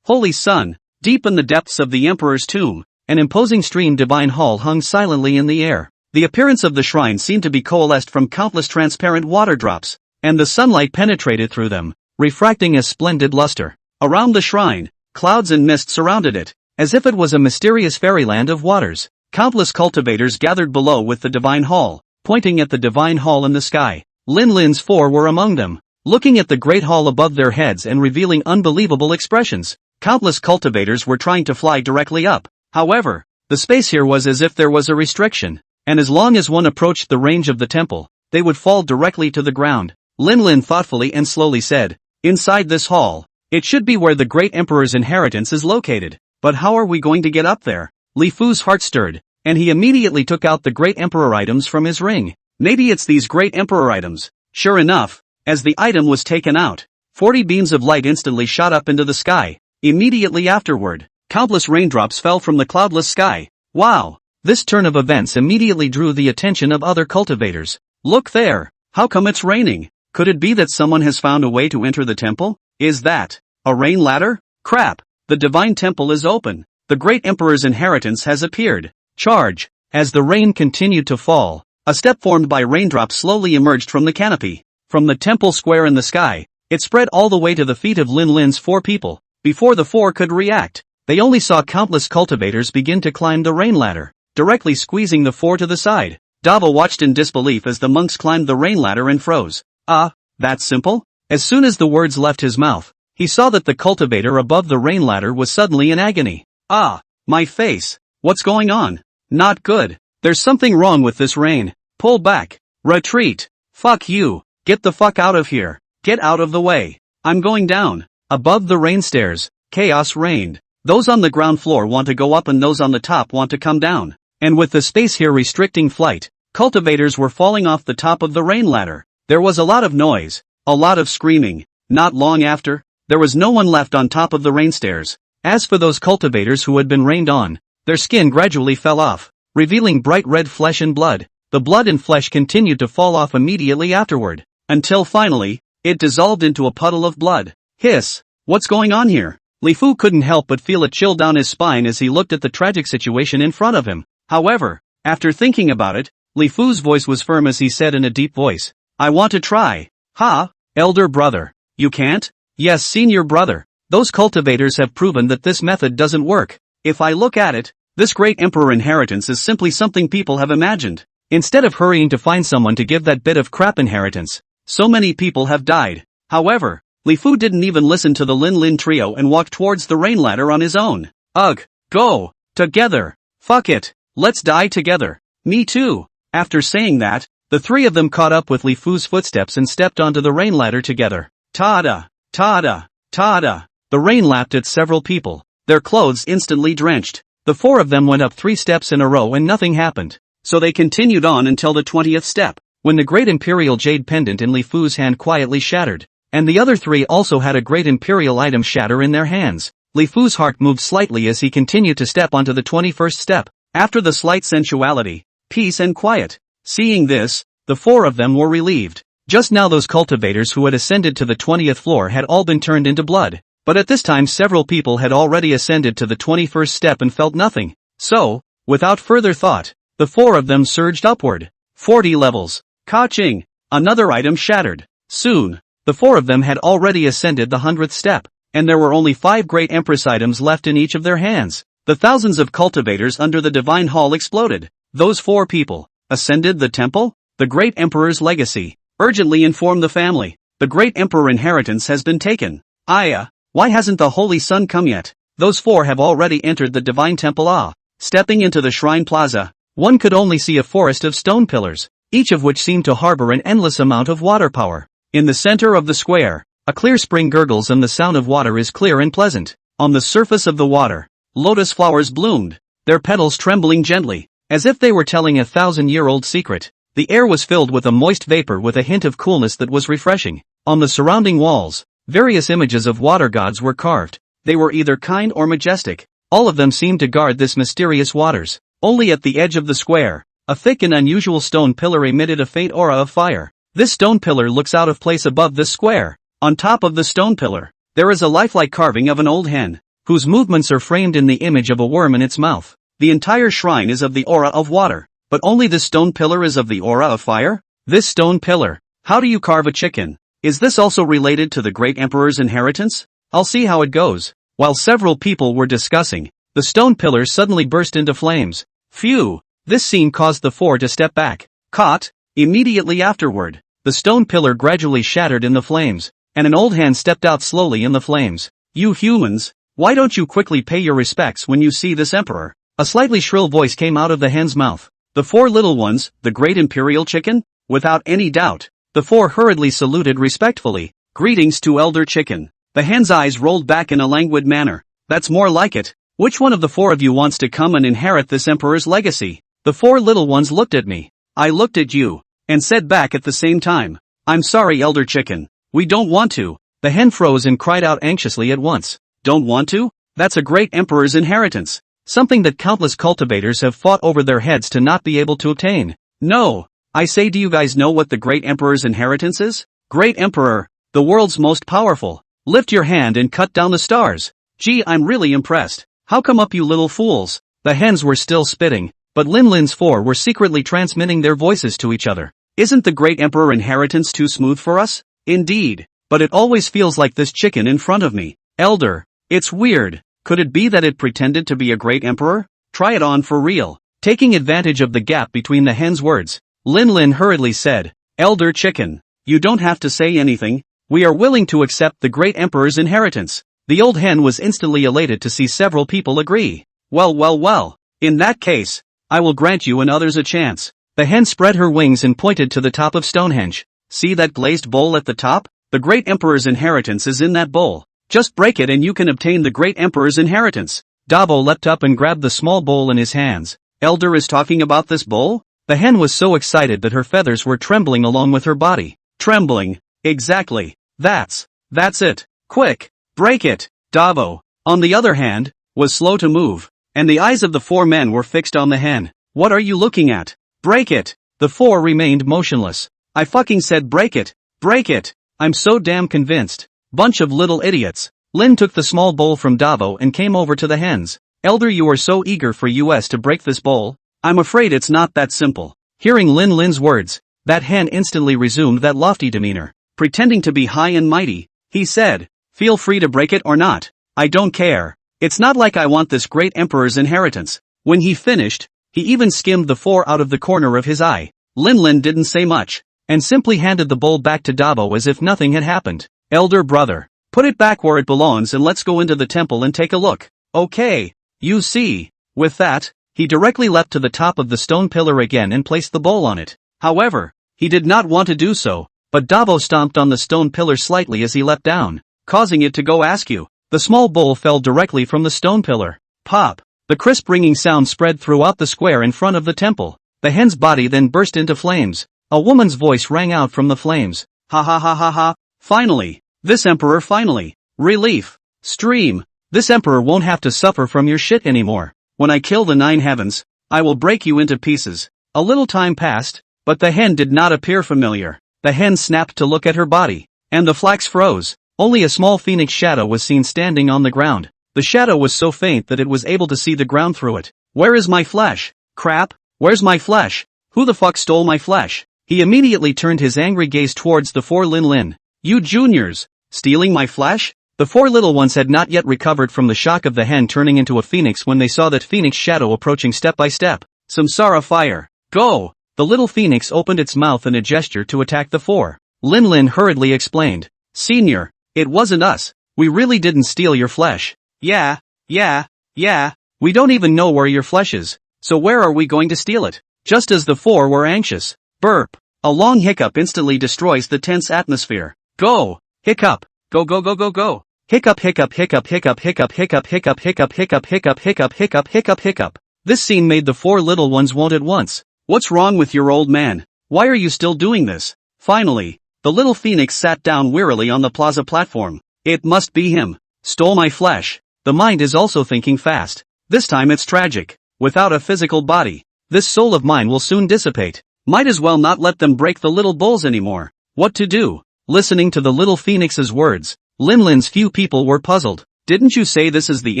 Holy Son. Deep in the depths of the Emperor's tomb, an imposing Stream Divine Hall hung silently in the air. The appearance of the shrine seemed to be coalesced from countless transparent water drops, and the sunlight penetrated through them, refracting a splendid luster. Around the shrine, clouds and mist surrounded it, as if it was a mysterious fairyland of waters. Countless cultivators gathered below with the Divine Hall, pointing at the Divine Hall in the sky. Lin Lin's four were among them, looking at the great hall above their heads and revealing unbelievable expressions. Countless cultivators were trying to fly directly up. However, the space here was as if there was a restriction, and as long as one approached the range of the temple, they would fall directly to the ground. Lin Lin thoughtfully and slowly said, "Inside this hall, it should be where the great emperor's inheritance is located. But how are we going to get up there?" Li Fu's heart stirred, and he immediately took out the great emperor items from his ring. Maybe it's these great emperor items. Sure enough, as the item was taken out, 40 beams of light instantly shot up into the sky. Immediately afterward, countless raindrops fell from the cloudless sky. Wow! This turn of events immediately drew the attention of other cultivators. Look there! How come it's raining? Could it be that someone has found a way to enter the temple? Is that a rain ladder? Crap! The divine temple is open. The great emperor's inheritance has appeared. Charge! As the rain continued to fall, a step formed by raindrops slowly emerged from the canopy. From the temple square in the sky, it spread all the way to the feet of Lin Lin's four people. Before the four could react, they only saw countless cultivators begin to climb the rain ladder, directly squeezing the four to the side. Davo watched in disbelief as the monks climbed the rain ladder and froze. That simple? As soon as the words left his mouth, he saw that the cultivator above the rain ladder was suddenly in agony. My face! What's going on? Not good. There's something wrong with this rain. Pull back. Retreat. Fuck you. Get the fuck out of here. Get out of the way. I'm going down. Above the rain stairs, chaos reigned. Those on the ground floor want to go up and those on the top want to come down. And with the space here restricting flight, cultivators were falling off the top of the rain ladder. There was a lot of noise, a lot of screaming. Not long after, there was no one left on top of the rain stairs. As for those cultivators who had been rained on, their skin gradually fell off, revealing bright red flesh and blood. The blood and flesh continued to fall off immediately afterward, until finally, it dissolved into a puddle of blood. Hiss! What's going on here? Li Fu couldn't help but feel a chill down his spine as he looked at the tragic situation in front of him. However, after thinking about it, Li Fu's voice was firm as he said in a deep voice, "I want to try." "Ha? Elder brother. You can't?" "Yes, senior brother. Those cultivators have proven that this method doesn't work. If I look at it, this great emperor inheritance is simply something people have imagined. Instead of hurrying to find someone to give that bit of crap inheritance, so many people have died. However, Li Fu didn't even listen to the Lin Lin trio and walked towards the rain ladder on his own. Ugh. Go. Together. Fuck it. Let's die together. Me too. After saying that, the three of them caught up with Li Fu's footsteps and stepped onto the rain ladder together. Ta-da. Ta-da. Ta-da. The rain lapped at several people, their clothes instantly drenched. The four of them went up 3 steps in a row and nothing happened. So they continued on until the 20th step, when the great imperial jade pendant in Li Fu's hand quietly shattered, and the other three also had a great imperial item shatter in their hands. Li Fu's heart moved slightly as he continued to step onto the 21st step, after the slight sensuality, peace and quiet. Seeing this, the four of them were relieved. Just now those cultivators who had ascended to the 20th floor had all been turned into blood. But at this time several people had already ascended to the 21st step and felt nothing. So, without further thought, the four of them surged upward. 40 levels. Ka-ching! Another item shattered. Soon, the four of them had already ascended the 100th step, and there were only 5 great empress items left in each of their hands. The thousands of cultivators under the divine hall exploded. Those 4 people ascended the temple? The great emperor's legacy. Urgently inform the family. The great emperor inheritance has been taken. Aya. Why hasn't the Holy Sun come yet? Those 4 have already entered the divine temple. Stepping into the shrine plaza, one could only see a forest of stone pillars, each of which seemed to harbor an endless amount of water power. In the center of the square, a clear spring gurgles and the sound of water is clear and pleasant. On the surface of the water, lotus flowers bloomed, their petals trembling gently, as if they were telling a 1,000-year-old secret. The air was filled with a moist vapor with a hint of coolness that was refreshing. On the surrounding walls, various images of water gods were carved. They were either kind or majestic. All of them seemed to guard this mysterious waters. Only at the edge of the square, a thick and unusual stone pillar emitted a faint aura of fire. This stone pillar looks out of place above this square. On top of the stone pillar, there is a lifelike carving of an old hen, whose movements are framed in the image of a worm in its mouth. The entire shrine is of the aura of water, but only this stone pillar is of the aura of fire? This stone pillar. How do you carve a chicken? Is this also related to the great emperor's inheritance? I'll see how it goes. While several people were discussing, the stone pillar suddenly burst into flames. Phew! This scene caused the 4 to step back. Caught! Immediately afterward, the stone pillar gradually shattered in the flames, and an old hand stepped out slowly in the flames. You humans, why don't you quickly pay your respects when you see this emperor? A slightly shrill voice came out of the hen's mouth. The 4 little ones, the great imperial chicken? Without any doubt, the 4 hurriedly saluted respectfully. Greetings to Elder Chicken. The hen's eyes rolled back in a languid manner. That's more like it. Which one of the 4 of you wants to come and inherit this emperor's legacy? The 4 little ones looked at me. I looked at you, and said back at the same time. I'm sorry, Elder Chicken. We don't want to. The hen froze and cried out anxiously at once. Don't want to? That's a great emperor's inheritance. Something that countless cultivators have fought over their heads to not be able to obtain. No. I say, do you guys know what the great emperor's inheritance is? Great emperor, the world's most powerful. Lift your hand and cut down the stars. Gee, I'm really impressed. How come up, you little fools? The hens were still spitting, but Lin Lin's 4 were secretly transmitting their voices to each other. Isn't the great emperor inheritance too smooth for us? Indeed. But it always feels like this chicken in front of me. Elder, it's weird. Could it be that it pretended to be a great emperor? Try it on for real. Taking advantage of the gap between the hen's words, Lin Lin hurriedly said, Elder Chicken, you don't have to say anything. We are willing to accept the great emperor's inheritance. The old hen was instantly elated to see several people agree. Well. In that case, I will grant you and others a chance. The hen spread her wings and pointed to the top of Stonehenge. See that glazed bowl at the top? The great emperor's inheritance is in that bowl. Just break it and you can obtain the great emperor's inheritance. Davo leapt up and grabbed the small bowl in his hands. Elder is talking about this bowl? The hen was so excited that her feathers were trembling along with her body. Trembling. Exactly. That's it. Quick. Break it. Davo, on the other hand, was slow to move, and the eyes of the 4 men were fixed on the hen. What are you looking at? Break it. The 4 remained motionless. I fucking said break it. Break it. I'm so damn convinced. Bunch of little idiots. Lin took the small bowl from Davo and came over to the hens. Elder, you are so eager for us to break this bowl. I'm afraid it's not that simple. Hearing Lin Lin's words, that hen instantly resumed that lofty demeanor. Pretending to be high and mighty, he said, Feel free to break it or not. I don't care. It's not like I want this great emperor's inheritance. When he finished, he even skimmed the 4 out of the corner of his eye. Lin didn't say much, and simply handed the bowl back to Dabo as if nothing had happened. Elder brother, put it back where it belongs and let's go into the temple and take a look. Okay. You see. With that, he directly leapt to the top of the stone pillar again and placed the bowl on it. However, he did not want to do so, but Dabo stomped on the stone pillar slightly as he leapt down, causing it to go askew. The small bowl fell directly from the stone pillar. Pop! The crisp ringing sound spread throughout the square in front of the temple. The hen's body then burst into flames. A woman's voice rang out from the flames. Ha ha ha ha ha! Finally! This emperor finally! Relief! Stream! This emperor won't have to suffer from your shit anymore. When I kill the 9 heavens, I will break you into pieces. A little time passed, but the hen did not appear familiar. The hen snapped to look at her body, and the flax froze. Only a small phoenix shadow was seen standing on the ground. The shadow was so faint that it was able to see the ground through it. Where is my flesh? Crap, where's my flesh? Who the fuck stole my flesh? He immediately turned his angry gaze towards the 4 Lin. You juniors! Stealing my flesh? The 4 little ones had not yet recovered from the shock of the hen turning into a phoenix when they saw that phoenix shadow approaching step by step. Samsara fire! Go! The little phoenix opened its mouth in a gesture to attack the 4. Lin hurriedly explained. Senior, it wasn't us. We really didn't steal your flesh. Yeah. We don't even know where your flesh is. So where are we going to steal it? Just as the 4 were anxious. Burp. A long hiccup instantly destroys the tense atmosphere. Go! Hiccup! Go go go go go! Hiccup hiccup hiccup hiccup hiccup hiccup hiccup hiccup hiccup hiccup hiccup hiccup hiccup hiccup. This scene made the 4 little ones want at once. What's wrong with your old man? Why are you still doing this? Finally, the little phoenix sat down wearily on the plaza platform. It must be him. Stole my flesh. The mind is also thinking fast. This time it's tragic. Without a physical body, this soul of mine will soon dissipate. Might as well not let them break the little bowls anymore. What to do? Listening to the little phoenix's words, Lin's few people were puzzled. Didn't you say this is the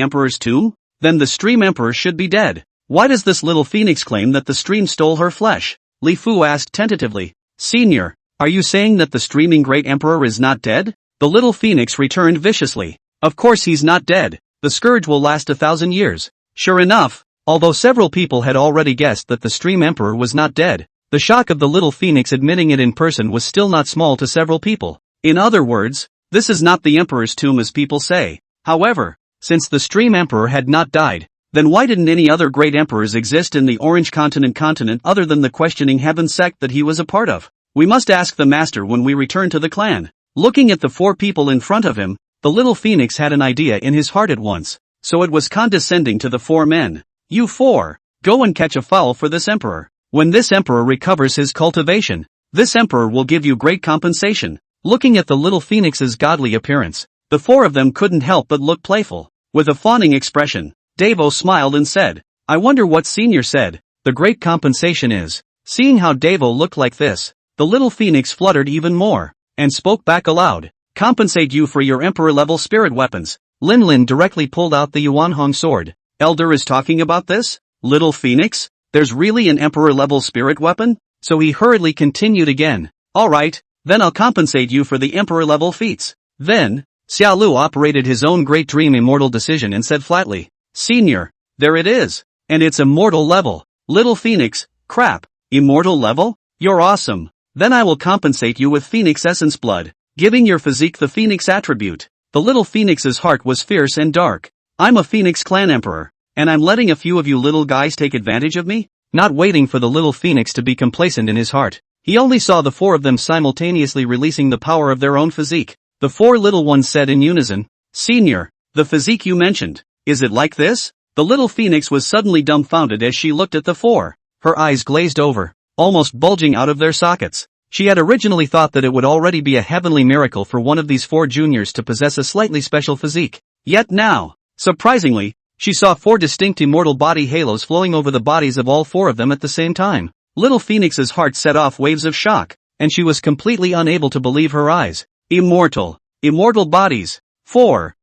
emperor's tomb? Then the stream emperor should be dead. Why does this little phoenix claim that the stream stole her flesh? Li Fu asked tentatively. Senior, are you saying that the streaming great emperor is not dead? The little phoenix returned viciously. Of course he's not dead. The scourge will last 1,000 years. Sure enough, although several people had already guessed that the stream emperor was not dead, the shock of the little phoenix admitting it in person was still not small to several people. In other words, this is not the emperor's tomb as people say. However, since the stream emperor had not died, then why didn't any other great emperors exist in the Orange continent other than the questioning heaven sect that he was a part of? We must ask the master when we return to the clan. Looking at the 4 people in front of him, the little phoenix had an idea in his heart at once, so it was condescending to the 4 men. You 4, go and catch a fowl for this emperor. When this emperor recovers his cultivation, this emperor will give you great compensation. Looking at the little phoenix's godly appearance, the 4 of them couldn't help but look playful. With a fawning expression, Davo smiled and said, I wonder what Senior said. The great compensation is. Seeing how Davo looked like this, the little phoenix fluttered even more, and spoke back aloud. Compensate you for your emperor-level spirit weapons. Lin directly pulled out the Yuanhong sword. Elder is talking about this? Little phoenix? There's really an emperor-level spirit weapon? So he hurriedly continued again. Alright, then I'll compensate you for the emperor-level feats. Then, Xiaolu operated his own great dream immortal decision and said flatly, Senior, there it is. And it's immortal level. Little phoenix, crap, immortal level? You're awesome. Then I will compensate you with phoenix essence blood, giving your physique the phoenix attribute. The little phoenix's heart was fierce and dark. I'm a phoenix clan emperor, and I'm letting a few of you little guys take advantage of me? Not waiting for the little phoenix to be complacent in his heart, he only saw the 4 of them simultaneously releasing the power of their own physique. The 4 little ones said in unison, Senior, the physique you mentioned, is it like this? The little phoenix was suddenly dumbfounded as she looked at the 4. Her eyes glazed over, almost bulging out of their sockets. She had originally thought that it would already be a heavenly miracle for one of these 4 juniors to possess a slightly special physique. Yet now, surprisingly, she saw 4 distinct immortal body halos flowing over the bodies of all 4 of them at the same time. Little Phoenix's heart set off waves of shock, and she was completely unable to believe her eyes. Immortal bodies. 4.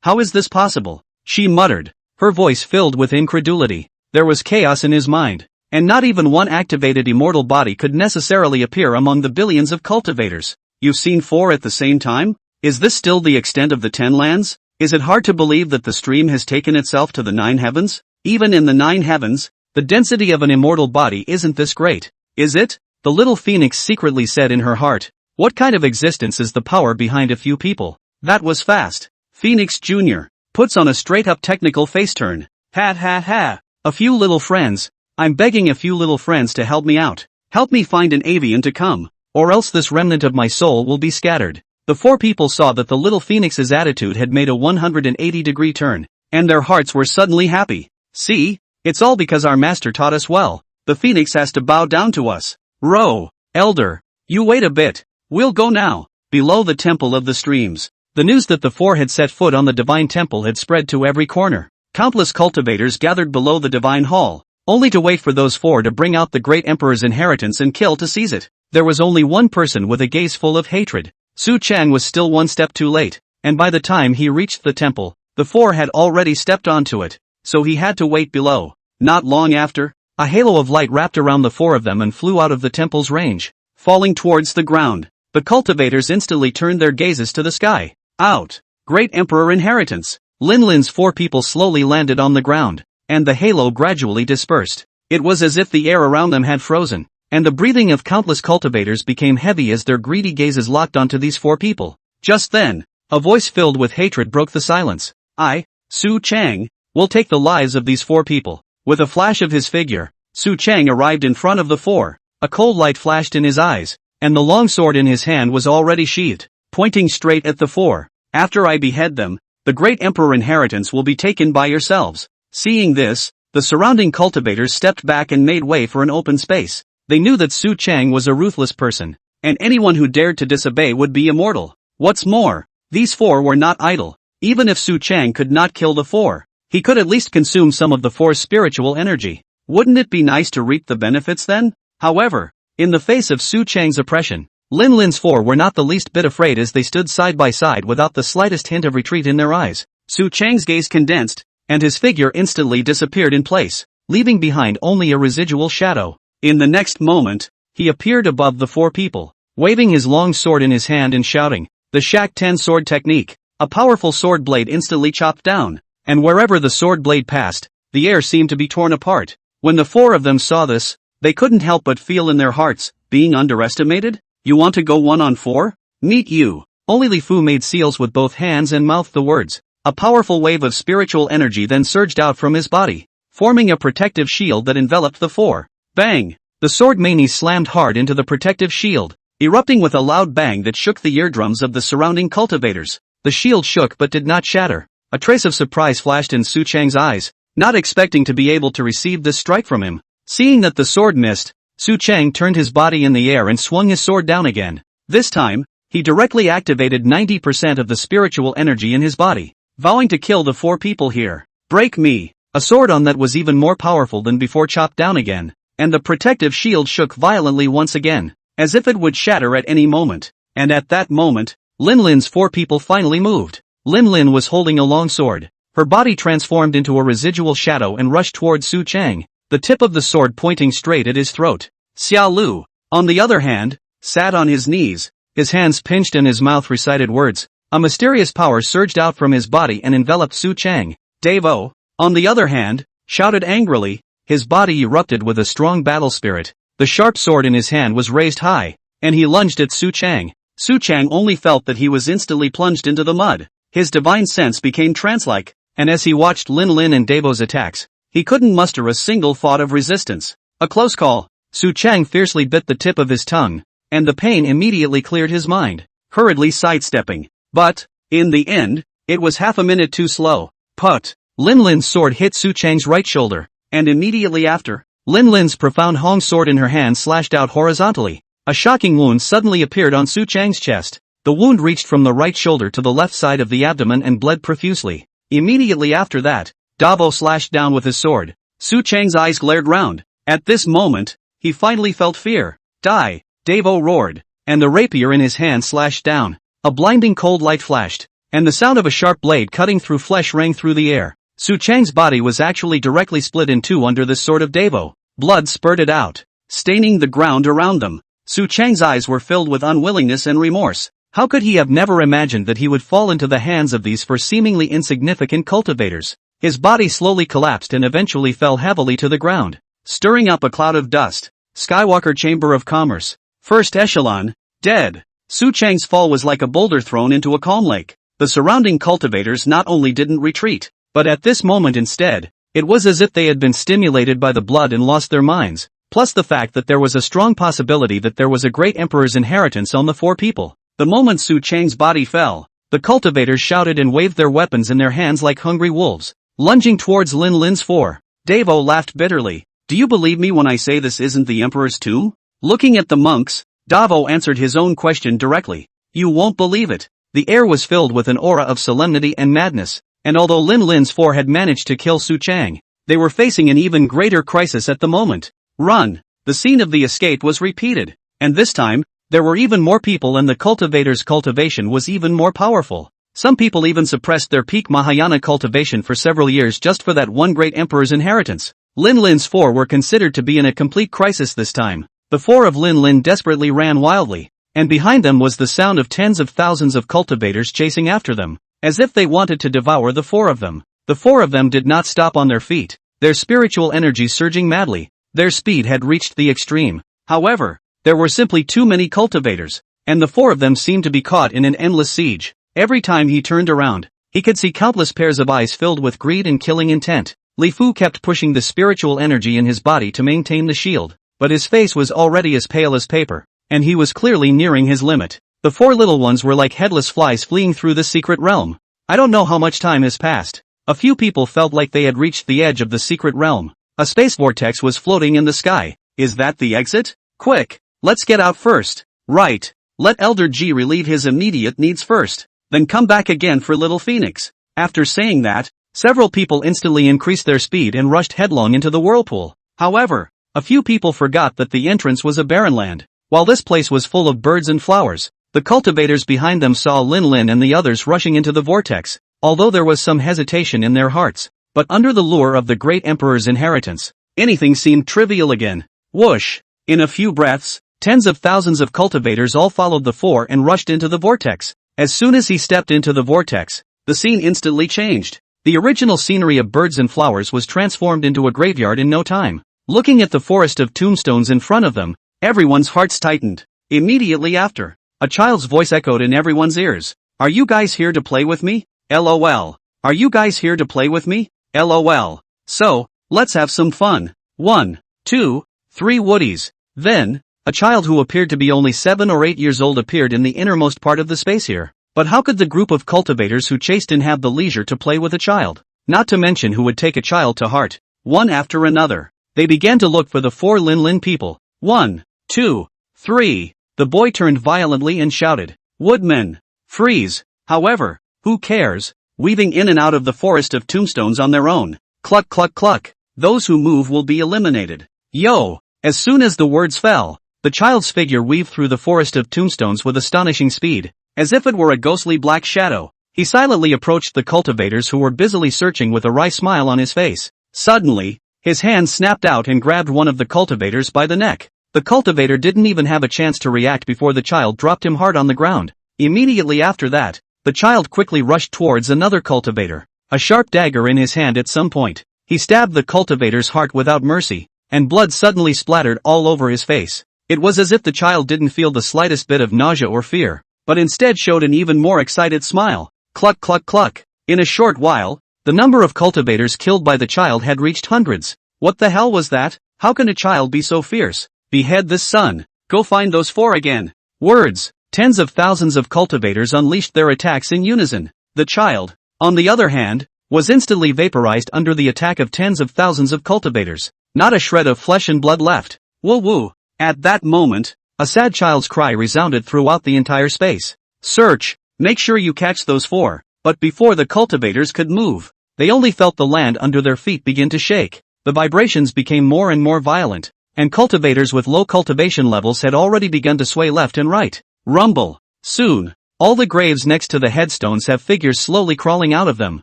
How is this possible? She muttered, her voice filled with incredulity. There was chaos in his mind, and not even one activated immortal body could necessarily appear among the billions of cultivators. You've seen 4 at the same time? Is this still the extent of the 10 lands? Is it hard to believe that the stream has taken itself to the 9 heavens? Even in the 9 heavens, the density of an immortal body isn't this great, is it? The little phoenix secretly said in her heart. What kind of existence is the power behind a few people? That was fast. Phoenix Jr. puts on a straight-up technical face turn. Ha ha ha. A few little friends. I'm begging a few little friends to help me out. Help me find an avian to come, or else this remnant of my soul will be scattered. The 4 people saw that the little phoenix's attitude had made a 180-degree turn, and their hearts were suddenly happy. See? It's all because our master taught us well. The phoenix has to bow down to us. Row, elder. You wait a bit. We'll go now. Below the temple of the streams. The news that the 4 had set foot on the divine temple had spread to every corner. Countless cultivators gathered below the divine hall, only to wait for those 4 to bring out the great emperor's inheritance and kill to seize it. There was only one person with a gaze full of hatred. Su Chang was still one step too late, and by the time he reached the temple, the 4 had already stepped onto it, so he had to wait below. Not long after, a halo of light wrapped around the 4 of them and flew out of the temple's range, falling towards the ground. The cultivators instantly turned their gazes to the sky. Out! Great Emperor Inheritance! Lin Lin's 4 people slowly landed on the ground, and the halo gradually dispersed. It was as if the air around them had frozen, and the breathing of countless cultivators became heavy as their greedy gazes locked onto these 4 people. Just then, a voice filled with hatred broke the silence. I, Su Chang, will take the lives of these 4 people. With a flash of his figure, Su Chang arrived in front of the 4. A cold light flashed in his eyes, and the long sword in his hand was already sheathed, pointing straight at the 4. After I behead them, the great Emperor Inheritance will be taken by yourselves. Seeing this, the surrounding cultivators stepped back and made way for an open space. They knew that Su Chang was a ruthless person, and anyone who dared to disobey would be immortal. What's more, these 4 were not idle. Even if Su Chang could not kill the 4, he could at least consume some of the 4's spiritual energy. Wouldn't it be nice to reap the benefits then? However, in the face of Su Chang's oppression, Lin Lin's 4 were not the least bit afraid as they stood side by side without the slightest hint of retreat in their eyes. Su Chang's gaze condensed, and his figure instantly disappeared in place, leaving behind only a residual shadow. In the next moment, he appeared above the 4 people, waving his long sword in his hand and shouting, "The Shak 10 sword technique." A powerful sword blade instantly chopped down, and wherever the sword blade passed, the air seemed to be torn apart. When the 4 of them saw this, they couldn't help but feel in their hearts, being underestimated? You want to go 1-on-4? Meet you. Only Li Fu made seals with both hands and mouthed the words. A powerful wave of spiritual energy then surged out from his body, forming a protective shield that enveloped the 4. Bang! The sword mani slammed hard into the protective shield, erupting with a loud bang that shook the eardrums of the surrounding cultivators. The shield shook but did not shatter. A trace of surprise flashed in Su Chang's eyes, not expecting to be able to receive this strike from him. Seeing that the sword missed, Su Chang turned his body in the air and swung his sword down again. This time, he directly activated 90% of the spiritual energy in his body, vowing to kill the 4 people here. Break me! A sword on that was even more powerful than before chopped down again, and the protective shield shook violently once again, as if it would shatter at any moment. And at that moment, Lin Lin's 4 people finally moved. Lin Lin was holding a long sword. Her body transformed into a residual shadow and rushed towards Su Chang, the tip of the sword pointing straight at his throat. Xiao Lu, on the other hand, sat on his knees, his hands pinched and his mouth recited words. A mysterious power surged out from his body and enveloped Su Chang. Davo, on the other hand, shouted angrily, his body erupted with a strong battle spirit. The sharp sword in his hand was raised high, and he lunged at Su Chang. Su Chang only felt that he was instantly plunged into the mud. His divine sense became trance-like, and as he watched Lin Lin and Davo's attacks, he couldn't muster a single thought of resistance. A close call. Su Chang fiercely bit the tip of his tongue, and the pain immediately cleared his mind, hurriedly sidestepping. But, in the end, it was half a minute too slow. Put! Lin Lin's sword hit Su Chang's right shoulder, and immediately after, Lin Lin's profound Hong sword in her hand slashed out horizontally. A shocking wound suddenly appeared on Su Chang's chest. The wound reached from the right shoulder to the left side of the abdomen and bled profusely. Immediately after that, Davo slashed down with his sword. Su Chang's eyes glared round. At this moment, he finally felt fear. Die! Davo roared, and the rapier in his hand slashed down. A blinding cold light flashed, and the sound of a sharp blade cutting through flesh rang through the air. Su Chang's body was actually directly split in two under the sword of Davo. Blood spurted out, staining the ground around them. Su Chang's eyes were filled with unwillingness and remorse. How could he have never imagined that he would fall into the hands of these four seemingly insignificant cultivators? His body slowly collapsed and eventually fell heavily to the ground, stirring up a cloud of dust. Skywalker Chamber of Commerce. First echelon, dead. Su Chang's fall was like a boulder thrown into a calm lake. The surrounding cultivators not only didn't retreat, but at this moment instead, it was as if they had been stimulated by the blood and lost their minds, plus the fact that there was a strong possibility that there was a great emperor's inheritance on the four people. The moment Su Chang's body fell, the cultivators shouted and waved their weapons in their hands like hungry wolves, lunging towards Lin Lin's four. Davo laughed bitterly. Do you believe me when I say this isn't the emperor's tomb? Looking at the monks, Davo answered his own question directly. You won't believe it. The air was filled with an aura of solemnity and madness, and although Lin Lin's four had managed to kill Su Chang, they were facing an even greater crisis at the moment. Run! The scene of the escape was repeated, and this time, there were even more people and the cultivators' cultivation was even more powerful. Some people even suppressed their peak Mahayana cultivation for several years just for that one great emperor's inheritance. Lin Lin's four were considered to be in a complete crisis this time. The four of Lin Lin desperately ran wildly, and behind them was the sound of tens of thousands of cultivators chasing after them, as if they wanted to devour the four of them. The four of them did not stop on their feet, their spiritual energy surging madly. Their speed had reached the extreme. However, there were simply too many cultivators, and the four of them seemed to be caught in an endless siege. Every time he turned around, he could see countless pairs of eyes filled with greed and killing intent. Li Fu kept pushing the spiritual energy in his body to maintain the shield, but his face was already as pale as paper, and he was clearly nearing his limit. The four little ones were like headless flies fleeing through the secret realm. I don't know how much time has passed. A few people felt like they had reached the edge of the secret realm. A space vortex was floating in the sky. Is that the exit? Quick! Let's get out first. Right. Let Elder G relieve his immediate needs first, then come back again for Little Phoenix. After saying that, several people instantly increased their speed and rushed headlong into the whirlpool. However, a few people forgot that the entrance was a barren land. While this place was full of birds and flowers, the cultivators behind them saw Lin Lin and the others rushing into the vortex, although there was some hesitation in their hearts. But under the lure of the great emperor's inheritance, anything seemed trivial again. Whoosh! In a few breaths, tens of thousands of cultivators all followed the four and rushed into the vortex. As soon as he stepped into the vortex, the scene instantly changed. The original scenery of birds and flowers was transformed into a graveyard in no time. Looking at the forest of tombstones in front of them, everyone's hearts tightened. Immediately after, a child's voice echoed in everyone's ears. Are you guys here to play with me? LOL. Are you guys here to play with me? LOL. So, let's have some fun. 1, 2, 3 woodies. Then, a child who appeared to be only 7 or 8 years old appeared in the innermost part of the space here. But how could the group of cultivators who chased in have the leisure to play with a child? Not to mention who would take a child to heart. One after another, they began to look for the four Lin Lin people. 1, 2, 3. The boy turned violently and shouted, Woodmen! Freeze! However, who cares? Weaving in and out of the forest of tombstones on their own. Cluck cluck cluck. Those who move will be eliminated. Yo! As soon as the words fell, the child's figure weaved through the forest of tombstones with astonishing speed, as if it were a ghostly black shadow. He silently approached the cultivators who were busily searching with a wry smile on his face. Suddenly, his hand snapped out and grabbed one of the cultivators by the neck. The cultivator didn't even have a chance to react before the child dropped him hard on the ground. Immediately after that, the child quickly rushed towards another cultivator, a sharp dagger in his hand at some point. He stabbed the cultivator's heart without mercy, and blood suddenly splattered all over his face. It was as if the child didn't feel the slightest bit of nausea or fear, but instead showed an even more excited smile. Cluck cluck cluck. In a short while, the number of cultivators killed by the child had reached hundreds. What the hell was that? How can a child be so fierce? Behead this son. Go find those four again. Words. Tens of thousands of cultivators unleashed their attacks in unison. The child, on the other hand, was instantly vaporized under the attack of tens of thousands of cultivators. Not a shred of flesh and blood left. Woo woo. At that moment, a sad child's cry resounded throughout the entire space. Search. Make sure you catch those four. But before the cultivators could move, they only felt the land under their feet begin to shake. The vibrations became more and more violent, and cultivators with low cultivation levels had already begun to sway left and right. Rumble. Soon, all the graves next to the headstones have figures slowly crawling out of them.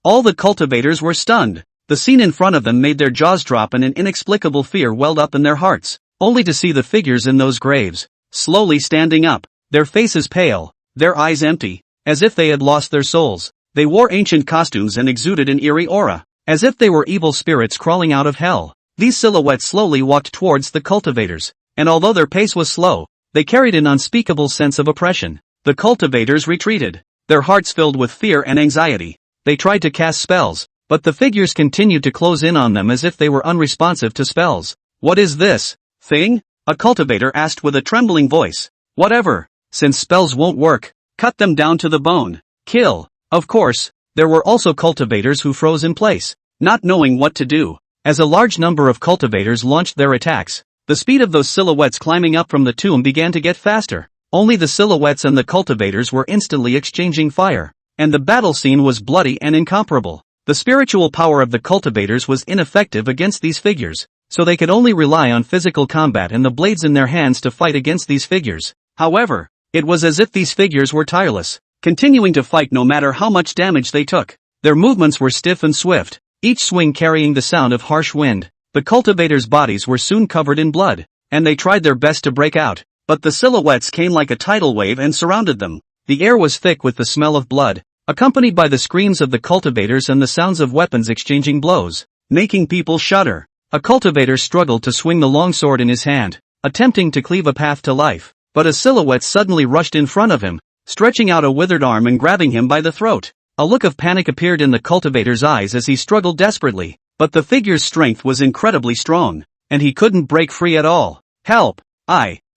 All the cultivators were stunned. The scene in front of them made their jaws drop and an inexplicable fear welled up in their hearts, only to see the figures in those graves, slowly standing up, their faces pale, their eyes empty, as if they had lost their souls. They wore ancient costumes and exuded an eerie aura, as if they were evil spirits crawling out of hell. These silhouettes slowly walked towards the cultivators, and although their pace was slow, they carried an unspeakable sense of oppression. The cultivators retreated, their hearts filled with fear and anxiety. They tried to cast spells, but the figures continued to close in on them as if they were unresponsive to spells. "What is this thing?" a cultivator asked with a trembling voice. "Whatever. Since spells won't work, cut them down to the bone. Kill." Of course, there were also cultivators who froze in place, not knowing what to do. As a large number of cultivators launched their attacks, the speed of those silhouettes climbing up from the tomb began to get faster. Only the silhouettes and the cultivators were instantly exchanging fire, and the battle scene was bloody and incomparable. The spiritual power of the cultivators was ineffective against these figures, so they could only rely on physical combat and the blades in their hands to fight against these figures. However, it was as if these figures were tireless, continuing to fight no matter how much damage they took. Their movements were stiff and swift, each swing carrying the sound of harsh wind. The cultivators' bodies were soon covered in blood, and they tried their best to break out, but the silhouettes came like a tidal wave and surrounded them. The air was thick with the smell of blood, accompanied by the screams of the cultivators and the sounds of weapons exchanging blows, making people shudder. A cultivator struggled to swing the long sword in his hand, attempting to cleave a path to life, but a silhouette suddenly rushed in front of him, stretching out a withered arm and grabbing him by the throat. A look of panic appeared in the cultivator's eyes as he struggled desperately, but the figure's strength was incredibly strong, and he couldn't break free at all. "Help!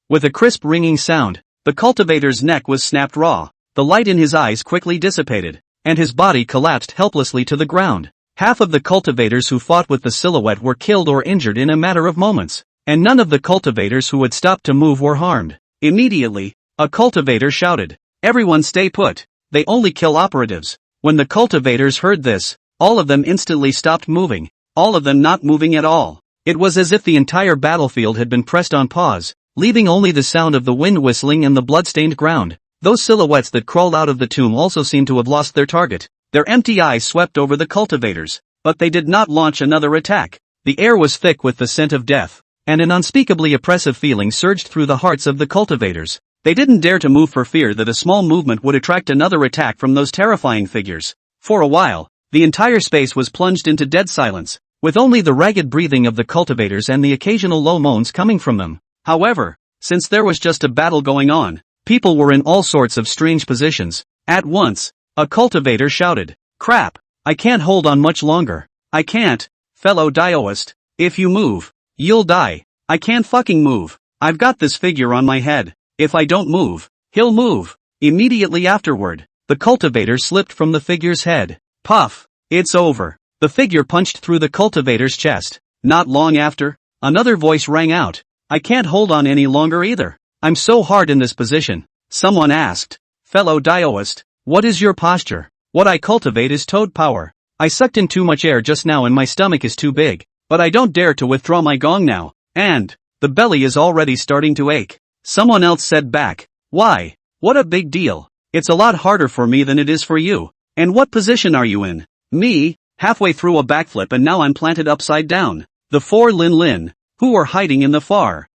With a crisp ringing sound, the cultivator's neck was snapped raw, the light in his eyes quickly dissipated, and his body collapsed helplessly to the ground. Half of the cultivators who fought with the silhouette were killed or injured in a matter of moments, and none of the cultivators who had stopped to move were harmed. Immediately, a cultivator shouted, "Everyone stay put, they only kill operatives." When the cultivators heard this, all of them instantly stopped moving, all of them not moving at all. It was as if the entire battlefield had been pressed on pause, leaving only the sound of the wind whistling and the blood-stained ground. Those silhouettes that crawled out of the tomb also seemed to have lost their target. Their empty eyes swept over the cultivators, but they did not launch another attack. The air was thick with the scent of death, and an unspeakably oppressive feeling surged through the hearts of the cultivators. They didn't dare to move for fear that a small movement would attract another attack from those terrifying figures. For a while, the entire space was plunged into dead silence, with only the ragged breathing of the cultivators and the occasional low moans coming from them. However, since there was just a battle going on, people were in all sorts of strange positions. At once, a cultivator shouted, "Crap! I can't hold on much longer. I can't, fellow Dioist. If you move, you'll die. I can't fucking move. I've got this figure on my head. If I don't move, he'll move." Immediately afterward, the cultivator slipped from the figure's head. Puff! It's over. The figure punched through the cultivator's chest. Not long after, another voice rang out, "I can't hold on any longer either. I'm so hard in this position." Someone asked, "Fellow Dioist, what is your posture?" "What I cultivate is toad power. I sucked in too much air just now and my stomach is too big, but I don't dare to withdraw my gong now, and the belly is already starting to ache." Someone else said back, "Why? What a big deal. It's a lot harder for me than it is for you. And what position are you in?" "Me, halfway through a backflip and now I'm planted upside down." The four Lin, who were hiding in the far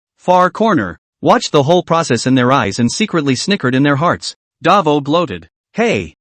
corner, watched the whole process in their eyes and secretly snickered in their hearts. Davo gloated, Hey,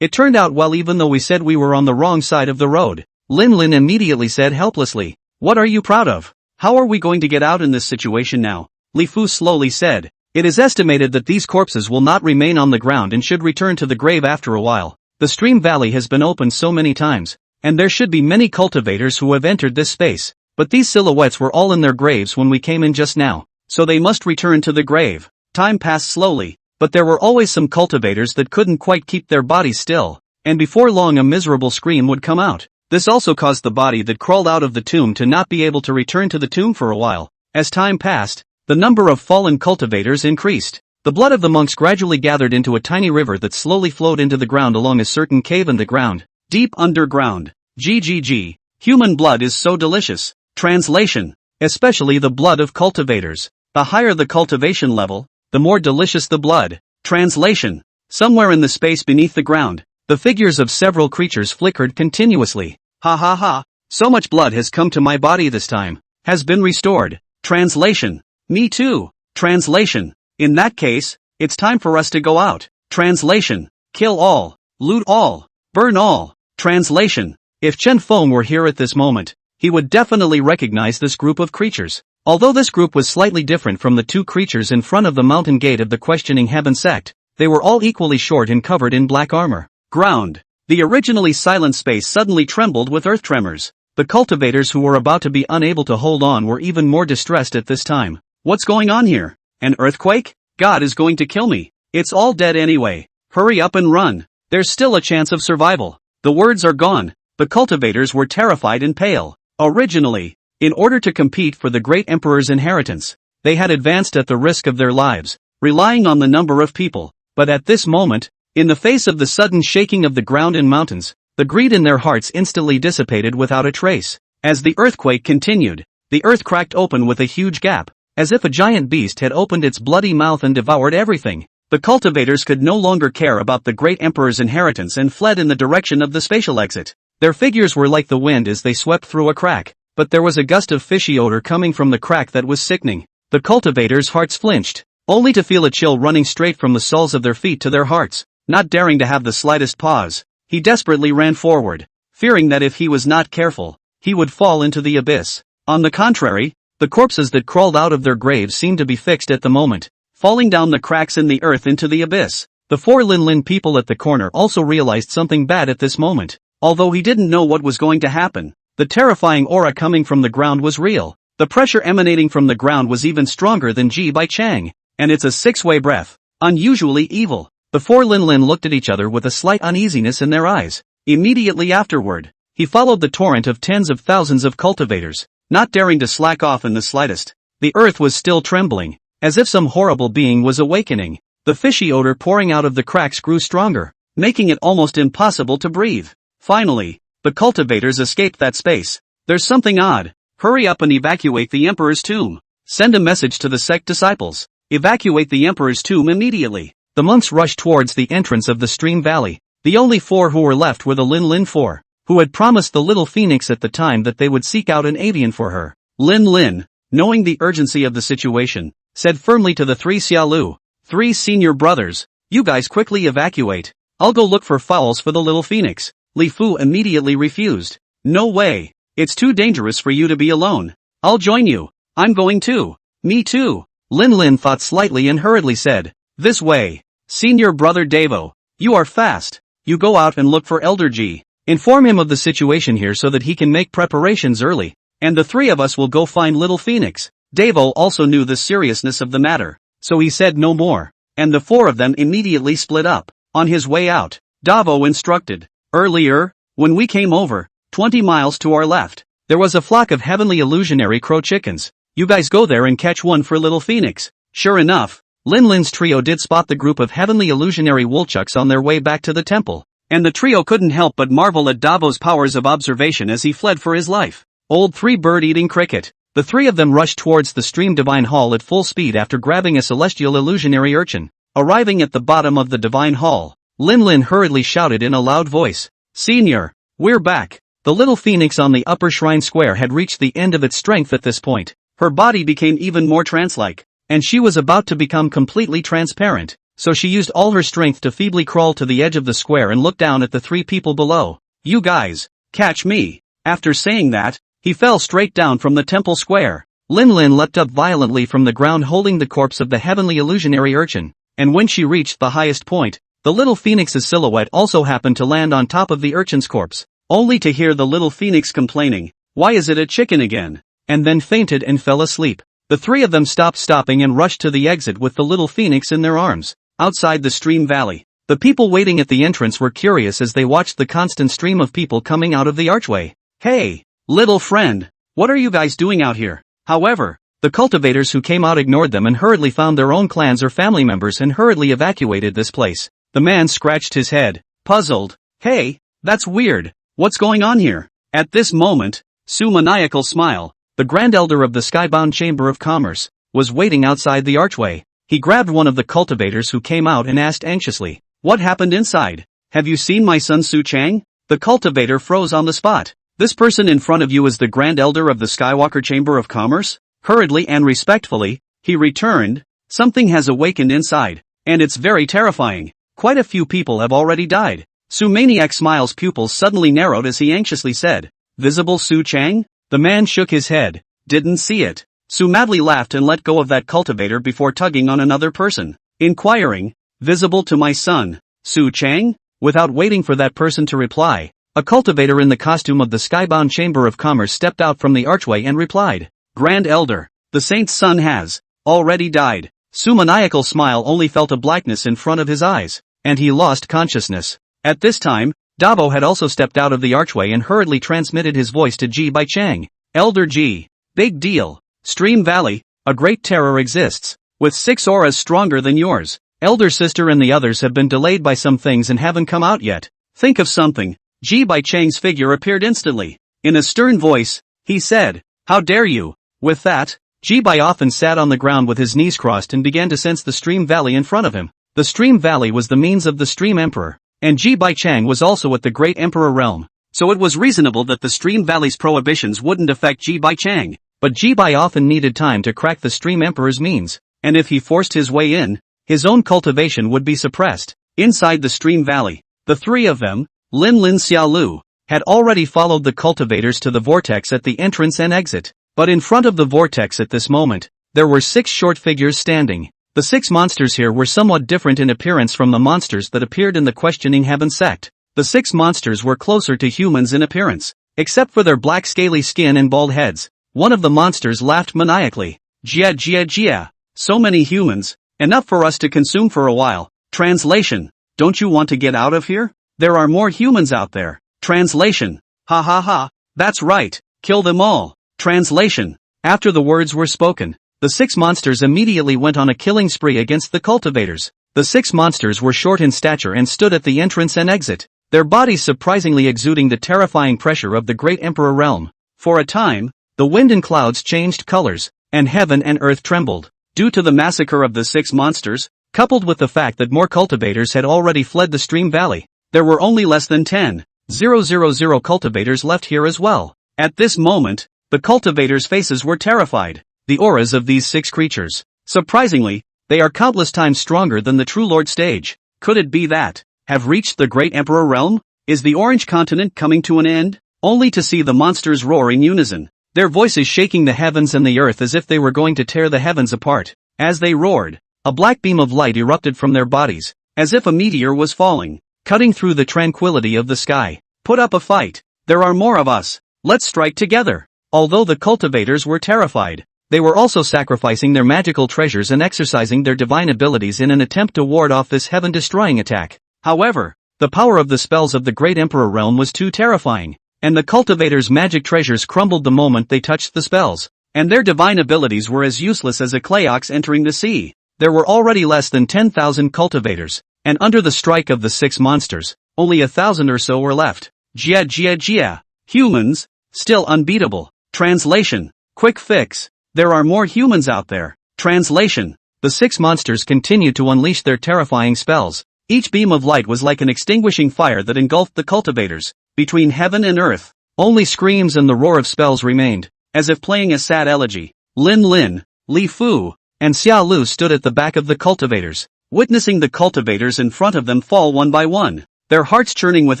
it turned out well even though we said we were on the wrong side of the road." Lin immediately said helplessly, "What are you proud of? How are we going to get out in this situation now?" Li Fu slowly said, "It is estimated that these corpses will not remain on the ground and should return to the grave after a while. The stream valley has been opened so many times, and there should be many cultivators who have entered this space, but these silhouettes were all in their graves when we came in just now, so they must return to the grave." Time passed slowly, but there were always some cultivators that couldn't quite keep their bodies still, and before long a miserable scream would come out. This also caused the body that crawled out of the tomb to not be able to return to the tomb for a while. As time passed, the number of fallen cultivators increased. The blood of the monks gradually gathered into a tiny river that slowly flowed into the ground along a certain cave in the ground, deep underground. GGG. Human blood is so delicious. Translation. Especially the blood of cultivators. The higher the cultivation level, the more delicious the blood. Translation. Somewhere in the space beneath the ground, the figures of several creatures flickered continuously. Ha ha ha. So much blood has come to my body this time. Has been restored. Translation. Me too. Translation. In that case, it's time for us to go out. Translation. Kill all. Loot all. Burn all. Translation. If Chen Feng were here at this moment, he would definitely recognize this group of creatures. Although this group was slightly different from the two creatures in front of the mountain gate of the questioning heaven sect, they were all equally short and covered in black armor. Ground. The originally silent space suddenly trembled with earth tremors. The cultivators who were about to be unable to hold on were even more distressed at this time. What's going on here? An earthquake? God is going to kill me. It's all dead anyway. Hurry up and run. There's still a chance of survival. The words are gone. The cultivators were terrified and pale. Originally, in order to compete for the great emperor's inheritance, they had advanced at the risk of their lives, relying on the number of people. But at this moment, in the face of the sudden shaking of the ground and mountains, the greed in their hearts instantly dissipated without a trace. As the earthquake continued, the earth cracked open with a huge gap, as if a giant beast had opened its bloody mouth and devoured everything. The cultivators could no longer care about the great emperor's inheritance and fled in the direction of the spatial exit. Their figures were like the wind as they swept through a crack, but there was a gust of fishy odor coming from the crack that was sickening. The cultivators' hearts flinched, only to feel a chill running straight from the soles of their feet to their hearts. Not daring to have the slightest pause, he desperately ran forward, fearing that if he was not careful, he would fall into the abyss. On the contrary, the corpses that crawled out of their graves seemed to be fixed at the moment, falling down the cracks in the earth into the abyss. The four Lin Lin people at the corner also realized something bad at this moment. Although he didn't know what was going to happen, the terrifying aura coming from the ground was real. The pressure emanating from the ground was even stronger than Ji Bai Chang, and it's a six-way breath. Unusually evil. The four Lin Lin looked at each other with a slight uneasiness in their eyes. Immediately afterward, he followed the torrent of tens of thousands of cultivators, not daring to slack off in the slightest. The earth was still trembling, as if some horrible being was awakening. The fishy odor pouring out of the cracks grew stronger, making it almost impossible to breathe. Finally, the cultivators escaped that space. There's something odd. Hurry up and evacuate the emperor's tomb. Send a message to the sect disciples. Evacuate the emperor's tomb immediately. The monks rushed towards the entrance of the stream valley. The only four who were left were the Lin Lin four, who had promised the little phoenix at the time that they would seek out an avian for her. Lin Lin, knowing the urgency of the situation, said firmly to the three Xiaolu, three senior brothers, you guys quickly evacuate. I'll go look for fowls for the little phoenix. Li Fu immediately refused. No way. It's too dangerous for you to be alone. I'll join you. I'm going too. Me too. Lin Lin thought slightly and hurriedly said, this way. Senior brother Davo, you are fast. You go out and look for Elder Ji. Inform him of the situation here so that he can make preparations early. And the three of us will go find little Phoenix. Davo also knew the seriousness of the matter, so he said no more. And the four of them immediately split up. On his way out, Davo instructed, earlier, when we came over, 20 miles to our left, there was a flock of heavenly illusionary crow chickens. You guys go there and catch one for little Phoenix. Sure enough, Lin Lin's trio did spot the group of heavenly illusionary woolchucks on their way back to the temple, and the trio couldn't help but marvel at Davo's powers of observation as he fled for his life. Old three-bird-eating cricket. The three of them rushed towards the stream divine hall at full speed after grabbing a celestial illusionary urchin. Arriving at the bottom of the divine hall, Lin Lin hurriedly shouted in a loud voice, Senior, we're back. The little phoenix on the upper shrine square had reached the end of its strength at this point. Her body became even more trance-like, and she was about to become completely transparent, so she used all her strength to feebly crawl to the edge of the square and look down at the three people below. You guys, catch me. After saying that, he fell straight down from the temple square. Lin Lin leapt up violently from the ground holding the corpse of the heavenly illusionary urchin, and when she reached the highest point, the little phoenix's silhouette also happened to land on top of the urchin's corpse, only to hear the little phoenix complaining, why is it a chicken again? And then fainted and fell asleep. The three of them stopped stopping and rushed to the exit with the little phoenix in their arms. Outside the stream valley, the people waiting at the entrance were curious as they watched the constant stream of people coming out of the archway. Hey, little friend, what are you guys doing out here? However, the cultivators who came out ignored them and hurriedly found their own clans or family members and hurriedly evacuated this place. The man scratched his head, puzzled. Hey, that's weird. What's going on here? At this moment, Su Maniacal Smile, the Grand Elder of the Skybound Chamber of Commerce, was waiting outside the archway. He grabbed one of the cultivators who came out and asked anxiously, what happened inside? Have you seen my son Su Chang? The cultivator froze on the spot. This person in front of you is the Grand Elder of the Skywalker Chamber of Commerce? Hurriedly and respectfully, he returned, something has awakened inside, and it's very terrifying. Quite a few people have already died. Su Maniac Smile's pupils suddenly narrowed as he anxiously said, "Visible Su Chang?" The man shook his head. "Didn't see it." Su madly laughed and let go of that cultivator before tugging on another person, inquiring, "Visible to my son, Su Chang?" Without waiting for that person to reply, a cultivator in the costume of the Skybound Chamber of Commerce stepped out from the archway and replied, "Grand Elder, the saint's son has already died." Su Maniacal Smile only felt a blackness in front of his eyes, and he lost consciousness. At this time, Dabo had also stepped out of the archway and hurriedly transmitted his voice to Ji Bai Chang. "Elder Ji, big deal. Stream Valley, a great terror exists, with 6 auras stronger than yours. Elder Sister and the others have been delayed by some things and haven't come out yet. Think of something." Ji Bai Chang's figure appeared instantly. In a stern voice, he said, "How dare you?" With that, Ji Bai often sat on the ground with his knees crossed and began to sense the Stream Valley in front of him. The Stream Valley was the means of the Stream Emperor, and Ji Bai Chang was also at the Great Emperor realm, so it was reasonable that the Stream Valley's prohibitions wouldn't affect Ji Bai Chang. But Ji Bai often needed time to crack the Stream Emperor's means, and if he forced his way in, his own cultivation would be suppressed. Inside the Stream Valley, the three of them, Lin Lin Xiaolu, had already followed the cultivators to the vortex at the entrance and exit. But in front of the vortex at this moment, there were 6 short figures standing. The 6 monsters here were somewhat different in appearance from the monsters that appeared in the questioning Heaven sect. The 6 monsters were closer to humans in appearance, except for their black scaly skin and bald heads. One of the monsters laughed maniacally. "Jia jia jia. So many humans, enough for us to consume for a while." Translation: "Don't you want to get out of here? There are more humans out there." Translation: "Ha ha ha, that's right, kill them all." Translation: After the words were spoken, the 6 monsters immediately went on a killing spree against the cultivators. The 6 monsters were short in stature and stood at the entrance and exit, their bodies surprisingly exuding the terrifying pressure of the Great Emperor realm. For a time, the wind and clouds changed colors, and heaven and earth trembled. Due to the massacre of the 6 monsters, coupled with the fact that more cultivators had already fled the Stream Valley, there were only less than 10,000 cultivators left here as well. At this moment, the cultivators' faces were terrified. The auras of these 6 creatures, surprisingly, they are countless times stronger than the True Lord stage. Could it be that, have reached the Great Emperor realm? Is the Orange Continent coming to an end? Only to see the monsters roar in unison, their voices shaking the heavens and the earth as if they were going to tear the heavens apart. As they roared, a black beam of light erupted from their bodies, as if a meteor was falling, cutting through the tranquility of the sky. "Put up a fight. There are more of us. Let's strike together." Although the cultivators were terrified, they were also sacrificing their magical treasures and exercising their divine abilities in an attempt to ward off this heaven-destroying attack. However, the power of the spells of the Great Emperor realm was too terrifying, and the cultivators' magic treasures crumbled the moment they touched the spells, and their divine abilities were as useless as a clay ox entering the sea. There were already less than 10,000 cultivators, and under the strike of the 6 monsters, only 1,000 or so were left. Jia jia jia. Humans, still unbeatable. Translation: Quick fix. There are more humans out there. Translation: The 6 monsters continued to unleash their terrifying spells. Each beam of light was like an extinguishing fire that engulfed the cultivators. Between heaven and earth, only screams and the roar of spells remained, as if playing a sad elegy. Lin Lin, Li Fu, and Xia Lu stood at the back of the cultivators, witnessing the cultivators in front of them fall one by one, their hearts churning with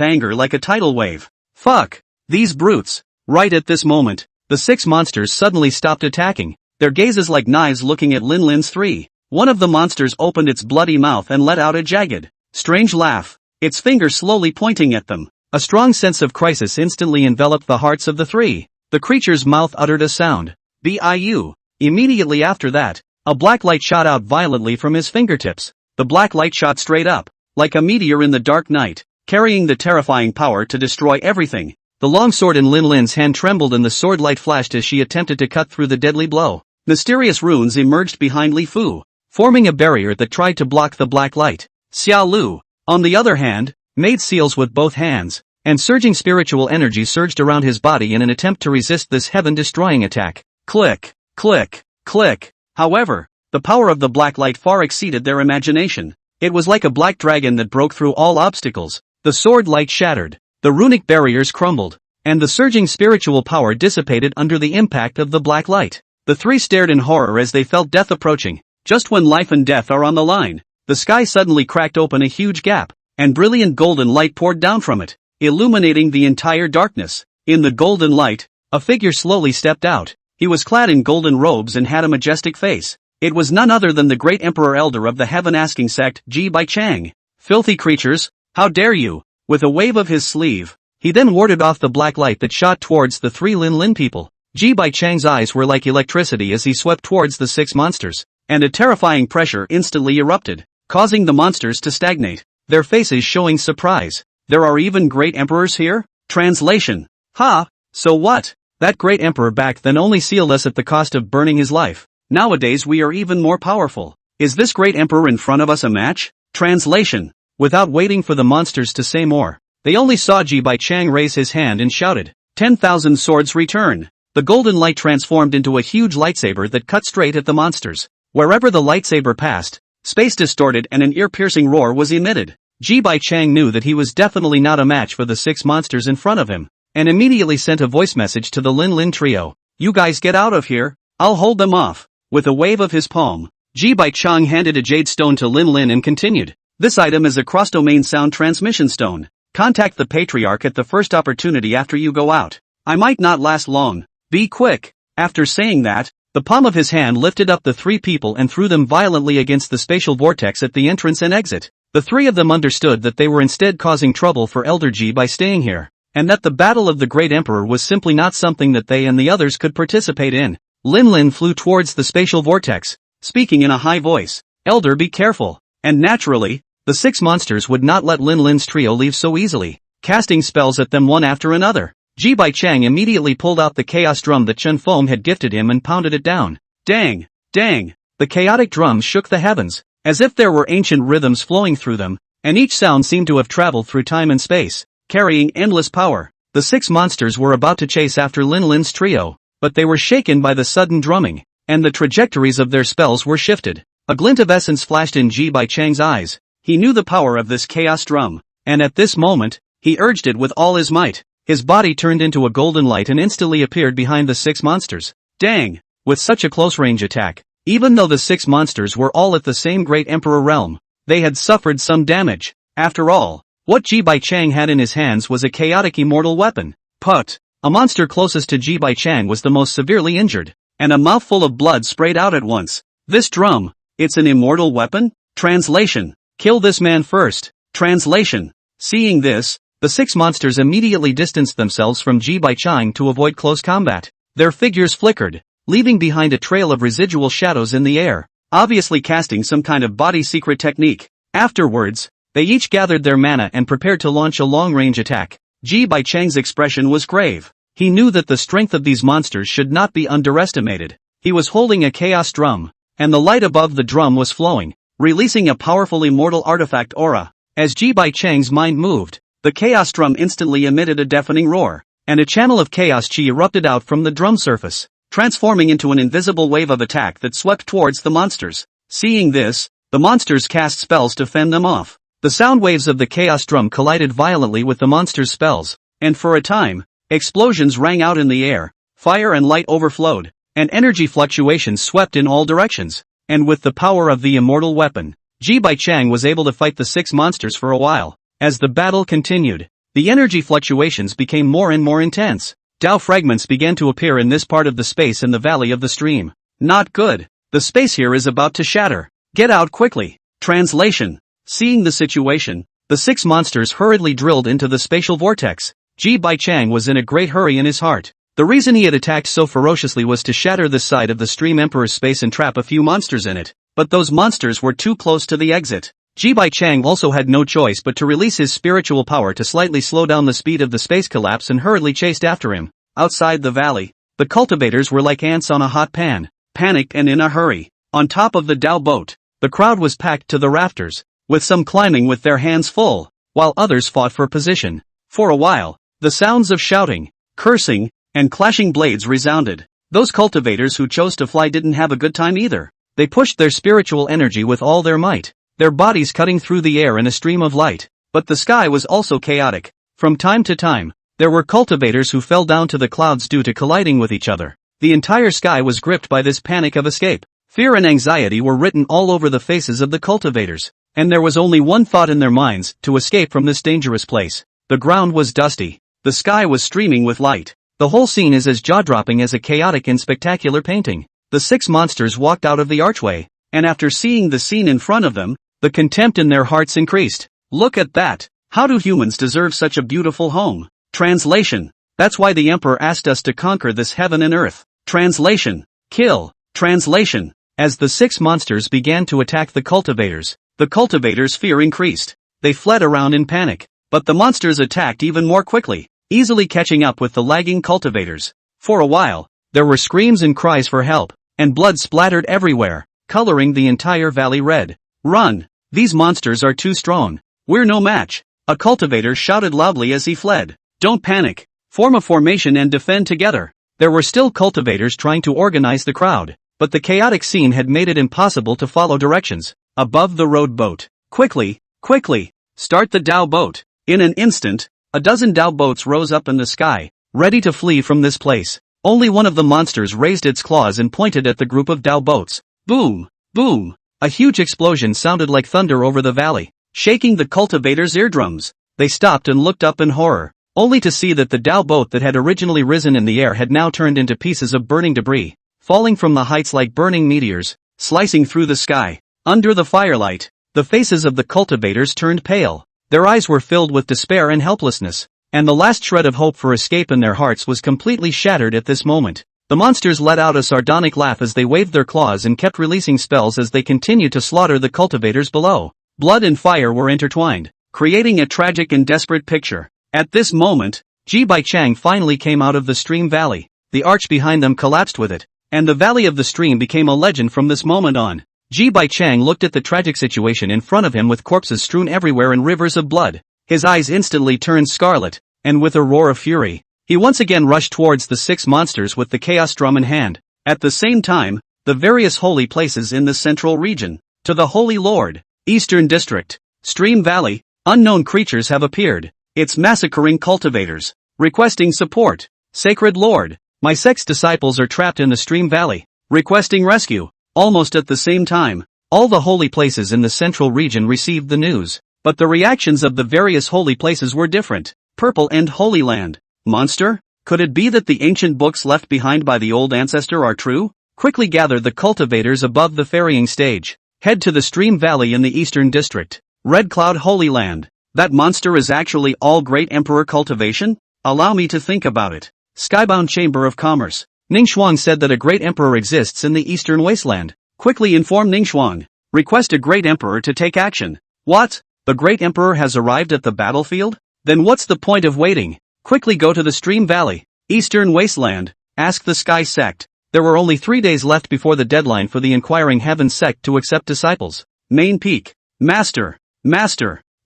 anger like a tidal wave. Fuck! These brutes! Right at this moment, the 6 monsters suddenly stopped attacking, their gazes like knives looking at Lin Lin's 3. One of the monsters opened its bloody mouth and let out a jagged, strange laugh, its finger slowly pointing at them. A strong sense of crisis instantly enveloped the hearts of the 3. The creature's mouth uttered a sound. Biu. Immediately after that, a black light shot out violently from his fingertips. The black light shot straight up, like a meteor in the dark night, carrying the terrifying power to destroy everything. The long sword in Lin Lin's hand trembled and the sword light flashed as she attempted to cut through the deadly blow. Mysterious runes emerged behind Li Fu, forming a barrier that tried to block the black light. Xia Lu, on the other hand, made seals with both hands, and surging spiritual energy surged around his body in an attempt to resist this heaven-destroying attack. Click, click, click. However, the power of the black light far exceeded their imagination. It was like a black dragon that broke through all obstacles. The sword light shattered, the runic barriers crumbled, and the surging spiritual power dissipated under the impact of the black light. The 3 stared in horror as they felt death approaching. Just when life and death are on the line, the sky suddenly cracked open a huge gap, and brilliant golden light poured down from it, illuminating the entire darkness. In the golden light, a figure slowly stepped out. He was clad in golden robes and had a majestic face. It was none other than the great Emperor Elder of the Heaven-asking sect, Ji Baichang. Filthy creatures, how dare you! With a wave of his sleeve, he then warded off the black light that shot towards the three Lin Lin people. Ji Baichang's eyes were like electricity as he swept towards the 6 monsters, and a terrifying pressure instantly erupted, causing the monsters to stagnate, their faces showing surprise. There are even great emperors here? Translation. Ha! So what? That great emperor back then only sealed us at the cost of burning his life. Nowadays we are even more powerful. Is this great emperor in front of us a match? Translation. Without waiting for the monsters to say more, they only saw Ji Baichang raise his hand and shouted, 10,000 swords return. The golden light transformed into a huge lightsaber that cut straight at the monsters. Wherever the lightsaber passed, space distorted and an ear-piercing roar was emitted. Ji Baichang knew that he was definitely not a match for the 6 monsters in front of him, and immediately sent a voice message to the Lin Lin trio. You guys get out of here, I'll hold them off. With a wave of his palm, Ji Baichang handed a jade stone to Lin Lin and continued. This item is a cross-domain sound transmission stone. Contact the Patriarch at the first opportunity after you go out. I might not last long. Be quick. After saying that, the palm of his hand lifted up the 3 people and threw them violently against the spatial vortex at the entrance and exit. The 3 of them understood that they were instead causing trouble for Elder Ji by staying here, and that the battle of the Great Emperor was simply not something that they and the others could participate in. Lin Lin flew towards the spatial vortex, speaking in a high voice. Elder, be careful. And naturally, the 6 monsters would not let Lin Lin's trio leave so easily, casting spells at them one after another. Ji Baichang immediately pulled out the chaos drum that Chen Feng had gifted him and pounded it down. Dang! Dang! The chaotic drums shook the heavens, as if there were ancient rhythms flowing through them, and each sound seemed to have traveled through time and space, carrying endless power. The 6 monsters were about to chase after Lin Lin's trio, but they were shaken by the sudden drumming, and the trajectories of their spells were shifted. A glint of essence flashed in Ji Baichang's eyes. He knew the power of this chaos drum, and at this moment, he urged it with all his might. His body turned into a golden light and instantly appeared behind the 6 monsters. Dang! With such a close-range attack, even though the 6 monsters were all at the same Great Emperor realm, they had suffered some damage. After all, what Ji Baichang had in his hands was a chaotic immortal weapon. Put! A monster closest to Ji Baichang was the most severely injured, and a mouthful of blood sprayed out at once. This drum, it's an immortal weapon? Translation. Kill this man first. Translation. Seeing this, the 6 monsters immediately distanced themselves from Ji Baichang to avoid close combat. Their figures flickered, leaving behind a trail of residual shadows in the air, obviously casting some kind of body secret technique. Afterwards, they each gathered their mana and prepared to launch a long-range attack. Ji Baichang's expression was grave. He knew that the strength of these monsters should not be underestimated. He was holding a chaos drum, and the light above the drum was flowing, releasing a powerful immortal artifact aura. As Ji Baichang's mind moved, the chaos drum instantly emitted a deafening roar, and a channel of chaos chi erupted out from the drum surface, transforming into an invisible wave of attack that swept towards the monsters. Seeing this, the monsters cast spells to fend them off. The sound waves of the chaos drum collided violently with the monsters' spells, and for a time, explosions rang out in the air, fire and light overflowed, and energy fluctuations swept in all directions. And with the power of the immortal weapon, Ji Baichang was able to fight the 6 monsters for a while. As the battle continued, the energy fluctuations became more and more intense. Tao fragments began to appear in this part of the space in the valley of the stream. Not good. The space here is about to shatter. Get out quickly. Translation. Seeing the situation, the 6 monsters hurriedly drilled into the spatial vortex. Ji Baichang was in a great hurry in his heart. The reason he had attacked so ferociously was to shatter the side of the Stream Emperor's space and trap a few monsters in it. But those monsters were too close to the exit. Ji Baichang also had no choice but to release his spiritual power to slightly slow down the speed of the space collapse and hurriedly chased after him. Outside the valley, the cultivators were like ants on a hot pan, panicked and in a hurry. On top of the Dao boat, the crowd was packed to the rafters, with some climbing with their hands full, while others fought for position. For a while, the sounds of shouting, cursing, and clashing blades resounded. Those cultivators who chose to fly didn't have a good time either. They pushed their spiritual energy with all their might, their bodies cutting through the air in a stream of light. But the sky was also chaotic. From time to time, there were cultivators who fell down to the clouds due to colliding with each other. The entire sky was gripped by this panic of escape. Fear and anxiety were written all over the faces of the cultivators, and there was only one thought in their minds: to escape from this dangerous place. The ground was dusty. The sky was streaming with light. The whole scene is as jaw-dropping as a chaotic and spectacular painting. The 6 monsters walked out of the archway, and after seeing the scene in front of them, the contempt in their hearts increased. Look at that! How do humans deserve such a beautiful home? Translation. That's why the Emperor asked us to conquer this heaven and earth. Translation. Kill. Translation. As the 6 monsters began to attack the cultivators' fear increased. They fled around in panic, but the monsters attacked even more quickly, easily catching up with the lagging cultivators. For a while, there were screams and cries for help, and blood splattered everywhere, coloring the entire valley red. Run! These monsters are too strong. We're no match. A cultivator shouted loudly as he fled. Don't panic. Form a formation and defend together. There were still cultivators trying to organize the crowd, but the chaotic scene had made it impossible to follow directions. Above the rowed boat. Quickly, quickly, start the dhow boat. In an instant, a dozen dhow boats rose up in the sky, ready to flee from this place. Only one of the monsters raised its claws and pointed at the group of dhow boats. Boom! Boom! A huge explosion sounded like thunder over the valley, shaking the cultivators' eardrums. They stopped and looked up in horror, only to see that the dhow boat that had originally risen in the air had now turned into pieces of burning debris, falling from the heights like burning meteors, slicing through the sky. Under the firelight, the faces of the cultivators turned pale. Their eyes were filled with despair and helplessness, and the last shred of hope for escape in their hearts was completely shattered at this moment. The monsters let out a sardonic laugh as they waved their claws and kept releasing spells as they continued to slaughter the cultivators below. Blood and fire were intertwined, creating a tragic and desperate picture. At this moment, Ji Baichang finally came out of the stream valley. The arch behind them collapsed with it, and the valley of the stream became a legend from this moment on. Ji Baichang looked at the tragic situation in front of him with corpses strewn everywhere and rivers of blood. His eyes instantly turned scarlet, and with a roar of fury, he once again rushed towards the 6 monsters with the chaos drum in hand. At the same time, the various holy places in the central region, to the Holy Lord, Eastern District, Stream Valley, unknown creatures have appeared. It's massacring cultivators, requesting support. Sacred Lord, my sect's disciples are trapped in the Stream Valley, requesting rescue. Almost at the same time, all the holy places in the central region received the news, but the reactions of the various holy places were different. Purple and Holy Land. Monster? Could it be that the ancient books left behind by the old ancestor are true? Quickly gather the cultivators above the ferrying stage. Head to the Stream Valley in the Eastern District. Red Cloud Holy Land. That monster is actually all Great Emperor cultivation? Allow me to think about it. Skybound Chamber of Commerce. Ningxuang said that a Great Emperor exists in the Eastern Wasteland. Quickly inform Ningxuang. Request a Great Emperor to take action. What? The Great Emperor has arrived at the battlefield? Then what's the point of waiting? Quickly go to the Stream Valley, Eastern Wasteland. Ask the Sky Sect. There were only 3 days left before the deadline for the Inquiring Heaven Sect to accept disciples. Main Peak. Master.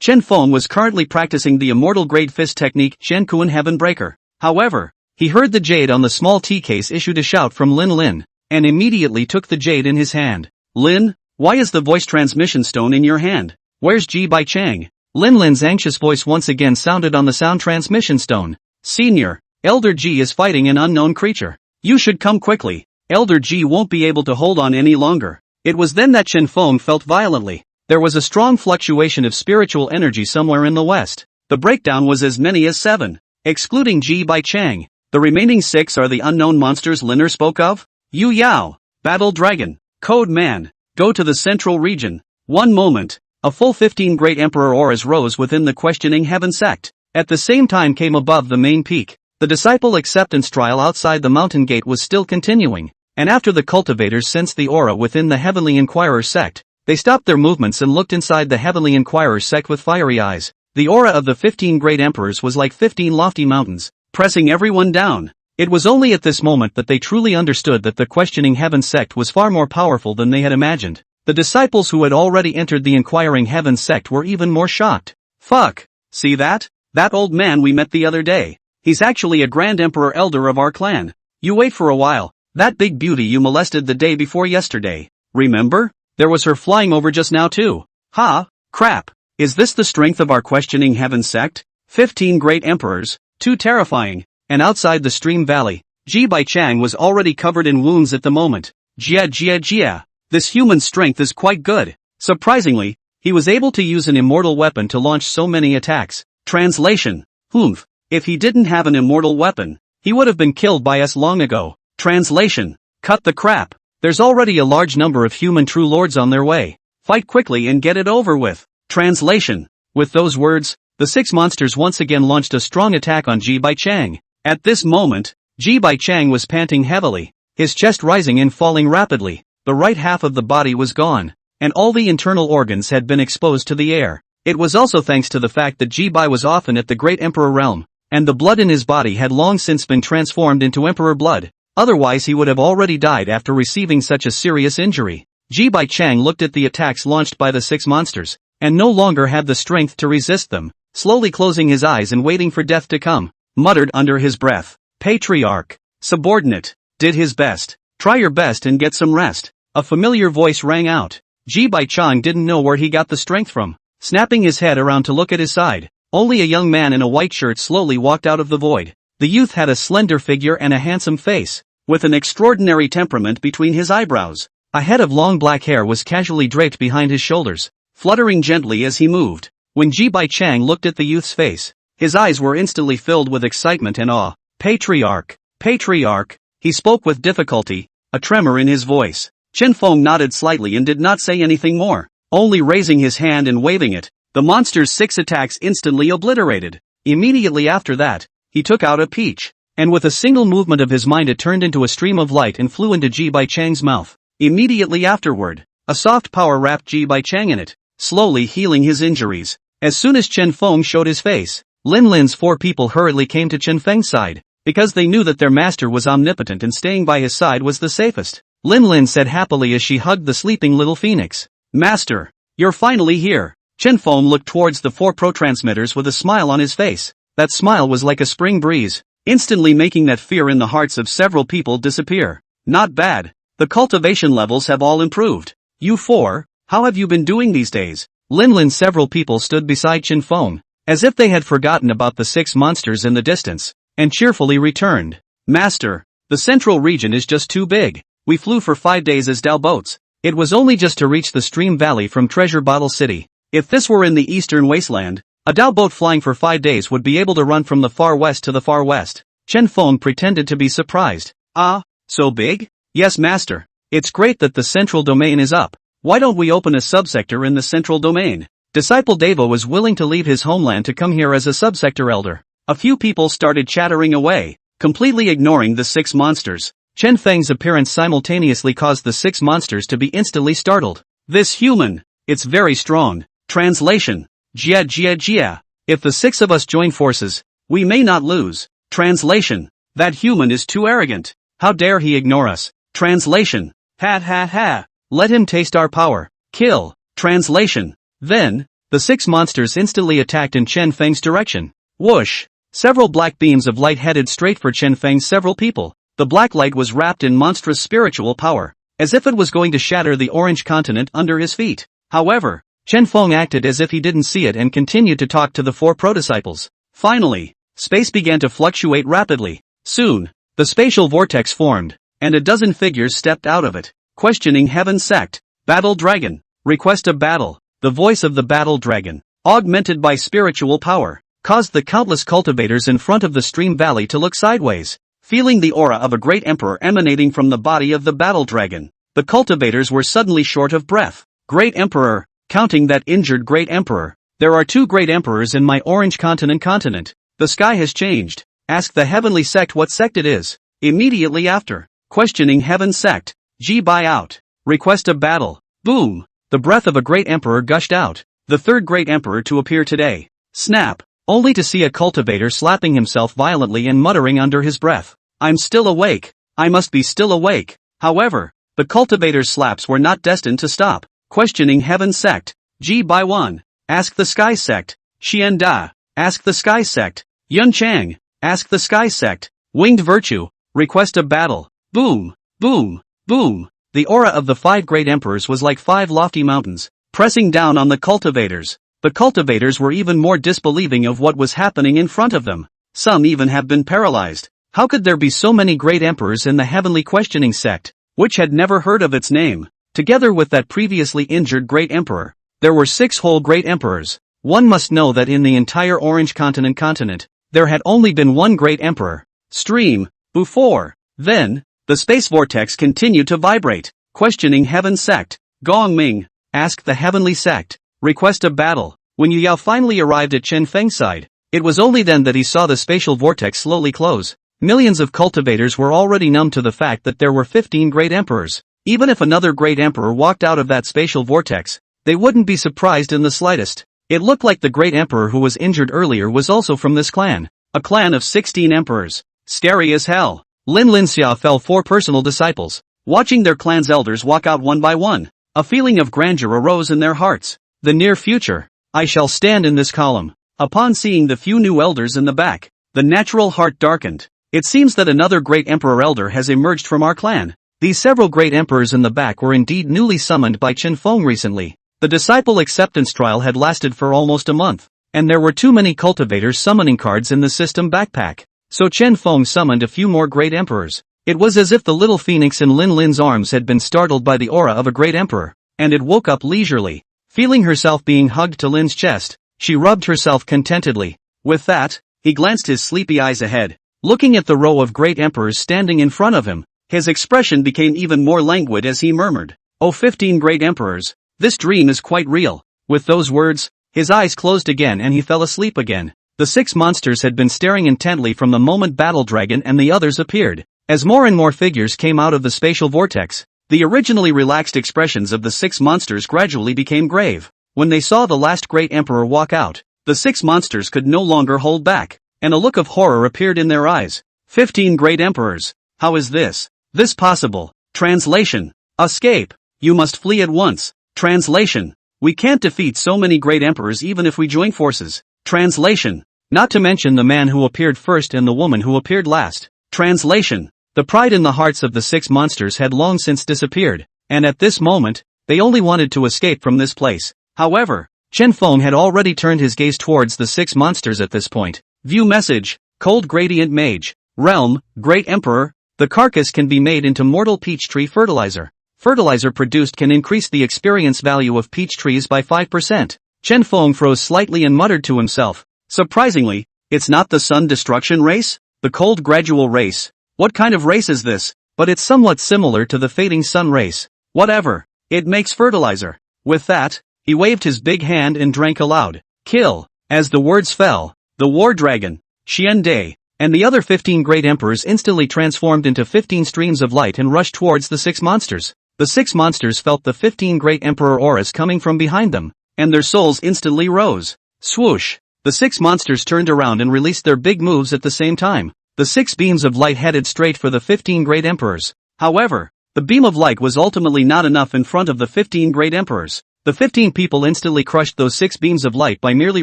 Chen Feng was currently practicing the immortal grade fist technique Shen Kuan Heaven Breaker. However, he heard the jade on the small tea case issued a shout from Lin Lin, and immediately took the jade in his hand. Lin, why is the voice transmission stone in your hand? Where's Ji Baichang? Lin Lin's anxious voice once again sounded on the sound transmission stone. Senior, Elder Ji is fighting an unknown creature. You should come quickly. Elder Ji won't be able to hold on any longer. It was then that Chen Feng felt violently. There was a strong fluctuation of spiritual energy somewhere in the west. The breakdown was as many as 7. Excluding Ji Baichang, the remaining 6 are the unknown monsters Liner spoke of. Yu Yao, Battle Dragon, Code Man, go to the central region. One moment, a full 15 Great Emperor auras rose within the Questioning Heaven Sect. At the same time came above the main peak. The disciple acceptance trial outside the mountain gate was still continuing, and after the cultivators sensed the aura within the Heavenly Inquirer Sect, they stopped their movements and looked inside the Heavenly Inquirer Sect with fiery eyes. The aura of the 15 Great Emperors was like 15 lofty mountains, pressing everyone down. It was only at this moment that they truly understood that the Questioning Heaven Sect was far more powerful than they had imagined. The disciples who had already entered the Inquiring Heaven Sect were even more shocked. Fuck! See that? That old man we met the other day. He's actually a Grand Emperor Elder of our clan. You wait for a while. That big beauty you molested the day before yesterday. Remember? There was her flying over just now too. Ha! Crap! Is this the strength of our Questioning Heaven Sect? 15 Great Emperors, too terrifying. And outside the Stream Valley, Ji Baichang was already covered in wounds at the moment. Jia. This human's strength is quite good. Surprisingly, he was able to use an immortal weapon to launch so many attacks. Translation. Humph. If he didn't have an immortal weapon, he would have been killed by us long ago. Translation. Cut the crap. There's already a large number of human true lords on their way. Fight quickly and get it over with. Translation. With those words, the 6 monsters once again launched a strong attack on Ji Baichang. At this moment, Ji Baichang was panting heavily, his chest rising and falling rapidly. The right half of the body was gone, and all the internal organs had been exposed to the air. It was also thanks to the fact that Ji Bai was often at the Great Emperor realm, and the blood in his body had long since been transformed into Emperor blood. Otherwise he would have already died after receiving such a serious injury. Ji Baichang looked at the attacks launched by the 6 monsters, and no longer had the strength to resist them, slowly closing his eyes and waiting for death to come, muttered under his breath. Patriarch. Subordinate. Did his best. Try your best and get some rest. A familiar voice rang out. Ji Baichang didn't know where he got the strength from. Snapping his head around to look at his side, only a young man in a white shirt slowly walked out of the void. The youth had a slender figure and a handsome face, with an extraordinary temperament between his eyebrows. A head of long black hair was casually draped behind his shoulders, fluttering gently as he moved. When Ji Baichang looked at the youth's face, his eyes were instantly filled with excitement and awe. Patriarch. Patriarch. He spoke with difficulty, a tremor in his voice. Chen Feng nodded slightly and did not say anything more, only raising his hand and waving it. The monster's 6 attacks instantly obliterated. Immediately after that, he took out a peach, and with a single movement of his mind it turned into a stream of light and flew into Ji Baichang's mouth. Immediately afterward, a soft power wrapped Ji Baichang in it, slowly healing his injuries. As soon as Chen Feng showed his face, Lin Lin's 4 people hurriedly came to Chen Feng's side, because they knew that their master was omnipotent and staying by his side was the safest. Lin Lin said happily as she hugged the sleeping little phoenix. Master, you're finally here. Chen Feng looked towards the 4 pro-transmitters with a smile on his face. That smile was like a spring breeze, instantly making that fear in the hearts of several people disappear. Not bad. The cultivation levels have all improved. You 4, how have you been doing these days? Lin Lin. Several people stood beside Chen Feng, as if they had forgotten about the 6 monsters in the distance, and cheerfully returned. Master, the central region is just too big. We flew for 5 days as Dao boats. It was only just to reach the stream valley from Treasure Bottle City. If this were in the eastern wasteland, a Dao boat flying for 5 days would be able to run from the far west to the far west. Chen Feng pretended to be surprised. Ah, so big? Yes, master. It's great that the central domain is up. Why don't we open a subsector in the central domain? Disciple Deva was willing to leave his homeland to come here as a subsector elder. A few people started chattering away, completely ignoring the 6 monsters. Chen Feng's appearance simultaneously caused the 6 monsters to be instantly startled. This human, it's very strong. Translation. Jia jia jia. If the 6 of us join forces, we may not lose. Translation. That human is too arrogant. How dare he ignore us? Translation. Ha ha ha. Let him taste our power. Kill. Translation. Then, the 6 monsters instantly attacked in Chen Feng's direction. Whoosh. Several black beams of light headed straight for Chen Feng's several people. The black light was wrapped in monstrous spiritual power, as if it was going to shatter the orange continent under his feet. However, Chen Feng acted as if he didn't see it and continued to talk to the 4 pro-disciples. Finally, space began to fluctuate rapidly. Soon, the spatial vortex formed, and a dozen figures stepped out of it. Questioning Heaven Sect. Battle Dragon. Request of battle. The voice of the battle dragon, augmented by spiritual power, caused the countless cultivators in front of the stream valley to look sideways. Feeling the aura of a great emperor emanating from the body of the battle dragon, the cultivators were suddenly short of breath. Great Emperor. Counting that injured Great Emperor. There are 2 Great Emperors in my Orange Continent. The sky has changed. Ask the Heavenly Sect what sect it is. Immediately after. Questioning Heaven Sect. Ji Bai out. Request of battle. Boom. The breath of a Great Emperor gushed out. The 3rd Great Emperor to appear today. Snap. Only to see a cultivator slapping himself violently and muttering under his breath. I'm still awake. I must be still awake. However, the cultivator's slaps were not destined to stop. Questioning Heaven Sect. Ji Bai 1. Ask the Sky Sect. Xian Da. Ask the Sky Sect. Yun Chang. Ask the Sky Sect. Winged Virtue. Request of battle. Boom. Boom. Boom. The aura of the 5 great emperors was like 5 lofty mountains, pressing down on the cultivators. The cultivators were even more disbelieving of what was happening in front of them. Some even have been paralyzed. How could there be so many great emperors in the heavenly questioning sect, which had never heard of its name? together with that previously injured great emperor. There were 6 whole great emperors. One must know that in the entire Orange continent, there had only been one great emperor. Stream. Before. Then, the space vortex continued to vibrate, questioning Heaven's sect. Gong Ming asked the heavenly sect. Request a battle. When Yu Yao finally arrived at Chen Feng's side, it was only then that he saw the spatial vortex slowly close. Millions of cultivators were already numb to the fact that there were 15 great emperors. Even if another great emperor walked out of that spatial vortex, they wouldn't be surprised in the slightest. It looked like the great emperor who was injured earlier was also from this clan. A clan of 16 emperors. Scary as hell. Lin Linxia fell 4 personal disciples, watching their clan's elders walk out one by one. A feeling of grandeur arose in their hearts. The near future. I shall stand in this column. Upon seeing the few new elders in the back, the natural heart darkened. It seems that another great emperor elder has emerged from our clan. These several great emperors in the back were indeed newly summoned by Chen Feng recently. The disciple acceptance trial had lasted for almost a month, and there were too many cultivators summoning cards in the system backpack. So Chen Feng summoned a few more great emperors. It was as if the little phoenix in Lin Lin's arms had been startled by the aura of a great emperor, and it woke up leisurely. Feeling herself being hugged to Lin's chest, she rubbed herself contentedly. With that, he glanced his sleepy eyes ahead, looking at the row of great emperors standing in front of him. His expression became even more languid as he murmured, "Oh, 15 great emperors, this dream is quite real." With those words, his eyes closed again and he fell asleep again. The 6 monsters had been staring intently from the moment Battle Dragon and the others appeared. As more and more figures came out of the spatial vortex, the originally relaxed expressions of the 6 monsters gradually became grave. When they saw the last great emperor walk out, the 6 monsters could no longer hold back, and a look of horror appeared in their eyes. 15 great emperors. How is this possible? Translation. Escape. You must flee at once. Translation. We can't defeat so many great emperors even if we join forces. Translation. Not to mention the man who appeared first and the woman who appeared last. Translation. The pride in the hearts of the 6 monsters had long since disappeared, and at this moment, they only wanted to escape from this place. However, Chen Feng had already turned his gaze towards the 6 monsters at this point. View message. Cold Gradient Mage. Realm, Great Emperor. The carcass can be made into mortal peach tree fertilizer. Fertilizer produced can increase the experience value of peach trees by 5%. Chen Feng froze slightly and muttered to himself. Surprisingly, it's not the sun destruction race? The cold gradual race. What kind of race is this? But it's somewhat similar to the fading sun race. Whatever. It makes fertilizer. With that, he waved his big hand and drank aloud. Kill. As the words fell, the war dragon, Xian Dai, and the other 15 great emperors instantly transformed into 15 streams of light and rushed towards the 6 monsters. The 6 monsters felt the 15 great emperor auras coming from behind them, and their souls instantly rose. Swoosh. The 6 monsters turned around and released their big moves at the same time. The 6 beams of light headed straight for the 15 great emperors. However, the beam of light was ultimately not enough in front of the 15 great emperors. The 15 people instantly crushed those 6 beams of light by merely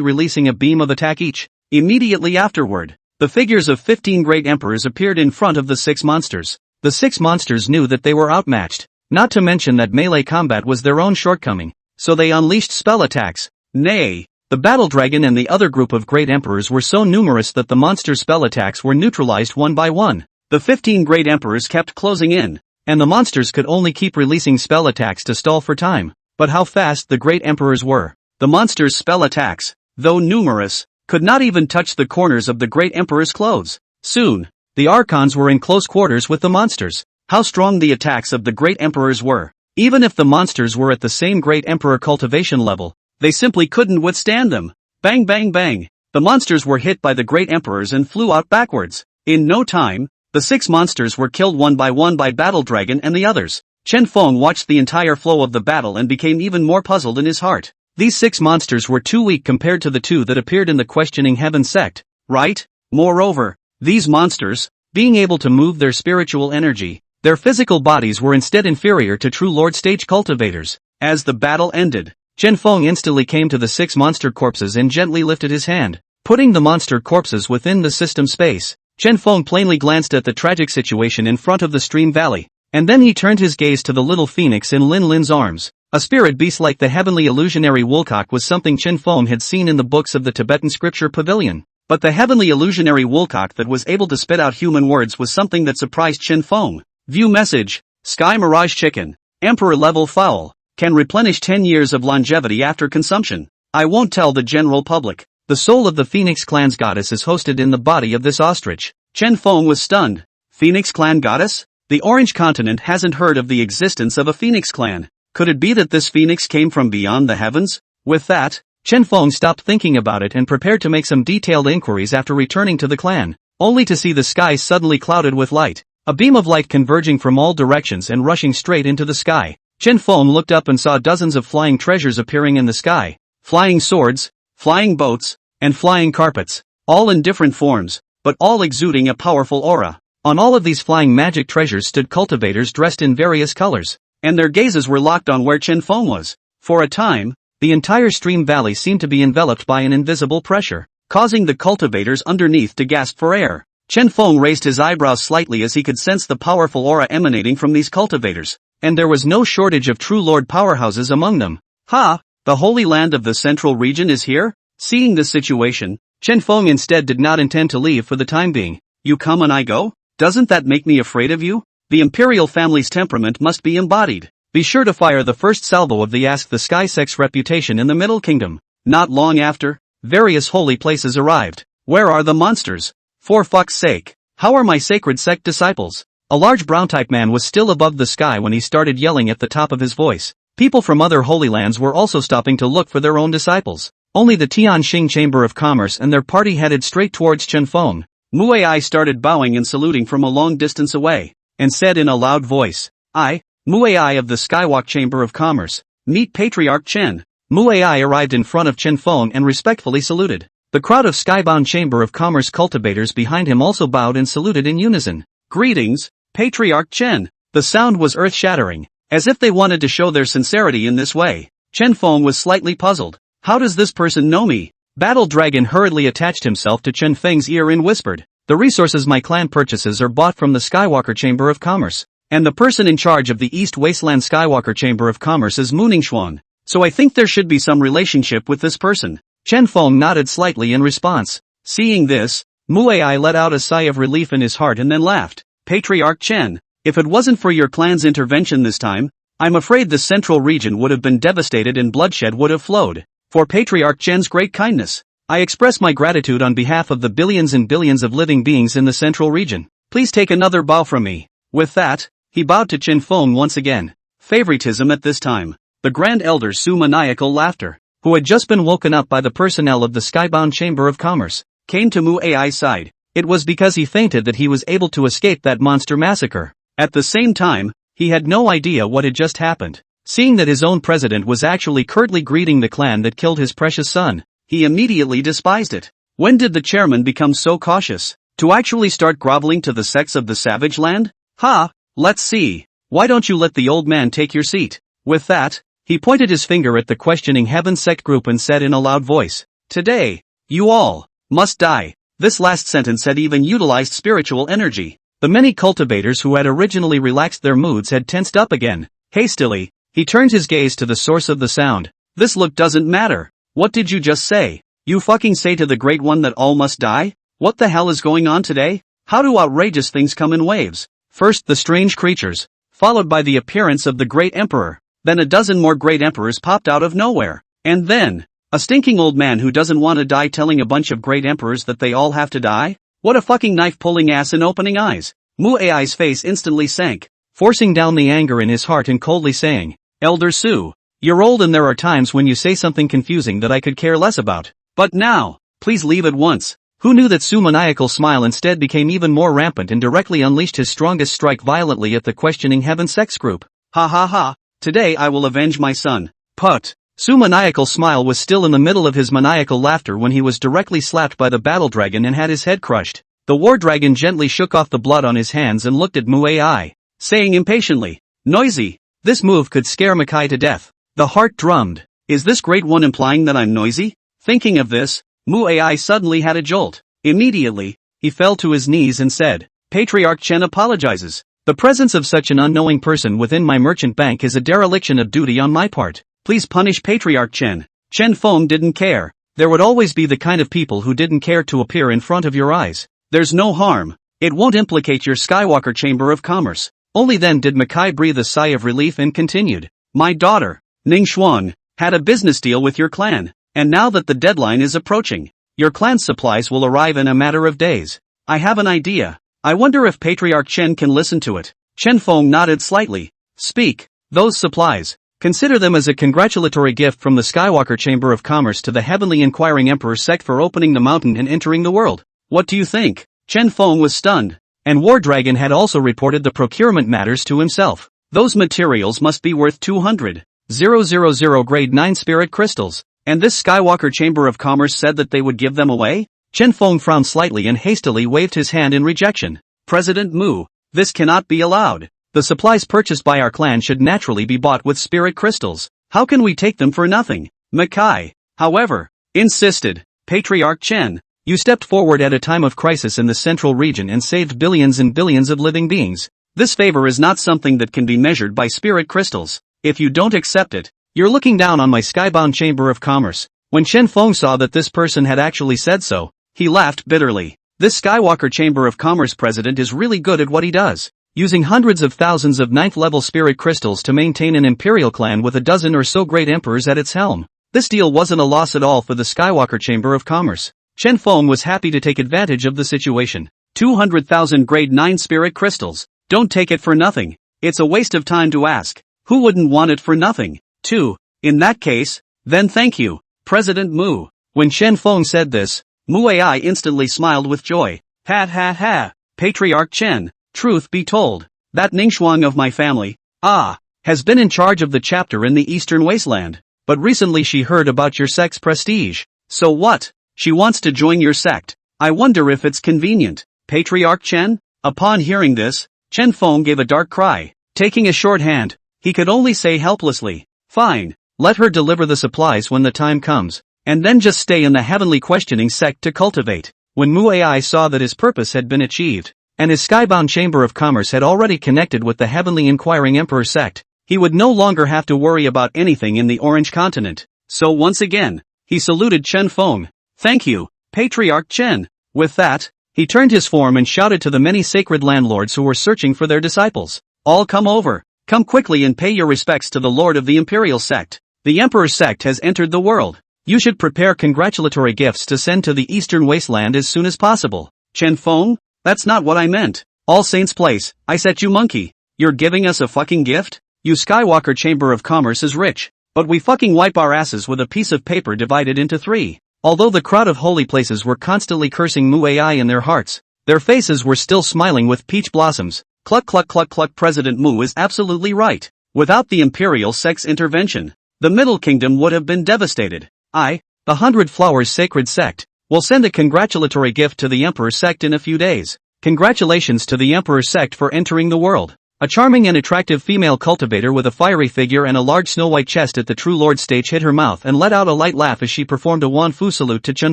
releasing a beam of attack each. Immediately afterward, the figures of 15 great emperors appeared in front of the 6 monsters. The 6 monsters knew that they were outmatched, not to mention that melee combat was their own shortcoming, so they unleashed spell attacks. Nay, the battle dragon and the other group of great emperors were so numerous that the monster's spell attacks were neutralized one by one. The 15 great emperors kept closing in, and the monsters could only keep releasing spell attacks to stall for time. But how fast the great emperors were. The monsters' spell attacks, though numerous, could not even touch the corners of the great emperor's clothes. Soon, the archons were in close quarters with the monsters. How strong the attacks of the great emperors were. Even if the monsters were at the same great emperor cultivation level, they simply couldn't withstand them. Bang bang bang. The monsters were hit by the great emperors and flew out backwards. In no time, the 6 monsters were killed one by Battle Dragon and the others. Chen Feng watched the entire flow of the battle and became even more puzzled in his heart. These 6 monsters were too weak compared to the 2 that appeared in the questioning heaven sect, right? Moreover, these monsters, being able to move their spiritual energy, their physical bodies were instead inferior to true Lord Stage cultivators. As the battle ended, Chen Feng instantly came to the 6 monster corpses and gently lifted his hand, putting the monster corpses within the system space. Chen Feng plainly glanced at the tragic situation in front of the stream valley, and then he turned his gaze to the little phoenix in Lin Lin's arms. A spirit beast like the heavenly illusionary woolcock was something Chen Feng had seen in the books of the Tibetan scripture pavilion. But the heavenly illusionary woolcock that was able to spit out human words was something that surprised Chen Feng. View message. Sky Mirage Chicken. Emperor-level fowl. Can replenish 10 years of longevity after consumption. I won't tell the general public. The soul of the Phoenix Clan's goddess is hosted in the body of this ostrich. Chen Feng was stunned. Phoenix Clan goddess? The Orange Continent hasn't heard of the existence of a Phoenix Clan. Could it be that this phoenix came from beyond the heavens? With that, Chen Feng stopped thinking about it and prepared to make some detailed inquiries after returning to the clan, only to see the sky suddenly clouded with light. A beam of light converging from all directions and rushing straight into the sky. Chen Feng looked up and saw dozens of flying treasures appearing in the sky. Flying swords, flying boats, and flying carpets. All in different forms, but all exuding a powerful aura. On all of these flying magic treasures stood cultivators dressed in various colors, and their gazes were locked on where Chen Feng was. For a time, the entire stream valley seemed to be enveloped by an invisible pressure, causing the cultivators underneath to gasp for air. Chen Feng raised his eyebrows slightly as he could sense the powerful aura emanating from these cultivators. And there was no shortage of true lord powerhouses among them. Ha! The Holy Land of the Central Region is here? Seeing this situation, Chen Feng instead did not intend to leave for the time being. You come and I go? Doesn't that make me afraid of you? The imperial family's temperament must be embodied. Be sure to fire the first salvo of the Ask the Sky Sect's reputation in the Middle Kingdom. Not long after, various holy places arrived. Where are the monsters? For fuck's sake, how are my sacred sect disciples? A large brown-type man was still above the sky when he started yelling at the top of his voice. People from other holy lands were also stopping to look for their own disciples. Only the Tianxing Chamber of Commerce and their party headed straight towards Chen Feng. Muai started bowing and saluting from a long distance away, and said in a loud voice, I, Muai of the Skywalk Chamber of Commerce, meet Patriarch Chen. Muai arrived in front of Chen Feng and respectfully saluted. The crowd of Skybound Chamber of Commerce cultivators behind him also bowed and saluted in unison. Greetings, Patriarch Chen. The sound was earth-shattering, as if they wanted to show their sincerity in this way. Chen Feng was slightly puzzled. How does this person know me? Battle Dragon hurriedly attached himself to Chen Feng's ear and whispered, the resources my clan purchases are bought from the Skywalker Chamber of Commerce, and the person in charge of the East Wasteland Skywalker Chamber of Commerce is Muningshuan, so I think there should be some relationship with this person. Chen Feng nodded slightly in response. Seeing this, Muai let out a sigh of relief in his heart and then laughed. Patriarch Chen, if it wasn't for your clan's intervention this time, I'm afraid the central region would have been devastated and bloodshed would have flowed. For Patriarch Chen's great kindness, I express my gratitude on behalf of the billions and billions of living beings in the central region. Please take another bow from me. With that, he bowed to Chen Feng once again. Favoritism at this time. The Grand Elder Su maniacal laughter, who had just been woken up by the personnel of the Skybound Chamber of Commerce, came to Muai's side. It was because he fainted that he was able to escape that monster massacre. At the same time, he had no idea what had just happened. Seeing that his own president was actually curtly greeting the clan that killed his precious son, he immediately despised it. When did the chairman become so cautious? To actually start groveling to the sects of the savage land? Ha! Let's see. Why don't you let the old man take your seat? With that, he pointed his finger at the questioning Heaven Sect group and said in a loud voice, today, you all must die. This last sentence had even utilized spiritual energy. The many cultivators who had originally relaxed their moods had tensed up again. Hastily, he turned his gaze to the source of the sound. This look doesn't matter. What did you just say? You fucking say to the Great One that all must die? What the hell is going on today? How do outrageous things come in waves? First the strange creatures, followed by the appearance of the Great Emperor. Then a dozen more Great Emperors popped out of nowhere. And then, a stinking old man who doesn't want to die telling a bunch of Great Emperors that they all have to die? What a fucking knife-pulling ass and opening eyes. Muai's face instantly sank, forcing down the anger in his heart and coldly saying, Elder Su, you're old and there are times when you say something confusing that I could care less about. But now, please leave at once. Who knew that Su's maniacal smile instead became even more rampant and directly unleashed his strongest strike violently at the questioning Heaven Sects group. Ha ha ha, today I will avenge my son. Put. Su's maniacal smile was still in the middle of his maniacal laughter when he was directly slapped by the battle dragon and had his head crushed. The war dragon gently shook off the blood on his hands and looked at Muai, saying impatiently, noisy, this move could scare Makai to death. The heart drummed. Is this Great One implying that I'm noisy? Thinking of this, Muai suddenly had a jolt. Immediately, he fell to his knees and said, Patriarch Chen apologizes. The presence of such an unknowing person within my merchant bank is a dereliction of duty on my part. Please punish Patriarch Chen. Chen Feng didn't care. There would always be the kind of people who didn't care to appear in front of your eyes. There's no harm. It won't implicate your Skywalker Chamber of Commerce. Only then did Makai breathe a sigh of relief and continued. My daughter, Ning Xuan, had a business deal with your clan, and now that the deadline is approaching, your clan's supplies will arrive in a matter of days. I have an idea. I wonder if Patriarch Chen can listen to it. Chen Feng nodded slightly. Speak. Those supplies. Consider them as a congratulatory gift from the Skywalker Chamber of Commerce to the Heavenly Inquiring Emperor sect for opening the mountain and entering the world. What do you think? Chen Feng was stunned. And War Dragon had also reported the procurement matters to himself. Those materials must be worth 200,000 grade 9 spirit crystals. And this Skywalker Chamber of Commerce said that they would give them away? Chen Feng frowned slightly and hastily waved his hand in rejection. President Mu, this cannot be allowed. The supplies purchased by our clan should naturally be bought with spirit crystals. How can we take them for nothing? Makai, however, insisted. Patriarch Chen, you stepped forward at a time of crisis in the central region and saved billions and billions of living beings. This favor is not something that can be measured by spirit crystals. If you don't accept it, you're looking down on my skybound Chamber of Commerce. When Chen Feng saw that this person had actually said so, he laughed bitterly. This Skywalker Chamber of Commerce president is really good at what he does, using hundreds of thousands of 9th-level spirit crystals to maintain an imperial clan with a dozen or so great emperors at its helm. This deal wasn't a loss at all for the Skywalker Chamber of Commerce. Chen Feng was happy to take advantage of the situation. 200,000 grade 9 spirit crystals. Don't take it for nothing. It's a waste of time to ask. Who wouldn't want it for nothing? 2. In that case, then thank you, President Mu. When Chen Feng said this, Mu Ai instantly smiled with joy. Ha ha ha. Patriarch Chen, truth be told, that Ningxuang of my family, has been in charge of the chapter in the Eastern Wasteland, but recently she heard about your sect's prestige. So what? She wants to join your sect. I wonder if it's convenient. Patriarch Chen? Upon hearing this, Chen Feng gave a dark cry. Taking a shorthand, he could only say helplessly, fine, let her deliver the supplies when the time comes, and then just stay in the heavenly questioning sect to cultivate. When Mu Ai saw that his purpose had been achieved, and his skybound Chamber of Commerce had already connected with the Heavenly Inquiring Emperor sect, he would no longer have to worry about anything in the Orange Continent. So once again, he saluted Chen Feng. Thank you, Patriarch Chen. With that, he turned his form and shouted to the many sacred landlords who were searching for their disciples. All come over. Come quickly and pay your respects to the Lord of the Imperial sect. The Emperor sect has entered the world. You should prepare congratulatory gifts to send to the Eastern Wasteland as soon as possible. Chen Feng? That's not what I meant. All Saints Place, I said you monkey. You're giving us a fucking gift? You Skywalker Chamber of Commerce is rich, but we fucking wipe our asses with a piece of paper divided into 3. Although the crowd of holy places were constantly cursing Mu Ai in their hearts, their faces were still smiling with peach blossoms. Cluck cluck cluck cluck. President Mu is absolutely right. Without the Imperial sect's intervention, the Middle Kingdom would have been devastated. The 100 Flowers Sacred Sect will send a congratulatory gift to the Emperor sect in a few days. Congratulations to the Emperor sect for entering the world. A charming and attractive female cultivator with a fiery figure and a large snow-white chest at the True Lord stage hid her mouth and let out a light laugh as she performed a Wan Fu salute to Chen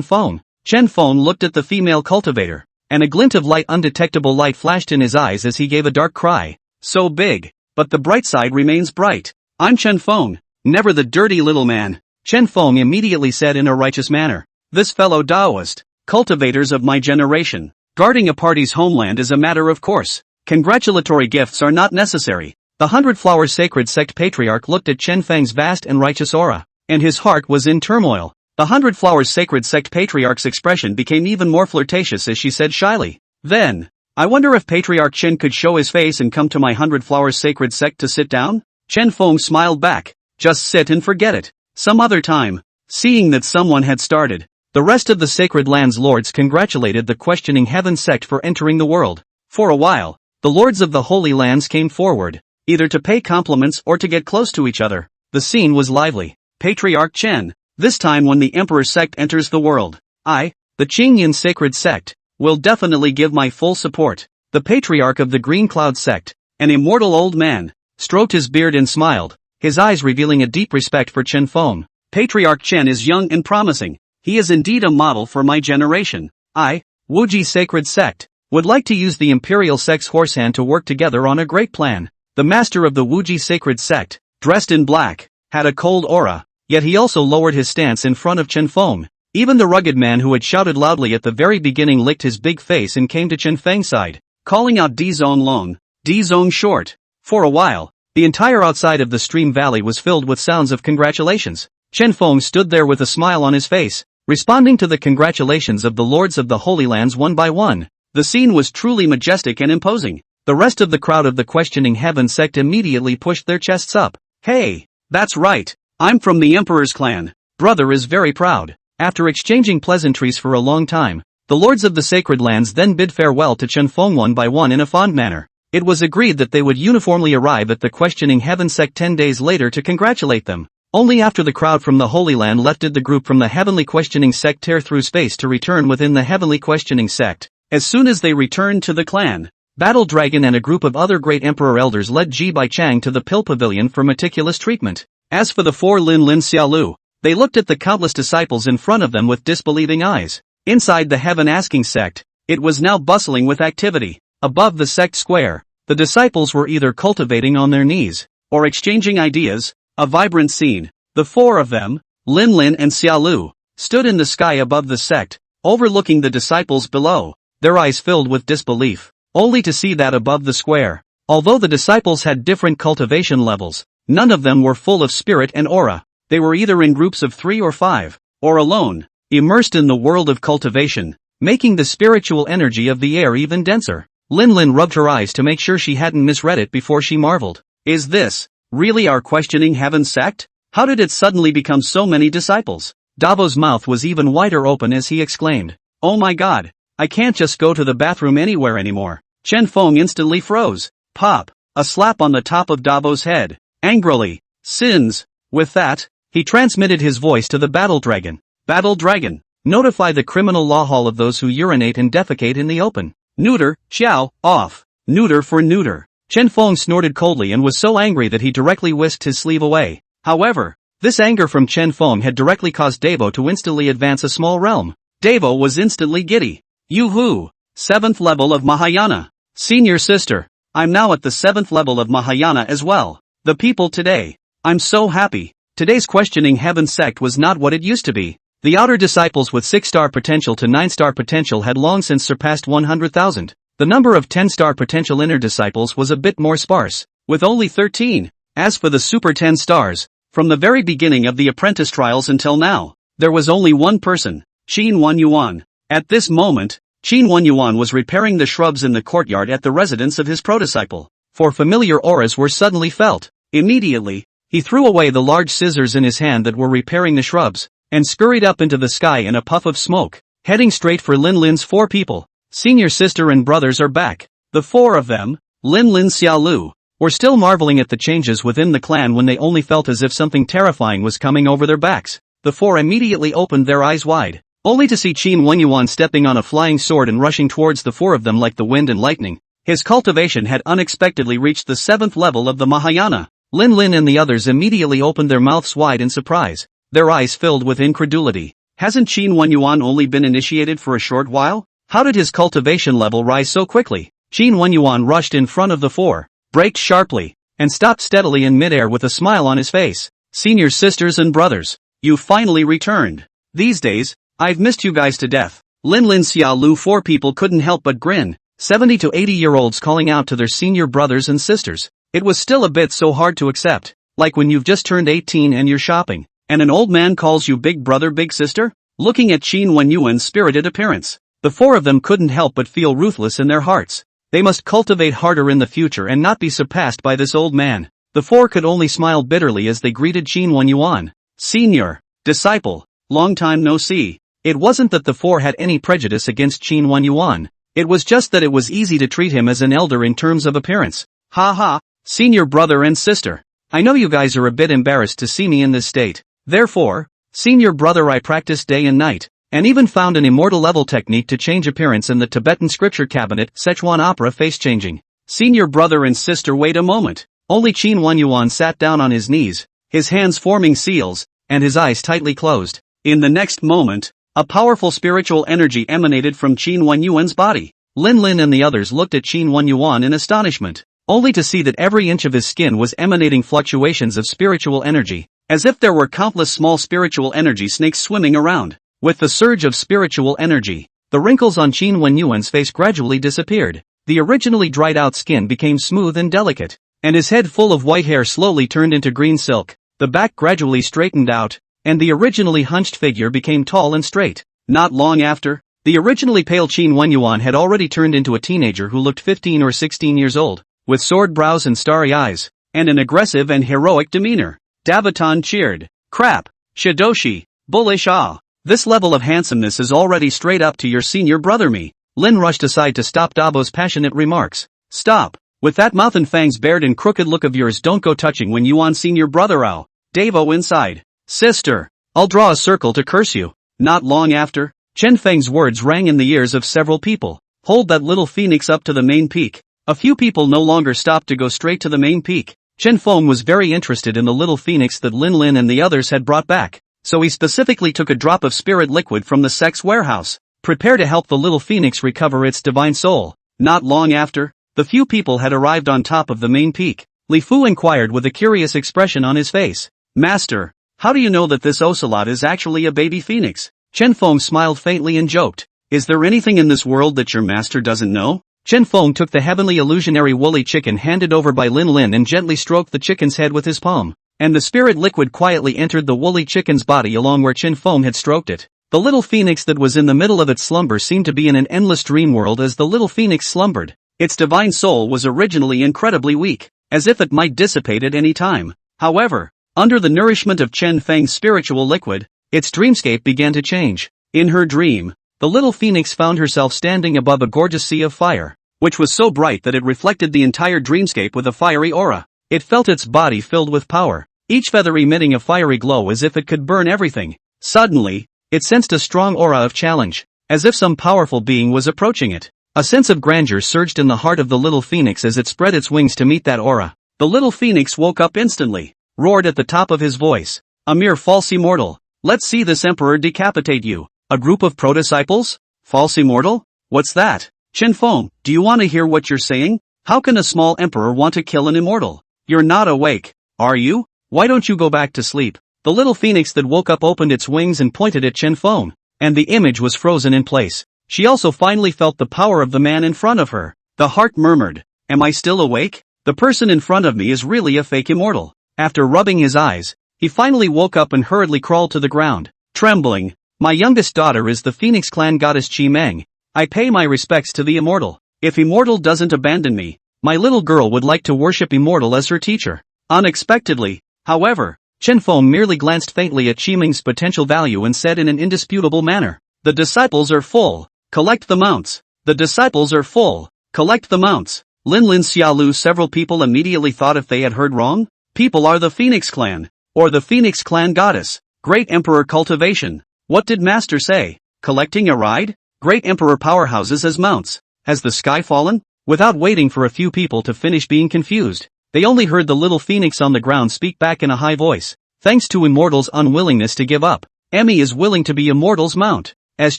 Feng. Chen Feng looked at the female cultivator, and a glint of undetectable light flashed in his eyes as he gave a dark cry. So big, but the bright side remains bright. I'm Chen Feng, never the dirty little man. Chen Feng immediately said in a righteous manner. This fellow Taoist, cultivators of my generation, guarding a party's homeland is a matter of course. Congratulatory gifts are not necessary. The 100 Flowers Sacred Sect Patriarch looked at Chen Feng's vast and righteous aura, and his heart was in turmoil. The 100 Flowers Sacred Sect Patriarch's expression became even more flirtatious as she said shyly, then, I wonder if Patriarch Chen could show his face and come to my 100 Flowers Sacred Sect to sit down? Chen Feng smiled back. Just sit and forget it. Some other time. Seeing that someone had started, the rest of the Sacred Lands Lords congratulated the Questioning Heaven sect for entering the world. For a while, the Lords of the Holy Lands came forward, either to pay compliments or to get close to each other. The scene was lively. Patriarch Chen, this time when the Emperor sect enters the world, I, the Qingyan Sacred Sect, will definitely give my full support. The Patriarch of the Green Cloud Sect, an immortal old man, stroked his beard and smiled, his eyes revealing a deep respect for Chen Feng. Patriarch Chen is young and promising. He is indeed a model for my generation. I, Wuji Sacred Sect, would like to use the Imperial Sect's horsehand to work together on a great plan. The master of the Wuji Sacred Sect, dressed in black, had a cold aura, yet he also lowered his stance in front of Chen Feng. Even the rugged man who had shouted loudly at the very beginning licked his big face and came to Chen Feng's side, calling out Di Zonglong. D-Zone short. For a while, the entire outside of the stream valley was filled with sounds of congratulations. Chen Feng stood there with a smile on his face, responding to the congratulations of the lords of the Holy Lands one by one. The scene was truly majestic and imposing. The rest of the crowd of the questioning heaven sect immediately pushed their chests up. Hey, that's right. I'm from the Emperor's clan. Brother is very proud. After exchanging pleasantries for a long time, the lords of the sacred lands then bid farewell to Chen Feng one by one in a fond manner. It was agreed that they would uniformly arrive at the questioning heaven sect 10 days later to congratulate them. Only after the crowd from the Holy Land left did the group from the heavenly questioning sect tear through space to return within the heavenly questioning sect. As soon as they returned to the clan, Battle Dragon and a group of other great emperor elders led Ji Bai Chang to the pill pavilion for meticulous treatment. As for the four Lin Lin Xiaolu, they looked at the countless disciples in front of them with disbelieving eyes. Inside the heaven asking sect, it was now bustling with activity. Above the sect square, the disciples were either cultivating on their knees, or exchanging ideas, a vibrant scene. The four of them, Lin Lin and Xiaolu, stood in the sky above the sect, overlooking the disciples below, their eyes filled with disbelief, only to see that above the square, although the disciples had different cultivation levels, none of them were full of spirit and aura. They were either in groups of 3 or 5, or alone, immersed in the world of cultivation, making the spiritual energy of the air even denser. Lin Lin rubbed her eyes to make sure she hadn't misread it before she marveled. Is this really our questioning heaven sect? How did it suddenly become so many disciples? Davo's mouth was even wider open as he exclaimed, "Oh my god, I can't just go to the bathroom anywhere anymore." Chen Feng instantly froze. Pop! A slap on the top of Davo's head. Angrily, "Sins!" With that, he transmitted his voice to the Battle Dragon. "Battle Dragon, notify the criminal law hall of those who urinate and defecate in the open. Neuter, Xiao, off. Neuter for neuter." Chen Feng snorted coldly and was so angry that he directly whisked his sleeve away. However, this anger from Chen Feng had directly caused Davo to instantly advance a small realm. Davo was instantly giddy. Yoo-hoo! 7th level of Mahayana. Senior sister, I'm now at the 7th level of Mahayana as well. The people today. I'm so happy. Today's questioning heaven sect was not what it used to be. The outer disciples with 6-star potential to 9-star potential had long since surpassed 100,000. The number of 10-star potential inner disciples was a bit more sparse, with only 13. As for the super 10 stars, from the very beginning of the apprentice trials until now, there was only one person, Qin Wanyuan. At this moment, Qin Wanyuan was repairing the shrubs in the courtyard at the residence of his prodisciple, for familiar auras were suddenly felt. Immediately, he threw away the large scissors in his hand that were repairing the shrubs, and scurried up into the sky in a puff of smoke, heading straight for Lin Lin's 4 people. Senior sister and brothers are back. The 4 of them, Lin Lin Xiaolu, were still marveling at the changes within the clan when they only felt as if something terrifying was coming over their backs. The 4 immediately opened their eyes wide, only to see Qin Wenyuan stepping on a flying sword and rushing towards the 4 of them like the wind and lightning. His cultivation had unexpectedly reached the 7th level of the Mahayana. Lin Lin and the others immediately opened their mouths wide in surprise, their eyes filled with incredulity. Hasn't Qin Wenyuan only been initiated for a short while? How did his cultivation level rise so quickly? Qin Wenyuan rushed in front of the 4, braked sharply, and stopped steadily in midair with a smile on his face. Senior sisters and brothers, you finally returned. These days, I've missed you guys to death. Lin Lin Xiaolu 4 people couldn't help but grin, 70 to 80-year-olds calling out to their senior brothers and sisters. It was still a bit so hard to accept, like when you've just turned 18 and you're shopping, and an old man calls you big brother big sister? Looking at Qin Wenyuan's spirited appearance, the 4 of them couldn't help but feel ruthless in their hearts. They must cultivate harder in the future and not be surpassed by this old man. The 4 could only smile bitterly as they greeted Qin Wenyuan. Senior, disciple, long time no see. It wasn't that the 4 had any prejudice against Qin Wenyuan. It was just that it was easy to treat him as an elder in terms of appearance. Ha ha, senior brother and sister. I know you guys are a bit embarrassed to see me in this state. Therefore, senior brother, I practiced day and night, and even found an immortal level technique to change appearance in the Tibetan scripture cabinet Szechuan opera face changing. Senior brother and sister, wait a moment. Only Qin Wenyuan sat down on his knees, his hands forming seals, and his eyes tightly closed. In the next moment, a powerful spiritual energy emanated from Qin Wenyuan's body. Lin Lin and the others looked at Qin Wenyuan in astonishment, only to see that every inch of his skin was emanating fluctuations of spiritual energy, as if there were countless small spiritual energy snakes swimming around. With the surge of spiritual energy, the wrinkles on Qin Wenyuan's face gradually disappeared. the originally dried-out skin became smooth and delicate, and his head full of white hair slowly turned into green silk, the back gradually straightened out, and the originally hunched figure became tall and straight. Not long after, the originally pale Qin Wenyuan had already turned into a teenager who looked 15 or 16 years old, with sword brows and starry eyes, and an aggressive and heroic demeanor. Daviton cheered. Crap! Shidoshi! Bullish ah! This level of handsomeness is already straight up to your senior brother me. Lin rushed aside to stop Dabo's passionate remarks. Stop! With that mouth and fangs bared and crooked look of yours, don't go touching when you on senior brother ow. Davo inside. Sister! I'll draw a circle to curse you. Not long after, Chen Feng's words rang in the ears of several people. Hold that little phoenix up to the main peak. A few people no longer stopped to go straight to the main peak. Chen Feng was very interested in the little phoenix that Lin Lin and the others had brought back, so he specifically took a drop of spirit liquid from the sect's warehouse. Prepare to help the little phoenix recover its divine soul. Not long after, the few people had arrived on top of the main peak. Li Fu inquired with a curious expression on his face. Master, how do you know that this ocelot is actually a baby phoenix? Chen Feng smiled faintly and joked. Is there anything in this world that your master doesn't know? Chen Feng took the heavenly illusionary woolly chicken handed over by Lin Lin and gently stroked the chicken's head with his palm, and the spirit liquid quietly entered the woolly chicken's body along where Chen Feng had stroked it. The little phoenix that was in the middle of its slumber seemed to be in an endless dream world as the little phoenix slumbered. Its divine soul was originally incredibly weak, as if it might dissipate at any time. However, under the nourishment of Chen Feng's spiritual liquid, its dreamscape began to change. In her dream, the little phoenix found herself standing above a gorgeous sea of fire, which was so bright that it reflected the entire dreamscape with a fiery aura. It felt its body filled with power, each feather emitting a fiery glow as if it could burn everything. Suddenly, it sensed a strong aura of challenge, as if some powerful being was approaching it. A sense of grandeur surged in the heart of the little phoenix as it spread its wings to meet that aura. The little phoenix woke up instantly, roared at the top of his voice. A mere false immortal. Let's see this emperor decapitate you. A group of pro-disciples? False immortal? What's that? Chen Feng, do you want to hear what you're saying? How can a small emperor want to kill an immortal? You're not awake, are you? Why don't you go back to sleep? The little phoenix that woke up opened its wings and pointed at Chen Feng, and the image was frozen in place. She also finally felt the power of the man in front of her. The heart murmured, am I still awake? The person in front of me is really a fake immortal. After rubbing his eyes, he finally woke up and hurriedly crawled to the ground, trembling. My youngest daughter is the Phoenix clan goddess Chi Meng. I pay my respects to the immortal. If immortal doesn't abandon me, my little girl would like to worship immortal as her teacher. Unexpectedly, however, Chen Feng merely glanced faintly at Chi Meng's potential value and said in an indisputable manner, the disciples are full. Collect the mounts. The disciples are full. Collect the mounts. Lin Lin Xiaolu. Several people immediately thought if they had heard wrong. People are the Phoenix clan, or the Phoenix clan goddess. Great Emperor cultivation. What did Master say? Collecting a ride? Great Emperor powerhouses as mounts. Has the sky fallen? Without waiting for a few people to finish being confused, they only heard the little phoenix on the ground speak back in a high voice. Thanks to Immortal's unwillingness to give up, Emmy is willing to be Immortal's mount. As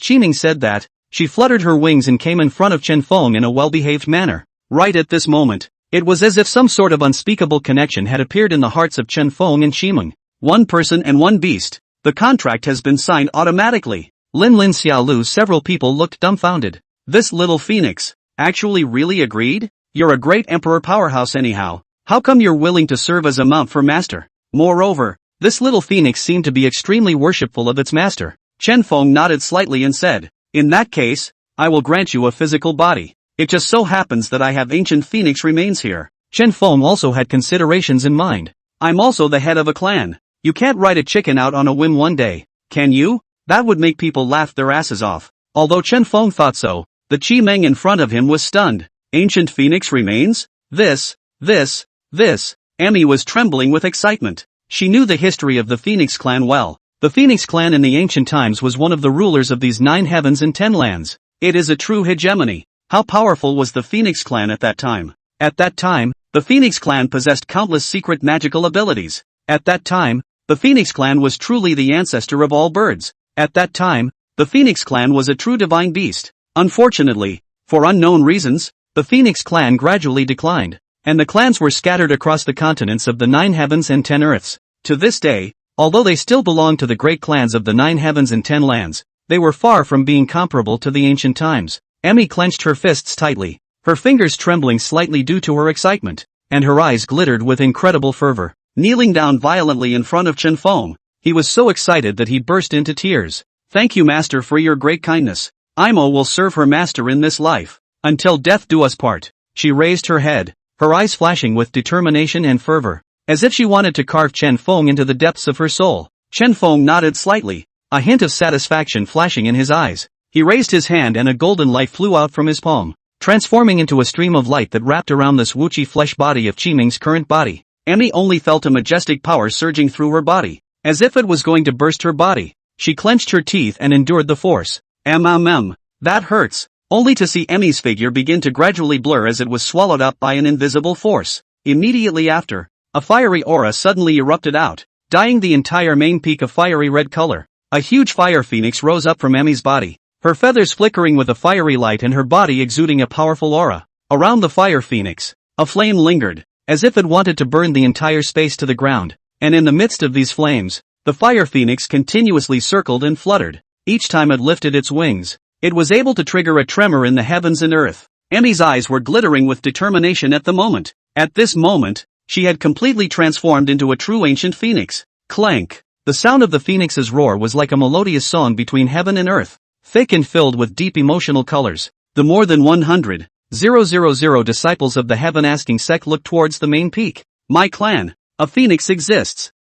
Qiming said that, she fluttered her wings and came in front of Chen Feng in a well-behaved manner. Right at this moment, it was as if some sort of unspeakable connection had appeared in the hearts of Chen Feng and Qiming. One person and one beast. The contract has been signed automatically. Lin Lin Xiaolu. Several people looked dumbfounded. This little phoenix actually really agreed? You're a great emperor powerhouse anyhow. How come you're willing to serve as a mount for master? Moreover, this little phoenix seemed to be extremely worshipful of its master. Chen Feng nodded slightly and said, in that case, I will grant you a physical body. It just so happens that I have ancient phoenix remains here. Chen Feng also had considerations in mind. I'm also the head of a clan. You can't ride a chicken out on a whim one day, can you? That would make people laugh their asses off. Although Chen Feng thought so, the Qi Meng in front of him was stunned. Ancient phoenix remains? This. Emmy was trembling with excitement. She knew the history of the Phoenix clan well. The Phoenix clan in the ancient times was one of the rulers of these 9 heavens and 10 lands. It is a true hegemony. How powerful was the Phoenix clan at that time? At that time, the Phoenix clan possessed countless secret magical abilities. At that time, the Phoenix clan was truly the ancestor of all birds. At that time, the Phoenix clan was a true divine beast. Unfortunately, for unknown reasons, the Phoenix clan gradually declined, and the clans were scattered across the continents of the 9 heavens and 10 earths. To this day, although they still belong to the great clans of the 9 heavens and 10 lands, they were far from being comparable to the ancient times. Emmy clenched her fists tightly, her fingers trembling slightly due to her excitement, and her eyes glittered with incredible fervor. Kneeling down violently in front of Chen Feng, he was so excited that he burst into tears. "Thank you, master, for your great kindness. Imo will serve her master in this life, until death do us part." She raised her head, her eyes flashing with determination and fervor, as if she wanted to carve Chen Feng into the depths of her soul. Chen Feng nodded slightly, a hint of satisfaction flashing in his eyes. He raised his hand and a golden light flew out from his palm, transforming into a stream of light that wrapped around this Wuchi flesh body of Qiming's current body. Emmy only felt a majestic power surging through her body, as if it was going to burst her body. She clenched her teeth and endured the force. That hurts. Only to see Emmy's figure begin to gradually blur as it was swallowed up by an invisible force. Immediately after, a fiery aura suddenly erupted out, dyeing the entire main peak a fiery red color. A huge fire phoenix rose up from Emmy's body, her feathers flickering with a fiery light and her body exuding a powerful aura. Around the fire phoenix, a flame lingered, as if it wanted to burn the entire space to the ground, and in the midst of these flames, the fire phoenix continuously circled and fluttered. Each time it lifted its wings, it was able to trigger a tremor in the heavens and earth. Emmy's eyes were glittering with determination at the moment. At this moment, she had completely transformed into a true ancient phoenix. Clank! The sound of the phoenix's roar was like a melodious song between heaven and earth, thick and filled with deep emotional colors. The more than 100,000 disciples of the heaven-asking sect looked towards the main peak. "My clan, a phoenix exists.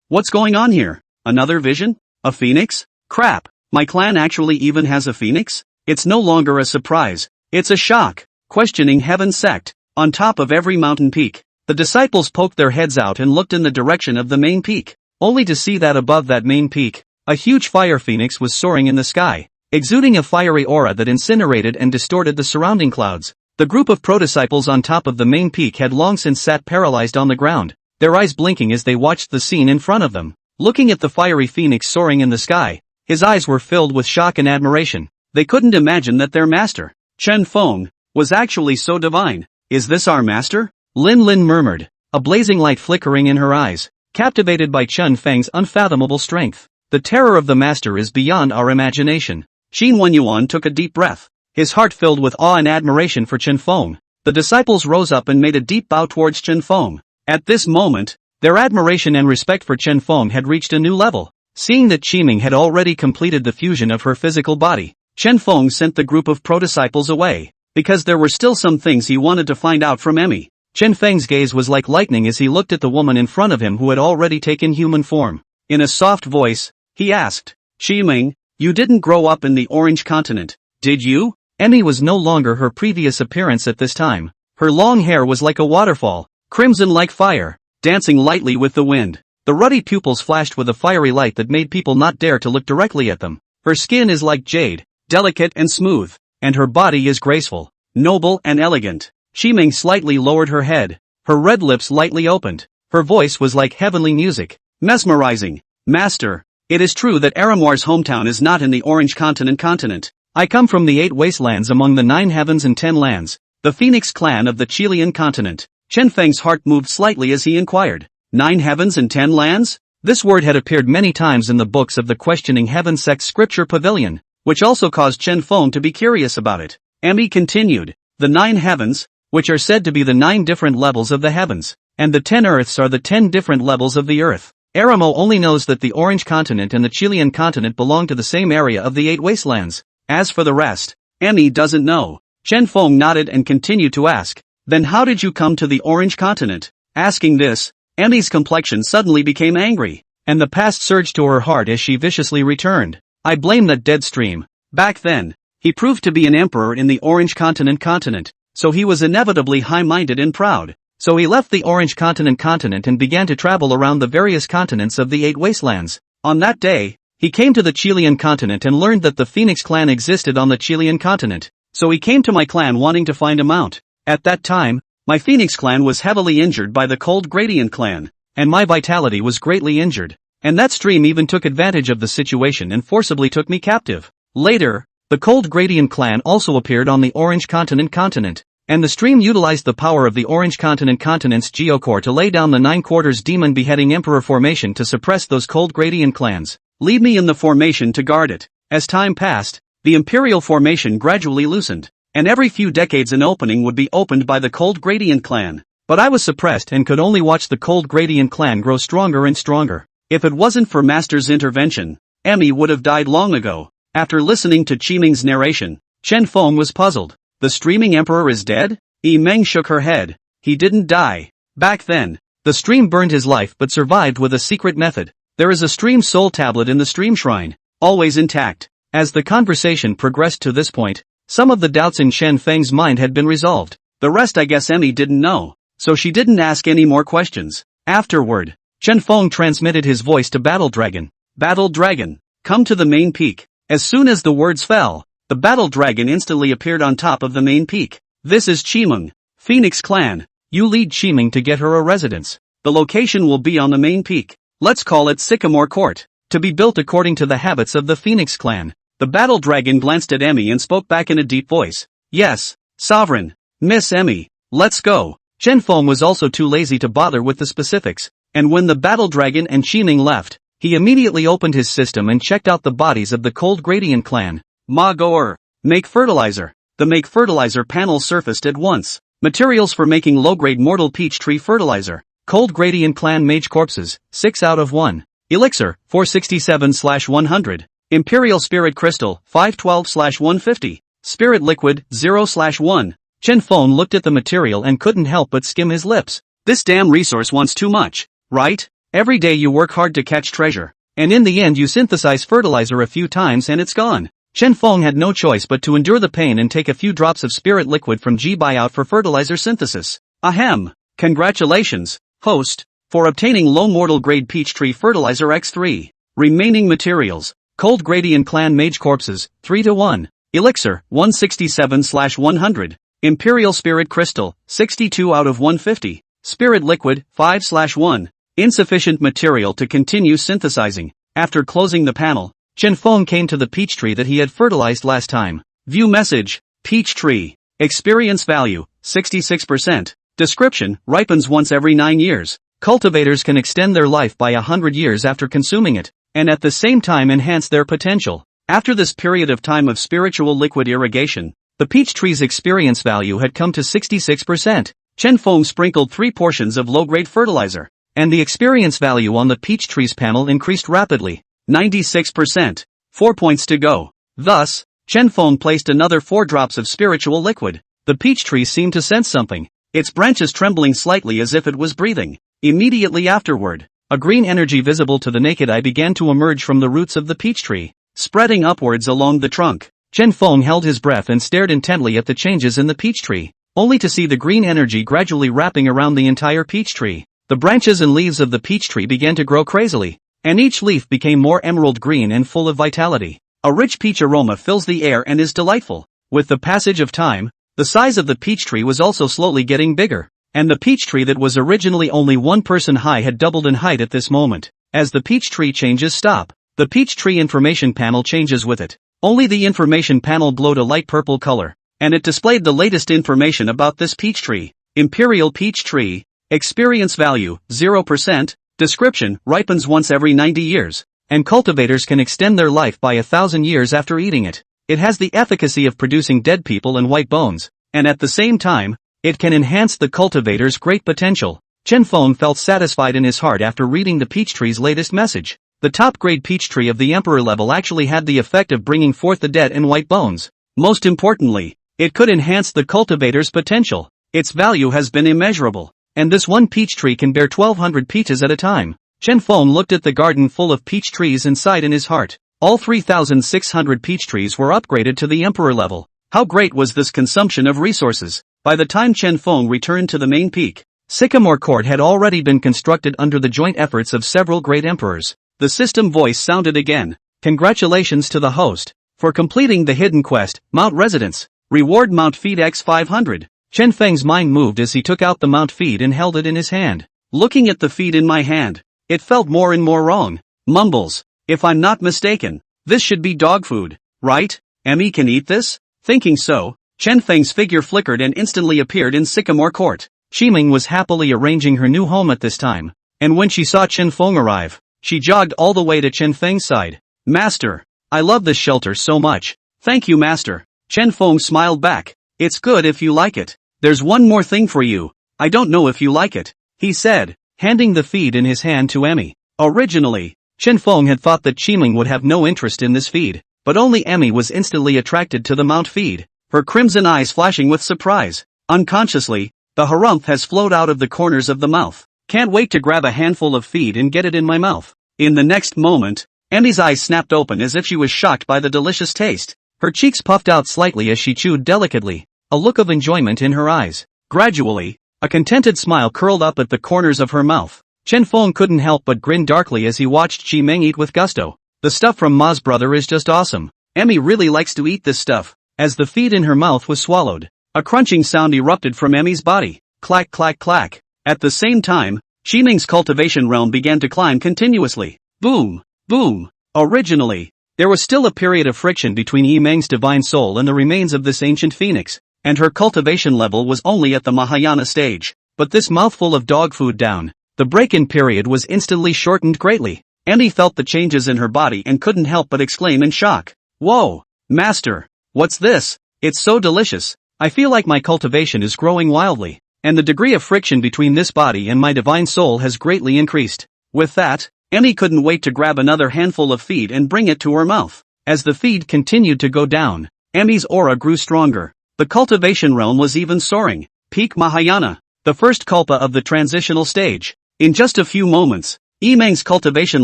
What's going on here? Another vision? A phoenix? Crap, my clan actually even has a phoenix? It's no longer a surprise, it's a shock." Questioning heaven sect. On top of every mountain peak, the disciples poked their heads out and looked in the direction of the main peak, only to see that above that main peak, a huge fire phoenix was soaring in the sky, exuding a fiery aura that incinerated and distorted the surrounding clouds. The group of pro-disciples on top of the main peak had long since sat paralyzed on the ground, their eyes blinking as they watched the scene in front of them. Looking at the fiery phoenix soaring in the sky, his eyes were filled with shock and admiration. They couldn't imagine that their master, Chen Feng, was actually so divine. "Is this our master?" Lin Lin murmured, a blazing light flickering in her eyes, captivated by Chen Feng's unfathomable strength. "The terror of the master is beyond our imagination." Xin Wenyuan took a deep breath, his heart filled with awe and admiration for Chen Feng. The disciples rose up and made a deep bow towards Chen Feng. At this moment, their admiration and respect for Chen Feng had reached a new level. Seeing that Qiming had already completed the fusion of her physical body, Chen Feng sent the group of pro-disciples away, because there were still some things he wanted to find out from Emmy. Chen Feng's gaze was like lightning as he looked at the woman in front of him who had already taken human form. In a soft voice, he asked, "Qiming, you didn't grow up in the Orange Continent, did you?" Emmy was no longer her previous appearance at this time. Her long hair was like a waterfall, crimson like fire, dancing lightly with the wind. The ruddy pupils flashed with a fiery light that made people not dare to look directly at them. Her skin is like jade, delicate and smooth, and her body is graceful, noble and elegant. Qiming slightly lowered her head, her red lips lightly opened. Her voice was like heavenly music, mesmerizing. "Master, it is true that Aramoir's hometown is not in the Orange Continent. I come from the 8 wastelands among the 9 heavens and 10 lands, the Phoenix clan of the Chilean continent." Chen Feng's heart moved slightly as he inquired, 9 heavens and 10 lands? This word had appeared many times in the books of the questioning heaven sect scripture pavilion, which also caused Chen Feng to be curious about it. Emmy continued, "The 9 heavens, which are said to be the 9 different levels of the heavens, and the 10 earths are the 10 different levels of the earth. Aramo only knows that the Orange Continent and the Chilean continent belong to the same area of the 8 wastelands. As for the rest, Emmy doesn't know." Chen Feng nodded and continued to ask, "Then how did you come to the Orange Continent?" Asking this, Emmy's complexion suddenly became angry, and the past surged to her heart as she viciously returned, "I blame that dead stream. Back then, he proved to be an emperor in the Orange Continent, so he was inevitably high-minded and proud. So he left the Orange Continent and began to travel around the various continents of the 8 wastelands. On that day, he came to the Chilean continent and learned that the Phoenix clan existed on the Chilean continent. So he came to my clan wanting to find him out. At that time, my Phoenix clan was heavily injured by the Cold Gradient clan, and my vitality was greatly injured. And that stream even took advantage of the situation and forcibly took me captive. Later, the Cold Gradient clan also appeared on the Orange Continent, and the stream utilized the power of the Orange Continent's Geocore to lay down the 9 quarters demon beheading emperor formation to suppress those Cold Gradient clans. Leave me in the formation to guard it." As time passed, the Imperial formation gradually loosened, and every few decades an opening would be opened by the Cold Gradient clan. But I was suppressed and could only watch the Cold Gradient clan grow stronger and stronger. If it wasn't for Master's intervention, Emmy would have died long ago. After listening to Qiming's narration, Chen Feng was puzzled. The streaming emperor is dead? Yi Meng shook her head. He didn't die. Back then, the stream burned his life but survived with a secret method. There is a stream soul tablet in the stream shrine, always intact. As the conversation progressed to this point, some of the doubts in Chen Feng's mind had been resolved. The rest I guess Emmy didn't know, so she didn't ask any more questions. Afterward, Chen Feng transmitted his voice to Battle Dragon. Battle Dragon, come to the main peak. As soon as the words fell, the Battle Dragon instantly appeared on top of the main peak. This is Qiming, Phoenix Clan. You lead Qiming to get her a residence. The location will be on the main peak. Let's call it Sycamore Court, to be built according to the habits of the Phoenix Clan. The Battle Dragon glanced at Emmy and spoke back in a deep voice. Yes, Sovereign. Miss Emmy, let's go. Chen Feng was also too lazy to bother with the specifics, and when the Battle Dragon and Qiming left, he immediately opened his system and checked out the bodies of the Cold Gradient clan. Make fertilizer. The make fertilizer panel surfaced at once. Materials for making low-grade mortal peach tree fertilizer. Cold Gradient clan mage corpses, 6 out of 1. Elixir, 467/100. Imperial Spirit Crystal, 512/150. Spirit Liquid, 0/1. Chen Feng looked at the material and couldn't help but skim his lips. This damn resource wants too much, right? Every day you work hard to catch treasure, and in the end you synthesize fertilizer a few times and it's gone. Chen Feng had no choice but to endure the pain and take a few drops of spirit liquid from G buyout for fertilizer synthesis. Ahem! Congratulations, host, for obtaining low mortal grade peach tree fertilizer X3. Remaining materials: Cold Gradient clan mage corpses, 3 to 1. Elixir, 167/100. Imperial Spirit Crystal, 62 out of 150. Spirit Liquid, 5/1. Insufficient material to continue synthesizing. After closing the panel, Chen Feng came to the peach tree that he had fertilized last time. View message: Peach tree. Experience value, 66%. Description: ripens once every 9 years. Cultivators can extend their life by 100 years after consuming it, and at the same time enhance their potential. After this period of time of spiritual liquid irrigation, the peach tree's experience value had come to 66%. Chen Feng sprinkled 3 portions of low-grade fertilizer, and the experience value on the peach tree's panel increased rapidly. 96%. 4 points to go. Thus, Chen Feng placed another 4 drops of spiritual liquid. The peach tree seemed to sense something, its branches trembling slightly as if it was breathing. Immediately afterward, a green energy visible to the naked eye began to emerge from the roots of the peach tree, spreading upwards along the trunk. Chen Feng held his breath and stared intently at the changes in the peach tree, only to see the green energy gradually wrapping around the entire peach tree. The branches and leaves of the peach tree began to grow crazily, and each leaf became more emerald green and full of vitality. A rich peach aroma fills the air and is delightful. With the passage of time, the size of the peach tree was also slowly getting bigger, and the peach tree that was originally only 1 person high had doubled in height at this moment. As the peach tree changes stop, the peach tree information panel changes with it. Only the information panel glowed a light purple color, and it displayed the latest information about this peach tree. Imperial peach tree. Experience value, 0%. Description: ripens once every 90 years, and cultivators can extend their life by 1,000 years after eating it. It has the efficacy of producing dead people and white bones, and at the same time, it can enhance the cultivator's great potential. Chen Feng felt satisfied in his heart after reading the peach tree's latest message. The top-grade peach tree of the Emperor level actually had the effect of bringing forth the dead and white bones. Most importantly, it could enhance the cultivator's potential. Its value has been immeasurable, and this one peach tree can bear 1,200 peaches at a time. Chen Feng looked at the garden full of peach trees and sighed in his heart. All 3,600 peach trees were upgraded to the Emperor level. How great was this consumption of resources? By the time Chen Feng returned to the main peak, Sycamore Court had already been constructed under the joint efforts of several great emperors. The system voice sounded again. Congratulations to the host for completing the hidden quest, Mount Residence. Reward Mount Feed X 500. Chen Feng's mind moved as he took out the Mount Feed and held it in his hand. Looking at the feed in my hand, it felt more and more wrong. Mumbles. If I'm not mistaken, this should be dog food, right? Emmy can eat this? Thinking so, Chen Feng's figure flickered and instantly appeared in Sycamore Court. Qiming was happily arranging her new home at this time, and when she saw Chen Feng arrive, she jogged all the way to Chen Feng's side. Master, I love this shelter so much. Thank you, Master. Chen Feng smiled back. It's good if you like it. There's one more thing for you. I don't know if you like it, he said, handing the feed in his hand to Emmy. Originally, Chen Feng had thought that Qimeng would have no interest in this feed, but only Emmy was instantly attracted to the mount feed, her crimson eyes flashing with surprise. Unconsciously, the harumph has flowed out of the corners of the mouth. Can't wait to grab a handful of feed and get it in my mouth. In the next moment, Emmy's eyes snapped open as if she was shocked by the delicious taste. Her cheeks puffed out slightly as she chewed delicately, a look of enjoyment in her eyes. Gradually, a contented smile curled up at the corners of her mouth. Chen Feng couldn't help but grin darkly as he watched Qimeng eat with gusto. The stuff from Ma's brother is just awesome. Emmy really likes to eat this stuff. As the feed in her mouth was swallowed, a crunching sound erupted from Emmy's body. Clack clack clack. At the same time, Qimeng's cultivation realm began to climb continuously. Boom, boom. Originally, there was still a period of friction between Yimeng's divine soul and the remains of this ancient phoenix, and her cultivation level was only at the Mahayana stage. But this mouthful of dog food down, the break-in period was instantly shortened greatly. Emmy felt the changes in her body and couldn't help but exclaim in shock. Whoa, master, what's this? It's so delicious. I feel like my cultivation is growing wildly, and the degree of friction between this body and my divine soul has greatly increased. With that, Emmy couldn't wait to grab another handful of feed and bring it to her mouth. As the feed continued to go down, Emmy's aura grew stronger. The cultivation realm was even soaring. Peak Mahayana, the first kalpa of the transitional stage. In just a few moments, Yimeng's cultivation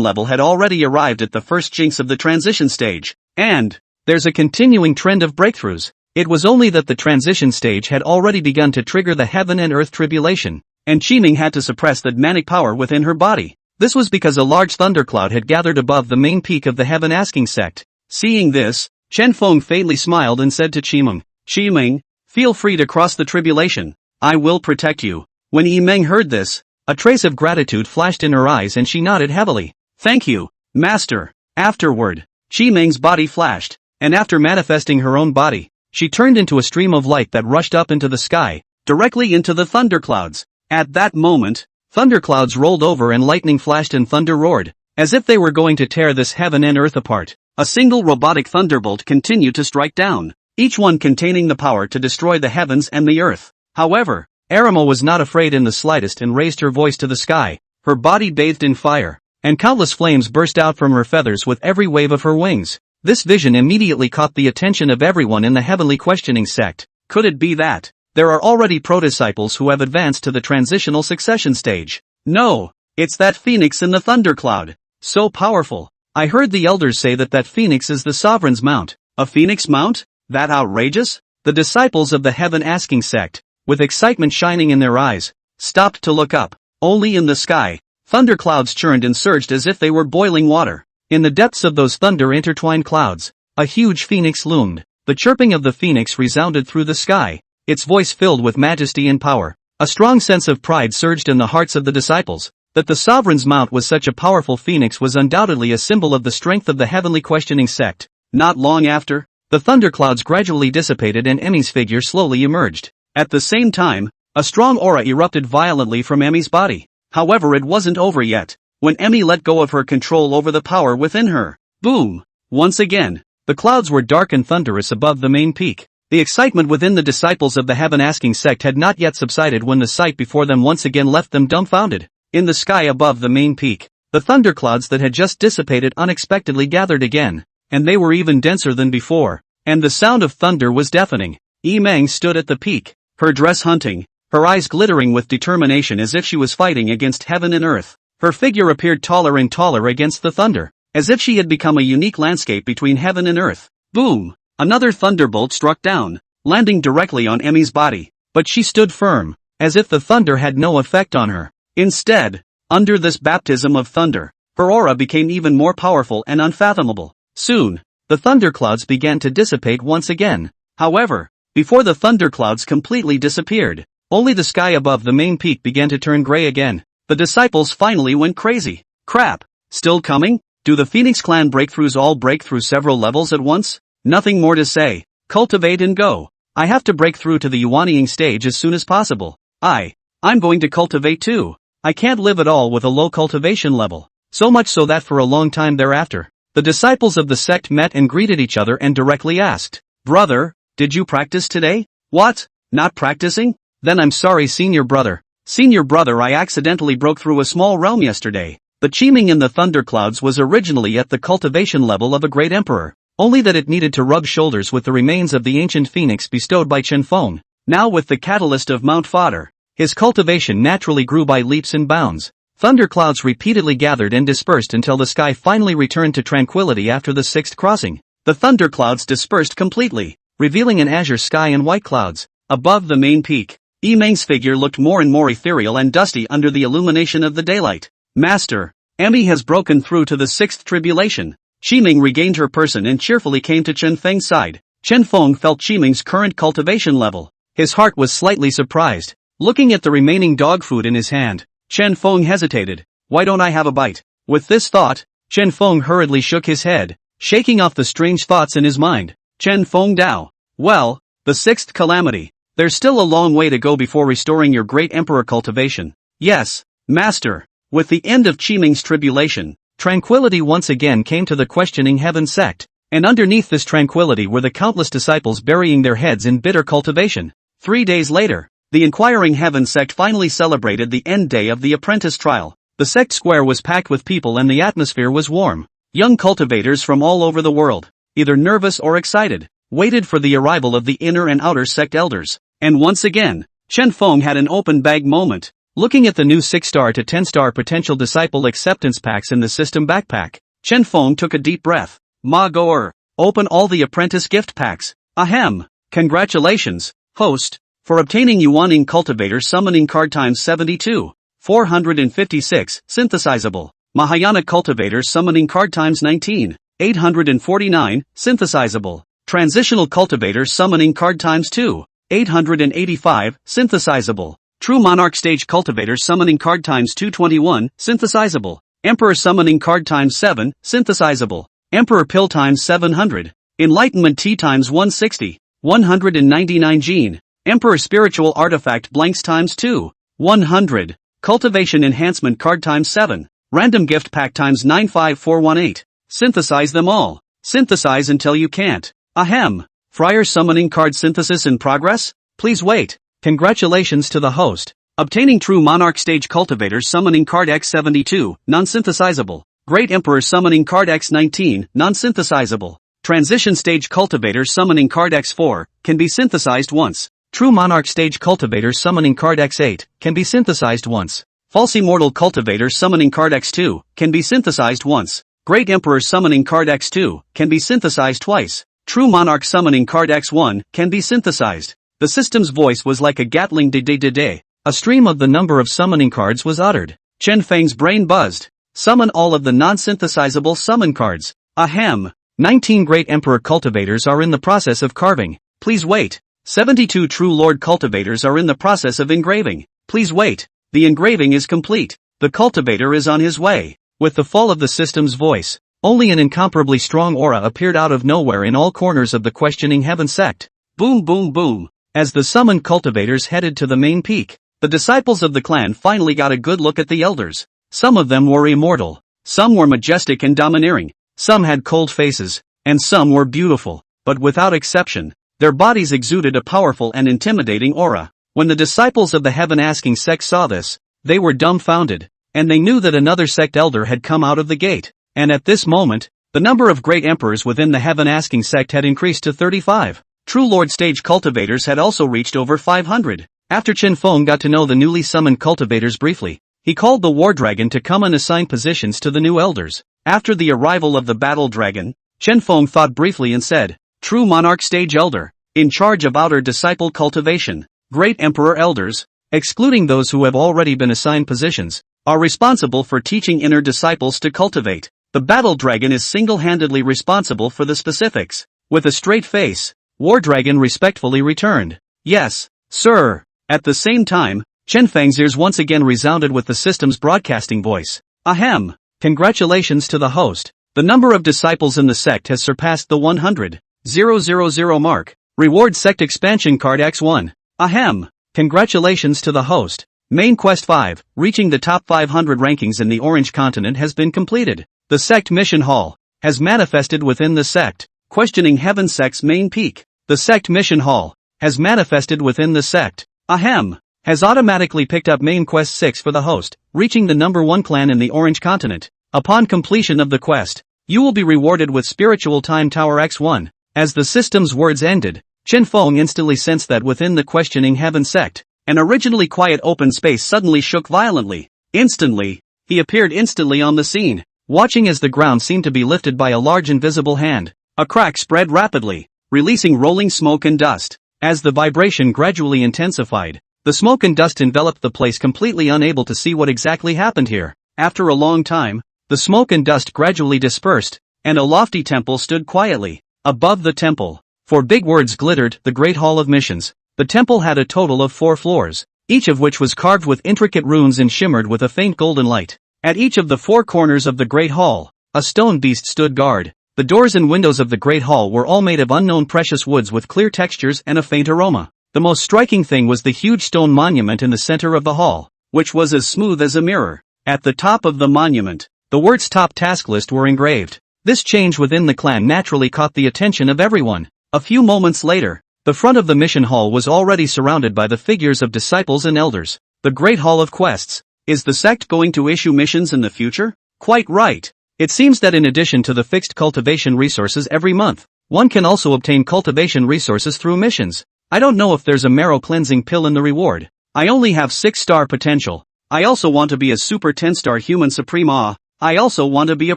level had already arrived at the first jinx of the transition stage. And there's a continuing trend of breakthroughs. It was only that the transition stage had already begun to trigger the heaven and earth tribulation, and Qimeng had to suppress the manic power within her body. This was because a large thundercloud had gathered above the main peak of the heaven asking sect. Seeing this, Chen Feng faintly smiled and said to Qimeng, Qimeng, feel free to cross the tribulation. I will protect you. When Yimeng heard this, a trace of gratitude flashed in her eyes and she nodded heavily. Thank you, master. Afterward, Qimeng's body flashed, and after manifesting her own body, she turned into a stream of light that rushed up into the sky, directly into the thunderclouds. At that moment, thunderclouds rolled over and lightning flashed and thunder roared, as if they were going to tear this heaven and earth apart. A single robotic thunderbolt continued to strike down, each one containing the power to destroy the heavens and the earth. However, Arima was not afraid in the slightest and raised her voice to the sky, her body bathed in fire, and countless flames burst out from her feathers with every wave of her wings. This vision immediately caught the attention of everyone in the heavenly questioning sect. Could it be that there are already pro-disciples who have advanced to the transitional succession stage? No, it's that phoenix in the thundercloud. So powerful. I heard the elders say that phoenix is the sovereign's mount. A phoenix mount? That outrageous? The disciples of the heaven asking sect, with excitement shining in their eyes, stopped to look up. Only in the sky, thunderclouds churned and surged as if they were boiling water. In the depths of those thunder-intertwined clouds, a huge phoenix loomed. The chirping of the phoenix resounded through the sky, its voice filled with majesty and power. A strong sense of pride surged in the hearts of the disciples. That the sovereign's mount was such a powerful phoenix was undoubtedly a symbol of the strength of the heavenly questioning sect. Not long after, the thunderclouds gradually dissipated and Emmy's figure slowly emerged. At the same time, a strong aura erupted violently from Emmy's body. However, it wasn't over yet. When Emmy let go of her control over the power within her, boom! Once again, the clouds were dark and thunderous above the main peak. The excitement within the disciples of the heaven asking sect had not yet subsided when the sight before them once again left them dumbfounded. In the sky above the main peak, the thunderclouds that had just dissipated unexpectedly gathered again, and they were even denser than before, and the sound of thunder was deafening. Yimeng stood at the peak, her dress hunting, her eyes glittering with determination as if she was fighting against heaven and earth. Her figure appeared taller and taller against the thunder, as if she had become a unique landscape between heaven and earth. Boom! Another thunderbolt struck down, landing directly on Emmy's body, but she stood firm, as if the thunder had no effect on her. Instead, under this baptism of thunder, her aura became even more powerful and unfathomable. Soon, the thunderclouds began to dissipate once again. However, before the thunderclouds completely disappeared, only the sky above the main peak began to turn gray again. The disciples finally went crazy. Crap! Still coming? Do the Phoenix Clan breakthroughs all break through several levels at once? Nothing more to say. Cultivate and go. I have to break through to the Yuanying stage as soon as possible. I'm going to cultivate too. I can't live at all with a low cultivation level. So much so that for a long time thereafter, the disciples of the sect met and greeted each other and directly asked, Brother, did you practice today? What? Not practicing? Then I'm sorry, senior brother. Senior brother, I accidentally broke through a small realm yesterday. The Qiming in the thunderclouds was originally at the cultivation level of a great emperor, only that it needed to rub shoulders with the remains of the ancient phoenix bestowed by Chen Feng. Now with the catalyst of Mount Fodder, his cultivation naturally grew by leaps and bounds. Thunderclouds repeatedly gathered and dispersed until the sky finally returned to tranquility after the sixth crossing. The thunderclouds dispersed completely, revealing an azure sky and white clouds. Above the main peak, Yimeng's figure looked more and more ethereal and dusty under the illumination of the daylight. Master, Emmy has broken through to the sixth tribulation. Qiming regained her person and cheerfully came to Chen Feng's side. Chen Feng felt Qiming's current cultivation level. His heart was slightly surprised. Looking at the remaining dog food in his hand, Chen Feng hesitated. Why don't I have a bite? With this thought, Chen Feng hurriedly shook his head, shaking off the strange thoughts in his mind. Chen Feng Dao. Well, the sixth calamity. There's still a long way to go before restoring your great emperor cultivation. Yes, master. With the end of Qiming's tribulation, tranquility once again came to the questioning heaven sect, and underneath this tranquility were the countless disciples burying their heads in bitter cultivation. 3 days later, the inquiring heaven sect finally celebrated the end day of the apprentice trial. The sect square was packed with people and the atmosphere was warm. Young cultivators from all over the world, either nervous or excited, waited for the arrival of the inner and outer sect elders. And once again, Chen Feng had an open bag moment. Looking at the new 6-star to 10-star potential disciple acceptance packs in the system backpack, Chen Feng took a deep breath. Ma Goer, open all the apprentice gift packs. Ahem. Congratulations, host, for obtaining Yuaning Cultivator Summoning Card times 72. 456, synthesizable. Mahayana Cultivator Summoning Card times 19. 849, synthesizable. Transitional Cultivator Summoning Card times 2. 885, synthesizable. True Monarch Stage Cultivator Summoning Card times 221, synthesizable. Emperor Summoning Card times 7, synthesizable. Emperor Pill times 700. Enlightenment Tea times 160. 199 Gene. Emperor Spiritual Artifact Blanks times 2. 100. Cultivation Enhancement Card times 7. Random Gift Pack times 95418. Synthesize them all. Synthesize until you can't. Ahem. Friar Summoning Card Synthesis in progress? Please wait. Congratulations to the host. Obtaining True Monarch Stage Cultivator Summoning Card X72, non-synthesizable. Great Emperor Summoning Card X19, non-synthesizable. Transition Stage Cultivator Summoning Card X4, can be synthesized once. True Monarch Stage Cultivator Summoning Card X8, can be synthesized once. False Immortal Cultivator Summoning Card X2, can be synthesized once. Great Emperor Summoning Card X2, can be synthesized twice. True Monarch Summoning Card X1, can be synthesized. The system's voice was like a Gatling de. A stream of the number of summoning cards was uttered. Chen Feng's brain buzzed. Summon all of the non-synthesizable summon cards. Ahem. 19 Great Emperor Cultivators are in the process of carving. Please wait. 72 True Lord Cultivators are in the process of engraving. Please wait. The engraving is complete. The cultivator is on his way. With the fall of the system's voice, only an incomparably strong aura appeared out of nowhere in all corners of the questioning heaven sect. Boom boom boom. As the summoned cultivators headed to the main peak, the disciples of the clan finally got a good look at the elders. Some of them were immortal, some were majestic and domineering, some had cold faces, and some were beautiful, but without exception, their bodies exuded a powerful and intimidating aura. When the disciples of the heaven-asking sect saw this, they were dumbfounded, and they knew that another sect elder had come out of the gate. And at this moment, the number of great emperors within the heaven-asking sect had increased to 35. True Lord Stage Cultivators had also reached over 500. After Chen Feng got to know the newly summoned cultivators briefly, he called the War Dragon to come and assign positions to the new elders. After the arrival of the Battle Dragon, Chen Feng thought briefly and said, True Monarch Stage Elder, in charge of outer disciple cultivation. Great Emperor Elders, excluding those who have already been assigned positions, are responsible for teaching inner disciples to cultivate. The Battle Dragon is single-handedly responsible for the specifics. With a straight face, War Dragon respectfully returned, Yes, sir. At the same time, Chen Feng's ears once again resounded with the system's broadcasting voice. Ahem. Congratulations to the host. The number of disciples in the sect has surpassed the 100,000 mark. Reward Sect Expansion Card X1. Ahem. Congratulations to the host. Main Quest 5, reaching the top 500 rankings in the Orange Continent has been completed. The Sect Mission Hall has manifested within the sect, questioning Heaven Sect's main peak. The Sect Mission Hall has manifested within the sect. Ahem. Has automatically picked up main quest 6 for the host, reaching the number 1 clan in the Orange Continent. Upon completion of the quest, you will be rewarded with Spiritual Time Tower X1. As the system's words ended, Chen Feng instantly sensed that within the questioning heaven sect, an originally quiet open space suddenly shook violently. Instantly, he appeared instantly on the scene, watching as the ground seemed to be lifted by a large invisible hand. A crack spread rapidly, releasing rolling smoke and dust. As the vibration gradually intensified, the smoke and dust enveloped the place, completely unable to see what exactly happened here. After a long time, the smoke and dust gradually dispersed, and a lofty temple stood quietly. Above the temple, 4 big words glittered: the Great Hall of Missions. The temple had a total of 4 floors, each of which was carved with intricate runes and shimmered with a faint golden light. At each of the 4 corners of the Great Hall, a stone beast stood guard. The doors and windows of the Great Hall were all made of unknown precious woods with clear textures and a faint aroma. The most striking thing was the huge stone monument in the center of the hall, which was as smooth as a mirror. At the top of the monument, the words "Top Task List" were engraved. This change within the clan naturally caught the attention of everyone. A few moments later, the front of the mission hall was already surrounded by the figures of disciples and elders. The Great Hall of Quests. Is the sect going to issue missions in the future? Quite right. It seems that in addition to the fixed cultivation resources every month, one can also obtain cultivation resources through missions. I don't know if there's a marrow cleansing pill in the reward. I only have 6-star potential. I also want to be a super 10-star human supreme. I also want to be a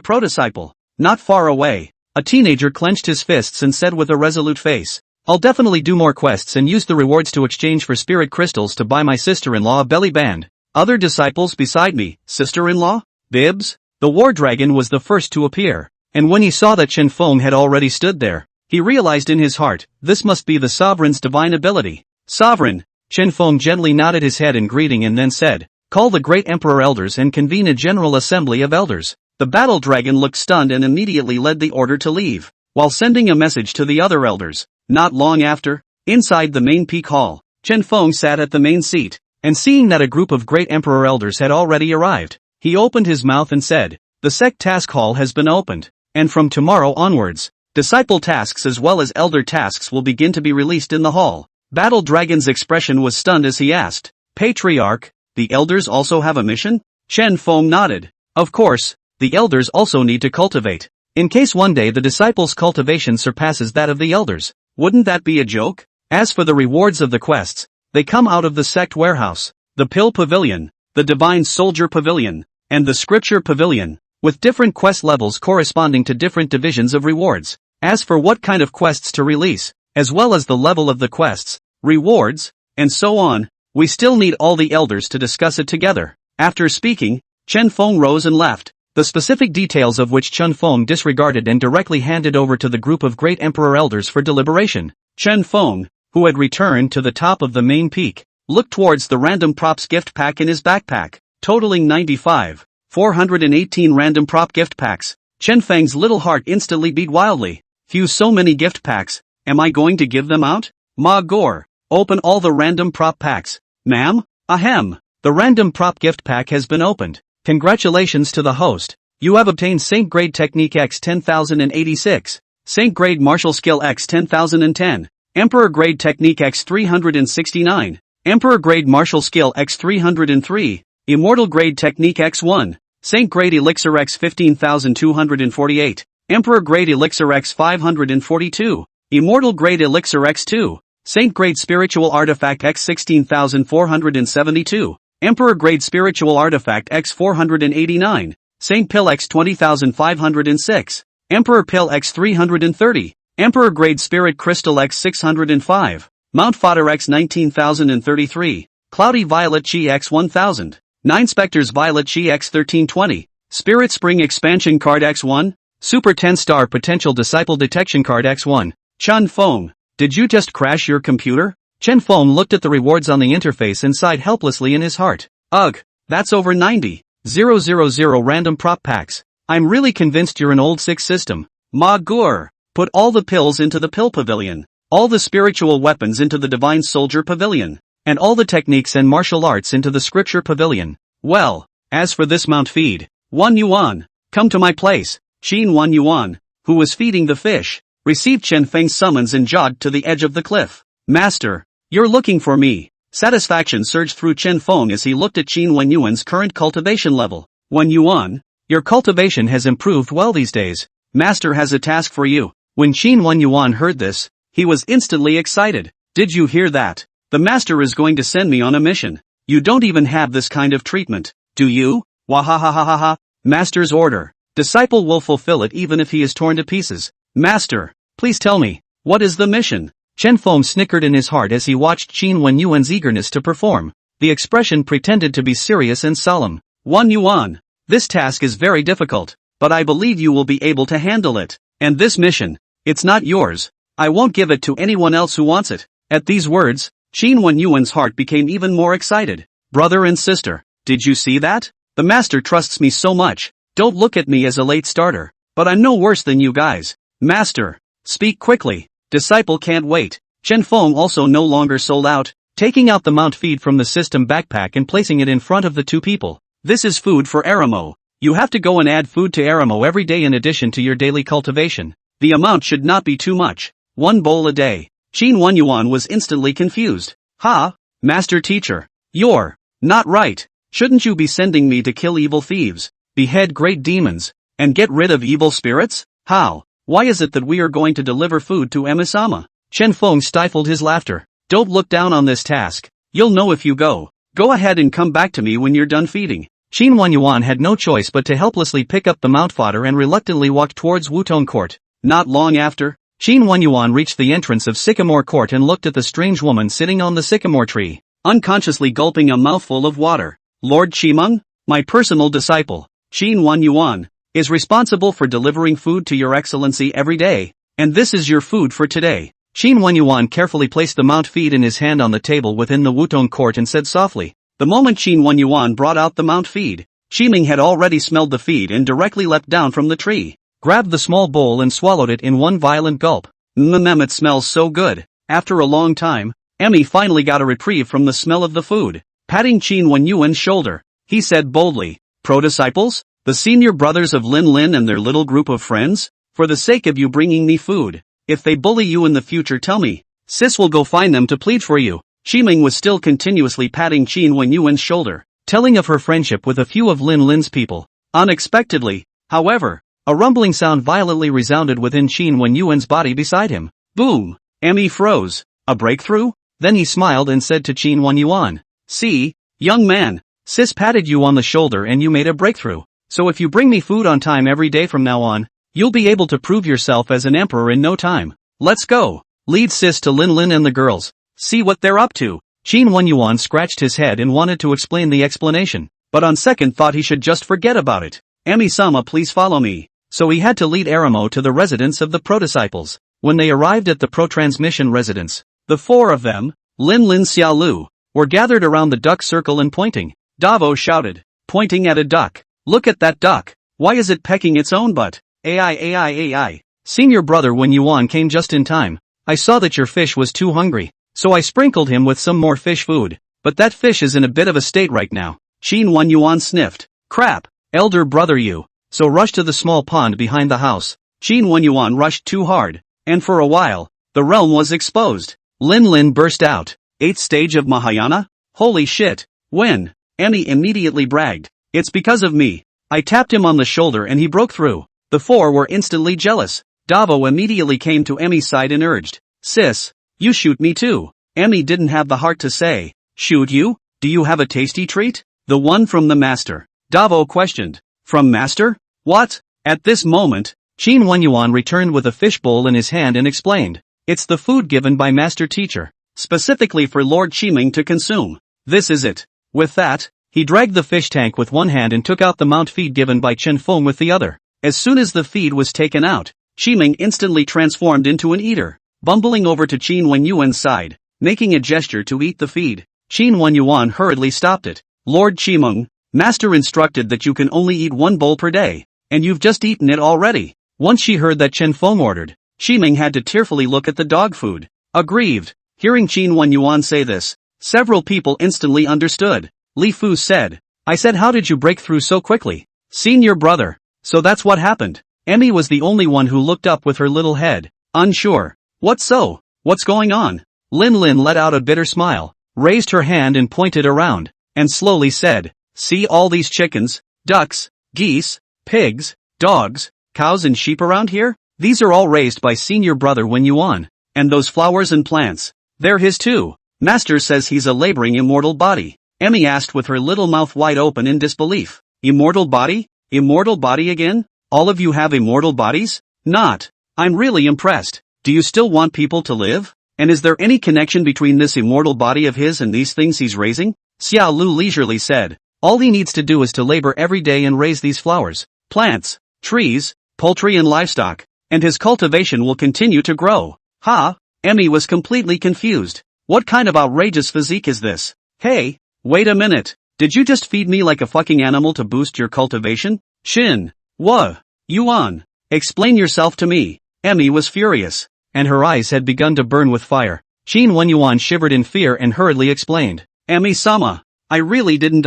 pro-disciple. Not far away, a teenager clenched his fists and said with a resolute face, "I'll definitely do more quests and use the rewards to exchange for spirit crystals to buy my sister-in-law a belly band." Other disciples beside me: "Sister-in-law? Bibs?" The war dragon was the first to appear, and when he saw that Chen Feng had already stood there, he realized in his heart, this must be the sovereign's divine ability. "Sovereign." Chen Feng gently nodded his head in greeting and then said, "Call the great emperor elders and convene a general assembly of elders." The battle dragon looked stunned and immediately led the order to leave, while sending a message to the other elders. Not long after, inside the main peak hall, Chen Feng sat at the main seat, and seeing that a group of great emperor elders had already arrived, he opened his mouth and said, "The sect task hall has been opened, and from tomorrow onwards, disciple tasks as well as elder tasks will begin to be released in the hall." Battle Dragon's expression was stunned as he asked, "Patriarch, the elders also have a mission?" Chen Feng nodded. "Of course, the elders also need to cultivate. In case one day the disciples' cultivation surpasses that of the elders. Wouldn't that be a joke? As for the rewards of the quests, they come out of the sect warehouse, the Pill Pavilion, the Divine Soldier Pavilion, and the Scripture Pavilion, with different quest levels corresponding to different divisions of rewards. As for what kind of quests to release, as well as the level of the quests, rewards, and so on, we still need all the elders to discuss it together." After speaking, Chen Feng rose and left, the specific details of which Chen Feng disregarded and directly handed over to the group of great emperor elders for deliberation. Chen Feng, who had returned to the top of the main peak, looked towards the random props gift pack in his backpack, totaling 95,418 random prop gift packs. Chen Feng's little heart instantly beat wildly. Phew, so many gift packs, am I going to give them out? Ma Gore, open all the random prop packs. Ma'am? Ahem. The random prop gift pack has been opened. Congratulations to the host. You have obtained Saint Grade Technique X 10086, Saint Grade Martial Skill X 10010, Emperor Grade Technique X 369, Emperor Grade Martial Skill X 303, Immortal Grade Technique X1, Saint Grade Elixir X 15248, Emperor Grade Elixir X 542, Immortal Grade Elixir X2, Saint Grade Spiritual Artifact X 16472, Emperor Grade Spiritual Artifact X 489, Saint Pill X 20506, Emperor Pill X 330, Emperor Grade Spirit Crystal X 605, Mount Fodder X 19033, Cloudy Violet Chi X 1000, Nine Spectres Violet Chi X 1320, Spirit Spring Expansion Card X1, Super 10-Star Potential Disciple Detection Card X1. Chen Feng, did you just crash your computer? Chen Feng looked at the rewards on the interface and sighed helplessly in his heart. Ugh, that's over 90,000 random prop packs. I'm really convinced you're an old sick system. Ma Gur, put all the pills into the Pill Pavilion, all the spiritual weapons into the Divine Soldier Pavilion, and all the techniques and martial arts into the Scripture Pavilion. Well, as for this Mount Feed, 1 Yuan, come to my place. Qin 1 Yuan, who was feeding the fish, received Chen Feng's summons and jogged to the edge of the cliff. Master, you're looking for me. Satisfaction surged through Chen Feng as he looked at Qin Wenyuan's current cultivation level. Wenyuan, your cultivation has improved well these days. Master has a task for you. When Qin Wenyuan heard this, he was instantly excited. Did you hear that? The master is going to send me on a mission. You don't even have this kind of treatment, do you? Wahahahaha. Master's order. Disciple will fulfill it even if he is torn to pieces. Master, please tell me, what is the mission? Chen Feng snickered in his heart as he watched Qin Wenyuan's eagerness to perform. The expression pretended to be serious and solemn. Wenyuan, this task is very difficult, but I believe you will be able to handle it. And this mission, it's not yours. I won't give it to anyone else who wants it. At these words, Qin Wenyuan's heart became even more excited. Brother and sister, did you see that? The master trusts me so much. Don't look at me as a late starter, but I'm no worse than you guys. Master, speak quickly. Disciple can't wait. Chen Feng also no longer sold out, taking out the mount feed from the system backpack and placing it in front of the two people. This is food for Aramo. You have to go and add food to Aramo every day in addition to your daily cultivation. The amount should not be too much. 1 bowl a day. Qin Wenyuan was instantly confused. Ha? Master teacher. You're not right. Shouldn't you be sending me to kill evil thieves, behead great demons, and get rid of evil spirits? How? Why is it that we are going to deliver food to Emisama? Chen Feng stifled his laughter. Don't look down on this task. You'll know if you go. Go ahead and come back to me when you're done feeding. Qin Wenyuan had no choice but to helplessly pick up the mount fodder and reluctantly walked towards Wutong Court. Not long after, Qin Wenyuan reached the entrance of Sycamore Court and looked at the strange woman sitting on the sycamore tree, unconsciously gulping a mouthful of water. Lord Qimeng, my personal disciple, Qin Wenyuan, is responsible for delivering food to your excellency every day, and this is your food for today. Qin Wenyuan carefully placed the mount feed in his hand on the table within the Wutong Court and said softly. The moment Qin Wenyuan brought out the mount feed, Qimeng had already smelled the feed and directly leapt down from the tree, grabbed the small bowl and swallowed it in one violent gulp. It smells so good. After a long time, Emmy finally got a reprieve from the smell of the food. Patting Qin Wenyuan's shoulder, he said boldly, Pro-disciples? The senior brothers of Lin Lin and their little group of friends? For the sake of you bringing me food, if they bully you in the future tell me. Sis will go find them to plead for you. Qimeng was still continuously patting Qin Wenyuan's shoulder, telling of her friendship with a few of Lin Lin's people. Unexpectedly, however, a rumbling sound violently resounded within Qin Wenyuan's body beside him. Boom! Emmy froze. A breakthrough? Then he smiled and said to Qin Wenyuan, See, young man, sis patted you on the shoulder and you made a breakthrough. So if you bring me food on time every day from now on, you'll be able to prove yourself as an emperor in no time. Let's go. Lead sis to Lin Lin and the girls. See what they're up to. Qin Wenyuan scratched his head and wanted to explain the explanation, but on second thought he should just forget about it. Emi-sama, please follow me. So he had to lead Aramo to the residence of the pro-disciples. When they arrived at the pro-transmission residence, the four of them, Lin Lin Xiaolu, were gathered around the duck circle and pointing. Davo shouted, pointing at a duck. Look at that duck. Why is it pecking its own butt? AI. Senior brother Wenyuan came just in time. I saw that your fish was too hungry, so I sprinkled him with some more fish food. But that fish is in a bit of a state right now. Qin Wenyuan sniffed. Crap, elder brother you. So rush to the small pond behind the house. Qin Wenyuan rushed too hard, and for a while, the realm was exposed. Lin Lin burst out. 8th stage of Mahayana? Holy shit. When? Emmy immediately bragged. It's because of me. I tapped him on the shoulder and he broke through. The four were instantly jealous. Davo immediately came to Emmy's side and urged, Sis, you shoot me too. Emmy didn't have the heart to say, Shoot you? Do you have a tasty treat? The one from the master. Davo questioned. From master? What? At this moment, Qin Wenyuan returned with a fishbowl in his hand and explained. It's the food given by master teacher, specifically for Lord Qimeng to consume. This is it. With that, he dragged the fish tank with one hand and took out the mount feed given by Chen Feng with the other. As soon as the feed was taken out, Qimeng instantly transformed into an eater, bumbling over to Qin Wenyuan's side, making a gesture to eat the feed. Qin Wenyuan hurriedly stopped it. Lord Qimeng, master instructed that you can only eat 1 bowl per day, and you've just eaten it already. Once she heard that Chen Feng ordered, Qimeng had to tearfully look at the dog food. Aggrieved, hearing Qin Wenyuan say this, several people instantly understood. Li Fu said, I said how did you break through so quickly? Senior brother. So that's what happened. Emmy was the only one who looked up with her little head, unsure. What so? What's going on? Lin Lin let out a bitter smile, raised her hand and pointed around, and slowly said, "See all these chickens, ducks, geese, pigs, dogs, cows and sheep around here? These are all raised by senior brother Wen Yuan. And those flowers and plants, they're his too. Master says he's a laboring immortal body." Emmy asked with her little mouth wide open in disbelief. Immortal body? Immortal body again? All of you have immortal bodies? Not. I'm really impressed. Do you still want people to live? And is there any connection between this immortal body of his and these things he's raising? Xiao Lu leisurely said. All he needs to do is to labor every day and raise these flowers, plants, trees, poultry and livestock, and his cultivation will continue to grow. Ha! Emmy was completely confused. What kind of outrageous physique is this? Hey, wait a minute. Did you just feed me like a fucking animal to boost your cultivation? Shin. Wha? Yuan. Explain yourself to me. Emmy was furious, and her eyes had begun to burn with fire. Qin Wen Yuan shivered in fear and hurriedly explained. Emmy-sama, I really didn't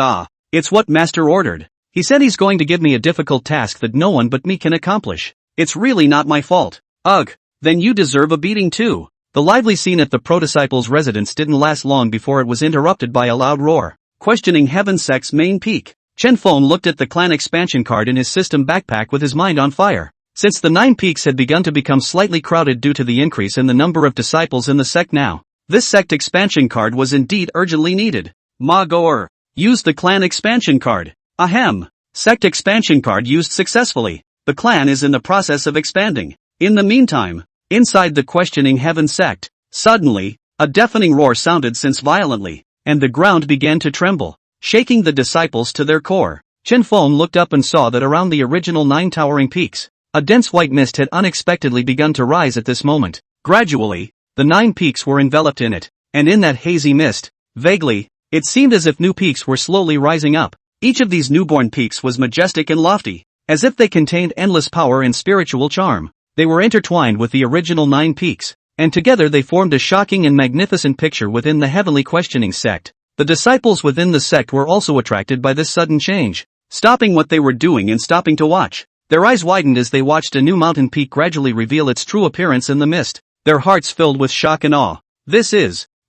It's what Master ordered. He said he's going to give me a difficult task that no one but me can accomplish. It's really not my fault. Ugh, then you deserve a beating too. The lively scene at the Prodisciples' residence didn't last long before it was interrupted by a loud roar, questioning Heaven Sect's main peak. Chen Feng looked at the clan expansion card in his system backpack with his mind on fire. Since the 9 peaks had begun to become slightly crowded due to the increase in the number of disciples in the sect now, this sect expansion card was indeed urgently needed. Ma Goer. Use the clan expansion card. Ahem. Sect expansion card used successfully. The clan is in the process of expanding. In the meantime, inside the questioning Heaven Sect, suddenly, a deafening roar sounded since violently, and the ground began to tremble, shaking the disciples to their core. Chen Feng looked up and saw that around the original 9 towering peaks, a dense white mist had unexpectedly begun to rise at this moment. Gradually, the 9 peaks were enveloped in it, and in that hazy mist, vaguely, it seemed as if new peaks were slowly rising up. Each of these newborn peaks was majestic and lofty, as if they contained endless power and spiritual charm. They were intertwined with the original 9 peaks, and together they formed a shocking and magnificent picture within the heavenly questioning sect. The disciples within the sect were also attracted by this sudden change, stopping what they were doing and stopping to watch. Their eyes widened as they watched a new mountain peak gradually reveal its true appearance in the mist, their hearts filled with shock and awe.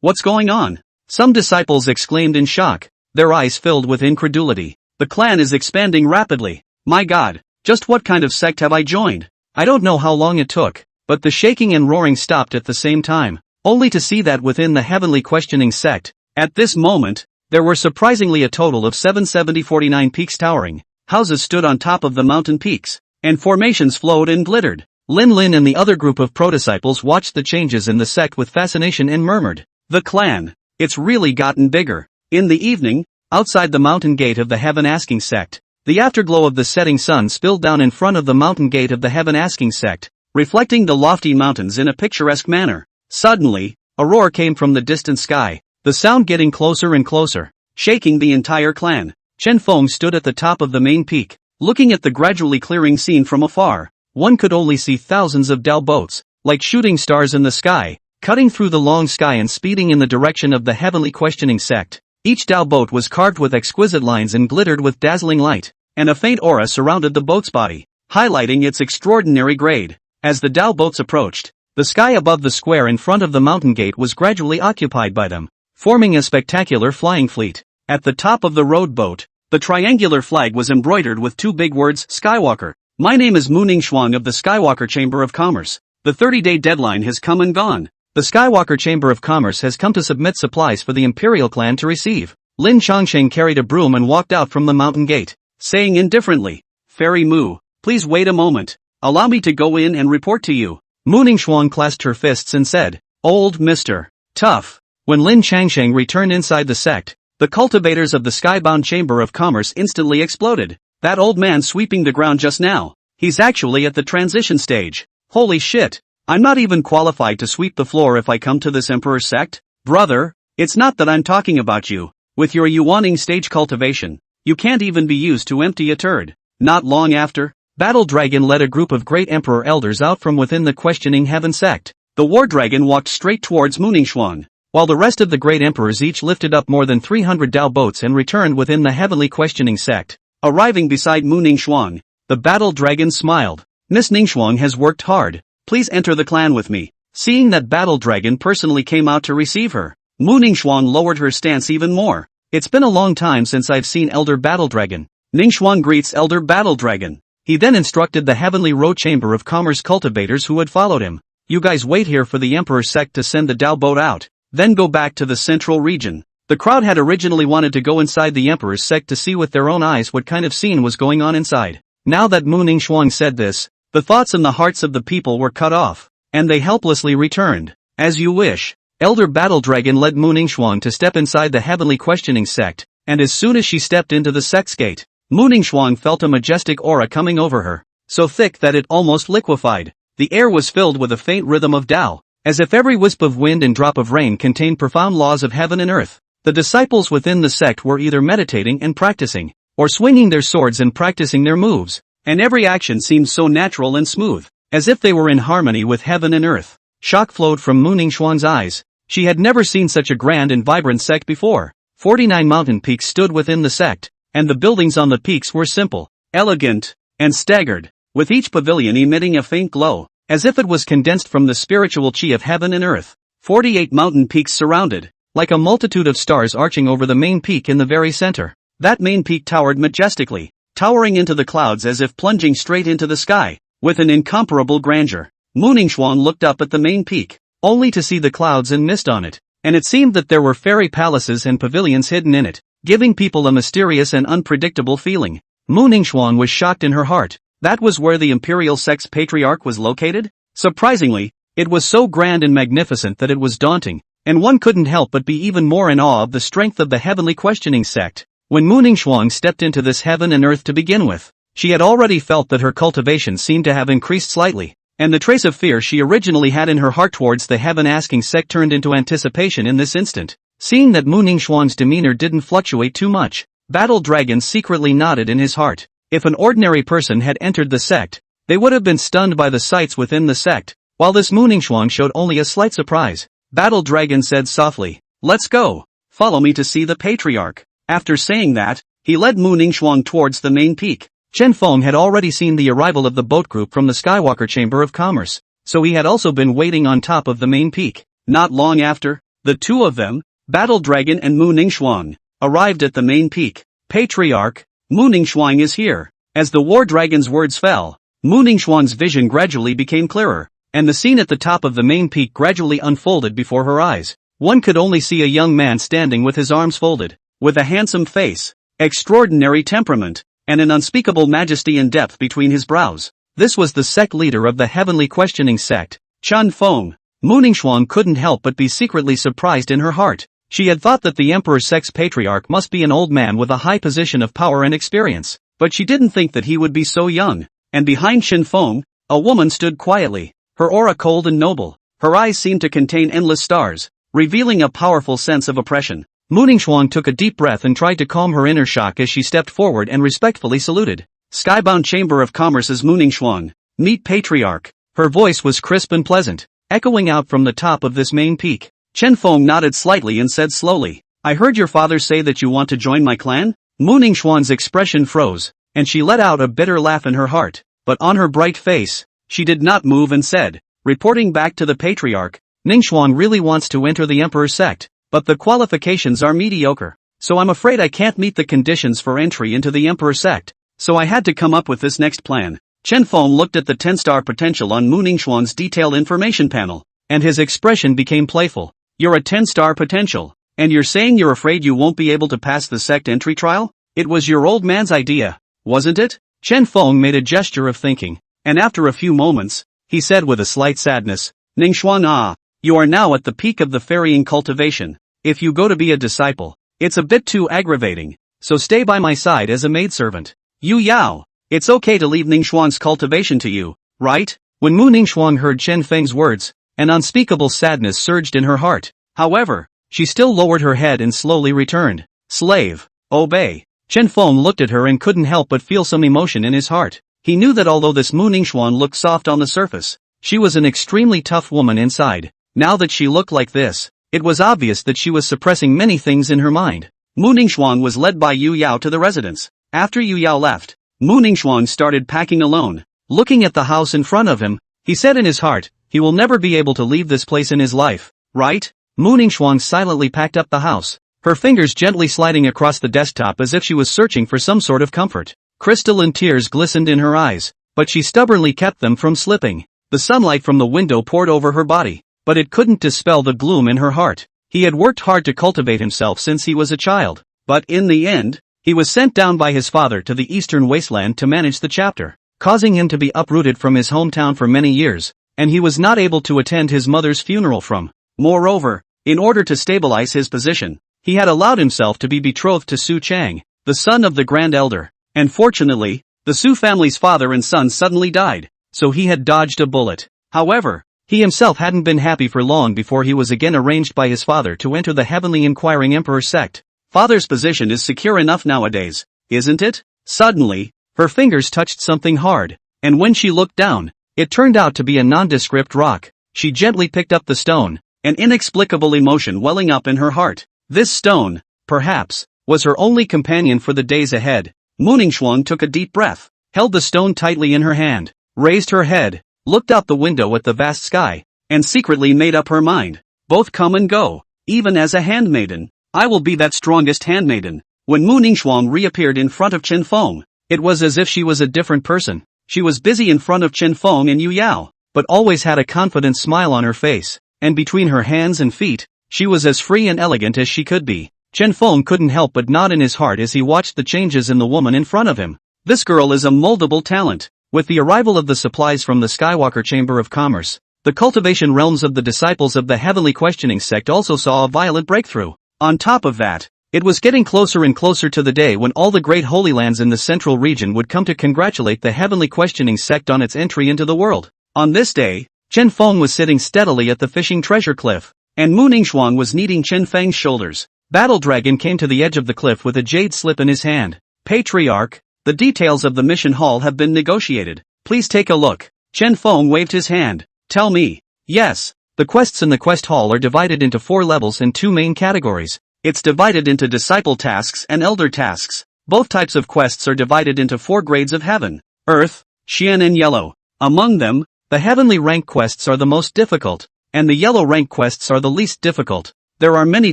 What's going on? Some disciples exclaimed in shock, their eyes filled with incredulity. The clan is expanding rapidly. My God, just what kind of sect have I joined? I don't know how long it took, but the shaking and roaring stopped at the same time, only to see that within the heavenly questioning sect, at this moment, there were surprisingly a total of 749 peaks towering. Houses stood on top of the mountain peaks, and formations flowed and glittered. Lin Lin and the other group of pro-disciples watched the changes in the sect with fascination and murmured, "The clan, it's really gotten bigger." In the evening, outside the mountain gate of the Heaven Asking sect, the afterglow of the setting sun spilled down in front of the mountain gate of the Heaven Asking sect, reflecting the lofty mountains in a picturesque manner. Suddenly, a roar came from the distant sky, the sound getting closer and closer, shaking the entire clan. Chen Feng stood at the top of the main peak, looking at the gradually clearing scene from afar. One could only see thousands of Dao boats, like shooting stars in the sky, cutting through the long sky and speeding in the direction of the heavenly questioning sect. Each Dao boat was carved with exquisite lines and glittered with dazzling light, and a faint aura surrounded the boat's body, highlighting its extraordinary grade. As the Dao boats approached, the sky above the square in front of the mountain gate was gradually occupied by them, forming a spectacular flying fleet. At the top of the road boat, the triangular flag was embroidered with 2 big words, Skywalker. My name is Muning Shuang of the Skywalker Chamber of Commerce. The 30-day deadline has come and gone. The Skywalker Chamber of Commerce has come to submit supplies for the Imperial clan to receive. Lin Changsheng carried a broom and walked out from the mountain gate, saying indifferently, Fairy Mu, please wait a moment. Allow me to go in and report to you. Muning Shuang clasped her fists and said, Old Mr. Tough. When Lin Changsheng returned inside the sect, the cultivators of the Skybound Chamber of Commerce instantly exploded. That old man sweeping the ground just now, he's actually at the transition stage. Holy shit, I'm not even qualified to sweep the floor if I come to this Emperor sect? Brother, it's not that I'm talking about you. With your Yuaning stage cultivation, you can't even be used to empty a turd. Not long after, Battle Dragon led a group of great Emperor elders out from within the questioning Heaven sect. The War Dragon walked straight towards Muning Shuang, while the rest of the great emperors each lifted up more than 300 Dao boats and returned within the heavenly questioning sect. Arriving beside Muning Shuang, the Battle Dragon smiled. Miss Ningxuang has worked hard. Please enter the clan with me. Seeing that Battle Dragon personally came out to receive her, Mu Ningxuan lowered her stance even more. It's been a long time since I've seen Elder Battle Dragon. Ningxuan greets Elder Battle Dragon. He then instructed the Heavenly Road Chamber of Commerce cultivators who had followed him. You guys wait here for the Emperor Sect to send the Dao boat out, then go back to the central region. The crowd had originally wanted to go inside the Emperor's Sect to see with their own eyes what kind of scene was going on inside. Now that Mu Ningxuan said this, the thoughts and the hearts of the people were cut off, and they helplessly returned. As you wish. Elder Battle Dragon led Mu Ningxuan to step inside the Heavenly Questioning Sect, and as soon as she stepped into the sect's gate, Mu Ningxuan felt a majestic aura coming over her, so thick that it almost liquefied. The air was filled with a faint rhythm of Tao, as if every wisp of wind and drop of rain contained profound laws of heaven and earth. The disciples within the sect were either meditating and practicing, or swinging their swords and practicing their moves, and every action seemed so natural and smooth, as if they were in harmony with heaven and earth. Shock flowed from Mu Ningxuan's eyes. She had never seen such a grand and vibrant sect before. 49 mountain peaks stood within the sect, and the buildings on the peaks were simple, elegant, and staggered, with each pavilion emitting a faint glow, as if it was condensed from the spiritual chi of heaven and earth. 48 mountain peaks surrounded, like a multitude of stars arching over the main peak in the very center. That main peak towered majestically, towering into the clouds as if plunging straight into the sky, with an incomparable grandeur. Mu Ningxuan looked up at the main peak, only to see the clouds and mist on it, and it seemed that there were fairy palaces and pavilions hidden in it, giving people a mysterious and unpredictable feeling. Mu Ningxuan was shocked in her heart. That was where the Imperial Sect's patriarch was located? Surprisingly, it was so grand and magnificent that it was daunting, and one couldn't help but be even more in awe of the strength of the Heavenly Questioning Sect. When Mu Ningxuan stepped into this heaven and earth to begin with, she had already felt that her cultivation seemed to have increased slightly, and the trace of fear she originally had in her heart towards the heaven-asking sect turned into anticipation in this instant. Seeing that Mu Ningxuan's demeanor didn't fluctuate too much, Battle Dragon secretly nodded in his heart. If an ordinary person had entered the sect, they would have been stunned by the sights within the sect, while this Mu Ningxuan showed only a slight surprise. Battle Dragon said softly, "Let's go. Follow me to see the patriarch." After saying that, he led Mu Ningxuan towards the main peak. Chen Feng had already seen the arrival of the boat group from the Skywalker Chamber of Commerce, so he had also been waiting on top of the main peak. Not long after, the two of them, Battle Dragon and Mu Ningxuan, arrived at the main peak. "Patriarch, Mu Ningxuan is here." As the War Dragon's words fell, Mu Ningxuan's vision gradually became clearer, and the scene at the top of the main peak gradually unfolded before her eyes. One could only see a young man standing with his arms folded, with a handsome face, extraordinary temperament, and an unspeakable majesty and depth between his brows. This was the sect leader of the Heavenly Questioning Sect, Chen Feng. Mu Ningxuan couldn't help but be secretly surprised in her heart. She had thought that the Emperor Sect's patriarch must be an old man with a high position of power and experience, but she didn't think that he would be so young. And behind Chen Feng, a woman stood quietly, her aura cold and noble. Her eyes seemed to contain endless stars, revealing a powerful sense of oppression. Mu Ningxuan took a deep breath and tried to calm her inner shock as she stepped forward and respectfully saluted. "Skybound Chamber of Commerce's Mu Ningxuan, meet Patriarch." Her voice was crisp and pleasant, echoing out from the top of this main peak. Chen Feng nodded slightly and said slowly, "I heard your father say that you want to join my clan?" Mu Ningxuan's expression froze, and she let out a bitter laugh in her heart, but on her bright face, she did not move and said, reporting back to the Patriarch, "Ningxuan really wants to enter the Emperor Sect, but the qualifications are mediocre, so I'm afraid I can't meet the conditions for entry into the Emperor Sect, so I had to come up with this next plan." Chen Feng looked at the 10-star potential on Mu Ningxuan's detailed information panel, and his expression became playful. "You're a 10-star potential, and you're saying you're afraid you won't be able to pass the sect entry trial? It was your old man's idea, wasn't it?" Chen Feng made a gesture of thinking, and after a few moments, he said with a slight sadness, "Ningxuan, you are now at the peak of the ferrying cultivation. If you go to be a disciple, it's a bit too aggravating, so stay by my side as a maidservant. Yu Yao, it's okay to leave Ningxuan's cultivation to you, right?" When Mu Ningxuan heard Chen Feng's words, an unspeakable sadness surged in her heart. However, she still lowered her head and slowly returned. "Slave, obey." Chen Feng looked at her and couldn't help but feel some emotion in his heart. He knew that although this Mu Ningxuan looked soft on the surface, she was an extremely tough woman inside. Now that she looked like this, it was obvious that she was suppressing many things in her mind. Mu Ningxuan was led by Yu Yao to the residence. After Yu Yao left, Mu Ningxuan started packing alone. Looking at the house in front of him, he said in his heart, he will never be able to leave this place in his life, right? Mu Ningxuang silently packed up the house, her fingers gently sliding across the desktop as if she was searching for some sort of comfort. Crystalline tears glistened in her eyes, but she stubbornly kept them from slipping. The sunlight from the window poured over her body, but it couldn't dispel the gloom in her heart. He had worked hard to cultivate himself since he was a child, but in the end, he was sent down by his father to the eastern wasteland to manage the chapter, causing him to be uprooted from his hometown for many years, and he was not able to attend his mother's funeral from. Moreover, in order to stabilize his position, he had allowed himself to be betrothed to Su Chang, the son of the Grand Elder, and fortunately, the Su family's father and son suddenly died, so he had dodged a bullet. However, he himself hadn't been happy for long before he was again arranged by his father to enter the Heavenly Inquiring Emperor sect. Father's position is secure enough nowadays, isn't it? Suddenly, her fingers touched something hard, and when she looked down, it turned out to be a nondescript rock. She gently picked up the stone, an inexplicable emotion welling up in her heart. This stone, perhaps, was her only companion for the days ahead. Mu Ningxuang took a deep breath, held the stone tightly in her hand, raised her head, looked out the window at the vast sky, and secretly made up her mind. Both come and go, even as a handmaiden. I will be that strongest handmaiden. When Mu Ningxuang reappeared in front of Chen Feng, it was as if she was a different person. She was busy in front of Chen Feng and Yu Yao, but always had a confident smile on her face, and between her hands and feet, she was as free and elegant as she could be. Chen Feng couldn't help but nod in his heart as he watched the changes in the woman in front of him. This girl is a moldable talent. With the arrival of the supplies from the Skywalker Chamber of Commerce, the cultivation realms of the disciples of the Heavenly Questioning Sect also saw a violent breakthrough. On top of that, it was getting closer and closer to the day when all the great holy lands in the central region would come to congratulate the Heavenly Questioning Sect on its entry into the world. On this day, Chen Feng was sitting steadily at the fishing treasure cliff, and Mu Ningxuang was kneading Chen Feng's shoulders. Battle Dragon came to the edge of the cliff with a jade slip in his hand. Patriarch, the details of the mission hall have been negotiated. Please take a look. Chen Feng waved his hand. Tell me. Yes. The quests in the quest hall are divided into 4 levels and 2 main categories. It's divided into disciple tasks and elder tasks. Both types of quests are divided into 4 grades of heaven, earth, Xian and yellow. Among them, the heavenly rank quests are the most difficult, and the yellow rank quests are the least difficult. There are many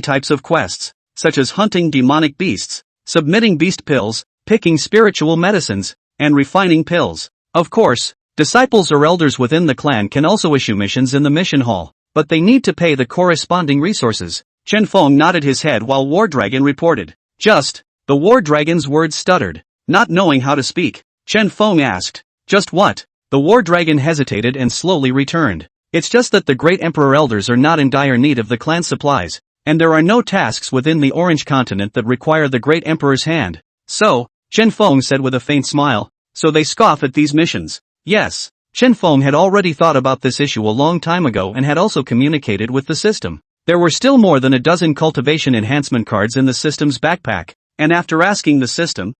types of quests, such as hunting demonic beasts, submitting beast pills, picking spiritual medicines, and refining pills. Of course, disciples or elders within the clan can also issue missions in the mission hall, but they need to pay the corresponding resources. Chen Feng nodded his head while War Dragon reported. The War Dragon's words stuttered. Not knowing how to speak, Chen Feng asked, just what? The War Dragon hesitated and slowly returned. It's just that the great Emperor Elders are not in dire need of the clan supplies, and there are no tasks within the Orange Continent that require the great Emperor's hand. So, Chen Feng said with a faint smile, so they scoff at these missions. Yes, Chen Feng had already thought about this issue a long time ago and had also communicated with the system. There were still more than a dozen cultivation enhancement cards in the system's backpack, and after asking the system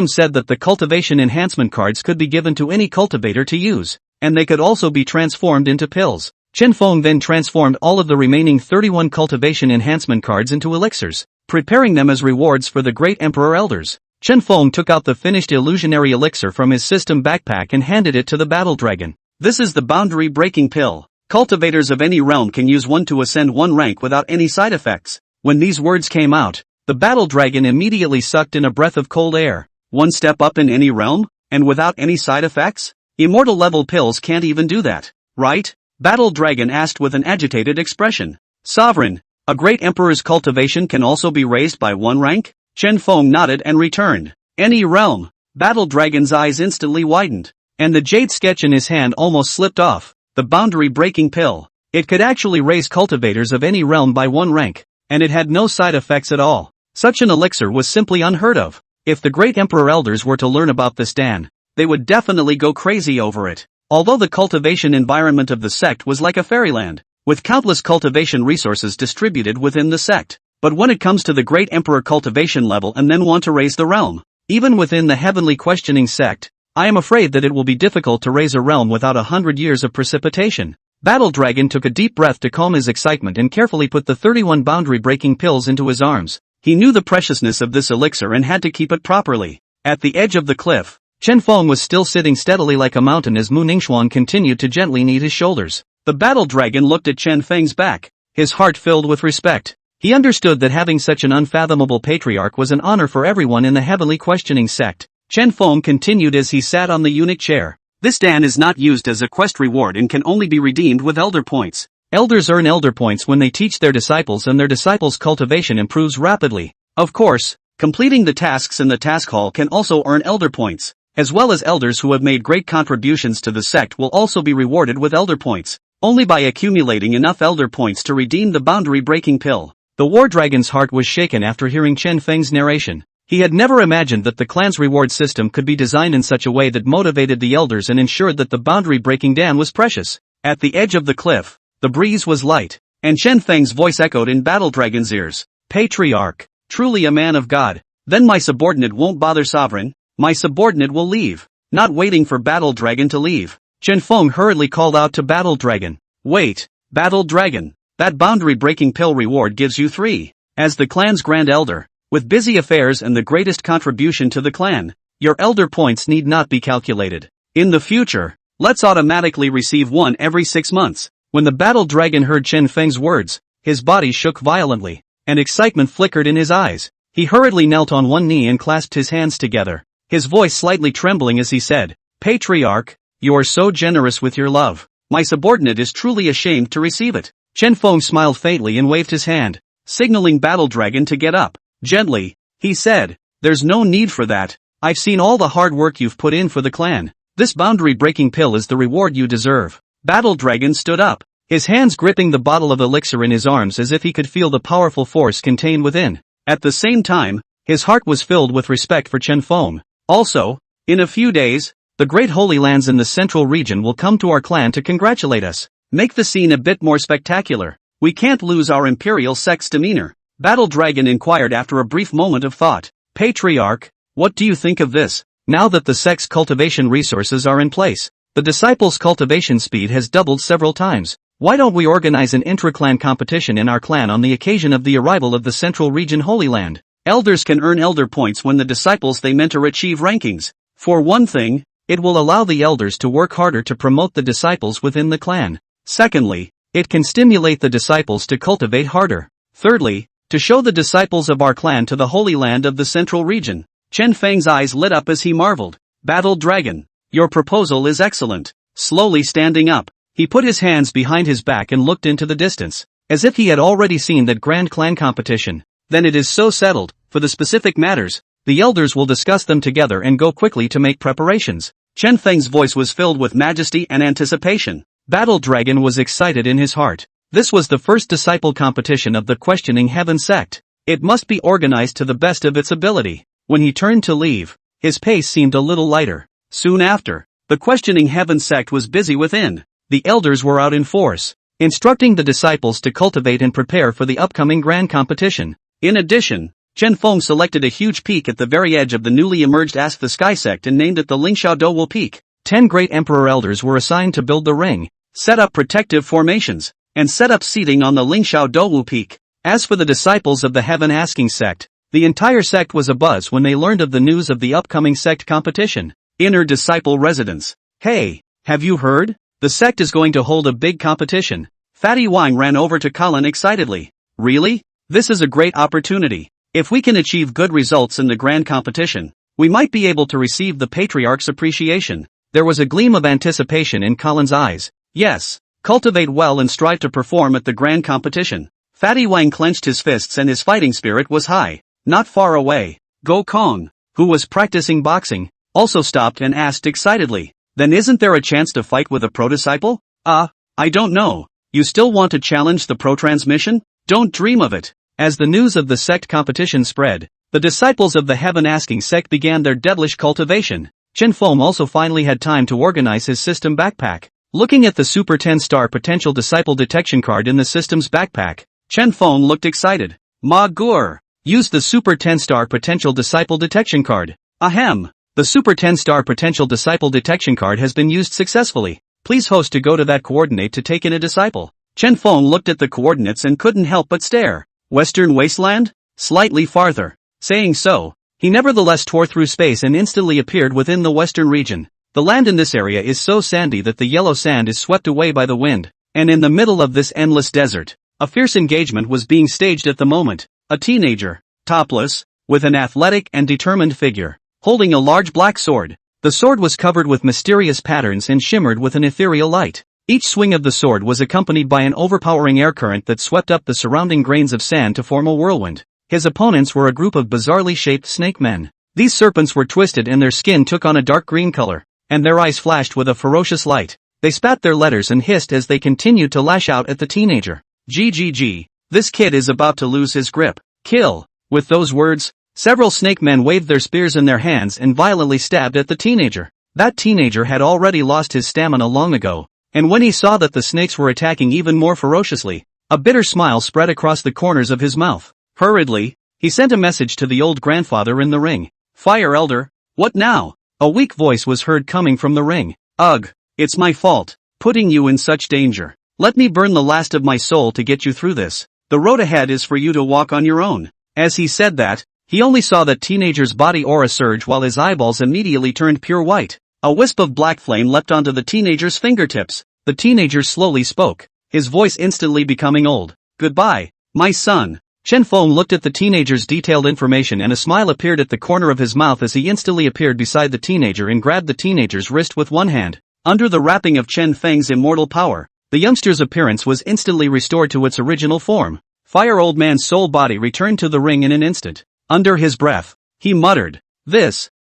said that the cultivation enhancement cards could be given to any cultivator to use, and they could also be transformed into pills. Chen Feng then transformed all of the remaining 31 cultivation enhancement cards into elixirs, preparing them as rewards for the great Emperor Elders. Chen Feng took out the finished illusionary elixir from his system backpack and handed it to the Battle Dragon. This is the boundary breaking pill. Cultivators of any realm can use one to ascend 1 rank without any side effects. When these words came out, the Battle Dragon immediately sucked in a breath of cold air. 1 step up in any realm, and without any side effects? Immortal level pills can't even do that, right? Battle Dragon asked with an agitated expression. Sovereign, a great emperor's cultivation can also be raised by 1 rank? Chen Feng nodded and returned. Any realm. Battle Dragon's eyes instantly widened, and the jade sketch in his hand almost slipped off. The boundary breaking pill. It could actually raise cultivators of any realm by 1 rank, and it had no side effects at all. Such an elixir was simply unheard of. If the great Emperor Elders were to learn about this Dan, they would definitely go crazy over it. Although the cultivation environment of the sect was like a fairyland, with countless cultivation resources distributed within the sect, but when it comes to the great Emperor cultivation level and then want to raise the realm, even within the Heavenly Questioning Sect, I am afraid that it will be difficult to raise a realm without 100 years of precipitation. Battle Dragon took a deep breath to calm his excitement and carefully put the 31 boundary-breaking pills into his arms. He knew the preciousness of this elixir and had to keep it properly. At the edge of the cliff, Chen Feng was still sitting steadily like a mountain as Mu Ningxuang continued to gently knead his shoulders. The battle dragon looked at Chen Feng's back, his heart filled with respect. He understood that having such an unfathomable patriarch was an honor for everyone in the heavenly questioning sect. Chen Feng continued as he sat on the eunuch chair. This dan is not used as a quest reward and can only be redeemed with elder points. Elders earn elder points when they teach their disciples, and their disciples' cultivation improves rapidly. Of course, completing the tasks in the task hall can also earn elder points, as well as elders who have made great contributions to the sect will also be rewarded with elder points, only by accumulating enough elder points to redeem the boundary-breaking pill. The war dragon's heart was shaken after hearing Chen Feng's narration. He had never imagined that the clan's reward system could be designed in such a way that motivated the elders and ensured that the boundary-breaking dan was precious. At the edge of the cliff, the breeze was light, and Chen Feng's voice echoed in Battle Dragon's ears. Patriarch, truly a man of God. Then my subordinate won't bother sovereign, my subordinate will leave. Not waiting for Battle Dragon to leave, Chen Feng hurriedly called out to Battle Dragon. Wait, Battle Dragon, that boundary-breaking pill reward gives you 3. As the clan's grand elder, with busy affairs and the greatest contribution to the clan, your elder points need not be calculated. In the future, let's automatically receive 1 every 6 months. When the battle dragon heard Chen Feng's words, his body shook violently, and excitement flickered in his eyes. He hurriedly knelt on one knee and clasped his hands together, his voice slightly trembling as he said, Patriarch, you are so generous with your love. My subordinate is truly ashamed to receive it. Chen Feng smiled faintly and waved his hand, signaling Battle Dragon to get up. Gently, he said, there's no need for that. I've seen all the hard work you've put in for the clan. This boundary-breaking pill is the reward you deserve. Battle Dragon stood up, his hands gripping the bottle of elixir in his arms as if he could feel the powerful force contained within. At the same time, his heart was filled with respect for Chen Feng. Also, in a few days, the great holy lands in the central region will come to our clan to congratulate us. Make the scene a bit more spectacular. We can't lose our imperial sect's demeanor. Battle Dragon inquired after a brief moment of thought. Patriarch, what do you think of this? Now that the sect's cultivation resources are in place, the disciples' cultivation speed has doubled several times. Why don't we organize an intra-clan competition in our clan on the occasion of the arrival of the central region Holy Land? Elders can earn elder points when the disciples they mentor achieve rankings. For one thing, it will allow the elders to work harder to promote the disciples within the clan. Secondly, it can stimulate the disciples to cultivate harder. Thirdly, to show the disciples of our clan to the Holy Land of the central region. Chen Feng's eyes lit up as he marveled. Battle Dragon, your proposal is excellent. Slowly standing up, he put his hands behind his back and looked into the distance, as if he had already seen that grand clan competition. Then it is so settled. For the specific matters, the elders will discuss them together and go quickly to make preparations. Chen Feng's voice was filled with majesty and anticipation. Battle Dragon was excited in his heart. This was the first disciple competition of the Questioning Heaven sect. It must be organized to the best of its ability. When he turned to leave, his pace seemed a little lighter. Soon after, the Questioning Heaven sect was busy within. The elders were out in force, instructing the disciples to cultivate and prepare for the upcoming grand competition. In addition, Chen Feng selected a huge peak at the very edge of the newly emerged Ask the Sky sect and named it the Lingxiao Dowul Peak. 10 great emperor elders were assigned to build the ring, set up protective formations, and set up seating on the Lingxiao Dowul Peak. As for the disciples of the Heaven Asking sect, the entire sect was abuzz when they learned of the news of the upcoming sect competition. Inner disciple residence. Hey, have you heard? The sect is going to hold a big competition. Fatty Wang ran over to Colin excitedly. Really? This is a great opportunity. If we can achieve good results in the grand competition, we might be able to receive the Patriarch's appreciation. There was a gleam of anticipation in Colin's eyes. Yes, cultivate well and strive to perform at the grand competition. Fatty Wang clenched his fists and his fighting spirit was high. Not far away, Go Kong, who was practicing boxing, also stopped and asked excitedly, then isn't there a chance to fight with a pro-disciple? I don't know. You still want to challenge the pro-transmission? Don't dream of it. As the news of the sect competition spread, the disciples of the Heaven Asking sect began their devilish cultivation. Chen Feng also finally had time to organize his system backpack. Looking at the Super 10-star potential disciple detection card in the system's backpack, Chen Feng looked excited. Ma Gur! Use the Super 10-star potential disciple detection card. Ahem! The Super 10-star potential disciple detection card has been used successfully. Please host to go to that coordinate to take in a disciple. Chen Feng looked at the coordinates and couldn't help but stare. Western Wasteland? Slightly farther. Saying so, he nevertheless tore through space and instantly appeared within the western region. The land in this area is so sandy that the yellow sand is swept away by the wind. And in the middle of this endless desert, a fierce engagement was being staged at the moment. A teenager, topless, with an athletic and determined figure, holding a large black sword. The sword was covered with mysterious patterns and shimmered with an ethereal light. Each swing of the sword was accompanied by an overpowering air current that swept up the surrounding grains of sand to form a whirlwind. His opponents were a group of bizarrely shaped snake men. These serpents were twisted and their skin took on a dark green color, and their eyes flashed with a ferocious light. They spat their letters and hissed as they continued to lash out at the teenager. GGG. This kid is about to lose his grip. Kill. With those words, several snake men waved their spears in their hands and violently stabbed at the teenager. That teenager had already lost his stamina long ago, and when he saw that the snakes were attacking even more ferociously, a bitter smile spread across the corners of his mouth. Hurriedly, he sent a message to the old grandfather in the ring. Fire Elder, what now? A weak voice was heard coming from the ring. Ugh, it's my fault, putting you in such danger. Let me burn the last of my soul to get you through this. The road ahead is for you to walk on your own. As he said that, he only saw that teenager's body aura surge while his eyeballs immediately turned pure white. A wisp of black flame leapt onto the teenager's fingertips. The teenager slowly spoke, his voice instantly becoming old. Goodbye, my son. Chen Feng looked at the teenager's detailed information and a smile appeared at the corner of his mouth as he instantly appeared beside the teenager and grabbed the teenager's wrist with one hand. Under the wrapping of Chen Feng's immortal power, the youngster's appearance was instantly restored to its original form. Fire Old Man's soul body returned to the ring in an instant. Under his breath, he muttered,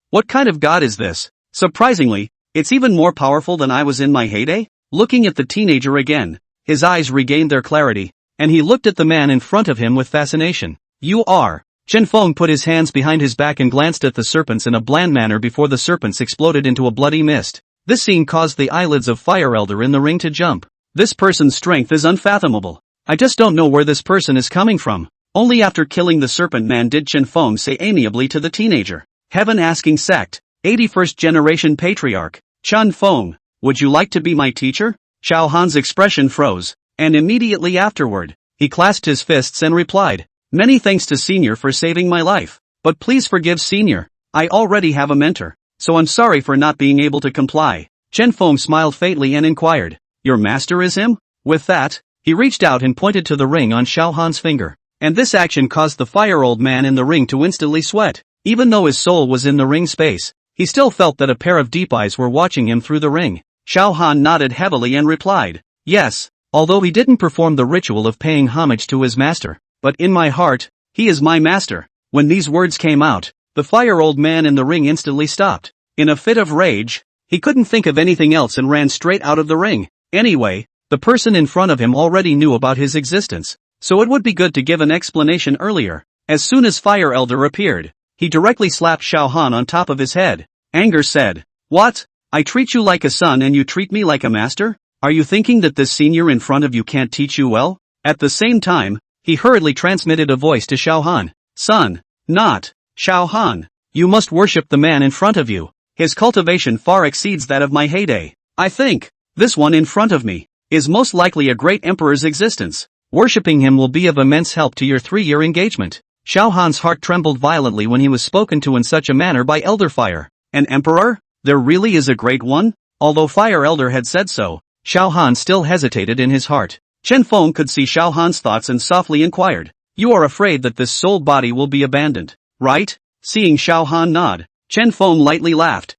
what kind of god is this? Surprisingly, it's even more powerful than I was in my heyday? Looking at the teenager again, his eyes regained their clarity, and he looked at the man in front of him with fascination. You are. Chen Feng put his hands behind his back and glanced at the serpents in a bland manner before the serpents exploded into a bloody mist. This scene caused the eyelids of Fire Elder in the ring to jump. This person's strength is unfathomable. I just don't know where this person is coming from. Only after killing the serpent man did Chen Feng say amiably to the teenager. Heaven asking sect, 81st generation patriarch, Chen Feng, would you like to be my teacher? Xiao Han's expression froze, and immediately afterward, he clasped his fists and replied, many thanks to Senior for saving my life, but please forgive Senior, I already have a mentor, so I'm sorry for not being able to comply. Chen Feng smiled faintly and inquired, your master is him? With that, he reached out and pointed to the ring on Xiao Han's finger, and this action caused the Fire Old Man in the ring to instantly sweat. Even though his soul was in the ring space, he still felt that a pair of deep eyes were watching him through the ring. Xiao Han nodded heavily and replied, yes, although he didn't perform the ritual of paying homage to his master, but in my heart, he is my master. When these words came out, the Fire Old Man in the ring instantly stopped. In a fit of rage, he couldn't think of anything else and ran straight out of the ring. Anyway, the person in front of him already knew about his existence, so it would be good to give an explanation earlier. As soon as Fire Elder appeared, he directly slapped Xiao Han on top of his head. Anger said, what? I treat you like a son and you treat me like a master? Are you thinking that this senior in front of you can't teach you well? At the same time, he hurriedly transmitted a voice to Xiao Han. Son, not Xiao Han. You must worship the man in front of you. His cultivation far exceeds that of my heyday. I think, this one in front of me, is most likely a great emperor's existence. Worshipping him will be of immense help to your 3-year engagement. Xiao Han's heart trembled violently when he was spoken to in such a manner by Elder Fire. An emperor? There really is a great one? Although Fire Elder had said so, Xiao Han still hesitated in his heart. Chen Feng could see Xiao Han's thoughts and softly inquired, you are afraid that this soul body will be abandoned, right? Seeing Xiao Han nod, Chen Feng lightly laughed.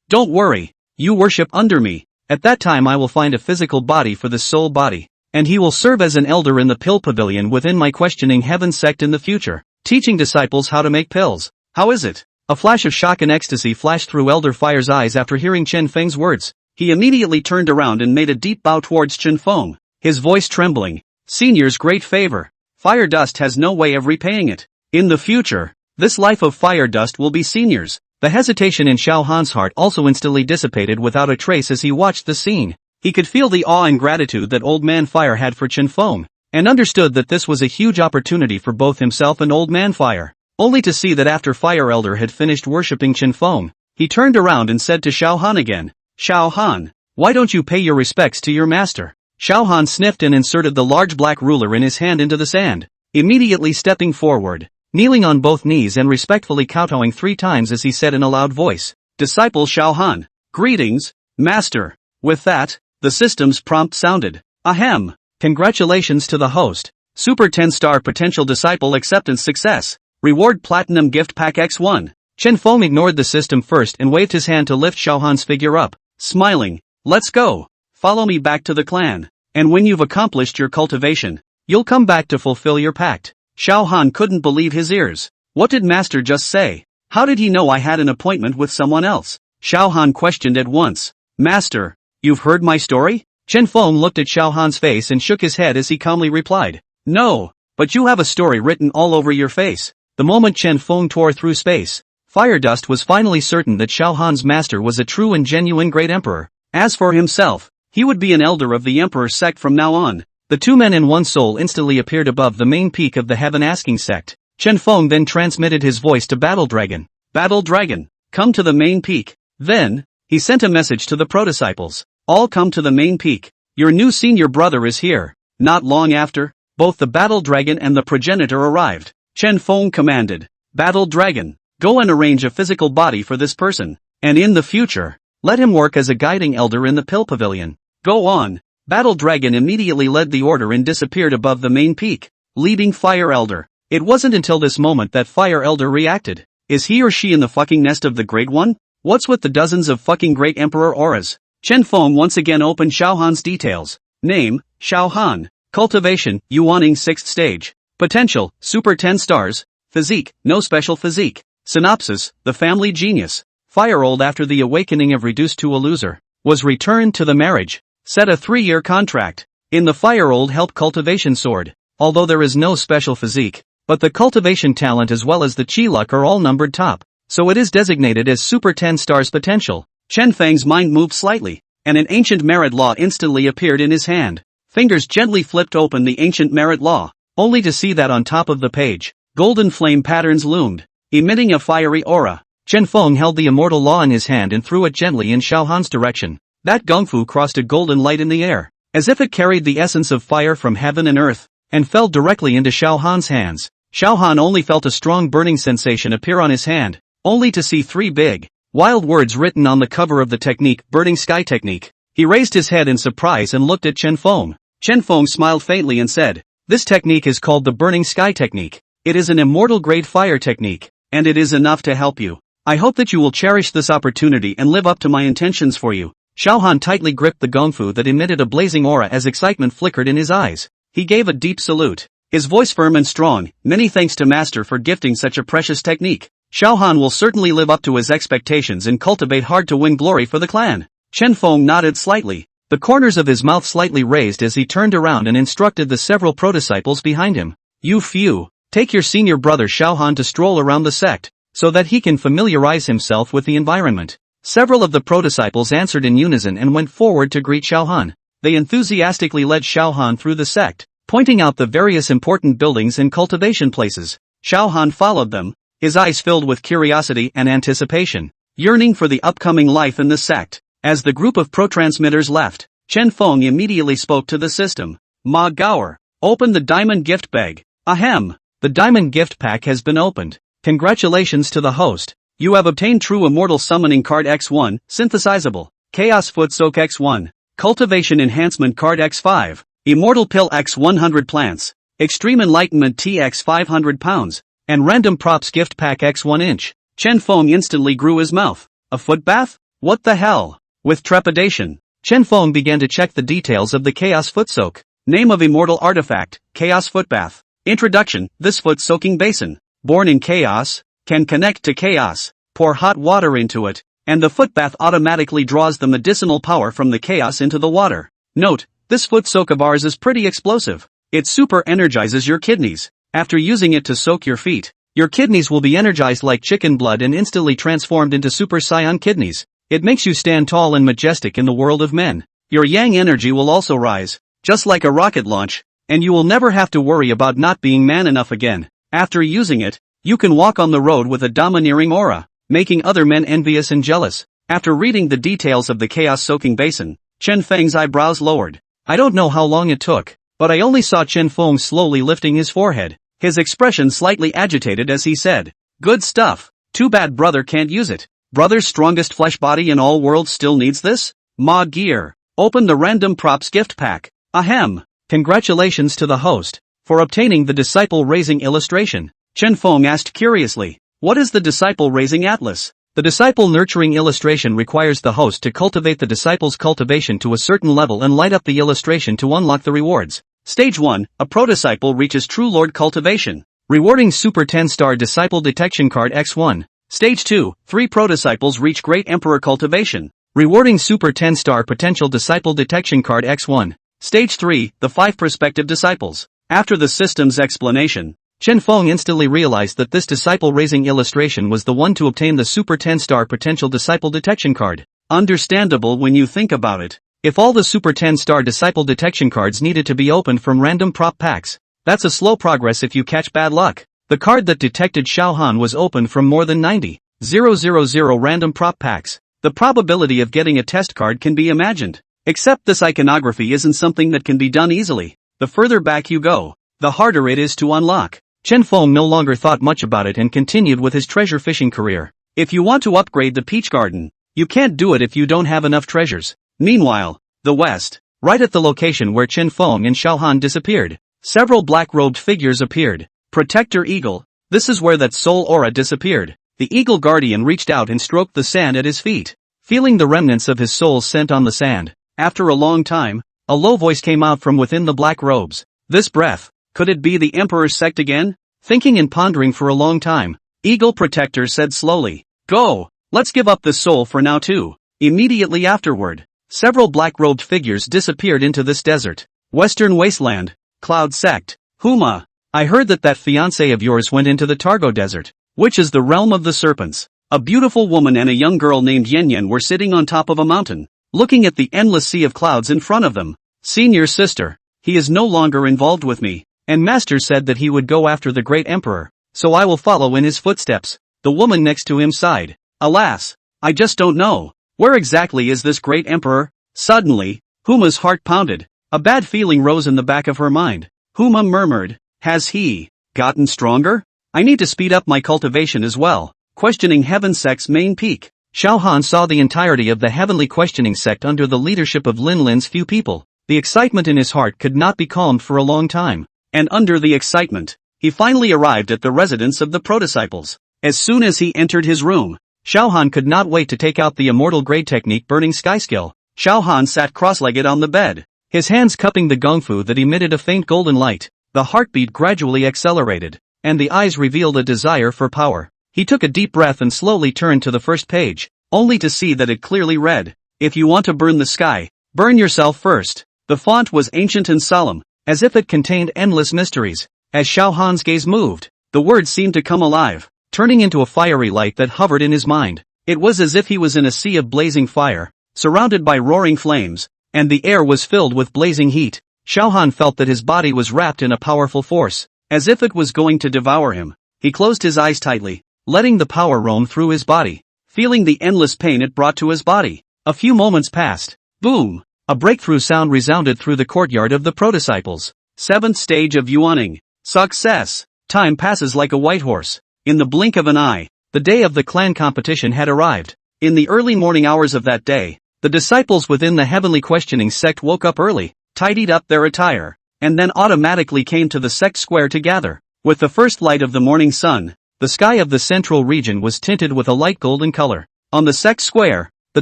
Don't worry, you worship under me. At that time I will find a physical body for this soul body, and he will serve as an elder in the pill pavilion within my questioning heaven sect in the future, teaching disciples how to make pills. How is it? A flash of shock and ecstasy flashed through Elder Fire's eyes after hearing Chen Feng's words. He immediately turned around and made a deep bow towards Chen Feng, his voice trembling. Senior's great favor. Fire Dust has no way of repaying it. In the future, this life of Fire Dust will be Senior's. The hesitation in Xiao Han's heart also instantly dissipated without a trace as he watched the scene. He could feel the awe and gratitude that Old Man Fire had for Chen Feng, and understood that this was a huge opportunity for both himself and Old Man Fire. Only to see that after Fire Elder had finished worshipping Chen Feng, he turned around and said to Xiao Han again, Xiao Han, why don't you pay your respects to your master? Xiao Han sniffed and inserted the large black ruler in his hand into the sand, immediately stepping forward, kneeling on both knees and respectfully kowtowing 3 times as he said in a loud voice, Disciple Xiao Han, greetings, master. With that, the system's prompt sounded. Ahem. Congratulations to the host. Super 10-star potential disciple acceptance success. Reward Platinum Gift Pack X1. Chen Feng ignored the system first and waved his hand to lift Xiaohan's figure up, smiling. Let's go. Follow me back to the clan. And when you've accomplished your cultivation, you'll come back to fulfill your pact. Xiaohan couldn't believe his ears. What did Master just say? How did he know I had an appointment with someone else? Xiaohan questioned at once. Master, you've heard my story? Chen Feng looked at Xiaohan's face and shook his head as he calmly replied. No, but you have a story written all over your face. The moment Chen Feng tore through space, fire dust was finally certain that Xiaohan's master was a true and genuine great emperor. As for himself, he would be an elder of the emperor's sect from now on. The two men in one soul instantly appeared above the main peak of the heaven-asking sect. Chen Feng then transmitted his voice to Battle Dragon. Battle Dragon, come to the main peak. Then, he sent a message to the pro-disciples. All come to the main peak. Your new senior brother is here. Not long after, both the Battle Dragon and the progenitor arrived. Chen Feng commanded. Battle Dragon, go and arrange a physical body for this person. And in the future, let him work as a guiding elder in the Pill Pavilion. Go on. Battle Dragon immediately led the order and disappeared above the main peak, leaving Fire Elder. It wasn't until this moment that Fire Elder reacted. Is he or she in the fucking nest of the Great One? What's with the dozens of fucking Great Emperor auras? Chen Feng once again opened Xiaohan's details. Name, Xiaohan. Cultivation, Yuaning 6th stage. Potential, Super 10 stars. Physique, no special physique. Synopsis, the family genius. Fire-old after the awakening of reduced to a loser. Was returned to the marriage. Set a 3-year contract. In the Fire-old help cultivation sword. Although there is no special physique, but the cultivation talent as well as the chi luck are all numbered top. So it is designated as Super 10 stars potential. Chen Feng's mind moved slightly, and an ancient merit law instantly appeared in his hand. Fingers gently flipped open the ancient merit law, only to see that on top of the page, golden flame patterns loomed, emitting a fiery aura. Chen Feng held the immortal law in his hand and threw it gently in Xiaohan's direction. That gongfu crossed a golden light in the air, as if it carried the essence of fire from heaven and earth, and fell directly into Xiaohan's hands. Xiaohan only felt a strong burning sensation appear on his hand, only to see 3 big, wild words written on the cover of the technique, Burning Sky Technique. He raised his head in surprise and looked at Chen Feng. Chen Feng smiled faintly and said, this technique is called the Burning Sky Technique. It is an immortal grade fire technique, and it is enough to help you. I hope that you will cherish this opportunity and live up to my intentions for you. Xiaohan tightly gripped the gongfu that emitted a blazing aura as excitement flickered in his eyes. He gave a deep salute, his voice firm and strong. Many thanks to Master for gifting such a precious technique. Xiaohan will certainly live up to his expectations and cultivate hard to win glory for the clan. Chen Feng nodded slightly, the corners of his mouth slightly raised as he turned around and instructed the several pro-disciples behind him. You few, take your senior brother Xiaohan to stroll around the sect, so that he can familiarize himself with the environment. Several of the pro-disciples answered in unison and went forward to greet Xiaohan. They enthusiastically led Xiaohan through the sect, pointing out the various important buildings and cultivation places. Xiaohan followed them, his eyes filled with curiosity and anticipation, yearning for the upcoming life in the sect. As the group of pro-transmitters left, Chen Feng immediately spoke to the system. Ma Gaoer, open the diamond gift bag. Ahem, the diamond gift pack has been opened. Congratulations to the host. You have obtained True Immortal Summoning Card X1, Synthesizable, Chaos Foot Soak X1, Cultivation Enhancement Card X5, Immortal Pill X100 Plants, Extreme Enlightenment TX 500 pounds, and Random Props Gift Pack X1 inch. Chen Feng instantly grew his mouth. A foot bath? What the hell? With trepidation, Chen Feng began to check the details of the Chaos Foot Soak. Name of Immortal Artifact, Chaos Foot Bath. Introduction, this foot soaking basin, born in chaos, can connect to chaos, pour hot water into it, and the foot bath automatically draws the medicinal power from the chaos into the water. Note, this foot soak of ours is pretty explosive. It super energizes your kidneys. After using it to soak your feet, your kidneys will be energized like chicken blood and instantly transformed into Super Saiyan kidneys. It makes you stand tall and majestic in the world of men. Your yang energy will also rise, just like a rocket launch, and you will never have to worry about not being man enough again. After using it, you can walk on the road with a domineering aura, making other men envious and jealous. After reading the details of the chaos soaking basin, Chen Feng's eyebrows lowered. I don't know how long it took, but I only saw Chen Feng slowly lifting his forehead, his expression slightly agitated as he said, good stuff. Too bad brother can't use it. Brother's strongest flesh body in all worlds still needs this? Ma Gear, open the Random Props gift pack. Ahem. Congratulations to the host for obtaining the disciple raising illustration. Chen Feng asked curiously. What is the disciple raising atlas? The disciple nurturing illustration requires the host to cultivate the disciple's cultivation to a certain level and light up the illustration to unlock the rewards. Stage 1, a prodisciple reaches true lord cultivation. Rewarding Super 10-star Disciple Detection Card X1. Stage 2, 3 prodisciples reach Great Emperor cultivation. Rewarding Super 10-star Potential Disciple Detection Card X1. Stage 3, the 5 prospective disciples. After the system's explanation, Chen Feng instantly realized that this disciple-raising illustration was the one to obtain the Super 10-star Potential Disciple Detection Card. Understandable when you think about it. If all the Super 10-star Disciple Detection Cards needed to be opened from random prop packs, that's a slow progress if you catch bad luck. The card that detected Xiao Han was opened from more than 90,000 random prop packs. The probability of getting a test card can be imagined. Except this iconography isn't something that can be done easily. The further back you go, the harder it is to unlock. Chen Feng no longer thought much about it and continued with his treasure fishing career. If you want to upgrade the Peach Garden, you can't do it if you don't have enough treasures. Meanwhile, the west, right at the location where Chen Feng and Xiao Han disappeared, several black-robed figures appeared. Protector Eagle, this is where that soul aura disappeared. The Eagle Guardian reached out and stroked the sand at his feet, feeling the remnants of his soul's scent on the sand. After a long time, a low voice came out from within the black robes. This breath, could it be the Emperor's sect again? Thinking and pondering for a long time, Eagle Protector said slowly, "Go, let's give up this soul for now too." Immediately afterward, several black-robed figures disappeared into this desert. Western Wasteland, Cloud Sect. Huma, I heard that fiancé of yours went into the Targo Desert, which is the realm of the serpents. A beautiful woman and a young girl named Yen Yen were sitting on top of a mountain, looking at the endless sea of clouds in front of them. Senior sister, he is no longer involved with me, and Master said that he would go after the great emperor, so I will follow in his footsteps. The woman next to him sighed. Alas, I just don't know. Where exactly is this great emperor? Suddenly, Huma's heart pounded. A bad feeling rose in the back of her mind. Huma murmured, has he gotten stronger? I need to speed up my cultivation as well. Questioning Heaven Sect's main peak. Xiao Han saw the entirety of the Heavenly Questioning Sect under the leadership of Lin Lin's few people. The excitement in his heart could not be calmed for a long time. And under the excitement, he finally arrived at the residence of the prodisciples. As soon as he entered his room, Xiao Han could not wait to take out the immortal grade technique Burning Sky skill. Xiao Han sat cross-legged on the bed, his hands cupping the gongfu that emitted a faint golden light. The heartbeat gradually accelerated, and the eyes revealed a desire for power. He took a deep breath and slowly turned to the first page, only to see that it clearly read, "If you want to burn the sky, burn yourself first." The font was ancient and solemn, as if it contained endless mysteries. As Xiao Han's gaze moved, the words seemed to come alive, turning into a fiery light that hovered in his mind. It was as if he was in a sea of blazing fire, surrounded by roaring flames, and the air was filled with blazing heat. Xiao Han felt that his body was wrapped in a powerful force, as if it was going to devour him. He closed his eyes tightly, letting the power roam through his body, feeling the endless pain it brought to his body. A few moments passed. Boom! A breakthrough sound resounded through the courtyard of the prodisciples. 7th stage of Yuaning. Success! Time passes like a white horse. In the blink of an eye, the day of the clan competition had arrived. In the early morning hours of that day, the disciples within the Heavenly Questioning Sect woke up early, tidied up their attire, and then automatically came to the sect square to gather. With the first light of the morning sun, the sky of the central region was tinted with a light golden color. On the sect square, the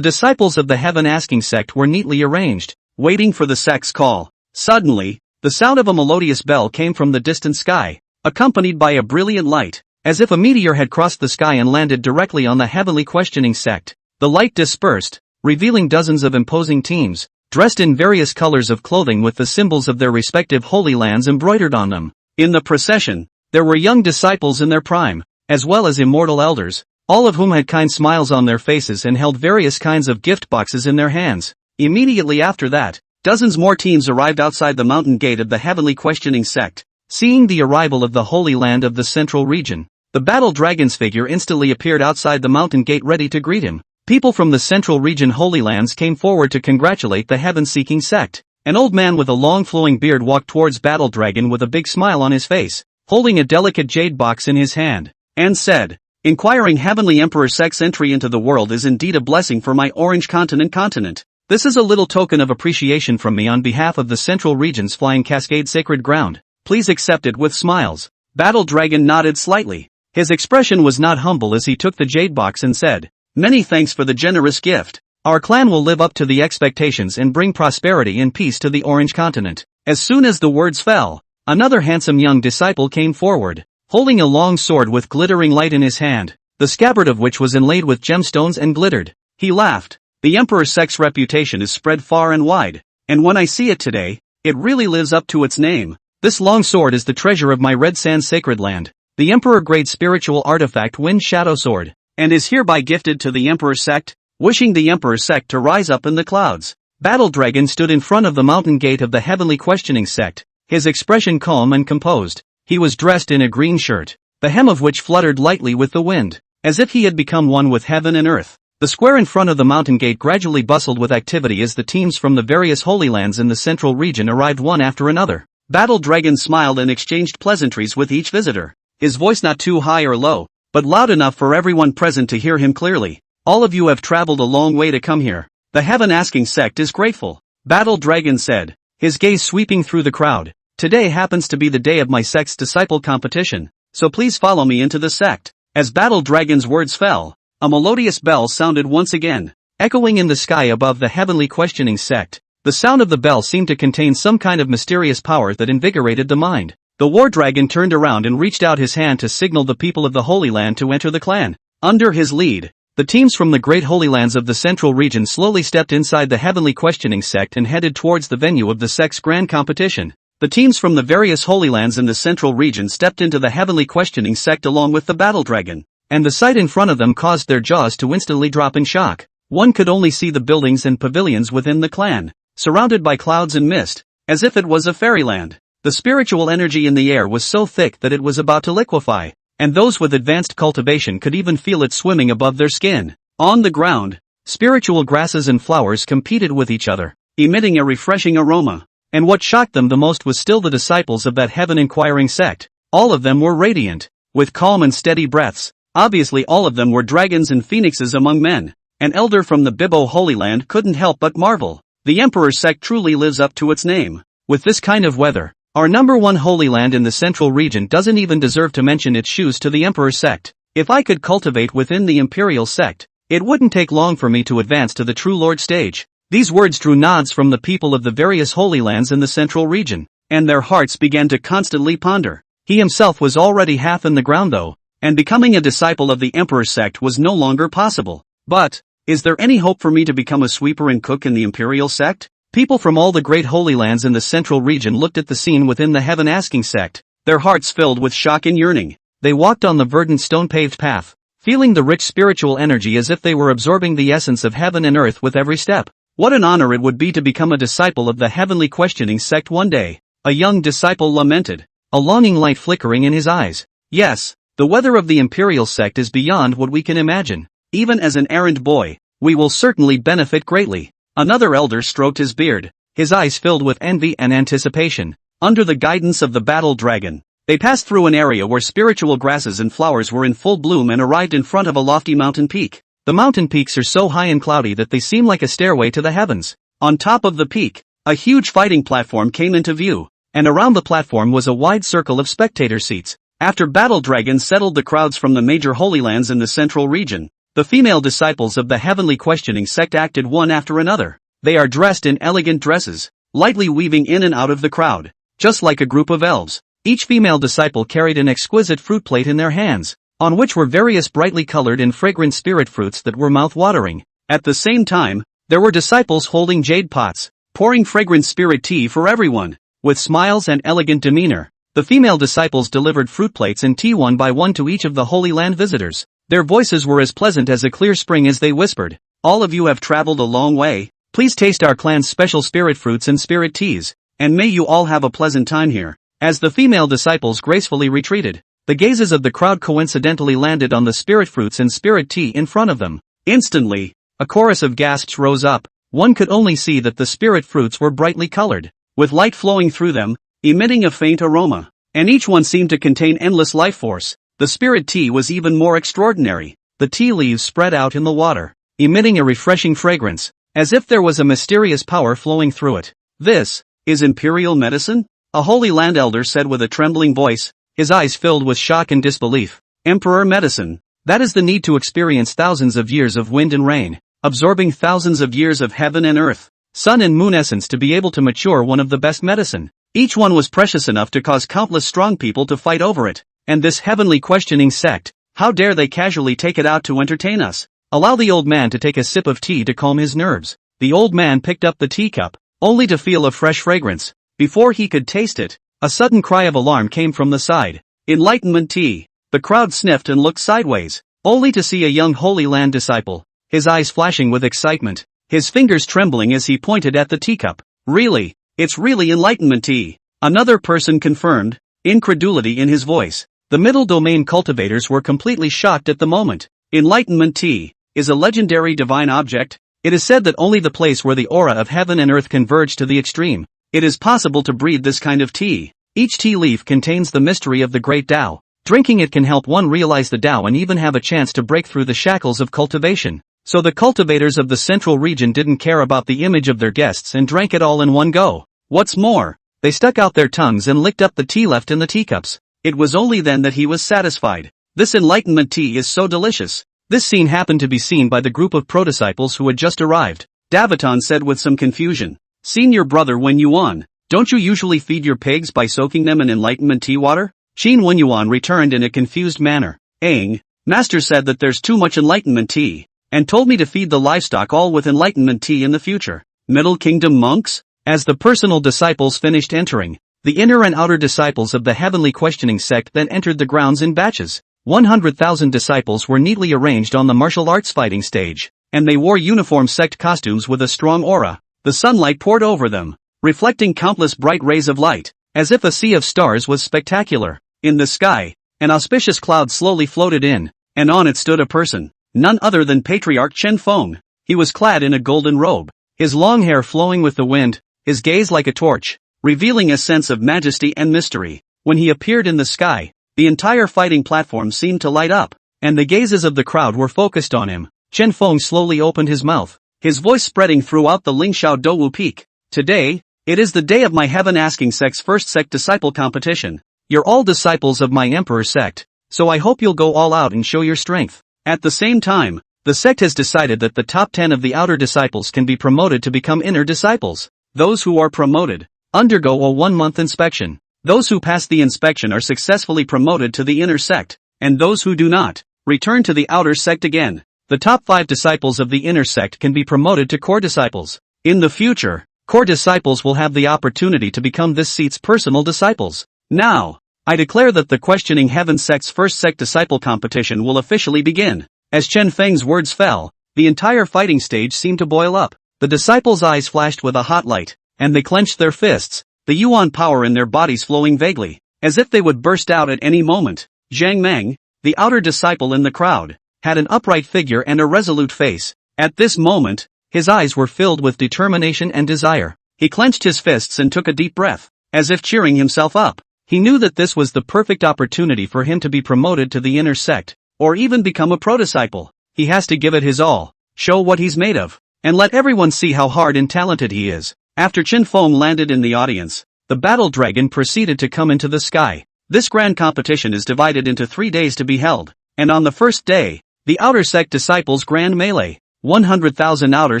disciples of the Heaven Asking Sect were neatly arranged, waiting for the sect's call. Suddenly, the sound of a melodious bell came from the distant sky, accompanied by a brilliant light, as if a meteor had crossed the sky and landed directly on the Heavenly Questioning Sect. The light dispersed, revealing dozens of imposing teams, dressed in various colors of clothing with the symbols of their respective holy lands embroidered on them. In the procession, there were young disciples in their prime, as well as immortal elders, all of whom had kind smiles on their faces and held various kinds of gift boxes in their hands. Immediately after that, dozens more teams arrived outside the mountain gate of the Heavenly Questioning Sect. Seeing the arrival of the Holy Land of the Central Region, the Battle Dragon's figure instantly appeared outside the mountain gate ready to greet him. People from the Central Region Holy Lands came forward to congratulate the Heaven-Seeking Sect. An old man with a long flowing beard walked towards Battle Dragon with a big smile on his face, holding a delicate jade box in his hand, and said, "Inquiring Heavenly Emperor Sect's entry into the world is indeed a blessing for my Orange Continent. This is a little token of appreciation from me on behalf of the Central Region's Flying Cascade Sacred Ground. Please accept it with smiles." Battle Dragon nodded slightly. His expression was not humble as he took the jade box and said, "Many thanks for the generous gift. Our clan will live up to the expectations and bring prosperity and peace to the Orange Continent." As soon as the words fell, another handsome young disciple came forward, holding a long sword with glittering light in his hand, the scabbard of which was inlaid with gemstones and glittered. He laughed. "The Emperor Sect's reputation is spread far and wide, and when I see it today, it really lives up to its name. This long sword is the treasure of my Red Sand Sacred Land, the Emperor-grade spiritual artifact Wind Shadow Sword, and is hereby gifted to the Emperor Sect, wishing the Emperor Sect to rise up in the clouds." Battle Dragon stood in front of the mountain gate of the Heavenly Questioning Sect, his expression calm and composed. He was dressed in a green shirt, the hem of which fluttered lightly with the wind, as if he had become one with heaven and earth. The square in front of the mountain gate gradually bustled with activity as the teams from the various Holy Lands in the Central Region arrived one after another. Battle Dragon smiled and exchanged pleasantries with each visitor, his voice not too high or low, but loud enough for everyone present to hear him clearly. "All of you have traveled a long way to come here. The Heaven Asking Sect is grateful," Battle Dragon said, his gaze sweeping through the crowd. "Today happens to be the day of my sect's disciple competition, so please follow me into the sect." As Battle Dragon's words fell, a melodious bell sounded once again, echoing in the sky above the Heavenly Questioning Sect. The sound of the bell seemed to contain some kind of mysterious power that invigorated the mind. The War Dragon turned around and reached out his hand to signal the people of the Holy Land to enter the clan. Under his lead, the teams from the great Holy Lands of the Central Region slowly stepped inside the Heavenly Questioning Sect and headed towards the venue of the sect's grand competition. The teams from the various Holy Lands in the Central Region stepped into the Heavenly Questioning Sect along with the Battle Dragon, and the sight in front of them caused their jaws to instantly drop in shock. One could only see the buildings and pavilions within the clan, surrounded by clouds and mist, as if it was a fairyland. The spiritual energy in the air was so thick that it was about to liquefy, and those with advanced cultivation could even feel it swimming above their skin. On the ground, spiritual grasses and flowers competed with each other, emitting a refreshing aroma. And what shocked them the most was still the disciples of that heaven-inquiring sect. All of them were radiant, with calm and steady breaths. Obviously all of them were dragons and phoenixes among men. An elder from the Bibbo Holy Land couldn't help but marvel. The Emperor Sect truly lives up to its name. With this kind of weather, our number one Holy Land in the Central Region doesn't even deserve to mention its shoes to the Emperor Sect. If I could cultivate within the Imperial Sect, it wouldn't take long for me to advance to the True Lord stage. These words drew nods from the people of the various Holy Lands in the Central Region, and their hearts began to constantly ponder. He himself was already half in the ground though, and becoming a disciple of the Emperor Sect was no longer possible. But, is there any hope for me to become a sweeper and cook in the Imperial Sect? People from all the great Holy Lands in the Central Region looked at the scene within the Heaven Asking Sect, their hearts filled with shock and yearning. They walked on the verdant stone-paved path, feeling the rich spiritual energy as if they were absorbing the essence of heaven and earth with every step. What an honor it would be to become a disciple of the Heavenly Questioning Sect one day, a young disciple lamented, a longing light flickering in his eyes. Yes, the weather of the Imperial Sect is beyond what we can imagine. Even as an errand boy, we will certainly benefit greatly. Another elder stroked his beard, his eyes filled with envy and anticipation. Under the guidance of the Battle Dragon, they passed through an area where spiritual grasses and flowers were in full bloom and arrived in front of a lofty mountain peak. The mountain peaks are so high and cloudy that they seem like a stairway to the heavens. On top of the peak, a huge fighting platform came into view, and around the platform was a wide circle of spectator seats. After Battle Dragon settled the crowds from the major Holy Lands in the Central Region, the female disciples of the Heavenly Questioning Sect acted one after another. They are dressed in elegant dresses, lightly weaving in and out of the crowd, just like a group of elves. Each female disciple carried an exquisite fruit plate in their hands, on which were various brightly colored and fragrant spirit fruits that were mouth-watering. At the same time, there were disciples holding jade pots, pouring fragrant spirit tea for everyone. With smiles and elegant demeanor, the female disciples delivered fruit plates and tea one by one to each of the Holy Land visitors. Their voices were as pleasant as a clear spring as they whispered, "All of you have traveled a long way. Please taste our clan's special spirit fruits and spirit teas, and may you all have a pleasant time here." As the female disciples gracefully retreated, the gazes of the crowd coincidentally landed on the spirit fruits and spirit tea in front of them. Instantly, a chorus of gasps rose up. One could only see that the spirit fruits were brightly colored, with light flowing through them, emitting a faint aroma, and each one seemed to contain endless life force. The spirit tea was even more extraordinary. The tea leaves spread out in the water, emitting a refreshing fragrance, as if there was a mysterious power flowing through it. "This is imperial medicine?" a Holy Land elder said with a trembling voice, his eyes filled with shock and disbelief. "Emperor medicine? That is the need to experience thousands of years of wind and rain, absorbing thousands of years of heaven and earth, sun and moon essence to be able to mature one of the best medicine. Each one was precious enough to cause countless strong people to fight over it. And this heavenly questioning sect, how dare they casually take it out to entertain us? Allow the old man to take a sip of tea to calm his nerves." The old man picked up the teacup, only to feel a fresh fragrance. Before he could taste it, a sudden cry of alarm came from the side. "Enlightenment tea!" The crowd sniffed and looked sideways, only to see a young Holy Land disciple, his eyes flashing with excitement, his fingers trembling as he pointed at the teacup. "Really? It's really enlightenment tea," another person confirmed, incredulity in his voice. The middle domain cultivators were completely shocked at the moment. Enlightenment tea is a legendary divine object. It is said that only the place where the aura of heaven and earth converge to the extreme, it is possible to breed this kind of tea. Each tea leaf contains the mystery of the great Tao. Drinking it can help one realize the Tao and even have a chance to break through the shackles of cultivation. So the cultivators of the central region didn't care about the image of their guests and drank it all in one go. What's more, they stuck out their tongues and licked up the tea left in the teacups. It was only then that he was satisfied. "This enlightenment tea is so delicious." This scene happened to be seen by the group of pro-disciples who had just arrived. Daviton said with some confusion, "Senior brother Wen Yuan, don't you usually feed your pigs by soaking them in enlightenment tea water?" Qin Wen Yuan returned in a confused manner. "Aang, Master said that there's too much enlightenment tea, and told me to feed the livestock all with enlightenment tea in the future." Middle Kingdom monks? As the personal disciples finished entering, the inner and outer disciples of the heavenly questioning sect then entered the grounds in batches. 100,000 disciples were neatly arranged on the martial arts fighting stage, and they wore uniform sect costumes with a strong aura. The sunlight poured over them, reflecting countless bright rays of light, as if a sea of stars was spectacular. In the sky, an auspicious cloud slowly floated in, and on it stood a person, none other than Patriarch Chen Feng. He was clad in a golden robe, his long hair flowing with the wind, his gaze like a torch, revealing a sense of majesty and mystery. When he appeared in the sky, the entire fighting platform seemed to light up, and the gazes of the crowd were focused on him. Chen Feng slowly opened his mouth, his voice spreading throughout the Lingxiao Douwu Peak. "Today, it is the day of my heaven-asking sect's first sect disciple competition. You're all disciples of my emperor sect, so I hope you'll go all out and show your strength." At the same time, the sect has decided that the top 10 of the outer disciples can be promoted to become inner disciples. Those who are promoted undergo a 1-month inspection. Those who pass the inspection are successfully promoted to the inner sect, and those who do not return to the outer sect again. The top 5 disciples of the inner sect can be promoted to core disciples. In the future, core disciples will have the opportunity to become this seat's personal disciples. Now, I declare that the Questioning Heaven sect's first sect disciple competition will officially begin. As Chen Feng's words fell, the entire fighting stage seemed to boil up. The disciples' eyes flashed with a hot light, and they clenched their fists, the yuan power in their bodies flowing vaguely, as if they would burst out at any moment. Zhang Meng, the outer disciple in the crowd, had an upright figure and a resolute face. At this moment, his eyes were filled with determination and desire. He clenched his fists and took a deep breath, as if cheering himself up. He knew that this was the perfect opportunity for him to be promoted to the inner sect, or even become a pro-disciple. He has to give it his all, show what he's made of, and let everyone see how hard and talented he is. After Chen Feng landed in the audience, the battle dragon proceeded to come into the sky. This grand competition is divided into 3 days to be held, and on the first day, the outer sect disciples grand melee, 100,000 outer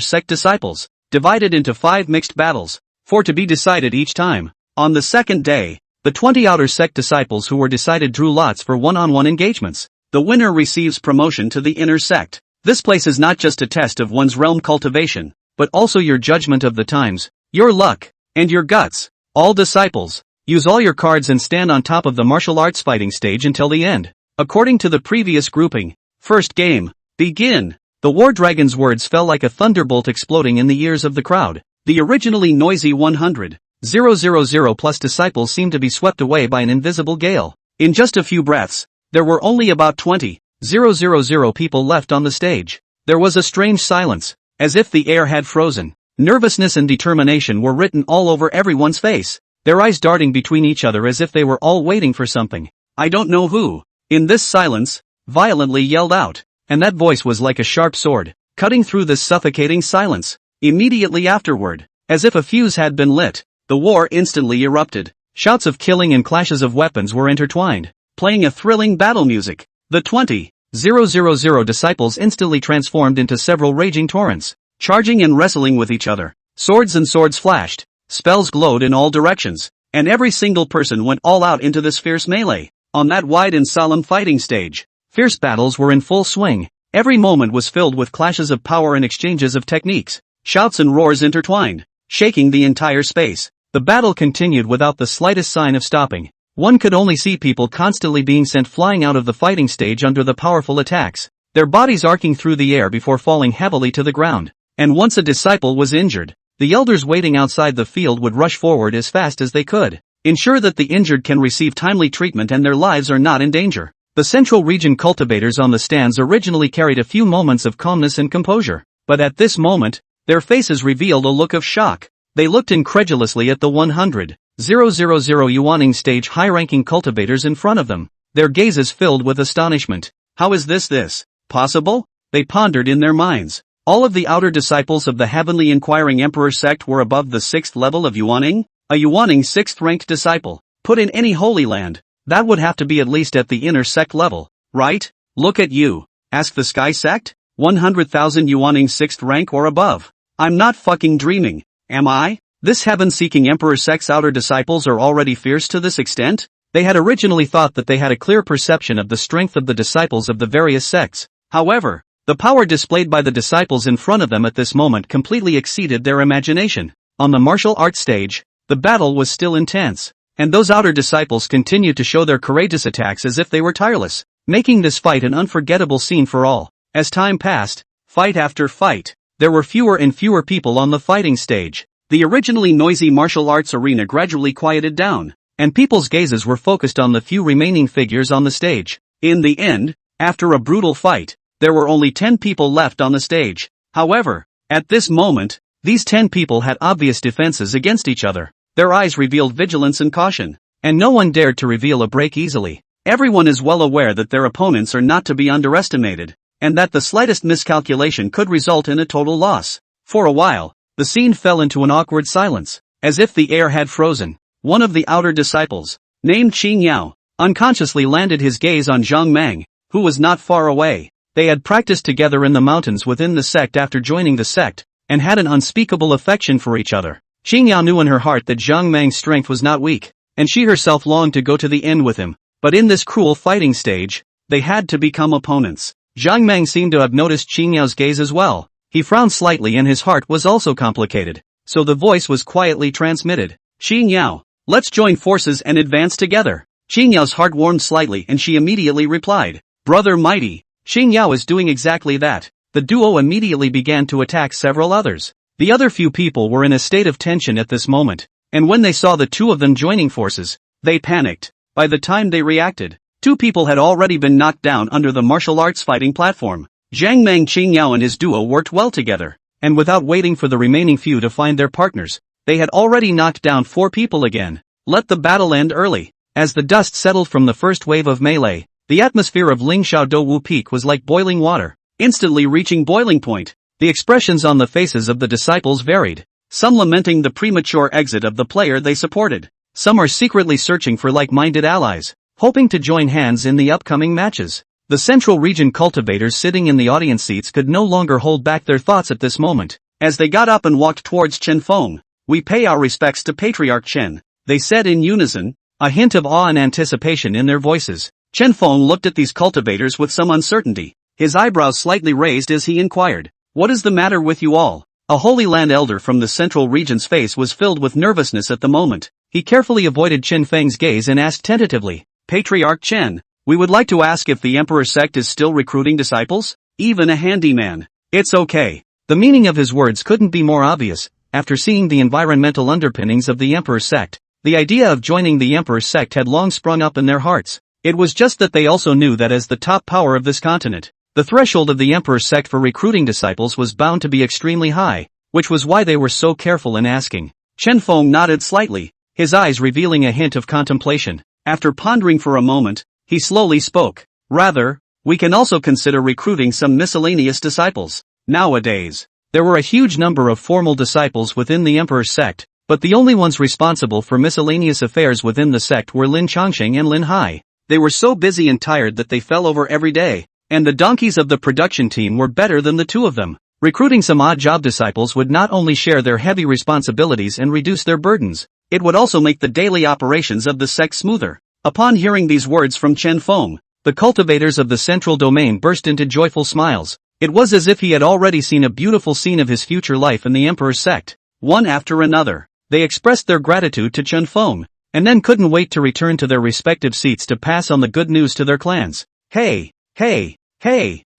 sect disciples, divided into 5 mixed battles, 4 to be decided each time. On the second day, the 20 outer sect disciples who were decided drew lots for one-on-one engagements. The winner receives promotion to the inner sect. This place is not just a test of one's realm cultivation, but also your judgment of the times, your luck, and your guts. All disciples, use all your cards and stand on top of the martial arts fighting stage until the end. According to the previous grouping, first game, begin. The war dragon's words fell like a thunderbolt exploding in the ears of the crowd. The originally noisy 100,000 plus disciples seemed to be swept away by an invisible gale. In just a few breaths, there were only about 20,000 people left on the stage. There was a strange silence, as if the air had frozen. Nervousness and determination were written all over everyone's face, their eyes darting between each other as if they were all waiting for something. "I don't know who." In this silence, violently yelled out, and that voice was like a sharp sword, cutting through this suffocating silence. Immediately afterward, as if a fuse had been lit, the war instantly erupted. Shouts of killing and clashes of weapons were intertwined, playing a thrilling battle music. The 20,000 disciples instantly transformed into several raging torrents, charging and wrestling with each other. Swords and swords flashed, spells glowed in all directions, and every single person went all out into this fierce melee. On that wide and solemn fighting stage, fierce battles were in full swing. Every moment was filled with clashes of power and exchanges of techniques. Shouts and roars intertwined, shaking the entire space. The battle continued without the slightest sign of stopping. One could only see people constantly being sent flying out of the fighting stage under the powerful attacks, their bodies arcing through the air before falling heavily to the ground. And once a disciple was injured, the elders waiting outside the field would rush forward as fast as they could, ensure that the injured can receive timely treatment and their lives are not in danger. The Central Region cultivators on the stands originally carried a few moments of calmness and composure, but at this moment, their faces revealed a look of shock. They looked incredulously at the 100,000 yuaning stage high-ranking cultivators in front of them, their gazes filled with astonishment. How is this possible? They pondered in their minds. All of the outer disciples of the Heavenly Inquiring Emperor sect were above the 6th level of yuaning. A yuaning 6th-ranked disciple, put in any holy land, that would have to be at least at the inner sect level, right? Look at you. Ask the Sky Sect? 100,000 yuaning 6th rank or above. I'm not fucking dreaming. Am I? This heaven-seeking Emperor sect's outer disciples are already fierce to this extent? They had originally thought that they had a clear perception of the strength of the disciples of the various sects. However, the power displayed by the disciples in front of them at this moment completely exceeded their imagination. On the martial arts stage, the battle was still intense, and those outer disciples continued to show their courageous attacks as if they were tireless, making this fight an unforgettable scene for all. As time passed, fight after fight, there were fewer and fewer people on the fighting stage. The originally noisy martial arts arena gradually quieted down, and people's gazes were focused on the few remaining figures on the stage. In the end, after a brutal fight, there were only 10 people left on the stage. However, at this moment, these 10 people had obvious defenses against each other. Their eyes revealed vigilance and caution, and no one dared to reveal a break easily. Everyone is well aware that their opponents are not to be underestimated, and that the slightest miscalculation could result in a total loss. For a while, the scene fell into an awkward silence, as if the air had frozen. One of the outer disciples, named Qing Yao, unconsciously landed his gaze on Zhang Mang, who was not far away. They had practiced together in the mountains within the sect after joining the sect, and had an unspeakable affection for each other. Qing Yao knew in her heart that Zhang Mang's strength was not weak, and she herself longed to go to the end with him. But in this cruel fighting stage, they had to become opponents. Zhang Mang seemed to have noticed Qing Yao's gaze as well. He frowned slightly and his heart was also complicated, so the voice was quietly transmitted. Qing Yao, let's join forces and advance together. Qing Yao's heart warmed slightly and she immediately replied, Brother Mighty. Qing Yao is doing exactly that. The duo immediately began to attack several others. The other few people were in a state of tension at this moment, and when they saw the two of them joining forces, they panicked. By the time they reacted, 2 people had already been knocked down under the martial arts fighting platform. Zhang Mang Qing Yao and his duo worked well together, and without waiting for the remaining few to find their partners, they had already knocked down 4 people again. Let the battle end early. As the dust settled from the first wave of melee, the atmosphere of Lingxiao Douwu Peak was like boiling water, instantly reaching boiling point. The expressions on the faces of the disciples varied, some lamenting the premature exit of the player they supported. Some are secretly searching for like-minded allies, hoping to join hands in the upcoming matches. The Central Region cultivators sitting in the audience seats could no longer hold back their thoughts at this moment. As they got up and walked towards Chen Feng, we pay our respects to Patriarch Chen, they said in unison, a hint of awe and anticipation in their voices. Chen Feng looked at these cultivators with some uncertainty, his eyebrows slightly raised as he inquired, what is the matter with you all? A Holy Land elder from the Central Region's face was filled with nervousness at the moment. He carefully avoided Chen Feng's gaze and asked tentatively, Patriarch Chen, we would like to ask if the Emperor sect is still recruiting disciples? Even a handyman. It's okay. The meaning of his words couldn't be more obvious. After seeing the environmental underpinnings of the Emperor sect, the idea of joining the Emperor sect had long sprung up in their hearts. It was just that they also knew that as the top power of this continent, the threshold of the Emperor sect for recruiting disciples was bound to be extremely high, which was why they were so careful in asking. Chen Feng nodded slightly, his eyes revealing a hint of contemplation. After pondering for a moment, he slowly spoke. Rather, we can also consider recruiting some miscellaneous disciples. Nowadays, There were a huge number of formal disciples within the emperor's sect, but the only ones responsible for miscellaneous affairs within the sect were Lin Chongqing and Lin Hai. They were so busy and tired that they fell over every day, and the donkeys of the production team were better than the two of them. Recruiting some odd job disciples would not only share their heavy responsibilities and reduce their burdens, it would also make the daily operations of the sect smoother. Upon hearing these words from Chen Feng, the cultivators of the central domain burst into joyful smiles. It was as if he had already seen a beautiful scene of his future life in the emperor's sect. One after another, they expressed their gratitude to Chen Feng, and then couldn't wait to return to their respective seats to pass on the good news to their clans. Hey,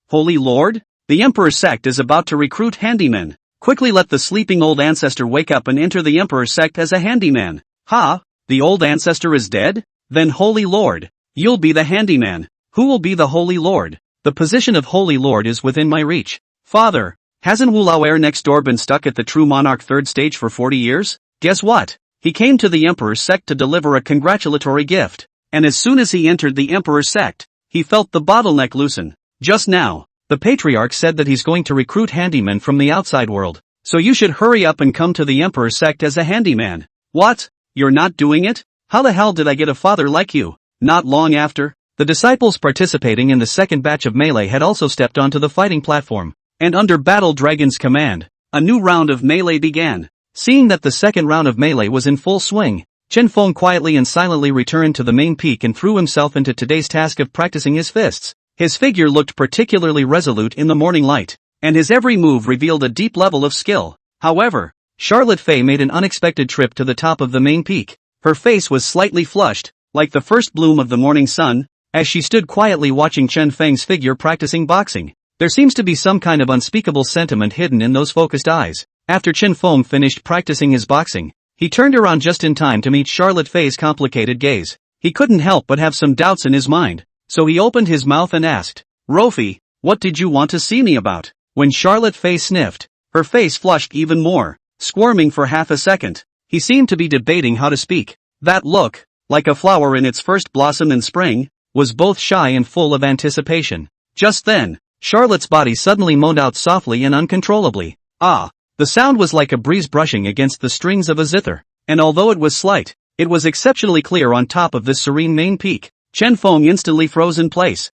Holy Lord? The emperor's sect is about to recruit handymen. Quickly let the sleeping old ancestor wake up and enter the emperor's sect as a handyman. Ha? The old ancestor is dead? Then Holy Lord, you'll be the handyman. Who will be the Holy Lord? The position of Holy Lord is within my reach. Father, hasn't Wu Laoer next door been stuck at the True Monarch 3rd stage for 40 years? Guess what? He came to the emperor's sect to deliver a congratulatory gift. And as soon as he entered the emperor's sect, he felt the bottleneck loosen. Just now, the patriarch said that he's going to recruit handymen from the outside world. So you should hurry up and come to the emperor's sect as a handyman. What? You're not doing it? How the hell did I get a father like you? Not long after, the disciples participating in the second batch of melee had also stepped onto the fighting platform, and under Battle Dragon's command, a new round of melee began. Seeing that the second round of melee was in full swing, Chen Feng quietly and silently returned to the main peak and threw himself into today's task of practicing his fists. His figure looked particularly resolute in the morning light, and his every move revealed a deep level of skill. However, Charlotte Fei made an unexpected trip to the top of the main peak. Her face was slightly flushed, like the first bloom of the morning sun, as she stood quietly watching Chen Feng's figure practicing boxing. There seems to be some kind of unspeakable sentiment hidden in those focused eyes. After Chen Feng finished practicing his boxing, he turned around just in time to meet Charlotte Fei's complicated gaze. He couldn't help but have some doubts in his mind, so he opened his mouth and asked, "Rofi, what did you want to see me about?" When Charlotte Fei sniffed, her face flushed even more, squirming for half a second. He seemed to be debating how to speak. That look, like a flower in its first blossom in spring, was both shy and full of anticipation. Just then, Charlotte's body suddenly moaned out softly and uncontrollably. Ah! The sound was like a breeze brushing against the strings of a zither, and although it was slight, it was exceptionally clear on top of this serene main peak. Chen Feng instantly froze in place.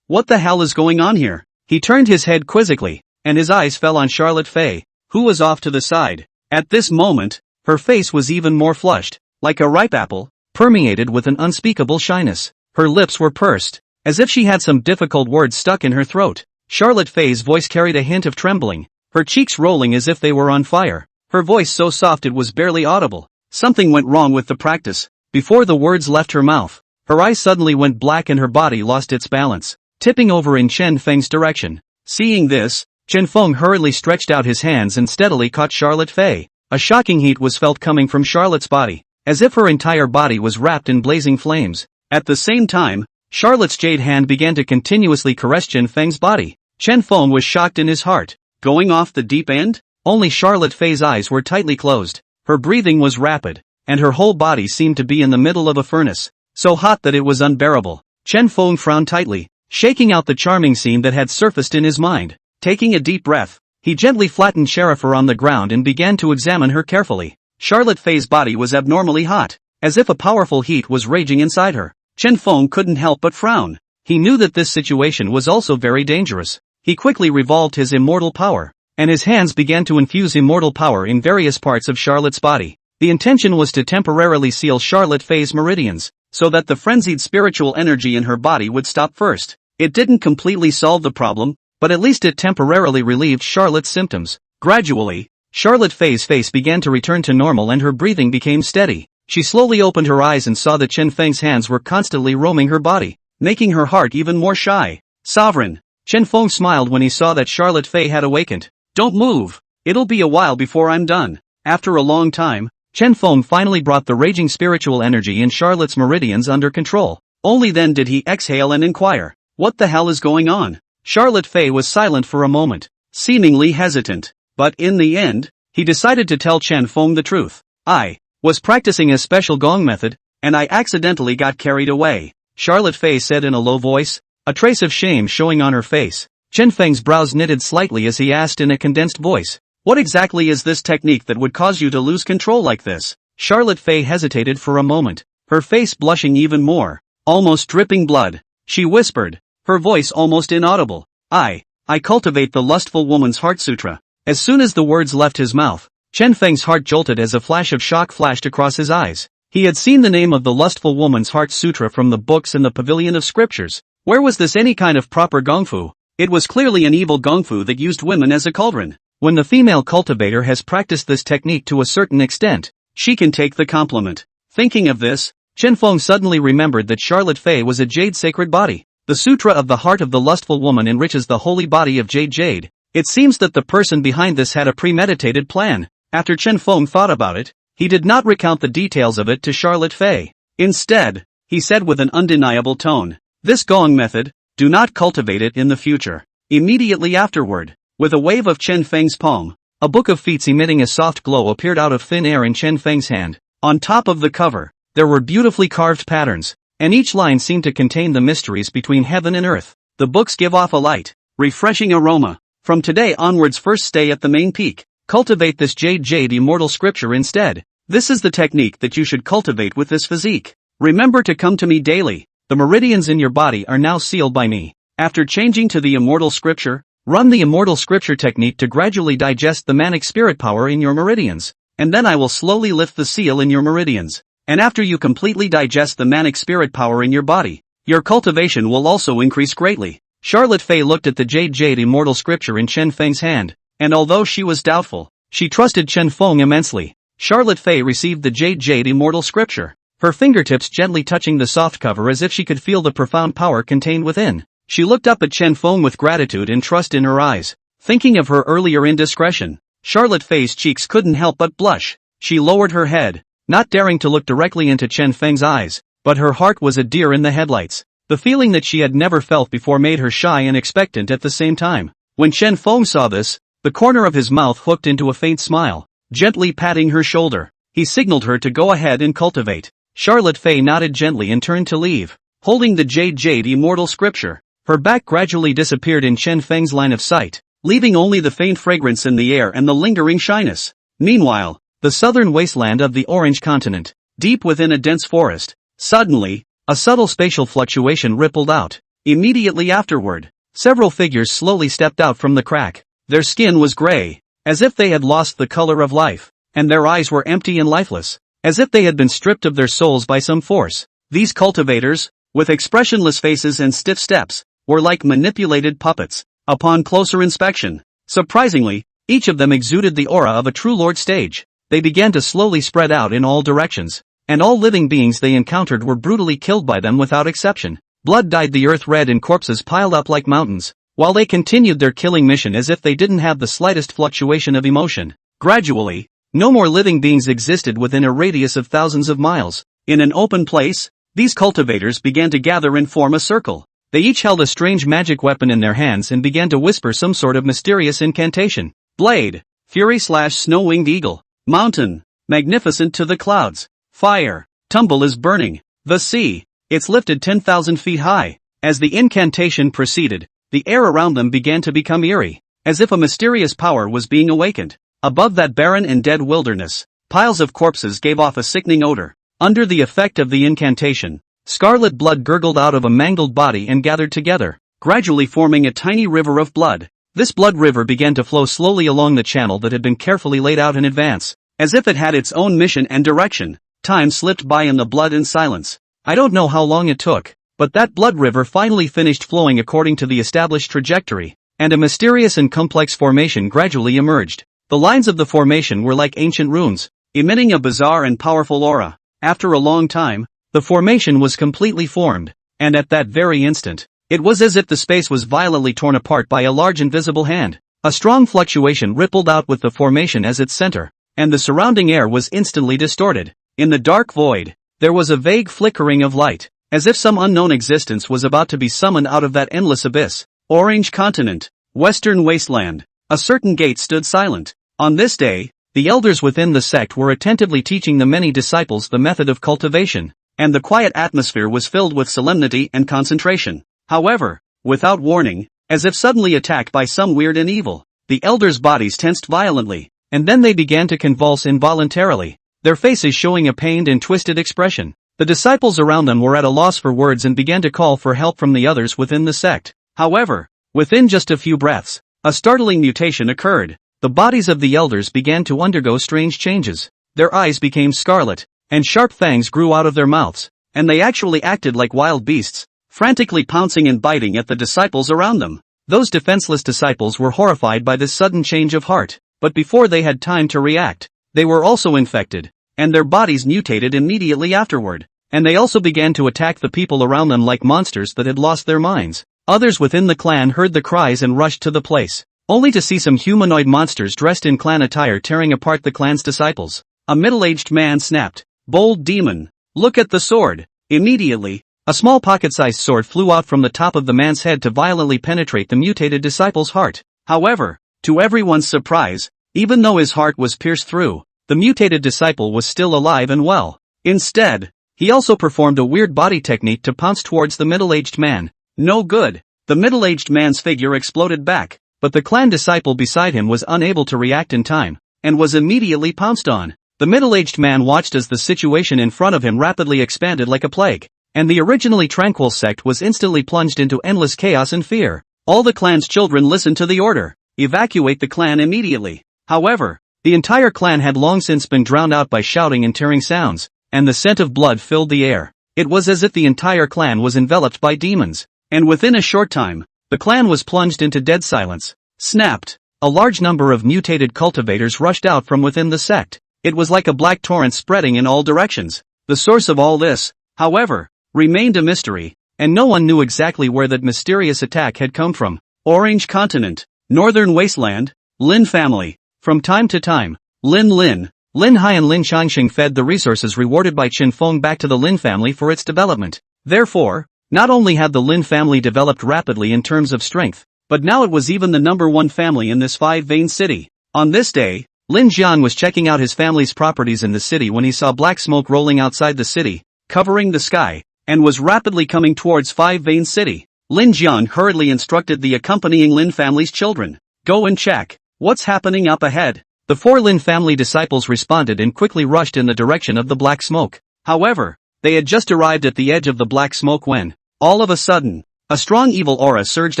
What the hell is going on here? He turned his head quizzically, and his eyes fell on Charlotte Fei, who was off to the side. At this moment, her face was even more flushed, like a ripe apple, permeated with an unspeakable shyness. Her lips were pursed, as if she had some difficult words stuck in her throat. Charlotte Fei's voice carried a hint of trembling, her cheeks rolling as if they were on fire, her voice so soft it was barely audible. Something went wrong with the practice. Before the words left her mouth, her eyes suddenly went black and her body lost its balance, tipping over in Chen Feng's direction. Seeing this, Chen Feng hurriedly stretched out his hands and steadily caught Charlotte Fei. A shocking heat was felt coming from Charlotte's body, as if her entire body was wrapped in blazing flames. At the same time, Charlotte's jade hand began to continuously caress Chen Feng's body. Chen Feng was shocked in his heart. Going off the deep end? Only Charlotte Fei's eyes were tightly closed. Her breathing was rapid, and her whole body seemed to be in the middle of a furnace, so hot that it was unbearable. Chen Feng frowned tightly, shaking out the charming scene that had surfaced in his mind. Taking a deep breath, he gently flattened Sherifer on the ground and began to examine her carefully. Charlotte Fei's body was abnormally hot, as if a powerful heat was raging inside her. Chen Feng couldn't help but frown. He knew that this situation was also very dangerous. He quickly revolved his immortal power, and his hands began to infuse immortal power in various parts of Charlotte's body. The intention was to temporarily seal Charlotte Fei's meridians, so that the frenzied spiritual energy in her body would stop first. It didn't completely solve the problem, but at least it temporarily relieved Charlotte's symptoms. Gradually, Charlotte Fei's face began to return to normal and her breathing became steady. She slowly opened her eyes and saw that Chen Feng's hands were constantly roaming her body, making her heart even more shy. Sovereign! Chen Feng smiled when he saw that Charlotte Fei had awakened. Don't move! It'll be a while before I'm done. After a long time, Chen Feng finally brought the raging spiritual energy in Charlotte's meridians under control. Only then did he exhale and inquire, "What the hell is going on?" Charlotte Fei was silent for a moment, seemingly hesitant. But in the end, he decided to tell Chen Feng the truth. "I was practicing a special gong method, and I accidentally got carried away," Charlotte Fei said in a low voice, a trace of shame showing on her face. Chen Feng's brows knitted slightly as he asked in a condensed voice. What exactly is this technique that would cause you to lose control like this? Charlotte Fei hesitated for a moment, her face blushing even more, almost dripping blood. She whispered, her voice almost inaudible. I cultivate the lustful woman's heart sutra. As soon as the words left his mouth, Chen Feng's heart jolted as a flash of shock flashed across his eyes. He had seen the name of the lustful woman's heart sutra from the books in the pavilion of scriptures. Where was this any kind of proper gongfu? It was clearly an evil gongfu that used women as a cauldron. When the female cultivator has practiced this technique to a certain extent, she can take the compliment. Thinking of this, Chen Feng suddenly remembered that Charlotte Fei was a jade sacred body. The sutra of the heart of the lustful woman enriches the holy body of jade. It seems that the person behind this had a premeditated plan. After Chen Feng thought about it, he did not recount the details of it to Charlotte Fei. Instead, he said with an undeniable tone, this gong method, do not cultivate it in the future. Immediately afterward, with a wave of Chen Feng's palm, a book of feats emitting a soft glow appeared out of thin air in Chen Feng's hand. On top of the cover, there were beautifully carved patterns, and each line seemed to contain the mysteries between heaven and earth. The books give off a light, refreshing aroma. From today onwards, first stay at the main peak. Cultivate this jade immortal scripture instead. This is the technique that you should cultivate with this physique. Remember to come to me daily. The meridians in your body are now sealed by me. After changing to the immortal scripture, run the immortal scripture technique to gradually digest the manic spirit power in your meridians. And then I will slowly lift the seal in your meridians. And after you completely digest the manic spirit power in your body, your cultivation will also increase greatly. Charlotte Fei looked at the jade immortal scripture in Chen Feng's hand, and although she was doubtful, she trusted Chen Feng immensely. Charlotte Fei received the jade immortal scripture, her fingertips gently touching the soft cover as if she could feel the profound power contained within. She looked up at Chen Feng with gratitude and trust in her eyes. Thinking of her earlier indiscretion, Charlotte Fei's cheeks couldn't help but blush. She lowered her head, not daring to look directly into Chen Feng's eyes, but her heart was a deer in the headlights. The feeling that she had never felt before made her shy and expectant at the same time. When Chen Feng saw this, the corner of his mouth hooked into a faint smile, gently patting her shoulder. He signaled her to go ahead and cultivate. Charlotte Fei nodded gently and turned to leave, holding the jade immortal scripture. Her back gradually disappeared in Chen Feng's line of sight, leaving only the faint fragrance in the air and the lingering shyness. Meanwhile, the southern wasteland of the Orange Continent, deep within a dense forest, suddenly, a subtle spatial fluctuation rippled out. Immediately afterward, several figures slowly stepped out from the crack. Their skin was gray, as if they had lost the color of life, and their eyes were empty and lifeless, as if they had been stripped of their souls by some force. These cultivators, with expressionless faces and stiff steps, were like manipulated puppets. Upon closer inspection, surprisingly, each of them exuded the aura of a true Lord stage. They began to slowly spread out in all directions, and all living beings they encountered were brutally killed by them without exception. Blood dyed the earth red and corpses piled up like mountains, while they continued their killing mission as if they didn't have the slightest fluctuation of emotion. Gradually, no more living beings existed within a radius of thousands of miles. In an open place, these cultivators began to gather and form a circle. They each held a strange magic weapon in their hands and began to whisper some sort of mysterious incantation. Blade, Fury/Snow-Winged Eagle, Mountain, magnificent to the clouds. Fire, Tumble is burning. The sea, it's lifted 10,000 feet high. As the incantation proceeded, the air around them began to become eerie, as if a mysterious power was being awakened. Above that barren and dead wilderness, piles of corpses gave off a sickening odor. Under the effect of the incantation, scarlet blood gurgled out of a mangled body and gathered together, gradually forming a tiny river of blood. This blood river began to flow slowly along the channel that had been carefully laid out in advance, as if it had its own mission and direction. Time slipped by in the blood and silence. I don't know how long it took, but that blood river finally finished flowing according to the established trajectory, and a mysterious and complex formation gradually emerged. The lines of the formation were like ancient runes, emitting a bizarre and powerful aura. After a long time, the formation was completely formed, and at that very instant, it was as if the space was violently torn apart by a large invisible hand. A strong fluctuation rippled out with the formation as its center, and the surrounding air was instantly distorted. In the dark void, there was a vague flickering of light, as if some unknown existence was about to be summoned out of that endless abyss. Orange Continent, Western Wasteland. A certain gate stood silent. On this day, the elders within the sect were attentively teaching the many disciples the method of cultivation, and the quiet atmosphere was filled with solemnity and concentration. However, without warning, as if suddenly attacked by some weird and evil. The elders' bodies tensed violently, and then they began to convulse involuntarily, their faces showing a pained and twisted expression. The disciples around them were at a loss for words and began to call for help from the others within the sect. However, within just a few breaths, a startling mutation occurred. The bodies of the elders began to undergo strange changes. Their eyes became scarlet, and sharp fangs grew out of their mouths, and they actually acted like wild beasts, frantically pouncing and biting at the disciples around them. Those defenseless disciples were horrified by this sudden change of heart, but before they had time to react, they were also infected, and their bodies mutated immediately afterward, and they also began to attack the people around them like monsters that had lost their minds. Others within the clan heard the cries and rushed to the place, only to see some humanoid monsters dressed in clan attire tearing apart the clan's disciples. A middle-aged man snapped, "Bold demon, look at the sword!" Immediately, a small pocket-sized sword flew out from the top of the man's head to violently penetrate the mutated disciple's heart. However, to everyone's surprise, even though his heart was pierced through, the mutated disciple was still alive and well. Instead, he also performed a weird body technique to pounce towards the middle-aged man. No good. The middle-aged man's figure exploded back, but the clan disciple beside him was unable to react in time, and was immediately pounced on. The middle-aged man watched as the situation in front of him rapidly expanded like a plague, and the originally tranquil sect was instantly plunged into endless chaos and fear. All the clan's children listened to the order, evacuate the clan immediately. However, the entire clan had long since been drowned out by shouting and tearing sounds, and the scent of blood filled the air. It was as if the entire clan was enveloped by demons, and within a short time, the clan was plunged into dead silence. Snapped! A large number of mutated cultivators rushed out from within the sect. It was like a black torrent spreading in all directions. The source of all this, however, remained a mystery, and no one knew exactly where that mysterious attack had come from. Orange Continent, Northern Wasteland, Lin family. From time to time, Lin Hai and Lin Changxing fed the resources rewarded by Qin Feng back to the Lin family for its development. Therefore, not only had the Lin family developed rapidly in terms of strength, but now it was even the #1 family in this five-vein city. On this day, Lin Jian was checking out his family's properties in the city when he saw black smoke rolling outside the city, covering the sky, and was rapidly coming towards Five-Vein City. Lin Jian hurriedly instructed the accompanying Lin family's children, "Go and check what's happening up ahead." The 4 Lin family disciples responded and quickly rushed in the direction of the black smoke. However, they had just arrived at the edge of the black smoke when, all of a sudden, a strong evil aura surged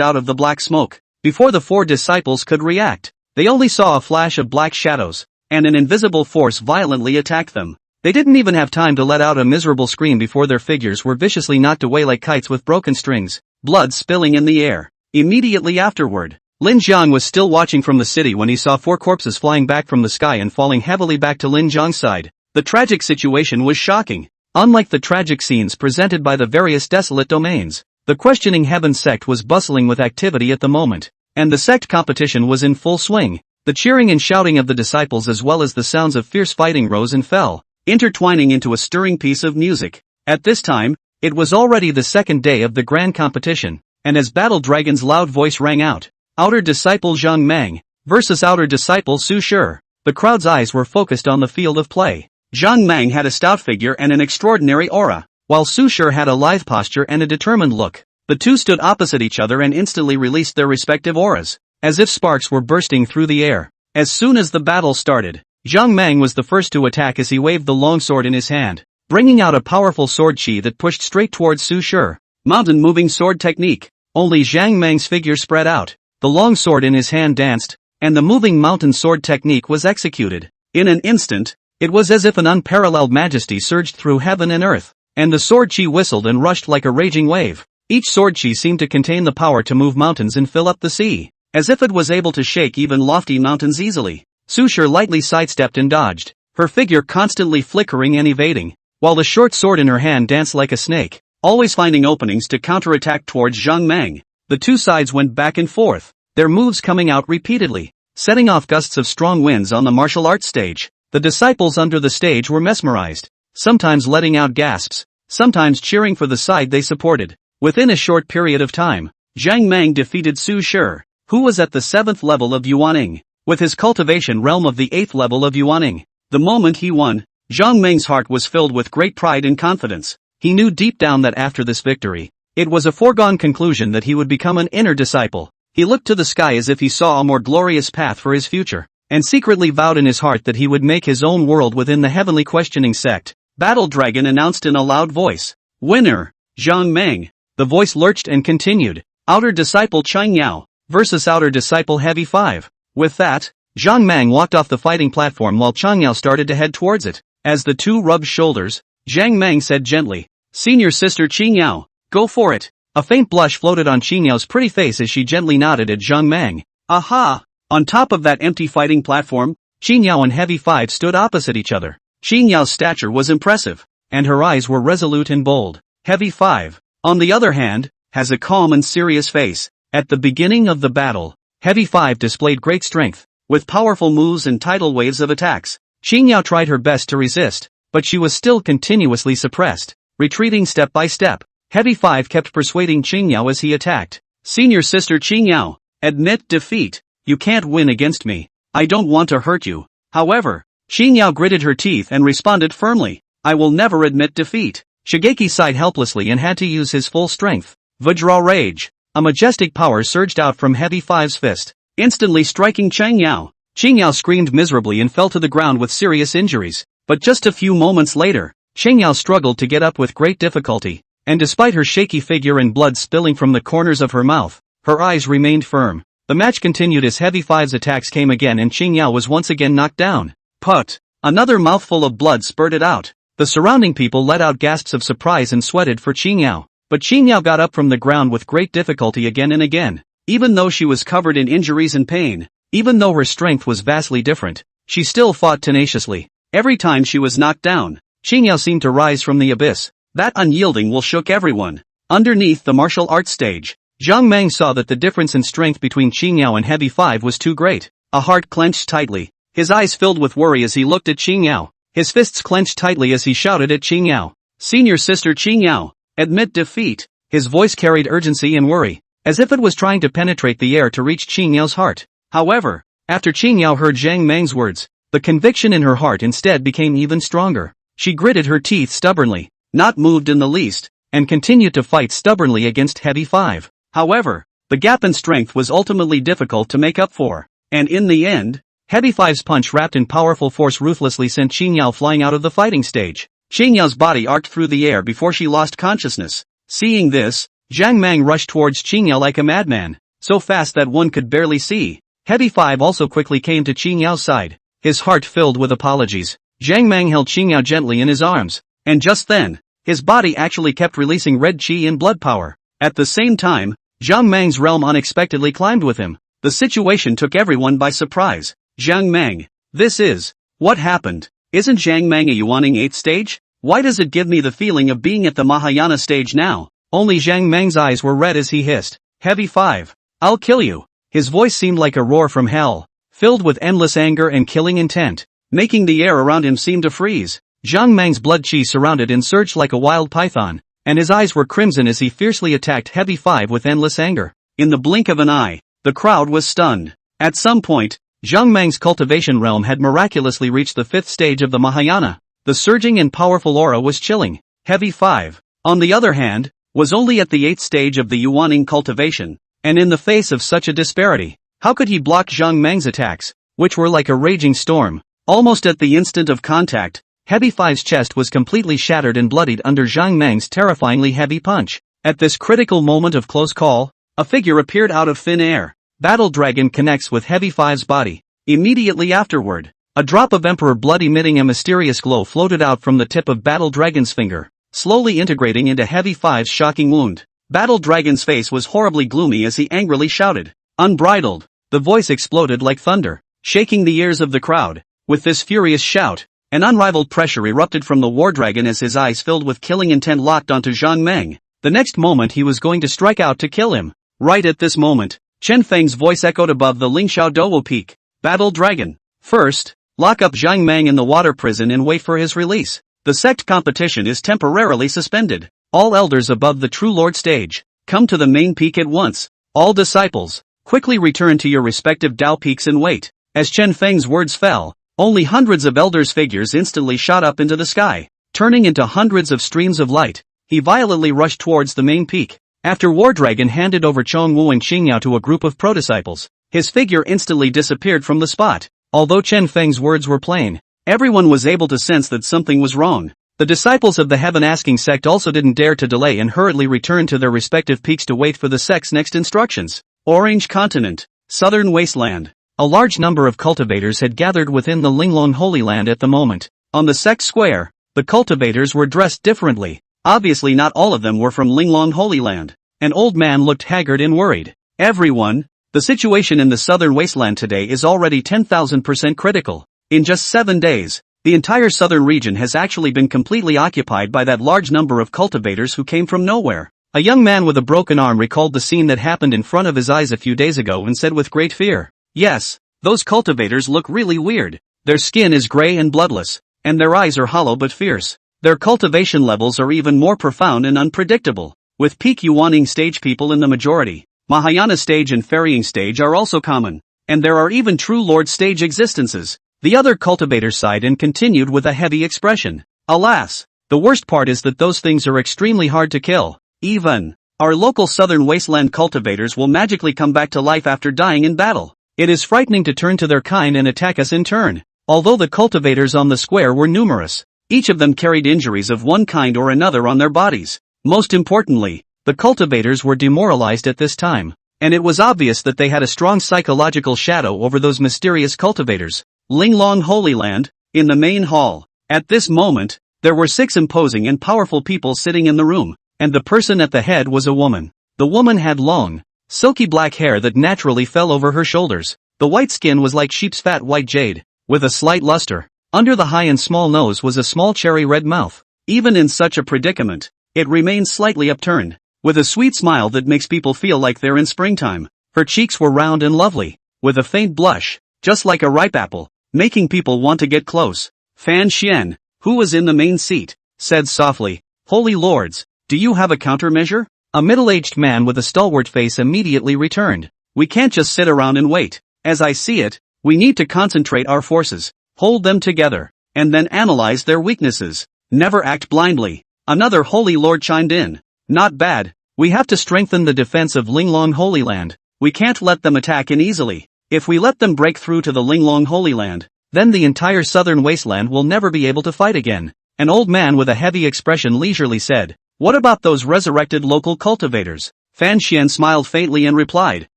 out of the black smoke. Before the 4 disciples could react, they only saw a flash of black shadows, and an invisible force violently attacked them. They didn't even have time to let out a miserable scream before their figures were viciously knocked away like kites with broken strings, blood spilling in the air. Immediately afterward, Lin Jiang was still watching from the city when he saw 4 corpses flying back from the sky and falling heavily back to Lin Jiang's side. The tragic situation was shocking. Unlike the tragic scenes presented by the various desolate domains, the Questioning Heaven sect was bustling with activity at the moment, and the sect competition was in full swing. The cheering and shouting of the disciples as well as the sounds of fierce fighting rose and fell, intertwining into a stirring piece of music. At this time, it was already the second day of the grand competition, and as Battle Dragon's loud voice rang out, Outer Disciple Zhang Meng versus Outer Disciple Su Shi, the crowd's eyes were focused on the field of play. Zhang Meng had a stout figure and an extraordinary aura, while Su Shi had a lithe posture and a determined look. The two stood opposite each other and instantly released their respective auras, as if sparks were bursting through the air. As soon as the battle started, Zhang Meng was the first to attack as he waved the long sword in his hand, bringing out a powerful sword chi that pushed straight towards Su Shi. Mountain moving sword technique. Only Zhang Meng's figure spread out, the long sword in his hand danced, and the moving mountain sword technique was executed. In an instant, it was as if an unparalleled majesty surged through heaven and earth, and the sword chi whistled and rushed like a raging wave. Each sword chi seemed to contain the power to move mountains and fill up the sea, as if it was able to shake even lofty mountains easily. Su Shi lightly sidestepped and dodged, her figure constantly flickering and evading, while the short sword in her hand danced like a snake, always finding openings to counterattack towards Zhang Meng. The two sides went back and forth, their moves coming out repeatedly, setting off gusts of strong winds on the martial arts stage. The disciples under the stage were mesmerized, sometimes letting out gasps, sometimes cheering for the side they supported. Within a short period of time, Zhang Meng defeated Su Shi, who was at the 7th level of Yuaning, with his cultivation realm of the 8th level of Yuaning. The moment he won, Zhang Meng's heart was filled with great pride and confidence. He knew deep down that after this victory, it was a foregone conclusion that he would become an inner disciple. He looked to the sky as if he saw a more glorious path for his future, and secretly vowed in his heart that he would make his own world within the heavenly questioning sect. Battle Dragon announced in a loud voice. Winner, Zhang Meng. The voice lurched and continued. Outer Disciple Chang Yao versus Outer Disciple Heavy 5. With that, Zhang Meng walked off the fighting platform while Chang Yao started to head towards it. As the two rubbed shoulders, Zhang Meng said gently, Senior sister Qing Yao, go for it. A faint blush floated on Qing Yao's pretty face as she gently nodded at Zhang Meng. Aha! On top of that empty fighting platform, Qing Yao and Heavy 5 stood opposite each other. Qing Yao's stature was impressive, and her eyes were resolute and bold. Heavy 5, on the other hand, has a calm and serious face. At the beginning of the battle, Heavy 5 displayed great strength, with powerful moves and tidal waves of attacks. Qing Yao tried her best to resist, but she was still continuously suppressed, retreating step by step. Heavy 5 kept persuading Qing Yao as he attacked. Senior sister Qing Yao, admit defeat. You can't win against me. I don't want to hurt you. However, Qing Yao gritted her teeth and responded firmly. I will never admit defeat. Shigeki sighed helplessly and had to use his full strength. Vajra Rage. A majestic power surged out from Heavy 5's fist, instantly striking Qing Yao. Qing Yao screamed miserably and fell to the ground with serious injuries. But just a few moments later, Qing Yao struggled to get up with great difficulty. And despite her shaky figure and blood spilling from the corners of her mouth, her eyes remained firm. The match continued as Heavy 5's attacks came again and Qing Yao was once again knocked down. Put! Another mouthful of blood spurted out. The surrounding people let out gasps of surprise and sweated for Qing Yao. But Qing Yao got up from the ground with great difficulty again and again. Even though she was covered in injuries and pain, even though her strength was vastly different, she still fought tenaciously. Every time she was knocked down, Qing Yao seemed to rise from the abyss. That unyielding will shook everyone. Underneath the martial arts stage, Zhang Meng saw that the difference in strength between Qing Yao and Heavy 5 was too great. A heart clenched tightly. His eyes filled with worry as he looked at Qing Yao. His fists clenched tightly as he shouted at Qing Yao. Senior sister Qing Yao, admit defeat. His voice carried urgency and worry, as if it was trying to penetrate the air to reach Qing Yao's heart. However, after Qing Yao heard Zhang Meng's words, the conviction in her heart instead became even stronger. She gritted her teeth stubbornly, not moved in the least, and continued to fight stubbornly against Heavy 5. However, the gap in strength was ultimately difficult to make up for, and in the end, Heavy 5's punch wrapped in powerful force ruthlessly sent Qing Yao flying out of the fighting stage. Qing Yao's body arced through the air before she lost consciousness. Seeing this, Zhang Meng rushed towards Qing Yao like a madman, so fast that one could barely see. Heavy 5 also quickly came to Qing Yao's side, his heart filled with apologies. Zhang Meng held Qing Yao gently in his arms, and just then, his body actually kept releasing red qi and blood power. At the same time, Zhang Meng's realm unexpectedly climbed with him. The situation took everyone by surprise. Zhang Meng, this is, what happened? Isn't Zhang Meng a Yuaning 8th stage? Why does it give me the feeling of being at the Mahayana stage now? Only Zhang Meng's eyes were red as he hissed. Heavy 5. I'll kill you. His voice seemed like a roar from hell, filled with endless anger and killing intent, making the air around him seem to freeze. Zhang Meng's blood qi surrounded and surged like a wild python, and his eyes were crimson as he fiercely attacked Heavy 5 with endless anger. In the blink of an eye, the crowd was stunned. At some point, Zhang Meng's cultivation realm had miraculously reached the 5th stage of the Mahayana. The surging and powerful aura was chilling. Heavy 5, on the other hand, was only at the 8th stage of the Yuaning cultivation, and in the face of such a disparity, how could he block Zhang Meng's attacks, which were like a raging storm? Almost at the instant of contact, Heavy 5's chest was completely shattered and bloodied under Zhang Meng's terrifyingly heavy punch. At this critical moment of close call, a figure appeared out of thin air. Battle Dragon connects with Heavy 5's body. Immediately afterward, a drop of Emperor Blood emitting a mysterious glow floated out from the tip of Battle Dragon's finger, slowly integrating into Heavy 5's shocking wound. Battle Dragon's face was horribly gloomy as he angrily shouted. Unbridled, the voice exploded like thunder, shaking the ears of the crowd. With this furious shout, an unrivaled pressure erupted from the War Dragon as his eyes filled with killing intent locked onto Zhang Meng. The next moment he was going to strike out to kill him. Right at this moment, Chen Feng's voice echoed above the Lingxiao Douwo peak. Battle Dragon. First, lock up Zhang Meng in the water prison and wait for his release. The sect competition is temporarily suspended. All elders above the True Lord stage, come to the main peak at once. All disciples, quickly return to your respective Dao peaks and wait. As Chen Feng's words fell, only hundreds of elders' figures instantly shot up into the sky, turning into hundreds of streams of light. He violently rushed towards the main peak. After War Dragon handed over Chong Wuing Xingyao to a group of pro-disciples, his figure instantly disappeared from the spot. Although Chen Feng's words were plain, everyone was able to sense that something was wrong. The disciples of the Heaven-asking sect also didn't dare to delay and hurriedly returned to their respective peaks to wait for the sect's next instructions. Orange Continent, Southern Wasteland. A large number of cultivators had gathered within the Linglong Holy Land at the moment. On the sect square, the cultivators were dressed differently. Obviously not all of them were from Linglong Holy Land. An old man looked haggard and worried. Everyone, the situation in the Southern Wasteland today is already 10,000% critical. In just 7 days, the entire southern region has actually been completely occupied by that large number of cultivators who came from nowhere. A young man with a broken arm recalled the scene that happened in front of his eyes a few days ago and said with great fear, "Yes, those cultivators look really weird. Their skin is gray and bloodless, and their eyes are hollow but fierce. Their cultivation levels are even more profound and unpredictable. With peak Yuaning stage people in the majority, Mahayana stage and ferrying stage are also common, and there are even true Lord stage existences." The other cultivators sighed and continued with a heavy expression. "Alas, the worst part is that those things are extremely hard to kill. Even our local southern wasteland cultivators will magically come back to life after dying in battle. It is frightening to turn to their kind and attack us in turn." Although the cultivators on the square were numerous, each of them carried injuries of one kind or another on their bodies. Most importantly, the cultivators were demoralized at this time, and it was obvious that they had a strong psychological shadow over those mysterious cultivators. Linglong Holy Land, in the main hall. At this moment, there were 6 imposing and powerful people sitting in the room, and the person at the head was a woman. The woman had long, silky black hair that naturally fell over her shoulders. The white skin was like sheep's fat white jade, with a slight luster. Under the high and small nose was a small cherry red mouth. Even in such a predicament, it remained slightly upturned, with a sweet smile that makes people feel like they're in springtime. Her cheeks were round and lovely, with a faint blush, just like a ripe apple, making people want to get close. Fan Xian, who was in the main seat, said softly, "Holy lords, do you have a countermeasure?" A middle-aged man with a stalwart face immediately returned. "We can't just sit around and wait. As I see it, we need to concentrate our forces, hold them together, and then analyze their weaknesses. Never act blindly." Another holy lord chimed in. "Not bad. We have to strengthen the defense of Linglong Holy Land. We can't let them attack in easily. If we let them break through to the Linglong Holy Land, then the entire southern wasteland will never be able to fight again." An old man with a heavy expression leisurely said, "What about those resurrected local cultivators?" Fan Xian smiled faintly and replied,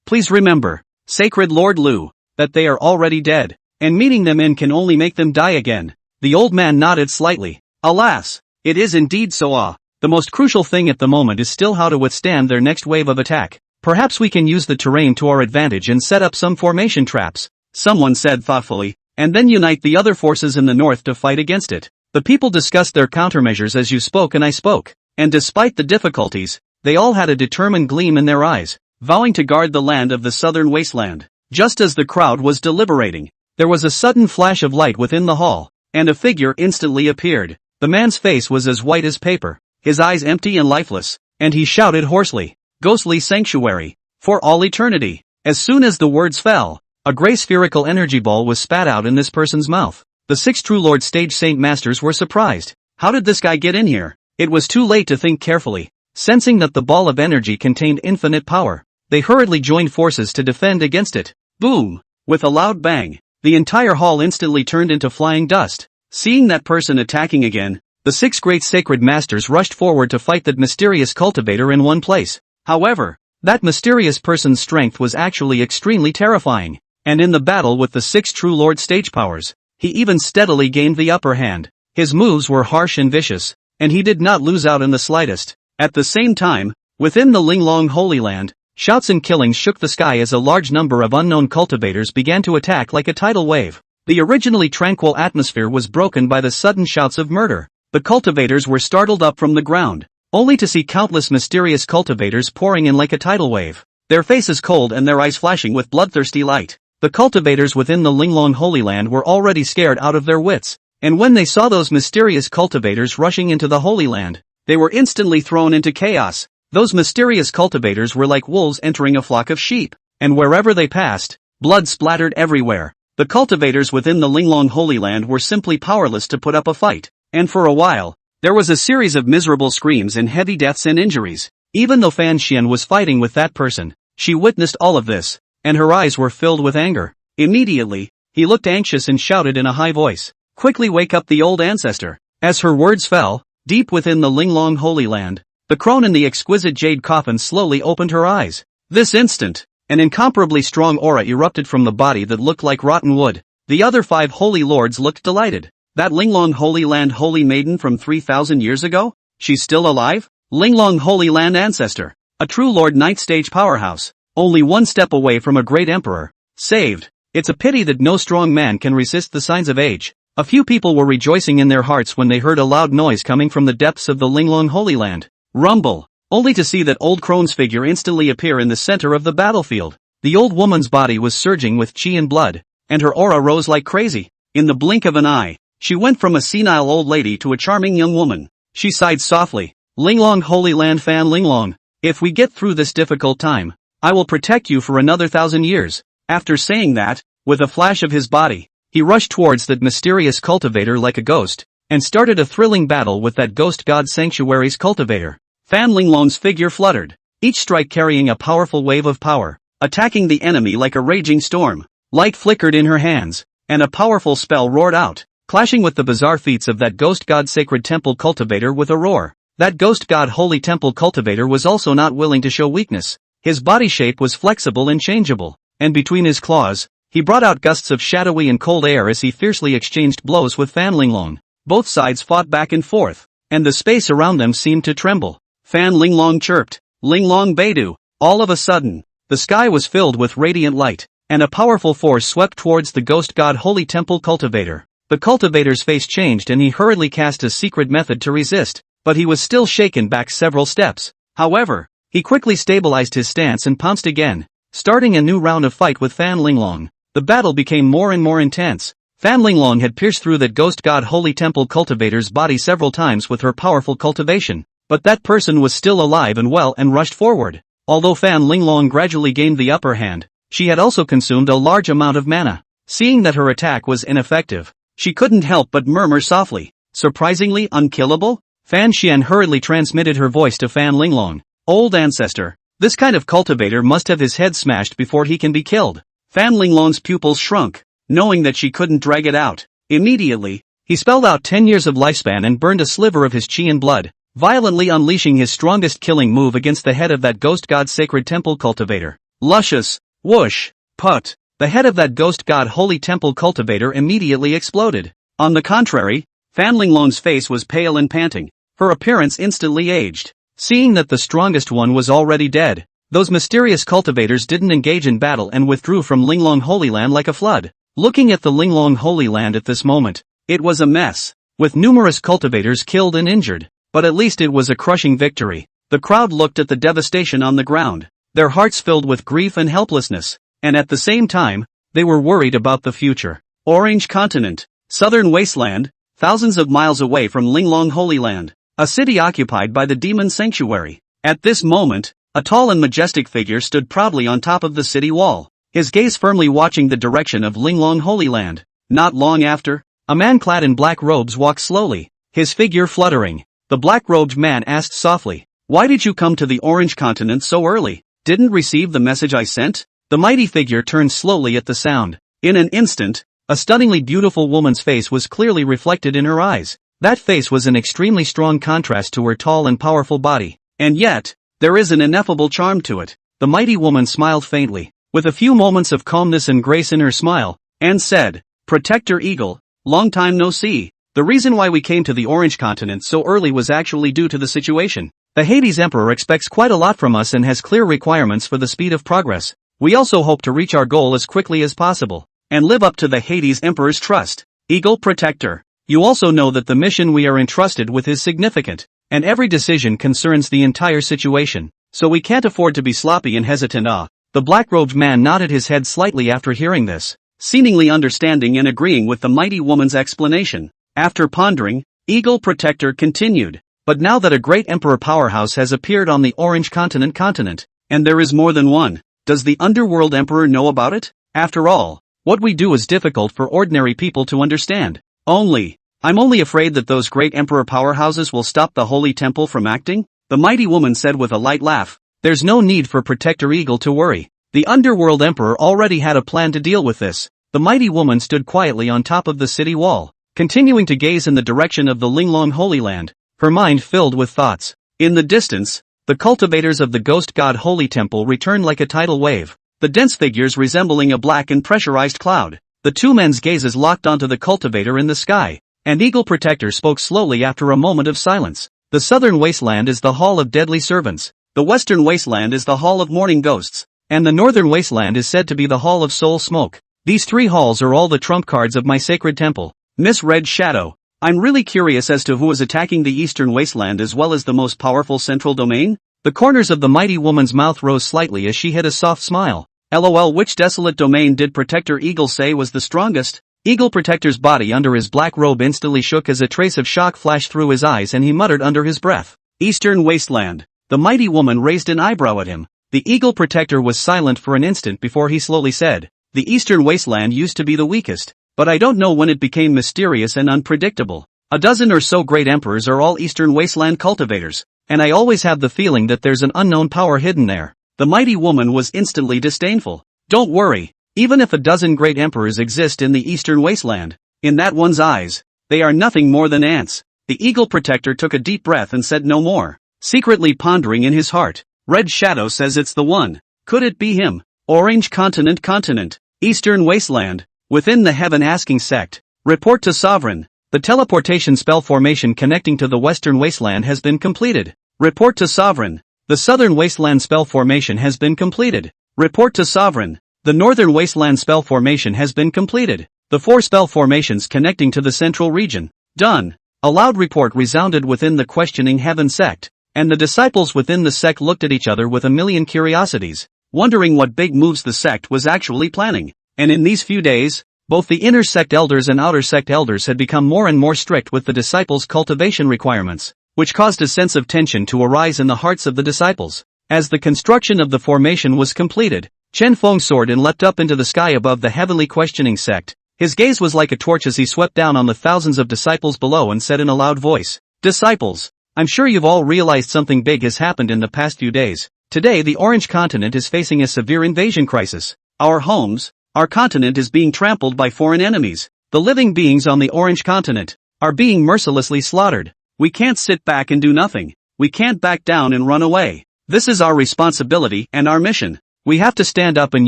"Please remember, Sacred Lord Lu, that they are already dead, and meeting them in can only make them die again." The old man nodded slightly. "Alas, it is indeed so. The most crucial thing at the moment is still how to withstand their next wave of attack. Perhaps we can use the terrain to our advantage and set up some formation traps," someone said thoughtfully, "and then unite the other forces in the north to fight against it." The people discussed their countermeasures as you spoke and I spoke, and despite the difficulties, they all had a determined gleam in their eyes, vowing to guard the land of the southern wasteland. Just as the crowd was deliberating, there was a sudden flash of light within the hall, and a figure instantly appeared. The man's face was as white as paper, his eyes empty and lifeless, and he shouted hoarsely, "Ghostly Sanctuary, for all eternity." As soon as the words fell, a gray spherical energy ball was spat out in this person's mouth. The 6 True Lord Stage Saint Masters were surprised. How did this guy get in here? It was too late to think carefully. Sensing that the ball of energy contained infinite power, they hurriedly joined forces to defend against it. Boom! With a loud bang, the entire hall instantly turned into flying dust. Seeing that person attacking again, the 6 great sacred masters rushed forward to fight that mysterious cultivator in one place. However, that mysterious person's strength was actually extremely terrifying, and in the battle with the 6 True Lord stage powers, he even steadily gained the upper hand. His moves were harsh and vicious, and he did not lose out in the slightest. At the same time, within the Linglong Holy Land, shouts and killings shook the sky as a large number of unknown cultivators began to attack like a tidal wave. The originally tranquil atmosphere was broken by the sudden shouts of murder. The cultivators were startled up from the ground, only to see countless mysterious cultivators pouring in like a tidal wave, their faces cold and their eyes flashing with bloodthirsty light. The cultivators within the Linglong Holy Land were already scared out of their wits, and when they saw those mysterious cultivators rushing into the Holy Land, they were instantly thrown into chaos. Those mysterious cultivators were like wolves entering a flock of sheep, and wherever they passed, blood splattered everywhere. The cultivators within the Linglong Holy Land were simply powerless to put up a fight, and for a while, there was a series of miserable screams and heavy deaths and injuries. Even though Fan Xian was fighting with that person, she witnessed all of this, and her eyes were filled with anger. Immediately, he looked anxious and shouted in a high voice, "Quickly wake up the old ancestor." As her words fell, deep within the Linglong Holy Land, the crone in the exquisite jade coffin slowly opened her eyes. This instant, an incomparably strong aura erupted from the body that looked like rotten wood. The other 5 holy lords looked delighted. That Linglong Holy Land holy maiden from 3,000 years ago? She's still alive? Linglong Holy Land ancestor. A true Lord Knight stage powerhouse. Only one step away from a great emperor. Saved. It's a pity that no strong man can resist the signs of age. A few people were rejoicing in their hearts when they heard a loud noise coming from the depths of the Linglong Holy Land. Rumble. Only to see that old crone's figure instantly appear in the center of the battlefield. The old woman's body was surging with chi and blood, and her aura rose like crazy. In the blink of an eye, she went from a senile old lady to a charming young woman. She sighed softly. Linglong Holy Land Fan Linglong, if we get through this difficult time, I will protect you for another 1,000 years. After saying that, with a flash of his body, he rushed towards that mysterious cultivator like a ghost, and started a thrilling battle with that ghost god sanctuary's cultivator. Fan Linglong's figure fluttered, each strike carrying a powerful wave of power, attacking the enemy like a raging storm. Light flickered in her hands, and a powerful spell roared out, clashing with the bizarre feats of that ghost god sacred temple cultivator with a roar. That ghost god holy temple cultivator was also not willing to show weakness. His body shape was flexible and changeable, and between his claws, he brought out gusts of shadowy and cold air as he fiercely exchanged blows with Fan Linglong. Both sides fought back and forth, and the space around them seemed to tremble. Fan Linglong chirped, "Linglong Beidou." All of a sudden, the sky was filled with radiant light, and a powerful force swept towards the ghost god holy temple cultivator. The cultivator's face changed and he hurriedly cast a secret method to resist, but he was still shaken back several steps. However, he quickly stabilized his stance and pounced again, starting a new round of fight with Fan Linglong. The battle became more and more intense. Fan Linglong had pierced through that ghost god holy temple cultivator's body several times with her powerful cultivation, but that person was still alive and well and rushed forward. Although Fan Linglong gradually gained the upper hand, she had also consumed a large amount of mana. Seeing that her attack was ineffective, she couldn't help but murmur softly, "Surprisingly unkillable?" Fan Xian hurriedly transmitted her voice to Fan Linglong. "Old ancestor, this kind of cultivator must have his head smashed before he can be killed." Fan Linglong's pupils shrunk, knowing that she couldn't drag it out. Immediately, he spelled out 10 years of lifespan and burned a sliver of his chi and blood, violently unleashing his strongest killing move against the head of that ghost god sacred temple cultivator. Luscious, whoosh, put. The head of that ghost god holy temple cultivator immediately exploded. On the contrary, Fan Linglong's face was pale and panting, her appearance instantly aged. Seeing that the strongest one was already dead, those mysterious cultivators didn't engage in battle and withdrew from Linglong Holy Land like a flood. Looking at the Linglong Holy Land at this moment, it was a mess, with numerous cultivators killed and injured, but at least it was a crushing victory. The crowd looked at the devastation on the ground, their hearts filled with grief and helplessness, and at the same time, they were worried about the future. Orange Continent, Southern Wasteland, thousands of miles away from Linglong Holy Land, a city occupied by the demon sanctuary. At this moment, a tall and majestic figure stood proudly on top of the city wall, his gaze firmly watching the direction of Linglong Holy Land. Not long after, a man clad in black robes walked slowly, his figure fluttering. The black-robed man asked softly, "Why did you come to the Orange Continent so early? Didn't receive the message I sent?" The mighty figure turned slowly at the sound. In an instant, a stunningly beautiful woman's face was clearly reflected in her eyes. That face was an extremely strong contrast to her tall and powerful body, and yet, there is an ineffable charm to it. The mighty woman smiled faintly, with a few moments of calmness and grace in her smile, and said, "Protector Eagle, long time no see. The reason why we came to the Orange Continent so early was actually due to the situation. The Hades Emperor expects quite a lot from us and has clear requirements for the speed of progress. We also hope to reach our goal as quickly as possible, and live up to the Hades Emperor's trust. Eagle Protector, you also know that the mission we are entrusted with is significant, and every decision concerns the entire situation, so we can't afford to be sloppy and hesitant." The black-robed man nodded his head slightly after hearing this, seemingly understanding and agreeing with the mighty woman's explanation. After pondering, Eagle Protector continued, "But now that a great emperor powerhouse has appeared on the Orange Continent, and there is more than one, does the Underworld Emperor know about it? After all, what we do is difficult for ordinary people to understand. I'm only afraid that those great emperor powerhouses will stop the Holy Temple from acting." the mighty woman said with a light laugh. There's no need for Protector Eagle to worry. The Underworld Emperor already had a plan to deal with this. The mighty woman stood quietly on top of the city wall, continuing to gaze in the direction of the Linglong Holy Land, her mind filled with thoughts. In the distance, the cultivators of the ghost god Holy Temple returned like a tidal wave, the dense figures resembling a black and pressurized cloud. The two men's gazes locked onto the cultivator in the sky, and Eagle Protector spoke slowly after a moment of silence. The southern wasteland is the hall of deadly servants, the western wasteland is the hall of mourning ghosts, and the northern wasteland is said to be the hall of soul smoke. These three halls are all the trump cards of my sacred temple. Miss Red Shadow, I'm really curious as to who is attacking the eastern wasteland as well as the most powerful central domain? The corners of the mighty woman's mouth rose slightly as she hid a soft smile. LOL, which desolate domain did Protector Eagle say was the strongest? Eagle Protector's body under his black robe instantly shook as a trace of shock flashed through his eyes and he muttered under his breath. Eastern Wasteland. The mighty woman raised an eyebrow at him. The Eagle Protector was silent for an instant before he slowly said, the Eastern Wasteland used to be the weakest, but I don't know when it became mysterious and unpredictable. A dozen or so great emperors are all Eastern Wasteland cultivators, and I always have the feeling that there's an unknown power hidden there. The mighty woman was instantly disdainful. Don't worry. Even if a dozen great emperors exist in the Eastern Wasteland, in that one's eyes, they are nothing more than ants. The Eagle Protector took a deep breath and said no more, secretly pondering in his heart. Red Shadow says it's the one. Could it be him? Orange Continent, Eastern Wasteland, within the Heaven Asking Sect. Report to Sovereign. The teleportation spell formation connecting to the Western Wasteland has been completed. Report to Sovereign. The Southern Wasteland spell formation has been completed. Report to Sovereign. The Northern Wasteland spell formation has been completed. The 4 spell formations connecting to the Central region. Done. A loud report resounded within the questioning Heaven Sect, and the disciples within the sect looked at each other with a million curiosities, wondering what big moves the sect was actually planning. And in these few days, both the inner sect elders and outer sect elders had become more and more strict with the disciples' cultivation requirements, which caused a sense of tension to arise in the hearts of the disciples. As the construction of the formation was completed, Chen Feng soared and leapt up into the sky above the heavenly questioning sect. His gaze was like a torch as he swept down on the thousands of disciples below and said in a loud voice, Disciples, I'm sure you've all realized something big has happened in the past few days. Today the Orange Continent is facing a severe invasion crisis. Our homes, our continent is being trampled by foreign enemies. The living beings on the Orange Continent are being mercilessly slaughtered. We can't sit back and do nothing. We can't back down and run away. This is our responsibility and our mission. We have to stand up and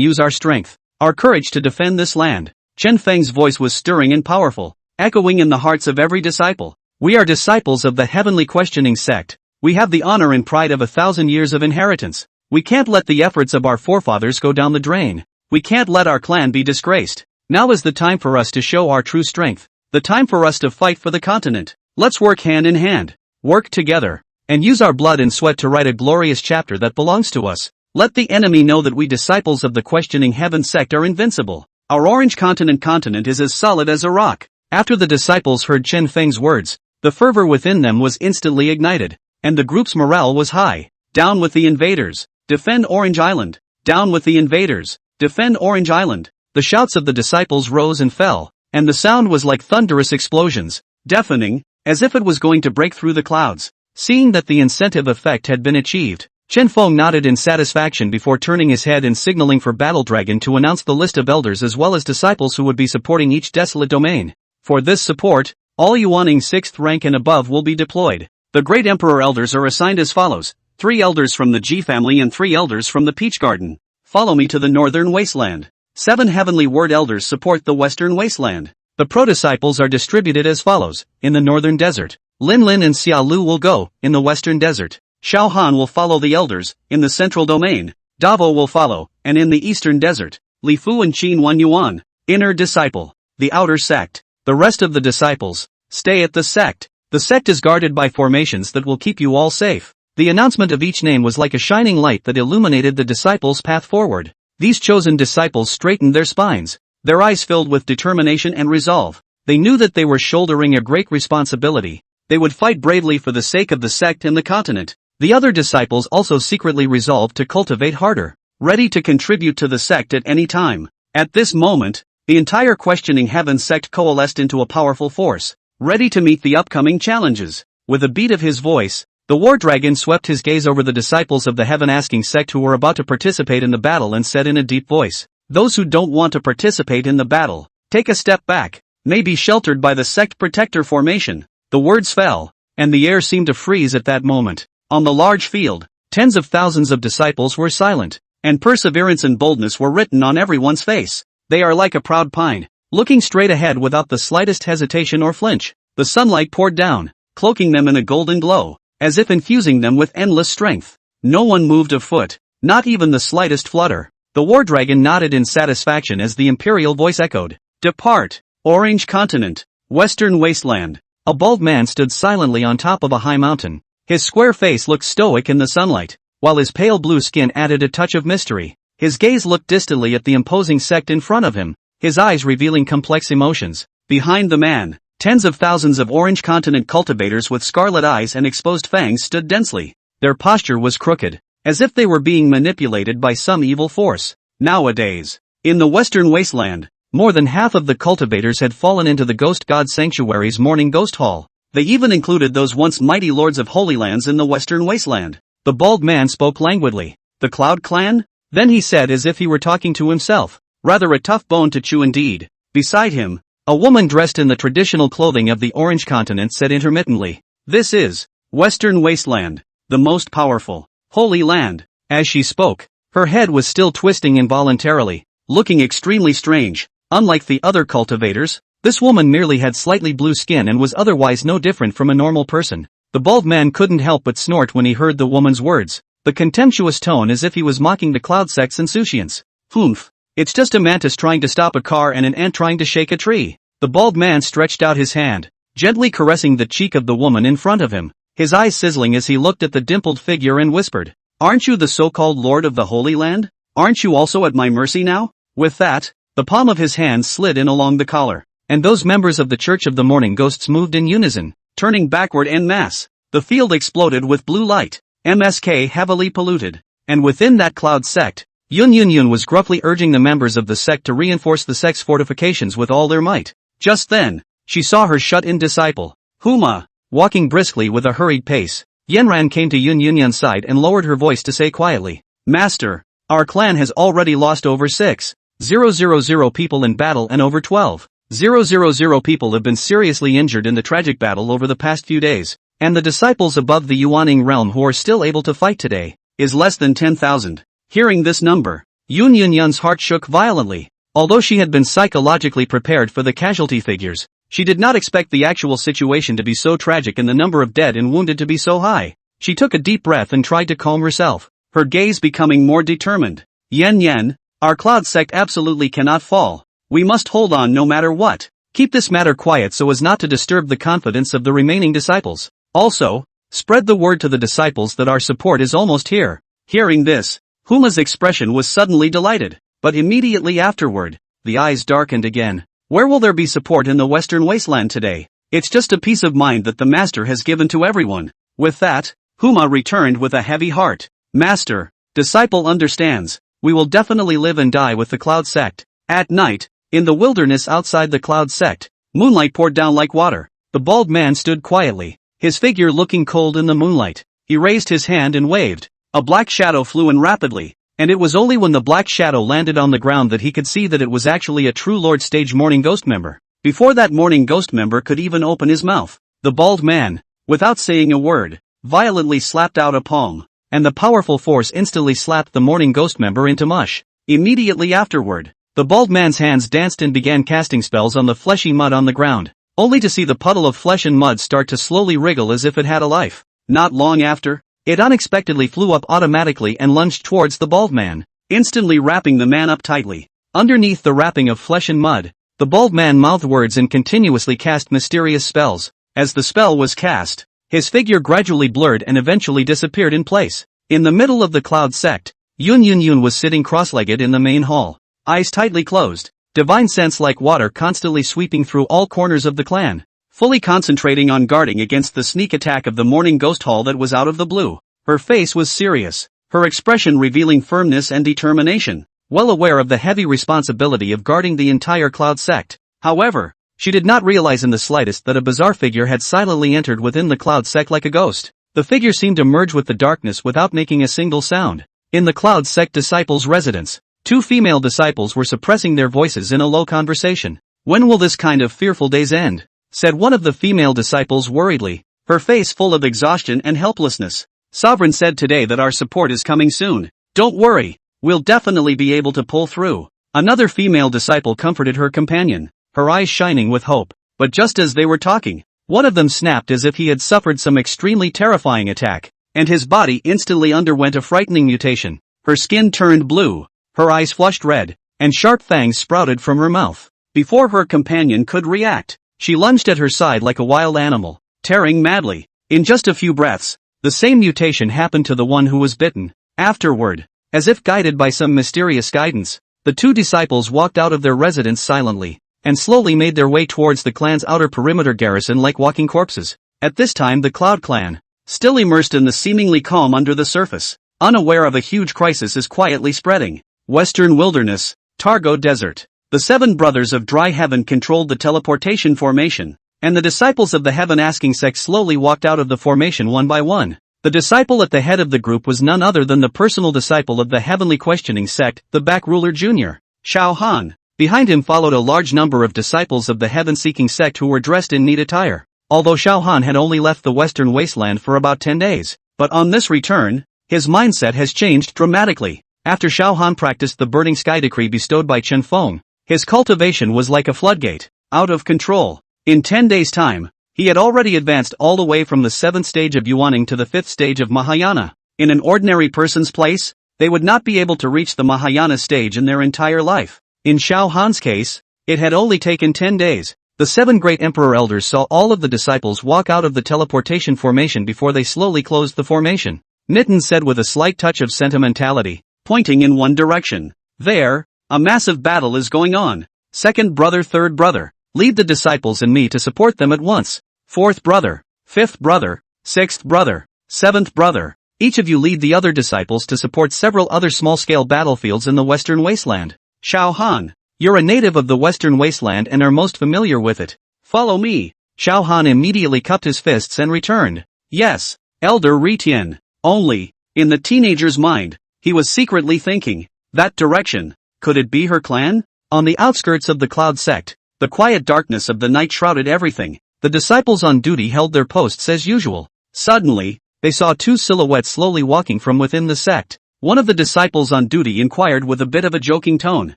use our strength, our courage to defend this land. Chen Feng's voice was stirring and powerful, echoing in the hearts of every disciple. We are disciples of the heavenly questioning sect. We have the honor and pride of 1,000 years of inheritance. We can't let the efforts of our forefathers go down the drain. We can't let our clan be disgraced. Now is the time for us to show our true strength. The time for us to fight for the continent. Let's work hand in hand, work together, and use our blood and sweat to write a glorious chapter that belongs to us. Let the enemy know that we disciples of the questioning Heaven Sect are invincible. Our Orange Continent is as solid as a rock. After the disciples heard Chen Feng's words, the fervor within them was instantly ignited, and the group's morale was high. Down with the invaders. Defend Orange Island. Down with the invaders. Defend Orange Island. The shouts of the disciples rose and fell, and the sound was like thunderous explosions, deafening, as if it was going to break through the clouds. Seeing that the incentive effect had been achieved, Chen Feng nodded in satisfaction before turning his head and signaling for Battle Dragon to announce the list of elders as well as disciples who would be supporting each desolate domain. For this support, all Yuaning 6th rank and above will be deployed. The Great Emperor elders are assigned as follows: 3 elders from the Ji family and 3 elders from the Peach Garden. Follow me to the Northern Wasteland. 7 Heavenly Word elders support the Western Wasteland. The pro-disciples are distributed as follows: in the Northern Desert, Lin Lin and Xia Lu will go, in the Western Desert. Xiao Han will follow the elders, in the Central Domain. Davo will follow, and in the Eastern Desert, Li Fu and Qin Wan Yuan. Inner Disciple. The Outer Sect. The rest of the disciples, stay at the sect. The sect is guarded by formations that will keep you all safe. The announcement of each name was like a shining light that illuminated the disciples' path forward. These chosen disciples straightened their spines, their eyes filled with determination and resolve. They knew that they were shouldering a great responsibility. They would fight bravely for the sake of the sect and the continent. The other disciples also secretly resolved to cultivate harder, ready to contribute to the sect at any time. At this moment, the entire questioning Heaven Sect coalesced into a powerful force, ready to meet the upcoming challenges. With a beat of his voice, The war dragon swept his gaze over the disciples of the heaven-asking sect who were about to participate in the battle and said in a deep voice, "Those who don't want to participate in the battle, take a step back, may be sheltered by the sect protector formation." The words fell, and the air seemed to freeze at that moment. On the large field, tens of thousands of disciples were silent, and perseverance and boldness were written on everyone's face. They are like a proud pine, looking straight ahead without the slightest hesitation or flinch. The sunlight poured down, cloaking them in a golden glow, as if infusing them with endless strength. No one moved a foot, not even the slightest flutter. The war dragon nodded in satisfaction as the imperial voice echoed, "Depart, Orange Continent, Western Wasteland." A bald man stood silently on top of a high mountain. His square face looked stoic in the sunlight, while his pale blue skin added a touch of mystery. His gaze looked distantly at the imposing sect in front of him, his eyes revealing complex emotions. Behind the man, tens of thousands of Orange Continent cultivators with scarlet eyes and exposed fangs stood densely. Their posture was crooked, as if they were being manipulated by some evil force. Nowadays, in the Western Wasteland, more than half of the cultivators had fallen into the Ghost God Sanctuary's Morning Ghost Hall. They even included those once mighty lords of Holy Lands in the Western Wasteland. The bald man spoke languidly. "The Cloud Clan?" Then he said as if he were talking to himself. "Rather a tough bone to chew indeed." Beside him, a woman dressed in the traditional clothing of the Orange Continent said intermittently, "This is Western Wasteland, the most powerful, holy land." As she spoke, her head was still twisting involuntarily, looking extremely strange. Unlike the other cultivators, this woman merely had slightly blue skin and was otherwise no different from a normal person. The bald man couldn't help but snort when he heard the woman's words, the contemptuous tone as if he was mocking the Cloud Sect's insouciance. "Humph. It's just a mantis trying to stop a car and an ant trying to shake a tree." The bald man stretched out his hand, gently caressing the cheek of the woman in front of him, his eyes sizzling as he looked at the dimpled figure and whispered, "Aren't you the so-called Lord of the Holy Land? Aren't you also at my mercy now?" With that, the palm of his hand slid in along the collar, and those members of the Church of the Morning Ghosts moved in unison, turning backward en masse. The field exploded with blue light, MSK heavily polluted, and within that Cloud Sect, Yun was gruffly urging the members of the sect to reinforce the sect's fortifications with all their might. Just then, she saw her shut-in disciple, Huma, walking briskly with a hurried pace. Yenran came to Yun's side and lowered her voice to say quietly, "Master, our clan has already lost over 6,000 people in battle and over 12,000 people have been seriously injured in the tragic battle over the past few days, and the disciples above the Yuaning realm who are still able to fight today is less than 10,000. Hearing this number, Yun's heart shook violently. Although she had been psychologically prepared for the casualty figures, she did not expect the actual situation to be so tragic and the number of dead and wounded to be so high. She took a deep breath and tried to calm herself, her gaze becoming more determined. Yen, our Cloud Sect absolutely cannot fall. We must hold on no matter what. Keep this matter quiet so as not to disturb the confidence of the remaining disciples. Also, spread the word to the disciples that our support is almost here." Hearing this, Huma's expression was suddenly delighted, but immediately afterward, the eyes darkened again. "Where will there be support in the Western Wasteland today? It's just a peace of mind that the Master has given to everyone." With that, Huma returned with a heavy heart. "Master, disciple understands. We will definitely live and die with the Cloud Sect." At night, in the wilderness outside the Cloud Sect, moonlight poured down like water. The bald man stood quietly, his figure looking cold in the moonlight. He raised his hand and waved. A black shadow flew in rapidly, and it was only when the black shadow landed on the ground that he could see that it was actually a true Lord Stage Morning Ghost member. Before that Morning Ghost member could even open his mouth, the bald man, without saying a word, violently slapped out a palm, and the powerful force instantly slapped the Morning Ghost member into mush. Immediately afterward, the bald man's hands danced and began casting spells on the fleshy mud on the ground, only to see the puddle of flesh and mud start to slowly wriggle as if it had a life. Not long after, it unexpectedly flew up automatically and lunged towards the bald man, instantly wrapping the man up tightly. Underneath the wrapping of flesh and mud, the bald man mouthed words and continuously cast mysterious spells. As the spell was cast, his figure gradually blurred and eventually disappeared in place. In the middle of the Cloud Sect, Yun was sitting cross-legged in the main hall, eyes tightly closed, divine sense like water constantly sweeping through all corners of the clan, fully concentrating on guarding against the sneak attack of the Morning Ghost Hall that was out of the blue. Her face was serious, her expression revealing firmness and determination, well aware of the heavy responsibility of guarding the entire Cloud Sect. However, she did not realize in the slightest that a bizarre figure had silently entered within the Cloud Sect like a ghost. The figure seemed to merge with the darkness without making a single sound. In the Cloud Sect disciples' residence, two female disciples were suppressing their voices in a low conversation. "When will this kind of fearful days end?" said one of the female disciples worriedly, her face full of exhaustion and helplessness. "Sovereign said today that our support is coming soon. Don't worry, we'll definitely be able to pull through." Another female disciple comforted her companion, her eyes shining with hope. But just as they were talking, one of them snapped as if he had suffered some extremely terrifying attack, and his body instantly underwent a frightening mutation. Her skin turned blue, her eyes flushed red, and sharp fangs sprouted from her mouth. Before her companion could react, she lunged at her side like a wild animal, tearing madly. In just a few breaths, the same mutation happened to the one who was bitten. Afterward, as if guided by some mysterious guidance, the two disciples walked out of their residence silently, and slowly made their way towards the clan's outer perimeter garrison like walking corpses. At this time the Cloud clan, still immersed in the seemingly calm under the surface, unaware of a huge crisis is quietly spreading. Western Wilderness, Targo Desert. The 7 brothers of Dry Heaven controlled the teleportation formation, and the disciples of the Heaven-asking sect slowly walked out of the formation one by one. The disciple at the head of the group was none other than the personal disciple of the Heavenly Questioning sect, the Back Ruler Jr., Shao Han. Behind him followed a large number of disciples of the Heaven-seeking sect who were dressed in neat attire. Although Shao Han had only left the Western Wasteland for about 10 days, but on this return, his mindset has changed dramatically. After Shao Han practiced the Burning Sky Decree bestowed by Chen Feng, his cultivation was like a floodgate, out of control. In 10 days' time, he had already advanced all the way from the 7th stage of Yuaning to the 5th stage of Mahayana. In an ordinary person's place, they would not be able to reach the Mahayana stage in their entire life. In Shao Han's case, it had only taken 10 days. The 7 great emperor elders saw all of the disciples walk out of the teleportation formation before they slowly closed the formation. Nitin said with a slight touch of sentimentality, pointing in one direction. "There, a massive battle is going on. Second brother, third brother, lead the disciples and me to support them at once. Fourth brother, fifth brother, sixth brother, seventh brother, each of you lead the other disciples to support several other small-scale battlefields in the Western Wasteland. Shao Han, you're a native of the Western Wasteland and are most familiar with it. Follow me." Shao Han immediately cupped his fists and returned. "Yes, Elder Ritian." Only, in the teenager's mind, he was secretly thinking, that direction, could it be her clan? On the outskirts of the Cloud Sect, the quiet darkness of the night shrouded everything. The disciples on duty held their posts as usual. Suddenly, they saw 2 silhouettes slowly walking from within the sect. One of the disciples on duty inquired with a bit of a joking tone,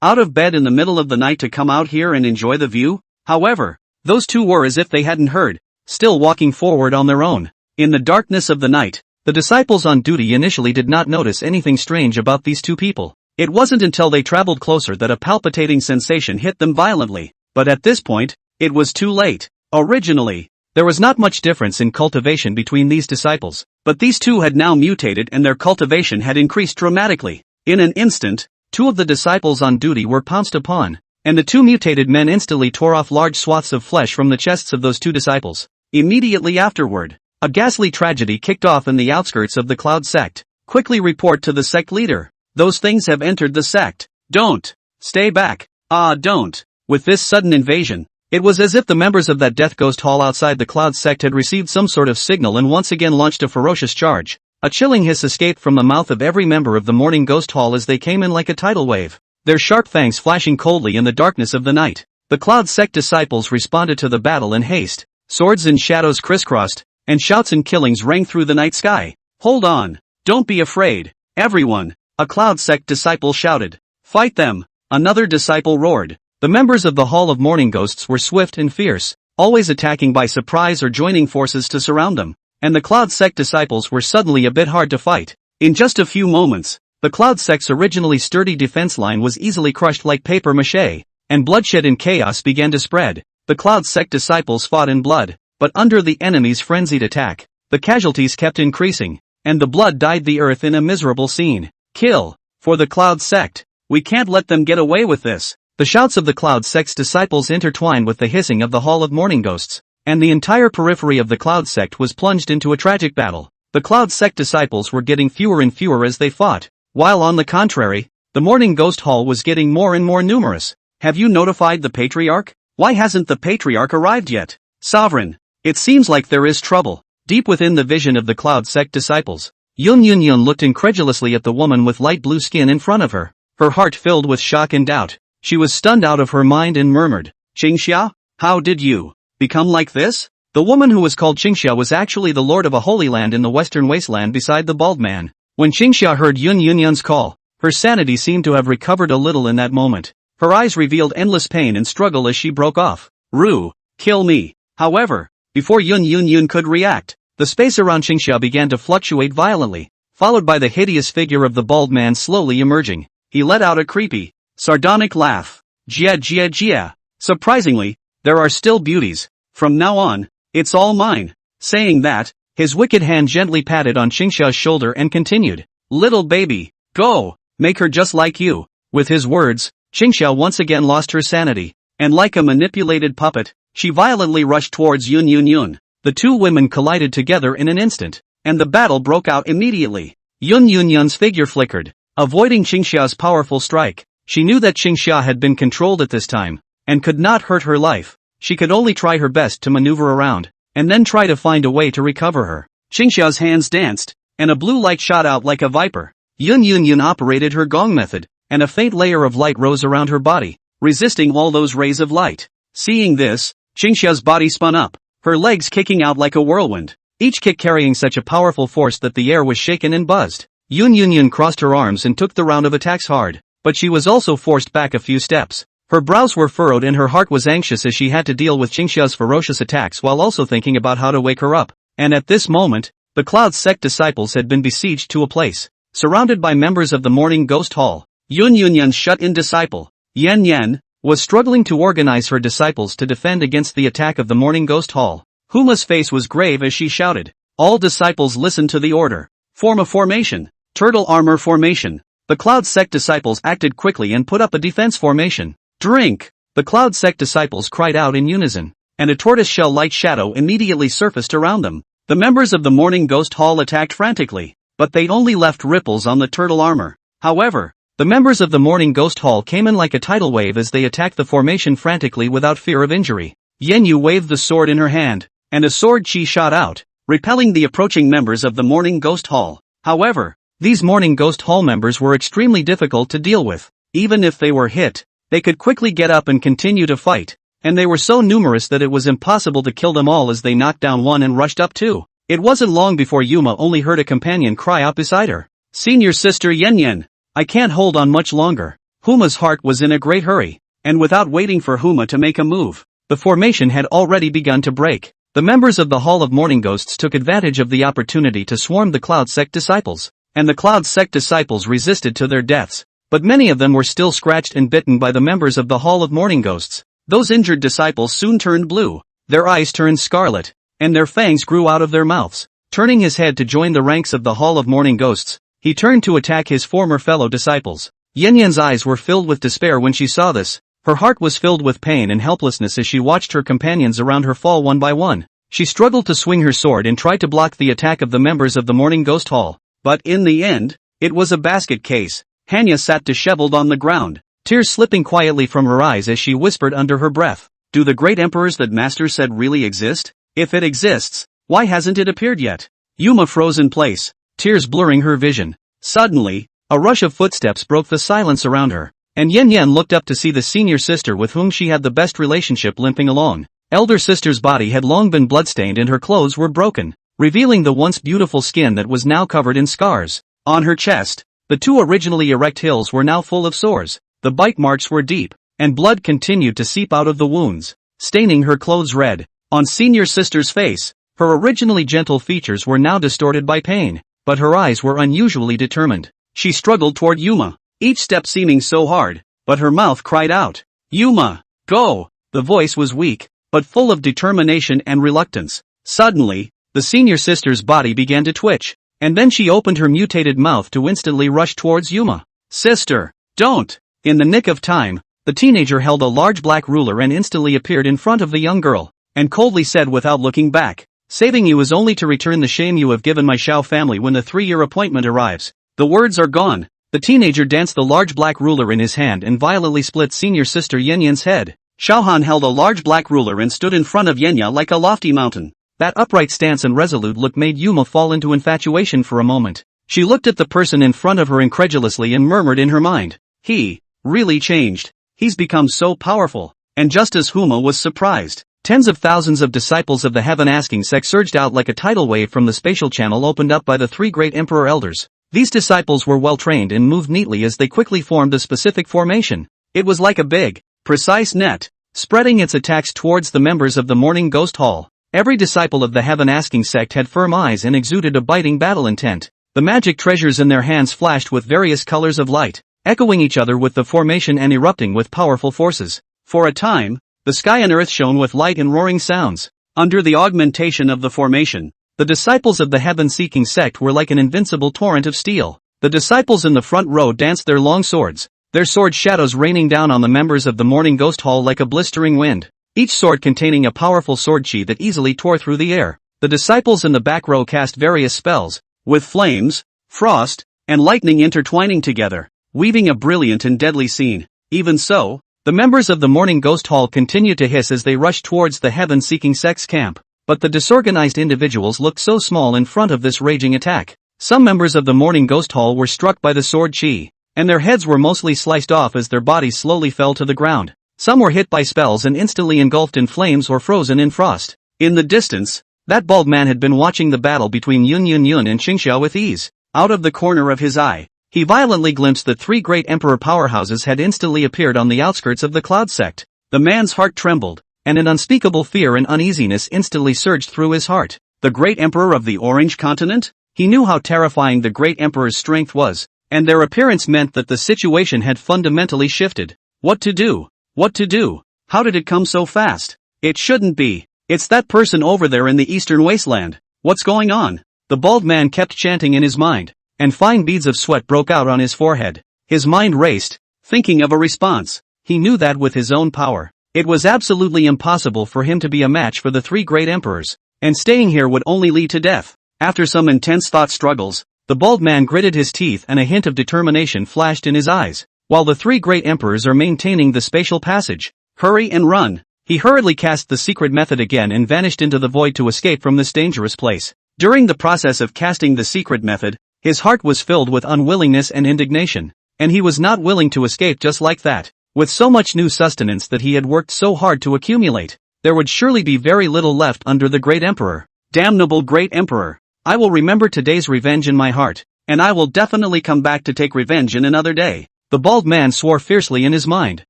"Out of bed in the middle of the night to come out here and enjoy the view?" However, those two were as if they hadn't heard, still walking forward on their own. In the darkness of the night, the disciples on duty initially did not notice anything strange about these two people. It wasn't until they traveled closer that a palpitating sensation hit them violently. But at this point, it was too late. Originally, there was not much difference in cultivation between these disciples, but these two had now mutated and their cultivation had increased dramatically. In an instant, 2 of the disciples on duty were pounced upon, and the 2 mutated men instantly tore off large swaths of flesh from the chests of those 2 disciples. Immediately afterward, a ghastly tragedy kicked off in the outskirts of the Cloud Sect. "Quickly report to the sect leader. Those things have entered the sect. Don't. Stay back. Don't." With this sudden invasion, it was as if the members of that Death Ghost Hall outside the Cloud Sect had received some sort of signal and once again launched a ferocious charge. A chilling hiss escaped from the mouth of every member of the Morning Ghost Hall as they came in like a tidal wave, their sharp fangs flashing coldly in the darkness of the night. The Cloud Sect disciples responded to the battle in haste. Swords and shadows crisscrossed, and shouts and killings rang through the night sky. "Hold on. Don't be afraid, everyone," a Cloud Sect disciple shouted. "Fight them," another disciple roared. The members of the Hall of Morning Ghosts were swift and fierce, always attacking by surprise or joining forces to surround them, and the Cloud Sect disciples were suddenly a bit hard to fight. In just a few moments, the Cloud Sect's originally sturdy defense line was easily crushed like paper mache, and bloodshed and chaos began to spread. The Cloud Sect disciples fought in blood, but under the enemy's frenzied attack, the casualties kept increasing, and the blood dyed the earth in a miserable scene. "Kill, for the Cloud Sect. We can't let them get away with this." The shouts of the Cloud Sect's disciples intertwined with the hissing of the Hall of Morning Ghosts, and the entire periphery of the Cloud Sect was plunged into a tragic battle. The Cloud Sect disciples were getting fewer and fewer as they fought, while on the contrary, the Morning Ghost Hall was getting more and more numerous. "Have you notified the Patriarch? Why hasn't the Patriarch arrived yet?" "Sovereign, it seems like there is trouble. deep within the vision of the Cloud Sect disciples. Yun Yun Yun looked incredulously at the woman with light blue skin in front of her. Her heart filled with shock and doubt. She was stunned out of her mind and murmured, "Qingxia, how did you become like this?" The woman who was called Qingxia was actually the lord of a holy land in the western wasteland beside the bald man. When Qingxia heard Yun Yun Yun's call, her sanity seemed to have recovered a little in that moment. Her eyes revealed endless pain and struggle as she broke off, "Ru, kill me." However, before Yun Yun Yun could react, the space around Qingxia began to fluctuate violently, followed by the hideous figure of the bald man slowly emerging. He let out a creepy, sardonic laugh. "Jia jia jia. Surprisingly, there are still beauties. From now on, it's all mine." Saying that, his wicked hand gently patted on Qingxia's shoulder and continued, "Little baby, go, make her just like you." With his words, Qingxia once again lost her sanity, and like a manipulated puppet, she violently rushed towards Yun Yun Yun. The two women collided together in an instant, and the battle broke out immediately. Yun Yun Yun's figure flickered, avoiding Qingxia's powerful strike. She knew that Qingxia had been controlled at this time, and could not hurt her life. She could only try her best to maneuver around, and then try to find a way to recover her. Qingxia's hands danced, and a blue light shot out like a viper. Yun Yun Yun operated her gong method, and a faint layer of light rose around her body, resisting all those rays of light. Seeing this, Qingxia's body spun up, her legs kicking out like a whirlwind, each kick carrying such a powerful force that the air was shaken and buzzed. Yun Yun Yun crossed her arms and took the round of attacks hard, but she was also forced back a few steps. Her brows were furrowed and her heart was anxious as she had to deal with Qingxia's ferocious attacks while also thinking about how to wake her up. And at this moment, the Cloud Sect disciples had been besieged to a place, surrounded by members of the Morning Ghost Hall. Yun Yun Yun's shut-in disciple, Yan Yan, was struggling to organize her disciples to defend against the attack of the Morning Ghost Hall. Huma's face was grave as she shouted, "All disciples listen to the order. Form a formation. Turtle armor formation." The Cloud Sect disciples acted quickly and put up a defense formation. "Drink!" The Cloud Sect disciples cried out in unison, and a tortoise-shell-like shadow immediately surfaced around them. The members of the Morning Ghost Hall attacked frantically, but they only left ripples on the turtle armor. However, the members of the Morning Ghost Hall came in like a tidal wave as they attacked the formation frantically without fear of injury. Yenyu waved the sword in her hand, and a sword chi shot out, repelling the approaching members of the Morning Ghost Hall. However, these Morning Ghost Hall members were extremely difficult to deal with. Even if they were hit, they could quickly get up and continue to fight, and they were so numerous that it was impossible to kill them all as they knocked down one and rushed up two. It wasn't long before Yuma only heard a companion cry out beside her, "Senior sister Yen Yen, I can't hold on much longer." Huma's heart was in a great hurry, and without waiting for Huma to make a move, the formation had already begun to break. The members of the Hall of Morning Ghosts took advantage of the opportunity to swarm the Cloud Sect disciples, and the Cloud Sect disciples resisted to their deaths, but many of them were still scratched and bitten by the members of the Hall of Morning Ghosts. Those injured disciples soon turned blue, their eyes turned scarlet, and their fangs grew out of their mouths. Turning his head to join the ranks of the Hall of Morning Ghosts, he turned to attack his former fellow disciples. Yen Yen's eyes were filled with despair when she saw this. Her heart was filled with pain and helplessness as she watched her companions around her fall one by one. She struggled to swing her sword and tried to block the attack of the members of the Morning Ghost Hall, but in the end, it was a basket case. Hanya sat disheveled on the ground, tears slipping quietly from her eyes as she whispered under her breath, "Do the great emperors that Master said really exist? If it exists, why hasn't it appeared yet?" Yuma froze in place, tears blurring her vision. Suddenly, a rush of footsteps broke the silence around her, and Yen Yen looked up to see the senior sister with whom she had the best relationship limping along. Elder sister's body had long been bloodstained and her clothes were broken, revealing the once beautiful skin that was now covered in scars. On her chest, the two originally erect hills were now full of sores, the bite marks were deep, and blood continued to seep out of the wounds, staining her clothes red. On senior sister's face, her originally gentle features were now distorted by pain, but her eyes were unusually determined. She struggled toward Yuma, each step seeming so hard, but her mouth cried out, "Yuma, go!" The voice was weak, but full of determination and reluctance. Suddenly, the senior sister's body began to twitch, and then she opened her mutated mouth to instantly rush towards Yuma. "Sister, don't!" In the nick of time, the teenager held a large black ruler and instantly appeared in front of the young girl, and coldly said without looking back, "Saving you is only to return the shame you have given my Xiao family when the 3-year appointment arrives." The words are gone. The teenager danced the large black ruler in his hand and violently split senior sister Yen Yen's head. Xiaohan held a large black ruler and stood in front of Yenya like a lofty mountain. That upright stance and resolute look made Yuma fall into infatuation for a moment. She looked at the person in front of her incredulously and murmured in her mind, "He really changed. He's become so powerful." And just as Huma was surprised, tens of thousands of disciples of the heaven-asking sect surged out like a tidal wave from the spatial channel opened up by the three great emperor elders. These disciples were well trained and moved neatly as they quickly formed a specific formation. It was like a big, precise net, spreading its attacks towards the members of the Morning Ghost Hall. Every disciple of the heaven-asking sect had firm eyes and exuded a biting battle intent. The magic treasures in their hands flashed with various colors of light, echoing each other with the formation and erupting with powerful forces. For a time, the sky and earth shone with light and roaring sounds. Under the augmentation of the formation, the disciples of the heaven-seeking sect were like an invincible torrent of steel. The disciples in the front row danced their long swords, their sword shadows raining down on the members of the Morning Ghost Hall like a blistering wind, each sword containing a powerful sword chi that easily tore through the air. The disciples in the back row cast various spells, with flames, frost, and lightning intertwining together, weaving a brilliant and deadly scene. Even so, the members of the Morning Ghost Hall continued to hiss as they rushed towards the heaven-seeking sect's camp. But the disorganized individuals looked so small in front of this raging attack. Some members of the Morning Ghost Hall were struck by the sword chi, and their heads were mostly sliced off as their bodies slowly fell to the ground. Some were hit by spells and instantly engulfed in flames or frozen in frost. In the distance, that bald man had been watching the battle between Yun Yun Yun and Qingxia with ease. Out of the corner of his eye, he violently glimpsed that three great emperor powerhouses had instantly appeared on the outskirts of the Cloud Sect. The man's heart trembled, and an unspeakable fear and uneasiness instantly surged through his heart. The great emperor of the Orange Continent? He knew how terrifying the great emperor's strength was, and their appearance meant that the situation had fundamentally shifted. What to do? What to do? How did it come so fast? It shouldn't be. It's that person over there in the eastern wasteland. What's going on? The bald man kept chanting in his mind, and fine beads of sweat broke out on his forehead. His mind raced, thinking of a response. He knew that with his own power, it was absolutely impossible for him to be a match for the three great emperors, and staying here would only lead to death. After some intense thought struggles, the bald man gritted his teeth and a hint of determination flashed in his eyes. While the three great emperors are maintaining the spatial passage, hurry and run. He hurriedly cast the secret method again and vanished into the void to escape from this dangerous place. During the process of casting the secret method, his heart was filled with unwillingness and indignation, and he was not willing to escape just like that. With so much new sustenance that he had worked so hard to accumulate, there would surely be very little left under the great emperor. Damnable great emperor! I will remember today's revenge in my heart, and I will definitely come back to take revenge in another day. The bald man swore fiercely in his mind.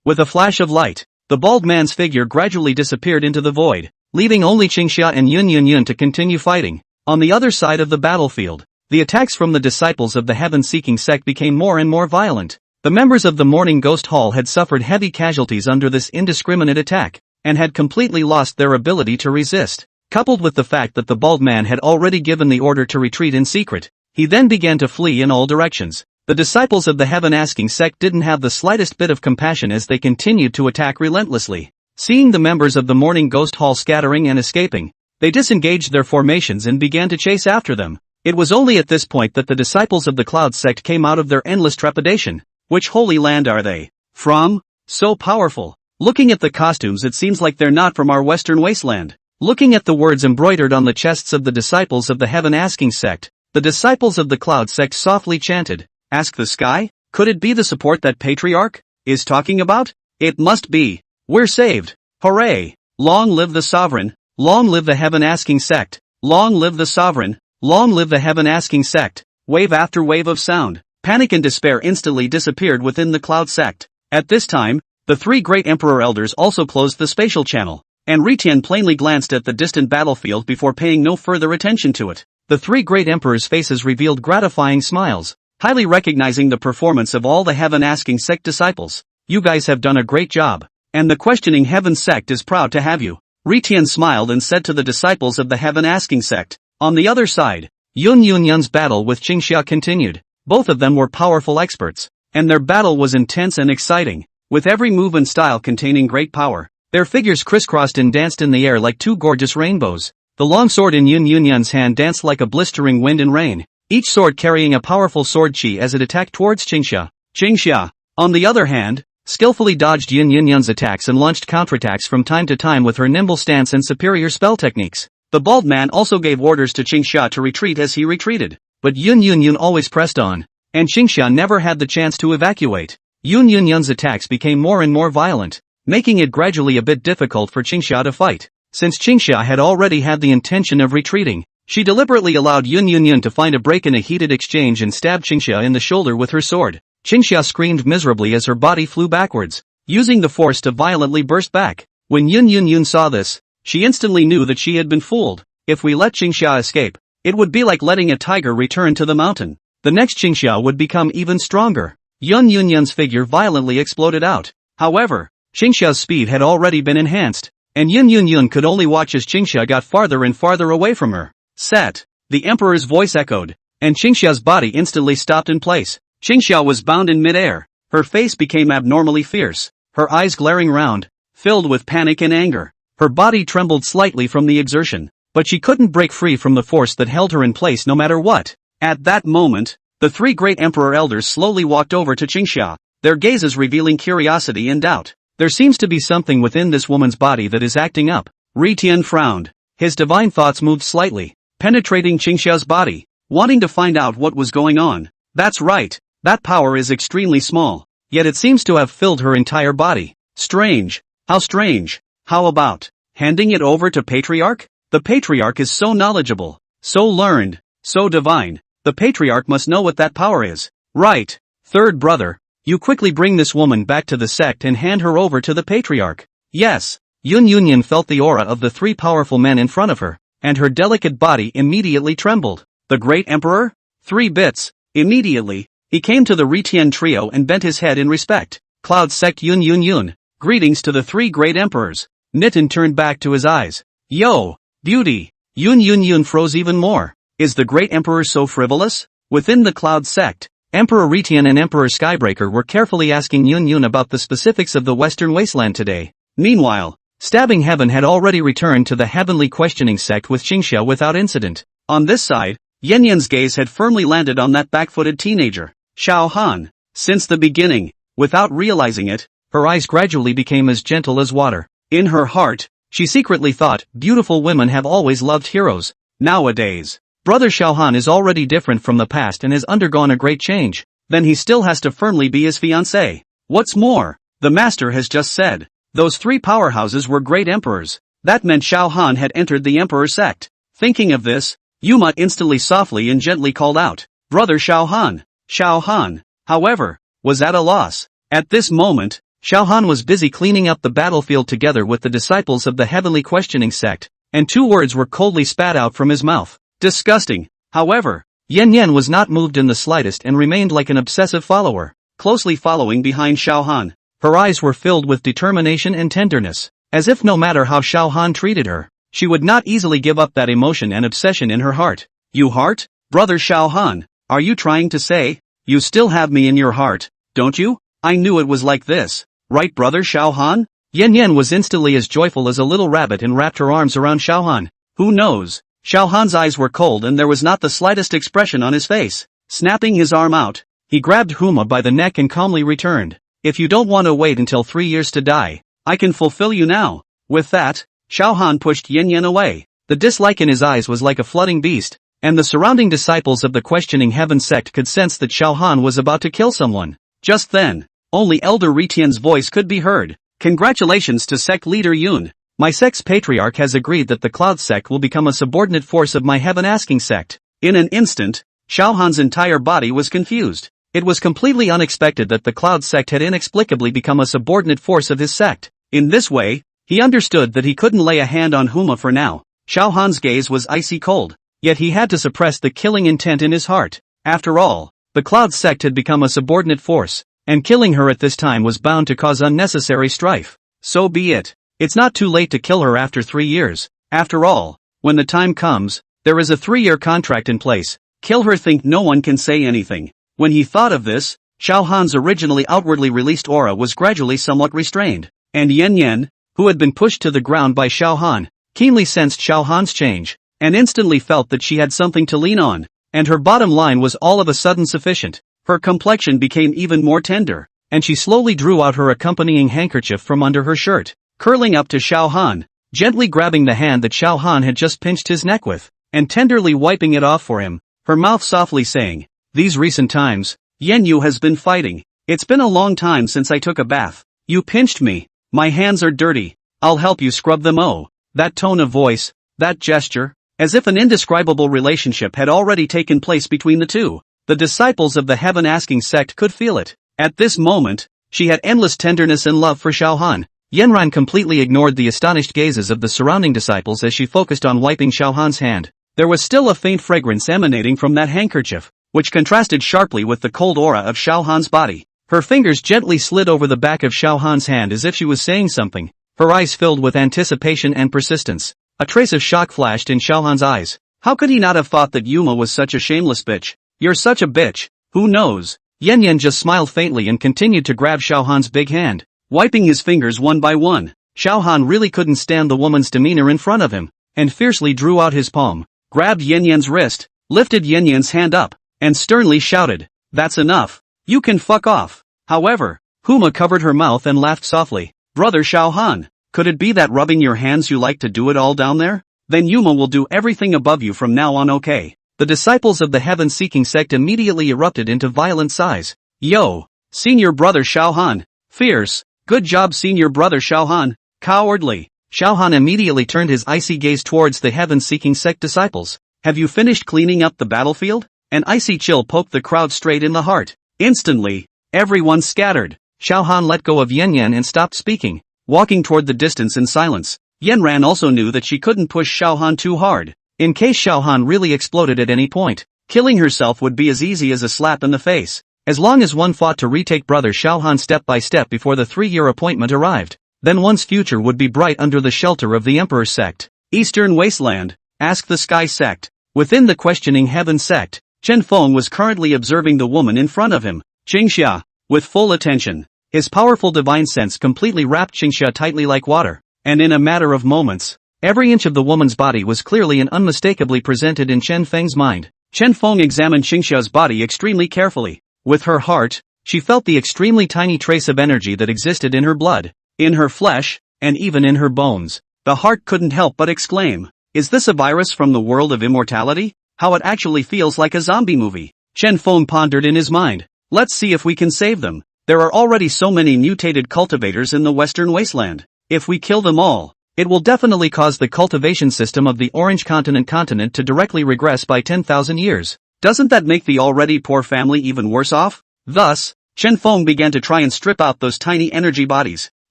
With a flash of light, the bald man's figure gradually disappeared into the void, leaving only Qingxia and Yun Yun Yun to continue fighting. On the other side of the battlefield, the attacks from the disciples of the heaven-seeking sect became more and more violent. The members of the Morning Ghost Hall had suffered heavy casualties under this indiscriminate attack, and had completely lost their ability to resist. Coupled with the fact that the bald man had already given the order to retreat in secret, he then began to flee in all directions. The disciples of the heaven-asking sect didn't have the slightest bit of compassion as they continued to attack relentlessly. Seeing the members of the Morning Ghost Hall scattering and escaping, they disengaged their formations and began to chase after them. It was only at this point that the disciples of the Cloud Sect came out of their endless trepidation. Which holy land are they from? So powerful. Looking at the costumes, it seems like they're not from our western wasteland. Looking at the words embroidered on the chests of the disciples of the heaven-asking sect, the disciples of the Cloud Sect softly chanted, "Ask the sky? Could it be the support that Patriarch is talking about? It must be. We're saved. Hooray! Long live the sovereign! Long live the heaven-asking sect! Long live the sovereign! Long live the heaven-asking sect!" Wave after wave of sound, panic and despair instantly disappeared within the Cloud Sect. At this time, the three great emperor elders also closed the spatial channel, and Ritian plainly glanced at the distant battlefield before paying no further attention to it. The three great emperors' faces revealed gratifying smiles, highly recognizing the performance of all the heaven-asking sect disciples. "You guys have done a great job, and the questioning heaven sect is proud to have you." Ritian smiled and said to the disciples of the heaven-asking sect. On the other side, Yun Yun Yun's battle with Qingxia continued. Both of them were powerful experts, and their battle was intense and exciting, with every move and style containing great power. Their figures crisscrossed and danced in the air like two gorgeous rainbows. The long sword in Yun Yun Yun's hand danced like a blistering wind and rain, each sword carrying a powerful sword chi as it attacked towards Qingxia. Qingxia, on the other hand, skillfully dodged Yun Yun Yun's attacks and launched counterattacks from time to time with her nimble stance and superior spell techniques. The bald man also gave orders to Qingxia to retreat as he retreated. But Yun Yun Yun always pressed on, and Qingxia never had the chance to evacuate. Yun Yun Yun's attacks became more and more violent, making it gradually a bit difficult for Qingxia to fight. Since Qingxia had already had the intention of retreating, she deliberately allowed Yun Yun Yun to find a break in a heated exchange and stabbed Qingxia in the shoulder with her sword. Qingxia screamed miserably as her body flew backwards, using the force to violently burst back. When Yun Yun Yun saw this, she instantly knew that she had been fooled. If we let Qingxia escape, it would be like letting a tiger return to the mountain. The next Qingxia would become even stronger. Yun Yun Yun's figure violently exploded out. However, Qingxia's speed had already been enhanced, and Yun Yun Yun could only watch as Qingxia got farther and farther away from her. Set! The emperor's voice echoed, and Qingxia's body instantly stopped in place. Qingxia was bound in midair. Her face became abnormally fierce, her eyes glaring round, filled with panic and anger. Her body trembled slightly from the exertion, but she couldn't break free from the force that held her in place no matter what. At that moment, the three great emperor elders slowly walked over to Qingxia, their gazes revealing curiosity and doubt. There seems to be something within this woman's body that is acting up. Ri Tian frowned. His divine thoughts moved slightly, penetrating Qingxia's body, wanting to find out what was going on. That's right, that power is extremely small, yet it seems to have filled her entire body. Strange. How strange. How about handing it over to Patriarch? The Patriarch is so knowledgeable, so learned, so divine. The Patriarch must know what that power is. Right. Third brother, you quickly bring this woman back to the sect and hand her over to the Patriarch. Yes. Yun Yun Yun felt the aura of the three powerful men in front of her, and her delicate body immediately trembled. The great emperor? 3 bits. Immediately, he came to the Ri Tian trio and bent his head in respect. Cloud Sect Yun Yun Yun. Greetings to the 3 great emperors. Nitin turned back to his eyes. Yo, beauty. Yun Yun Yun froze even more. Is the great emperor so frivolous? Within the Cloud Sect, Emperor Ri Tian and Emperor Skybreaker were carefully asking Yun Yun about the specifics of the Western Wasteland today. Meanwhile, Stabbing Heaven had already returned to the Heavenly Questioning Sect with Qingxia without incident. On this side, Yan Yan's gaze had firmly landed on that back-footed teenager, Xiao Han. Since the beginning, without realizing it, her eyes gradually became as gentle as water. In her heart, she secretly thought, beautiful women have always loved heroes. Nowadays, Brother Xiao Han is already different from the past and has undergone a great change. Then he still has to firmly be his fiancée. What's more, the master has just said, those 3 powerhouses were great emperors. That meant Xiao Han had entered the emperor sect. Thinking of this, Yuma instantly softly and gently called out, Brother Xiao Han. Xiao Han, however, was at a loss. At this moment, Xiao Han was busy cleaning up the battlefield together with the disciples of the Heavenly Questioning Sect, and 2 words were coldly spat out from his mouth. Disgusting. However, Yan Yan was not moved in the slightest and remained like an obsessive follower, closely following behind Xiao Han. Her eyes were filled with determination and tenderness, as if no matter how Xiao Han treated her, she would not easily give up that emotion and obsession in her heart. You heart? Brother Xiao Han, are you trying to say, you still have me in your heart, don't you? I knew it was like this. Right, Brother Xiao Han? Yan Yan was instantly as joyful as a little rabbit and wrapped her arms around Xiao Han. Who knows? Xiao Han's eyes were cold and there was not the slightest expression on his face. Snapping his arm out, he grabbed Huma by the neck and calmly returned. If you don't want to wait until 3 years to die, I can fulfill you now. With that, Xiao Han pushed Yan Yan away. The dislike in his eyes was like a flooding beast, and the surrounding disciples of the Questioning Heaven sect could sense that Xiao Han was about to kill someone. Just then, only Elder Ri Tian's voice could be heard. Congratulations to sect leader Yun. My sect's patriarch has agreed that the Cloud Sect will become a subordinate force of my Heaven Asking sect. In an instant, Xiao Han's entire body was confused. It was completely unexpected that the Cloud Sect had inexplicably become a subordinate force of his sect. In this way, he understood that he couldn't lay a hand on Huma for now. Xiao Han's gaze was icy cold, yet he had to suppress the killing intent in his heart. After all, the Cloud Sect had become a subordinate force, and killing her at this time was bound to cause unnecessary strife. So be it. It's not too late to kill her after 3 years. After all, when the time comes, there is a 3-year contract in place. Kill her, think no one can say anything. When he thought of this, Xiao Han's originally outwardly released aura was gradually somewhat restrained, and Yan Yan, who had been pushed to the ground by Xiao Han, keenly sensed Xiao Han's change, and instantly felt that she had something to lean on, and her bottom line was all of a sudden sufficient. Her complexion became even more tender, and she slowly drew out her accompanying handkerchief from under her shirt. Curling up to Xiao Han, gently grabbing the hand that Xiao Han had just pinched his neck with, and tenderly wiping it off for him, her mouth softly saying, "These recent times, Yan Yu has been fighting. It's been a long time since I took a bath. You pinched me. My hands are dirty. I'll help you scrub them." Oh, that tone of voice, that gesture, as if an indescribable relationship had already taken place between the two. The disciples of the heaven-asking sect could feel it. At this moment, she had endless tenderness and love for Xiao Han. Yanran completely ignored the astonished gazes of the surrounding disciples as she focused on wiping Xiao Han's hand. There was still a faint fragrance emanating from that handkerchief, which contrasted sharply with the cold aura of Xiao Han's body. Her fingers gently slid over the back of Xiao Han's hand as if she was saying something, her eyes filled with anticipation and persistence. A trace of shock flashed in Xiao Han's eyes. How could he not have thought that Yuma was such a shameless bitch? "You're such a bitch. Who knows?" Yan Yan just smiled faintly and continued to grab Xiao Han's big hand, wiping his fingers one by one. Xiao Han really couldn't stand the woman's demeanor in front of him, and fiercely drew out his palm, grabbed Yan Yan's wrist, lifted Yan Yan's hand up, and sternly shouted, "That's enough. You can fuck off." However, Huma covered her mouth and laughed softly. "Brother Xiao Han, could it be that rubbing your hands you like to do it all down there? Then Yuma will do everything above you from now on, okay?" The disciples of the heaven-seeking sect immediately erupted into violent sighs. "Yo, senior brother Xiao Han, fierce. Good job senior brother Xiao Han, cowardly." Xiao Han immediately turned his icy gaze towards the heaven-seeking sect disciples. "Have you finished cleaning up the battlefield?" An icy chill poked the crowd straight in the heart. Instantly, everyone scattered. Xiao Han let go of Yan Yan and stopped speaking, walking toward the distance in silence. Yanran also knew that she couldn't push Xiao Han too hard. In case Xiao Han really exploded at any point, killing herself would be as easy as a slap in the face. As long as one fought to retake brother Xiao Han step by step before the 3-year appointment arrived, then one's future would be bright under the shelter of the Emperor's sect. Eastern Wasteland, Ask the Sky sect. Within the questioning Heaven sect, Chen Feng was currently observing the woman in front of him, Qingxia, with full attention. His powerful divine sense completely wrapped Qingxia tightly like water, and in a matter of moments, every inch of the woman's body was clearly and unmistakably presented in Chen Feng's mind. Chen Feng examined Qingxia's body extremely carefully. With her heart, she felt the extremely tiny trace of energy that existed in her blood, in her flesh, and even in her bones. The heart couldn't help but exclaim, "Is this a virus from the world of immortality? How it actually feels like a zombie movie." Chen Feng pondered in his mind, "Let's see if we can save them. There are already so many mutated cultivators in the Western Wasteland. If we kill them all, it will definitely cause the cultivation system of the Orange continent to directly regress by 10,000 years. Doesn't that make the already poor family even worse off?" Thus, Chen Feng began to try and strip out those tiny energy bodies.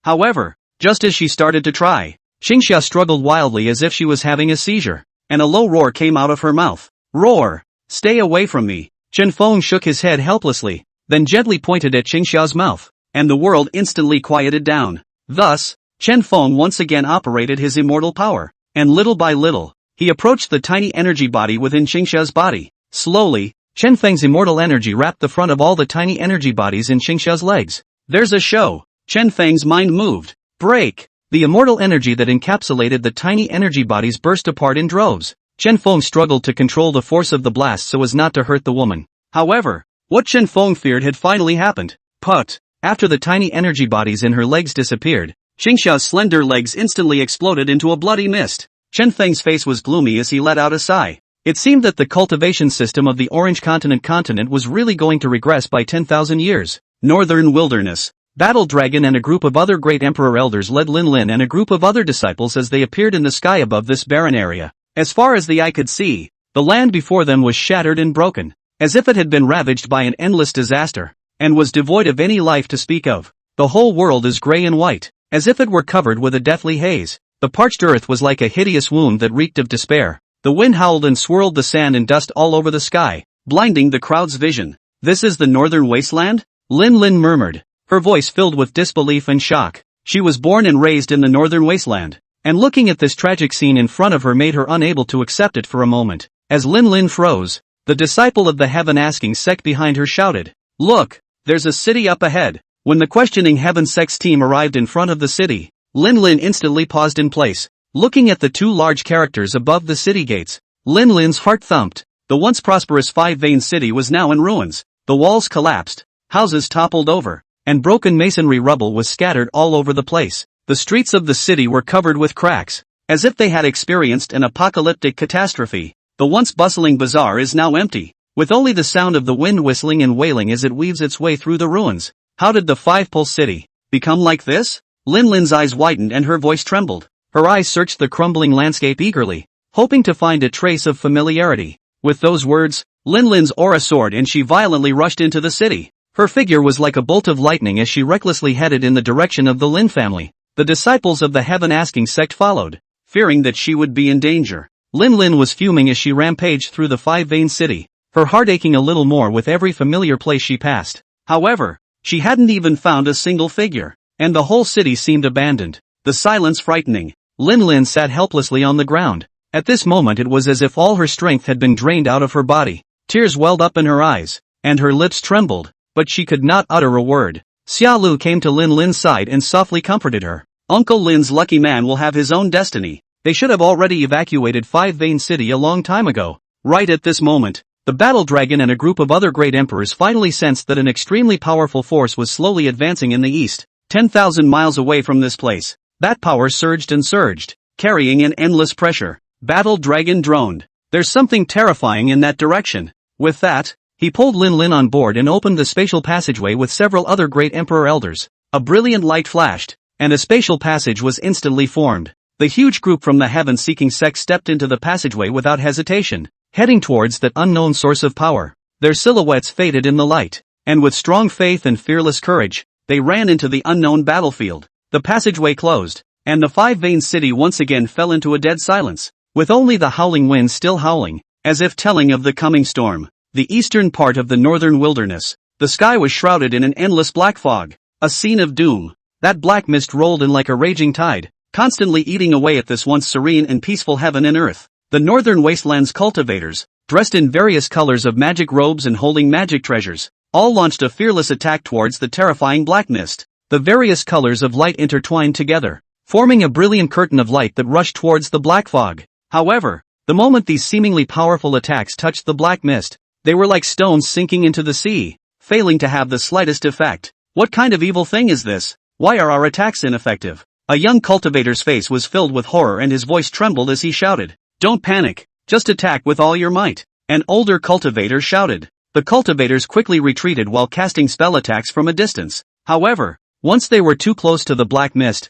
However, just as she started to try, Qingxia struggled wildly as if she was having a seizure, and a low roar came out of her mouth. "Roar! Stay away from me!" Chen Feng shook his head helplessly, then gently pointed at Qingxia's mouth, and the world instantly quieted down. Thus, Chen Feng once again operated his immortal power, and little by little, he approached the tiny energy body within Qingxia's body. Slowly, Chen Feng's immortal energy wrapped the front of all the tiny energy bodies in Qingxia's legs. "There's a show." Chen Feng's mind moved. Break! The immortal energy that encapsulated the tiny energy bodies burst apart in droves. Chen Feng struggled to control the force of the blast so as not to hurt the woman. However, what Chen Feng feared had finally happened. Put! After the tiny energy bodies in her legs disappeared, Qingxia's slender legs instantly exploded into a bloody mist. Chen Feng's face was gloomy as he let out a sigh. It seemed that the cultivation system of the Orange continent was really going to regress by 10,000 years. Northern Wilderness. Battle Dragon and a group of other great emperor elders led Lin Lin and a group of other disciples as they appeared in the sky above this barren area. As far as the eye could see, the land before them was shattered and broken, as if it had been ravaged by an endless disaster, and was devoid of any life to speak of. The whole world is gray and white, as if it were covered with a deathly haze. The parched earth was like a hideous wound that reeked of despair. The wind howled and swirled the sand and dust all over the sky, blinding the crowd's vision. "This is the Northern Wasteland?" Lin Lin murmured, her voice filled with disbelief and shock. She was born and raised in the Northern Wasteland, and looking at this tragic scene in front of her made her unable to accept it for a moment. As Lin Lin froze, the disciple of the heaven-asking sect behind her shouted, "Look, there's a city up ahead." When the questioning heaven sect's team arrived in front of the city, Lin Lin instantly paused in place, looking at the two large characters above the city gates. Lin Lin's heart thumped. The once prosperous five-vein city was now in ruins. The walls collapsed, houses toppled over, and broken masonry rubble was scattered all over the place. The streets of the city were covered with cracks, as if they had experienced an apocalyptic catastrophe. The once bustling bazaar is now empty, with only the sound of the wind whistling and wailing as it weaves its way through the ruins. How did the Five-Pulse City become like this? Lin Lin's eyes widened and her voice trembled. Her eyes searched the crumbling landscape eagerly, hoping to find a trace of familiarity. With those words, Lin Lin's aura soared and she violently rushed into the city. Her figure was like a bolt of lightning as she recklessly headed in the direction of the Lin family. The disciples of the heaven-asking sect followed, fearing that she would be in danger. Lin was fuming as she rampaged through the Five-Vein City, her heart aching a little more with every familiar place she passed. However, she hadn't even found a single figure, and the whole city seemed abandoned. The silence frightening. Lin sat helplessly on the ground. At this moment it was as if all her strength had been drained out of her body. Tears welled up in her eyes, and her lips trembled, but she could not utter a word. Xia Lu came to Lin Lin's side and softly comforted her. Uncle Lin's lucky man will have his own destiny. They should have already evacuated Five-Vein City a long time ago. Right at this moment, the battle dragon and a group of other great emperors finally sensed that an extremely powerful force was slowly advancing in the east. 10,000 miles away from this place, that power surged and surged, carrying an endless pressure. Battle dragon droned. There's something terrifying in that direction. With that, he pulled Lin on board and opened the spatial passageway with several other great emperor elders. A brilliant light flashed, and a spatial passage was instantly formed. The huge group from the heaven-seeking sect stepped into the passageway without hesitation, heading towards that unknown source of power. Their silhouettes faded in the light, and with strong faith and fearless courage, they ran into the unknown battlefield. The passageway closed, and the Five-Vein City once again fell into a dead silence, with only the howling wind still howling, as if telling of the coming storm. The eastern part of the northern wilderness, the sky was shrouded in an endless black fog, a scene of doom. That black mist rolled in like a raging tide, constantly eating away at this once serene and peaceful heaven and earth. The northern wasteland's cultivators, dressed in various colors of magic robes and holding magic treasures, all launched a fearless attack towards the terrifying black mist. The various colors of light intertwined together, forming a brilliant curtain of light that rushed towards the black fog. However, the moment these seemingly powerful attacks touched the black mist, they were like stones sinking into the sea, failing to have the slightest effect. What kind of evil thing is this? Why are our attacks ineffective? A young cultivator's face was filled with horror and his voice trembled as he shouted, "Don't panic, just attack with all your might." An older cultivator shouted. The cultivators quickly retreated while casting spell attacks from a distance. However, once they were too close to the black mist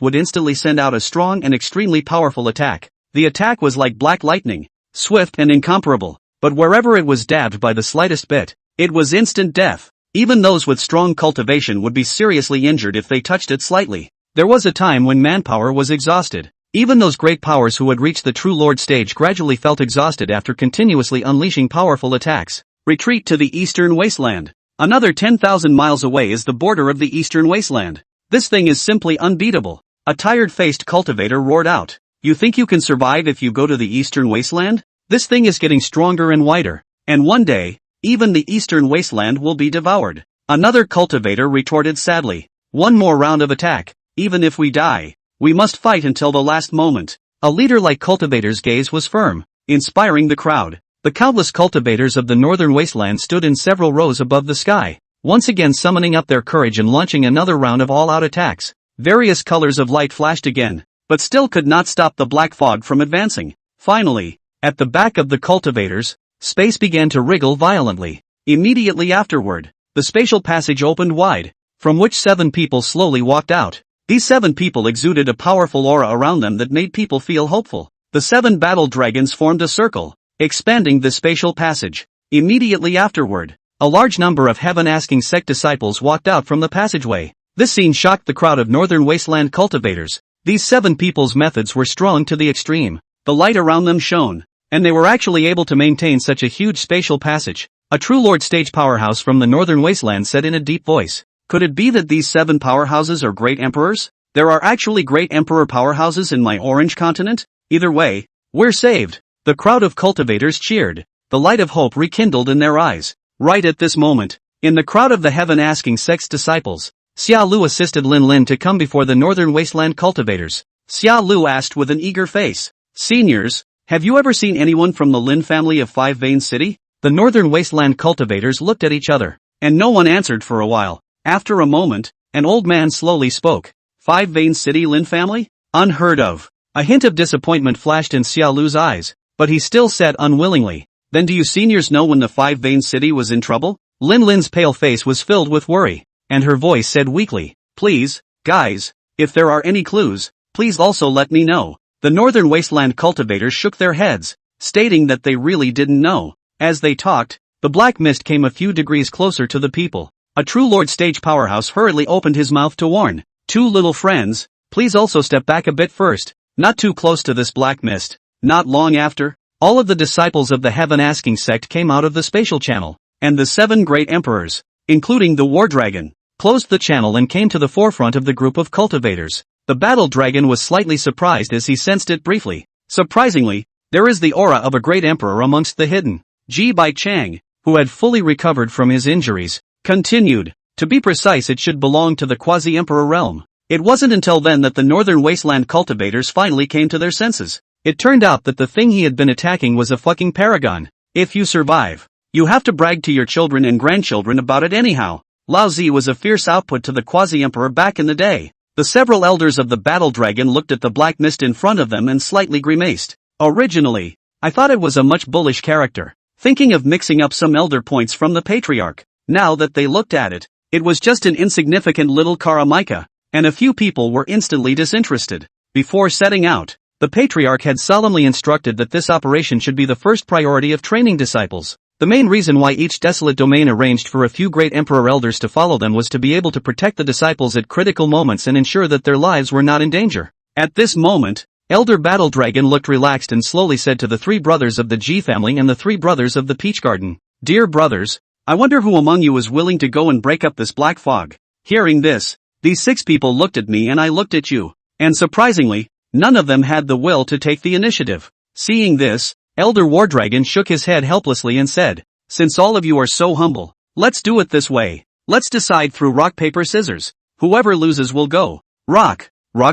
would instantly send out a strong and extremely powerful attack. The attack was like black lightning, swift and incomparable, but wherever it was dabbed by the slightest bit, it was instant death. Even those with strong cultivation would be seriously injured if they touched it slightly. There was a time when manpower was exhausted. Even those great powers who had reached the true Lord stage gradually felt exhausted after continuously unleashing powerful attacks. Retreat to the Eastern Wasteland. Another 10,000 miles away is the border of the Eastern Wasteland. This thing is simply unbeatable. A tired-faced cultivator roared out. You think you can survive if you go to the Eastern Wasteland? This thing is getting stronger and wider. And one day, even the Eastern Wasteland will be devoured. Another cultivator retorted sadly. One more round of attack. Even if we die, we must fight until the last moment. A leader-like cultivator's gaze was firm, inspiring the crowd. The countless cultivators of the northern wasteland stood in several rows above the sky, once again summoning up their courage and launching another round of all-out attacks. Various colors of light flashed again, but still could not stop the black fog from advancing. Finally, at the back of the cultivators, space began to wriggle violently. Immediately afterward, the spatial passage opened wide, from which 7 people slowly walked out. These 7 people exuded a powerful aura around them that made people feel hopeful. The 7 battle dragons formed a circle, expanding the spatial passage. Immediately afterward, a large number of heaven-asking sect disciples walked out from the passageway. This scene shocked the crowd of northern wasteland cultivators. These 7 people's methods were strong to the extreme. The light around them shone, and they were actually able to maintain such a huge spatial passage. A true Lord stage powerhouse from the northern wasteland said in a deep voice. Could it be that these 7 powerhouses are great emperors? There are actually great emperor powerhouses in my orange continent? Either way, we're saved. The crowd of cultivators cheered. The light of hope rekindled in their eyes. Right at this moment, in the crowd of the heaven-asking sect's disciples, Xia Lu assisted Lin to come before the northern wasteland cultivators. Xia Lu asked with an eager face, "Seniors, have you ever seen anyone from the Lin family of Five-Vein City?" The northern wasteland cultivators looked at each other, and no one answered for a while. After a moment, an old man slowly spoke. Five-Vein City Lin family? Unheard of. A hint of disappointment flashed in Xiaolu's eyes, but he still said unwillingly, "Then do you seniors know when the Five-Vein City was in trouble?" Lin Lin's pale face was filled with worry, and her voice said weakly, "Please, guys, if there are any clues, please also let me know." The Northern Wasteland cultivators shook their heads, stating that they really didn't know. As they talked, the black mist came a few degrees closer to the people. A true Lord Stage powerhouse hurriedly opened his mouth to warn, "Two little friends, please also step back a bit first, not too close to this black mist." Not long after, all of the disciples of the Heaven-Asking sect came out of the spatial channel, and the 7 great emperors, including the War Dragon, closed the channel and came to the forefront of the group of cultivators. The Battle Dragon was slightly surprised as he sensed it briefly. Surprisingly, there is the aura of a great emperor amongst the hidden. Ji Bai Chang, who had fully recovered from his injuries, continued, "To be precise, it should belong to the quasi-emperor realm." It wasn't until then that the Northern Wasteland cultivators finally came to their senses. It turned out that the thing he had been attacking was a fucking paragon. If you survive, you have to brag to your children and grandchildren about it anyhow. Lao Zi was a fierce output to the quasi-emperor back in the day. The several elders of the Battle Dragon looked at the black mist in front of them and slightly grimaced. "Originally, I thought it was a much bullish character, thinking of mixing up some elder points from the patriarch. Now that they looked at it, it was just an insignificant little Karamika, and a few people were instantly disinterested." Before setting out, the patriarch had solemnly instructed that this operation should be the first priority of training disciples. The main reason why each desolate domain arranged for a few great emperor elders to follow them was to be able to protect the disciples at critical moments and ensure that their lives were not in danger. At this moment, Elder Battle Dragon looked relaxed and slowly said to the 3 brothers of the G family and the 3 brothers of the Peach Garden, "Dear brothers, I wonder who among you is willing to go and break up this black fog." Hearing this, these 6 people looked at me and I looked at you, and surprisingly, none of them had the will to take the initiative. Seeing this, Elder War Dragon shook his head helplessly and said, "Since all of you are so humble, let's do it this way. Let's decide through rock paper scissors. Whoever loses will go." Rock,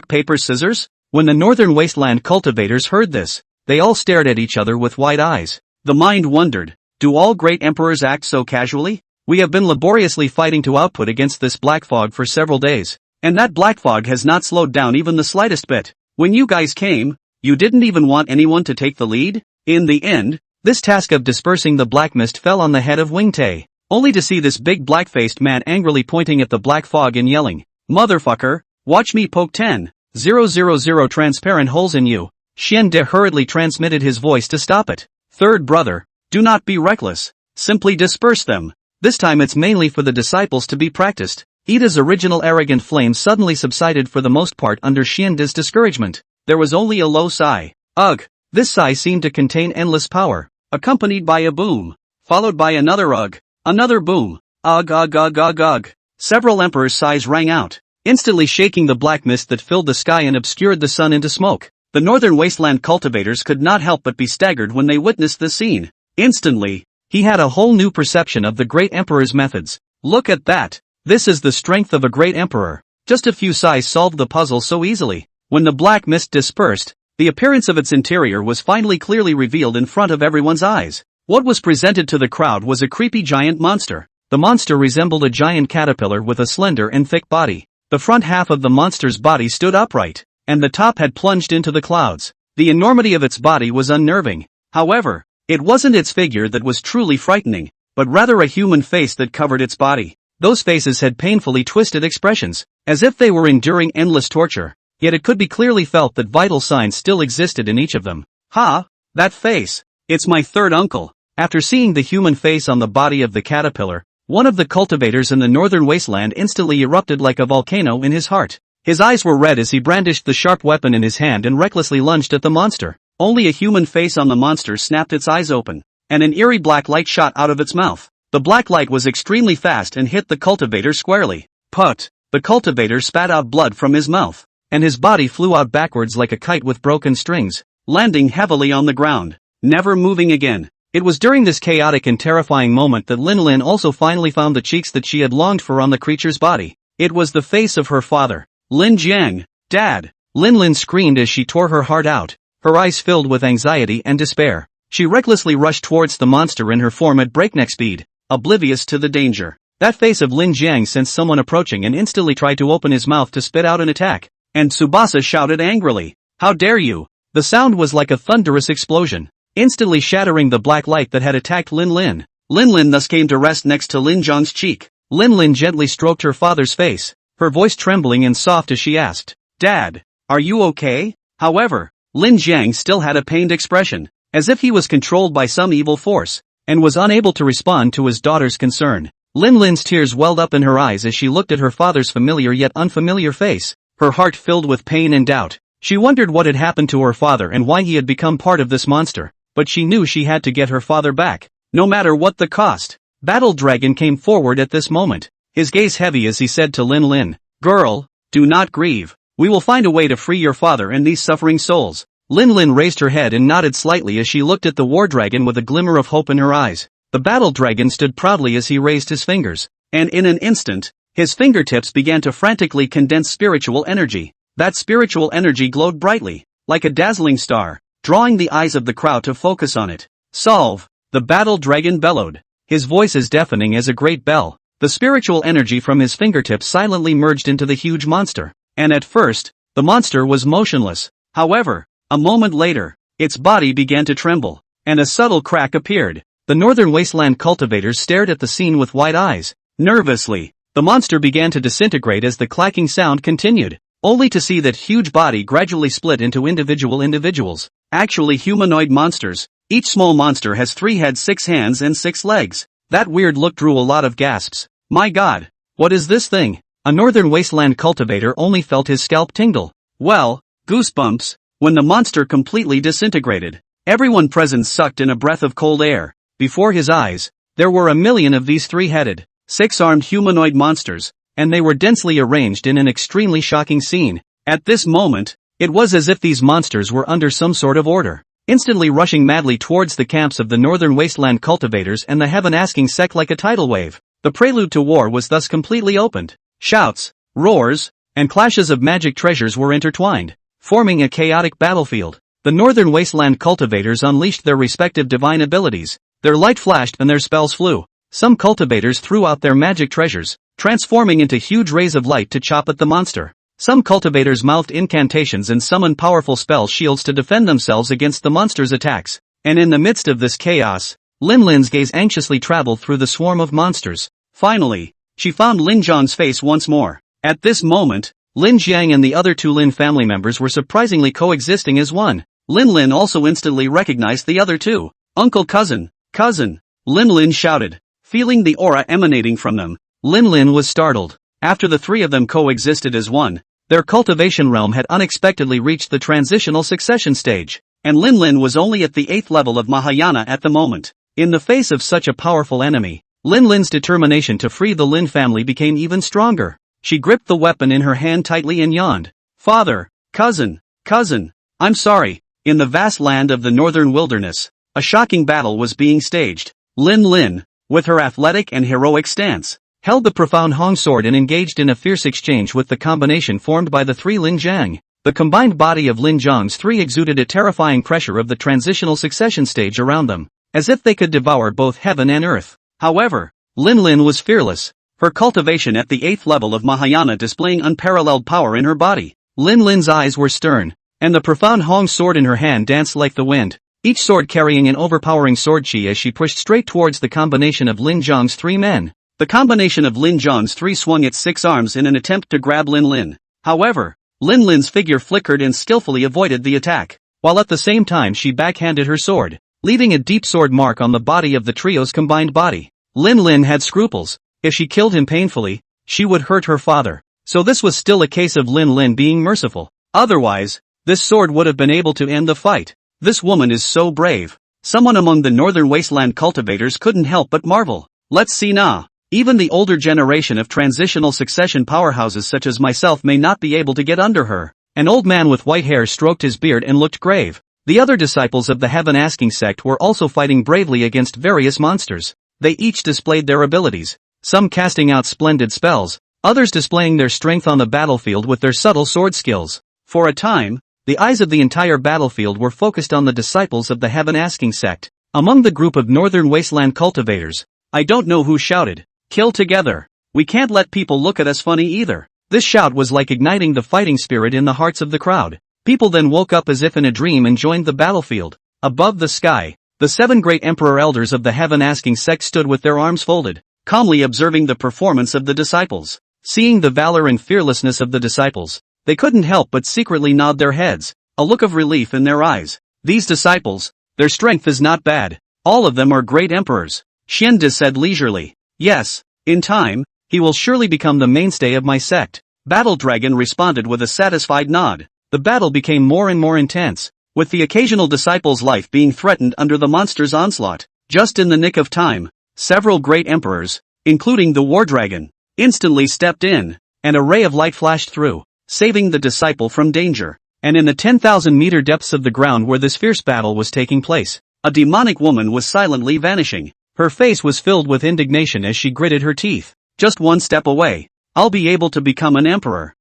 paper, scissors? When the Northern Wasteland cultivators heard this, they all stared at each other with wide eyes. The mind wondered, do all great emperors act so casually? We have been laboriously fighting to output against this black fog for several days, and that black fog has not slowed down even the slightest bit. When you guys came, you didn't even want anyone to take the lead? In the end, this task of dispersing the black mist fell on the head of Wing Tae, only to see this big black-faced man angrily pointing at the black fog and yelling, "Motherfucker, watch me poke 10,000 transparent holes in you." Xian De hurriedly transmitted his voice to stop it. "Third brother, do not be reckless. Simply disperse them. This time it's mainly for the disciples to be practiced." Ida's original arrogant flame suddenly subsided for the most part under Xian De's discouragement. There was only a low sigh. Ugh. This sigh seemed to contain endless power, accompanied by a boom, followed by another ugh, another boom, ugh ugh ugh ugh ugh. Several emperors' sighs rang out, instantly shaking the black mist that filled the sky and obscured the sun into smoke. The Northern Wasteland cultivators could not help but be staggered when they witnessed the scene. Instantly, he had a whole new perception of the great emperor's methods. Look at that! This is the strength of a great emperor. Just a few sighs solved the puzzle so easily. When the black mist dispersed, the appearance of its interior was finally clearly revealed in front of everyone's eyes. What was presented to the crowd was a creepy giant monster. The monster resembled a giant caterpillar with a slender and thick body. The front half of the monster's body stood upright, and the top had plunged into the clouds. The enormity of its body was unnerving. However, it wasn't its figure that was truly frightening, but rather a human face that covered its body. Those faces had painfully twisted expressions, as if they were enduring endless torture. Yet it could be clearly felt that vital signs still existed in each of them. "Ha! That face! It's my third uncle." After seeing the human face on the body of the caterpillar, one of the cultivators in the Northern Wasteland instantly erupted like a volcano in his heart. His eyes were red as he brandished the sharp weapon in his hand and recklessly lunged at the monster. Only a human face on the monster snapped its eyes open, and an eerie black light shot out of its mouth. The black light was extremely fast and hit the cultivator squarely. Put! The cultivator spat out blood from his mouth, and his body flew out backwards like a kite with broken strings, landing heavily on the ground, never moving again. It was during this chaotic and terrifying moment that Lin Lin also finally found the cheeks that she had longed for on the creature's body. It was the face of her father. "Lin Jiang, Dad!" Lin Lin screamed as she tore her heart out, her eyes filled with anxiety and despair. She recklessly rushed towards the monster in her form at breakneck speed, oblivious to the danger. That face of Lin Jiang sensed someone approaching and instantly tried to open his mouth to spit out an attack. And Tsubasa shouted angrily, How dare you? The sound was like a thunderous explosion, instantly shattering the black light that had attacked Lin Lin. Lin Lin thus came to rest next to Lin Zhang's cheek. Lin Lin gently stroked her father's face, her voice trembling and soft as she asked, "Dad, are you okay?" However, Lin Jiang still had a pained expression, as if he was controlled by some evil force, and was unable to respond to his daughter's concern. Lin Lin's tears welled up in her eyes as she looked at her father's familiar yet unfamiliar face, her heart filled with pain and doubt. She wondered what had happened to her father and why he had become part of this monster, but she knew she had to get her father back, no matter what the cost. Battle Dragon came forward at this moment, his gaze heavy as he said to Lin Lin, "Girl, do not grieve. We will find a way to free your father and these suffering souls." Lin Lin raised her head and nodded slightly as she looked at the war dragon with a glimmer of hope in her eyes. The battle dragon stood proudly as he raised his fingers, and in an instant, his fingertips began to frantically condense spiritual energy. That spiritual energy glowed brightly, like a dazzling star, drawing the eyes of the crowd to focus on it. "Solve!" the battle dragon bellowed, his voice as deafening as a great bell. The spiritual energy from his fingertips silently merged into the huge monster, and at first, the monster was motionless. However, a moment later, its body began to tremble, and a subtle crack appeared. The northern wasteland cultivators stared at the scene with wide eyes. Nervously, the monster began to disintegrate as the clacking sound continued, only to see that huge body gradually split into individuals, actually humanoid monsters. Each small monster has 3 heads, 6 hands and 6 legs. That weird look drew a lot of gasps. "My god, what is this thing?" A northern wasteland cultivator only felt his scalp tingle. Well, goosebumps, when the monster completely disintegrated. Everyone present sucked in a breath of cold air. Before his eyes, there were a million of these 3-headed, 6-armed humanoid monsters, and they were densely arranged in an extremely shocking scene. At this moment, it was as if these monsters were under some sort of order, instantly rushing madly towards the camps of the northern wasteland cultivators and the heaven-asking sect like a tidal wave. The prelude to war was thus completely opened. Shouts, roars, and clashes of magic treasures were intertwined, forming a chaotic battlefield. The northern wasteland cultivators unleashed their respective divine abilities. Their light flashed and their spells flew. Some cultivators threw out their magic treasures, transforming into huge rays of light to chop at the monster. Some cultivators mouthed incantations and summoned powerful spell shields to defend themselves against the monster's attacks. And in the midst of this chaos, Lin Lin's gaze anxiously traveled through the swarm of monsters. Finally, she found Lin Zhang's face once more. At this moment, Lin Jiang and the other 2 Lin family members were surprisingly coexisting as one. Lin Lin also instantly recognized the other 2. "Uncle, cousin, cousin," Lin Lin shouted, feeling the aura emanating from them. Lin Lin was startled. After the 3 of them coexisted as one, their cultivation realm had unexpectedly reached the transitional succession stage, and Lin Lin was only at the 8th level of Mahayana at the moment. In the face of such a powerful enemy, Lin Lin's determination to free the Lin family became even stronger. She gripped the weapon in her hand tightly and yawned. "Father, cousin, I'm sorry." In the vast land of the northern wilderness, a shocking battle was being staged. Lin Lin, with her athletic and heroic stance, held the profound Hong sword and engaged in a fierce exchange with the combination formed by the 3 Lin Jiang. The combined body of Lin Zhang's 3 exuded a terrifying pressure of the transitional succession stage around them, as if they could devour both heaven and earth. However, Lin Lin was fearless, her cultivation at the 8th level of Mahayana displaying unparalleled power in her body. Lin Lin's eyes were stern, and the profound Hong sword in her hand danced like the wind, each sword carrying an overpowering sword chi as she pushed straight towards the combination of Lin Zhang's 3 men. The combination of Lin Zhang's 3 swung its 6 arms in an attempt to grab Lin Lin. However, Lin Lin's figure flickered and skillfully avoided the attack, while at the same time she backhanded her sword, leaving a deep sword mark on the body of the trio's combined body. Lin Lin had scruples. If she killed him painfully, she would hurt her father. So this was still a case of Lin Lin being merciful. Otherwise, this sword would have been able to end the fight. This woman is so brave. Someone among the northern wasteland cultivators couldn't help but marvel. Let's see now. Even the older generation of transitional succession powerhouses such as myself may not be able to get under her. An old man with white hair stroked his beard and looked grave. The other disciples of the heaven-asking sect were also fighting bravely against various monsters. They each displayed their abilities, some casting out splendid spells, others displaying their strength on the battlefield with their subtle sword skills. For a time, the eyes of the entire battlefield were focused on the disciples of the heaven-asking sect. Among the group of northern wasteland cultivators, I don't know who shouted, "Kill together. We can't let people look at us funny either." This shout was like igniting the fighting spirit in the hearts of the crowd. People then woke up as if in a dream and joined the battlefield. Above the sky, the 7 great emperor elders of the heaven-asking sect stood with their arms folded, calmly observing the performance of the disciples. Seeing the valor and fearlessness of the disciples, they couldn't help but secretly nod their heads, a look of relief in their eyes. These disciples, their strength is not bad. All of them are great emperors. Xiande said leisurely. Yes, in time, he will surely become the mainstay of my sect. Battle Dragon responded with a satisfied nod. The battle became more and more intense, with the occasional disciple's life being threatened under the monster's onslaught. Just in the nick of time, several great emperors, including the War Dragon, instantly stepped in. An ray of light flashed through, saving the disciple from danger. And in the 10,000-meter depths of the ground where this fierce battle was taking place, a demonic woman was silently vanishing. Her face was filled with indignation as she gritted her teeth. Just one step away, I'll be able to become an emperor.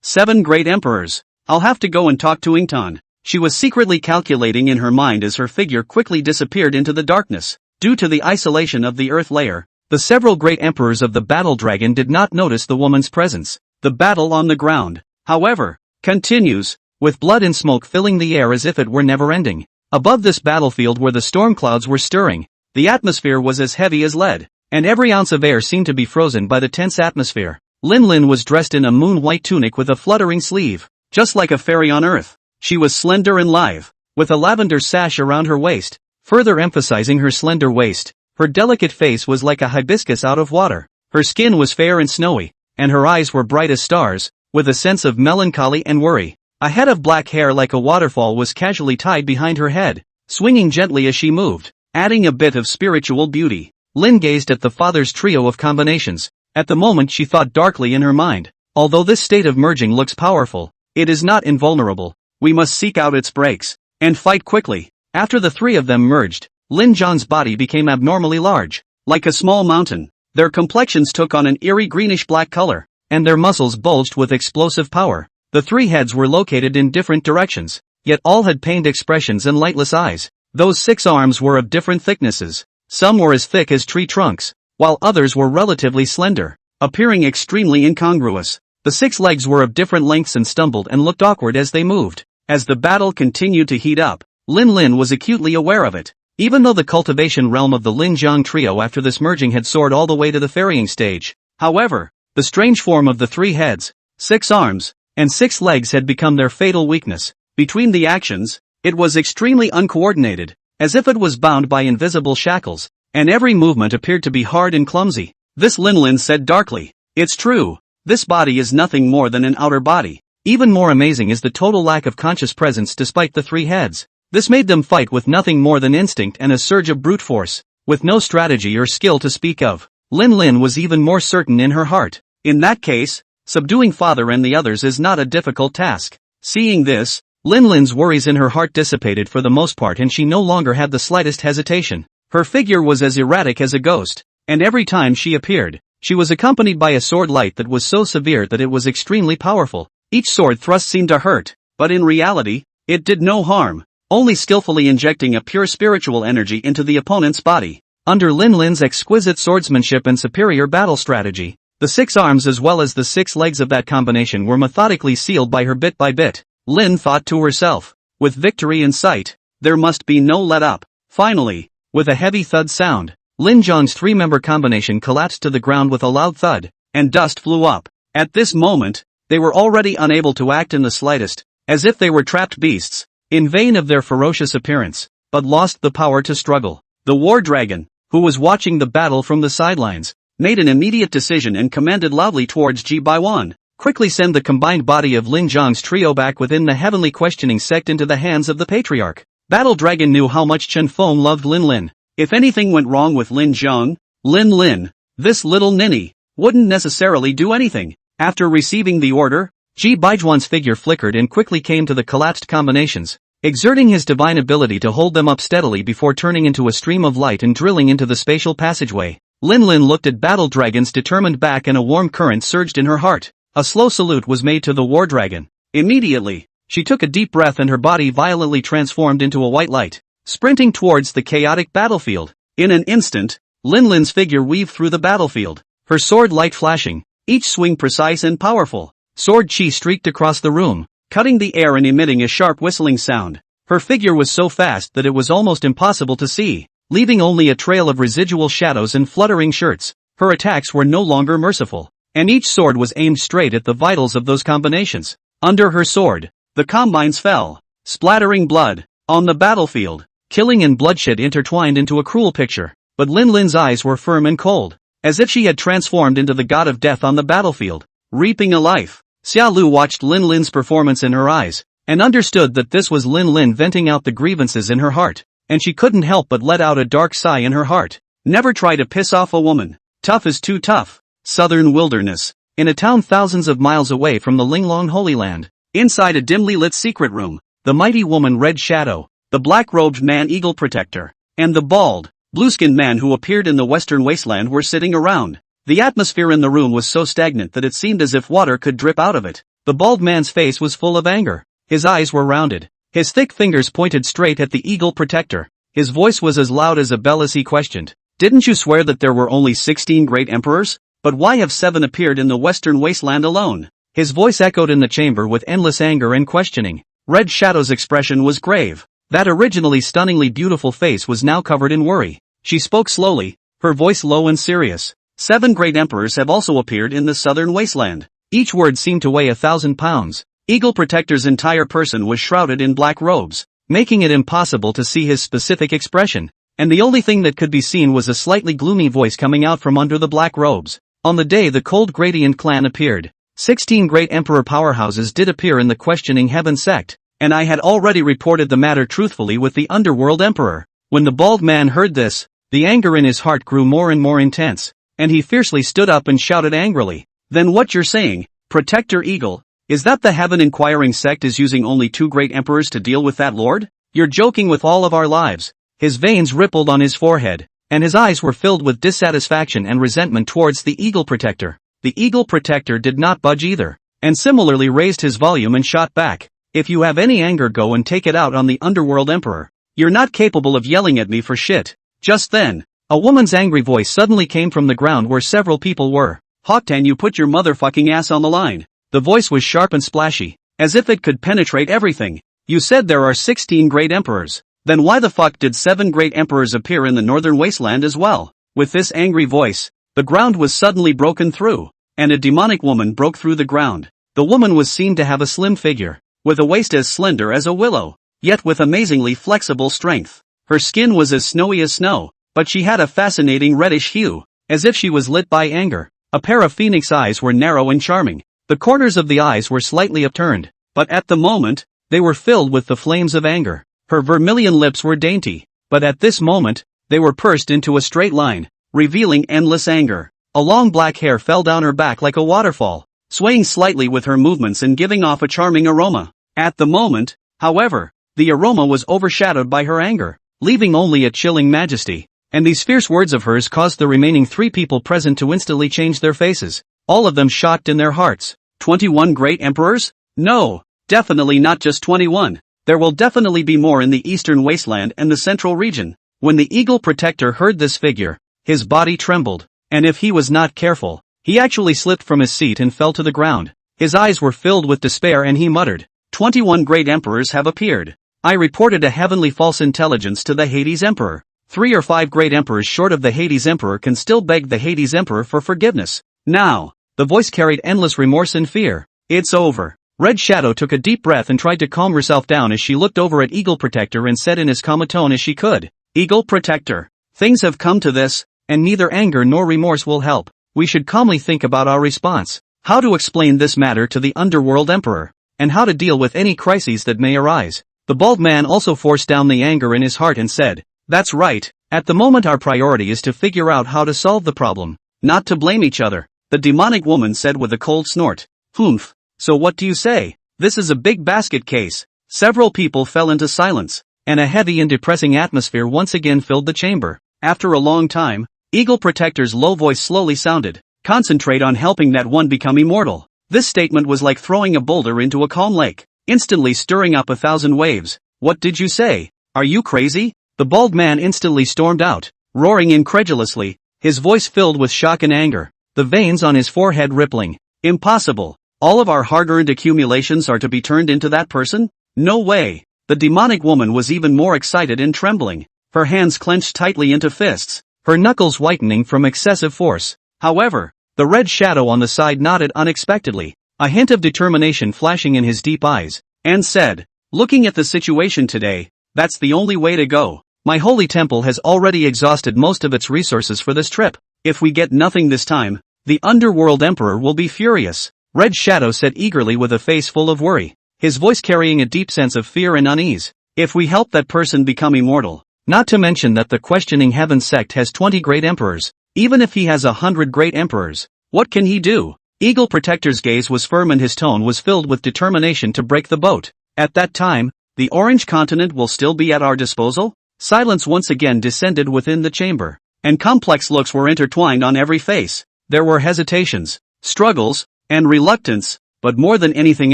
7 great emperors. I'll have to go and talk to Ington. She was secretly calculating in her mind as her figure quickly disappeared into the darkness. Due to the isolation of the earth layer, the several great emperors of the battle dragon did not notice the woman's presence. The battle on the ground, however, continues, with blood and smoke filling the air as if it were never ending. Above this battlefield where the storm clouds were stirring, the atmosphere was as heavy as lead, and every ounce of air seemed to be frozen by the tense atmosphere. Lin Lin was dressed in a moon-white tunic with a fluttering sleeve, just like a fairy on earth. She was slender and lithe, with a lavender sash around her waist, further emphasizing her slender waist. Her delicate face was like a hibiscus out of water. Her skin was fair and snowy, and her eyes were bright as stars, with a sense of melancholy and worry. A head of black hair like a waterfall was casually tied behind her head, swinging gently as she moved, adding a bit of spiritual beauty. Lin gazed at the father's trio of combinations. At the moment she thought darkly in her mind. Although this state of merging looks powerful, it is not invulnerable. We must seek out its breaks, and fight quickly. After the 3 of them merged, Lin Zhang's body became abnormally large, like a small mountain. Their complexions took on an eerie greenish-black color, and their muscles bulged with explosive power. The 3 heads were located in different directions, yet all had pained expressions and lightless eyes. Those 6 arms were of different thicknesses. Some were as thick as tree trunks, while others were relatively slender, appearing extremely incongruous. The 6 legs were of different lengths and stumbled and looked awkward as they moved. As the battle continued to heat up, Lin Lin was acutely aware of it. Even though the cultivation realm of the Lin Zhang trio after this merging had soared all the way to the ferrying stage, however, the strange form of the 3 heads, 6 arms, and 6 legs had become their fatal weakness. Between the actions, it was extremely uncoordinated, as if it was bound by invisible shackles, and every movement appeared to be hard and clumsy. This Lin Lin said darkly. It's true, this body is nothing more than an outer body. Even more amazing is the total lack of conscious presence despite the 3 heads. This made them fight with nothing more than instinct and a surge of brute force, with no strategy or skill to speak of. Lin Lin was even more certain in her heart. In that case, subduing father and the others is not a difficult task. Seeing this, Lin Lin's worries in her heart dissipated for the most part and she no longer had the slightest hesitation. Her figure was as erratic as a ghost, and every time she appeared, she was accompanied by a sword light that was so severe that it was extremely powerful. Each sword thrust seemed to hurt, but in reality, it did no harm, only skillfully injecting a pure spiritual energy into the opponent's body. Under Lin Lin's exquisite swordsmanship and superior battle strategy, the 6 arms as well as the 6 legs of that combination were methodically sealed by her bit by bit. Lin thought to herself, with victory in sight, there must be no let up. Finally, with a heavy thud sound, Lin Zhang's 3-member combination collapsed to the ground with a loud thud, and dust flew up. At this moment, they were already unable to act in the slightest, as if they were trapped beasts, in vain of their ferocious appearance, but lost the power to struggle. The War Dragon, who was watching the battle from the sidelines, made an immediate decision and commanded loudly towards Ji Baiwan. Quickly send the combined body of Lin Zhang's trio back within the heavenly questioning sect into the hands of the patriarch. Battle Dragon knew how much Chen Feng loved Lin Lin. If anything went wrong with Lin Zhang, Lin Lin, this little ninny, wouldn't necessarily do anything. After receiving the order, Ji Baijuan's figure flickered and quickly came to the collapsed combinations, exerting his divine ability to hold them up steadily before turning into a stream of light and drilling into the spatial passageway. Lin Lin looked at Battle Dragon's determined back and a warm current surged in her heart. A slow salute was made to the War Dragon. Immediately, she took a deep breath and her body violently transformed into a white light, sprinting towards the chaotic battlefield. In an instant, Lin Lin's figure weaved through the battlefield, her sword light flashing, each swing precise and powerful. Sword chi streaked across the room, cutting the air and emitting a sharp whistling sound. Her figure was so fast that it was almost impossible to see, leaving only a trail of residual shadows and fluttering shirts. Her attacks were no longer merciful, and each sword was aimed straight at the vitals of those combinations. Under her sword, the combines fell, splattering blood on the battlefield. Killing and bloodshed intertwined into a cruel picture, but Lin Lin's eyes were firm and cold, as if she had transformed into the god of death on the battlefield, reaping a life. Xia Lu watched Lin Lin's performance in her eyes, and understood that this was Lin Lin venting out the grievances in her heart, and she couldn't help but let out a dark sigh in her heart. Never try to piss off a woman. Tough is too tough. Southern wilderness. In a town thousands of miles away from the Linglong Holy Land, inside a dimly lit secret room, the mighty woman Red Shadow, the black-robed man Eagle Protector, and the bald, blue-skinned man who appeared in the western wasteland were sitting around. The atmosphere in the room was so stagnant that it seemed as if water could drip out of it. The bald man's face was full of anger. His eyes were rounded. His thick fingers pointed straight at the Eagle Protector. His voice was as loud as a bell as he questioned. Didn't you swear that there were only 16 great emperors? But why have 7 appeared in the western wasteland alone? His voice echoed in the chamber with endless anger and questioning. Red Shadow's expression was grave. That originally stunningly beautiful face was now covered in worry. She spoke slowly, her voice low and serious. 7 great emperors have also appeared in the southern wasteland. Each word seemed to weigh 1,000 pounds. Eagle Protector's entire person was shrouded in black robes, making it impossible to see his specific expression, and the only thing that could be seen was a slightly gloomy voice coming out from under the black robes. On the day the Cold Gradient clan appeared, 16 great emperor powerhouses did appear in the questioning Heaven sect, and I had already reported the matter truthfully with the Underworld Emperor. When the bald man heard this, the anger in his heart grew more and more intense, and he fiercely stood up and shouted angrily. Then what you're saying, Protector Eagle, is that the Heaven Inquiring sect is using only 2 great emperors to deal with that lord? You're joking with all of our lives. His veins rippled on his forehead, and his eyes were filled with dissatisfaction and resentment towards the Eagle Protector. The Eagle Protector did not budge either, and similarly raised his volume and shot back. If you have any anger, go and take it out on the Underworld Emperor. You're not capable of yelling at me for shit. Just then, a woman's angry voice suddenly came from the ground where several people were. Hawktan, you put your motherfucking ass on the line. The voice was sharp and splashy, as if it could penetrate everything. You said there are 16 great emperors. Then why the fuck did 7 great emperors appear in the northern wasteland as well? With this angry voice, the ground was suddenly broken through, and a demonic woman broke through the ground. The woman was seen to have a slim figure, with a waist as slender as a willow, yet with amazingly flexible strength. Her skin was as snowy as snow, but she had a fascinating reddish hue, as if she was lit by anger. A pair of phoenix eyes were narrow and charming. The corners of the eyes were slightly upturned, but at the moment, they were filled with the flames of anger. Her vermilion lips were dainty, but at this moment, they were pursed into a straight line, revealing endless anger. A long black hair fell down her back like a waterfall, swaying slightly with her movements and giving off a charming aroma. At the moment, however, the aroma was overshadowed by her anger, leaving only a chilling majesty. And these fierce words of hers caused the remaining 3 people present to instantly change their faces, all of them shocked in their hearts. 21 great emperors? No, definitely not just 21. There will definitely be more in the eastern wasteland and the central region. When the Eagle Protector heard this figure, his body trembled, and if he was not careful, he actually slipped from his seat and fell to the ground. His eyes were filled with despair and he muttered, 21 great emperors have appeared. I reported a heavenly false intelligence to the Hades Emperor. 3 or 5 great emperors short of the Hades Emperor can still beg the Hades Emperor for forgiveness. Now, the voice carried endless remorse and fear. It's over. Red Shadow took a deep breath and tried to calm herself down as she looked over at Eagle Protector and said in as calm a tone as she could, Eagle Protector, things have come to this, and neither anger nor remorse will help. We should calmly think about our response, how to explain this matter to the Underworld Emperor, and how to deal with any crises that may arise. The bald man also forced down the anger in his heart and said, that's right, at the moment our priority is to figure out how to solve the problem, not to blame each other. The demonic woman said with a cold snort. Humph. So what do you say? This is a big basket case. Several people fell into silence, and a heavy and depressing atmosphere once again filled the chamber. After a long time, Eagle Protector's low voice slowly sounded. Concentrate on helping that one become immortal. This statement was like throwing a boulder into a calm lake, instantly stirring up 1,000 waves. What did you say? Are you crazy? The bald man instantly stormed out, roaring incredulously, his voice filled with shock and anger, the veins on his forehead rippling. Impossible. All of our hard-earned accumulations are to be turned into that person? No way. The demonic woman was even more excited and trembling. Her hands clenched tightly into fists, her knuckles whitening from excessive force. However, the red shadow on the side nodded unexpectedly, a hint of determination flashing in his deep eyes, and said, "Looking at the situation today, that's the only way to go. My holy temple has already exhausted most of its resources for this trip. If we get nothing this time, the underworld emperor will be furious." Red Shadow said eagerly with a face full of worry, his voice carrying a deep sense of fear and unease. "If we help that person become immortal, not to mention that the questioning heaven sect has 20 great emperors, even if he has 100 great emperors, what can he do?" Eagle Protector's gaze was firm and his tone was filled with determination to break the boat. "At that time, the Orange Continent will still be at our disposal?" Silence once again descended within the chamber, and complex looks were intertwined on every face. There were hesitations, struggles, and reluctance, but more than anything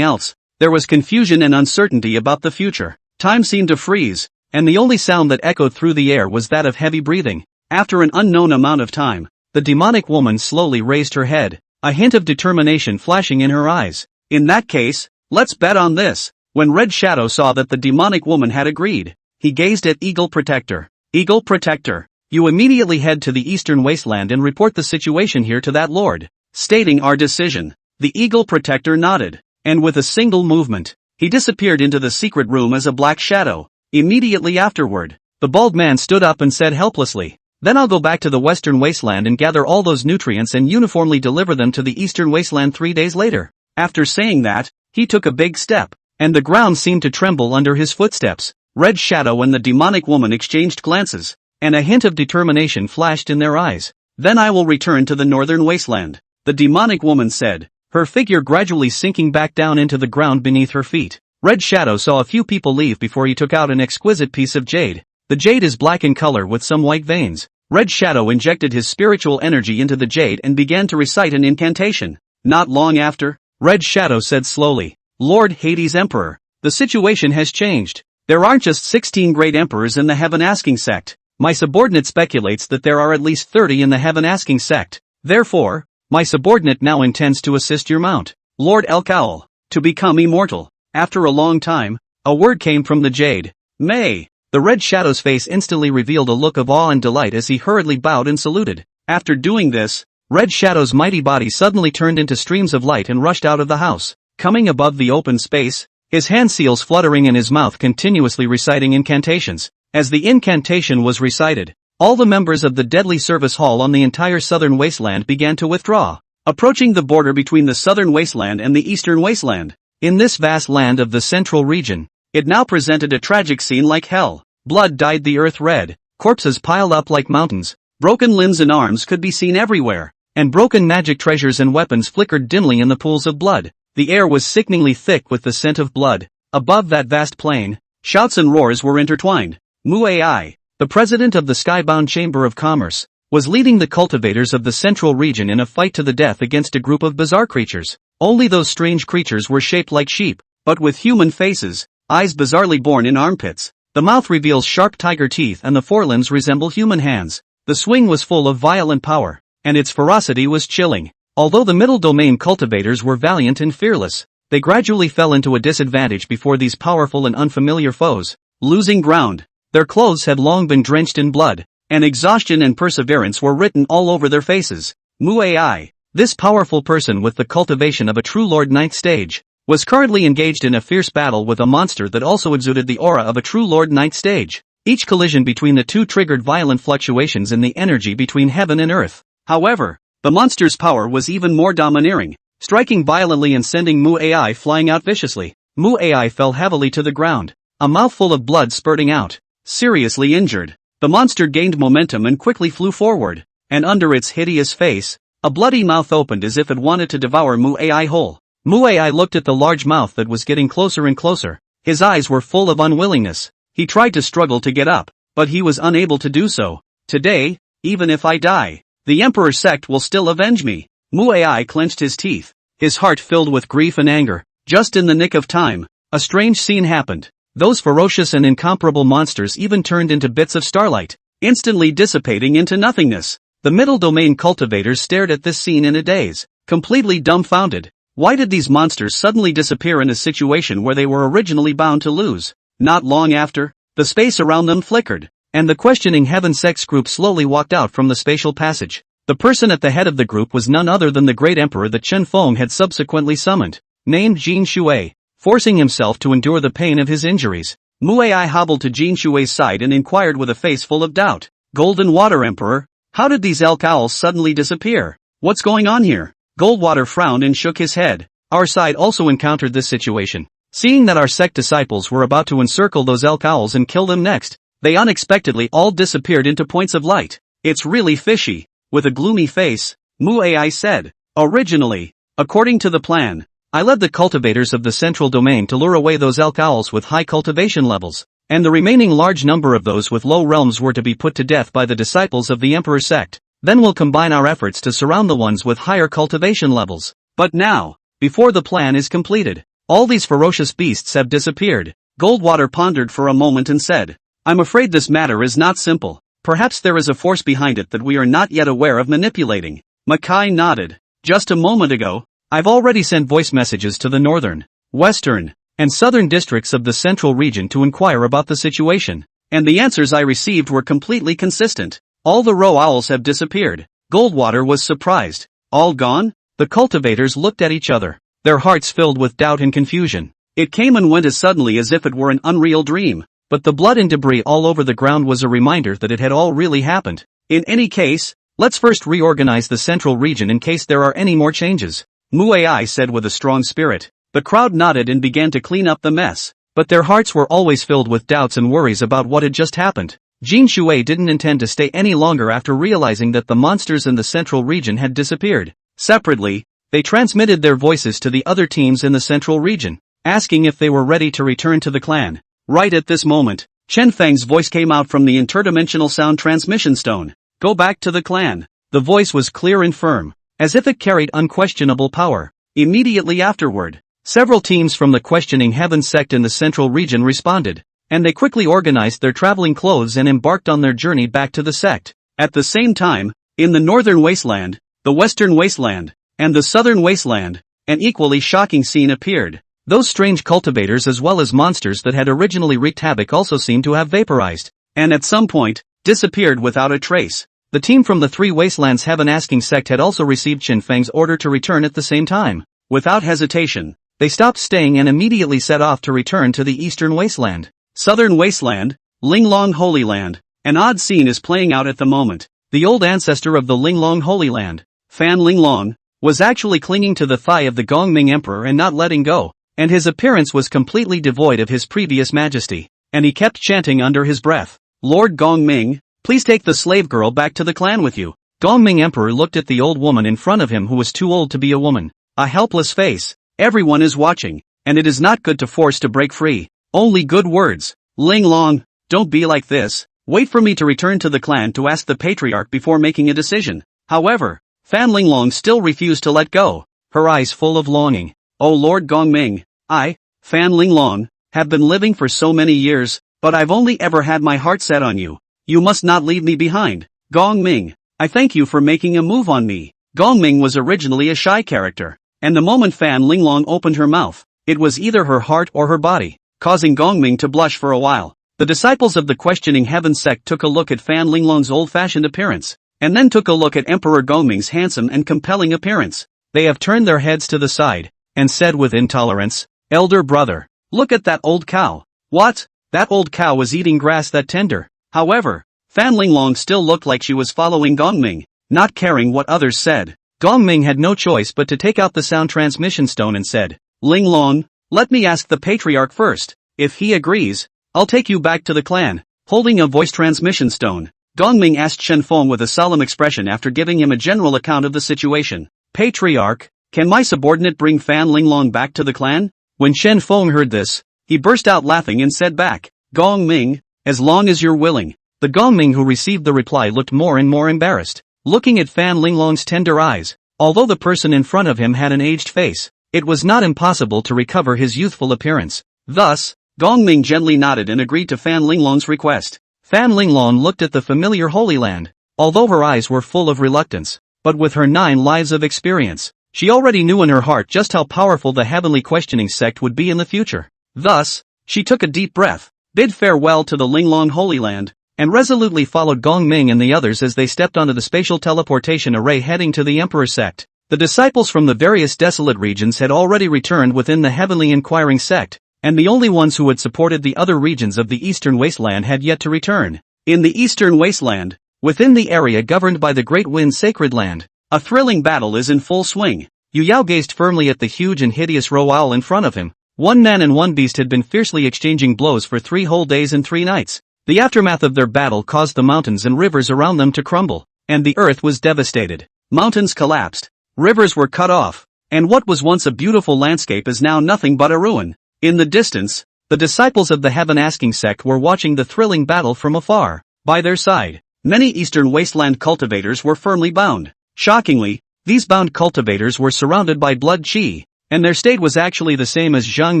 else, there was confusion and uncertainty about the future. Time seemed to freeze, and the only sound that echoed through the air was that of heavy breathing. After an unknown amount of time, the demonic woman slowly raised her head, a hint of determination flashing in her eyes. "In that case, let's bet on this." When Red Shadow saw that the demonic woman had agreed, he gazed at Eagle Protector. "Eagle Protector, you immediately head to the Eastern Wasteland and report the situation here to that lord, stating our decision." The Eagle Protector nodded, and with a single movement, he disappeared into the secret room as a black shadow. Immediately afterward, the bald man stood up and said helplessly, "Then I'll go back to the Western Wasteland and gather all those nutrients and uniformly deliver them to the Eastern Wasteland 3 days later." After saying that, he took a big step, and the ground seemed to tremble under his footsteps. Red Shadow and the demonic woman exchanged glances, and a hint of determination flashed in their eyes. "Then I will return to the Northern Wasteland," the demonic woman said, her figure gradually sinking back down into the ground beneath her feet. Red Shadow saw a few people leave before he took out an exquisite piece of jade. The jade is black in color with some white veins. Red Shadow injected his spiritual energy into the jade and began to recite an incantation. Not long after, Red Shadow said slowly, "Lord Hades Emperor, the situation has changed. There aren't just 16 great emperors in the Heaven Asking sect. My subordinate speculates that there are at least 30 in the Heaven Asking sect. Therefore, my subordinate now intends to assist your mount, Lord Elcowl, to become immortal." After a long time, a word came from the jade. "May." The Red Shadow's face instantly revealed a look of awe and delight as he hurriedly bowed and saluted. After doing this, Red Shadow's mighty body suddenly turned into streams of light and rushed out of the house, coming above the open space, his hand seals fluttering and his mouth continuously reciting incantations. As the incantation was recited, all the members of the deadly service hall on the entire Southern Wasteland began to withdraw, approaching the border between the Southern Wasteland and the Eastern Wasteland. In this vast land of the central region, it now presented a tragic scene like hell. Blood dyed the earth red, corpses piled up like mountains, broken limbs and arms could be seen everywhere, and broken magic treasures and weapons flickered dimly in the pools of blood. The air was sickeningly thick with the scent of blood. Above that vast plain, shouts and roars were intertwined. Muai, the president of the Skybound Chamber of Commerce, was leading the cultivators of the central region in a fight to the death against a group of bizarre creatures. Only those strange creatures were shaped like sheep, but with human faces, eyes bizarrely born in armpits. The mouth reveals sharp tiger teeth and the forelimbs resemble human hands. The swing was full of violent power, and its ferocity was chilling. Although the middle domain cultivators were valiant and fearless, they gradually fell into a disadvantage before these powerful and unfamiliar foes. Losing ground, their clothes had long been drenched in blood, and exhaustion and perseverance were written all over their faces. Muai, this powerful person with the cultivation of a true Lord Ninth Stage, was currently engaged in a fierce battle with a monster that also exuded the aura of a true Lord Ninth Stage. Each collision between the two triggered violent fluctuations in the energy between heaven and earth. However, the monster's power was even more domineering, striking violently and sending Muai flying out viciously. Muai fell heavily to the ground, a mouthful of blood spurting out. Seriously injured, the monster gained momentum and quickly flew forward, and under its hideous face, a bloody mouth opened as if it wanted to devour Muai whole. Muai looked at the large mouth that was getting closer and closer. His eyes were full of unwillingness. He tried to struggle to get up, but he was unable to do so. "Today, even if I die, the Emperor sect will still avenge me." Muai clenched his teeth, his heart filled with grief and anger. Just in the nick of time, a strange scene happened. Those ferocious and incomparable monsters even turned into bits of starlight, instantly dissipating into nothingness. The middle domain cultivators stared at this scene in a daze, completely dumbfounded. Why did these monsters suddenly disappear in a situation where they were originally bound to lose? Not long after, the space around them flickered, and the questioning Heaven Sects group slowly walked out from the spatial passage. The person at the head of the group was none other than the great emperor that Chen Feng had subsequently summoned, named Jin Shui. Forcing himself to endure the pain of his injuries, Muai hobbled to Jin Shui's side and inquired with a face full of doubt. Golden Water Emperor, how did these elk owls suddenly disappear? What's going on here? Goldwater frowned and shook his head. Our side also encountered this situation. Seeing that our sect disciples were about to encircle those elk owls and kill them next, they unexpectedly all disappeared into points of light. It's really fishy. With a gloomy face, Muai said. Originally, according to the plan, I led the cultivators of the central domain to lure away those elk owls with high cultivation levels, and the remaining large number of those with low realms were to be put to death by the disciples of the Emperor sect. Then we'll combine our efforts to surround the ones with higher cultivation levels. But now, before the plan is completed, all these ferocious beasts have disappeared. Goldwater pondered for a moment and said, I'm afraid this matter is not simple. Perhaps there is a force behind it that we are not yet aware of manipulating. Makai nodded. Just a moment ago, I've already sent voice messages to the northern, western, and southern districts of the central region to inquire about the situation, and the answers I received were completely consistent. All the roe owls have disappeared. Goldwater was surprised. All gone? The cultivators looked at each other, their hearts filled with doubt and confusion. It came and went as suddenly as if it were an unreal dream, but the blood and debris all over the ground was a reminder that it had all really happened. In any case, let's first reorganize the central region in case there are any more changes, Muai said with a strong spirit. The crowd nodded and began to clean up the mess, but their hearts were always filled with doubts and worries about what had just happened. Jin Shui didn't intend to stay any longer after realizing that the monsters in the central region had disappeared. Separately, they transmitted their voices to the other teams in the central region, asking if they were ready to return to the clan. Right at this moment, Chen Feng's voice came out from the interdimensional sound transmission stone. Go back to the clan. The voice was clear and firm, as if it carried unquestionable power. Immediately afterward, several teams from the questioning Heaven sect in the central region responded, and they quickly organized their traveling clothes and embarked on their journey back to the sect. At the same time, in the northern wasteland, the western wasteland, and the southern wasteland, an equally shocking scene appeared. Those strange cultivators as well as monsters that had originally wreaked havoc also seemed to have vaporized, and at some point, disappeared without a trace. The team from the Three Wastelands Heaven Asking sect had also received Qin Feng's order to return at the same time. Without hesitation, they stopped staying and immediately set off to return to the eastern wasteland. Southern wasteland, Linglong Holy Land. An odd scene is playing out at the moment. The old ancestor of the Linglong Holy Land, Fan Linglong, was actually clinging to the thigh of the Gongming Emperor and not letting go, and his appearance was completely devoid of his previous majesty, and he kept chanting under his breath, Lord Gongming, please take the slave girl back to the clan with you. Gongming Emperor looked at the old woman in front of him who was too old to be a woman. A helpless face. Everyone is watching, and it is not good to force to break free. Only good words. Linglong, don't be like this. Wait for me to return to the clan to ask the patriarch before making a decision. However, Fan Linglong still refused to let go, her eyes full of longing. Oh Lord Gongming, I, Fan Linglong, have been living for so many years, but I've only ever had my heart set on you. You must not leave me behind. Gongming, I thank you for making a move on me. Gongming was originally a shy character, and the moment Fan Linglong opened her mouth, it was either her heart or her body, causing Gongming to blush for a while. The disciples of the questioning Heaven sect took a look at Fan Linglong's old-fashioned appearance, and then took a look at Emperor Gongming's handsome and compelling appearance. They have turned their heads to the side, and said with intolerance, Elder brother, look at that old cow. What? That old cow was eating grass that tender. However, Fan Linglong still looked like she was following Gongming, not caring what others said. Gongming had no choice but to take out the sound transmission stone and said, Linglong, let me ask the patriarch first. If he agrees, I'll take you back to the clan. Holding a voice transmission stone, Gongming asked Chen Feng with a solemn expression after giving him a general account of the situation. Patriarch, can my subordinate bring Fan Linglong back to the clan? When Chen Feng heard this, he burst out laughing and said back, Gongming, as long as you're willing. The Gongming who received the reply looked more and more embarrassed, looking at Fan Linglong's tender eyes. Although the person in front of him had an aged face, it was not impossible to recover his youthful appearance. Thus, Gongming gently nodded and agreed to Fan Linglong's request. Fan Linglong looked at the familiar Holy Land, although her eyes were full of reluctance, but with her 9 lives of experience, She already knew in her heart just how powerful the Heavenly Questioning Sect would be in the future. Thus, she took a deep breath, bid farewell to the Linglong Holy Land, and resolutely followed Gong Ming and the others as they stepped onto the spatial teleportation array heading to the Emperor Sect. The disciples from the various desolate regions had already returned within the Heavenly Inquiring Sect, and the only ones who had supported the other regions of the Eastern Wasteland had yet to return. In the Eastern Wasteland, within the area governed by the Great Wind Sacred Land, a thrilling battle is in full swing. Yu Yao gazed firmly at the huge and hideous roe owl in front of him. One man and one beast had been fiercely exchanging blows for 3 whole days and 3 nights. The aftermath of their battle caused the mountains and rivers around them to crumble, and the earth was devastated. Mountains collapsed, rivers were cut off, and what was once a beautiful landscape is now nothing but a ruin. In the distance, the disciples of the Heaven Asking Sect were watching the thrilling battle from afar. By their side, many Eastern Wasteland cultivators were firmly bound. Shockingly, these bound cultivators were surrounded by blood qi, and their state was actually the same as Zhang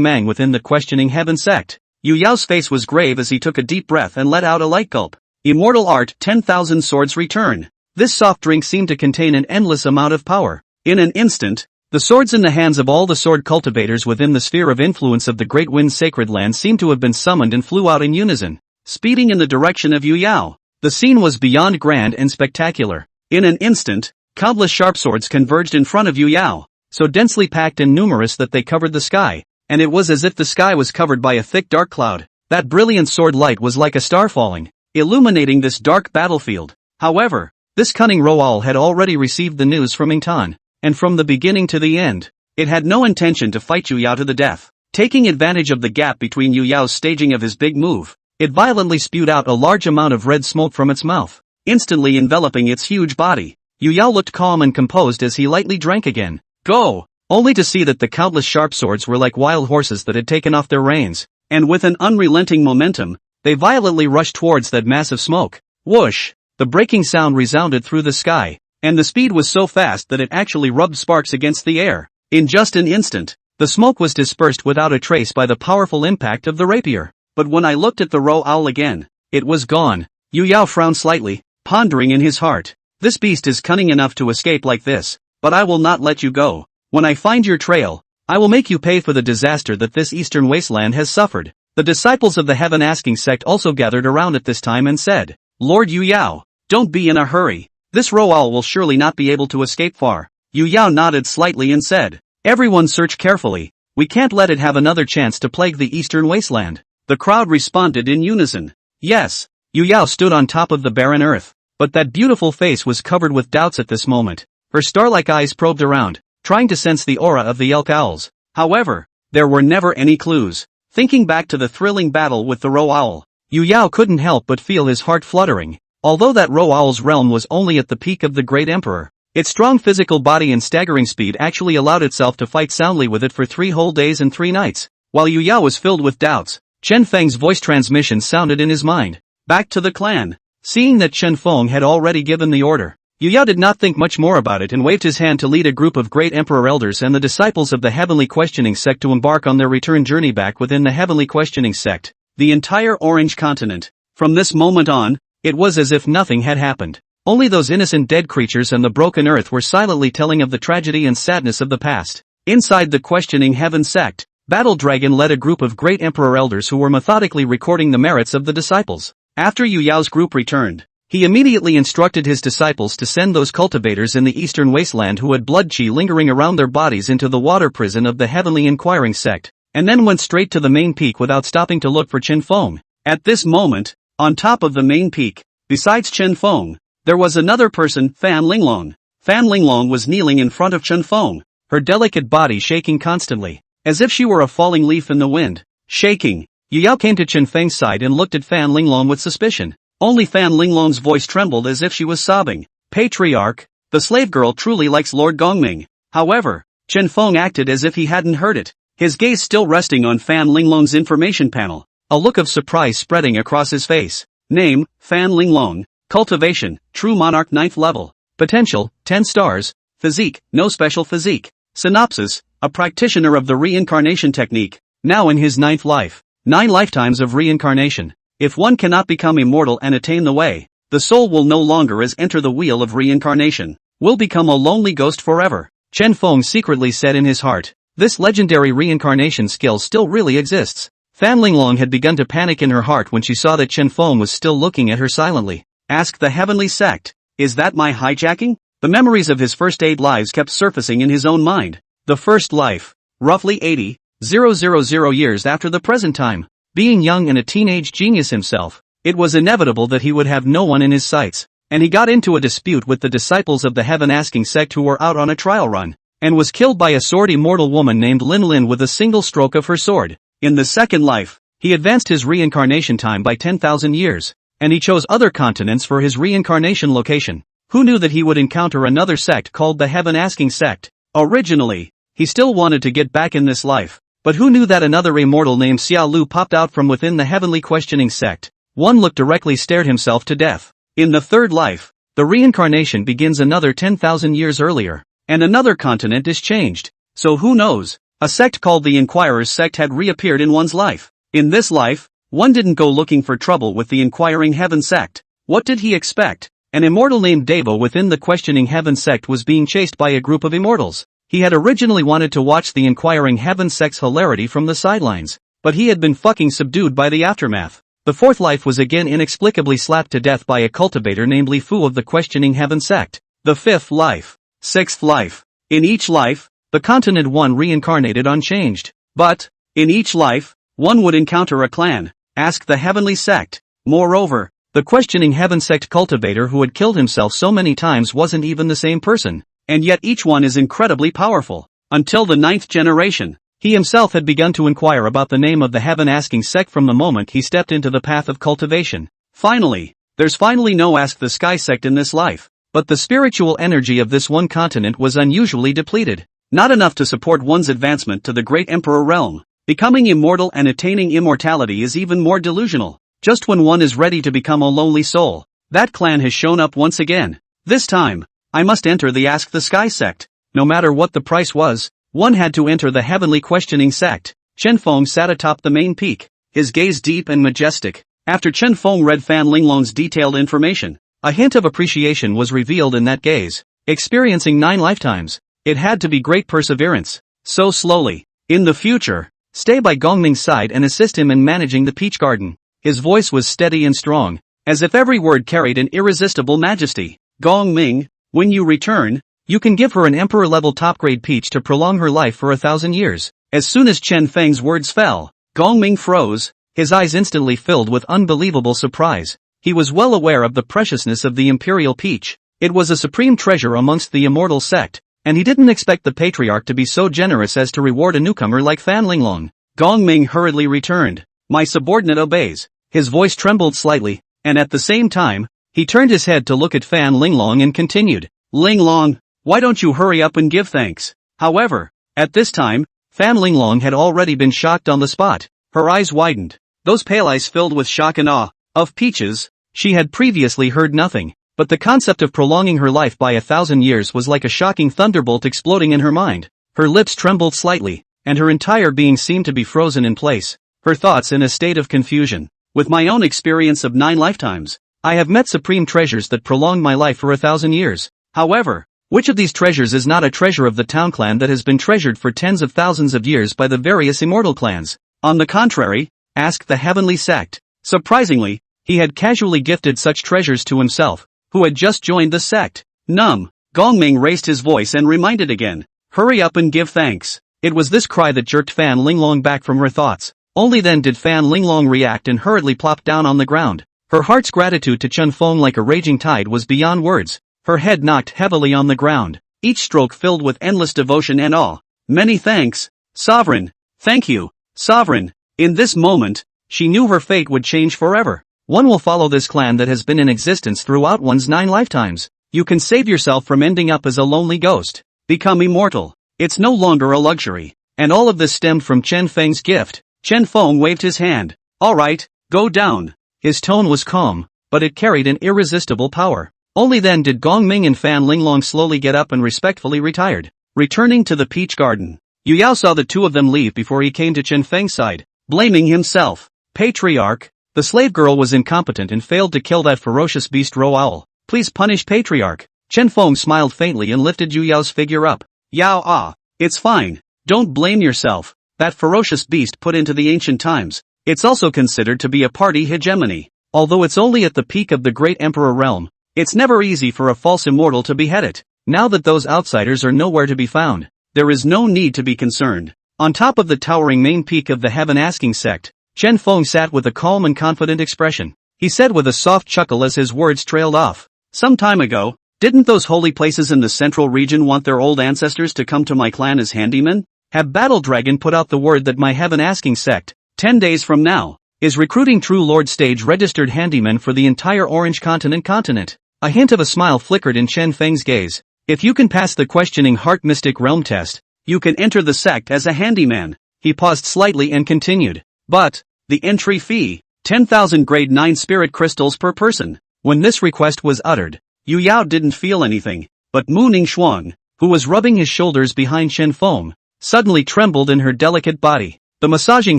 Mang within the Questioning Heaven Sect. Yu Yao's face was grave as he took a deep breath and let out a light gulp. Immortal Art 10,000 Swords Return. This soft drink seemed to contain an endless amount of power. In an instant, the swords in the hands of all the sword cultivators within the sphere of influence of the Great Wind Sacred Land seemed to have been summoned and flew out in unison, speeding in the direction of Yu Yao. The scene was beyond grand and spectacular. In an instant, countless sharp swords converged in front of Yu Yao, so densely packed and numerous that they covered the sky, and it was as if the sky was covered by a thick dark cloud. That brilliant sword light was like a star falling, illuminating this dark battlefield. However, this cunning roe owl had already received the news from Ingtan, and from the beginning to the end, it had no intention to fight Yu Yao to the death. Taking advantage of the gap between Yu Yao's staging of his big move, it violently spewed out a large amount of red smoke from its mouth, instantly enveloping its huge body. Yu Yao looked calm and composed as he lightly drank again. Go! Only to see that the countless sharp swords were like wild horses that had taken off their reins, and with an unrelenting momentum, they violently rushed towards that mass of smoke. Whoosh! The breaking sound resounded through the sky, and the speed was so fast that it actually rubbed sparks against the air. In just an instant, the smoke was dispersed without a trace by the powerful impact of the rapier. But when I looked at the roe owl again, it was gone. Yu Yao frowned slightly, pondering in his heart. This beast is cunning enough to escape like this, but I will not let you go. When I find your trail, I will make you pay for the disaster that this Eastern Wasteland has suffered. The disciples of the Heaven Asking Sect also gathered around at this time and said, Lord Yu Yao, don't be in a hurry. This roe owl will surely not be able to escape far. Yu Yao nodded slightly and said, Everyone search carefully. We can't let it have another chance to plague the Eastern Wasteland. The crowd responded in unison. Yes. Yu Yao stood on top of the barren earth, but that beautiful face was covered with doubts at this moment. Her star-like eyes probed around, trying to sense the aura of the elk owls. However, there were never any clues. Thinking back to the thrilling battle with the roe owl, Yu Yao couldn't help but feel his heart fluttering. Although that roe owl's realm was only at the peak of the great emperor, its strong physical body and staggering speed actually allowed itself to fight soundly with it for 3 whole days and 3 nights. While Yu Yao was filled with doubts, Chen Feng's voice transmission sounded in his mind. Back to the clan. Seeing that Chen Feng had already given the order, Yu Yao did not think much more about it and waved his hand to lead a group of great emperor elders and the disciples of the Heavenly Questioning Sect to embark on their return journey back within the Heavenly Questioning Sect, the entire Orange Continent. From this moment on, it was as if nothing had happened. Only those innocent dead creatures and the broken earth were silently telling of the tragedy and sadness of the past. Inside the Questioning Heaven Sect, Battle Dragon led a group of great emperor elders who were methodically recording the merits of the disciples. After Yu Yao's group returned, he immediately instructed his disciples to send those cultivators in the Eastern Wasteland who had blood qi lingering around their bodies into the water prison of the Heavenly Inquiring Sect, and then went straight to the main peak without stopping to look for Chen Feng. At this moment, on top of the main peak, besides Chen Feng, there was another person, Fan Linglong. Fan Linglong was kneeling in front of Chen Feng, her delicate body shaking constantly, as if she were a falling leaf in the wind. Shaking, Yu Yao came to Chen Feng's side and looked at Fan Linglong with suspicion. Only Fan Linglong's voice trembled as if she was sobbing. Patriarch, the slave girl truly likes Lord Gongming. However, Chen Feng acted as if he hadn't heard it, his gaze still resting on Fan Linglong's information panel, a look of surprise spreading across his face. Name, Fan Linglong. Cultivation, True Monarch 9th level. Potential, 10 stars. Physique, no special physique. Synopsis, a practitioner of the reincarnation technique, now in his 9th life. 9 lifetimes of reincarnation. If one cannot become immortal and attain the way, the soul will no longer as enter the wheel of reincarnation, will become a lonely ghost forever. Chen Feng secretly said in his heart. This legendary reincarnation skill still really exists. Fan Linglong had begun to panic in her heart when she saw that Chen Feng was still looking at her silently. Ask the heavenly sect. Is that my hijacking? The memories of his first 8 lives kept surfacing in his own mind. The first life. Roughly 80,000 years after the present time. Being young and a teenage genius himself, it was inevitable that he would have no one in his sights. And he got into a dispute with the disciples of the Heaven Asking sect who were out on a trial run, and was killed by a sword immortal woman named Lin Lin with a single stroke of her sword. In the second life, he advanced his reincarnation time by 10,000 years, and he chose other continents for his reincarnation location. Who knew that he would encounter another sect called the Heaven Asking sect? Originally, he still wanted to get back in this life, but who knew that another immortal named Xiao Lu popped out from within the Heavenly Questioning sect? One look directly stared himself to death. In the third life, the reincarnation begins another 10,000 years earlier, and another continent is changed. So who knows? A sect called the Inquirer's sect had reappeared in one's life. In this life, one didn't go looking for trouble with the Inquiring Heaven sect. What did he expect? An immortal named Devo within the Questioning Heaven sect was being chased by a group of immortals. He had originally wanted to watch the Inquiring Heaven sect's hilarity from the sidelines, but he had been fucking subdued by the aftermath. The fourth life was again inexplicably slapped to death by a cultivator named Li Fu of the Questioning Heaven sect. The fifth life. Sixth life. In each life, the continent one reincarnated unchanged. But, in each life, one would encounter a clan. Ask the heavenly sect. Moreover, the Questioning Heaven sect cultivator who had killed himself so many times wasn't even the same person. And yet each one is incredibly powerful. Until the 9th generation, he himself had begun to inquire about the name of the Heaven Asking sect from the moment he stepped into the path of cultivation. Finally, there's finally no Ask the Sky sect in this life. But the spiritual energy of this one continent was unusually depleted. Not enough to support one's advancement to the great emperor realm. Becoming immortal and attaining immortality is even more delusional. Just when one is ready to become a lonely soul, that clan has shown up once again. This time, I must enter the Ask the Sky sect. No matter what the price was, one had to enter the Heavenly Questioning sect. Chen Feng sat atop the main peak, his gaze deep and majestic. After Chen Feng read Fan Linglong's detailed information, a hint of appreciation was revealed in that gaze. Experiencing 9 lifetimes, it had to be great perseverance. So slowly. In the future, stay by Gongming's side and assist him in managing the peach garden. His voice was steady and strong, as if every word carried an irresistible majesty. Gongming, when you return, you can give her an emperor-level top-grade peach to prolong her life for 1,000 years. As soon as Chen Feng's words fell, Gongming froze, his eyes instantly filled with unbelievable surprise. He was well aware of the preciousness of the imperial peach. It was a supreme treasure amongst the immortal sect, and he didn't expect the patriarch to be so generous as to reward a newcomer like Fan Linglong. Gongming hurriedly returned. My subordinate obeys. His voice trembled slightly, and at the same time, he turned his head to look at Fan Linglong and continued. Linglong, why don't you hurry up and give thanks? However, at this time, Fan Linglong had already been shocked on the spot. Her eyes widened. Those pale eyes filled with shock and awe. Of peaches, she had previously heard nothing, but the concept of prolonging her life by 1,000 years was like a shocking thunderbolt exploding in her mind. Her lips trembled slightly, and her entire being seemed to be frozen in place, her thoughts in a state of confusion. With my own experience of 9 lifetimes, I have met supreme treasures that prolonged my life for 1,000 years. However, which of these treasures is not a treasure of the town clan that has been treasured for tens of thousands of years by the various immortal clans? On the contrary, ask the heavenly sect. Surprisingly, he had casually gifted such treasures to himself, who had just joined the sect. Gongming raised his voice and reminded again. Hurry up and give thanks. It was this cry that jerked Fan Linglong back from her thoughts. Only then did Fan Linglong react and hurriedly plop down on the ground. Her heart's gratitude to Chen Feng like a raging tide was beyond words. Her head knocked heavily on the ground, each stroke filled with endless devotion and awe. Many thanks, Sovereign. Thank you, Sovereign. In this moment, she knew her fate would change forever. One will follow this clan that has been in existence throughout one's 9 lifetimes. You can save yourself from ending up as a lonely ghost. Become immortal. It's no longer a luxury. And all of this stemmed from Chen Feng's gift. Chen Feng waved his hand. Alright, go down. His tone was calm, but it carried an irresistible power. Only then did Gongming and Fan Linglong slowly get up and respectfully retired. Returning to the peach garden, Yu Yao saw the two of them leave before he came to Chen Feng's side, blaming himself. Patriarch, the slave girl was incompetent and failed to kill that ferocious beast Ro Owl. Please punish Patriarch. Chen Feng smiled faintly and lifted Yu Yao's figure up. Yao ah, it's fine. Don't blame yourself. That ferocious beast put into the ancient times. It's also considered to be a party hegemony. Although it's only at the peak of the great emperor realm, it's never easy for a false immortal to behead it. Now that those outsiders are nowhere to be found, there is no need to be concerned. On top of the towering main peak of the heaven-asking sect, Chen Feng sat with a calm and confident expression. He said with a soft chuckle as his words trailed off. Some time ago, didn't those holy places in the central region want their old ancestors to come to my clan as handymen? Have Battle Dragon put out the word that my heaven-asking sect, 10 days from now, is recruiting true Lord Stage registered handymen for the entire Orange continent? A hint of a smile flickered in Chen Feng's gaze. If you can pass the questioning Heart Mystic Realm test, you can enter the sect as a handyman. He paused slightly and continued. But, the entry fee, 10,000 grade 9 spirit crystals per person. When this request was uttered, Yu Yao didn't feel anything, but Mu Ningxuang, who was rubbing his shoulders behind Chen Feng, suddenly trembled in her delicate body. The massaging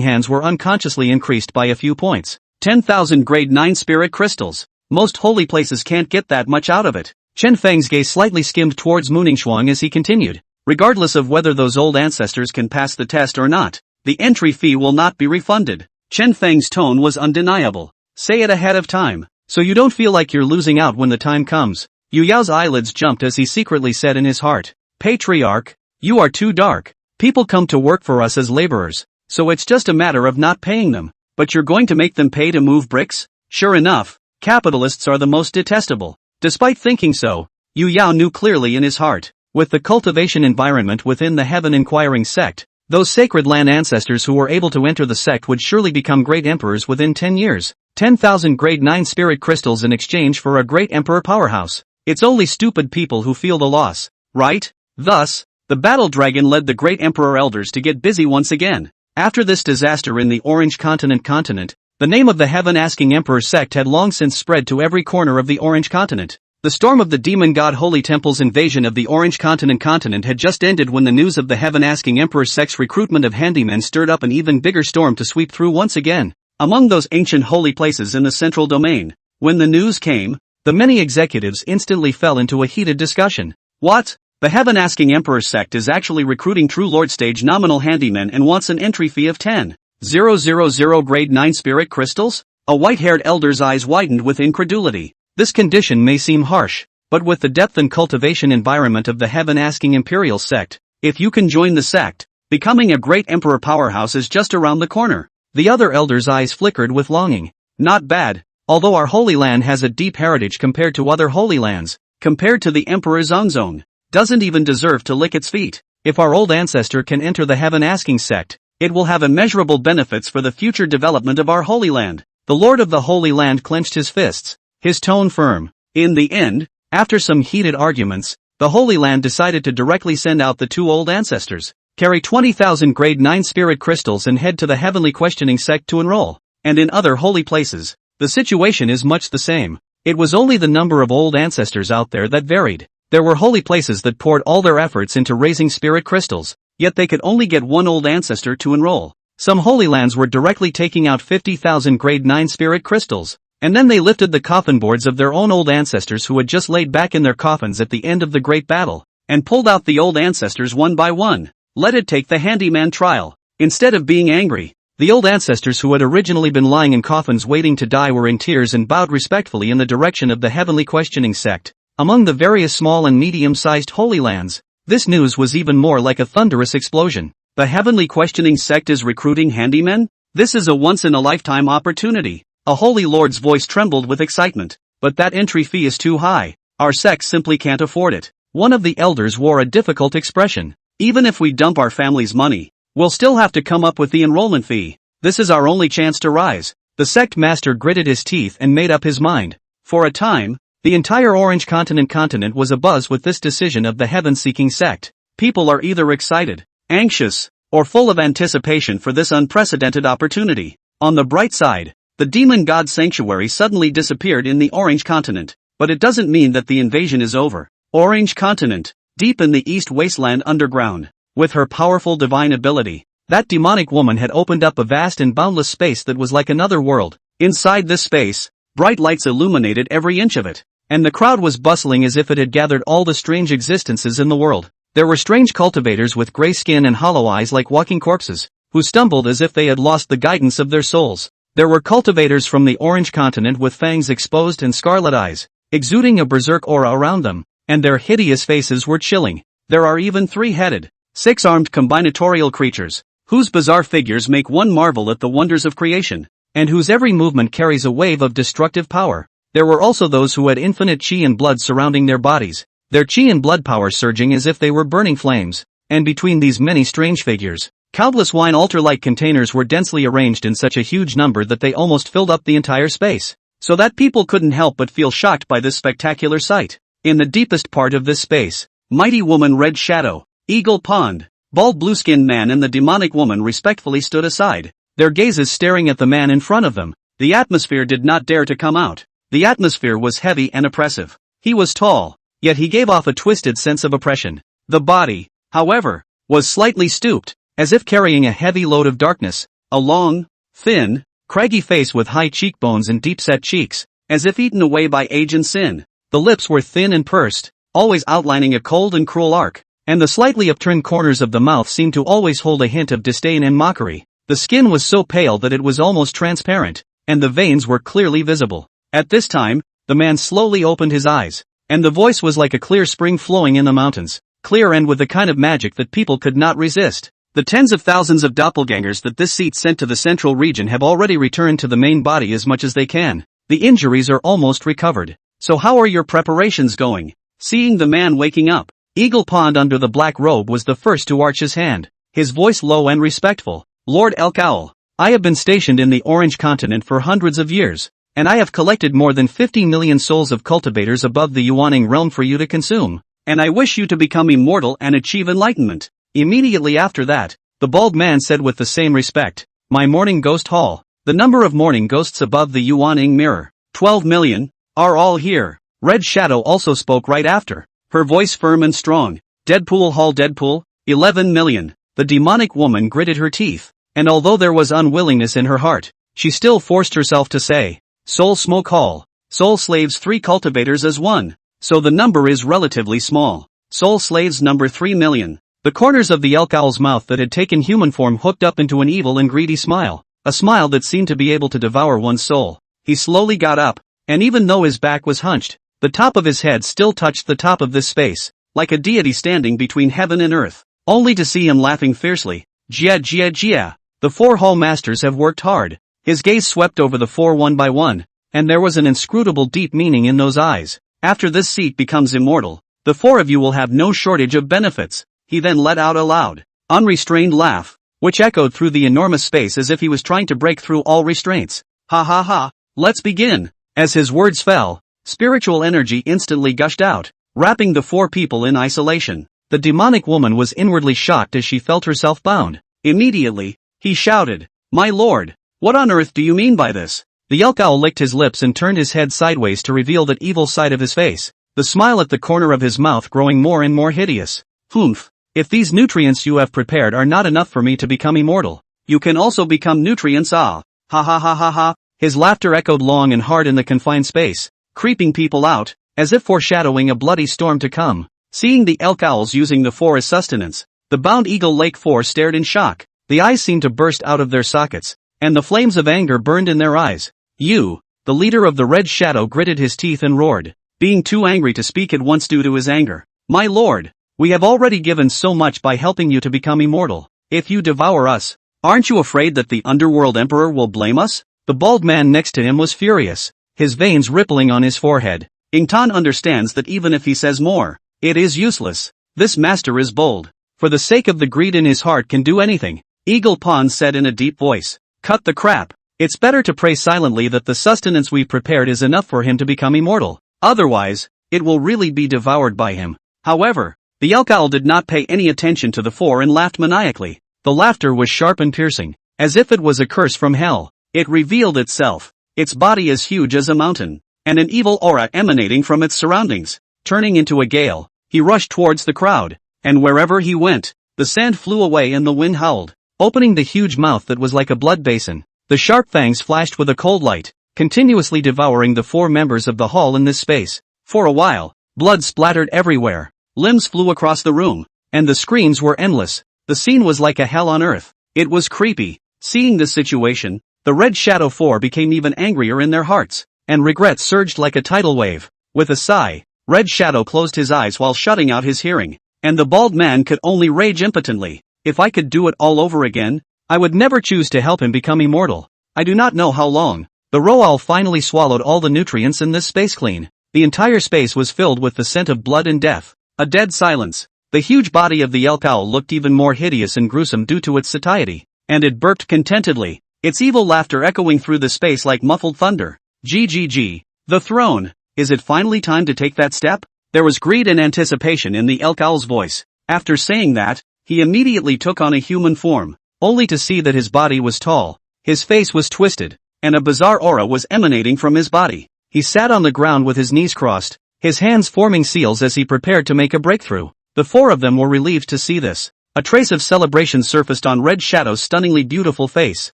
hands were unconsciously increased by a few points. 10,000 grade 9 spirit crystals. Most holy places can't get that much out of it. Chen Feng's gaze slightly skimmed towards Mu Ningxuang as he continued. Regardless of whether those old ancestors can pass the test or not, the entry fee will not be refunded. Chen Feng's tone was undeniable. Say it ahead of time, so you don't feel like you're losing out when the time comes. Yu Yao's eyelids jumped as he secretly said in his heart, Patriarch, you are too dark. People come to work for us as laborers, so it's just a matter of not paying them. But you're going to make them pay to move bricks? Sure enough, capitalists are the most detestable. Despite thinking so, Yu Yao knew clearly in his heart, with the cultivation environment within the Heaven Inquiring sect, those sacred land ancestors who were able to enter the sect would surely become great emperors within 10 years. 10,000 grade 9 spirit crystals in exchange for a great emperor powerhouse. It's only stupid people who feel the loss, right? Thus, the battle dragon led the great emperor elders to get busy once again. After this disaster in the Orange continent, the name of the heaven-asking emperor sect had long since spread to every corner of the Orange continent. The storm of the demon god Holy Temple's invasion of the Orange continent had just ended when the news of the heaven-asking emperor sect's recruitment of handymen stirred up an even bigger storm to sweep through once again among those ancient holy places in the central domain. When the news came, the many executives instantly fell into a heated discussion. What? The heaven-asking emperor sect is actually recruiting true Lord Stage nominal handymen and wants an entry fee of 10,000 grade 9 spirit crystals? A white-haired elder's eyes widened with incredulity. This condition may seem harsh, but with the depth and cultivation environment of the heaven-asking imperial sect, if you can join the sect, becoming a great emperor powerhouse is just around the corner. The other elder's eyes flickered with longing. Not bad, although our holy land has a deep heritage compared to other holy lands, compared to the Emperor Zongzong, doesn't even deserve to lick its feet. If our old ancestor can enter the heaven-asking sect, it will have immeasurable benefits for the future development of our holy land. The Lord of the Holy Land clenched his fists, his tone firm. In the end, after some heated arguments, the Holy Land decided to directly send out the two old ancestors, carry 20,000 grade 9 spirit crystals and head to the heavenly questioning sect to enroll. And in other holy places, the situation is much the same. It was only the number of old ancestors out there that varied. There were holy places that poured all their efforts into raising spirit crystals, yet they could only get one old ancestor to enroll. Some holy lands were directly taking out 50,000 grade 9 spirit crystals, and then they lifted the coffin boards of their own old ancestors who had just laid back in their coffins at the end of the great battle, and pulled out the old ancestors one by one. Let it take the handyman trial. Instead of being angry, the old ancestors who had originally been lying in coffins waiting to die were in tears and bowed respectfully in the direction of the heavenly questioning sect. Among the various small and medium-sized holy lands, this news was even more like a thunderous explosion. The heavenly questioning sect is recruiting handymen? This is a once-in-a-lifetime opportunity. A holy lord's voice trembled with excitement. But that entry fee is too high. Our sect simply can't afford it. One of the elders wore a difficult expression. Even if we dump our family's money, we'll still have to come up with the enrollment fee. This is our only chance to rise. The sect master gritted his teeth and made up his mind. For a time, the entire Orange continent was abuzz with this decision of the heaven-seeking sect. People are either excited, anxious, or full of anticipation for this unprecedented opportunity. On the bright side, the demon god sanctuary suddenly disappeared in the Orange continent, but it doesn't mean that the invasion is over. Orange continent, deep in the East Wasteland underground, with her powerful divine ability, that demonic woman had opened up a vast and boundless space that was like another world. Inside this space, bright lights illuminated every inch of it, and the crowd was bustling as if it had gathered all the strange existences in the world. There were strange cultivators with gray skin and hollow eyes like walking corpses, who stumbled as if they had lost the guidance of their souls. There were cultivators from the Orange Continent with fangs exposed and scarlet eyes, exuding a berserk aura around them, and their hideous faces were chilling. There are even three-headed, six-armed combinatorial creatures, whose bizarre figures make one marvel at the wonders of creation, and whose every movement carries a wave of destructive power. There were also those who had infinite chi and blood surrounding their bodies, their chi and blood power surging as if they were burning flames, and between these many strange figures, countless wine altar-like containers were densely arranged in such a huge number that they almost filled up the entire space, so that people couldn't help but feel shocked by this spectacular sight. In the deepest part of this space, mighty woman Red Shadow, Eagle Pond, bald blue-skinned man and the demonic woman respectfully stood aside, their gazes staring at the man in front of them. The atmosphere did not dare to come out. The atmosphere was heavy and oppressive. He was tall, yet he gave off a twisted sense of oppression. The body, however, was slightly stooped, as if carrying a heavy load of darkness. A long, thin, craggy face with high cheekbones and deep-set cheeks, as if eaten away by age and sin. The lips were thin and pursed, always outlining a cold and cruel arc, and the slightly upturned corners of the mouth seemed to always hold a hint of disdain and mockery. The skin was so pale that it was almost transparent, and the veins were clearly visible. At this time, the man slowly opened his eyes, and the voice was like a clear spring flowing in the mountains, clear and with the kind of magic that people could not resist. The tens of thousands of doppelgangers that this seat sent to the central region have already returned to the main body as much as they can. The injuries are almost recovered. So how are your preparations going? Seeing the man waking up, Eagle Pond under the black robe was the first to arch his hand, his voice low and respectful. Lord Elk Owl, I have been stationed in the Orange Continent for hundreds of years, and I have collected more than 50 million souls of cultivators above the Yuaning realm for you to consume, and I wish you to become immortal and achieve enlightenment. Immediately after that, the bald man said with the same respect, my morning ghost hall, the number of morning ghosts above the Yuaning mirror, 12 million, are all here. Red Shadow also spoke right after, her voice firm and strong. Deadpool Hall Deadpool, 11 million. The demonic woman gritted her teeth, and although there was unwillingness in her heart, she still forced herself to say, Soul Smoke Hall, Soul Slaves 3 cultivators as 1, so the number is relatively small. Soul Slaves number 3 million. The corners of the elk owl's mouth that had taken human form hooked up into an evil and greedy smile, a smile that seemed to be able to devour one's soul. He slowly got up, and even though his back was hunched, the top of his head still touched the top of this space, like a deity standing between heaven and earth, only to see him laughing fiercely. Jia Jia Jia. The 4 hall masters have worked hard. His gaze swept over the 4 one by one, and there was an inscrutable deep meaning in those eyes. After this seat becomes immortal, the 4 of you will have no shortage of benefits. He then let out a loud, unrestrained laugh, which echoed through the enormous space as if he was trying to break through all restraints. Ha ha ha, let's begin. As his words fell, spiritual energy instantly gushed out, wrapping the 4 people in isolation. The demonic woman was inwardly shocked as she felt herself bound. Immediately, he shouted, my lord, what on earth do you mean by this? The elk owl licked his lips and turned his head sideways to reveal that evil side of his face, the smile at the corner of his mouth growing more and more hideous. Humph. If these nutrients you have prepared are not enough for me to become immortal, you can also become nutrients. Ah. Ha ha ha ha ha. His laughter echoed long and hard in the confined space, creeping people out, as if foreshadowing a bloody storm to come. Seeing the elk owls using the 4 as sustenance, the bound Eagle Lake 4 stared in shock. The eyes seemed to burst out of their sockets, and the flames of anger burned in their eyes. You, the leader of the Red Shadow, gritted his teeth and roared, being too angry to speak at once due to his anger. My lord, we have already given so much by helping you to become immortal. If you devour us, aren't you afraid that the Underworld Emperor will blame us? The bald man next to him was furious, his veins rippling on his forehead. Ingtan understands that even if he says more, it is useless. This master is bold. For the sake of the greed in his heart can do anything. Eagle Pond said in a deep voice, cut the crap. It's better to pray silently that the sustenance we've prepared is enough for him to become immortal. Otherwise, it will really be devoured by him. However, the elk owl did not pay any attention to the 4 and laughed maniacally. The laughter was sharp and piercing, as if it was a curse from hell. It revealed itself, its body as huge as a mountain, and an evil aura emanating from its surroundings. Turning into a gale, he rushed towards the crowd, and wherever he went, the sand flew away and the wind howled, opening the huge mouth that was like a blood basin. The sharp fangs flashed with a cold light, continuously devouring the 4 members of the hall in this space. For a while, blood splattered everywhere. Limbs flew across the room. and the screens were endless. The scene was like a hell on earth. It was creepy. Seeing this situation, the Red Shadow 4 became even angrier in their hearts, and regret surged like a tidal wave. With a sigh, Red Shadow closed his eyes while shutting out his hearing, and the bald man could only rage impotently. If I could do it all over again, I would never choose to help him become immortal. I do not know how long. The Roal finally swallowed all the nutrients in this space clean. The entire space was filled with the scent of blood and death. A dead silence. The huge body of the elk owl looked even more hideous and gruesome due to its satiety, and it burped contentedly, its evil laughter echoing through the space like muffled thunder. GGG. The throne. Is it finally time to take that step? There was greed and anticipation in the elk owl's voice. After saying that, he immediately took on a human form, only to see that his body was tall, his face was twisted, and a bizarre aura was emanating from his body. He sat on the ground with his knees crossed, his hands forming seals as he prepared to make a breakthrough. The four of them were relieved to see this. A trace of celebration surfaced on Red Shadow's stunningly beautiful face.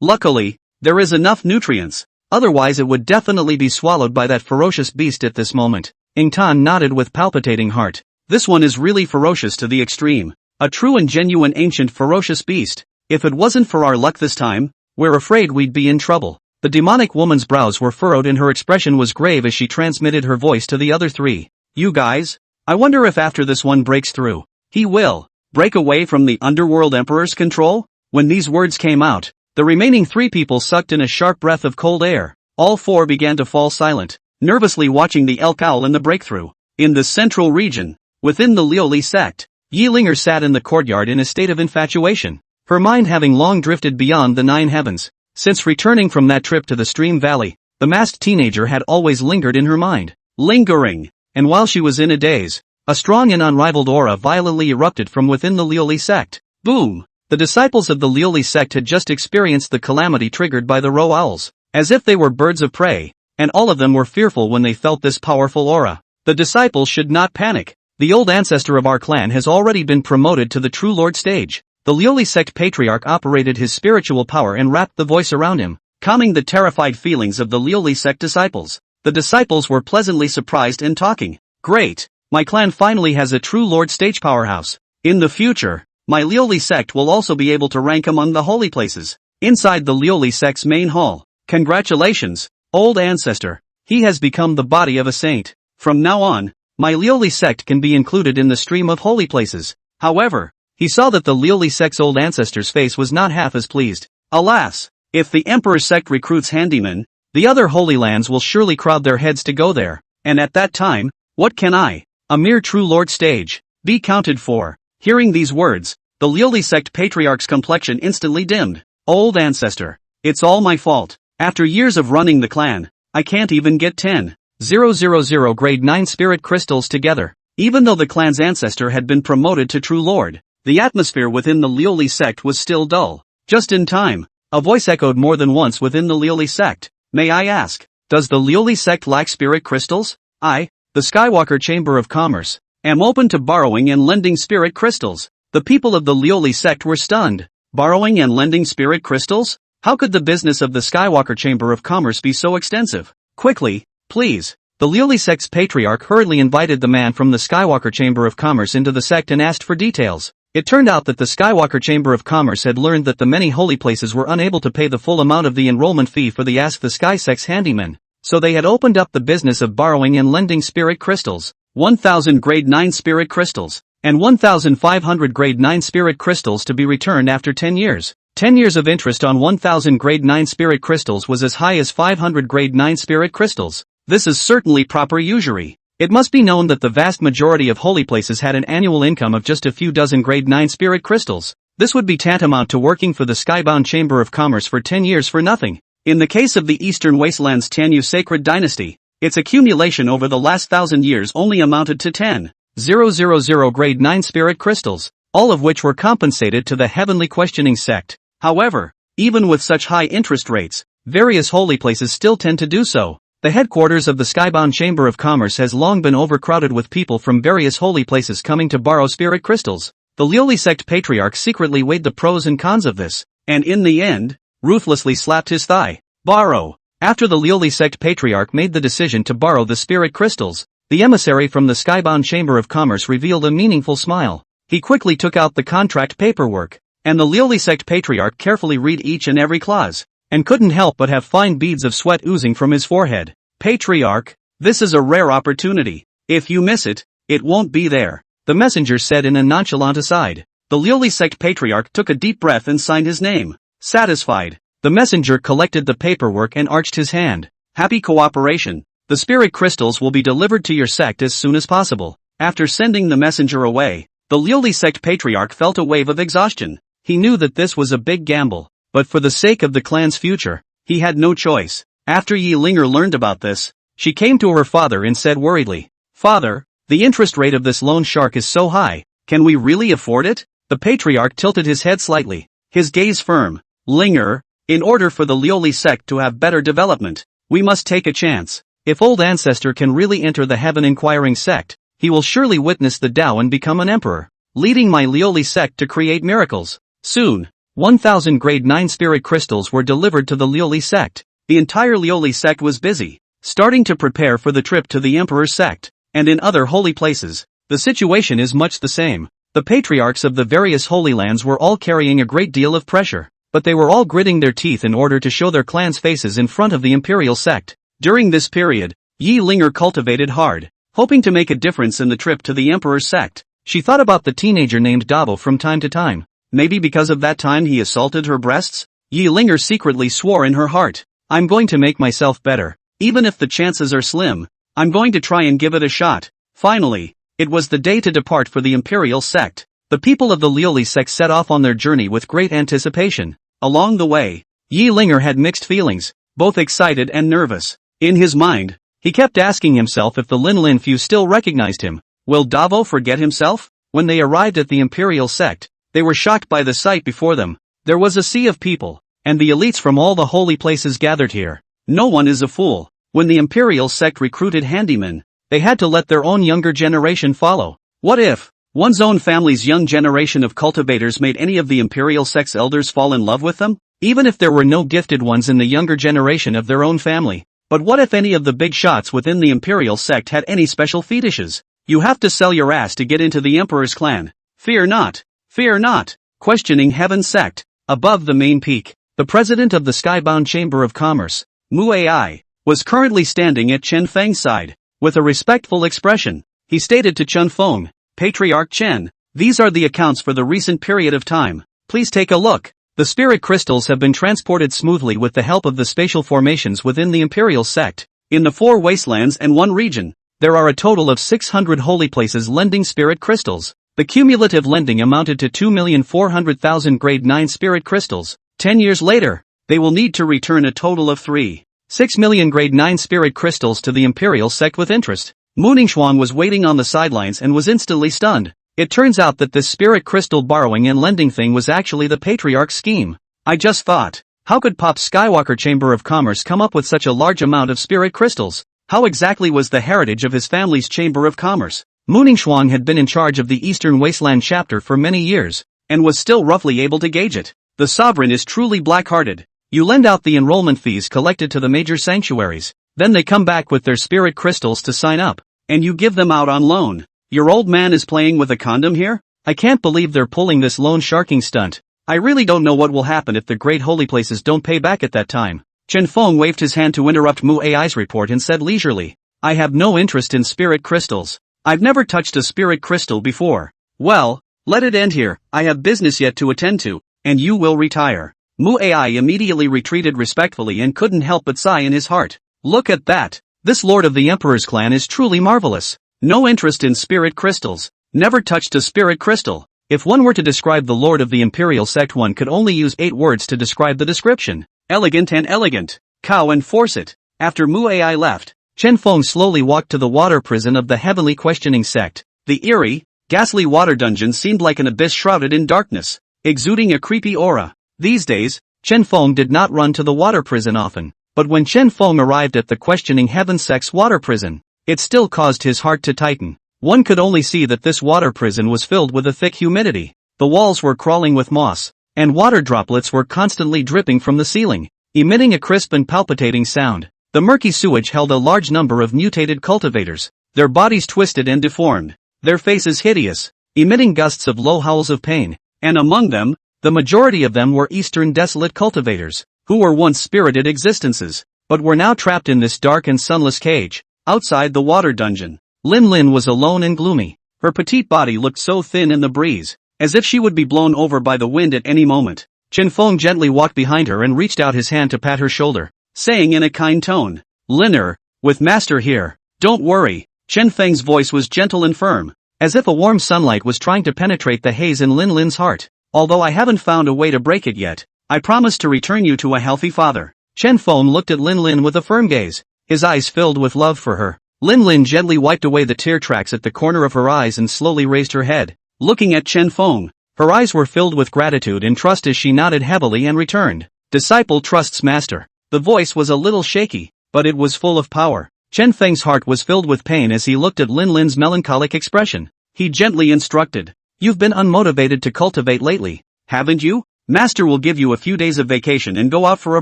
Luckily, there is enough nutrients, otherwise it would definitely be swallowed by that ferocious beast at this moment. Ingtan nodded with palpitating heart. This one is really ferocious to the extreme. A true and genuine ancient ferocious beast. If it wasn't for our luck this time, we're afraid we'd be in trouble. The demonic woman's brows were furrowed and her expression was grave as she transmitted her voice to the other three. You guys? I wonder if after this one breaks through, he will break away from the Underworld Emperor's control? When these words came out, the remaining three people sucked in a sharp breath of cold air. All four began to fall silent, nervously watching the elk owl and the breakthrough. In the central region, within the Lioli sect, Yilinger sat in the courtyard in a state of infatuation, her mind having long drifted beyond the nine heavens. Since returning from that trip to the Stream Valley, the masked teenager had always lingered in her mind. Lingering. And while she was in a daze, a strong and unrivaled aura violently erupted from within the Lioli sect. Boom! The disciples of the Lioli sect had just experienced the calamity triggered by the Ro owls, as if they were birds of prey, and all of them were fearful when they felt this powerful aura. The disciples should not panic. The old ancestor of our clan has already been promoted to the True Lord stage. The Lioli sect patriarch operated his spiritual power and wrapped the voice around him, calming the terrified feelings of the Lioli sect disciples. The disciples were pleasantly surprised and talking. Great! My clan finally has a True Lord stage powerhouse. In the future, my Lioli sect will also be able to rank among the holy places, inside the Lioli sect's main hall. Congratulations, old ancestor. He has become the body of a saint. From now on, my Lioli sect can be included in the stream of holy places. However, he saw that the Lioli sect's old ancestor's face was not half as pleased. Alas, if the Emperor's sect recruits handymen, the other holy lands will surely crowd their heads to go there, and at that time, what can I, a mere True Lord stage, be counted for? Hearing these words, the Lioli sect patriarch's complexion instantly dimmed. Old ancestor, it's all my fault. After years of running the clan, I can't even get 10,000 grade 9 spirit crystals together. Even though the clan's ancestor had been promoted to True Lord, the atmosphere within the Lioli sect was still dull. Just in time, a voice echoed more than once within the Lioli sect. May I ask, does the Lioli sect lack spirit crystals? I, the Skywalker Chamber of Commerce, am open to borrowing and lending spirit crystals. The people of the Lioli sect were stunned. Borrowing and lending spirit crystals? How could the business of the Skywalker Chamber of Commerce be so extensive? Quickly, please. The Lioli sect's patriarch hurriedly invited the man from the Skywalker Chamber of Commerce into the sect and asked for details. It turned out that the Skywalker Chamber of Commerce had learned that the many holy places were unable to pay the full amount of the enrollment fee for the Ask the Sky sect's handymen, so they had opened up the business of borrowing and lending spirit crystals. 1,000 grade 9 spirit crystals, and 1,500 grade 9 spirit crystals to be returned after 10 years. 10 years of interest on 1,000 grade 9 spirit crystals was as high as 500 grade 9 spirit crystals. This is certainly proper usury. It must be known that the vast majority of holy places had an annual income of just a few dozen grade 9 spirit crystals. This would be tantamount to working for the Skybound Chamber of Commerce for 10 years for nothing. In the case of the Eastern Wastelands Tanyu Sacred Dynasty, its accumulation over the last 1,000 years only amounted to 10,000 grade 9 spirit crystals, all of which were compensated to the Heavenly Questioning sect. However, even with such high interest rates, various holy places still tend to do so. The headquarters of the Skybound Chamber of Commerce has long been overcrowded with people from various holy places coming to borrow spirit crystals. The Lioli sect patriarch secretly weighed the pros and cons of this, and in the end, ruthlessly slapped his thigh. Borrow. After the Lioli sect patriarch made the decision to borrow the spirit crystals, the emissary from the Skybound Chamber of Commerce revealed a meaningful smile. He quickly took out the contract paperwork, and the Lioli sect patriarch carefully read each and every clause, and couldn't help but have fine beads of sweat oozing from his forehead. Patriarch, this is a rare opportunity. If you miss it, it won't be there, the messenger said in a nonchalant aside. The Lioli sect patriarch took a deep breath and signed his name. Satisfied, the messenger collected the paperwork and arched his hand. Happy cooperation. The spirit crystals will be delivered to your sect as soon as possible. After sending the messenger away, the Lioli sect patriarch felt a wave of exhaustion. He knew that this was a big gamble, but for the sake of the clan's future, he had no choice. After Yi Linger learned about this, she came to her father and said worriedly, "Father, the interest rate of this loan shark is so high, can we really afford it?" The patriarch tilted his head slightly, his gaze firm. "Linger, in order for the Lioli sect to have better development, we must take a chance. If old ancestor can really enter the heaven inquiring sect, he will surely witness the Tao and become an emperor, leading my Lioli sect to create miracles." Soon, 1,000 grade 9 spirit crystals were delivered to the Lioli sect. The entire Lioli sect was busy, starting to prepare for the trip to the emperor's sect, and in other holy places, the situation is much the same. The patriarchs of the various holy lands were all carrying a great deal of pressure, but they were all gritting their teeth in order to show their clans' faces in front of the imperial sect. During this period, Yi Linger cultivated hard, hoping to make a difference in the trip to the emperor's sect. She thought about the teenager named Davo from time to time. Maybe because of that time he assaulted her breasts? Yi Linger secretly swore in her heart, "I'm going to make myself better. Even if the chances are slim, I'm going to try and give it a shot." Finally, it was the day to depart for the imperial sect. The people of the Lioli sect set off on their journey with great anticipation. Along the way, Yi Linger had mixed feelings, both excited and nervous. In his mind, he kept asking himself if the Lin Lin few still recognized him. Will Davo forget himself? When they arrived at the imperial sect, they were shocked by the sight before them. There was a sea of people, and the elites from all the holy places gathered here. No one is a fool. When the imperial sect recruited handymen, they had to let their own younger generation follow. What if one's own family's young generation of cultivators made any of the imperial sect's elders fall in love with them? Even if there were no gifted ones in the younger generation of their own family. But what if any of the big shots within the imperial sect had any special fetishes? You have to sell your ass to get into the emperor's clan. Fear not. Fear not. Questioning Heaven sect. Above the main peak, the president of the Skybound Chamber of Commerce, Mu Ai, was currently standing at Chen Feng's side. With a respectful expression, he stated to Chen Feng, "Patriarch Chen, these are the accounts for the recent period of time. Please take a look." The spirit crystals have been transported smoothly with the help of the spatial formations within the imperial sect. In the 4 wastelands and 1 region, there are a total of 600 holy places lending spirit crystals. The cumulative lending amounted to 2,400,000 grade 9 spirit crystals. 10 years later, they will need to return a total of 3.6 million grade 9 spirit crystals to the imperial sect with interest. Mu Ningxuan was waiting on the sidelines and was instantly stunned. It turns out that this spirit crystal borrowing and lending thing was actually the patriarch's scheme. I just thought, how could Pop Skywalker Chamber of Commerce come up with such a large amount of spirit crystals? How exactly was the heritage of his family's Chamber of Commerce? Mu Ningxuan had been in charge of the Eastern Wasteland chapter for many years, and was still roughly able to gauge it. The sovereign is truly black-hearted. You lend out the enrollment fees collected to the major sanctuaries, then they come back with their spirit crystals to sign up, and you give them out on loan. Your old man is playing with a condom here? I can't believe they're pulling this loan sharking stunt. I really don't know what will happen if the great holy places don't pay back at that time. Chen Feng waved his hand to interrupt Mu Ai's report and said leisurely, "I have no interest in spirit crystals. I've never touched a spirit crystal before." "Well, let it end here. I have business yet to attend to, and you will retire." Mu Ai immediately retreated respectfully and couldn't help but sigh in his heart. Look at that. This lord of the emperor's clan is truly marvelous. No interest in spirit crystals. Never touched a spirit crystal. If one were to describe the lord of the imperial sect, one could only use 8 words to describe the description. Elegant and elegant. Cow and force it. After Mu Ai left, Chen Feng slowly walked to the water prison of the heavenly questioning sect. The eerie, ghastly water dungeon seemed like an abyss shrouded in darkness, exuding a creepy aura. These days, Chen Feng did not run to the water prison often, but when Chen Feng arrived at the questioning heaven sect's water prison, it still caused his heart to tighten. One could only see that this water prison was filled with a thick humidity. The walls were crawling with moss, and water droplets were constantly dripping from the ceiling, emitting a crisp and palpitating sound. The murky sewage held a large number of mutated cultivators, their bodies twisted and deformed, their faces hideous. emitting gusts of low howls of pain, and among them, the majority of them were Eastern desolate cultivators, who were once spirited existences, but were now trapped in this dark and sunless cage, outside the water dungeon. Lin Lin was alone and gloomy. Her petite body looked so thin in the breeze, as if she would be blown over by the wind at any moment. Chen Feng gently walked behind her and reached out his hand to pat her shoulder, saying in a kind tone, "Liner, with master here, don't worry." Chen Feng's voice was gentle and firm, as if a warm sunlight was trying to penetrate the haze in Lin Lin's heart. "Although I haven't found a way to break it yet, I promise to return you to a healthy father." Chen Feng looked at Lin Lin with a firm gaze, his eyes filled with love for her. Lin Lin gently wiped away the tear tracks at the corner of her eyes and slowly raised her head, looking at Chen Feng. Her eyes were filled with gratitude and trust as she nodded heavily and returned. "Disciple trusts master." The voice was a little shaky, but it was full of power. Chen Feng's heart was filled with pain as he looked at Lin Lin's melancholic expression. He gently instructed, "You've been unmotivated to cultivate lately, haven't you? Master will give you a few days of vacation and go out for a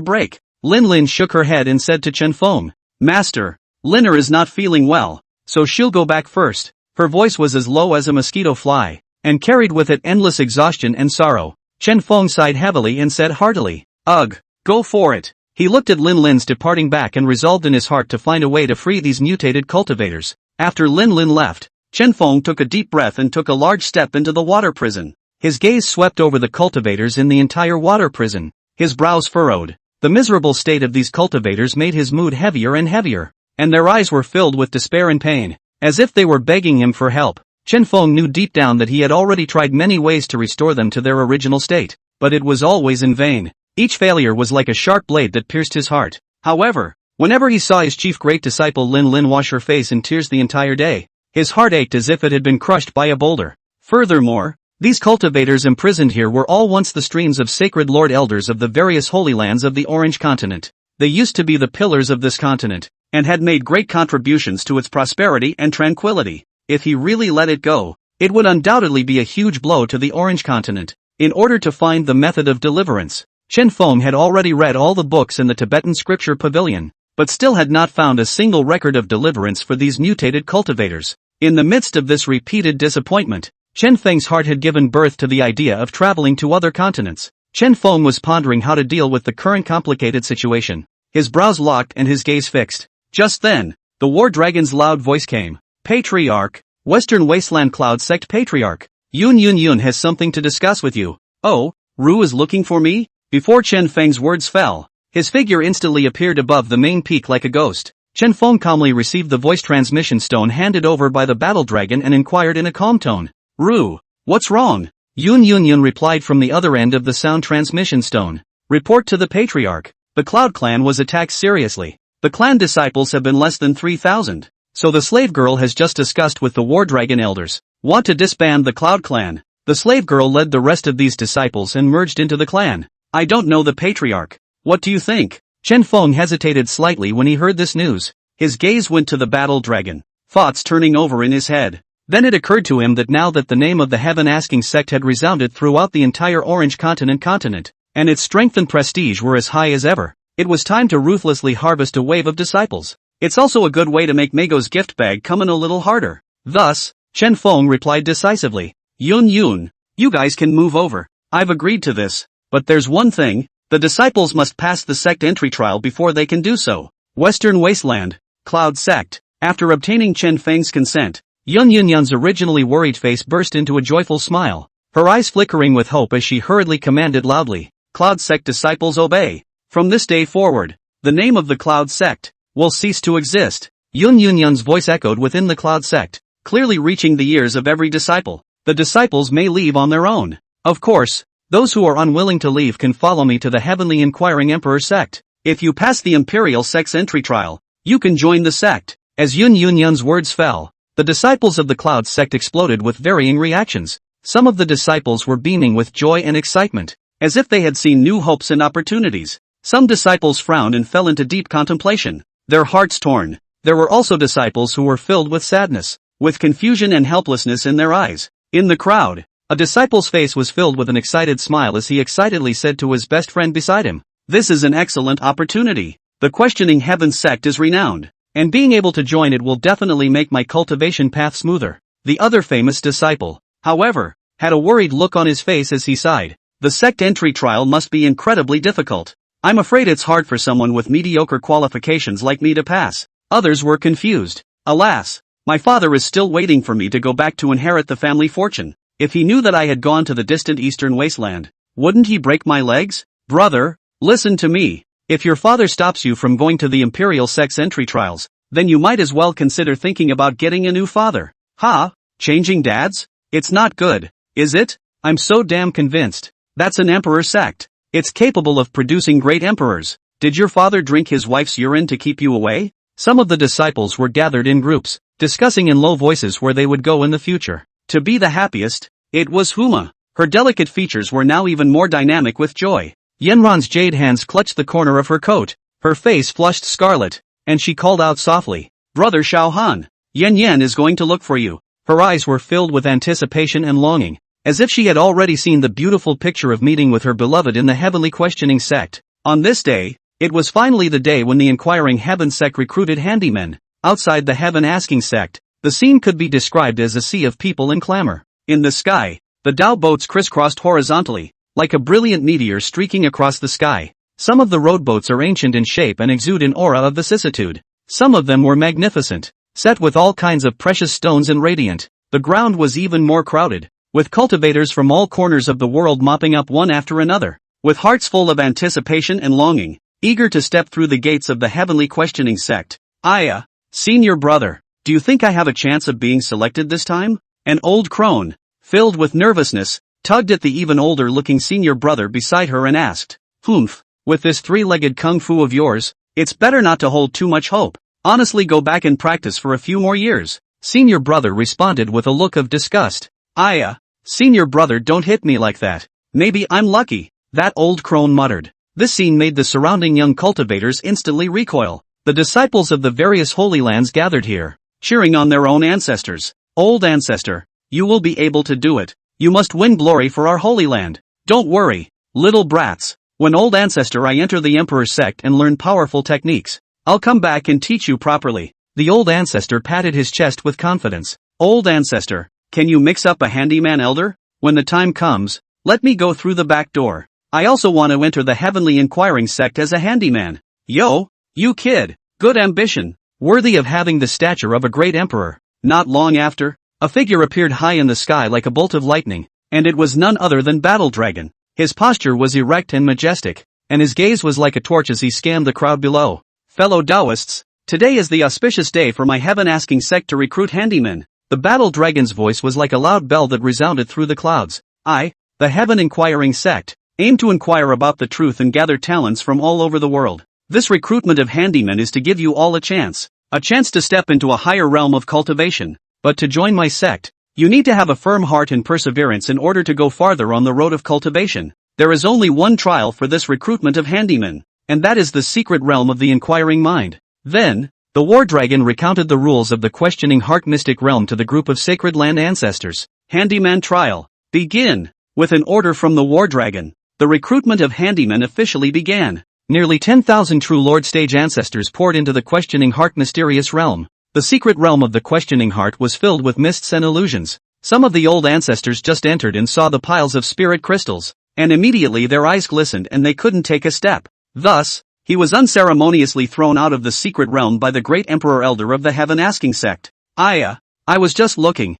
break." Lin Lin shook her head and said to Chen Feng, "Master, Liner is not feeling well, so she'll go back first." Her voice was as low as a mosquito fly, and carried with it endless exhaustion and sorrow. Chen Feng sighed heavily and said heartily, "Ugh, go for it." He looked at Lin Lin's departing back and resolved in his heart to find a way to free these mutated cultivators. After Lin Lin left, Chen Feng took a deep breath and took a large step into the water prison. His gaze swept over the cultivators in the entire water prison. His brows furrowed. The miserable state of these cultivators made his mood heavier and heavier, and their eyes were filled with despair and pain, as if they were begging him for help. Chen Feng knew deep down that he had already tried many ways to restore them to their original state, but it was always in vain. Each failure was like a sharp blade that pierced his heart. However, whenever he saw his chief great disciple Lin Lin wash her face in tears the entire day, his heart ached as if it had been crushed by a boulder. Furthermore, these cultivators imprisoned here were all once the streams of sacred lord elders of the various holy lands of the Orange Continent. They used to be the pillars of this continent, and had made great contributions to its prosperity and tranquility. If he really let it go, it would undoubtedly be a huge blow to the Orange Continent. In order to find the method of deliverance, Chen Feng had already read all the books in the Tibetan scripture pavilion, but still had not found a single record of deliverance for these mutated cultivators. In the midst of this repeated disappointment, Chen Feng's heart had given birth to the idea of traveling to other continents. Chen Feng was pondering how to deal with the current complicated situation, his brows locked and his gaze fixed. Just then, the war dragon's loud voice came. "Patriarch, Western Wasteland Cloud Sect Patriarch, Yun has something to discuss with you." "Oh, Ru is looking for me?" Before Chen Feng's words fell, his figure instantly appeared above the main peak like a ghost. Chen Feng calmly received the voice transmission stone handed over by the battle dragon and inquired in a calm tone, "Ru, what's wrong?" Yun replied from the other end of the sound transmission stone. "Report to the Patriarch. The Cloud Clan was attacked seriously. The clan disciples have been less than 3,000. So the slave girl has just discussed with the war dragon elders, want to disband the Cloud Clan." The slave girl led the rest of these disciples and merged into the clan. "I don't know the Patriarch. What do you think?" Chen Feng hesitated slightly when he heard this news. His gaze went to the battle dragon, thoughts turning over in his head. Then it occurred to him that now that the name of the heaven-asking sect had resounded throughout the entire Orange Continent, and its strength and prestige were as high as ever, it was time to ruthlessly harvest a wave of disciples. It's also a good way to make Mago's gift bag come in a little harder. Thus, Chen Feng replied decisively, Yun, you guys can move over. I've agreed to this. But there's one thing, the disciples must pass the sect entry trial before they can do so. Western Wasteland, Cloud Sect." After obtaining Chen Feng's consent, Yun's originally worried face burst into a joyful smile, her eyes flickering with hope as she hurriedly commanded loudly, "Cloud Sect disciples obey. From this day forward, the name of the Cloud Sect will cease to exist." Yun's voice echoed within the Cloud Sect, clearly reaching the ears of every disciple. "The disciples may leave on their own. Of course, those who are unwilling to leave can follow me to the Heavenly Inquiring Emperor Sect. If you pass the Imperial Sect's entry trial, you can join the sect." As Yun's words fell, the disciples of the Cloud Sect exploded with varying reactions. Some of the disciples were beaming with joy and excitement, as if they had seen new hopes and opportunities. Some disciples frowned and fell into deep contemplation, their hearts torn. There were also disciples who were filled with sadness, with confusion and helplessness in their eyes. In the crowd, a disciple's face was filled with an excited smile as he excitedly said to his best friend beside him, "This is an excellent opportunity. The Questioning Heaven sect is renowned, and being able to join it will definitely make my cultivation path smoother." The other famous disciple, however, had a worried look on his face as he sighed. The sect entry trial must be incredibly difficult. I'm afraid it's hard for someone with mediocre qualifications like me to pass. Others were confused. Alas, my father is still waiting for me to go back to inherit the family fortune. If he knew that I had gone to the distant eastern wasteland, wouldn't he break my legs? Brother, listen to me. If your father stops you from going to the Imperial Sect's entry trials, then you might as well consider thinking about getting a new father. Ha? Changing dads? It's not good, is it? I'm so damn convinced. That's an emperor sect. It's capable of producing great emperors. Did your father drink his wife's urine to keep you away? Some of the disciples were gathered in groups, discussing in low voices where they would go in the future. To be the happiest, it was Huma. Her delicate features were now even more dynamic with joy. Yenron's jade hands clutched the corner of her coat, her face flushed scarlet, and she called out softly, "Brother Xiaohan, Yen is going to look for you." Her eyes were filled with anticipation and longing, as if she had already seen the beautiful picture of meeting with her beloved in the heavenly questioning sect. On this day, it was finally the day when the inquiring heaven sect recruited handymen. Outside the heaven asking sect, the scene could be described as a sea of people in clamor. In the sky, the Dao boats crisscrossed horizontally, like a brilliant meteor streaking across the sky. Some of the rowboats are ancient in shape and exude an aura of vicissitude. Some of them were magnificent, set with all kinds of precious stones and radiant. The ground was even more crowded, with cultivators from all corners of the world mopping up one after another, with hearts full of anticipation and longing, eager to step through the gates of the heavenly questioning sect. Aya, senior brother, do you think I have a chance of being selected this time? An old crone, filled with nervousness, tugged at the even older-looking senior brother beside her and asked, "Humph, with this three-legged kung fu of yours, it's better not to hold too much hope. Honestly, go back and practice for a few more years." Senior brother responded with a look of disgust. "Aya, senior brother, don't hit me like that. Maybe I'm lucky," that old crone muttered. This scene made the surrounding young cultivators instantly recoil. The disciples of the various holy lands gathered here, cheering on their own ancestors. "Old ancestor, you will be able to do it. You must win glory for our holy land. Don't worry, little brats. When old ancestor I enter the emperor's sect and learn powerful techniques, I'll come back and teach you properly." The old ancestor patted his chest with confidence. "Old ancestor, can you mix up a handyman elder? When the time comes, let me go through the back door. I also want to enter the heavenly inquiring sect as a handyman." "Yo, you kid, good ambition, worthy of having the stature of a great emperor." Not long after, a figure appeared high in the sky like a bolt of lightning, and it was none other than Battle Dragon. His posture was erect and majestic, and his gaze was like a torch as he scanned the crowd below. "Fellow Taoists, today is the auspicious day for my heaven-asking sect to recruit handymen." The Battle Dragon's voice was like a loud bell that resounded through the clouds. "I, the heaven inquiring sect, aim to inquire about the truth and gather talents from all over the world. This recruitment of handymen is to give you all a chance to step into a higher realm of cultivation. But to join my sect, you need to have a firm heart and perseverance in order to go farther on the road of cultivation. There is only one trial for this recruitment of handymen, and that is the secret realm of the inquiring mind." Then, the War Dragon recounted the rules of the questioning heart mystic realm to the group of sacred land ancestors. Handyman trial. Begin. With an order from the War Dragon, the recruitment of handymen officially began. Nearly 10,000 true Lord Stage ancestors poured into the questioning heart mysterious realm. The secret realm of the questioning heart was filled with mists and illusions. Some of the old ancestors just entered and saw the piles of spirit crystals, and immediately their eyes glistened and they couldn't take a step. Thus, he was unceremoniously thrown out of the secret realm by the great emperor elder of the heaven asking sect. "Aya, I was just looking.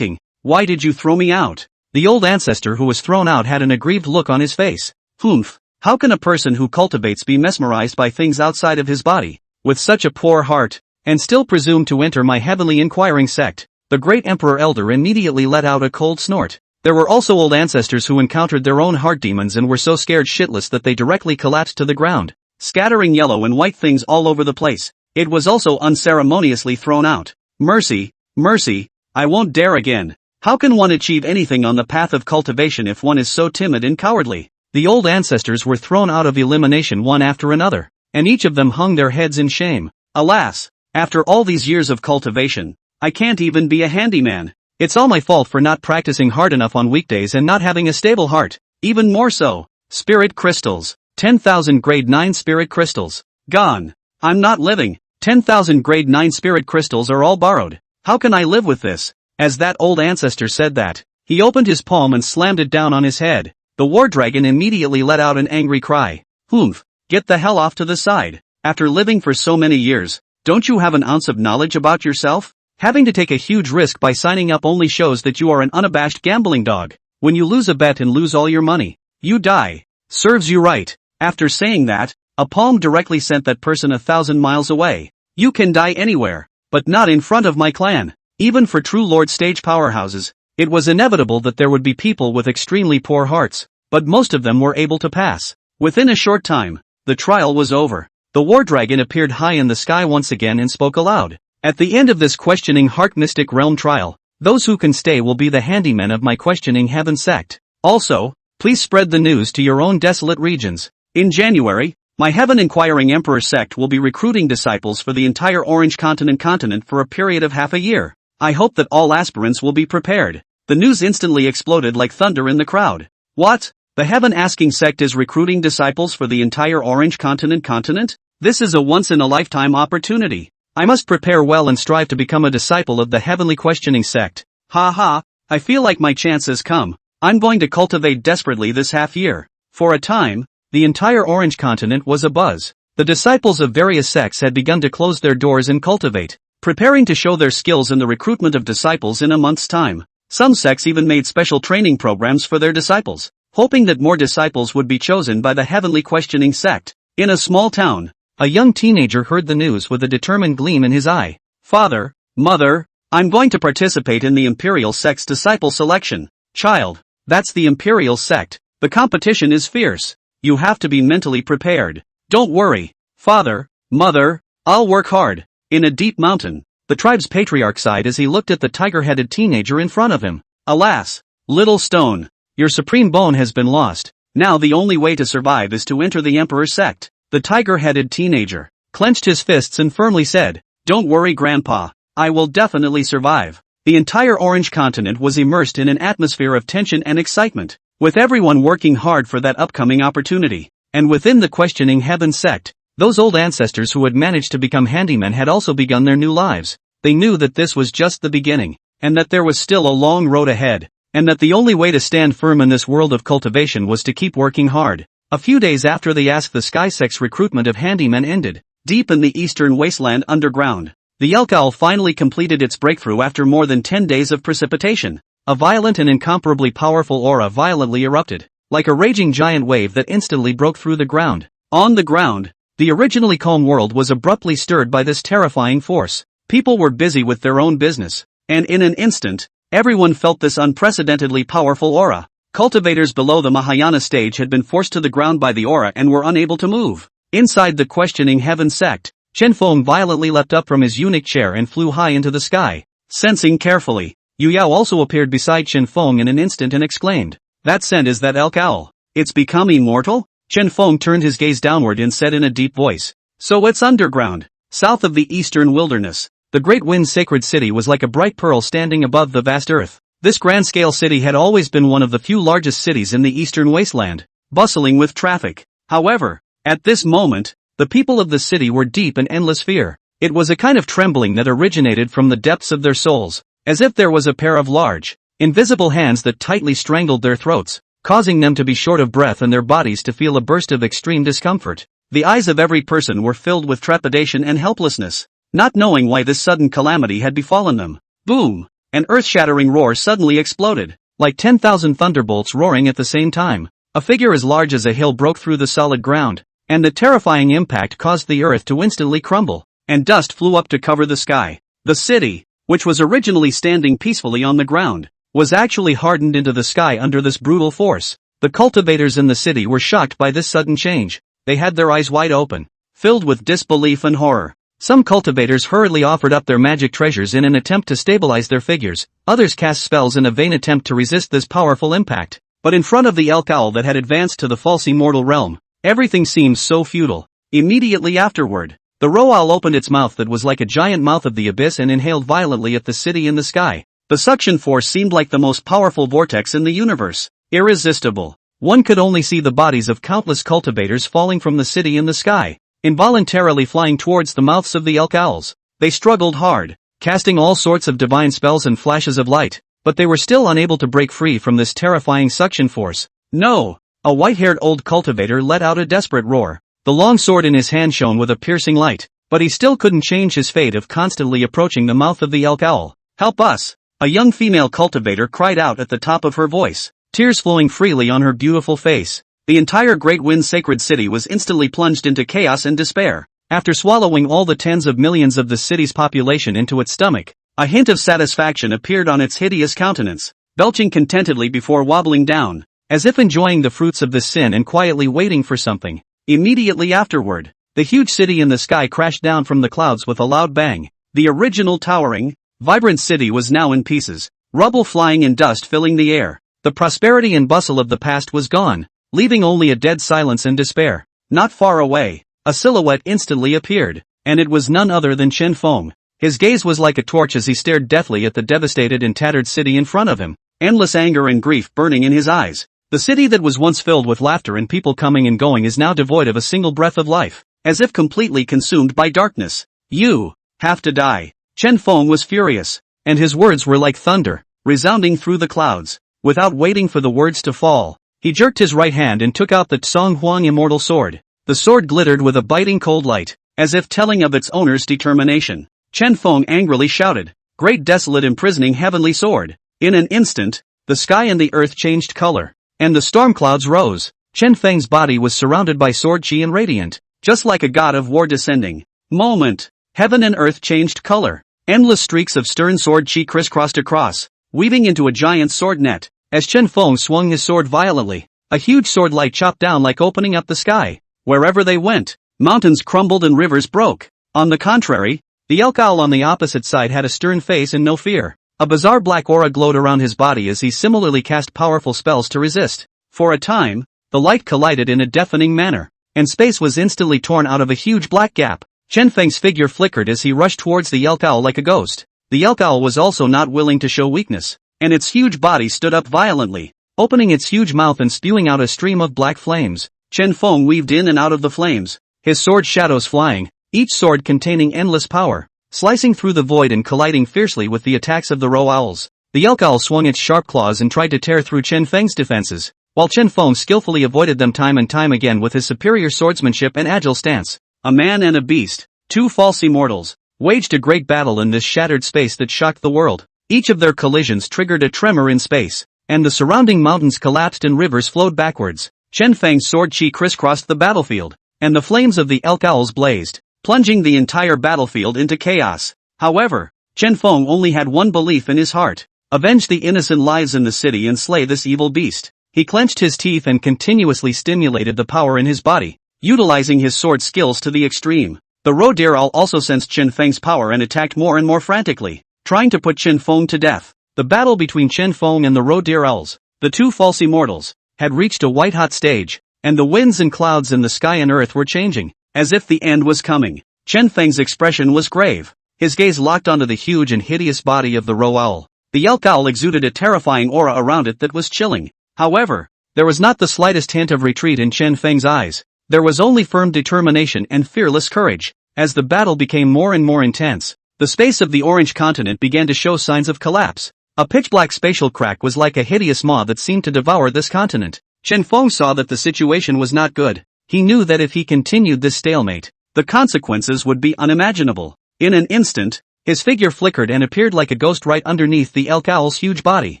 Why did you throw me out?" The old ancestor who was thrown out had an aggrieved look on his face. "Humph, how can a person who cultivates be mesmerized by things outside of his body, with such a poor heart, and still presume to enter my heavenly inquiring sect?" The great emperor elder immediately let out a cold snort. There were also old ancestors who encountered their own heart demons and were so scared shitless that they directly collapsed to the ground, scattering yellow and white things all over the place. It was also unceremoniously thrown out. "Mercy, mercy, I won't dare again. How can one achieve anything on the path of cultivation if one is so timid and cowardly?" The old ancestors were thrown out of elimination one after another, and each of them hung their heads in shame. "Alas, after all these years of cultivation, I can't even be a handyman. It's all my fault for not practicing hard enough on weekdays and not having a stable heart. Even more so. Spirit crystals. 10,000 grade 9 spirit crystals. Gone. I'm not living. 10,000 grade 9 spirit crystals are all borrowed. How can I live with this?" As that old ancestor said that, he opened his palm and slammed it down on his head. The war dragon immediately let out an angry cry. Humph, get the hell off to the side. After living for so many years, don't you have an ounce of knowledge about yourself? Having to take a huge risk by signing up only shows that you are an unabashed gambling dog. When you lose a bet and lose all your money, you die. Serves you right. After saying that, a palm directly sent that person 1,000 miles away. You can die anywhere, but not in front of my clan. Even for true Lord stage powerhouses, it was inevitable that there would be people with extremely poor hearts, but most of them were able to pass. Within a short time, the trial was over. The war dragon appeared high in the sky once again and spoke aloud. At the end of this questioning heart mystic realm trial, those who can stay will be the handymen of my questioning heaven sect. Also, please spread the news to your own desolate regions. In January, my Heaven Inquiring Emperor sect will be recruiting disciples for the entire Orange continent for a period of half a year. I hope that all aspirants will be prepared. The news instantly exploded like thunder in the crowd. What? The Heaven Asking sect is recruiting disciples for the entire Orange continent? This is a once-in-a-lifetime opportunity. I must prepare well and strive to become a disciple of the Heavenly Questioning sect. Ha ha, I feel like my chance has come. I'm going to cultivate desperately this half year. For a time, the entire Orange continent was abuzz. The disciples of various sects had begun to close their doors and cultivate, preparing to show their skills in the recruitment of disciples in a month's time. Some sects even made special training programs for their disciples, hoping that more disciples would be chosen by the Heavenly Questioning sect. In a small town, a young teenager heard the news with a determined gleam in his eye. Father, Mother, I'm going to participate in the Imperial sect's disciple selection. Child, that's the Imperial sect. The competition is fierce. You have to be mentally prepared. Don't worry. Father, Mother, I'll work hard. In a deep mountain, the tribe's patriarch sighed as he looked at the tiger-headed teenager in front of him. Alas, little stone, your supreme bone has been lost. Now the only way to survive is to enter the Emperor's sect. The tiger-headed teenager clenched his fists and firmly said, "Don't worry, Grandpa, I will definitely survive." The entire Orange continent was immersed in an atmosphere of tension and excitement, with everyone working hard for that upcoming opportunity. And within the Questioning Heaven sect, those old ancestors who had managed to become handymen had also begun their new lives. They knew that this was just the beginning, and that there was still a long road ahead, and that the only way to stand firm in this world of cultivation was to keep working hard. A few days after the Ask the Sky sect's recruitment of handymen ended, deep in the eastern wasteland underground, the elk owl finally completed its breakthrough after more than 10 days of precipitation. A violent and incomparably powerful aura violently erupted, like a raging giant wave that instantly broke through the ground. On the ground, the originally calm world was abruptly stirred by this terrifying force. People were busy with their own business, and in an instant, everyone felt this unprecedentedly powerful aura. Cultivators below the Mahayana stage had been forced to the ground by the aura and were unable to move. Inside the Questioning Heaven sect, Chen Feng violently leapt up from his eunuch chair and flew high into the sky. Sensing carefully, Yu Yao also appeared beside Chen Feng in an instant and exclaimed, "That scent is that elk owl. It's become immortal?" Chen Feng turned his gaze downward and said in a deep voice, "So it's underground, south of the eastern wilderness." The Great Wind's sacred city was like a bright pearl standing above the vast earth. This grand-scale city had always been one of the few largest cities in the eastern wasteland, bustling with traffic. However, at this moment, the people of the city were deep in endless fear. It was a kind of trembling that originated from the depths of their souls, as if there was a pair of large, invisible hands that tightly strangled their throats, causing them to be short of breath and their bodies to feel a burst of extreme discomfort. The eyes of every person were filled with trepidation and helplessness, not knowing why this sudden calamity had befallen them. Boom! An earth-shattering roar suddenly exploded, like 10,000 thunderbolts roaring at the same time. A figure as large as a hill broke through the solid ground, and the terrifying impact caused the earth to instantly crumble, and dust flew up to cover the sky. The city, which was originally standing peacefully on the ground, was actually hardened into the sky under this brutal force. The cultivators in the city were shocked by this sudden change. They had their eyes wide open, filled with disbelief and horror. Some cultivators hurriedly offered up their magic treasures in an attempt to stabilize their figures, others cast spells in a vain attempt to resist this powerful impact. But in front of the elk owl that had advanced to the false immortal realm, everything seemed so futile. Immediately afterward, the roe owl opened its mouth that was like a giant mouth of the abyss and inhaled violently at the city in the sky. The suction force seemed like the most powerful vortex in the universe. Irresistible. One could only see the bodies of countless cultivators falling from the city in the sky, involuntarily flying towards the mouths of the elk owls. They struggled hard, casting all sorts of divine spells and flashes of light, but they were still unable to break free from this terrifying suction force. No! A white-haired old cultivator let out a desperate roar. The long sword in his hand shone with a piercing light, but he still couldn't change his fate of constantly approaching the mouth of the elk owl. Help us! A young female cultivator cried out at the top of her voice, tears flowing freely on her beautiful face. The entire Great Wind Sacred City was instantly plunged into chaos and despair. After swallowing all the tens of millions of the city's population into its stomach, a hint of satisfaction appeared on its hideous countenance, belching contentedly before wobbling down, as if enjoying the fruits of this sin and quietly waiting for something. Immediately afterward, the huge city in the sky crashed down from the clouds with a loud bang. The original towering, vibrant city was now in pieces, rubble flying and dust filling the air. The prosperity and bustle of the past was gone, leaving only a dead silence and despair. Not far away, a silhouette instantly appeared, and it was none other than Chen Feng. His gaze was like a torch as he stared deathly at the devastated and tattered city in front of him, endless anger and grief burning in his eyes. The city that was once filled with laughter and people coming and going is now devoid of a single breath of life, as if completely consumed by darkness. You have to die. Chen Feng was furious, and his words were like thunder, resounding through the clouds. Without waiting for the words to fall, he jerked his right hand and took out the Song Huang immortal sword. The sword glittered with a biting cold light, as if telling of its owner's determination. Chen Feng angrily shouted, "Great desolate imprisoning heavenly sword!" In an instant, the sky and the earth changed color, and the storm clouds rose. Chen Feng's body was surrounded by sword chi and radiant, just like a god of war descending. Moment. Heaven and earth changed color. Endless streaks of stern sword chi crisscrossed across, weaving into a giant sword net. As Chen Feng swung his sword violently, a huge sword light chopped down like opening up the sky. Wherever they went, mountains crumbled and rivers broke. On the contrary, the elk owl on the opposite side had a stern face and no fear. A bizarre black aura glowed around his body as he similarly cast powerful spells to resist. For a time, the light collided in a deafening manner, and space was instantly torn out of a huge black gap. Chen Feng's figure flickered as he rushed towards the elk owl like a ghost. The elk owl was also not willing to show weakness, and its huge body stood up violently, opening its huge mouth and spewing out a stream of black flames. Chen Feng weaved in and out of the flames, his sword shadows flying, each sword containing endless power, slicing through the void and colliding fiercely with the attacks of the roe owls. The elk owl swung its sharp claws and tried to tear through Chen Feng's defenses, while Chen Feng skillfully avoided them time and time again with his superior swordsmanship and agile stance. A man and a beast, two false immortals, waged a great battle in this shattered space that shocked the world. Each of their collisions triggered a tremor in space, and the surrounding mountains collapsed and rivers flowed backwards. Chen Feng's sword chi crisscrossed the battlefield, and the flames of the elk owls blazed, plunging the entire battlefield into chaos. However, Chen Feng only had one belief in his heart: avenge the innocent lives in the city and slay this evil beast. He clenched his teeth and continuously stimulated the power in his body, utilizing his sword skills to the extreme. The roe deer owl also sensed Chen Feng's power and attacked more and more frantically, trying to put Chen Feng to death. The battle between Chen Feng and the roe deer owls, the two false immortals, had reached a white-hot stage, and the winds and clouds in the sky and earth were changing, as if the end was coming. Chen Feng's expression was grave, his gaze locked onto the huge and hideous body of the roe owl. The elk owl exuded a terrifying aura around it that was chilling. However, there was not the slightest hint of retreat in Chen Feng's eyes. There was only firm determination and fearless courage. As the battle became more and more intense, the space of the Orange Continent began to show signs of collapse. A pitch-black spatial crack was like a hideous maw that seemed to devour this continent. Chen Feng saw that the situation was not good. He knew that if he continued this stalemate, the consequences would be unimaginable. In an instant, his figure flickered and appeared like a ghost right underneath the elk owl's huge body.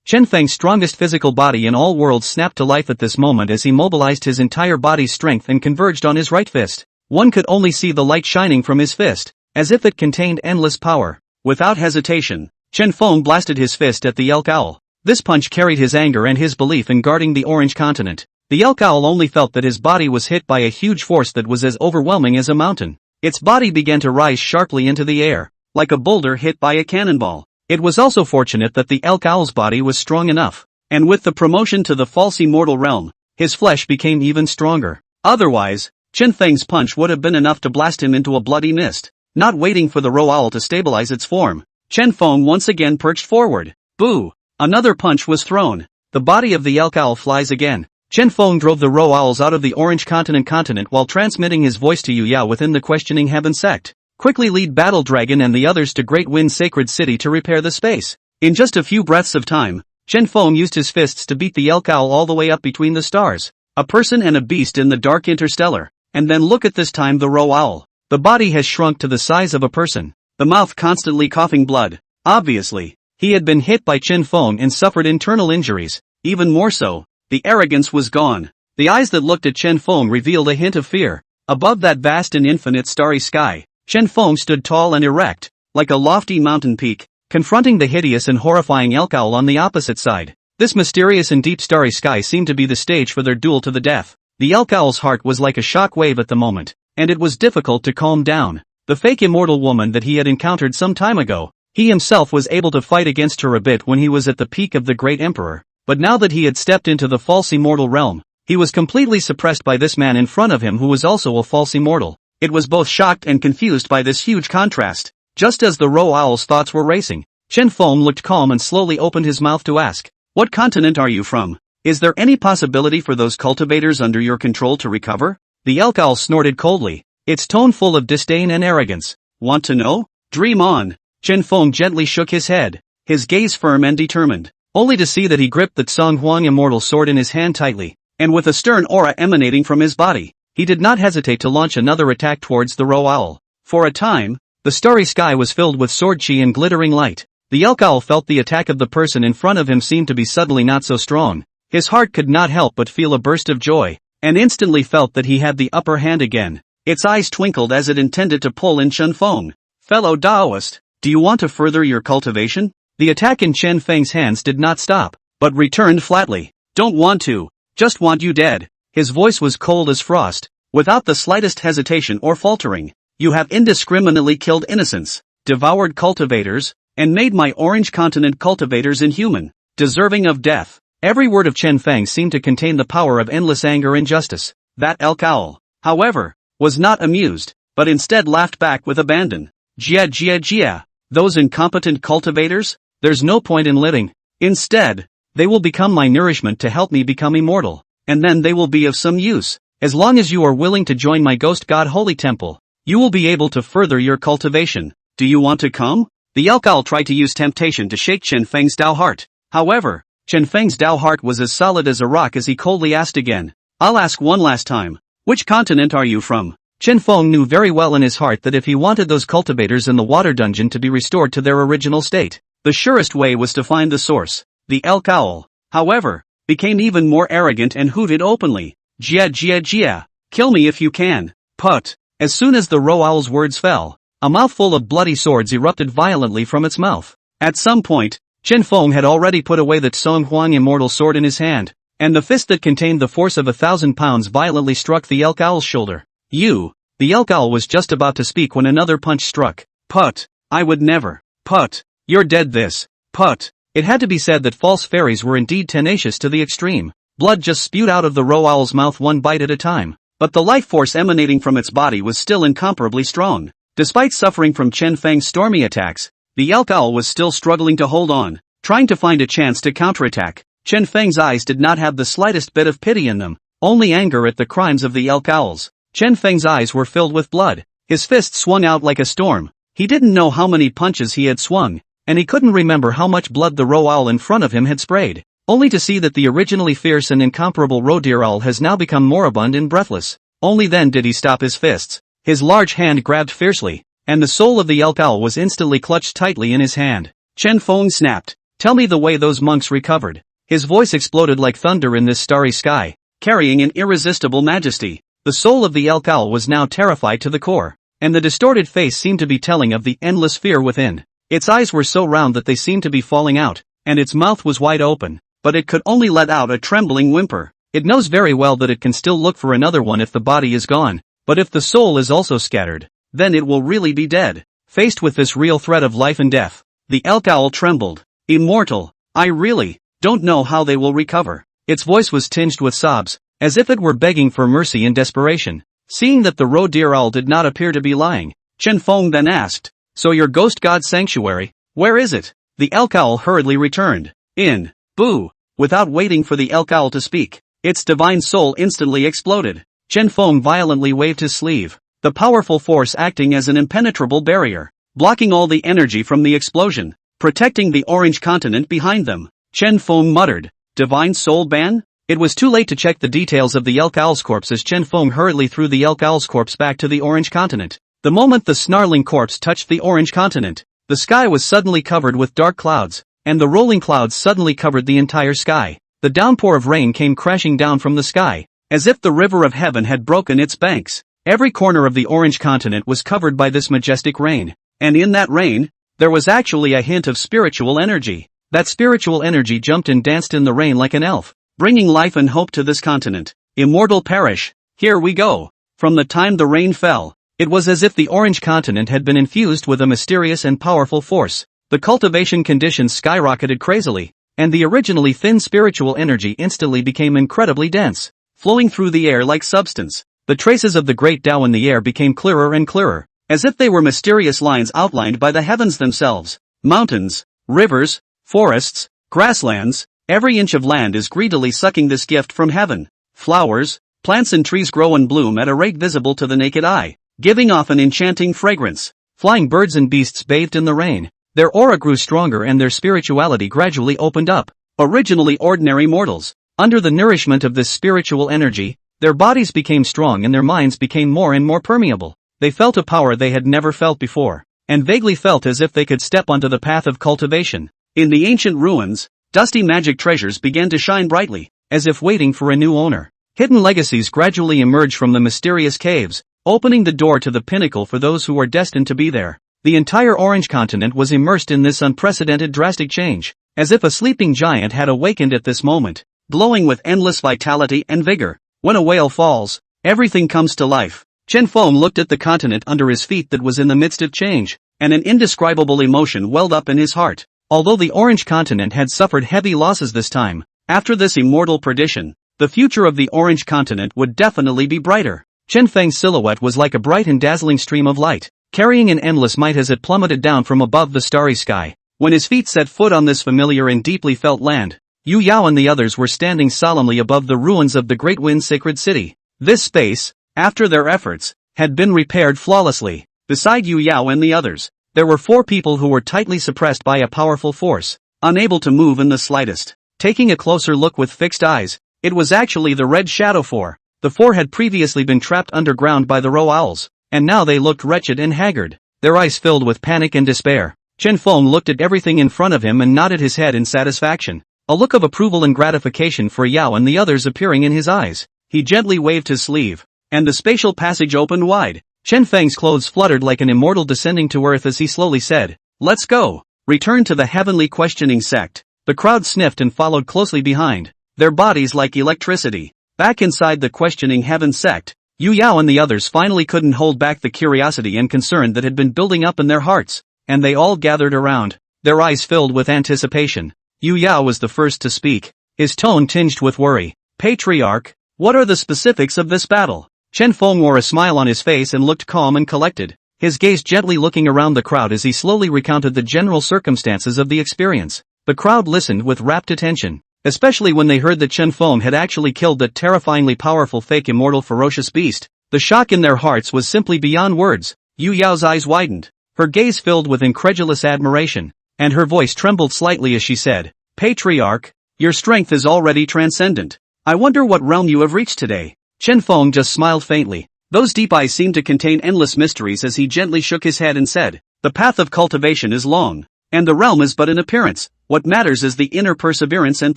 Chen Feng's strongest physical body in all worlds snapped to life at this moment as he mobilized his entire body's strength and converged on his right fist. One could only see the light shining from his fist, as if it contained endless power. Without hesitation, Chen Feng blasted his fist at the elk owl. This punch carried his anger and his belief in guarding the Orange Continent. The elk owl only felt that his body was hit by a huge force that was as overwhelming as a mountain. Its body began to rise sharply into the air, like a boulder hit by a cannonball. It was also fortunate that the elk owl's body was strong enough, and with the promotion to the false immortal realm, his flesh became even stronger. Otherwise, Chen Feng's punch would have been enough to blast him into a bloody mist. Not waiting for the roe owl to stabilize its form, Chen Feng once again perched forward. Boo! Another punch was thrown. The body of the elk owl flies again. Chen Feng drove the roe owls out of the Orange Continent while transmitting his voice to Yu Yao within the questioning heaven sect. Quickly lead Battle Dragon and the others to Great Wind Sacred City to repair the space. In just a few breaths of time, Chen Feng used his fists to beat the elk owl all the way up between the stars. A person and a beast in the dark interstellar. And then look at this time the roe owl. The body has shrunk to the size of a person. The mouth constantly coughing blood. Obviously, he had been hit by Chen Feng and suffered internal injuries. Even more so, the arrogance was gone. The eyes that looked at Chen Feng revealed a hint of fear. Above that vast and infinite starry sky, Chen Feng stood tall and erect, like a lofty mountain peak, confronting the hideous and horrifying elk owl on the opposite side. This mysterious and deep starry sky seemed to be the stage for their duel to the death. The elk owl's heart was like a shock wave at the moment, and it was difficult to calm down. The fake immortal woman that he had encountered some time ago, he himself was able to fight against her a bit when he was at the peak of the great emperor, but now that he had stepped into the false immortal realm, he was completely suppressed by this man in front of him who was also a false immortal. It was both shocked and confused by this huge contrast. Just as the roe owl's thoughts were racing, Chen Feng looked calm and slowly opened his mouth to ask, "What continent are you from? Is there any possibility for those cultivators under your control to recover?" The elk owl snorted coldly, its tone full of disdain and arrogance. "Want to know? Dream on." Chen Feng gently shook his head, his gaze firm and determined, only to see that he gripped the Tsang Huang immortal sword in his hand tightly, and with a stern aura emanating from his body, he did not hesitate to launch another attack towards the roe owl. For a time, the starry sky was filled with sword chi and glittering light. The elk owl felt the attack of the person in front of him seemed to be suddenly not so strong. His heart could not help but feel a burst of joy, and instantly felt that he had the upper hand again. Its eyes twinkled as it intended to pull in Chen Feng. "Fellow Taoist, do you want to further your cultivation?" The attack in Chen Feng's hands did not stop, but returned flatly. "Don't want to, just want you dead." His voice was cold as frost, without the slightest hesitation or faltering. "You have indiscriminately killed innocents, devoured cultivators, and made my Orange Continent cultivators inhuman, deserving of death." Every word of Chen Feng seemed to contain the power of endless anger and justice. That elk owl, however, was not amused, but instead laughed back with abandon. "Jia jia jia, those incompetent cultivators? There's no point in living. Instead, they will become my nourishment to help me become immortal, and then they will be of some use. As long as you are willing to join my ghost god holy temple, you will be able to further your cultivation. Do you want to come?" The elk owl tried to use temptation to shake Chen Feng's Dao heart. However, Chen Feng's Dao heart was as solid as a rock as he coldly asked again, "I'll ask one last time. Which continent are you from?" Chen Feng knew very well in his heart that if he wanted those cultivators in the water dungeon to be restored to their original state, the surest way was to find the source. The elk owl, however, became even more arrogant and hooted openly, "Jia jia jia, kill me if you can." Put. As soon as the roe owl's words fell, a mouthful of bloody swords erupted violently from its mouth. At some point, Chen Feng had already put away the Tsang Huang immortal sword in his hand, and the fist that contained the force of 1,000 pounds violently struck the elk owl's shoulder. "You!" The elk owl was just about to speak when another punch struck. "Put! I would never! Put! You're dead this! Put!" It had to be said that false fairies were indeed tenacious to the extreme. Blood just spewed out of the roe owl's mouth one bite at a time, but the life force emanating from its body was still incomparably strong. Despite suffering from Chen Feng's stormy attacks, the elk owl was still struggling to hold on, trying to find a chance to counterattack. Chen Feng's eyes did not have the slightest bit of pity in them, only anger at the crimes of the elk owls. Chen Feng's eyes were filled with blood, his fists swung out like a storm. He didn't know how many punches he had swung, and he couldn't remember how much blood the roe owl in front of him had sprayed, only to see that the originally fierce and incomparable roe deer owl has now become moribund and breathless. Only then did he stop his fists. His large hand grabbed fiercely, and the soul of the elk owl was instantly clutched tightly in his hand. Chen Feng snapped, "Tell me the way those monks recovered." His voice exploded like thunder in this starry sky, carrying an irresistible majesty. The soul of the elk owl was now terrified to the core, and the distorted face seemed to be telling of the endless fear within. Its eyes were so round that they seemed to be falling out, and its mouth was wide open, but it could only let out a trembling whimper. It knows very well that it can still look for another one if the body is gone, but if the soul is also scattered, then it will really be dead. Faced with this real threat of life and death, the elk owl trembled. "Immortal, I really don't know how they will recover." Its voice was tinged with sobs, as if it were begging for mercy in desperation. Seeing that the roe deer owl did not appear to be lying, Chen Feng then asked, "So your ghost god sanctuary, where is it?" The elk owl hurriedly returned, "In Boo." Without waiting for the elk owl to speak, its divine soul instantly exploded. Chen Feng violently waved his sleeve. the powerful force acting as an impenetrable barrier, blocking all the energy from the explosion, protecting the orange continent behind them. Chen Feng muttered, "Divine Soul Ban?" It was too late to check the details of the Elk Owl's corpse as Chen Feng hurriedly threw the Elk Owl's corpse back to the orange continent. The moment the snarling corpse touched the orange continent, the sky was suddenly covered with dark clouds, and the rolling clouds suddenly covered the entire sky. The downpour of rain came crashing down from the sky, as if the river of heaven had broken its banks. Every corner of the orange continent was covered by this majestic rain, and in that rain, there was actually a hint of spiritual energy. That spiritual energy jumped and danced in the rain like an elf, bringing life and hope to this continent. Immortal perish, here we go. From the time the rain fell, it was as if the orange continent had been infused with a mysterious and powerful force. The cultivation conditions skyrocketed crazily, and the originally thin spiritual energy instantly became incredibly dense, flowing through the air like substance. The traces of the great Tao in the air became clearer and clearer, as if they were mysterious lines outlined by the heavens themselves. Mountains, rivers, forests, grasslands, every inch of land is greedily sucking this gift from heaven. Flowers, plants and trees grow and bloom at a rate visible to the naked eye, giving off an enchanting fragrance. Flying birds and beasts bathed in the rain. Their aura grew stronger and their spirituality gradually opened up. Originally ordinary mortals, under the nourishment of this spiritual energy, their bodies became strong and their minds became more and more permeable. They felt a power they had never felt before, and vaguely felt as if they could step onto the path of cultivation. In the ancient ruins, dusty magic treasures began to shine brightly, as if waiting for a new owner. Hidden legacies gradually emerged from the mysterious caves, opening the door to the pinnacle for those who were destined to be there. The entire orange continent was immersed in this unprecedented drastic change, as if a sleeping giant had awakened at this moment, glowing with endless vitality and vigor. When a whale falls, everything comes to life. Chen Feng looked at the continent under his feet that was in the midst of change, and an indescribable emotion welled up in his heart. Although the orange continent had suffered heavy losses this time, after this immortal perdition, the future of the orange continent would definitely be brighter. Chen Feng's silhouette was like a bright and dazzling stream of light, carrying an endless might as it plummeted down from above the starry sky. When his feet set foot on this familiar and deeply felt land, Yu Yao and the others were standing solemnly above the ruins of the Great Wind Sacred City. This space, after their efforts, had been repaired flawlessly. Beside Yu Yao and the others, there were 4 people who were tightly suppressed by a powerful force, unable to move in the slightest. Taking a closer look with fixed eyes, it was actually the Red Shadow 4. The 4 had previously been trapped underground by the Roe Owls, and now they looked wretched and haggard, their eyes filled with panic and despair. Chen Feng looked at everything in front of him and nodded his head in satisfaction, a look of approval and gratification for Yao and the others appearing in his eyes. He gently waved his sleeve, and the spatial passage opened wide. Chen Feng's clothes fluttered like an immortal descending to earth as he slowly said, "Let's go. Return to the heavenly questioning sect." The crowd sniffed and followed closely behind, their bodies like electricity. Back inside the questioning heaven sect, Yu Yao and the others finally couldn't hold back the curiosity and concern that had been building up in their hearts, and they all gathered around, their eyes filled with anticipation. Yu Yao was the first to speak, his tone tinged with worry. "Patriarch, what are the specifics of this battle?" Chen Feng wore a smile on his face and looked calm and collected, his gaze gently looking around the crowd as he slowly recounted the general circumstances of the experience. The crowd listened with rapt attention, especially when they heard that Chen Feng had actually killed that terrifyingly powerful fake immortal ferocious beast. The shock in their hearts was simply beyond words. Yu Yao's eyes widened, her gaze filled with incredulous admiration, and her voice trembled slightly as she said, "Patriarch, your strength is already transcendent. I wonder what realm you have reached today." Chen Feng just smiled faintly. Those deep eyes seemed to contain endless mysteries as he gently shook his head and said, "The path of cultivation is long, and the realm is but an appearance. What matters is the inner perseverance and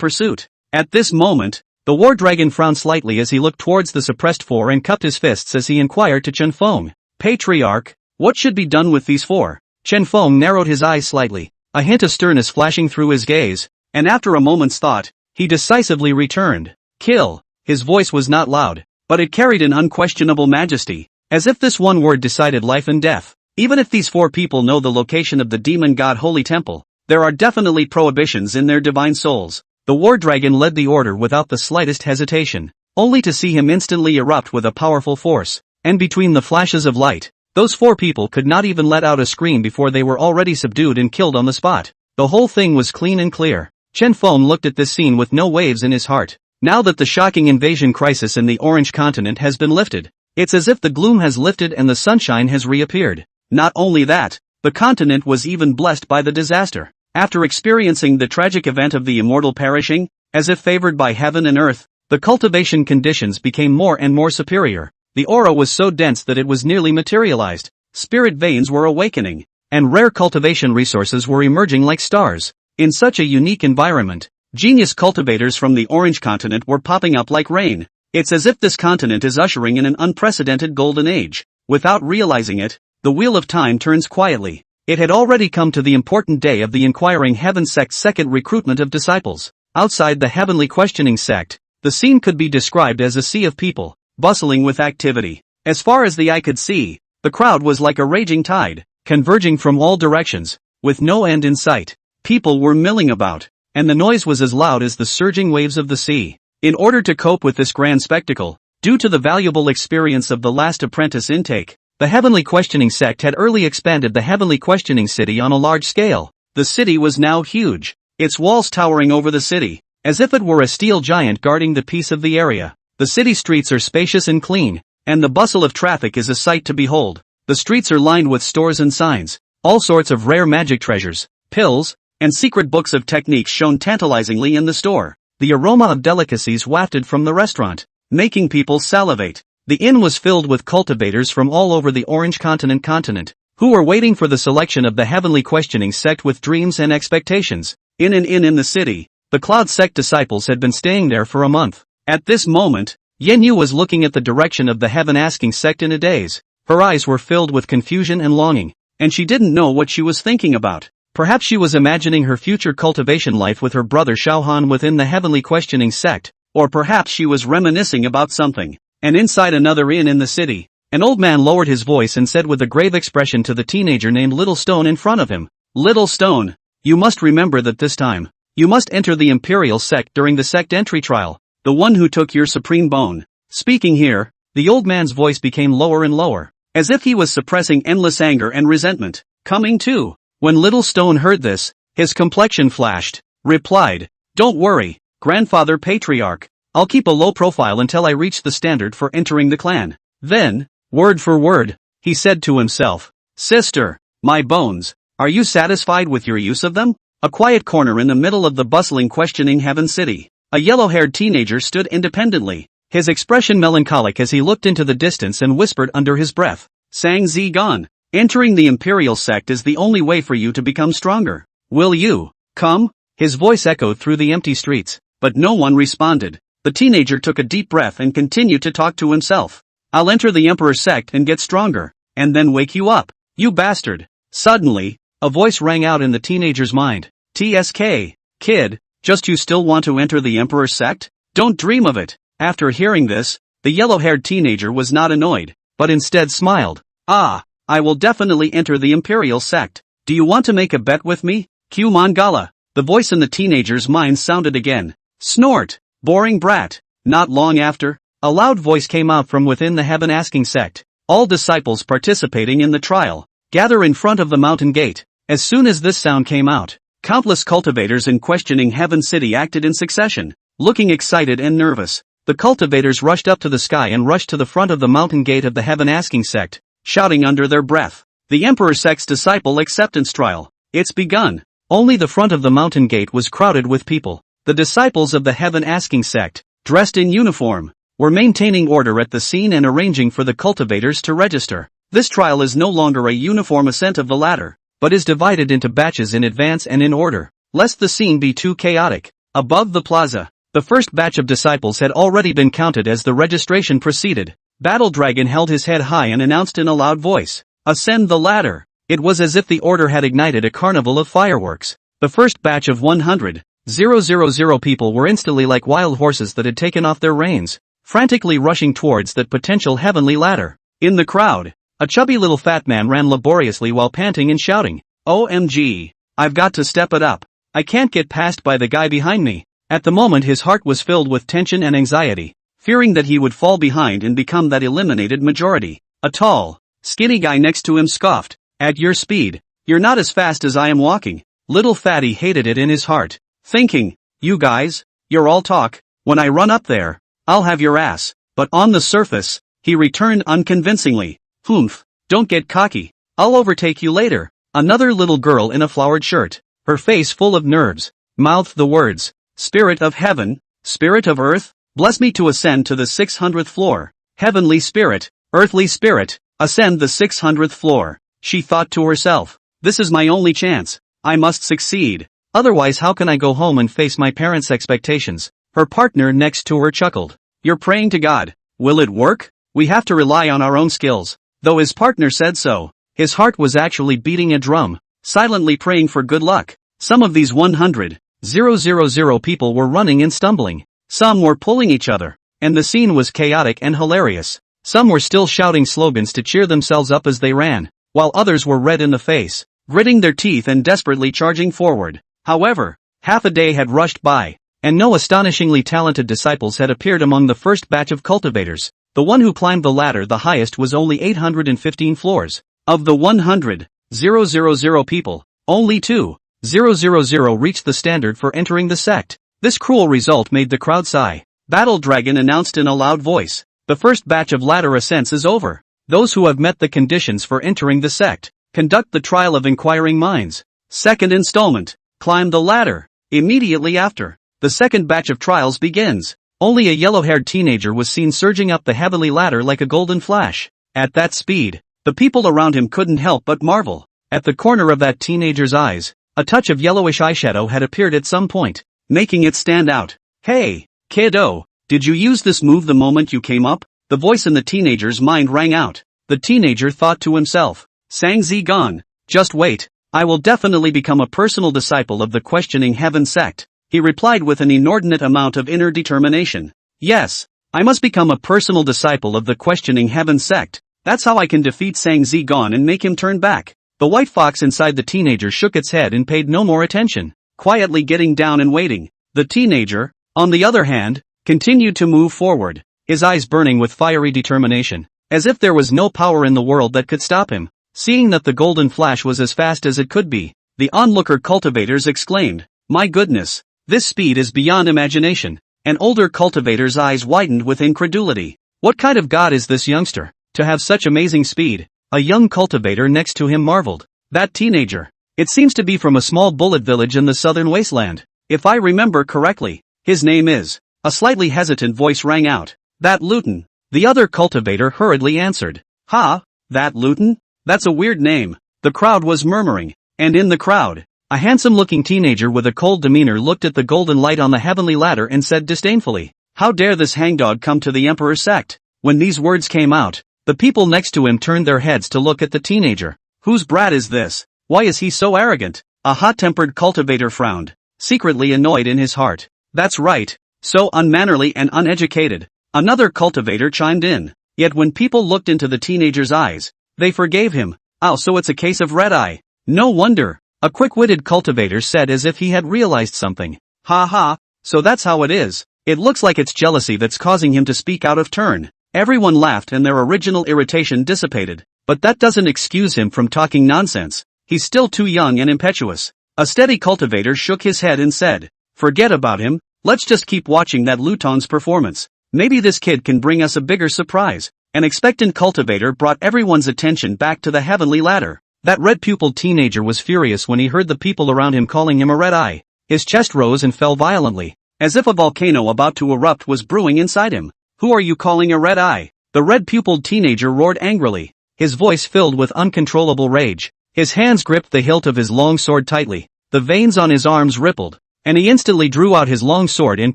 pursuit." At this moment, the war dragon frowned slightly as he looked towards the suppressed 4 and cupped his fists as he inquired to Chen Feng, "Patriarch, what should be done with these 4? Chen Feng narrowed his eyes slightly, a hint of sternness flashing through his gaze, and after a moment's thought, he decisively returned, "Kill." His voice was not loud, but it carried an unquestionable majesty, as if this one word decided life and death. Even if these 4 people know the location of the demon god holy temple, there are definitely prohibitions in their divine souls. The war dragon led the order without the slightest hesitation, only to see him instantly erupt with a powerful force, and between the flashes of light, those 4 people could not even let out a scream before they were already subdued and killed on the spot. The whole thing was clean and clear. Chen Feng looked at this scene with no waves in his heart. Now that the shocking invasion crisis in the Orange Continent has been lifted, It's as if the gloom has lifted and the sunshine has reappeared. Not only that, the continent was even blessed by the disaster. After experiencing the tragic event of the immortal perishing, as if favored by heaven and earth, the cultivation conditions became more and more superior. The aura was so dense that it was nearly materialized. Spirit veins were awakening, and rare cultivation resources were emerging like stars. In such a unique environment, genius cultivators from the Orange Continent were popping up like rain. It's as if this continent is ushering in an unprecedented golden age. Without realizing it, the wheel of time turns quietly. It had already come to the important day of the Inquiring Heaven Sect's second recruitment of disciples. Outside the Heavenly Questioning Sect, the scene could be described as a sea of people, bustling with activity. As far as the eye could see, the crowd was like a raging tide, converging from all directions, with no end in sight. People were milling about, and the noise was as loud as the surging waves of the sea. In order to cope with this grand spectacle, due to the valuable experience of the last apprentice intake, the Heavenly Questioning Sect had early expanded the Heavenly Questioning City on a large scale. The city was now huge, its walls towering over the city, as if it were a steel giant guarding the peace of the area. The city streets are spacious and clean, and the bustle of traffic is a sight to behold. The streets are lined with stores and signs, all sorts of rare magic treasures, pills, and secret books of techniques shown tantalizingly in the store. The aroma of delicacies wafted from the restaurant, making people salivate. The inn was filled with cultivators from all over the Orange Continent, who were waiting for the selection of the Heavenly Questioning Sect with dreams and expectations. In an inn in the city, the Cloud Sect disciples had been staying there for a month. At this moment, Yenyu was looking at the direction of the Heaven Asking Sect in a daze. Her eyes were filled with confusion and longing, and she didn't know what she was thinking about. Perhaps she was imagining her future cultivation life with her brother Xiaohan within the Heavenly Questioning Sect, or perhaps she was reminiscing about something. And inside another inn in the city, an old man lowered his voice and said with a grave expression to the teenager named Little Stone in front of him, "Little Stone, you must remember that this time, you must enter the Imperial Sect during the sect entry trial, the one who took your supreme bone." Speaking here, the old man's voice became lower and lower, as if he was suppressing endless anger and resentment. Coming too. When Little Stone heard this, his complexion flashed, replied, "Don't worry, Grandfather Patriarch, I'll keep a low profile until I reach the standard for entering the clan." Then, word for word, he said to himself, "Sister, my bones, are you satisfied with your use of them?" A quiet corner in the middle of the bustling Questioning Heaven City. A yellow-haired teenager stood independently, his expression melancholic as he looked into the distance and whispered under his breath, "Sang Zi Gon, entering the Imperial Sect is the only way for you to become stronger. Will you come?" His voice echoed through the empty streets, but no one responded. The teenager took a deep breath and continued to talk to himself. "I'll enter the Emperor's Sect and get stronger, and then wake you up, you bastard." Suddenly, a voice rang out in the teenager's mind. "TSK, kid, just you still want to enter the Emperor's Sect? Don't dream of it." After hearing this, the yellow-haired teenager was not annoyed, but instead smiled. "Ah, I will definitely enter the Imperial Sect. Do you want to make a bet with me? Q Mangala." The voice in the teenager's mind sounded again. "Snort, boring brat." Not long after, a loud voice came out from within the Heaven Asking Sect. "All disciples participating in the trial, gather in front of the mountain gate." As soon as this sound came out, countless cultivators in Questioning Heaven City acted in succession, looking excited and nervous. The cultivators rushed up to the sky and rushed to the front of the mountain gate of the Heaven Asking Sect, shouting under their breath, "The Emperor Sect's Disciple Acceptance Trial, it's begun." Only the front of the mountain gate was crowded with people. The disciples of the Heaven Asking Sect, dressed in uniform, were maintaining order at the scene and arranging for the cultivators to register. This trial is no longer a uniform ascent of the ladder, but is divided into batches in advance and in order, lest the scene be too chaotic. Above the plaza, the first batch of disciples had already been counted as the registration proceeded. Battle Dragon held his head high and announced in a loud voice, "Ascend the ladder." It was as if the order had ignited a carnival of fireworks. The first batch of 100,000 people were instantly like wild horses that had taken off their reins, frantically rushing towards that potential heavenly ladder. In the crowd, a chubby little fat man ran laboriously while panting and shouting, "OMG, I've got to step it up. I can't get passed by the guy behind me." At the moment his heart was filled with tension and anxiety, fearing that he would fall behind and become that eliminated majority. A tall, skinny guy next to him scoffed, "At your speed, you're not as fast as I am walking." Little Fatty hated it in his heart, thinking, "You guys, you're all talk, when I run up there, I'll have your ass." But on the surface, he returned unconvincingly. Humph, don't get cocky. I'll overtake you later. Another little girl in a flowered shirt, her face full of nerves, mouthed the words, Spirit of heaven, Spirit of earth, bless me to ascend to the 600th floor. Heavenly spirit, earthly spirit, ascend the 600th floor. She thought to herself, this is my only chance. I must succeed. Otherwise how can I go home and face my parents' expectations? Her partner next to her chuckled. You're praying to God. Will it work? We have to rely on our own skills. Though his partner said so, his heart was actually beating a drum, silently praying for good luck. Some of these 100,000 people were running and stumbling. Some were pulling each other, and the scene was chaotic and hilarious. Some were still shouting slogans to cheer themselves up as they ran, while others were red in the face, gritting their teeth and desperately charging forward. However, half a day had rushed by, and no astonishingly talented disciples had appeared among the first batch of cultivators. The one who climbed the ladder the highest was only 815 floors. Of the 100,000 people, only 2,000 reached the standard for entering the sect. This cruel result made the crowd sigh. Battle Dragon announced in a loud voice, the first batch of ladder ascents is over. Those who have met the conditions for entering the sect, conduct the trial of inquiring minds. Second installment, climb the ladder. Immediately after, the second batch of trials begins. Only a yellow-haired teenager was seen surging up the heavenly ladder like a golden flash. At that speed, the people around him couldn't help but marvel. At the corner of that teenager's eyes, a touch of yellowish eyeshadow had appeared at some point, making it stand out. Hey, kiddo, did you use this move the moment you came up? The voice in the teenager's mind rang out. The teenager thought to himself, Sang Zi gone. Just wait, I will definitely become a personal disciple of the Questioning Heaven sect. He replied with an inordinate amount of inner determination. Yes, I must become a personal disciple of the Questioning Heaven sect. That's how I can defeat Sang Zi gone and make him turn back. The white fox inside the teenager shook its head and paid no more attention, quietly getting down and waiting. The teenager, on the other hand, continued to move forward, his eyes burning with fiery determination, as if there was no power in the world that could stop him. Seeing that the golden flash was as fast as it could be, the onlooker cultivators exclaimed, My goodness, this speed is beyond imagination. An older cultivator's eyes widened with incredulity. What kind of god is this youngster, to have such amazing speed? A young cultivator next to him marveled. That teenager. It seems to be from a small bullet village in the southern wasteland. If I remember correctly, his name is. A slightly hesitant voice rang out. That Luton. The other cultivator hurriedly answered. Ha, that Luton? That's a weird name. The crowd was murmuring. And in the crowd, a handsome-looking teenager with a cold demeanor looked at the golden light on the heavenly ladder and said disdainfully, How dare this hangdog come to the Emperor's sect? When these words came out, the people next to him turned their heads to look at the teenager. Whose brat is this? Why is he so arrogant? A hot-tempered cultivator frowned, secretly annoyed in his heart. That's right, so unmannerly and uneducated. Another cultivator chimed in. Yet when people looked into the teenager's eyes, they forgave him. Oh, so it's a case of red eye. No wonder, a quick-witted cultivator said as if he had realized something. Ha ha, so that's how it is. It looks like it's jealousy that's causing him to speak out of turn. Everyone laughed and their original irritation dissipated. But that doesn't excuse him from talking nonsense. He's still too young and impetuous. A steady cultivator shook his head and said, Forget about him, let's just keep watching that Luton's performance. Maybe this kid can bring us a bigger surprise. An expectant cultivator brought everyone's attention back to the heavenly ladder. That red-pupiled teenager was furious when he heard the people around him calling him a red eye. His chest rose and fell violently, as if a volcano about to erupt was brewing inside him. Who are you calling a red eye? The red-pupiled teenager roared angrily, his voice filled with uncontrollable rage. His hands gripped the hilt of his long sword tightly, the veins on his arms rippled, and he instantly drew out his long sword and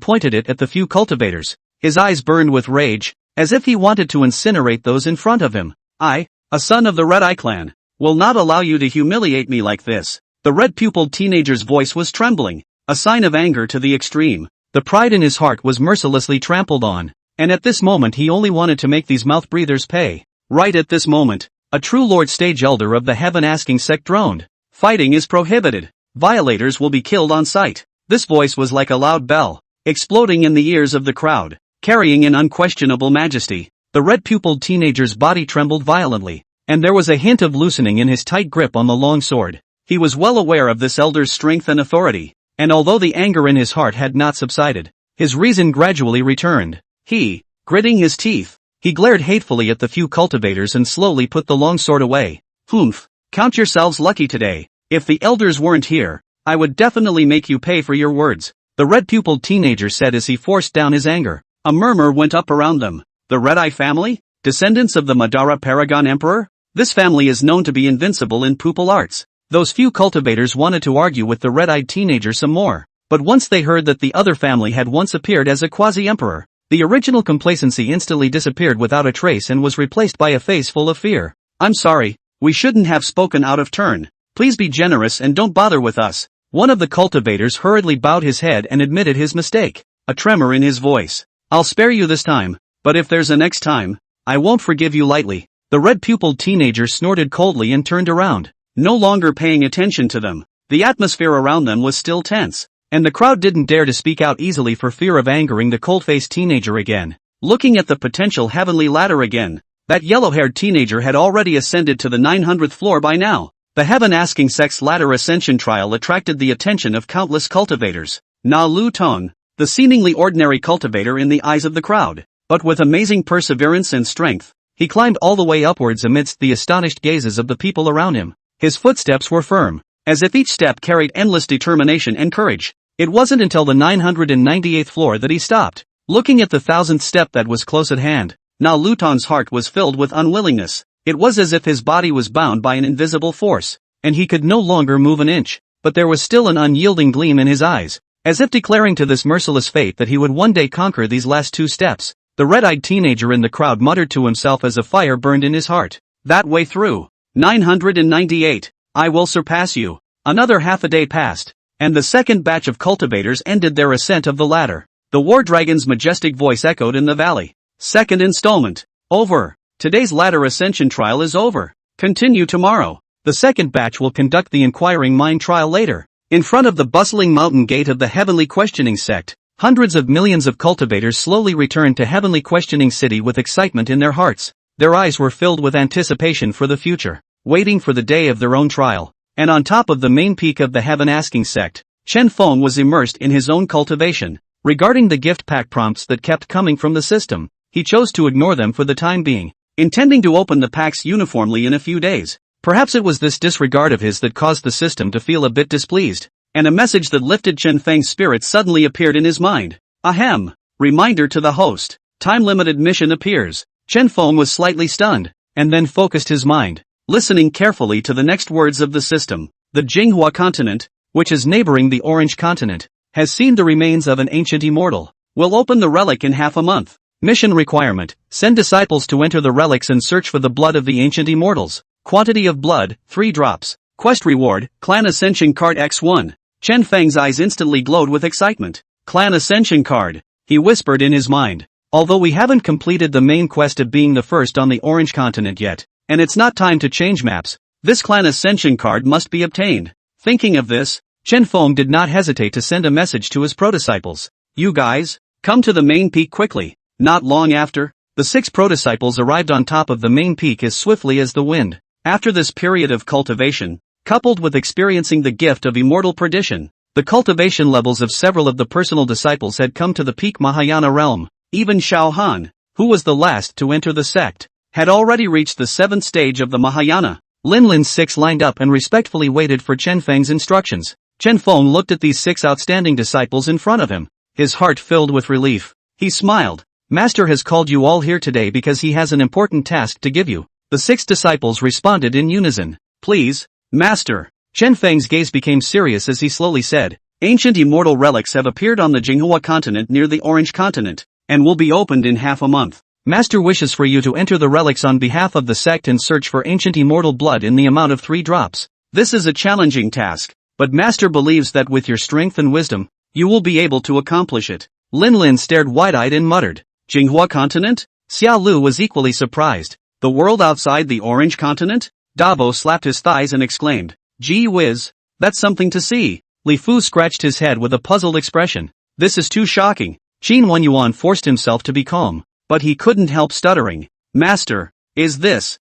pointed it at the few cultivators. His eyes burned with rage, as if he wanted to incinerate those in front of him. I, a son of the Red Eye clan, will not allow you to humiliate me like this. The red-pupiled teenager's voice was trembling, a sign of anger to the extreme. The pride in his heart was mercilessly trampled on, and at this moment he only wanted to make these mouth-breathers pay. Right at this moment, a true Lord Stage Elder of the Heaven-asking sect droned. Fighting is prohibited. Violators will be killed on sight. This voice was like a loud bell, exploding in the ears of the crowd, carrying an unquestionable majesty. The red-pupiled teenager's body trembled violently, and there was a hint of loosening in his tight grip on the long sword. He was well aware of this elder's strength and authority, and although the anger in his heart had not subsided, his reason gradually returned. He, gritting his teeth, He glared hatefully at the few cultivators and slowly put the long sword away. Humph. Count yourselves lucky today. If the elders weren't here, I would definitely make you pay for your words, the red-pupiled teenager said as he forced down his anger. A murmur went up around them. The Red-Eye family? Descendants of the Madara Paragon Emperor? This family is known to be invincible in pupil arts. Those few cultivators wanted to argue with the red-eyed teenager some more, but once they heard that the other family had once appeared as a quasi-emperor, the original complacency instantly disappeared without a trace and was replaced by a face full of fear. I'm sorry, we shouldn't have spoken out of turn. Please be generous and don't bother with us. One of the cultivators hurriedly bowed his head and admitted his mistake, a tremor in his voice. I'll spare you this time, but if there's a next time, I won't forgive you lightly. The red-pupiled teenager snorted coldly and turned around, no longer paying attention to them. The atmosphere around them was still tense, and the crowd didn't dare to speak out easily for fear of angering the cold-faced teenager again. Looking at the potential heavenly ladder again, that yellow-haired teenager had already ascended to the 900th floor by now. The heaven-asking sex ladder ascension trial attracted the attention of countless cultivators. Na Lu Tong, the seemingly ordinary cultivator in the eyes of the crowd, but with amazing perseverance and strength, he climbed all the way upwards amidst the astonished gazes of the people around him. His footsteps were firm, as if each step carried endless determination and courage. It wasn't until the 998th floor that he stopped. Looking at the 1000th step that was close at hand, Na Lu Tong's heart was filled with unwillingness. It was as if his body was bound by an invisible force, and he could no longer move an inch, but there was still an unyielding gleam in his eyes, as if declaring to this merciless fate that he would one day conquer these last 2 steps. The red-eyed teenager in the crowd muttered to himself as a fire burned in his heart. That way through. 998. I will surpass you. Another half a day passed, and the second batch of cultivators ended their ascent of the ladder. The war dragon's majestic voice echoed in the valley. Second installment. Over. Today's ladder ascension trial is over. Continue tomorrow. The second batch will conduct the inquiring mind trial later. In front of the bustling mountain gate of the Heavenly Questioning Sect, hundreds of millions of cultivators slowly returned to Heavenly Questioning City with excitement in their hearts. Their eyes were filled with anticipation for the future, waiting for the day of their own trial. And on top of the main peak of the Heaven Asking Sect, Chen Feng was immersed in his own cultivation. Regarding the gift pack prompts that kept coming from the system, he chose to ignore them for the time being, intending to open the packs uniformly in a few days. Perhaps it was this disregard of his that caused the system to feel a bit displeased, and a message that lifted Chen Feng's spirit suddenly appeared in his mind. Ahem. Reminder to the host. Time-limited mission appears. Chen Feng was slightly stunned, and then focused his mind, listening carefully to the next words of the system. The Jinghua continent, which is neighboring the Orange continent, has seen the remains of an ancient immortal. Will open the relic in half a month. Mission requirement. Send disciples to enter the relics and search for the blood of the ancient immortals. Quantity of blood, 3 drops. Quest reward, Clan Ascension Card X1. Chen Feng's eyes instantly glowed with excitement. Clan Ascension Card, he whispered in his mind. Although we haven't completed the main quest of being the first on the Orange continent yet, and it's not time to change maps, this Clan Ascension Card must be obtained. Thinking of this, Chen Feng did not hesitate to send a message to his prodisciples. You guys, come to the main peak quickly. Not long after, the 6 prodisciples arrived on top of the main peak as swiftly as the wind. After this period of cultivation, coupled with experiencing the gift of immortal perdition, the cultivation levels of several of the personal disciples had come to the peak Mahayana realm. Even Xiao Han, who was the last to enter the sect, had already reached the 7th stage of the Mahayana. Lin Lin's 6 lined up and respectfully waited for Chen Feng's instructions. Chen Feng looked at these 6 outstanding disciples in front of him, his heart filled with relief. He smiled. Master has called you all here today because he has an important task to give you. The 6 disciples responded in unison. Please, Master. Chen Feng's gaze became serious as he slowly said, ancient immortal relics have appeared on the Jinghua continent near the Orange continent, and will be opened in half a month. Master wishes for you to enter the relics on behalf of the sect and search for ancient immortal blood in the amount of 3 drops. This is a challenging task, but Master believes that with your strength and wisdom, you will be able to accomplish it. Lin Lin stared wide-eyed and muttered, Jinghua continent? Xiao Lu was equally surprised. The world outside the Orange continent? Dabo slapped his thighs and exclaimed, gee whiz, that's something to see. Li Fu scratched his head with a puzzled expression. This is too shocking. Qin Wenyuan forced himself to be calm, but he couldn't help stuttering. Master, is this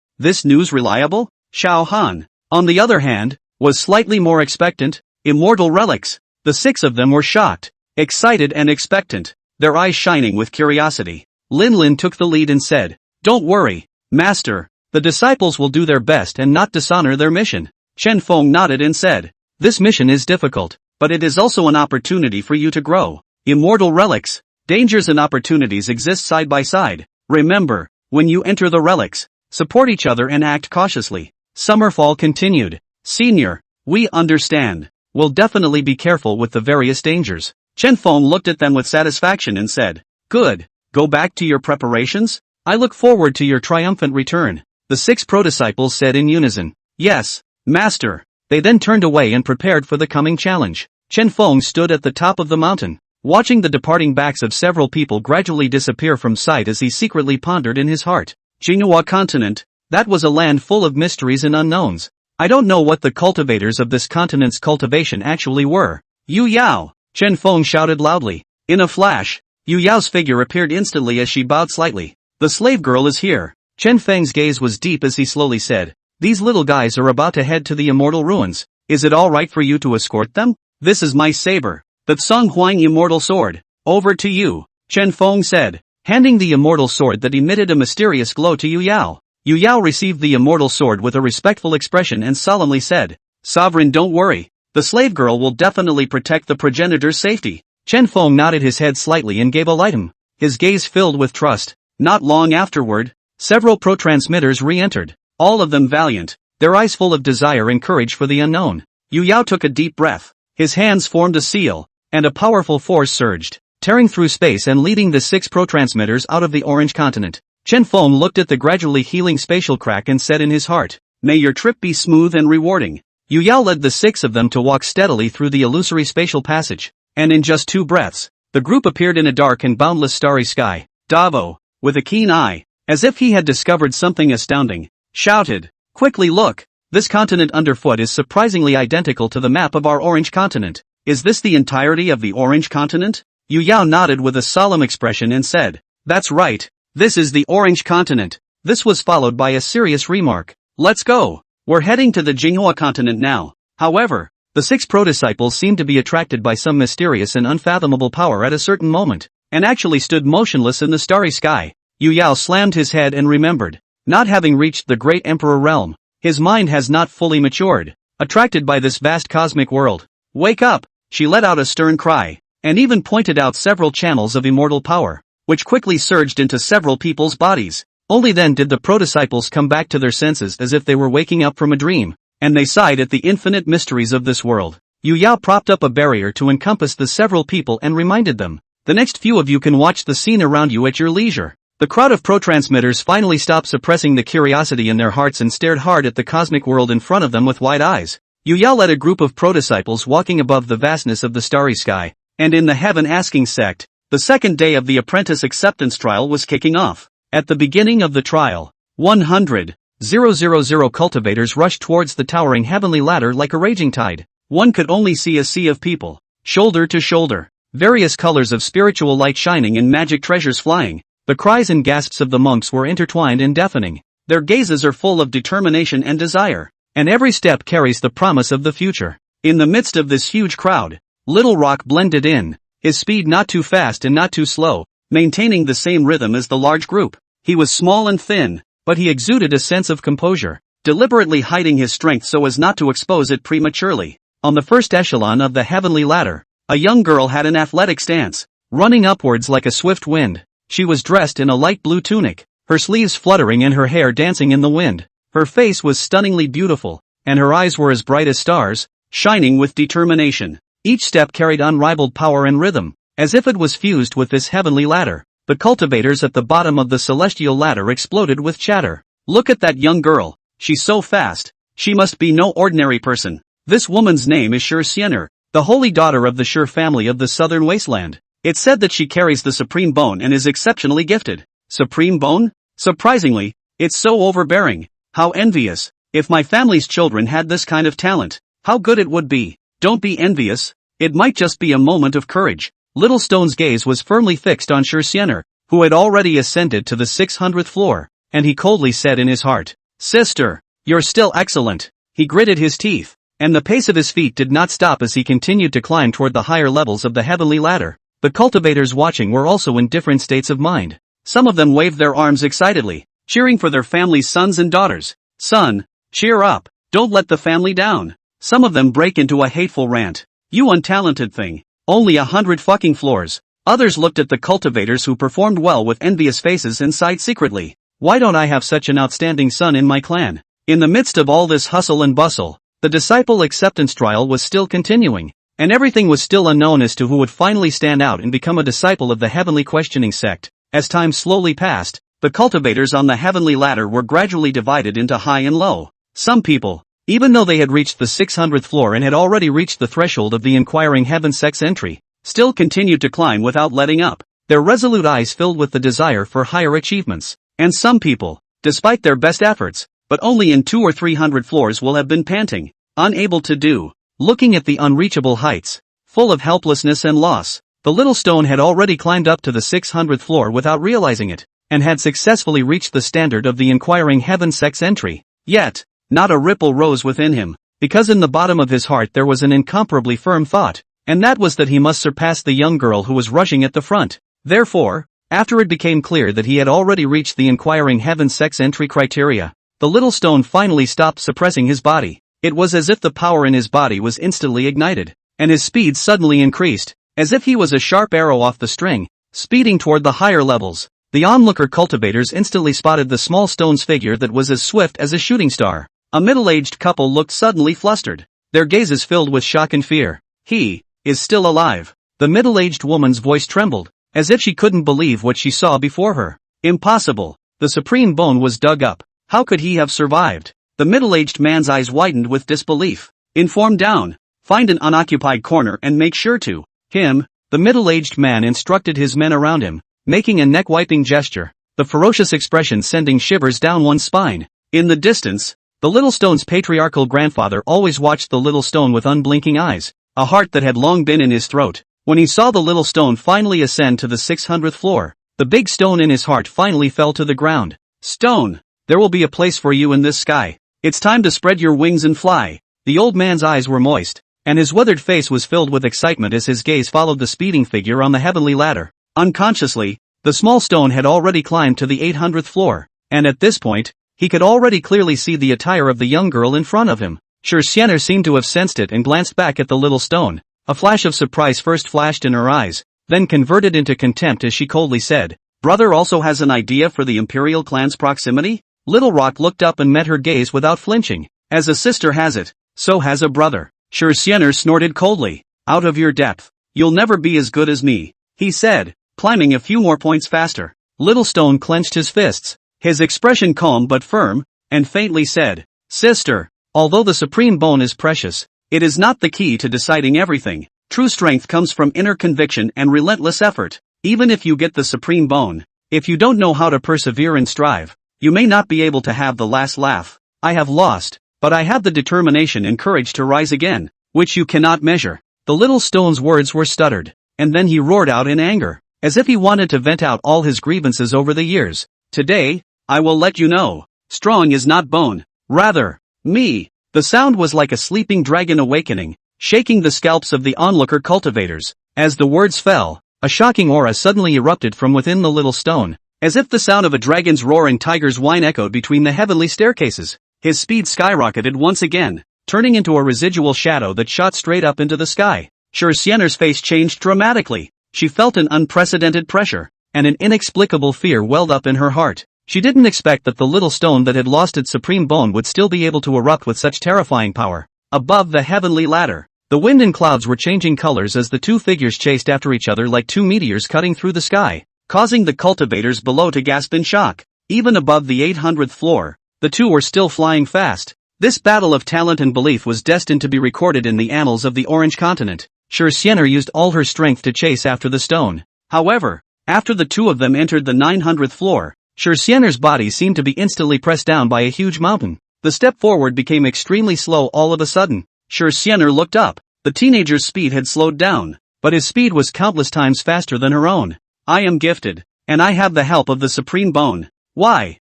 news reliable? Xiao Han, on the other hand, was slightly more expectant. Immortal relics. The 6 of them were shocked, excited and expectant, their eyes shining with curiosity. Lin Lin took the lead and said, Don't worry, Master. The disciples will do their best and not dishonor their mission. Chen Feng nodded and said, this mission is difficult, but it is also an opportunity for you to grow. Immortal relics. Dangers and opportunities exist side by side. Remember, when you enter the relics, support each other and act cautiously. Summerfall continued. Senior, we understand. We'll definitely be careful with the various dangers. Chen Feng looked at them with satisfaction and said, good. Go back to your preparations? I look forward to your triumphant return. The 6 pro-disciples said in unison. Yes, Master. They then turned away and prepared for the coming challenge. Chen Feng stood at the top of the mountain, watching the departing backs of several people gradually disappear from sight as he secretly pondered in his heart. Jinhua continent, that was a land full of mysteries and unknowns. I don't know what the cultivators of this continent's cultivation actually were. Yu Yao! Chen Feng shouted loudly. In a flash, Yu Yao's figure appeared instantly as she bowed slightly. The slave girl is here. Chen Feng's gaze was deep as he slowly said, these little guys are about to head to the immortal ruins. Is it alright for you to escort them? This is my saber, the Tsang Huang immortal sword. Over to you, Chen Feng said, handing the immortal sword that emitted a mysterious glow to Yu Yao. Yu Yao received the immortal sword with a respectful expression and solemnly said, Sovereign, don't worry. The slave girl will definitely protect the progenitor's safety. Chen Feng nodded his head slightly and gave a light. His gaze filled with trust. Not long afterward, several pro-transmitters re-entered, all of them valiant, their eyes full of desire and courage for the unknown. Yu Yao took a deep breath. His hands formed a seal, and a powerful force surged, tearing through space and leading the 6 pro-transmitters out of the Orange Continent. Chen Feng looked at the gradually healing spatial crack and said in his heart, may your trip be smooth and rewarding. Yu Yao led the 6 of them to walk steadily through the illusory spatial passage, and in just 2 breaths, the group appeared in a dark and boundless starry sky. Davo, with a keen eye, as if he had discovered something astounding, shouted, quickly look, this continent underfoot is surprisingly identical to the map of our Orange Continent. Is this the entirety of the Orange Continent? Yu Yao nodded with a solemn expression and said, that's right, this is the Orange Continent. This was followed by a serious remark. Let's go. We're heading to the Jinhua continent now. However, the 6 pro-disciples seemed to be attracted by some mysterious and unfathomable power at a certain moment, and actually stood motionless in the starry sky. Yu Yao slammed his head and remembered, not having reached the great emperor realm, his mind has not fully matured, attracted by this vast cosmic world. Wake up! She let out a stern cry, and even pointed out several channels of immortal power, which quickly surged into several people's bodies. Only then did the pro-disciples come back to their senses as if they were waking up from a dream, and they sighed at the infinite mysteries of this world. Yu Yao propped up a barrier to encompass the several people and reminded them, the next few of you can watch the scene around you at your leisure. The crowd of pro-transmitters finally stopped suppressing the curiosity in their hearts and stared hard at the cosmic world in front of them with wide eyes. Yu Yao led a group of pro-disciples walking above the vastness of the starry sky, and in the heaven-asking sect, the second day of the apprentice acceptance trial was kicking off. At the beginning of the trial, 100,000 cultivators rushed towards the towering heavenly ladder like a raging tide. One could only see a sea of people, shoulder to shoulder, various colors of spiritual light shining and magic treasures flying. The cries and gasps of the monks were intertwined and deafening. Their gazes are full of determination and desire, and every step carries the promise of the future. In the midst of this huge crowd, Little Rock blended in, his speed not too fast and not too slow, maintaining the same rhythm as the large group. He was small and thin, but he exuded a sense of composure, deliberately hiding his strength so as not to expose it prematurely. On the first echelon of the heavenly ladder, a young girl had an athletic stance, running upwards like a swift wind. She was dressed in a light blue tunic, her sleeves fluttering and her hair dancing in the wind. Her face was stunningly beautiful, and her eyes were as bright as stars, shining with determination. Each step carried unrivaled power and rhythm, as if it was fused with this heavenly ladder. The cultivators at the bottom of the celestial ladder exploded with chatter. Look at that young girl, she's so fast. She must be no ordinary person. This woman's name is Shi Xianer, the holy daughter of the Shi family of the southern wasteland. It's said that she carries the supreme bone and is exceptionally gifted. Supreme bone? Surprisingly, it's so overbearing. How envious. If my family's children had this kind of talent, how good it would be. Don't be envious. It might just be a moment of courage. Little Stone's gaze was firmly fixed on Shi Xianer, who had already ascended to the 600th floor, and he coldly said in his heart, Sister, you're still excellent. He gritted his teeth, and the pace of his feet did not stop as he continued to climb toward the higher levels of the heavenly ladder. The cultivators watching were also in different states of mind. Some of them waved their arms excitedly, cheering for their family's sons and daughters. Son, cheer up, don't let the family down. Some of them break into a hateful rant. You untalented thing. Only 100 fucking floors. Others looked at the cultivators who performed well with envious faces and sighed secretly. Why don't I have such an outstanding son in my clan? In the midst of all this hustle and bustle, the disciple acceptance trial was still continuing, and everything was still unknown as to who would finally stand out and become a disciple of the heavenly questioning sect. As time slowly passed, the cultivators on the heavenly ladder were gradually divided into high and low. Some people, even though they had reached the 600th floor and had already reached the threshold of the inquiring heaven sect's entry, still continued to climb without letting up, their resolute eyes filled with the desire for higher achievements. And some people, despite their best efforts, but only in 200 or 300 floors will have been panting, unable to do, looking at the unreachable heights, full of helplessness and loss. The little stone had already climbed up to the 600th floor without realizing it, and had successfully reached the standard of the inquiring heaven sect's entry. Yet, not a ripple rose within him, because in the bottom of his heart there was an incomparably firm thought, and that was that he must surpass the young girl who was rushing at the front. Therefore, after it became clear that he had already reached the inquiring heaven sect's entry criteria, the little stone finally stopped suppressing his body. It was as if the power in his body was instantly ignited, and his speed suddenly increased, as if he was a sharp arrow off the string, speeding toward the higher levels. The onlooker cultivators instantly spotted the small stone's figure that was as swift as a shooting star. A middle-aged couple looked suddenly flustered, their gazes filled with shock and fear. He is still alive. The middle-aged woman's voice trembled, as if she couldn't believe what she saw before her. Impossible. The supreme bone was dug up. How could he have survived? The middle-aged man's eyes widened with disbelief. Inform down. Find an unoccupied corner and make sure to him. The middle-aged man instructed his men around him, making a neck-wiping gesture, the ferocious expression sending shivers down one's spine. In the distance, the little stone's patriarchal grandfather always watched the little stone with unblinking eyes, a heart that had long been in his throat. When he saw the little stone finally ascend to the 600th floor, the big stone in his heart finally fell to the ground. Stone, there will be a place for you in this sky. It's time to spread your wings and fly. The old man's eyes were moist, and his weathered face was filled with excitement as his gaze followed the speeding figure on the heavenly ladder. Unconsciously, the small stone had already climbed to the 800th floor, and at this point, he could already clearly see the attire of the young girl in front of him. Shenr seemed to have sensed it and glanced back at the little stone. A flash of surprise first flashed in her eyes, then converted into contempt as she coldly said, "Brother also has an idea for the Imperial clan's proximity?" Little Rock looked up and met her gaze without flinching. "As a sister has it, so has a brother." Shenr snorted coldly. "Out of your depth. You'll never be as good as me," he said, climbing a few more points faster. Little Stone clenched his fists, his expression calm but firm, and faintly said, "Sister, although the supreme bone is precious, it is not the key to deciding everything. True strength comes from inner conviction and relentless effort. Even if you get the supreme bone, if you don't know how to persevere and strive, you may not be able to have the last laugh. I have lost, but I have the determination and courage to rise again, which you cannot measure." The little stone's words were stuttered, and then he roared out in anger, as if he wanted to vent out all his grievances over the years. "Today, I will let you know, strong is not bone, rather, me." The sound was like a sleeping dragon awakening, shaking the scalps of the onlooker cultivators. As the words fell, a shocking aura suddenly erupted from within the little stone, as if the sound of a dragon's roar and tiger's whine echoed between the heavenly staircases. His speed skyrocketed once again, turning into a residual shadow that shot straight up into the sky. Shenr's face changed dramatically. She felt an unprecedented pressure, and an inexplicable fear welled up in her heart. She didn't expect that the little stone that had lost its supreme bone would still be able to erupt with such terrifying power. Above the heavenly ladder, the wind and clouds were changing colors as the two figures chased after each other like two meteors cutting through the sky, causing the cultivators below to gasp in shock. Even above the 800th floor, the two were still flying fast. This battle of talent and belief was destined to be recorded in the annals of the Orange Continent. Shenr used all her strength to chase after the stone. However, after the two of them entered the 900th floor, Shenr's body seemed to be instantly pressed down by a huge mountain. The step forward became extremely slow all of a sudden. Shenr looked up. The teenager's speed had slowed down, but his speed was countless times faster than her own. "I am gifted, and I have the help of the supreme bone. Why?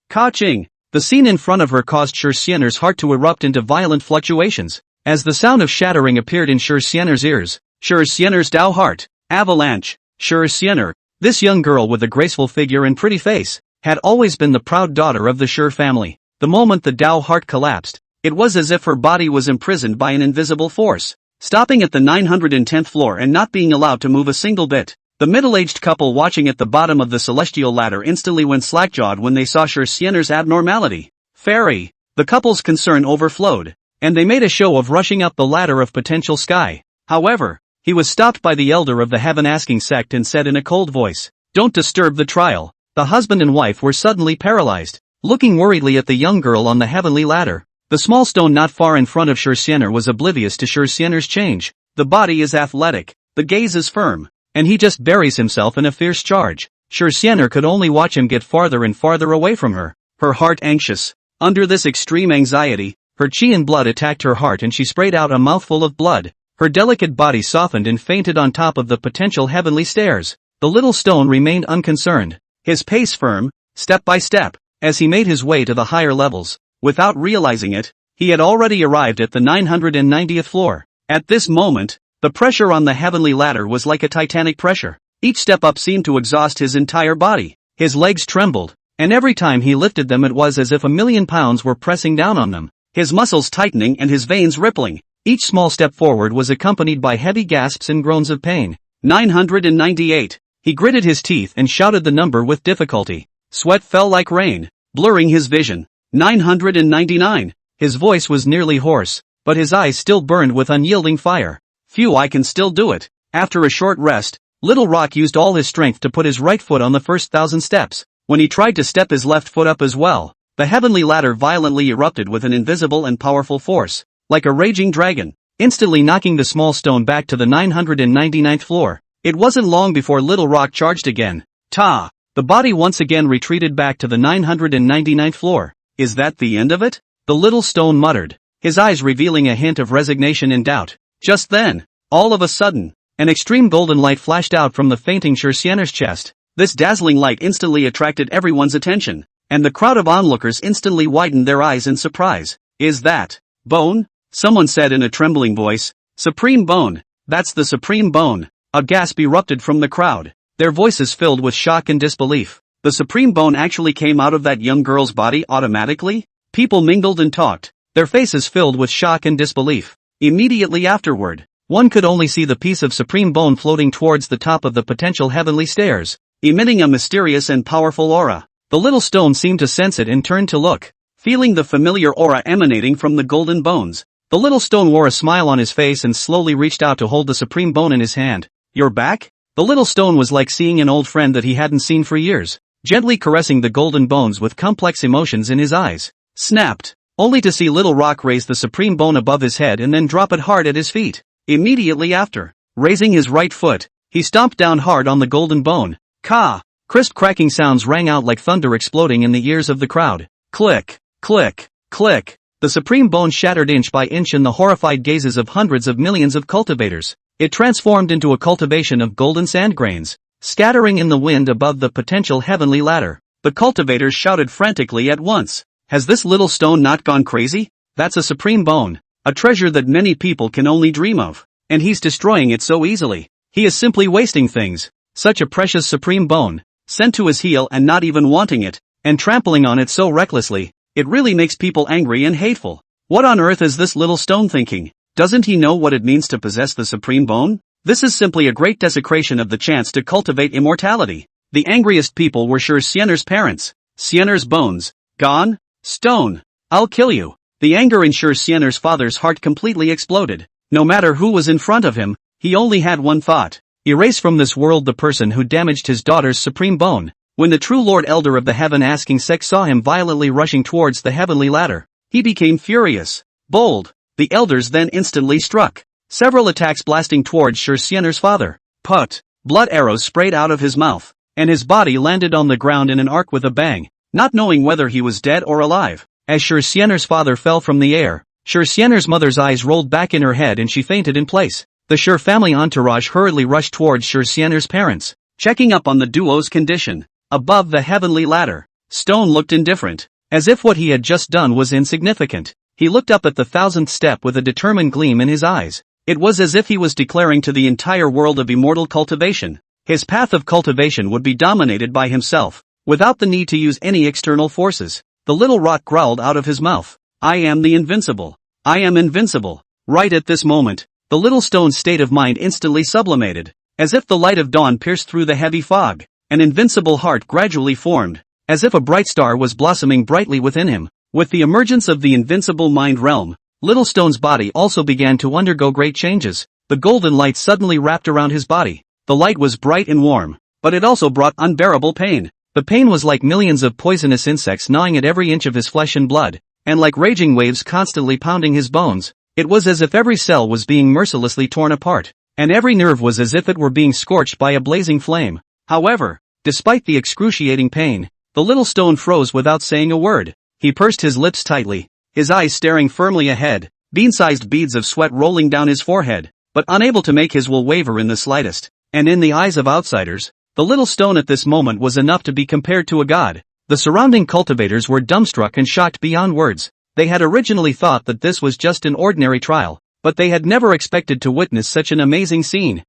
Ka-ching!" The scene in front of her caused Shenr's heart to erupt into violent fluctuations, as the sound of shattering appeared in Shenr's ears. Shenr's Dao heart, avalanche. Shenr, This young girl with a graceful figure and pretty face had always been the proud daughter of the Shi family. The moment the Dao heart collapsed, it was as if her body was imprisoned by an invisible force, stopping at the 910th floor and not being allowed to move a single bit. The middle-aged couple watching at the bottom of the celestial ladder instantly went slack-jawed when they saw Shi Xian'er's abnormality. Fairy! The couple's concern overflowed, and they made a show of rushing up the ladder of potential sky. However, he was stopped by the elder of the heaven-asking sect and said in a cold voice, "Don't disturb the trial." The husband and wife were suddenly paralyzed, looking worriedly at the young girl on the heavenly ladder. The small stone not far in front of Shi Xian'er was oblivious to Shi Xian'er's change. The body is athletic, the gaze is firm, and he just buries himself in a fierce charge. Shi Xian'er could only watch him get farther and farther away from her, her heart anxious. Under this extreme anxiety, her qi and blood attacked her heart and she sprayed out a mouthful of blood. Her delicate body softened and fainted on top of the potential heavenly stairs. The little stone remained unconcerned, his pace firm, step by step, as he made his way to the higher levels. Without realizing it, he had already arrived at the 990th floor. At this moment, the pressure on the heavenly ladder was like a titanic pressure. Each step up seemed to exhaust his entire body. His legs trembled, and every time he lifted them it was as if 1,000,000 pounds were pressing down on them, his muscles tightening and his veins rippling. Each small step forward was accompanied by heavy gasps and groans of pain. 998. He gritted his teeth and shouted the number with difficulty. Sweat fell like rain, blurring his vision. 999. His voice was nearly hoarse, but his eyes still burned with unyielding fire. Phew, I can still do it. After a short rest, Little Rock used all his strength to put his right foot on the first 1,000 steps. When he tried to step his left foot up as well, the heavenly ladder violently erupted with an invisible and powerful force, like a raging dragon, instantly knocking the small stone back to the 999th floor. It wasn't long before Little Rock charged again. Ta! The body once again retreated back to the 999th floor. Is that the end of it? The little stone muttered, his eyes revealing a hint of resignation and doubt. Just then, all of a sudden, an extreme golden light flashed out from the fainting Shi Xian'er's chest. This dazzling light instantly attracted everyone's attention, and the crowd of onlookers instantly widened their eyes in surprise. Is that bone? Someone said in a trembling voice. Supreme bone. That's the supreme bone. A gasp erupted from the crowd, their voices filled with shock and disbelief. The supreme bone actually came out of that young girl's body automatically? People mingled and talked, their faces filled with shock and disbelief. Immediately afterward, one could only see the piece of supreme bone floating towards the top of the potential heavenly stairs, emitting a mysterious and powerful aura. The little stone seemed to sense it and turned to look, feeling the familiar aura emanating from the golden bones. The little stone wore a smile on his face and slowly reached out to hold the supreme bone in his hand. You're back? The little stone was like seeing an old friend that he hadn't seen for years, gently caressing the golden bones with complex emotions in his eyes. Snapped, only to see Little Rock raise the supreme bone above his head and then drop it hard at his feet. Immediately after, raising his right foot, he stomped down hard on the golden bone. Ka! Crisp cracking sounds rang out like thunder exploding in the ears of the crowd. Click, click, click. The supreme bone shattered inch by inch in the horrified gazes of hundreds of millions of cultivators. It transformed into a cultivation of golden sand grains, scattering in the wind above the potential heavenly ladder. The cultivators shouted frantically at once. Has this little stone not gone crazy? That's a supreme bone, a treasure that many people can only dream of, and he's destroying it so easily. He is simply wasting things. Such a precious supreme bone, sent to his heel and not even wanting it, and trampling on it so recklessly. It really makes people angry and hateful. What on earth is this little stone thinking? Doesn't he know what it means to possess the supreme bone? This is simply a great desecration of the chance to cultivate immortality. The angriest people were Shi Xian'er's parents. Xian'er's bones, gone? Stone, I'll kill you. The anger in Shi Xian'er's father's heart completely exploded. No matter who was in front of him, he only had one thought. Erase from this world the person who damaged his daughter's supreme bone. When the true Lord Elder of the heaven-asking sect saw him violently rushing towards the heavenly ladder, he became furious, bold. The elders then instantly struck, several attacks blasting towards Shi Xian'er's father. Put! Blood arrows sprayed out of his mouth, and his body landed on the ground in an arc with a bang, not knowing whether he was dead or alive. As Shi Xian'er's father fell from the air, Shi Xian'er's mother's eyes rolled back in her head and she fainted in place. The Shi family entourage hurriedly rushed towards Shi Xian'er's parents, checking up on the duo's condition. Above the heavenly ladder, Stone looked indifferent, as if what he had just done was insignificant. He looked up at the 1,000th step with a determined gleam in his eyes. It was as if he was declaring to the entire world of immortal cultivation, His path of cultivation would be dominated by himself, without the need to use any external forces. The little rock growled out of his mouth. I am the invincible. I am invincible. Right at this moment, the little stone's state of mind instantly sublimated. As if the light of dawn pierced through the heavy fog, an invincible heart gradually formed, as if a bright star was blossoming brightly within him. With the emergence of the invincible mind realm, Little Stone's body also began to undergo great changes. The golden light suddenly wrapped around his body. The light was bright and warm, but it also brought unbearable pain. The pain was like millions of poisonous insects gnawing at every inch of his flesh and blood, and like raging waves constantly pounding his bones. It was as if every cell was being mercilessly torn apart, and every nerve was as if it were being scorched by a blazing flame. However, despite the excruciating pain, the little stone froze without saying a word. He pursed his lips tightly, his eyes staring firmly ahead, bean-sized beads of sweat rolling down his forehead, but unable to make his will waver in the slightest. And in the eyes of outsiders, the little stone at this moment was enough to be compared to a god. The surrounding cultivators were dumbstruck and shocked beyond words. They had originally thought that this was just an ordinary trial, but they had never expected to witness such an amazing scene.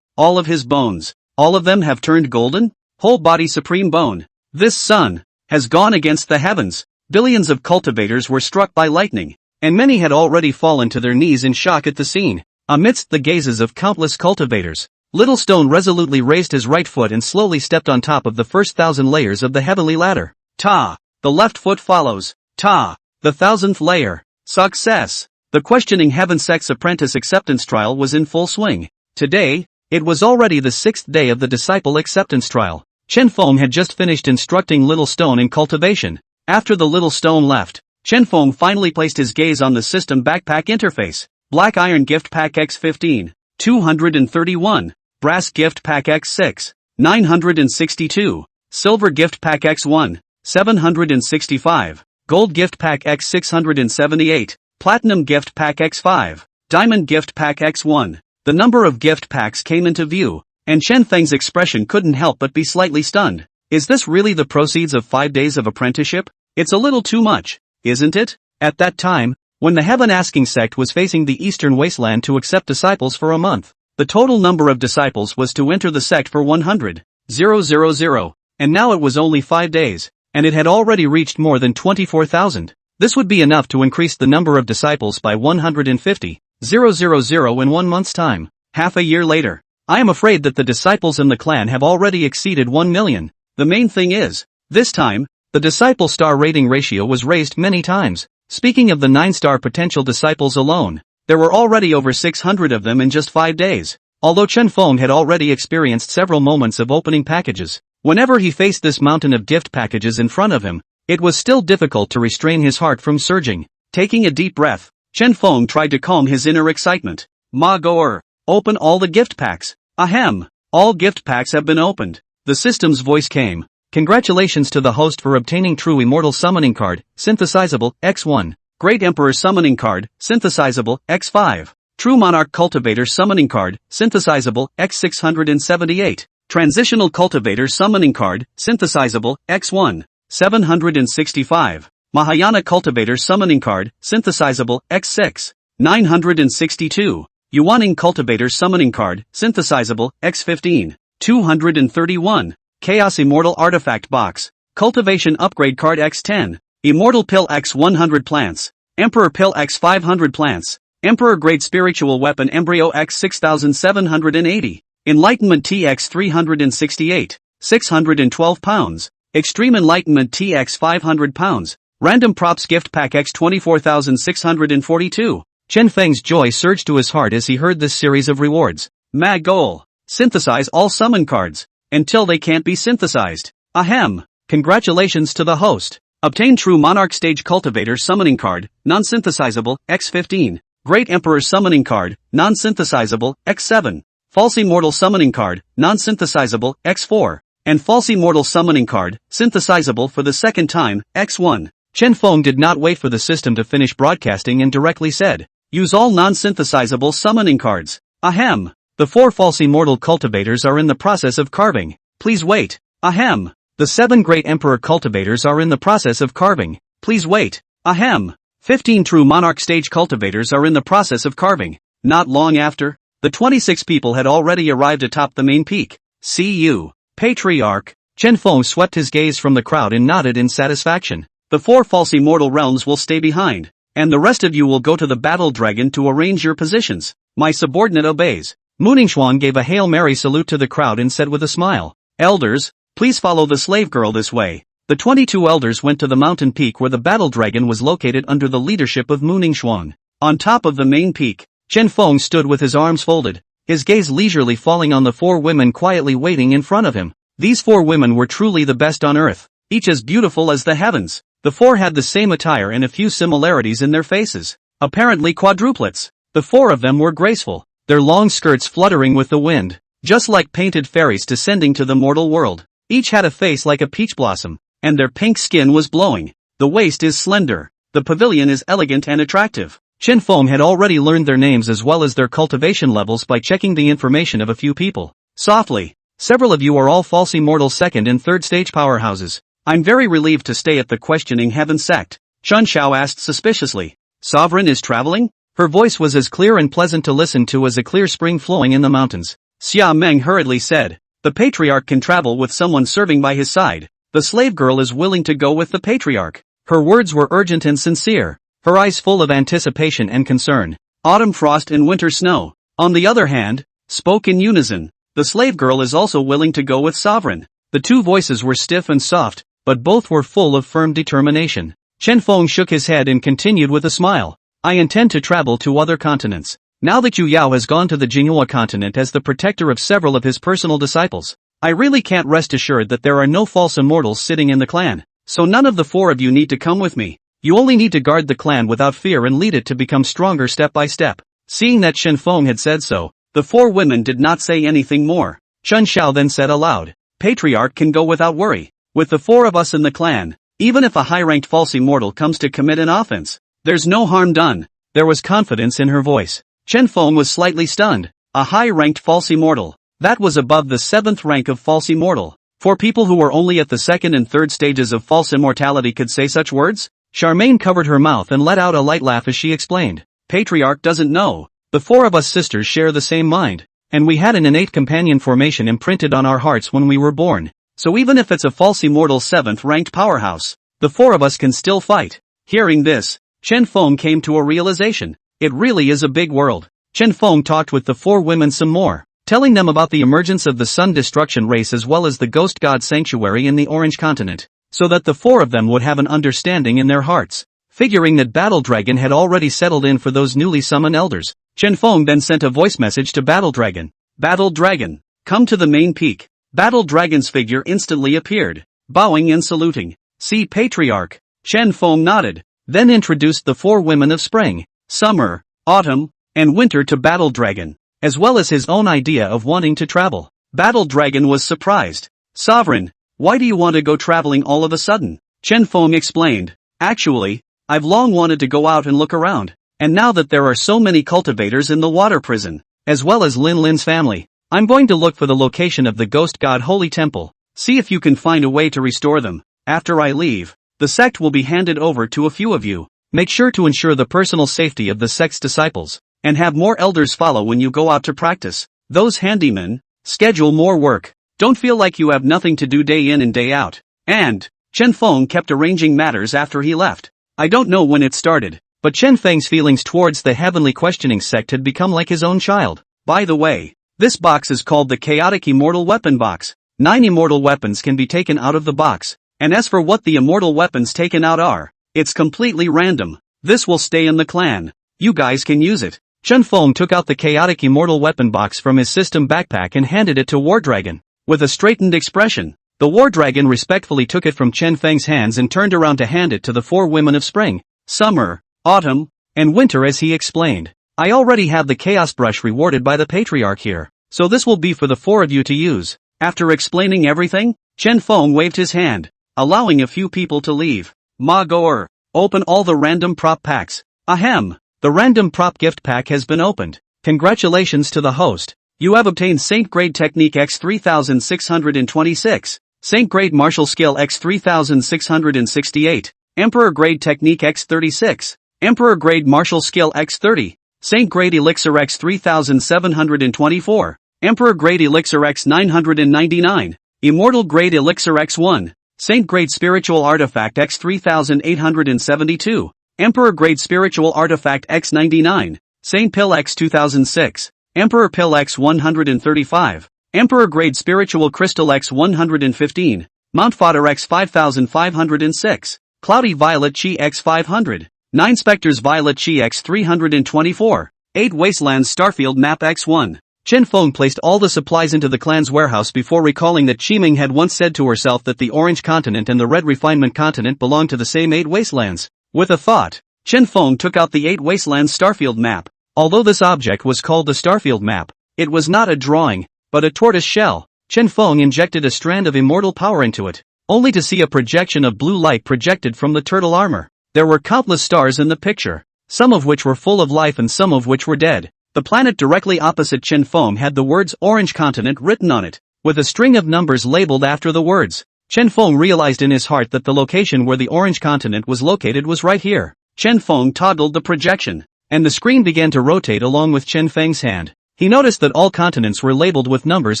All of his bones, all of them have turned golden? Whole body supreme bone. This sun has gone against the heavens. Billions of cultivators were struck by lightning, and many had already fallen to their knees in shock at the scene. Amidst the gazes of countless cultivators, Little Stone resolutely raised his right foot and slowly stepped on top of the first 1,000 layers of the heavenly ladder. Ta! The left foot follows. Ta! The 1,000th layer. Success! The questioning Heaven Sect's apprentice acceptance trial was in full swing. Today, it was already the 6th day of the disciple acceptance trial. Chen Feng had just finished instructing Little Stone in cultivation. After the Little Stone left, Chen Feng finally placed his gaze on the system backpack interface. Black Iron Gift Pack X15, 231. Brass Gift Pack X6, 962. Silver Gift Pack X1, 765. Gold Gift Pack X678. Platinum Gift Pack X5. Diamond Gift Pack X1. The number of gift packs came into view, and Chen Feng's expression couldn't help but be slightly stunned. Is this really the proceeds of 5 days of apprenticeship? It's a little too much, isn't it? At that time, when the Heaven Asking sect was facing the eastern wasteland to accept disciples for a month, the total number of disciples was to enter the sect for 100,000, and now it was only 5 days, and it had already reached more than 24,000. This would be enough to increase the number of disciples by 150,000 in 1 month's time. Half a year later, I am afraid that the disciples in the clan have already exceeded 1 million. The main thing is, this time, the disciple star rating ratio was raised many times. Speaking of the 9-star potential disciples alone, there were already over 600 of them in just 5 days. Although Chen Feng had already experienced several moments of opening packages, whenever he faced this mountain of gift packages in front of him, it was still difficult to restrain his heart from surging. Taking a deep breath, Chen Feng tried to calm his inner excitement. Ma Goer, open all the gift packs. Ahem. All gift packs have been opened. The system's voice came. Congratulations to the host for obtaining True Immortal Summoning Card, Synthesizable, X1. Great Emperor Summoning Card, Synthesizable, X5. True Monarch Cultivator Summoning Card, Synthesizable, X678. Transitional Cultivator Summoning Card, Synthesizable, X1. 765. Mahayana Cultivator Summoning Card, Synthesizable, X6. 962. Yuaning Cultivator Summoning Card, Synthesizable, X15. 231. Chaos Immortal Artifact Box. Cultivation Upgrade Card X10. Immortal Pill X100 Plants. Emperor Pill X500 Plants. Emperor Grade Spiritual Weapon Embryo X6780. Enlightenment TX 368. 612 pounds. Extreme Enlightenment TX 500 pounds. Random Props Gift Pack X 24642. Chen Feng's joy surged to his heart as he heard this series of rewards. Mag goal. Synthesize all summon cards until they can't be synthesized. Ahem. Congratulations to the host. Obtain True Monarch Stage Cultivator Summoning Card, Non-Synthesizable, X15. Great Emperor Summoning Card, Non-Synthesizable, X7. False Immortal Summoning Card, Non-Synthesizable, X4. And False Immortal Summoning Card, Synthesizable for the second time, X1. Chen Feng did not wait for the system to finish broadcasting and directly said, use all non-synthesizable summoning cards. Ahem. The 4 false immortal cultivators are in the process of carving. Please wait. Ahem. The 7 great emperor cultivators are in the process of carving. Please wait. Ahem. 15 true monarch stage cultivators are in the process of carving. Not long after, The 26 people had already arrived atop the main peak. See you, Patriarch. Chen Feng swept his gaze from the crowd and nodded in satisfaction. The 4 false immortal realms will stay behind, and the rest of you will go to the battle dragon to arrange your positions. My subordinate obeys. Muningshuang gave a Hail Mary salute to the crowd and said with a smile, Elders, please follow the slave girl this way. The 22 elders went to the mountain peak where the battle dragon was located under the leadership of Muningshuang. On top of the main peak, Chen Feng stood with his arms folded, his gaze leisurely falling on the 4 women quietly waiting in front of him. These 4 women were truly the best on earth, each as beautiful as the heavens. The 4 had the same attire and a few similarities in their faces, apparently quadruplets. The 4 of them were graceful, their long skirts fluttering with the wind, just like painted fairies descending to the mortal world. Each had a face like a peach blossom, and their pink skin was glowing. The waist is slender, the pavilion is elegant and attractive. Chen Feng had already learned their names as well as their cultivation levels by checking the information of a few people. Softly, several of you are all false immortal 2nd and 3rd stage powerhouses. I'm very relieved to stay at the questioning heaven sect. Chun Shao asked suspiciously. Sovereign is traveling? Her voice was as clear and pleasant to listen to as a clear spring flowing in the mountains. Xia Meng hurriedly said. The patriarch can travel with someone serving by his side. The slave girl is willing to go with the patriarch. Her words were urgent and sincere, her eyes full of anticipation and concern. Autumn frost and winter snow, on the other hand, spoke in unison. The slave girl is also willing to go with sovereign. The 2 voices were stiff and soft, but both were full of firm determination. Chen Feng shook his head and continued with a smile. I intend to travel to other continents. Now that Yu Yao has gone to the Jinghua continent as the protector of several of his personal disciples, I really can't rest assured that there are no false immortals sitting in the clan. So none of the 4 of you need to come with me. You only need to guard the clan without fear and lead it to become stronger step by step. Seeing that Chen Feng had said so, the 4 women did not say anything more. Chun Shao then said aloud, Patriarch can go without worry. With the 4 of us in the clan, even if a high-ranked false immortal comes to commit an offense, there's no harm done. There was confidence in her voice. Chen Feng was slightly stunned. A high-ranked false immortal. That was above the 7th rank of false immortal. 4 people who were only at the 2nd and 3rd stages of false immortality could say such words? Charmaine covered her mouth and let out a light laugh as she explained. Patriarch doesn't know. The 4 of us sisters share the same mind, and we had an innate companion formation imprinted on our hearts when we were born. So even if it's a false immortal 7th ranked powerhouse, the 4 of us can still fight. Hearing this, Chen Feng came to a realization. It really is a big world. Chen Feng talked with the 4 women some more, telling them about the emergence of the Sun Destruction race as well as the Ghost God Sanctuary in the Orange Continent, so that the 4 of them would have an understanding in their hearts. Figuring that Battle Dragon had already settled in for those newly summoned elders, Chen Feng then sent a voice message to Battle Dragon. Battle Dragon, come to the main peak. Battle Dragon's figure instantly appeared, bowing and saluting. See Patriarch. Chen Feng nodded, then introduced the 4 women of spring, summer, autumn, and winter to Battle Dragon, as well as his own idea of wanting to travel. Battle Dragon was surprised. Sovereign, why do you want to go traveling all of a sudden? Chen Feng explained. Actually, I've long wanted to go out and look around, and now that there are so many cultivators in the water prison, as well as Lin Lin's family, I'm going to look for the location of the Ghost God Holy Temple. See if you can find a way to restore them. After I leave, the sect will be handed over to a few of you. Make sure to ensure the personal safety of the sect's disciples, and have more elders follow when you go out to practice. Those handymen, schedule more work. Don't feel like you have nothing to do day in and day out. And, Chen Feng kept arranging matters after he left. I don't know when it started, but Chen Feng's feelings towards the heavenly questioning sect had become like his own child. By the way, this box is called the Chaotic Immortal Weapon Box. 9 immortal weapons can be taken out of the box, and as for what the immortal weapons taken out are, it's completely random. This will stay in the clan. You guys can use it. Chen Feng took out the Chaotic Immortal Weapon Box from his system backpack and handed it to War Dragon. With a straightened expression, the War Dragon respectfully took it from Chen Feng's hands and turned around to hand it to the 4 women of spring, summer, autumn, and winter as he explained. I already have the Chaos Brush rewarded by the Patriarch here, so this will be for the 4 of you to use. After explaining everything, Chen Feng waved his hand, allowing a few people to leave. Ma Goer, open all the random prop packs. Ahem, the random prop gift pack has been opened. Congratulations to the host. You have obtained Saint Grade Technique X 3626, Saint Grade Martial Skill X 3668, Emperor Grade Technique X 36, Emperor Grade Martial Skill X 30, Saint Grade Elixir X 3724. Emperor Grade Elixir X 999. Immortal Grade Elixir X1. Saint Grade Spiritual Artifact X 3872. Emperor Grade Spiritual Artifact X 99. Saint Pill X 2006. Emperor Pill X 135. Emperor Grade Spiritual Crystal X 115. Mount Fodder X 5506. Cloudy Violet Chi X 500. 9 Spectres Violet Chi X 324. 8 Wastelands Starfield Map X1. Chen Feng placed all the supplies into the clan's warehouse before recalling that Qiming had once said to herself that the Orange Continent and the Red Refinement Continent belonged to the same 8 wastelands. With a thought, Chen Feng took out the 8 Wastelands Starfield map. Although this object was called the Starfield map, it was not a drawing, but a tortoise shell. Chen Feng injected a strand of immortal power into it, only to see a projection of blue light projected from the turtle armor. There were countless stars in the picture, some of which were full of life and some of which were dead. The planet directly opposite Chen Feng had the words Orange Continent written on it, with a string of numbers labeled after the words. Chen Feng realized in his heart that the location where the Orange Continent was located was right here. Chen Feng toggled the projection, and the screen began to rotate along with Chen Feng's hand. He noticed that all continents were labeled with numbers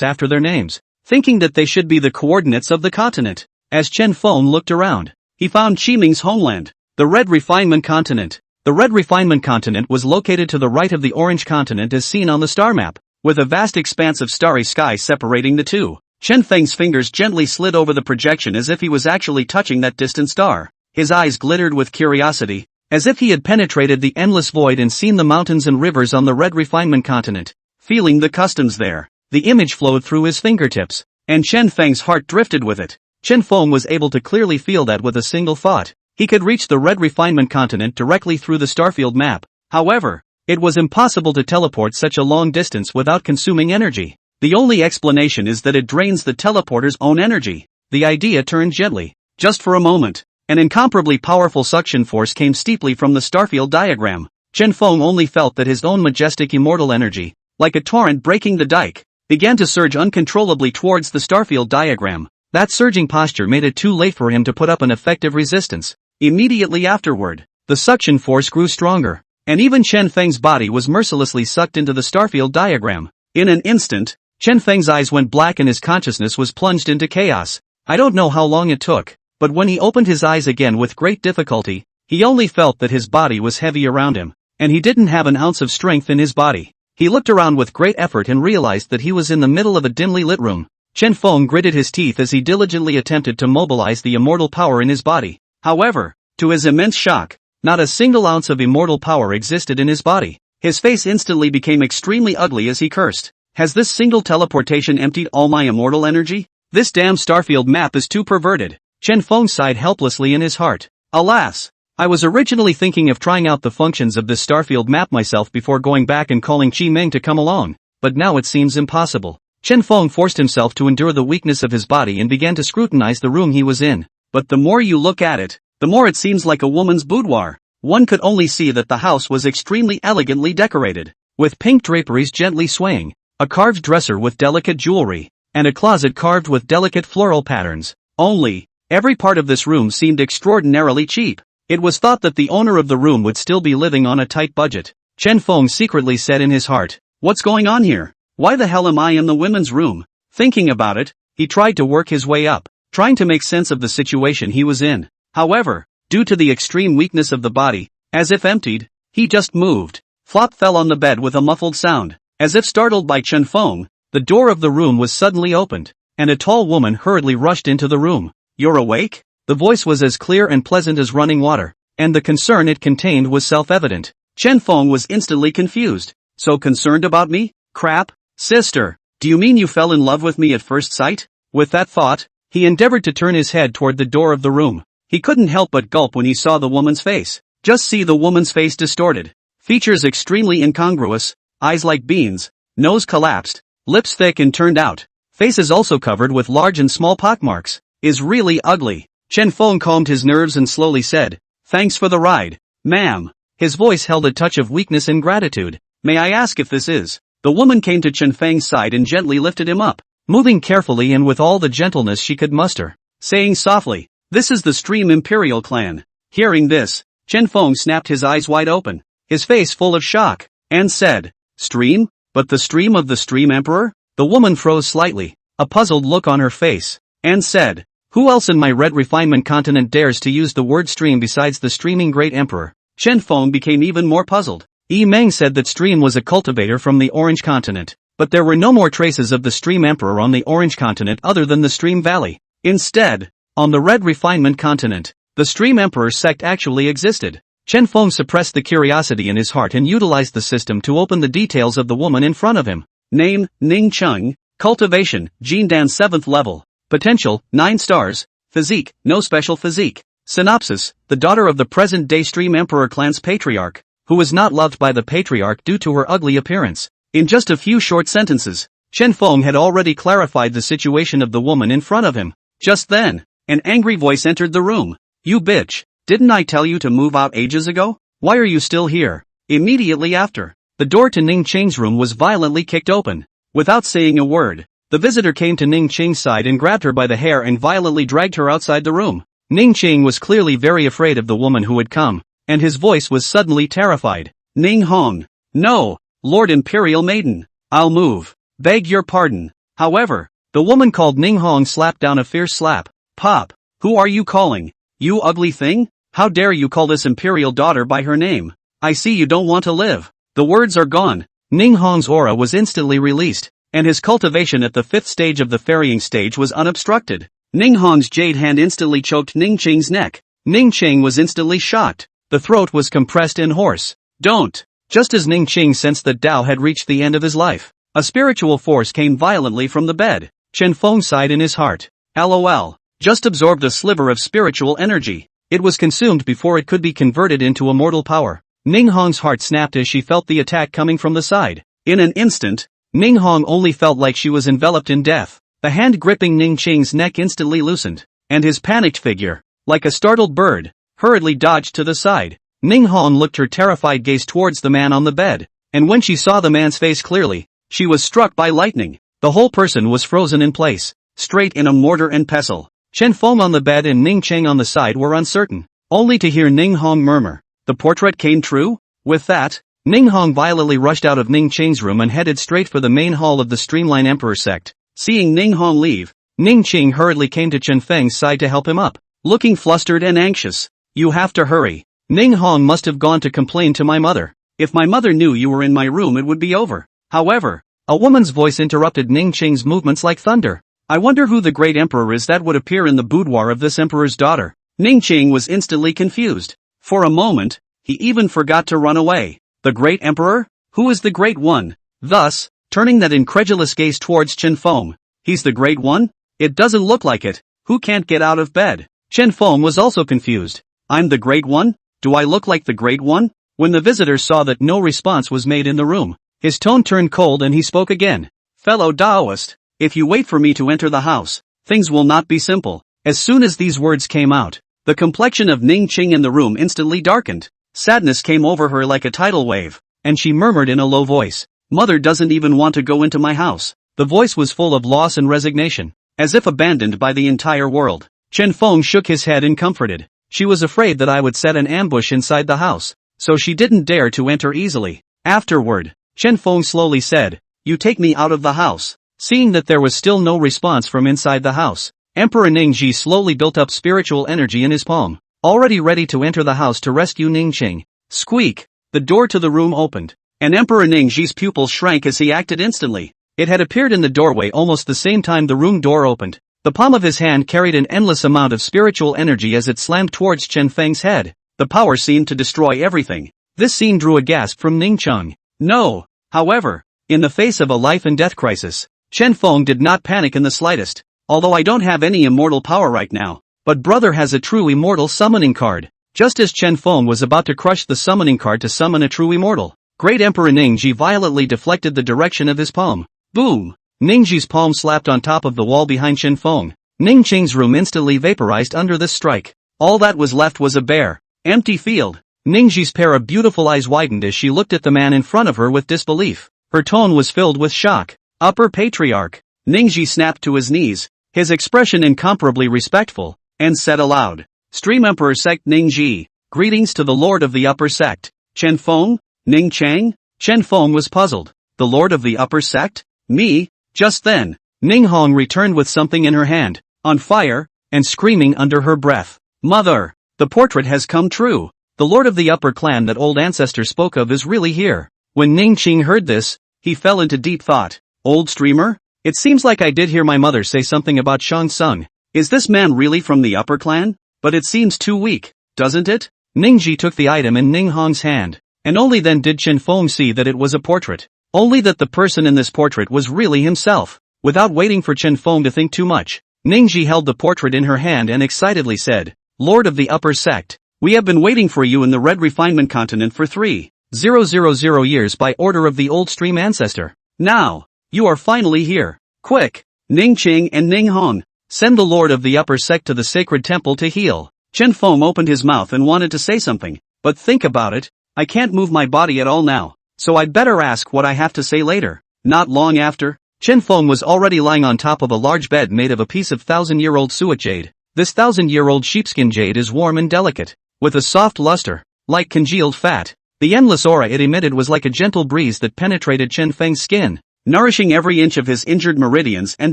after their names, thinking that they should be the coordinates of the continent. As Chen Feng looked around, he found Qiming's homeland, the Red Refinement Continent. The Red Refinement Continent was located to the right of the Orange Continent as seen on the star map, with a vast expanse of starry sky separating the two. Chen Feng's fingers gently slid over the projection as if he was actually touching that distant star. His eyes glittered with curiosity, as if he had penetrated the endless void and seen the mountains and rivers on the Red Refinement Continent. Feeling the customs there, the image flowed through his fingertips, and Chen Feng's heart drifted with it. Chen Feng was able to clearly feel that with a single thought, he could reach the Red Refinement Continent directly through the Starfield map. However, it was impossible to teleport such a long distance without consuming energy. The only explanation is that it drains the teleporter's own energy. The idea turned gently. Just for a moment, an incomparably powerful suction force came steeply from the Starfield diagram. Chen Feng only felt that his own majestic immortal energy, like a torrent breaking the dike, began to surge uncontrollably towards the Starfield diagram. That surging posture made it too late for him to put up an effective resistance. Immediately afterward, the suction force grew stronger, and even Chen Feng's body was mercilessly sucked into the Starfield diagram. In an instant, Chen Feng's eyes went black and his consciousness was plunged into chaos. I don't know how long it took, but when he opened his eyes again with great difficulty, he only felt that his body was heavy around him, and he didn't have an ounce of strength in his body. He looked around with great effort and realized that he was in the middle of a dimly lit room. Chen Feng gritted his teeth as he diligently attempted to mobilize the immortal power in his body. However, to his immense shock, not a single ounce of immortal power existed in his body. His face instantly became extremely ugly as he cursed. Has this single teleportation emptied all my immortal energy? This damn Starfield map is too perverted. Chen Feng sighed helplessly in his heart. Alas! I was originally thinking of trying out the functions of this Starfield map myself before going back and calling Qiming to come along, but now it seems impossible. Chen Feng forced himself to endure the weakness of his body and began to scrutinize the room he was in. But the more you look at it, the more it seems like a woman's boudoir. One could only see that the house was extremely elegantly decorated, with pink draperies gently swaying, a carved dresser with delicate jewelry, and a closet carved with delicate floral patterns. Only, every part of this room seemed extraordinarily cheap. It was thought that the owner of the room would still be living on a tight budget. Chen Feng secretly said in his heart, "What's going on here? Why the hell am I in the women's room?" Thinking about it, he tried to work his way up, trying to make sense of the situation he was in. However, due to the extreme weakness of the body, as if emptied, he just moved. Flop fell on the bed with a muffled sound. As if startled by Chen Feng, the door of the room was suddenly opened, and a tall woman hurriedly rushed into the room. "You're awake?" The voice was as clear and pleasant as running water, and the concern it contained was self-evident. Chen Feng was instantly confused. "So concerned about me? Crap. Sister, do you mean you fell in love with me at first sight?" With that thought, he endeavored to turn his head toward the door of the room. He couldn't help but gulp when he saw the woman's face. Just see the woman's face distorted. Features extremely incongruous, eyes like beans, nose collapsed, lips thick and turned out, faces also covered with large and small pockmarks. Is really ugly. Chen Feng calmed his nerves and slowly said, "Thanks for the ride, ma'am." His voice held a touch of weakness and gratitude. "May I ask if this is?" The woman came to Chen Feng's side and gently lifted him up, moving carefully and with all the gentleness she could muster, saying softly, "This is the Stream Imperial clan." Hearing this, Chen Feng snapped his eyes wide open, his face full of shock. and said, "Stream? But the stream of the Stream Emperor?" The woman froze slightly, a puzzled look on her face, and said, "Who else in my red refinement continent dares to use the word stream besides the streaming great emperor?" Chen Feng became even more puzzled. Yi Meng said that Stream was a cultivator from the Orange Continent, but there were no more traces of the Stream Emperor on the Orange Continent other than the Stream Valley. Instead, on the Red Refinement Continent, the Stream Emperor sect actually existed. Chen Feng suppressed the curiosity in his heart and utilized the system to open the details of the woman in front of him. Name, Ning Cheng. Cultivation, Jindan 7th level. Potential, 9 stars. Physique, no special physique. Synopsis, the daughter of the present-day Stream Emperor clan's patriarch, who was not loved by the patriarch due to her ugly appearance. In just a few short sentences, Chen Feng had already clarified the situation of the woman in front of him. Just then, an angry voice entered the room. "You bitch, didn't I tell you to move out ages ago? Why are you still here?" Immediately after, the door to Ning Cheng's room was violently kicked open. Without saying a word, the visitor came to Ning Cheng's side and grabbed her by the hair and violently dragged her outside the room. Ning Cheng was clearly very afraid of the woman who had come, and his voice was suddenly terrified. "Ning Hong. No, Lord Imperial Maiden. I'll move. Beg your pardon." However, the woman called Ning Hong slapped down a fierce slap. "Pop, who are you calling? You ugly thing? How dare you call this imperial daughter by her name? I see you don't want to live." The words are gone. Ning Hong's aura was instantly released, and his cultivation at the 5th stage of the ferrying stage was unobstructed. Ning Hong's jade hand instantly choked Ning Cheng's neck. Ning Cheng was instantly shocked. The throat was compressed and hoarse. "Don't!" Just as Ning Cheng sensed that Dao had reached the end of his life, a spiritual force came violently from the bed. Chen Feng sighed in his heart. LOL. Just absorbed a sliver of spiritual energy. It was consumed before it could be converted into a mortal power. Ning Hong's heart snapped as she felt the attack coming from the side. In an instant, Ning Hong only felt like she was enveloped in death. The hand gripping Ning Cheng's neck instantly loosened, and his panicked figure, like a startled bird, hurriedly dodged to the side. Ning Hong looked her terrified gaze towards the man on the bed, and when she saw the man's face clearly, she was struck by lightning. The whole person was frozen in place, straight in a mortar and pestle. Chen Feng on the bed and Ning Cheng on the side were uncertain, only to hear Ning Hong murmur, "The portrait came true?" With that, Ning Hong violently rushed out of Ning Cheng's room and headed straight for the main hall of the Streamline Emperor sect. Seeing Ning Hong leave, Ning Cheng hurriedly came to Chen Feng's side to help him up, looking flustered and anxious. "You have to hurry. Ning Hong must have gone to complain to my mother. If my mother knew you were in my room it would be over." However, a woman's voice interrupted Ning Cheng's movements like thunder. "I wonder who the great emperor is that would appear in the boudoir of this emperor's daughter." Ning Cheng was instantly confused. For a moment, he even forgot to run away. The great emperor? Who is the great one? Thus, turning that incredulous gaze towards Chen Feng. "He's the great one? It doesn't look like it. Who can't get out of bed?" Chen Feng was also confused. "I'm the great one? Do I look like the great one?" When the visitor saw that no response was made in the room, his tone turned cold and he spoke again. "Fellow Taoist, if you wait for me to enter the house, things will not be simple." As soon as these words came out, the complexion of Ning Cheng in the room instantly darkened. Sadness came over her like a tidal wave, and she murmured in a low voice, "Mother doesn't even want to go into my house." The voice was full of loss and resignation, as if abandoned by the entire world. Chen Feng shook his head and comforted. She was afraid that I would set an ambush inside the house, so she didn't dare to enter easily. Afterward, Chen Feng slowly said, "You take me out of the house." Seeing that there was still no response from inside the house, Emperor Ningji slowly built up spiritual energy in his palm, already ready to enter the house to rescue Ningqing. Squeak! The door to the room opened, and Emperor Ningji's pupils shrank as he acted instantly. It had appeared in the doorway almost the same time the room door opened. The palm of his hand carried an endless amount of spiritual energy as it slammed towards Chen Feng's head. The power seemed to destroy everything. This scene drew a gasp from Ning Cheng. No! However, in the face of a life and death crisis, Chen Feng did not panic in the slightest. Although I don't have any immortal power right now, but brother has a true immortal summoning card. Just as Chen Feng was about to crush the summoning card to summon a true immortal, Great Emperor Ningji violently deflected the direction of his palm. Boom! Ningji's palm slapped on top of the wall behind Chen Feng. Ningqing's room instantly vaporized under this strike. All that was left was a bare, empty field. Ningji's pair of beautiful eyes widened as she looked at the man in front of her with disbelief. Her tone was filled with shock. Upper Patriarch. Ningji snapped to his knees, his expression incomparably respectful, and said aloud, "Stream Emperor Sect Ningji, greetings to the Lord of the Upper Sect. Chen Feng? Ning Chang? Chen Feng was puzzled. The Lord of the Upper Sect? Me? Just then, Ning Hong returned with something in her hand, on fire, and screaming under her breath. Mother! The portrait has come true. The Lord of the Upper Clan that old ancestor spoke of is really here. When Ning Qing heard this, he fell into deep thought. Old streamer? It seems like I did hear my mother say something about Shang Tsung. Is this man really from the Upper Clan? But it seems too weak, doesn't it? Ningji took the item in Ning Hong's hand, and only then did Chen Feng see that it was a portrait. Only that the person in this portrait was really himself. Without waiting for Chen Feng to think too much, Ningji held the portrait in her hand and excitedly said, Lord of the Upper Sect, we have been waiting for you in the Red Refinement Continent for 3,000 years by order of the old stream ancestor. Now, you are finally here. Quick, Ning Qing and Ning Hong, send the Lord of the Upper Sect to the sacred temple to heal. Chen Feng opened his mouth and wanted to say something, but think about it, I can't move my body at all now, so I'd better ask what I have to say later. Not long after, Chen Feng was already lying on top of a large bed made of a piece of 1,000-year-old suet jade. This 1,000-year-old sheepskin jade is warm and delicate, with a soft luster, like congealed fat. The endless aura it emitted was like a gentle breeze that penetrated Chen Feng's skin, nourishing every inch of his injured meridians and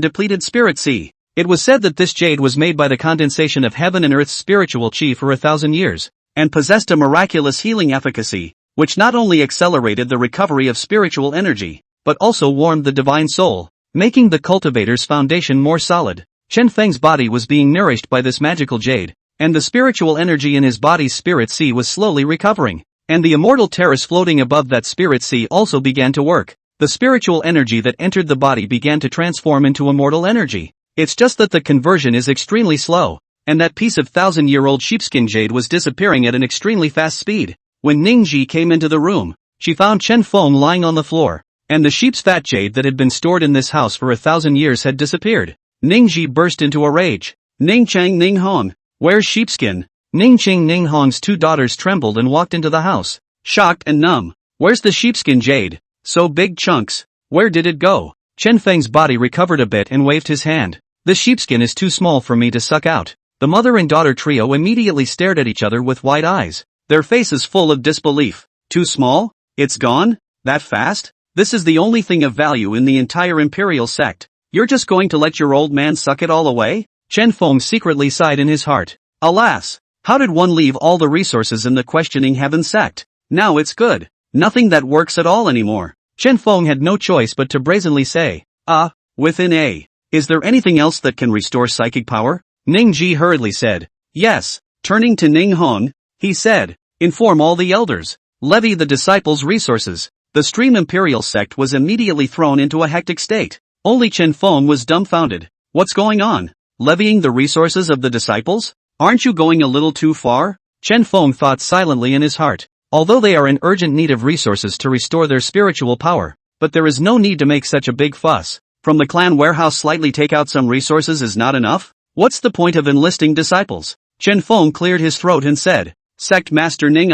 depleted spirit sea. It was said that this jade was made by the condensation of heaven and earth's spiritual chi for 1,000 years, and possessed a miraculous healing efficacy, which not only accelerated the recovery of spiritual energy, but also warmed the divine soul, making the cultivator's foundation more solid. Chen Feng's body was being nourished by this magical jade, and the spiritual energy in his body's spirit sea was slowly recovering, and the immortal terrace floating above that spirit sea also began to work. The spiritual energy that entered the body began to transform into immortal energy. It's just that the conversion is extremely slow, and that piece of 1,000-year-old sheepskin jade was disappearing at an extremely fast speed. When Ningji came into the room, she found Chen Feng lying on the floor, and the sheep's fat jade that had been stored in this house for 1,000 years had disappeared. Ningji burst into a rage. Ning Chang Ning Hong, where's sheepskin? Ning Qing Ning Hong's two daughters trembled and walked into the house, shocked and numb. Where's the sheepskin jade? So big chunks. Where did it go? Chen Feng's body recovered a bit and waved his hand. The sheepskin is too small for me to suck out. The mother and daughter trio immediately stared at each other with wide eyes, their faces full of disbelief. Too small? It's gone? That fast? This is the only thing of value in the entire imperial sect. You're just going to let your old man suck it all away? Chen Feng secretly sighed in his heart. Alas, how did one leave all the resources in the questioning heaven sect? Now it's good. Nothing that works at all anymore. Chen Feng had no choice but to brazenly say, within A. Is there anything else that can restore psychic power? Ning Ji hurriedly said, yes. Turning to Ning Hong, he said, inform all the elders. Levy the disciples' resources. The stream imperial sect was immediately thrown into a hectic state. Only Chen Feng was dumbfounded. What's going on? Levying the resources of the disciples? Aren't you going a little too far? Chen Feng thought silently in his heart. Although they are in urgent need of resources to restore their spiritual power, but there is no need to make such a big fuss. From the clan warehouse slightly take out some resources is not enough? What's the point of enlisting disciples? Chen Feng cleared his throat and said, Sect Master Ning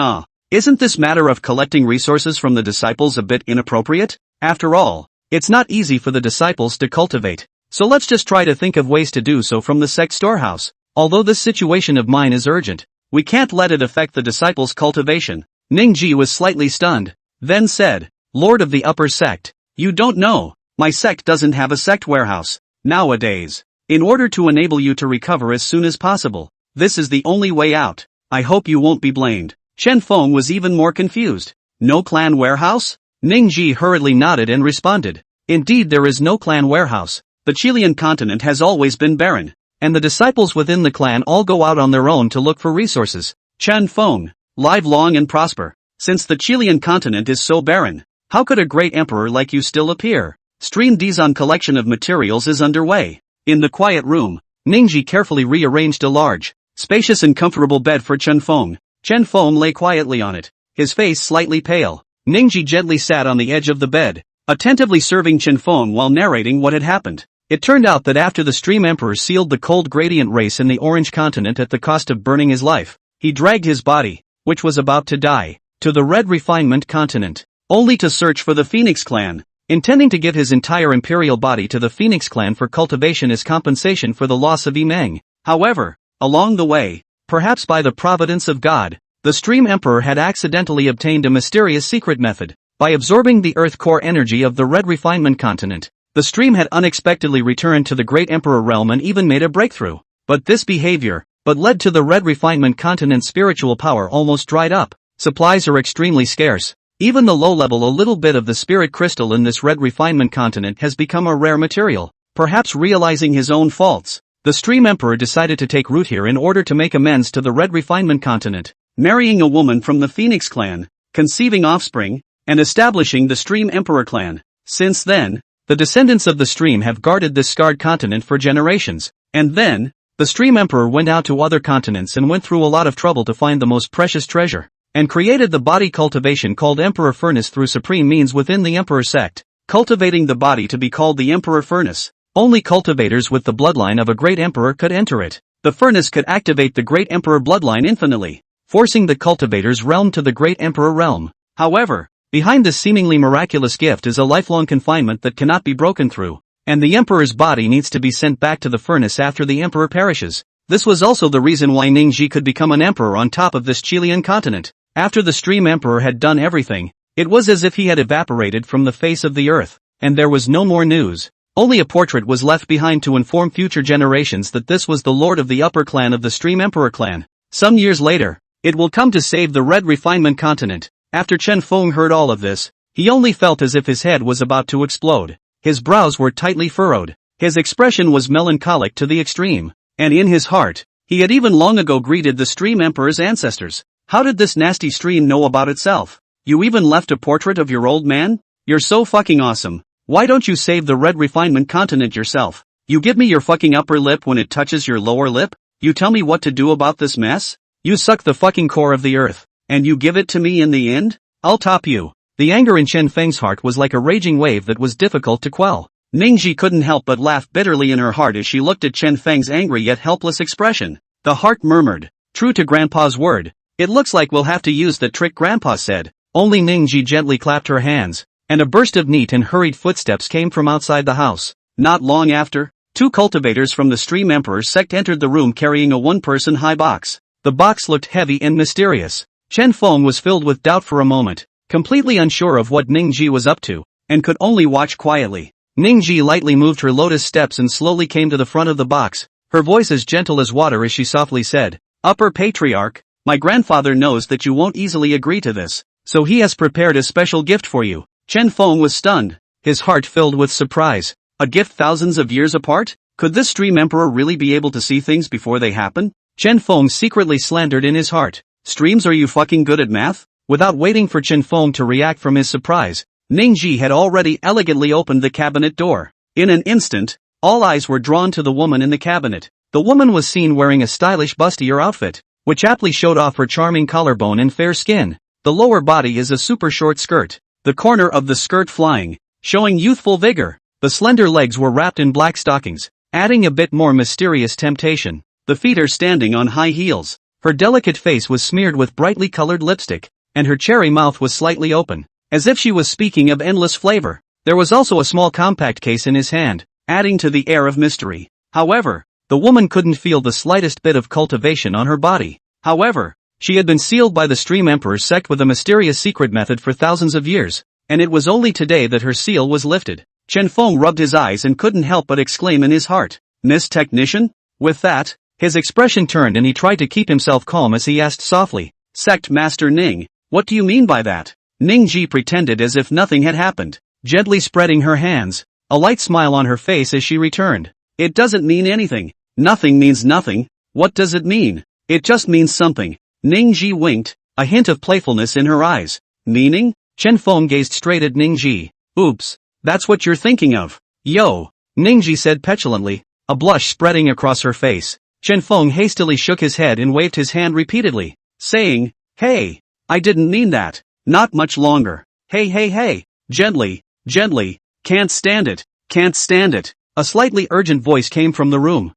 isn't this matter of collecting resources from the disciples a bit inappropriate? After all, it's not easy for the disciples to cultivate, so let's just try to think of ways to do so from the sect storehouse. Although this situation of mine is urgent, we can't let it affect the disciples' cultivation. Ningji was slightly stunned, then said, Lord of the Upper Sect, you don't know. My sect doesn't have a sect warehouse, nowadays. In order to enable you to recover as soon as possible, this is the only way out. I hope you won't be blamed. Chen Feng was even more confused. No clan warehouse? Ningji hurriedly nodded and responded. Indeed there is no clan warehouse. The Chilean continent has always been barren, and the disciples within the clan all go out on their own to look for resources. Chen Feng, live long and prosper. Since the Chilean continent is so barren, how could a great emperor like you still appear? Stream Dizon collection of materials is underway. In the quiet room, Ningji carefully rearranged a large, spacious and comfortable bed for Chen Feng. Chen Feng lay quietly on it, his face slightly pale. Ningji gently sat on the edge of the bed, attentively serving Chen Feng while narrating what had happened. It turned out that after the Stream Emperor sealed the cold gradient race in the Orange Continent at the cost of burning his life, he dragged his body, which was about to die, to the Red Refinement Continent, only to search for the Phoenix Clan, intending to give his entire imperial body to the Phoenix Clan for cultivation as compensation for the loss of Yimeng. However, along the way, perhaps by the providence of God, the Stream Emperor had accidentally obtained a mysterious secret method, by absorbing the earth core energy of the red refinement continent. The stream had unexpectedly returned to the great emperor realm and even made a breakthrough. But this behavior led to the red refinement continent's spiritual power almost dried up. Supplies are extremely scarce. Even the low-level a little bit of the spirit crystal in this red refinement continent has become a rare material. Perhaps realizing his own faults, the stream emperor decided to take root here in order to make amends to the red refinement continent, marrying a woman from the Phoenix clan, conceiving offspring, and establishing the stream emperor clan. Since then, the descendants of the stream have guarded this scarred continent for generations. And then, the stream emperor went out to other continents and went through a lot of trouble to find the most precious treasure, and created the body cultivation called Emperor Furnace through supreme means within the Emperor sect, cultivating the body to be called the Emperor Furnace. Only cultivators with the bloodline of a great emperor could enter it. The furnace could activate the great emperor bloodline infinitely, forcing the cultivator's realm to the great emperor realm. However, behind this seemingly miraculous gift is a lifelong confinement that cannot be broken through, and the emperor's body needs to be sent back to the furnace after the emperor perishes. This was also the reason why Ningji could become an emperor on top of this Chilean continent. After the stream emperor had done everything, it was as if he had evaporated from the face of the earth, and there was no more news. Only a portrait was left behind to inform future generations that this was the lord of the upper clan of the stream emperor clan. Some years later, it will come to save the red refinement continent. After Chen Feng heard all of this, he only felt as if his head was about to explode. His brows were tightly furrowed. His expression was melancholic to the extreme, and in his heart, he had even long ago greeted the stream emperor's ancestors. How did this nasty stream know about itself? You even left a portrait of your old man? You're so fucking awesome. Why don't you save the red refinement continent yourself? You give me your fucking upper lip when it touches your lower lip? You tell me what to do about this mess? You suck the fucking core of the earth, and you give it to me in the end? I'll top you. The anger in Chen Feng's heart was like a raging wave that was difficult to quell. Ningji couldn't help but laugh bitterly in her heart as she looked at Chen Feng's angry yet helpless expression. The heart murmured, true to Grandpa's word. It looks like we'll have to use the trick Grandpa said. Only Ningji gently clapped her hands, and a burst of neat and hurried footsteps came from outside the house. Not long after, two cultivators from the Stream Emperor's sect entered the room carrying a one-person high box. The box looked heavy and mysterious. Chen Feng was filled with doubt for a moment, completely unsure of what Ningji was up to, and could only watch quietly. Ningji lightly moved her lotus steps and slowly came to the front of the box, her voice as gentle as water as she softly said, "Upper Patriarch, my grandfather knows that you won't easily agree to this, so he has prepared a special gift for you." Chen Feng was stunned, his heart filled with surprise. A gift thousands of years apart? Could this Stream Emperor really be able to see things before they happen? Chen Feng secretly slandered in his heart. Streams, are you fucking good at math? Without waiting for Chen Feng to react from his surprise, Ningji had already elegantly opened the cabinet door. In an instant, all eyes were drawn to the woman in the cabinet. The woman was seen wearing a stylish bustier outfit, which aptly showed off her charming collarbone and fair skin. The lower body is a super short skirt, the corner of the skirt flying, showing youthful vigor. The slender legs were wrapped in black stockings, adding a bit more mysterious temptation. The feet are standing on high heels. Her delicate face was smeared with brightly colored lipstick, and her cherry mouth was slightly open, as if she was speaking of endless flavor. There was also a small compact case in his hand, adding to the air of mystery. However, the woman couldn't feel the slightest bit of cultivation on her body. However, she had been sealed by the Stream Emperor's sect with a mysterious secret method for thousands of years, and it was only today that her seal was lifted. Chen Feng rubbed his eyes and couldn't help but exclaim in his heart, "Miss Technician?" With that, his expression turned and he tried to keep himself calm as he asked softly, "Sect Master Ning, what do you mean by that?" Ningji pretended as if nothing had happened, gently spreading her hands, a light smile on her face as she returned. "It doesn't mean anything. Nothing means nothing. What does it mean? It just means something." Ningji winked, a hint of playfulness in her eyes. "Meaning?" Chen Feng gazed straight at Ningji. "Oops, that's what you're thinking of." "Yo," Ningji said petulantly, a blush spreading across her face. Chen Feng hastily shook his head and waved his hand repeatedly, saying, "Hey, I didn't mean that. Not much longer. Hey, gently, gently, can't stand it, can't stand it." A slightly urgent voice came from the room.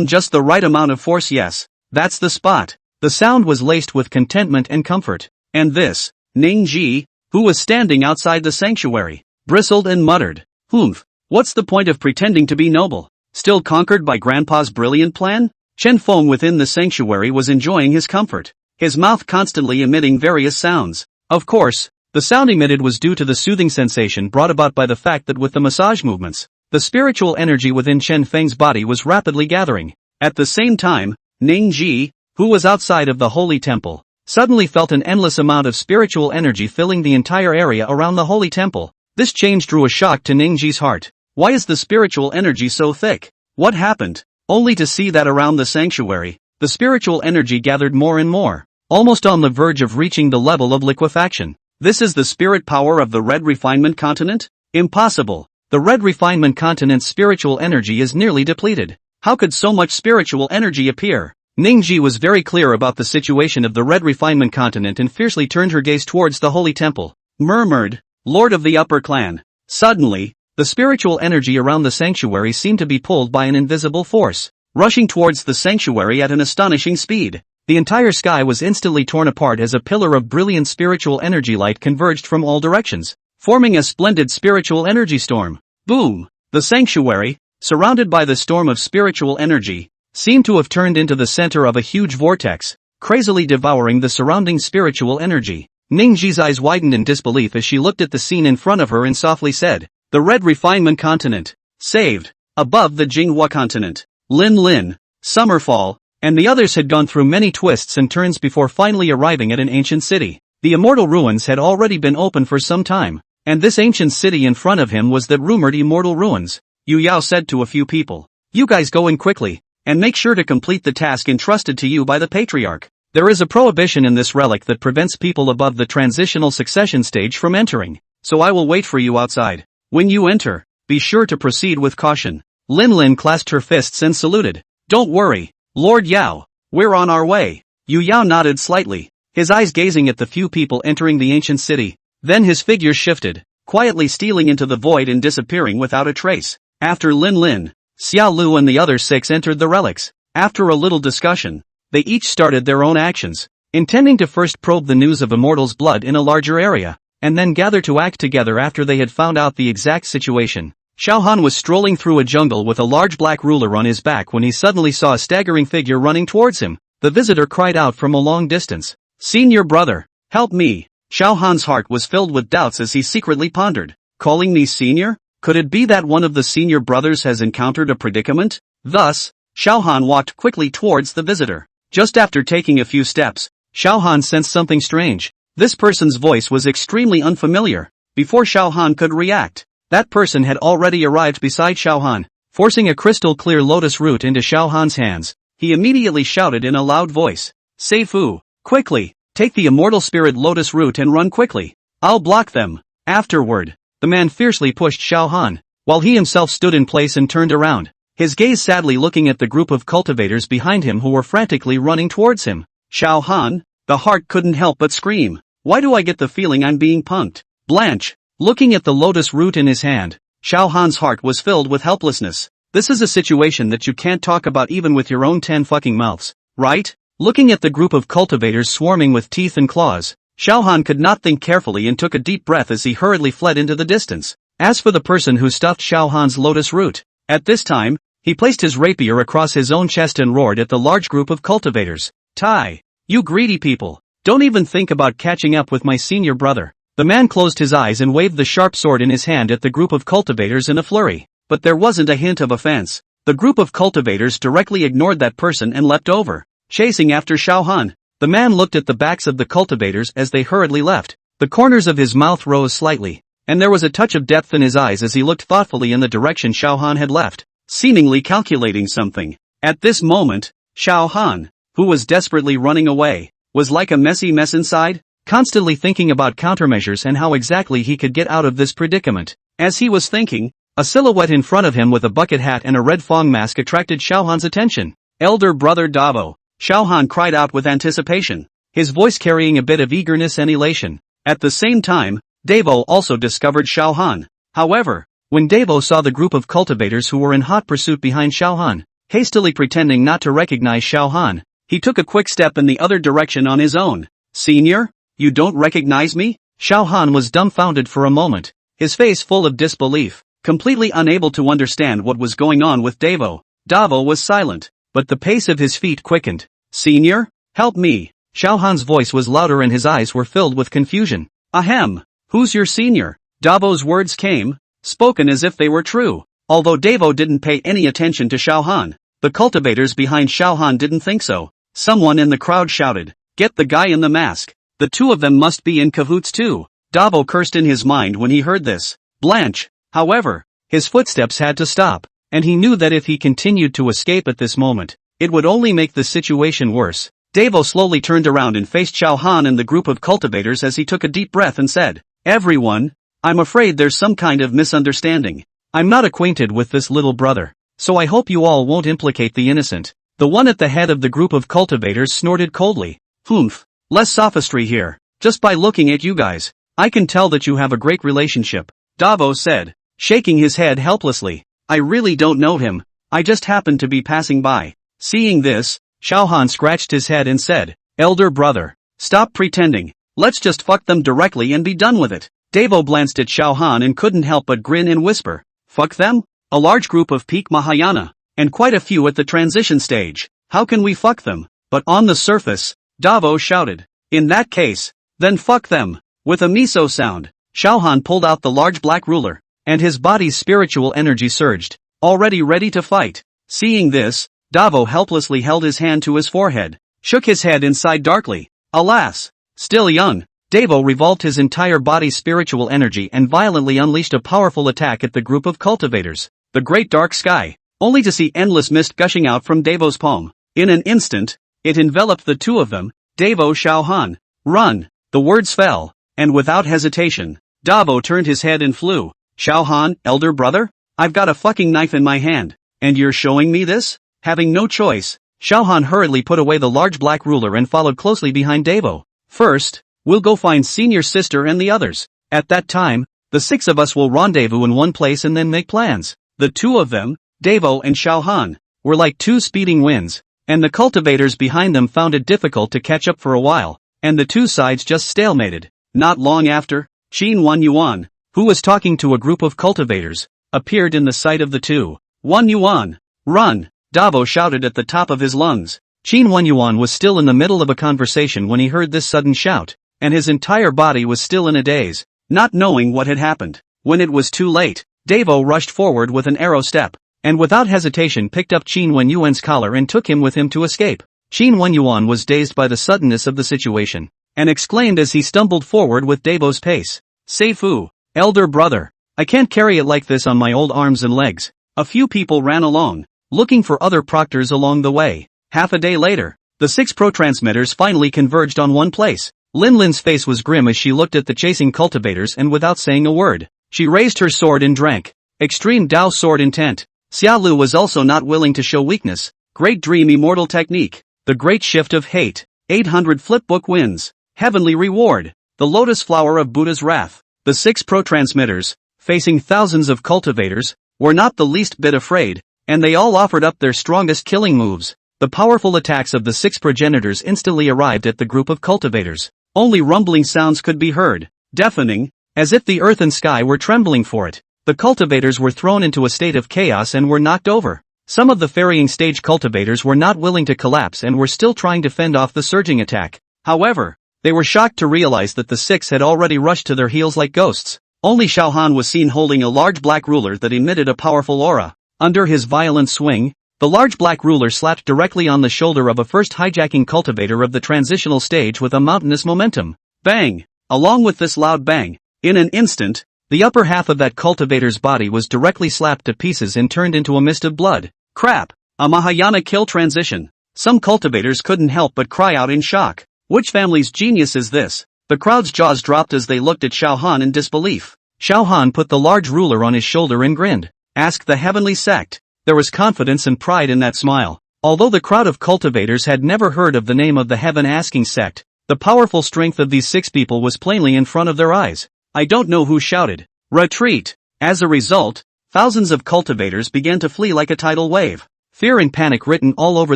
Just the right amount of force, yes. That's the spot." The sound was laced with contentment and comfort. And this, Ningji, who was standing outside the sanctuary, bristled and muttered, "Humph, what's the point of pretending to be noble? Still conquered by Grandpa's brilliant plan?" Chen Feng within the sanctuary was enjoying his comfort, his mouth constantly emitting various sounds. Of course, The sound emitted was due to the soothing sensation brought about by the fact that with the massage movements, the spiritual energy within Chen Feng's body was rapidly gathering. At the same time, Ning Ji, who was outside of the holy temple, suddenly felt an endless amount of spiritual energy filling the entire area around the holy temple. This change drew a shock to Ning Ji's heart. Why is the spiritual energy so thick? What happened? Only to see that around the sanctuary, the spiritual energy gathered more and more, almost on the verge of reaching the level of liquefaction. This is the spirit power of the Red Refinement Continent? Impossible. The Red Refinement Continent's spiritual energy is nearly depleted. How could so much spiritual energy appear? Ningji was very clear about the situation of the Red Refinement Continent and fiercely turned her gaze towards the holy temple. Murmured, Lord of the Upper Clan. Suddenly, the spiritual energy around the sanctuary seemed to be pulled by an invisible force, rushing towards the sanctuary at an astonishing speed. The entire sky was instantly torn apart as a pillar of brilliant spiritual energy light converged from all directions, forming a splendid spiritual energy storm. Boom! The sanctuary, surrounded by the storm of spiritual energy, seemed to have turned into the center of a huge vortex, crazily devouring the surrounding spiritual energy. Ningji's eyes widened in disbelief as she looked at the scene in front of her and softly said, "The Red Refinement Continent, saved." Above the Jinghua Continent, Lin Lin, Summerfall, and the others had gone through many twists and turns before finally arriving at an ancient city. The immortal ruins had already been open for some time, and this ancient city in front of him was that rumored immortal ruins. Yu Yao said to a few people, "You guys go in quickly, and make sure to complete the task entrusted to you by the patriarch. There is a prohibition in this relic that prevents people above the transitional succession stage from entering, so I will wait for you outside. When you enter, be sure to proceed with caution." Lin Lin clasped her fists and saluted. "Don't worry, Lord Yao, we're on our way." Yu Yao nodded slightly, his eyes gazing at the few people entering the ancient city. Then his figure shifted, quietly stealing into the void and disappearing without a trace. After Lin Lin, Xiao Lu and the other 6 entered the relics. After a little discussion, they each started their own actions, intending to first probe the news of Immortal's blood in a larger area, and then gather to act together after they had found out the exact situation. Xiao Han was strolling through a jungle with a large black ruler on his back when he suddenly saw a staggering figure running towards him. The visitor cried out from a long distance, "Senior brother, help me!" Xiao Han's heart was filled with doubts as he secretly pondered, "Calling me senior? Could it be that one of the senior brothers has encountered a predicament?" Thus, Xiao Han walked quickly towards the visitor. Just after taking a few steps, Xiao Han sensed something strange. This person's voice was extremely unfamiliar. Before Xiao Han could react, that person had already arrived beside Xiao Han. Forcing a crystal-clear lotus root into Xiao Han's hands, he immediately shouted in a loud voice, "Seifu, quickly, take the immortal spirit lotus root and run quickly. I'll block them." Afterward, the man fiercely pushed Xiao Han, while he himself stood in place and turned around, his gaze sadly looking at the group of cultivators behind him who were frantically running towards him. "Xiao Han," the heart couldn't help but scream, "why do I get the feeling I'm being punked?" Blanche, looking at the lotus root in his hand, Xiao Han's heart was filled with helplessness. This is a situation that you can't talk about even with your own 10 fucking mouths, right? Looking at the group of cultivators swarming with teeth and claws, Xiao Han could not think carefully and took a deep breath as he hurriedly fled into the distance. As for the person who stuffed Xiao Han's lotus root, at this time, he placed his rapier across his own chest and roared at the large group of cultivators, "Tai, you greedy people, don't even think about catching up with my senior brother." The man closed his eyes and waved the sharp sword in his hand at the group of cultivators in a flurry. But there wasn't a hint of offense. The group of cultivators directly ignored that person and leapt over, chasing after Xiao Han. The man looked at the backs of the cultivators as they hurriedly left. The corners of his mouth rose slightly, and there was a touch of depth in his eyes as he looked thoughtfully in the direction Xiao Han had left, seemingly calculating something. At this moment, Xiao Han, who was desperately running away, was like a messy mess inside, constantly thinking about countermeasures and how exactly he could get out of this predicament. As he was thinking, a silhouette in front of him with a bucket hat and a red fong mask attracted Xiao Han's attention. "Elder brother Davo," Xiao Han cried out with anticipation, his voice carrying a bit of eagerness and elation. At the same time, Davo also discovered Xiao Han. However, when Davo saw the group of cultivators who were in hot pursuit behind Xiao Han, hastily pretending not to recognize Xiao Han, he took a quick step in the other direction on his own. "Senior? You don't recognize me?" Xiao Han was dumbfounded for a moment, his face full of disbelief, completely unable to understand what was going on with Davo. Davo was silent, but the pace of his feet quickened. "Senior, help me." Xiao Han's voice was louder and his eyes were filled with confusion. "Ahem, Who's your senior? Davo's words came, spoken as if they were true. Although Davo didn't pay any attention to Xiao Han, the cultivators behind Xiao Han didn't think so. Someone in the crowd shouted, "Get the guy in the mask. The two of them must be in cahoots too." Davo cursed in his mind when he heard this. Blanche, however, his footsteps had to stop, and he knew that if he continued to escape at this moment, it would only make the situation worse. Davo slowly turned around and faced Xiao Han and the group of cultivators as he took a deep breath and said, "Everyone, I'm afraid there's some kind of misunderstanding. I'm not acquainted with this little brother, so I hope you all won't implicate the innocent." The one at the head of the group of cultivators snorted coldly. "Humph, less sophistry here. Just by looking at you guys, I can tell that you have a great relationship," Davo said, shaking his head helplessly. "I really don't know him. I just happened to be passing by." Seeing this, Xiao Han scratched his head and said, "Elder brother, stop pretending. Let's just fuck them directly and be done with it." Davo glanced at Xiao Han and couldn't help but grin and whisper, "Fuck them? A large group of peak Mahayana, and quite a few at the transition stage. How can we fuck them?" But on the surface, Davo shouted, "In that case, then fuck them." With a miso sound, Xiao Han pulled out the large black ruler, and his body's spiritual energy surged, already ready to fight. Seeing this, Davo helplessly held his hand to his forehead, shook his head and sighed darkly. Alas! Still young, Davo revolved his entire body's spiritual energy and violently unleashed a powerful attack at the group of cultivators. The great dark sky, only to see endless mist gushing out from Davo's palm. In an instant, it enveloped the two of them. "Davo, Xiao Han, run!" The words fell, and without hesitation, Davo turned his head and flew. "Xiao Han, elder brother? I've got a fucking knife in my hand, and you're showing me this?" Having no choice, Xiao Han hurriedly put away the large black ruler and followed closely behind Davo. "First, we'll go find senior sister and the others. At that time, the six of us will rendezvous in one place and then make plans." The two of them, Davo and Xiao Han, were like two speeding winds, and the cultivators behind them found it difficult to catch up for a while, and the two sides just stalemated. Not long after, Qin Wan Yuan, who was talking to a group of cultivators, appeared in the sight of the two. "Wan Yuan, run!" Davo shouted at the top of his lungs. Qin Wan Yuan was still in the middle of a conversation when he heard this sudden shout, and his entire body was still in a daze, not knowing what had happened. When it was too late, Davo rushed forward with an arrow step, and without hesitation picked up Qin Wan Yuan's collar and took him with him to escape. Qin Wan Yuan was dazed by the suddenness of the situation, and exclaimed as he stumbled forward with Davo's pace, "Seifu, elder brother, I can't carry it like this on my old arms and legs." A few people ran along, looking for other proctors along the way. Half a day later, the six pro-transmitters finally converged on one place. Lin Lin's face was grim as she looked at the chasing cultivators and without saying a word, she raised her sword and drank. Extreme Dao sword intent. Xiaolu was also not willing to show weakness. Great Dream Immortal Technique. The Great Shift of Hate. 800 Flipbook wins. Heavenly Reward. The Lotus Flower of Buddha's Wrath. The six pro-transmitters, facing thousands of cultivators, were not the least bit afraid, and they all offered up their strongest killing moves. The powerful attacks of the six progenitors instantly arrived at the group of cultivators. Only rumbling sounds could be heard, deafening, as if the earth and sky were trembling for it. The cultivators were thrown into a state of chaos and were knocked over. Some of the ferrying stage cultivators were not willing to collapse and were still trying to fend off the surging attack. However, they were shocked to realize that the six had already rushed to their heels like ghosts. Only Xiao Han was seen holding a large black ruler that emitted a powerful aura. Under his violent swing, the large black ruler slapped directly on the shoulder of a first hijacking cultivator of the transitional stage with a mountainous momentum. Bang! Along with this loud bang, in an instant, the upper half of that cultivator's body was directly slapped to pieces and turned into a mist of blood. Crap! A Mahayana kill transition. Some cultivators couldn't help but cry out in shock. Which family's genius is this? The crowd's jaws dropped as they looked at Xiao Han in disbelief. Xiao Han put the large ruler on his shoulder and grinned. Ask the heavenly sect. There was confidence and pride in that smile. Although the crowd of cultivators had never heard of the name of the heaven-asking sect, the powerful strength of these six people was plainly in front of their eyes. I don't know who shouted, "Retreat!" As a result, thousands of cultivators began to flee like a tidal wave, fear and panic written all over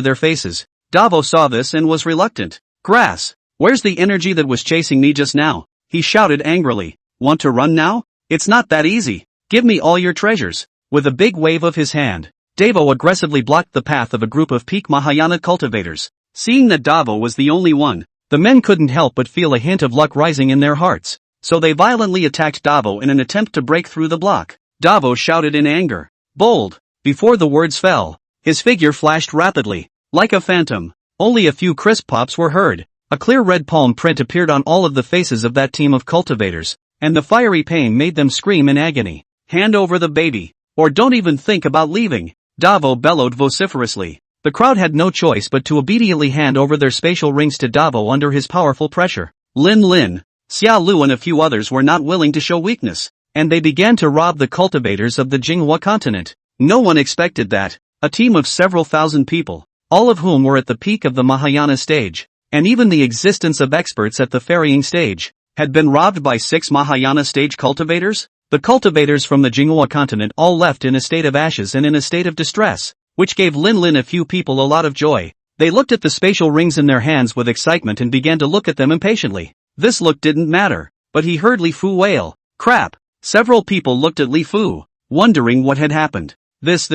their faces. Davo saw this and was reluctant. "Grass, where's the energy that was chasing me just now?" he shouted angrily. "Want to run now? It's not that easy. Give me all your treasures." With a big wave of his hand, Davo aggressively blocked the path of a group of peak Mahayana cultivators. Seeing that Davo was the only one, the men couldn't help but feel a hint of luck rising in their hearts. so they violently attacked Davo in an attempt to break through the block. Davo shouted in anger. Bold! Before the words fell, his figure flashed rapidly, like a phantom. Only a few crisp pops were heard. A clear red palm print appeared on all of the faces of that team of cultivators, and the fiery pain made them scream in agony. Hand over the baby, or don't even think about leaving, Davo bellowed vociferously. The crowd had no choice but to obediently hand over their spatial rings to Davo under his powerful pressure. Lin Lin, Xia Lu and a few others were not willing to show weakness, and they began to rob the cultivators of the Jinghua continent. No one expected that. A team of several thousand people, all of whom were at the peak of the Mahayana stage, and even the existence of experts at the ferrying stage, had been robbed by 6 Mahayana stage cultivators? The cultivators from the Jinghua continent all left in a state of ashes and in a state of distress, which gave Lin Lin a few people a lot of joy. They looked at the spatial rings in their hands with excitement and began to look at them impatiently. This look didn't matter, but he heard Li Fu wail. Crap! Several people looked at Li Fu, wondering what had happened. This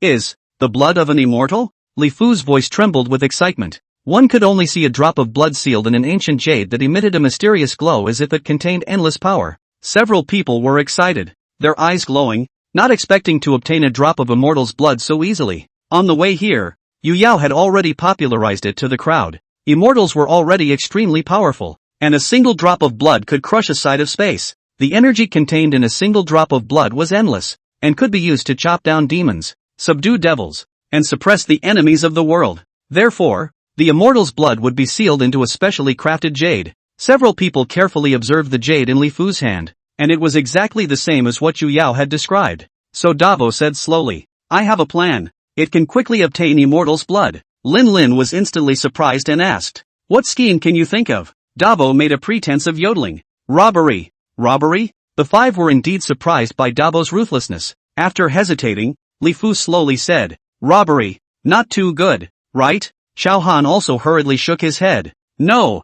is the blood of an immortal? Li Fu's voice trembled with excitement. One could only see a drop of blood sealed in an ancient jade that emitted a mysterious glow as if it contained endless power. Several people were excited, their eyes glowing, not expecting to obtain a drop of immortal's blood so easily. On the way here, Yu Yao had already popularized it to the crowd. Immortals were already extremely powerful, and a single drop of blood could crush a side of space. The energy contained in a single drop of blood was endless, and could be used to chop down demons, subdue devils, and suppress the enemies of the world. Therefore, the immortal's blood would be sealed into a specially crafted jade. Several people carefully observed the jade in Li Fu's hand, and it was exactly the same as what Yu Yao had described. So Davo said slowly, I have a plan. It can quickly obtain immortal's blood. Lin Lin was instantly surprised and asked, what scheme can you think of? Davo made a pretense of yodeling. Robbery. Robbery? The 5 were indeed surprised by Davo's ruthlessness. After hesitating, Li Fu slowly said, robbery. Not too good, right? Xiao Han also hurriedly shook his head. No.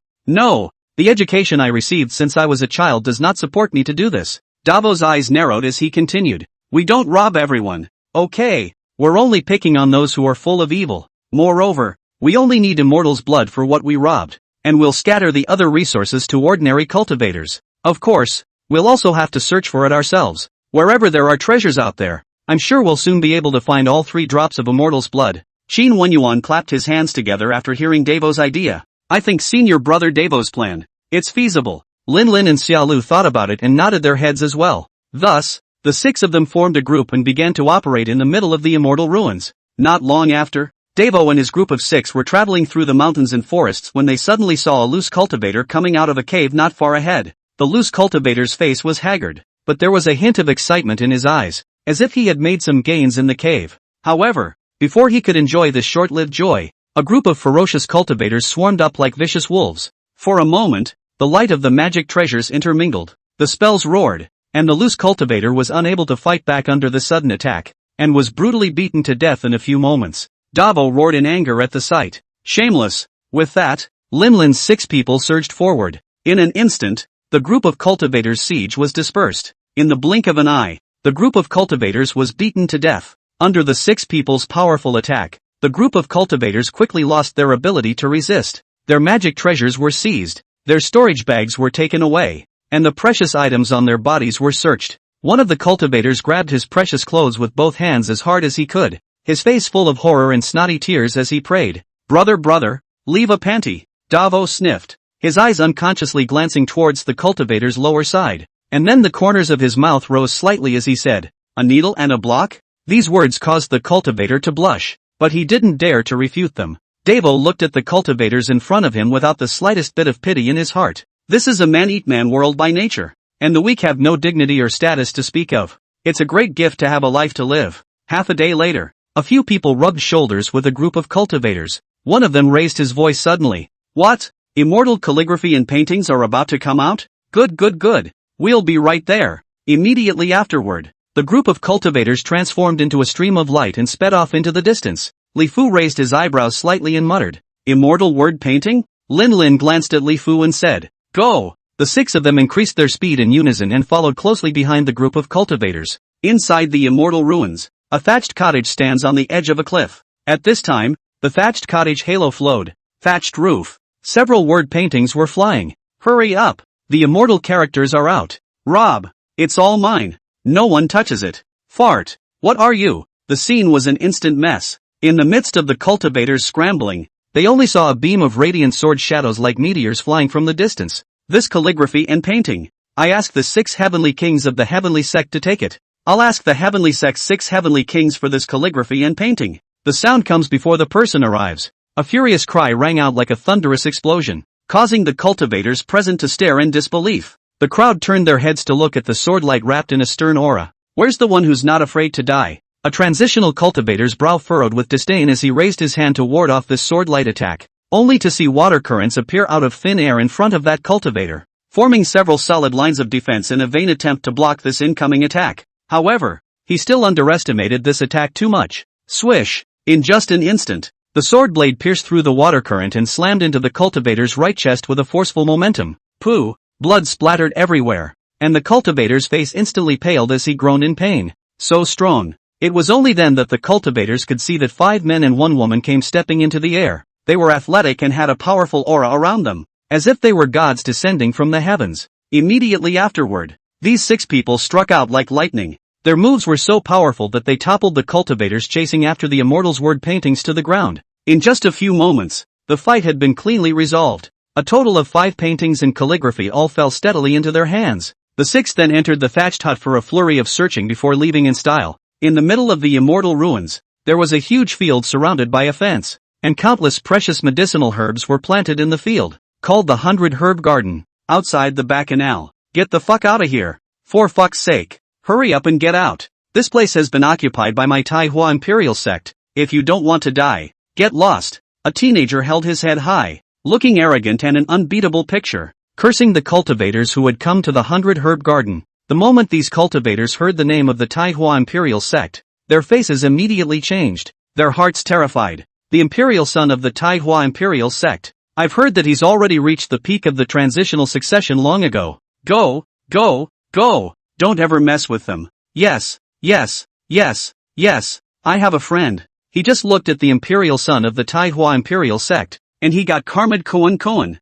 The education I received since I was a child does not support me to do this. Davo's eyes narrowed as he continued. We don't rob everyone. Okay. We're only picking on those who are full of evil. Moreover, we only need immortal's blood for what we robbed, and we'll scatter the other resources to ordinary cultivators. Of course, we'll also have to search for it ourselves. Wherever there are treasures out there, I'm sure we'll soon be able to find all 3 drops of immortal's blood. Qin Wenyuan clapped his hands together after hearing Davo's idea. I think senior brother Davo's plan. It's feasible. Lin Lin and Xia Lu thought about it and nodded their heads as well. Thus, the 6 of them formed a group and began to operate in the middle of the immortal ruins. Not long after, Davo and his group of 6 were traveling through the mountains and forests when they suddenly saw a loose cultivator coming out of a cave not far ahead. The loose cultivator's face was haggard, but there was a hint of excitement in his eyes, as if he had made some gains in the cave. However, before he could enjoy this short-lived joy, a group of ferocious cultivators swarmed up like vicious wolves. For a moment, the light of the magic treasures intermingled, the spells roared, and the loose cultivator was unable to fight back under the sudden attack, and was brutally beaten to death in a few moments. Davo roared in anger at the sight. Shameless! With that, Lin Lin's 6 people surged forward. In an instant, the group of cultivators' siege was dispersed. In the blink of an eye, the group of cultivators was beaten to death. Under the 6 people's powerful attack, the group of cultivators quickly lost their ability to resist. Their magic treasures were seized, their storage bags were taken away, and the precious items on their bodies were searched. One of the cultivators grabbed his precious clothes with both hands as hard as he could, his face full of horror and snotty tears as he prayed. Brother, leave a panty. Davo sniffed, his eyes unconsciously glancing towards the cultivator's lower side, and then the corners of his mouth rose slightly as he said, a needle and a block? These words caused the cultivator to blush, but he didn't dare to refute them. Davo looked at the cultivators in front of him without the slightest bit of pity in his heart. This is a man-eat-man world by nature, and the weak have no dignity or status to speak of. It's a great gift to have a life to live. Half a day later, a few people rubbed shoulders with a group of cultivators. One of them raised his voice suddenly. What? Immortal calligraphy and paintings are about to come out? Good. We'll be right there. Immediately afterward, the group of cultivators transformed into a stream of light and sped off into the distance. Li Fu raised his eyebrows slightly and muttered, immortal word painting? Lin Lin glanced at Li Fu and said, go! The 6 of them increased their speed in unison and followed closely behind the group of cultivators. Inside the immortal ruins, a thatched cottage stands on the edge of a cliff. At this time, the thatched cottage halo flowed. Thatched roof. Several word paintings were flying. Hurry up! The immortal characters are out. Rob. It's all mine. No one touches it. Fart. What are you? The scene was an instant mess. In the midst of the cultivators scrambling, they only saw a beam of radiant sword shadows like meteors flying from the distance. This calligraphy and painting. I ask the 6 heavenly kings of the heavenly sect to take it. I'll ask the heavenly sect's 6 heavenly kings for this calligraphy and painting. The sound comes before the person arrives. A furious cry rang out like a thunderous explosion, causing the cultivators present to stare in disbelief. The crowd turned their heads to look at the sword light wrapped in a stern aura. Where's the one who's not afraid to die? A transitional cultivator's brow furrowed with disdain as he raised his hand to ward off this sword light attack, only to see water currents appear out of thin air in front of that cultivator, forming several solid lines of defense in a vain attempt to block this incoming attack. However, he still underestimated this attack too much. Swish! In just an instant, the sword blade pierced through the water current and slammed into the cultivator's right chest with a forceful momentum. Pooh! Blood splattered everywhere, and the cultivator's face instantly paled as he groaned in pain. So strong. It was only then that the cultivators could see that 5 men and 1 woman came stepping into the air. They were athletic and had a powerful aura around them, as if they were gods descending from the heavens. Immediately afterward, these 6 people struck out like lightning. Their moves were so powerful that they toppled the cultivators chasing after the immortals' word paintings to the ground. In just a few moments, the fight had been cleanly resolved. A total of 5 paintings and calligraphy all fell steadily into their hands. The 6 then entered the thatched hut for a flurry of searching before leaving in style. In the middle of the immortal ruins, there was a huge field surrounded by a fence, and countless precious medicinal herbs were planted in the field, called the 100 Herb Garden. Outside the bacchanal. Get the fuck out of here. For fuck's sake. Hurry up and get out. This place has been occupied by my manhwa imperial sect. If you don't want to die, get lost. A teenager held his head high, looking arrogant and an unbeatable picture, cursing the cultivators who had come to the 100 Herb Garden. The moment these cultivators heard the name of the manhwa imperial sect, their faces immediately changed, their hearts terrified. The imperial son of the manhwa imperial sect. I've heard that he's already reached the peak of the transitional succession long ago. Go, go, go. Don't ever mess with them. Yes, yes, yes, yes. I have a friend. He just looked at the imperial son of the manhwa imperial sect, and he got karmad koan.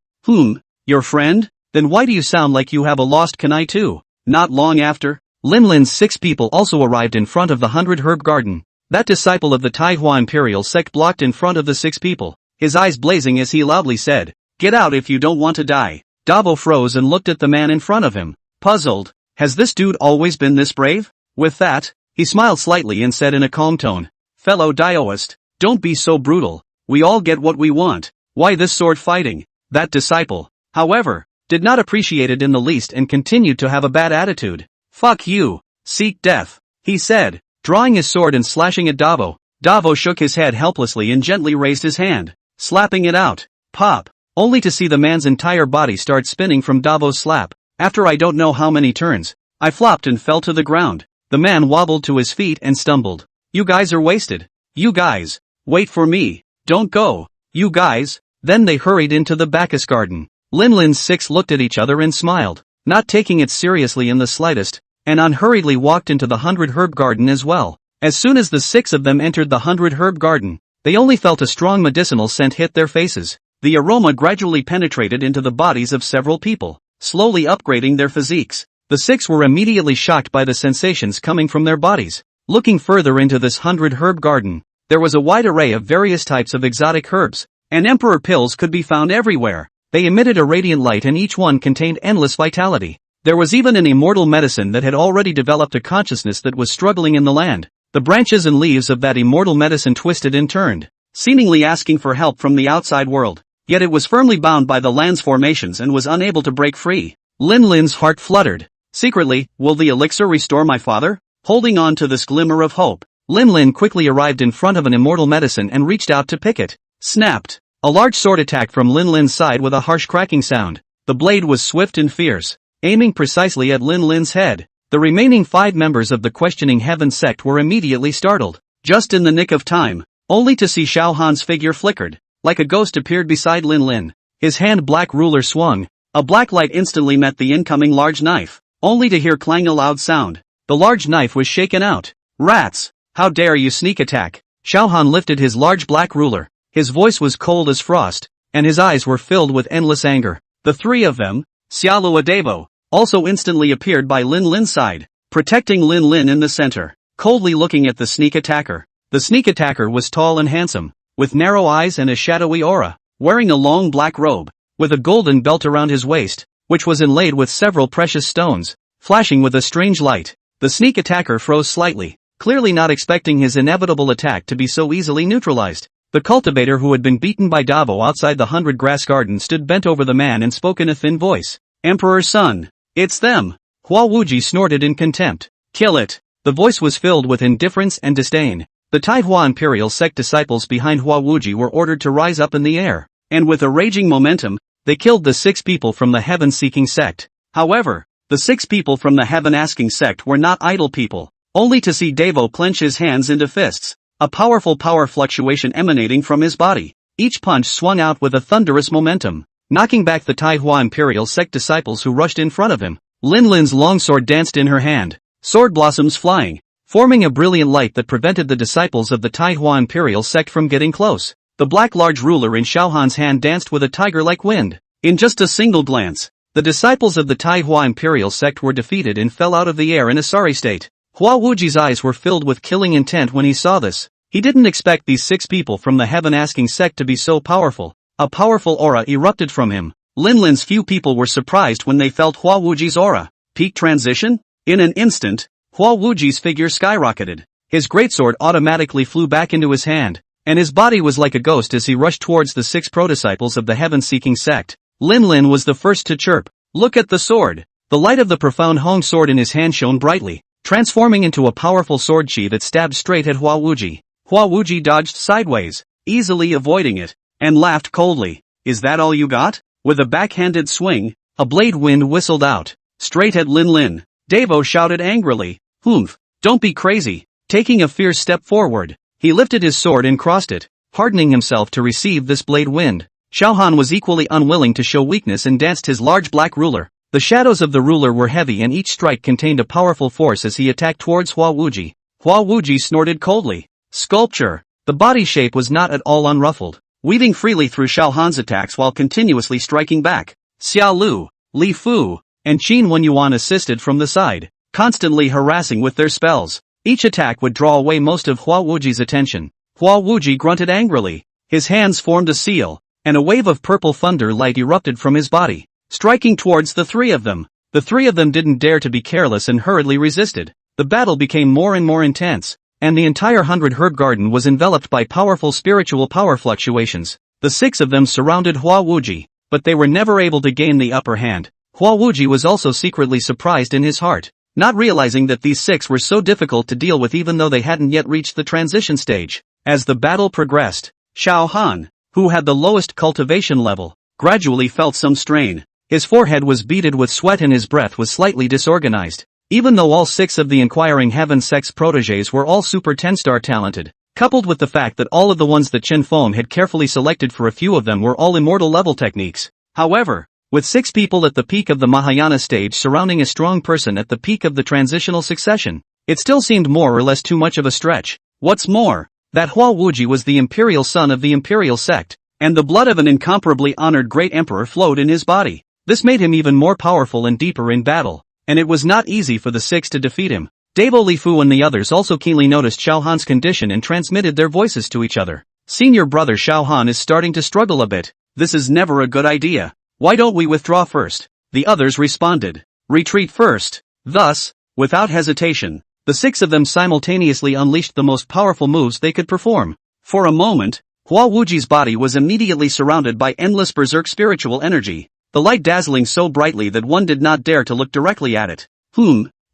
Your friend? Then why do you sound like you have a lost kunai too? Not long after, Linlin's 6 people also arrived in front of the 100 Herb Garden. That disciple of the manhwa imperial sect blocked in front of the 6 people, his eyes blazing as he loudly said, "Get out if you don't want to die." Davo froze and looked at the man in front of him, puzzled. Has this dude always been this brave? With that, he smiled slightly and said in a calm tone, "Fellow Daoist, don't be so brutal. We all get what we want. Why this sword fighting?" That disciple, however, did not appreciate it in the least and continued to have a bad attitude. "Fuck you. Seek death," he said, drawing his sword and slashing at Davo. Davo shook his head helplessly and gently raised his hand, slapping it out. Pop, only to see the man's entire body start spinning from Davo's slap. After I don't know how many turns, I flopped and fell to the ground. The man wobbled to his feet and stumbled. "You guys are wasted. You guys, wait for me. Don't go. You guys." Then they hurried into the Bacchus garden. Linlin's 6 looked at each other and smiled, not taking it seriously in the slightest, and unhurriedly walked into the 100 Herb Garden as well. As soon as the 6 of them entered the 100 Herb Garden, they only felt a strong medicinal scent hit their faces. The aroma gradually penetrated into the bodies of several people, slowly upgrading their physiques. The 6 were immediately shocked by the sensations coming from their bodies. Looking further into this 100 Herb Garden, there was a wide array of various types of exotic herbs, and emperor pills could be found everywhere. They emitted a radiant light and each one contained endless vitality. There was even an immortal medicine that had already developed a consciousness that was struggling in the land. The branches and leaves of that immortal medicine twisted and turned, seemingly asking for help from the outside world. Yet it was firmly bound by the land's formations and was unable to break free. Linlin's heart fluttered. Secretly, will the elixir restore my father? Holding on to this glimmer of hope, Linlin quickly arrived in front of an immortal medicine and reached out to pick it. Snapped! A large sword attacked from Linlin's side with a harsh cracking sound. The blade was swift and fierce, aiming precisely at Linlin's head. The remaining 5 members of the questioning heaven sect were immediately startled. Just in the nick of time, only to see Xiao Han's figure flickered, like a ghost appeared beside Linlin. His hand black ruler swung. A black light instantly met the incoming large knife, only to hear clang a loud sound. The large knife was shaken out. Rats! How dare you sneak attack! Xiao Han lifted his large black ruler. His voice was cold as frost, and his eyes were filled with endless anger. The 3 of them, Xialua Devo, also instantly appeared by Lin Lin's side, protecting Lin Lin in the center, coldly looking at the sneak attacker. The sneak attacker was tall and handsome, with narrow eyes and a shadowy aura, wearing a long black robe, with a golden belt around his waist, which was inlaid with several precious stones, flashing with a strange light. The sneak attacker froze slightly, clearly not expecting his inevitable attack to be so easily neutralized. The cultivator who had been beaten by Davo outside the 100 Grass Garden stood bent over the man and spoke in a thin voice. Emperor's son. It's them. Hua Wuji snorted in contempt. Kill it. The voice was filled with indifference and disdain. The Manhwa Imperial Sect disciples behind Hua Wuji were ordered to rise up in the air, and with a raging momentum, they killed the 6 people from the Heaven-seeking sect. However, the 6 people from the Heaven-asking sect were not idle people, only to see Devo clench his hands into fists, a powerful power fluctuation emanating from his body. Each punch swung out with a thunderous momentum, knocking back the Manhwa Imperial Sect disciples who rushed in front of him. Lin Lin's longsword danced in her hand, sword blossoms flying, forming a brilliant light that prevented the disciples of the Manhwa Imperial Sect from getting close. The black large ruler in Xiaohan's hand danced with a tiger-like wind. In just a single glance, the disciples of the Manhwa Imperial Sect were defeated and fell out of the air in a sorry state. Hua Wuji's eyes were filled with killing intent when he saw this. He didn't expect these 6 people from the Heaven-asking sect to be so powerful. A powerful aura erupted from him. Lin Lin's few people were surprised when they felt Hua Wuji's aura. Peak transition? In an instant, Hua Wuji's figure skyrocketed. His greatsword automatically flew back into his hand, and his body was like a ghost as he rushed towards the 6 pro-disciples of the Heaven-seeking sect. Lin Lin was the first to chirp. Look at the sword. The light of the profound Hong sword in his hand shone brightly, transforming into a powerful sword chi that stabbed straight at Hua Wuji. Hua Wuji dodged sideways, easily avoiding it, and laughed coldly. Is that all you got? With a backhanded swing, a blade wind whistled out, straight at Lin Lin. Devo shouted angrily, "Humph, don't be crazy." Taking a fierce step forward, he lifted his sword and crossed it, hardening himself to receive this blade wind. Xiaohan was equally unwilling to show weakness and danced his large black ruler. The shadows of the ruler were heavy and each strike contained a powerful force as he attacked towards Hua Wuji. Hua Wuji snorted coldly. Sculpture. The body shape was not at all unruffled, weaving freely through Xiaohan's attacks while continuously striking back. Xia Lu, Li Fu, and Qin Wenyuan assisted from the side, constantly harassing with their spells. Each attack would draw away most of Hua Wuji's attention. Hua Wuji grunted angrily. His hands formed a seal, and a wave of purple thunder light erupted from his body, striking towards the 3 of them. The 3 of them didn't dare to be careless and hurriedly resisted. The battle became more and more intense, and the entire 100 herb garden was enveloped by powerful spiritual power fluctuations. The 6 of them surrounded Hua Wuji, but they were never able to gain the upper hand. Hua Wuji was also secretly surprised in his heart, not realizing that these 6 were so difficult to deal with even though they hadn't yet reached the transition stage. As the battle progressed, Xiaohan, who had the lowest cultivation level, gradually felt some strain. His forehead was beaded with sweat and his breath was slightly disorganized. Even though all 6 of the inquiring Heaven Sect's protégés were all super 10-star talented, coupled with the fact that all of the ones that Chen Feng had carefully selected for a few of them were all immortal level techniques. However, with 6 people at the peak of the Mahayana stage surrounding a strong person at the peak of the transitional succession, it still seemed more or less too much of a stretch. What's more, that Hua Wuji was the imperial son of the imperial sect, and the blood of an incomparably honored great emperor flowed in his body. This made him even more powerful and deeper in battle, and it was not easy for the 6 to defeat him. Devo Li Fu and the others also keenly noticed Xiaohan's condition and transmitted their voices to each other. Senior brother Xiaohan is starting to struggle a bit. This is never a good idea. Why don't we withdraw first? The others responded. Retreat first. Thus, without hesitation, the 6 of them simultaneously unleashed the most powerful moves they could perform. For a moment, Hua Wuji's body was immediately surrounded by endless berserk spiritual energy, the light dazzling so brightly that one did not dare to look directly at it.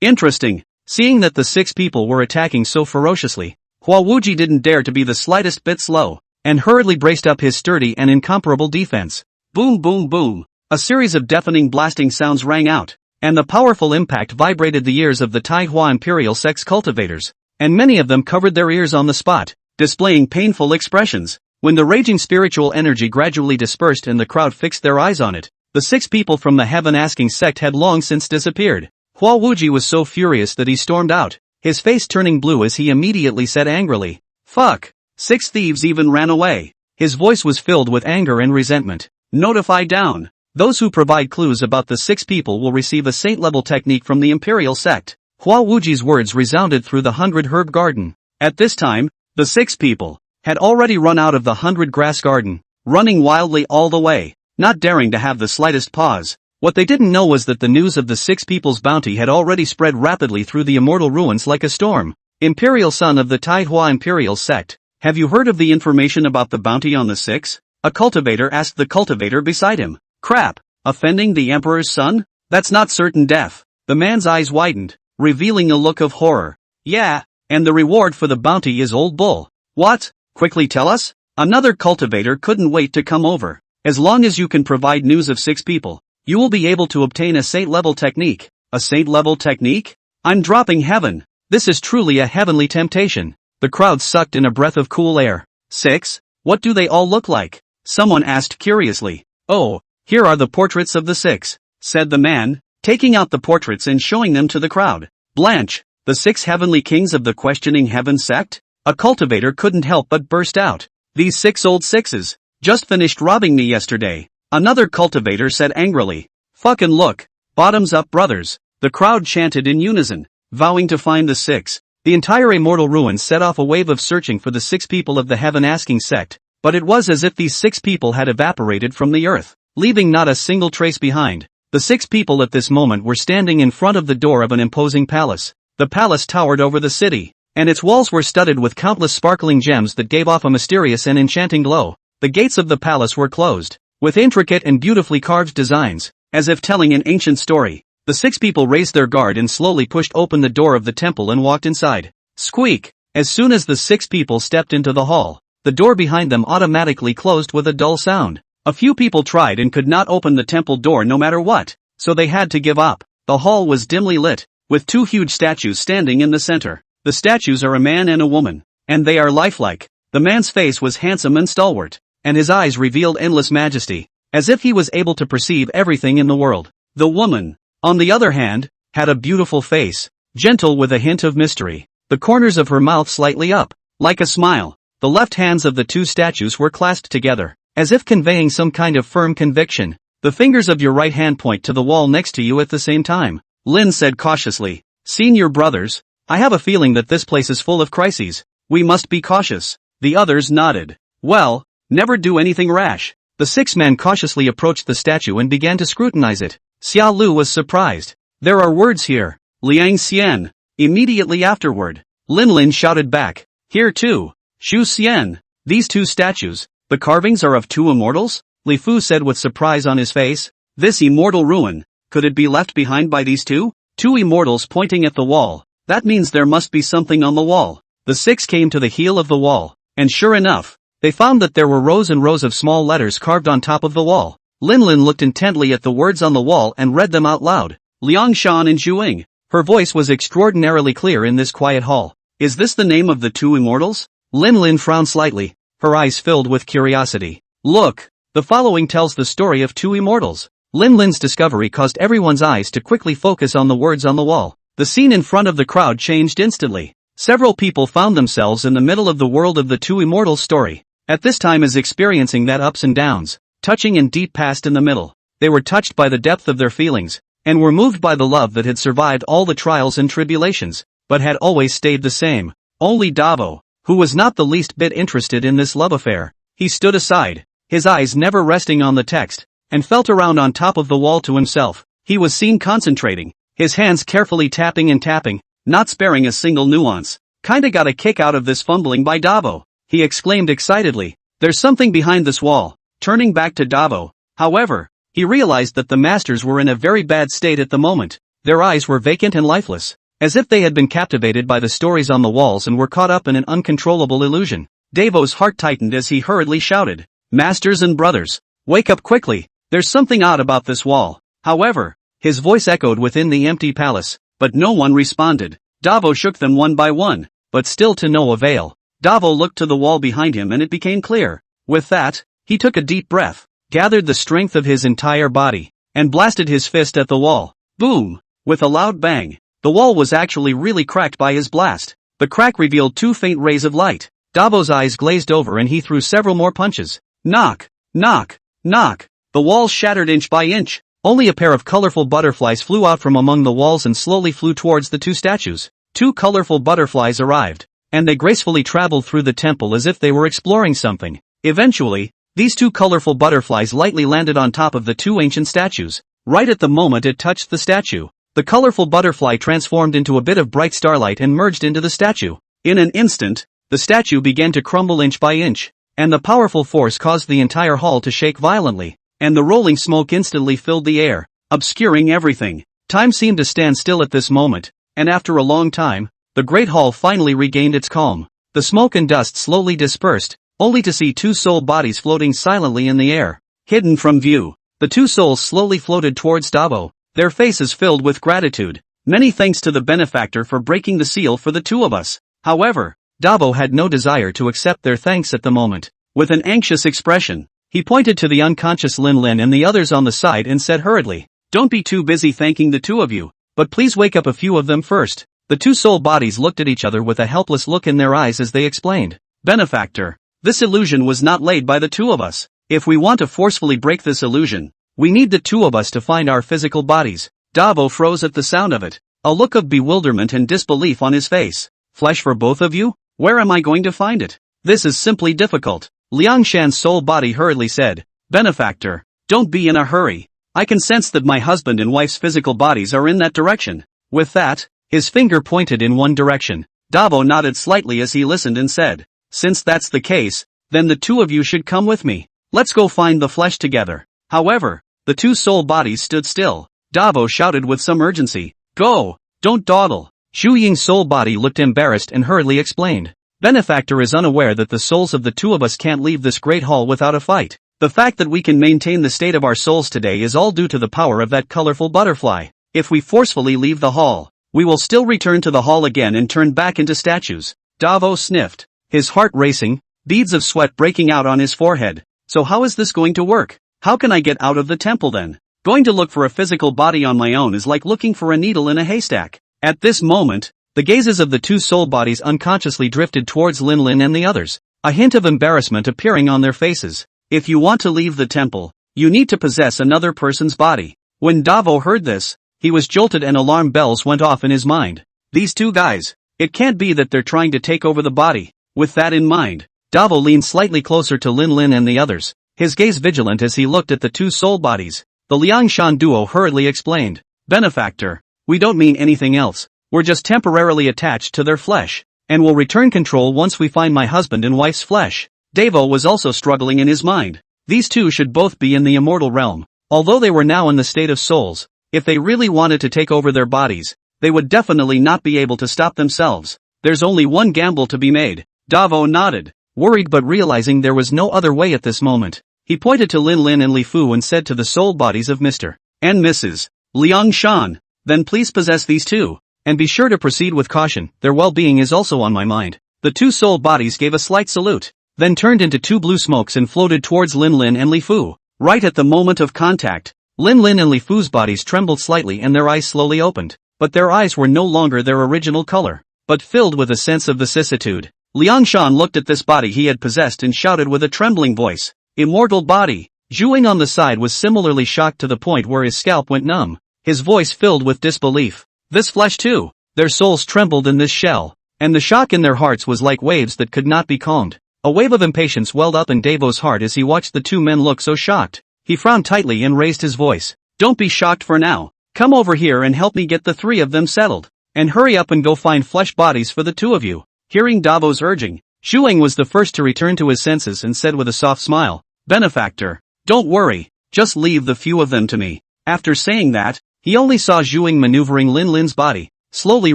Interesting. Seeing that the 6 people were attacking so ferociously, Hua Wuji didn't dare to be the slightest bit slow, and hurriedly braced up his sturdy and incomparable defense. Boom boom boom. A series of deafening blasting sounds rang out, and the powerful impact vibrated the ears of the Manhwa Imperial Sect's cultivators, and many of them covered their ears on the spot, displaying painful expressions. When the raging spiritual energy gradually dispersed and the crowd fixed their eyes on it, the 6 people from the Heaven-asking sect had long since disappeared. Hua Wuji was so furious that he stormed out, his face turning blue as he immediately said angrily, "Fuck! 6 thieves even ran away." His voice was filled with anger and resentment. Notify down. Those who provide clues about the 6 people will receive a saint-level technique from the Imperial Sect. Hua Wuji's words resounded through the 100-herb garden. At this time, the 6 people had already run out of the 100-grass garden, running wildly all the way, not daring to have the slightest pause. What they didn't know was that the news of the 6 people's bounty had already spread rapidly through the immortal ruins like a storm. Imperial son of the Taihua Imperial Sect, have you heard of the information about the bounty on the 6? A cultivator asked the cultivator beside him. Crap, offending the Emperor's son? That's not certain death. The man's eyes widened, revealing a look of horror. Yeah, and the reward for the bounty is old bull. What? Quickly tell us? Another cultivator couldn't wait to come over. As long as you can provide news of 6 people, you will be able to obtain a saint-level technique. A saint-level technique? I'm dropping heaven. This is truly a heavenly temptation. The crowd sucked in a breath of cool air. 6? What do they all look like? Someone asked curiously. Oh, here are the portraits of the 6, said the man, taking out the portraits and showing them to the crowd. Blanche, the 6 heavenly kings of the questioning heaven sect? A cultivator couldn't help but burst out. These 6 old 6s, just finished robbing me yesterday. Another cultivator said angrily. Fucking look, bottoms up brothers. The crowd chanted in unison, vowing to find the 6. The entire immortal ruins set off a wave of searching for the 6 people of the heaven asking sect, but it was as if these 6 people had evaporated from the earth, leaving not a single trace behind. The 6 people at this moment were standing in front of the door of an imposing palace. The palace towered over the city, and its walls were studded with countless sparkling gems that gave off a mysterious and enchanting glow. The gates of the palace were closed, with intricate and beautifully carved designs, as if telling an ancient story. The 6 people raised their guard and slowly pushed open the door of the temple and walked inside. Squeak! As soon as the 6 people stepped into the hall, the door behind them automatically closed with a dull sound. A few people tried and could not open the temple door no matter what, so they had to give up. The hall was dimly lit, with 2 huge statues standing in the center. The statues are a man and a woman, and they are lifelike. The man's face was handsome and stalwart, and his eyes revealed endless majesty, as if he was able to perceive everything in the world. The woman, on the other hand, had a beautiful face, gentle with a hint of mystery, the corners of her mouth slightly up, like a smile. The left hands of the 2 statues were clasped together, as if conveying some kind of firm conviction. The fingers of your right hand point to the wall next to you at the same time. Lin said cautiously, Senior brothers, I have a feeling that this place is full of crises. We must be cautious. The others nodded. Well, never do anything rash. The 6 men cautiously approached the statue and began to scrutinize it. Xia Lu was surprised. There are words here. Liang Xian. Immediately afterward, Lin Lin shouted back. Here too. Shu Xian. These 2 statues. The carvings are of 2 immortals? Li Fu said with surprise on his face. This immortal ruin, could it be left behind by these 2? 2 immortals pointing at the wall. That means there must be something on the wall. The 6 came to the heel of the wall, and sure enough, they found that there were rows and rows of small letters carved on top of the wall. Lin Lin looked intently at the words on the wall and read them out loud. Liang Shan and Zhuing. Her voice was extraordinarily clear in this quiet hall. Is this the name of the 2 immortals? Lin Lin frowned slightly, her eyes filled with curiosity. Look, the following tells the story of 2 immortals. Lin Lin's discovery caused everyone's eyes to quickly focus on the words on the wall. The scene in front of the crowd changed instantly. Several people found themselves in the middle of the world of the 2 immortals story. At this time is experiencing that ups and downs, touching and deep past in the middle. They were touched by the depth of their feelings, and were moved by the love that had survived all the trials and tribulations, but had always stayed the same. Only Davo, who was not the least bit interested in this love affair. He stood aside, his eyes never resting on the text, and felt around on top of the wall to himself. He was seen concentrating, his hands carefully tapping and tapping, not sparing a single nuance. Kinda got a kick out of this fumbling by Davo, he exclaimed excitedly. There's something behind this wall. Turning back to Davo, however, he realized that the masters were in a very bad state at the moment. Their eyes were vacant and lifeless, as if they had been captivated by the stories on the walls and were caught up in an uncontrollable illusion. Davo's heart tightened as he hurriedly shouted, Masters and brothers, wake up quickly, there's something odd about this wall. However, his voice echoed within the empty palace, but no one responded. Davo shook them one by one, but still to no avail. Davo looked to the wall behind him and it became clear. With that, he took a deep breath, gathered the strength of his entire body, and blasted his fist at the wall. Boom! With a loud bang, the wall was actually really cracked by his blast. The crack revealed 2 faint rays of light. Davo's eyes glazed over and he threw several more punches. Knock! Knock! Knock! The walls shattered inch by inch. Only a pair of colorful butterflies flew out from among the walls and slowly flew towards the two statues. Two colorful butterflies arrived, and they gracefully traveled through the temple as if they were exploring something. Eventually, these two colorful butterflies lightly landed on top of the two ancient statues. Right at the moment it touched the statue, the colorful butterfly transformed into a bit of bright starlight and merged into the statue. In an instant, the statue began to crumble inch by inch, and the powerful force caused the entire hall to shake violently, and the rolling smoke instantly filled the air, obscuring everything. Time seemed to stand still at this moment, and after a long time, the great hall finally regained its calm. The smoke and dust slowly dispersed, only to see two soul bodies floating silently in the air. Hidden from view, the two souls slowly floated towards Davo, their faces filled with gratitude. Many thanks to the benefactor for breaking the seal for the two of us. However, Davo had no desire to accept their thanks at the moment. With an anxious expression, he pointed to the unconscious Lin Lin and the others on the side and said hurriedly, "Don't be too busy thanking the two of you, but please wake up a few of them first." The two soul bodies looked at each other with a helpless look in their eyes as they explained, "Benefactor, this illusion was not laid by the two of us. If we want to forcefully break this illusion, we need the two of us to find our physical bodies." Davo froze at the sound of it, a look of bewilderment and disbelief on his face. "Flesh for both of you? Where am I going to find it? This is simply difficult." Liang Shan's soul body hurriedly said, "Benefactor, don't be in a hurry. I can sense that my husband and wife's physical bodies are in that direction." With that, his finger pointed in one direction. Davo nodded slightly as he listened and said, "Since that's the case, then the two of you should come with me. Let's go find the flesh together." However, the two soul bodies stood still. Davo shouted with some urgency, "Go! Don't dawdle." Zhu Ying's soul body looked embarrassed and hurriedly explained, "Benefactor is unaware that the souls of the two of us can't leave this great hall without a fight. The fact that we can maintain the state of our souls today is all due to the power of that colorful butterfly. If we forcefully leave the hall, we will still return to the hall again and turn back into statues." Davo sniffed, his heart racing, beads of sweat breaking out on his forehead. "So how is this going to work? How can I get out of the temple then? Going to look for a physical body on my own is like looking for a needle in a haystack." At this moment, the gazes of the two soul bodies unconsciously drifted towards Lin Lin and the others, a hint of embarrassment appearing on their faces. "If you want to leave the temple, you need to possess another person's body." When Davo heard this, he was jolted and alarm bells went off in his mind. These two guys, it can't be that they're trying to take over the body. With that in mind, Davo leaned slightly closer to Lin Lin and the others, his gaze vigilant as he looked at the two soul bodies. The Liang Shan duo hurriedly explained, "Benefactor, we don't mean anything else. We're just temporarily attached to their flesh, and will return control once we find my husband and wife's flesh." Davo was also struggling in his mind. These two should both be in the immortal realm. Although they were now in the state of souls, if they really wanted to take over their bodies, they would definitely not be able to stop themselves. There's only one gamble to be made. Davo nodded, worried but realizing there was no other way at this moment. He pointed to Lin Lin and Li Fu and said to the soul bodies of Mr. and Mrs. Liang Shan, "Then please possess these two, and be sure to proceed with caution, their well-being is also on my mind." The two soul bodies gave a slight salute, then turned into two blue smokes and floated towards Lin Lin and Li Fu. Right at the moment of contact, Lin Lin and Li Fu's bodies trembled slightly and their eyes slowly opened, but their eyes were no longer their original color, but filled with a sense of vicissitude. Liang Shan looked at this body he had possessed and shouted with a trembling voice, "Immortal body!" Zhu Ying on the side was similarly shocked to the point where his scalp went numb, his voice filled with disbelief. This flesh too! Their souls trembled in this shell, and the shock in their hearts was like waves that could not be calmed. A wave of impatience welled up in Davo's heart as he watched the two men look so shocked. He frowned tightly and raised his voice, "Don't be shocked for now. Come over here and help me get the three of them settled. And hurry up and go find flesh bodies for the two of you." Hearing Davo's urging, Zhu Ying was the first to return to his senses and said with a soft smile, "Benefactor, don't worry, just leave the few of them to me." After saying that, he only saw Zhu Ying maneuvering Lin Lin's body, slowly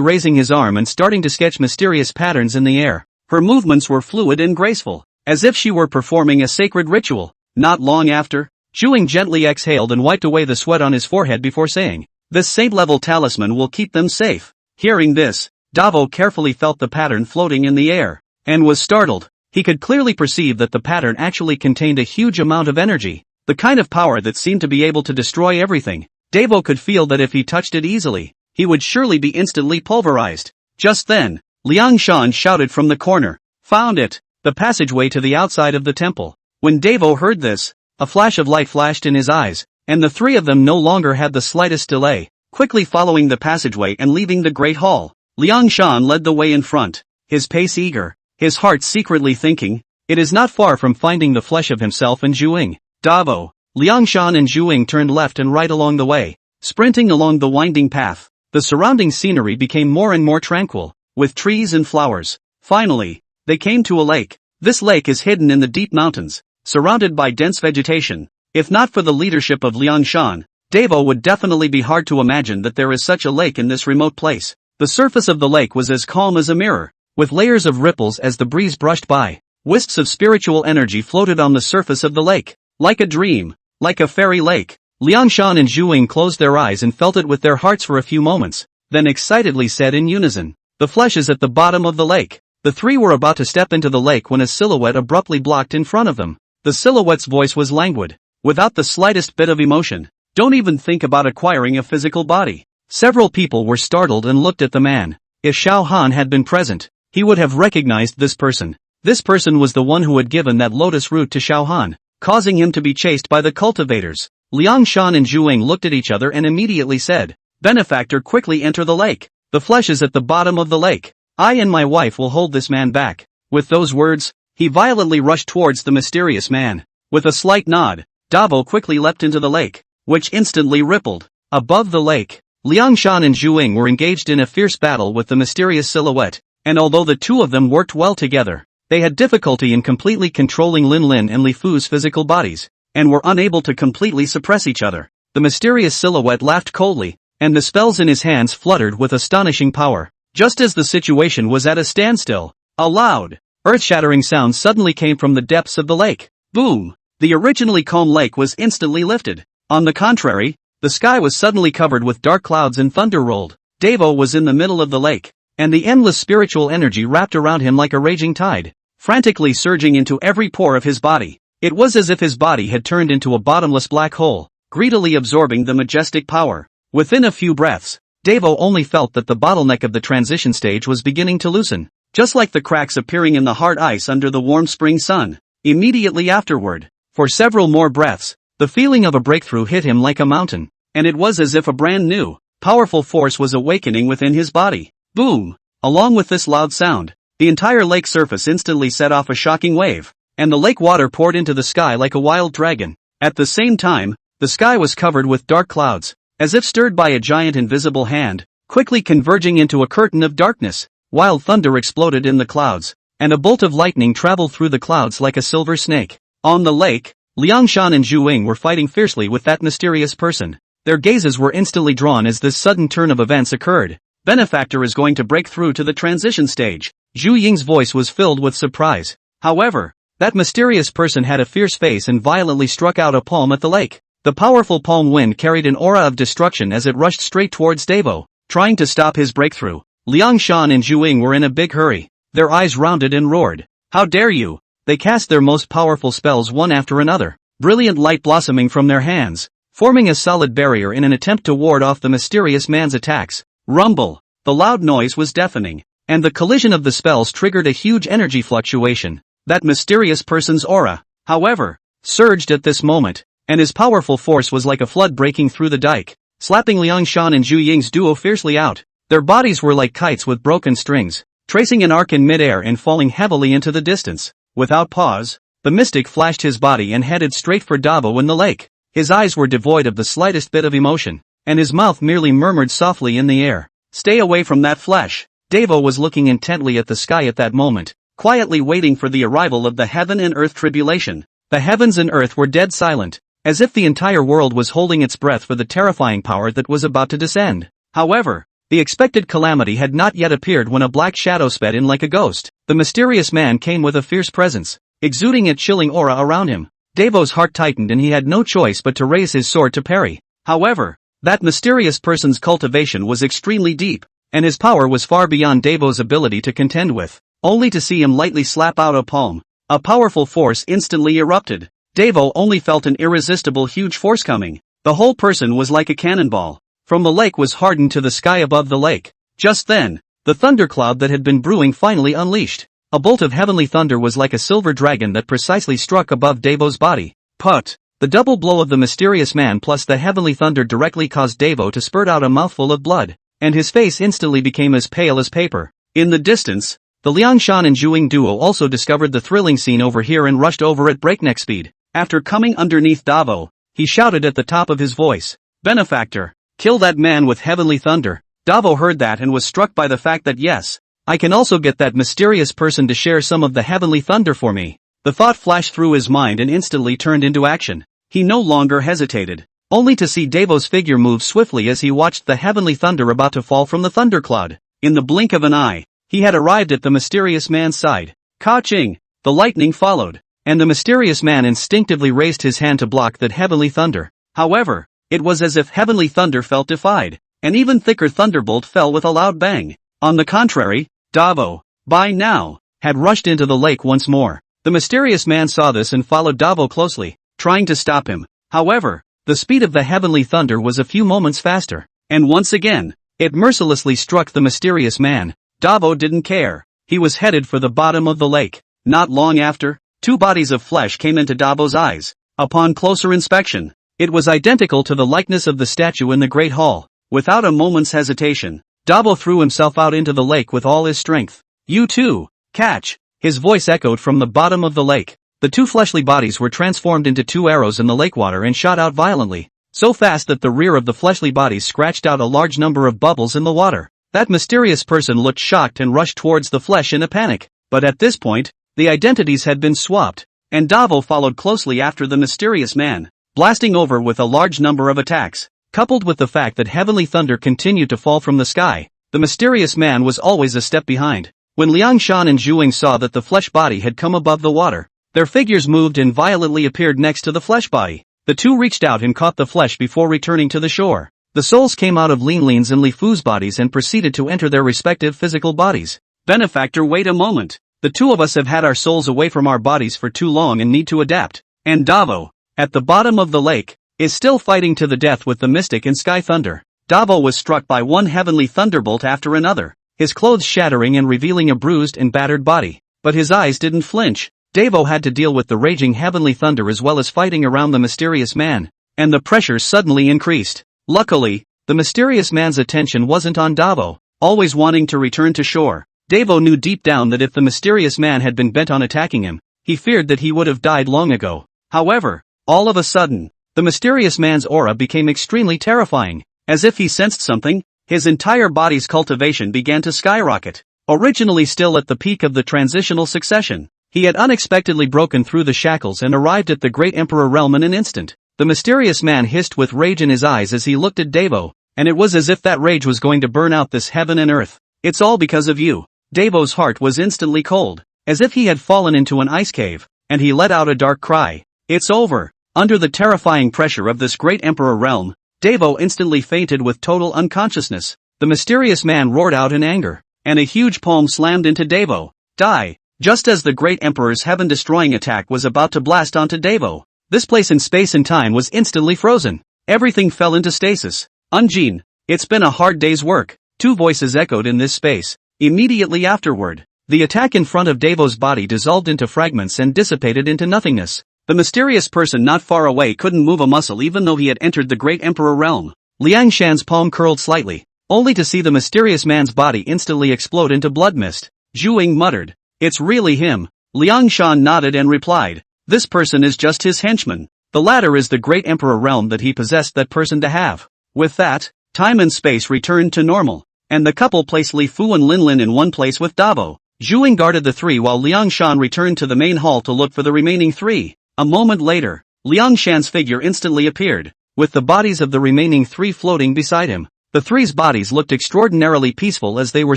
raising his arm and starting to sketch mysterious patterns in the air. Her movements were fluid and graceful, as if she were performing a sacred ritual. Not long after, Zhu Ying gently exhaled and wiped away the sweat on his forehead before saying, "This saint-level talisman will keep them safe." Hearing this, Davo carefully felt the pattern floating in the air, and was startled. He could clearly perceive that the pattern actually contained a huge amount of energy, the kind of power that seemed to be able to destroy everything. Davo could feel that if he touched it easily, he would surely be instantly pulverized. Just then, Liang Shan shouted from the corner, "Found it! The passageway to the outside of the temple." When Davo heard this, a flash of light flashed in his eyes, and the three of them no longer had the slightest delay, quickly following the passageway and leaving the great hall. Liang Shan led the way in front, his pace eager, his heart secretly thinking, it is not far from finding the flesh of himself and Zhuing. Davo. Liang Shan and Zhuing turned left and right along the way, sprinting along the winding path. The surrounding scenery became more and more tranquil, with trees and flowers. Finally, they came to a lake. This lake is hidden in the deep mountains, surrounded by dense vegetation. If not for the leadership of Liang Shan, Davo would definitely be hard to imagine that there is such a lake in this remote place. The surface of the lake was as calm as a mirror, with layers of ripples as the breeze brushed by. Wisps of spiritual energy floated on the surface of the lake, like a dream, like a fairy lake. Liang Shan and Zhuing closed their eyes and felt it with their hearts for a few moments, then excitedly said in unison, "The flesh is at the bottom of the lake." The three were about to step into the lake when a silhouette abruptly blocked in front of them. The silhouette's voice was languid, without the slightest bit of emotion. "Don't even think about acquiring a physical body." Several people were startled and looked at the man. If Xiao Han had been present, he would have recognized this person. This person was the one who had given that lotus root to Xiao Han, causing him to be chased by the cultivators. Liang Shan and Zhuing looked at each other and immediately said, "Benefactor, quickly enter the lake. The flesh is at the bottom of the lake. I and my wife will hold this man back." With those words, he violently rushed towards the mysterious man. With a slight nod, Davo quickly leapt into the lake, which instantly rippled. Above the lake, Liang Shan and Zhuing were engaged in a fierce battle with the mysterious silhouette, and although the two of them worked well together, they had difficulty in completely controlling Lin Lin and Li Fu's physical bodies, and were unable to completely suppress each other. The mysterious silhouette laughed coldly, and the spells in his hands fluttered with astonishing power. Just as the situation was at a standstill, a loud, earth-shattering sound suddenly came from the depths of the lake. Boom! The originally calm lake was instantly lifted. On the contrary, the sky was suddenly covered with dark clouds and thunder rolled. Davo was in the middle of the lake, and the endless spiritual energy wrapped around him like a raging tide, frantically surging into every pore of his body. It was as if his body had turned into a bottomless black hole, greedily absorbing the majestic power. Within a few breaths, Davo only felt that the bottleneck of the transition stage was beginning to loosen, just like the cracks appearing in the hard ice under the warm spring sun. Immediately afterward, for several more breaths, the feeling of a breakthrough hit him like a mountain, and it was as if a brand new, powerful force was awakening within his body. Boom! Along with this loud sound, the entire lake surface instantly set off a shocking wave, and the lake water poured into the sky like a wild dragon. At the same time, the sky was covered with dark clouds, as if stirred by a giant invisible hand, quickly converging into a curtain of darkness. Wild thunder exploded in the clouds, and a bolt of lightning traveled through the clouds like a silver snake. On the lake, Liang Shan and Zhuing were fighting fiercely with that mysterious person. Their gazes were instantly drawn as this sudden turn of events occurred. Benefactor is going to break through to the transition stage. Zhu Ying's voice was filled with surprise. However, that mysterious person had a fierce face and violently struck out a palm at the lake. The powerful palm wind carried an aura of destruction as it rushed straight towards Davo, trying to stop his breakthrough. Liang Shan and Zhuing were in a big hurry. Their eyes rounded and roared. "How dare you!" They cast their most powerful spells one after another, brilliant light blossoming from their hands, forming a solid barrier in an attempt to ward off the mysterious man's attacks. Rumble! The loud noise was deafening, and the collision of the spells triggered a huge energy fluctuation. That mysterious person's aura, however, surged at this moment, and his powerful force was like a flood breaking through the dike, slapping Liang Shan and Zhu Ying's duo fiercely out. Their bodies were like kites with broken strings, tracing an arc in midair and falling heavily into the distance. Without pause, the mystic flashed his body and headed straight for Davo in the lake. His eyes were devoid of the slightest bit of emotion, and his mouth merely murmured softly in the air, "Stay away from that flesh." Davo was looking intently at the sky at that moment, quietly waiting for the arrival of the heaven and earth tribulation. The heavens and earth were dead silent, as if the entire world was holding its breath for the terrifying power that was about to descend. However, the expected calamity had not yet appeared when a black shadow sped in like a ghost. The mysterious man came with a fierce presence, exuding a chilling aura around him. Davo's heart tightened and he had no choice but to raise his sword to parry. However, that mysterious person's cultivation was extremely deep, and his power was far beyond Davo's ability to contend with. Only to see him lightly slap out a palm, a powerful force instantly erupted. Davo only felt an irresistible huge force coming. The whole person was like a cannonball. From the lake was hardened to the sky above the lake. Just then, the thundercloud that had been brewing finally unleashed. A bolt of heavenly thunder was like a silver dragon that precisely struck above Davo's body. Put! The double blow of the mysterious man plus the heavenly thunder directly caused Devo to spurt out a mouthful of blood, and his face instantly became as pale as paper. In the distance, the Liangshan and Zhuing duo also discovered the thrilling scene over here and rushed over at breakneck speed. After coming underneath Davo, he shouted at the top of his voice, "Benefactor, kill that man with heavenly thunder." Davo heard that and was struck by the fact that yes, I can also get that mysterious person to share some of the heavenly thunder for me. The thought flashed through his mind and instantly turned into action. He no longer hesitated, only to see Davo's figure move swiftly as he watched the heavenly thunder about to fall from the thundercloud. In the blink of an eye, he had arrived at the mysterious man's side. Ka-ching! The lightning followed, and the mysterious man instinctively raised his hand to block that heavenly thunder. However, it was as if heavenly thunder felt defied. An even thicker thunderbolt fell with a loud bang. On the contrary, Davo, by now, had rushed into the lake once more. The mysterious man saw this and followed Davo closely, trying to stop him. However, the speed of the heavenly thunder was a few moments faster, and once again, it mercilessly struck the mysterious man. Davo didn't care. He was headed for the bottom of the lake. Not long after, two bodies of flesh came into Davo's eyes. Upon closer inspection, it was identical to the likeness of the statue in the Great Hall. Without a moment's hesitation, Davo threw himself out into the lake with all his strength. "You too, catch!" His voice echoed from the bottom of the lake. The two fleshly bodies were transformed into two arrows in the lake water and shot out violently, so fast that the rear of the fleshly bodies scratched out a large number of bubbles in the water. That mysterious person looked shocked and rushed towards the flesh in a panic. But at this point, the identities had been swapped, and Davo followed closely after the mysterious man, blasting over with a large number of attacks. Coupled with the fact that heavenly thunder continued to fall from the sky, the mysterious man was always a step behind. When Liangshan and Zhuing saw that the flesh body had come above the water, their figures moved and violently appeared next to the flesh body. The two reached out and caught the flesh before returning to the shore. The souls came out of Linlin's and Li Fu's bodies and proceeded to enter their respective physical bodies. "Benefactor, wait a moment. The two of us have had our souls away from our bodies for too long and need to adapt." And Davo, at the bottom of the lake, is still fighting to the death with the mystic and sky thunder. Davo was struck by one heavenly thunderbolt after another, his clothes shattering and revealing a bruised and battered body. But his eyes didn't flinch. Davo had to deal with the raging heavenly thunder as well as fighting around the mysterious man, and the pressure suddenly increased. Luckily, the mysterious man's attention wasn't on Davo, always wanting to return to shore. Davo knew deep down that if the mysterious man had been bent on attacking him, he feared that he would have died long ago. However, all of a sudden, the mysterious man's aura became extremely terrifying. As if he sensed something, his entire body's cultivation began to skyrocket. Originally still at the peak of the transitional succession, he had unexpectedly broken through the shackles and arrived at the great emperor realm in an instant. The mysterious man hissed with rage in his eyes as he looked at Davo, and it was as if that rage was going to burn out this heaven and earth. "It's all because of you." Davo's heart was instantly cold, as if he had fallen into an ice cave, and he let out a dark cry. "It's over." Under the terrifying pressure of this great emperor realm, Davo instantly fainted with total unconsciousness. The mysterious man roared out in anger, and a huge palm slammed into Davo. "Die!" Just as the great emperor's heaven-destroying attack was about to blast onto Davo, this place in space and time was instantly frozen. Everything fell into stasis. "Unjin, it's been a hard day's work," two voices echoed in this space. Immediately afterward, the attack in front of Davo's body dissolved into fragments and dissipated into nothingness. The mysterious person not far away couldn't move a muscle even though he had entered the great emperor realm. Liangshan's palm curled slightly, only to see the mysterious man's body instantly explode into blood mist. Zhuing muttered, "It's really him." Liangshan nodded and replied, "This person is just his henchman. The latter is the great emperor realm that he possessed that person to have." With that, time and space returned to normal, and the couple placed Li Fu and Linlin in one place with Davo. Zhuing guarded the three while Liangshan returned to the main hall to look for the remaining three. A moment later, Liangshan's figure instantly appeared, with the bodies of the remaining three floating beside him. The three's bodies looked extraordinarily peaceful as they were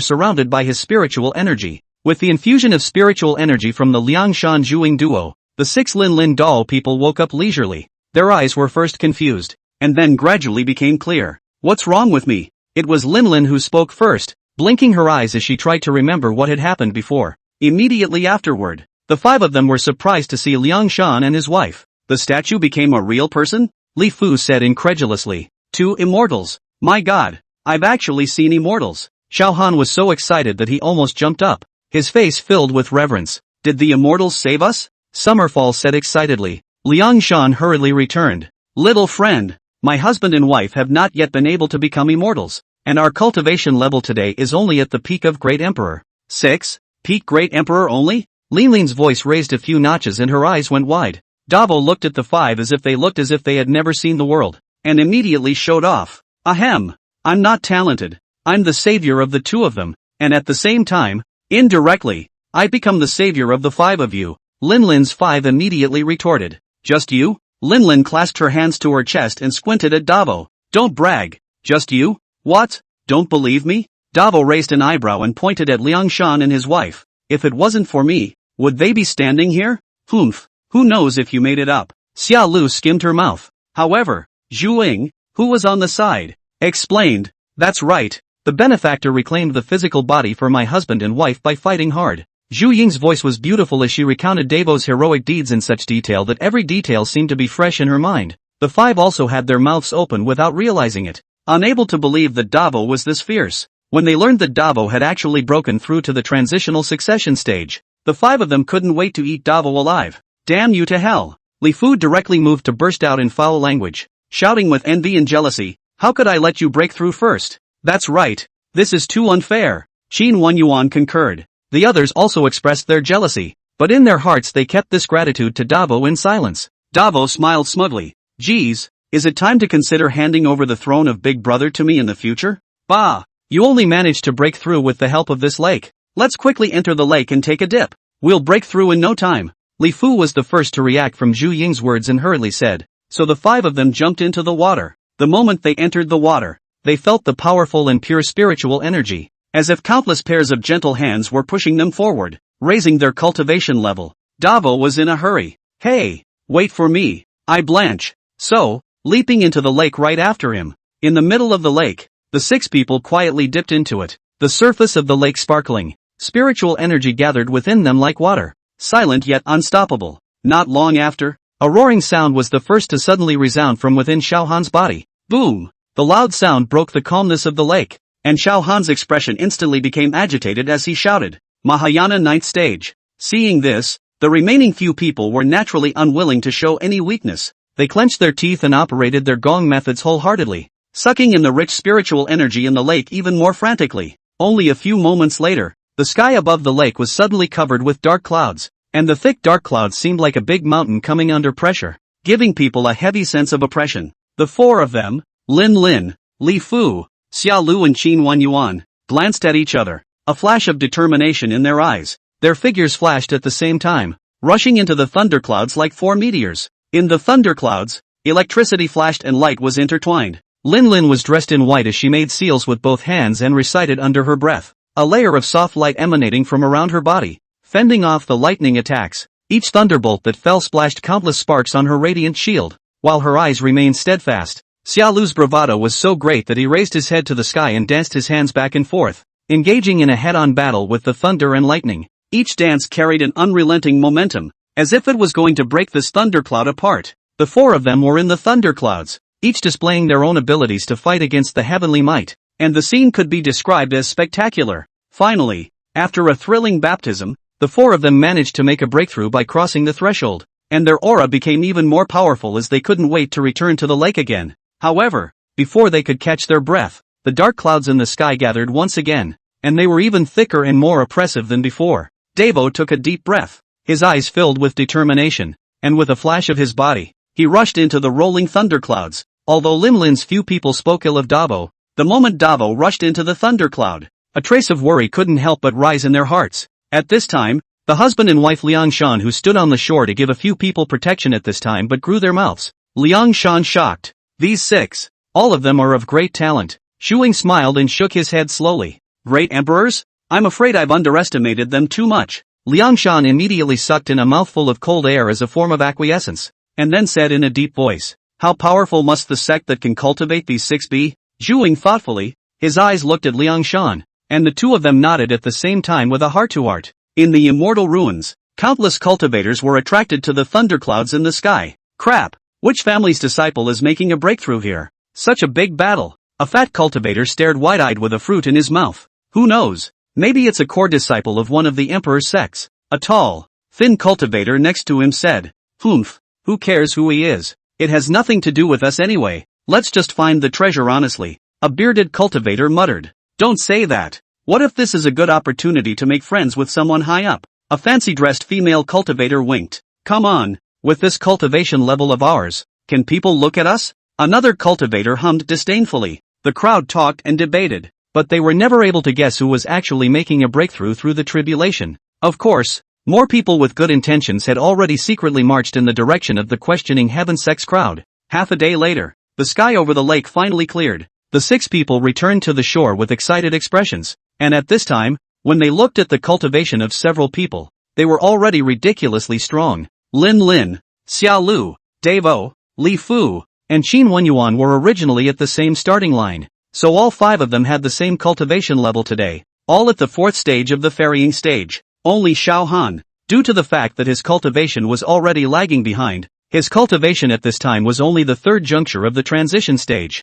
surrounded by his spiritual energy. With the infusion of spiritual energy from the Liangshan Zhuing duo, the six Linlin doll people woke up leisurely. Their eyes were first confused, and then gradually became clear. "What's wrong with me?" It was Linlin who spoke first, blinking her eyes as she tried to remember what had happened before. Immediately afterward, the five of them were surprised to see Liangshan and his wife. "The statue became a real person?" Li Fu said incredulously. "Two immortals. My god, I've actually seen immortals." Xiao Han was so excited that he almost jumped up, his face filled with reverence. "Did the immortals save us?" Summerfall said excitedly. Liangshan hurriedly returned. Little friend, my husband and wife have not yet been able to become immortals, and our cultivation level today is only at the peak of Great Emperor. 6. Peak Great Emperor only? Linlin's voice raised a few notches and her eyes went wide. Davo looked at the five as if they had never seen the world, and immediately showed off. Ahem. I'm not talented. I'm the savior of the two of them, and at the same time, indirectly, I become the savior of the five of you. Linlin's five immediately retorted. Just you? Linlin clasped her hands to her chest and squinted at Davo. Don't brag. Just you? What? Don't believe me? Davo raised an eyebrow and pointed at Liangshan and his wife. If it wasn't for me, would they be standing here? Humph. Who knows if you made it up? Xia Lu skimmed her mouth. However, Zhu Ying, who was on the side, explained. That's right. The benefactor reclaimed the physical body for my husband and wife by fighting hard. Zhu Ying's voice was beautiful as she recounted Davo's heroic deeds in such detail that every detail seemed to be fresh in her mind. The five also had their mouths open without realizing it, unable to believe that Davo was this fierce. When they learned that Davo had actually broken through to the transitional succession stage, the five of them couldn't wait to eat Davo alive. Damn you to hell! Li Fu directly moved to burst out in foul language, shouting with envy and jealousy, how could I let you break through first? That's right. This is too unfair. Qin Wenyuan concurred. The others also expressed their jealousy, but in their hearts they kept this gratitude to Davo in silence. Davo smiled smugly. Geez, is it time to consider handing over the throne of Big Brother to me in the future? Bah! You only managed to break through with the help of this lake. Let's quickly enter the lake and take a dip. We'll break through in no time. Li Fu was the first to react from Zhu Ying's words and hurriedly said. So the five of them jumped into the water. The moment they entered the water, they felt the powerful and pure spiritual energy, as if countless pairs of gentle hands were pushing them forward, raising their cultivation level. Davo was in a hurry. Hey, wait for me. I blanch. So, leaping into the lake right after him. In the middle of the lake, the six people quietly dipped into it, the surface of the lake sparkling. Spiritual energy gathered within them like water, silent yet unstoppable. Not long after, a roaring sound was the first to suddenly resound from within Xiao Han's body. Boom! The loud sound broke the calmness of the lake, and Xiao Han's expression instantly became agitated as he shouted, Mahayana ninth stage. Seeing this, the remaining few people were naturally unwilling to show any weakness. They clenched their teeth and operated their gong methods wholeheartedly, sucking in the rich spiritual energy in the lake even more frantically. Only a few moments later, the sky above the lake was suddenly covered with dark clouds, and the thick dark clouds seemed like a big mountain coming under pressure, giving people a heavy sense of oppression. The four of them, Lin, Li Fu, Xia Lu and Qin Wenyuan, glanced at each other, a flash of determination in their eyes. Their figures flashed at the same time, rushing into the thunderclouds like four meteors. In the thunderclouds, electricity flashed and light was intertwined. Lin was dressed in white as she made seals with both hands and recited under her breath, a layer of soft light emanating from around her body, fending off the lightning attacks. Each thunderbolt that fell splashed countless sparks on her radiant shield, while her eyes remained steadfast. Xia Lu's bravado was so great that he raised his head to the sky and danced his hands back and forth, engaging in a head-on battle with the thunder and lightning. Each dance carried an unrelenting momentum, as if it was going to break this thundercloud apart. The four of them were in the thunderclouds, each displaying their own abilities to fight against the heavenly might, and the scene could be described as spectacular. Finally, after a thrilling baptism, the four of them managed to make a breakthrough by crossing the threshold, and their aura became even more powerful as they couldn't wait to return to the lake again. However, before they could catch their breath, the dark clouds in the sky gathered once again, and they were even thicker and more oppressive than before. Davo took a deep breath, his eyes filled with determination, and with a flash of his body, he rushed into the rolling thunderclouds. Although Linlin's few people spoke ill of Davo, the moment Davo rushed into the thundercloud, a trace of worry couldn't help but rise in their hearts. At this time, the husband and wife Liangshan who stood on the shore to give a few people protection at this time but grew their mouths. Liangshan shocked. These six, all of them are of great talent. Xu Ying smiled and shook his head slowly. Great emperors? I'm afraid I've underestimated them too much. Liangshan immediately sucked in a mouthful of cold air as a form of acquiescence, and then said in a deep voice, how powerful must the sect that can cultivate these six be? Xu Ying thoughtfully, his eyes looked at Liangshan, and the two of them nodded at the same time with a heart-to-heart. In the immortal ruins, countless cultivators were attracted to the thunderclouds in the sky. Crap! Which family's disciple is making a breakthrough here? Such a big battle. A fat cultivator stared wide-eyed with a fruit in his mouth. Who knows? Maybe it's a core disciple of one of the emperor's sects. A tall, thin cultivator next to him said, Humph, Who cares who he is? It has nothing to do with us anyway. Let's just find the treasure honestly. A bearded cultivator muttered. Don't say that. What if this is a good opportunity to make friends with someone high up? A fancy-dressed female cultivator winked. Come on, with this cultivation level of ours, can people look at us? Another cultivator hummed disdainfully. The crowd talked and debated, but they were never able to guess who was actually making a breakthrough through the tribulation. Of course, more people with good intentions had already secretly marched in the direction of the questioning Heaven Sex crowd. Half a day later, the sky over the lake finally cleared. The 6 people returned to the shore with excited expressions, and at this time, when they looked at the cultivation of several people, they were already ridiculously strong. Lin Lin, Xiao Lu, Dave O, Li Fu, and Qin Wenyuan were originally at the same starting line, so all 5 of them had the same cultivation level today, all at the 4th stage of the ferrying stage. Only Xiao Han, due to the fact that his cultivation was already lagging behind, his cultivation at this time was only the 3rd juncture of the transition stage.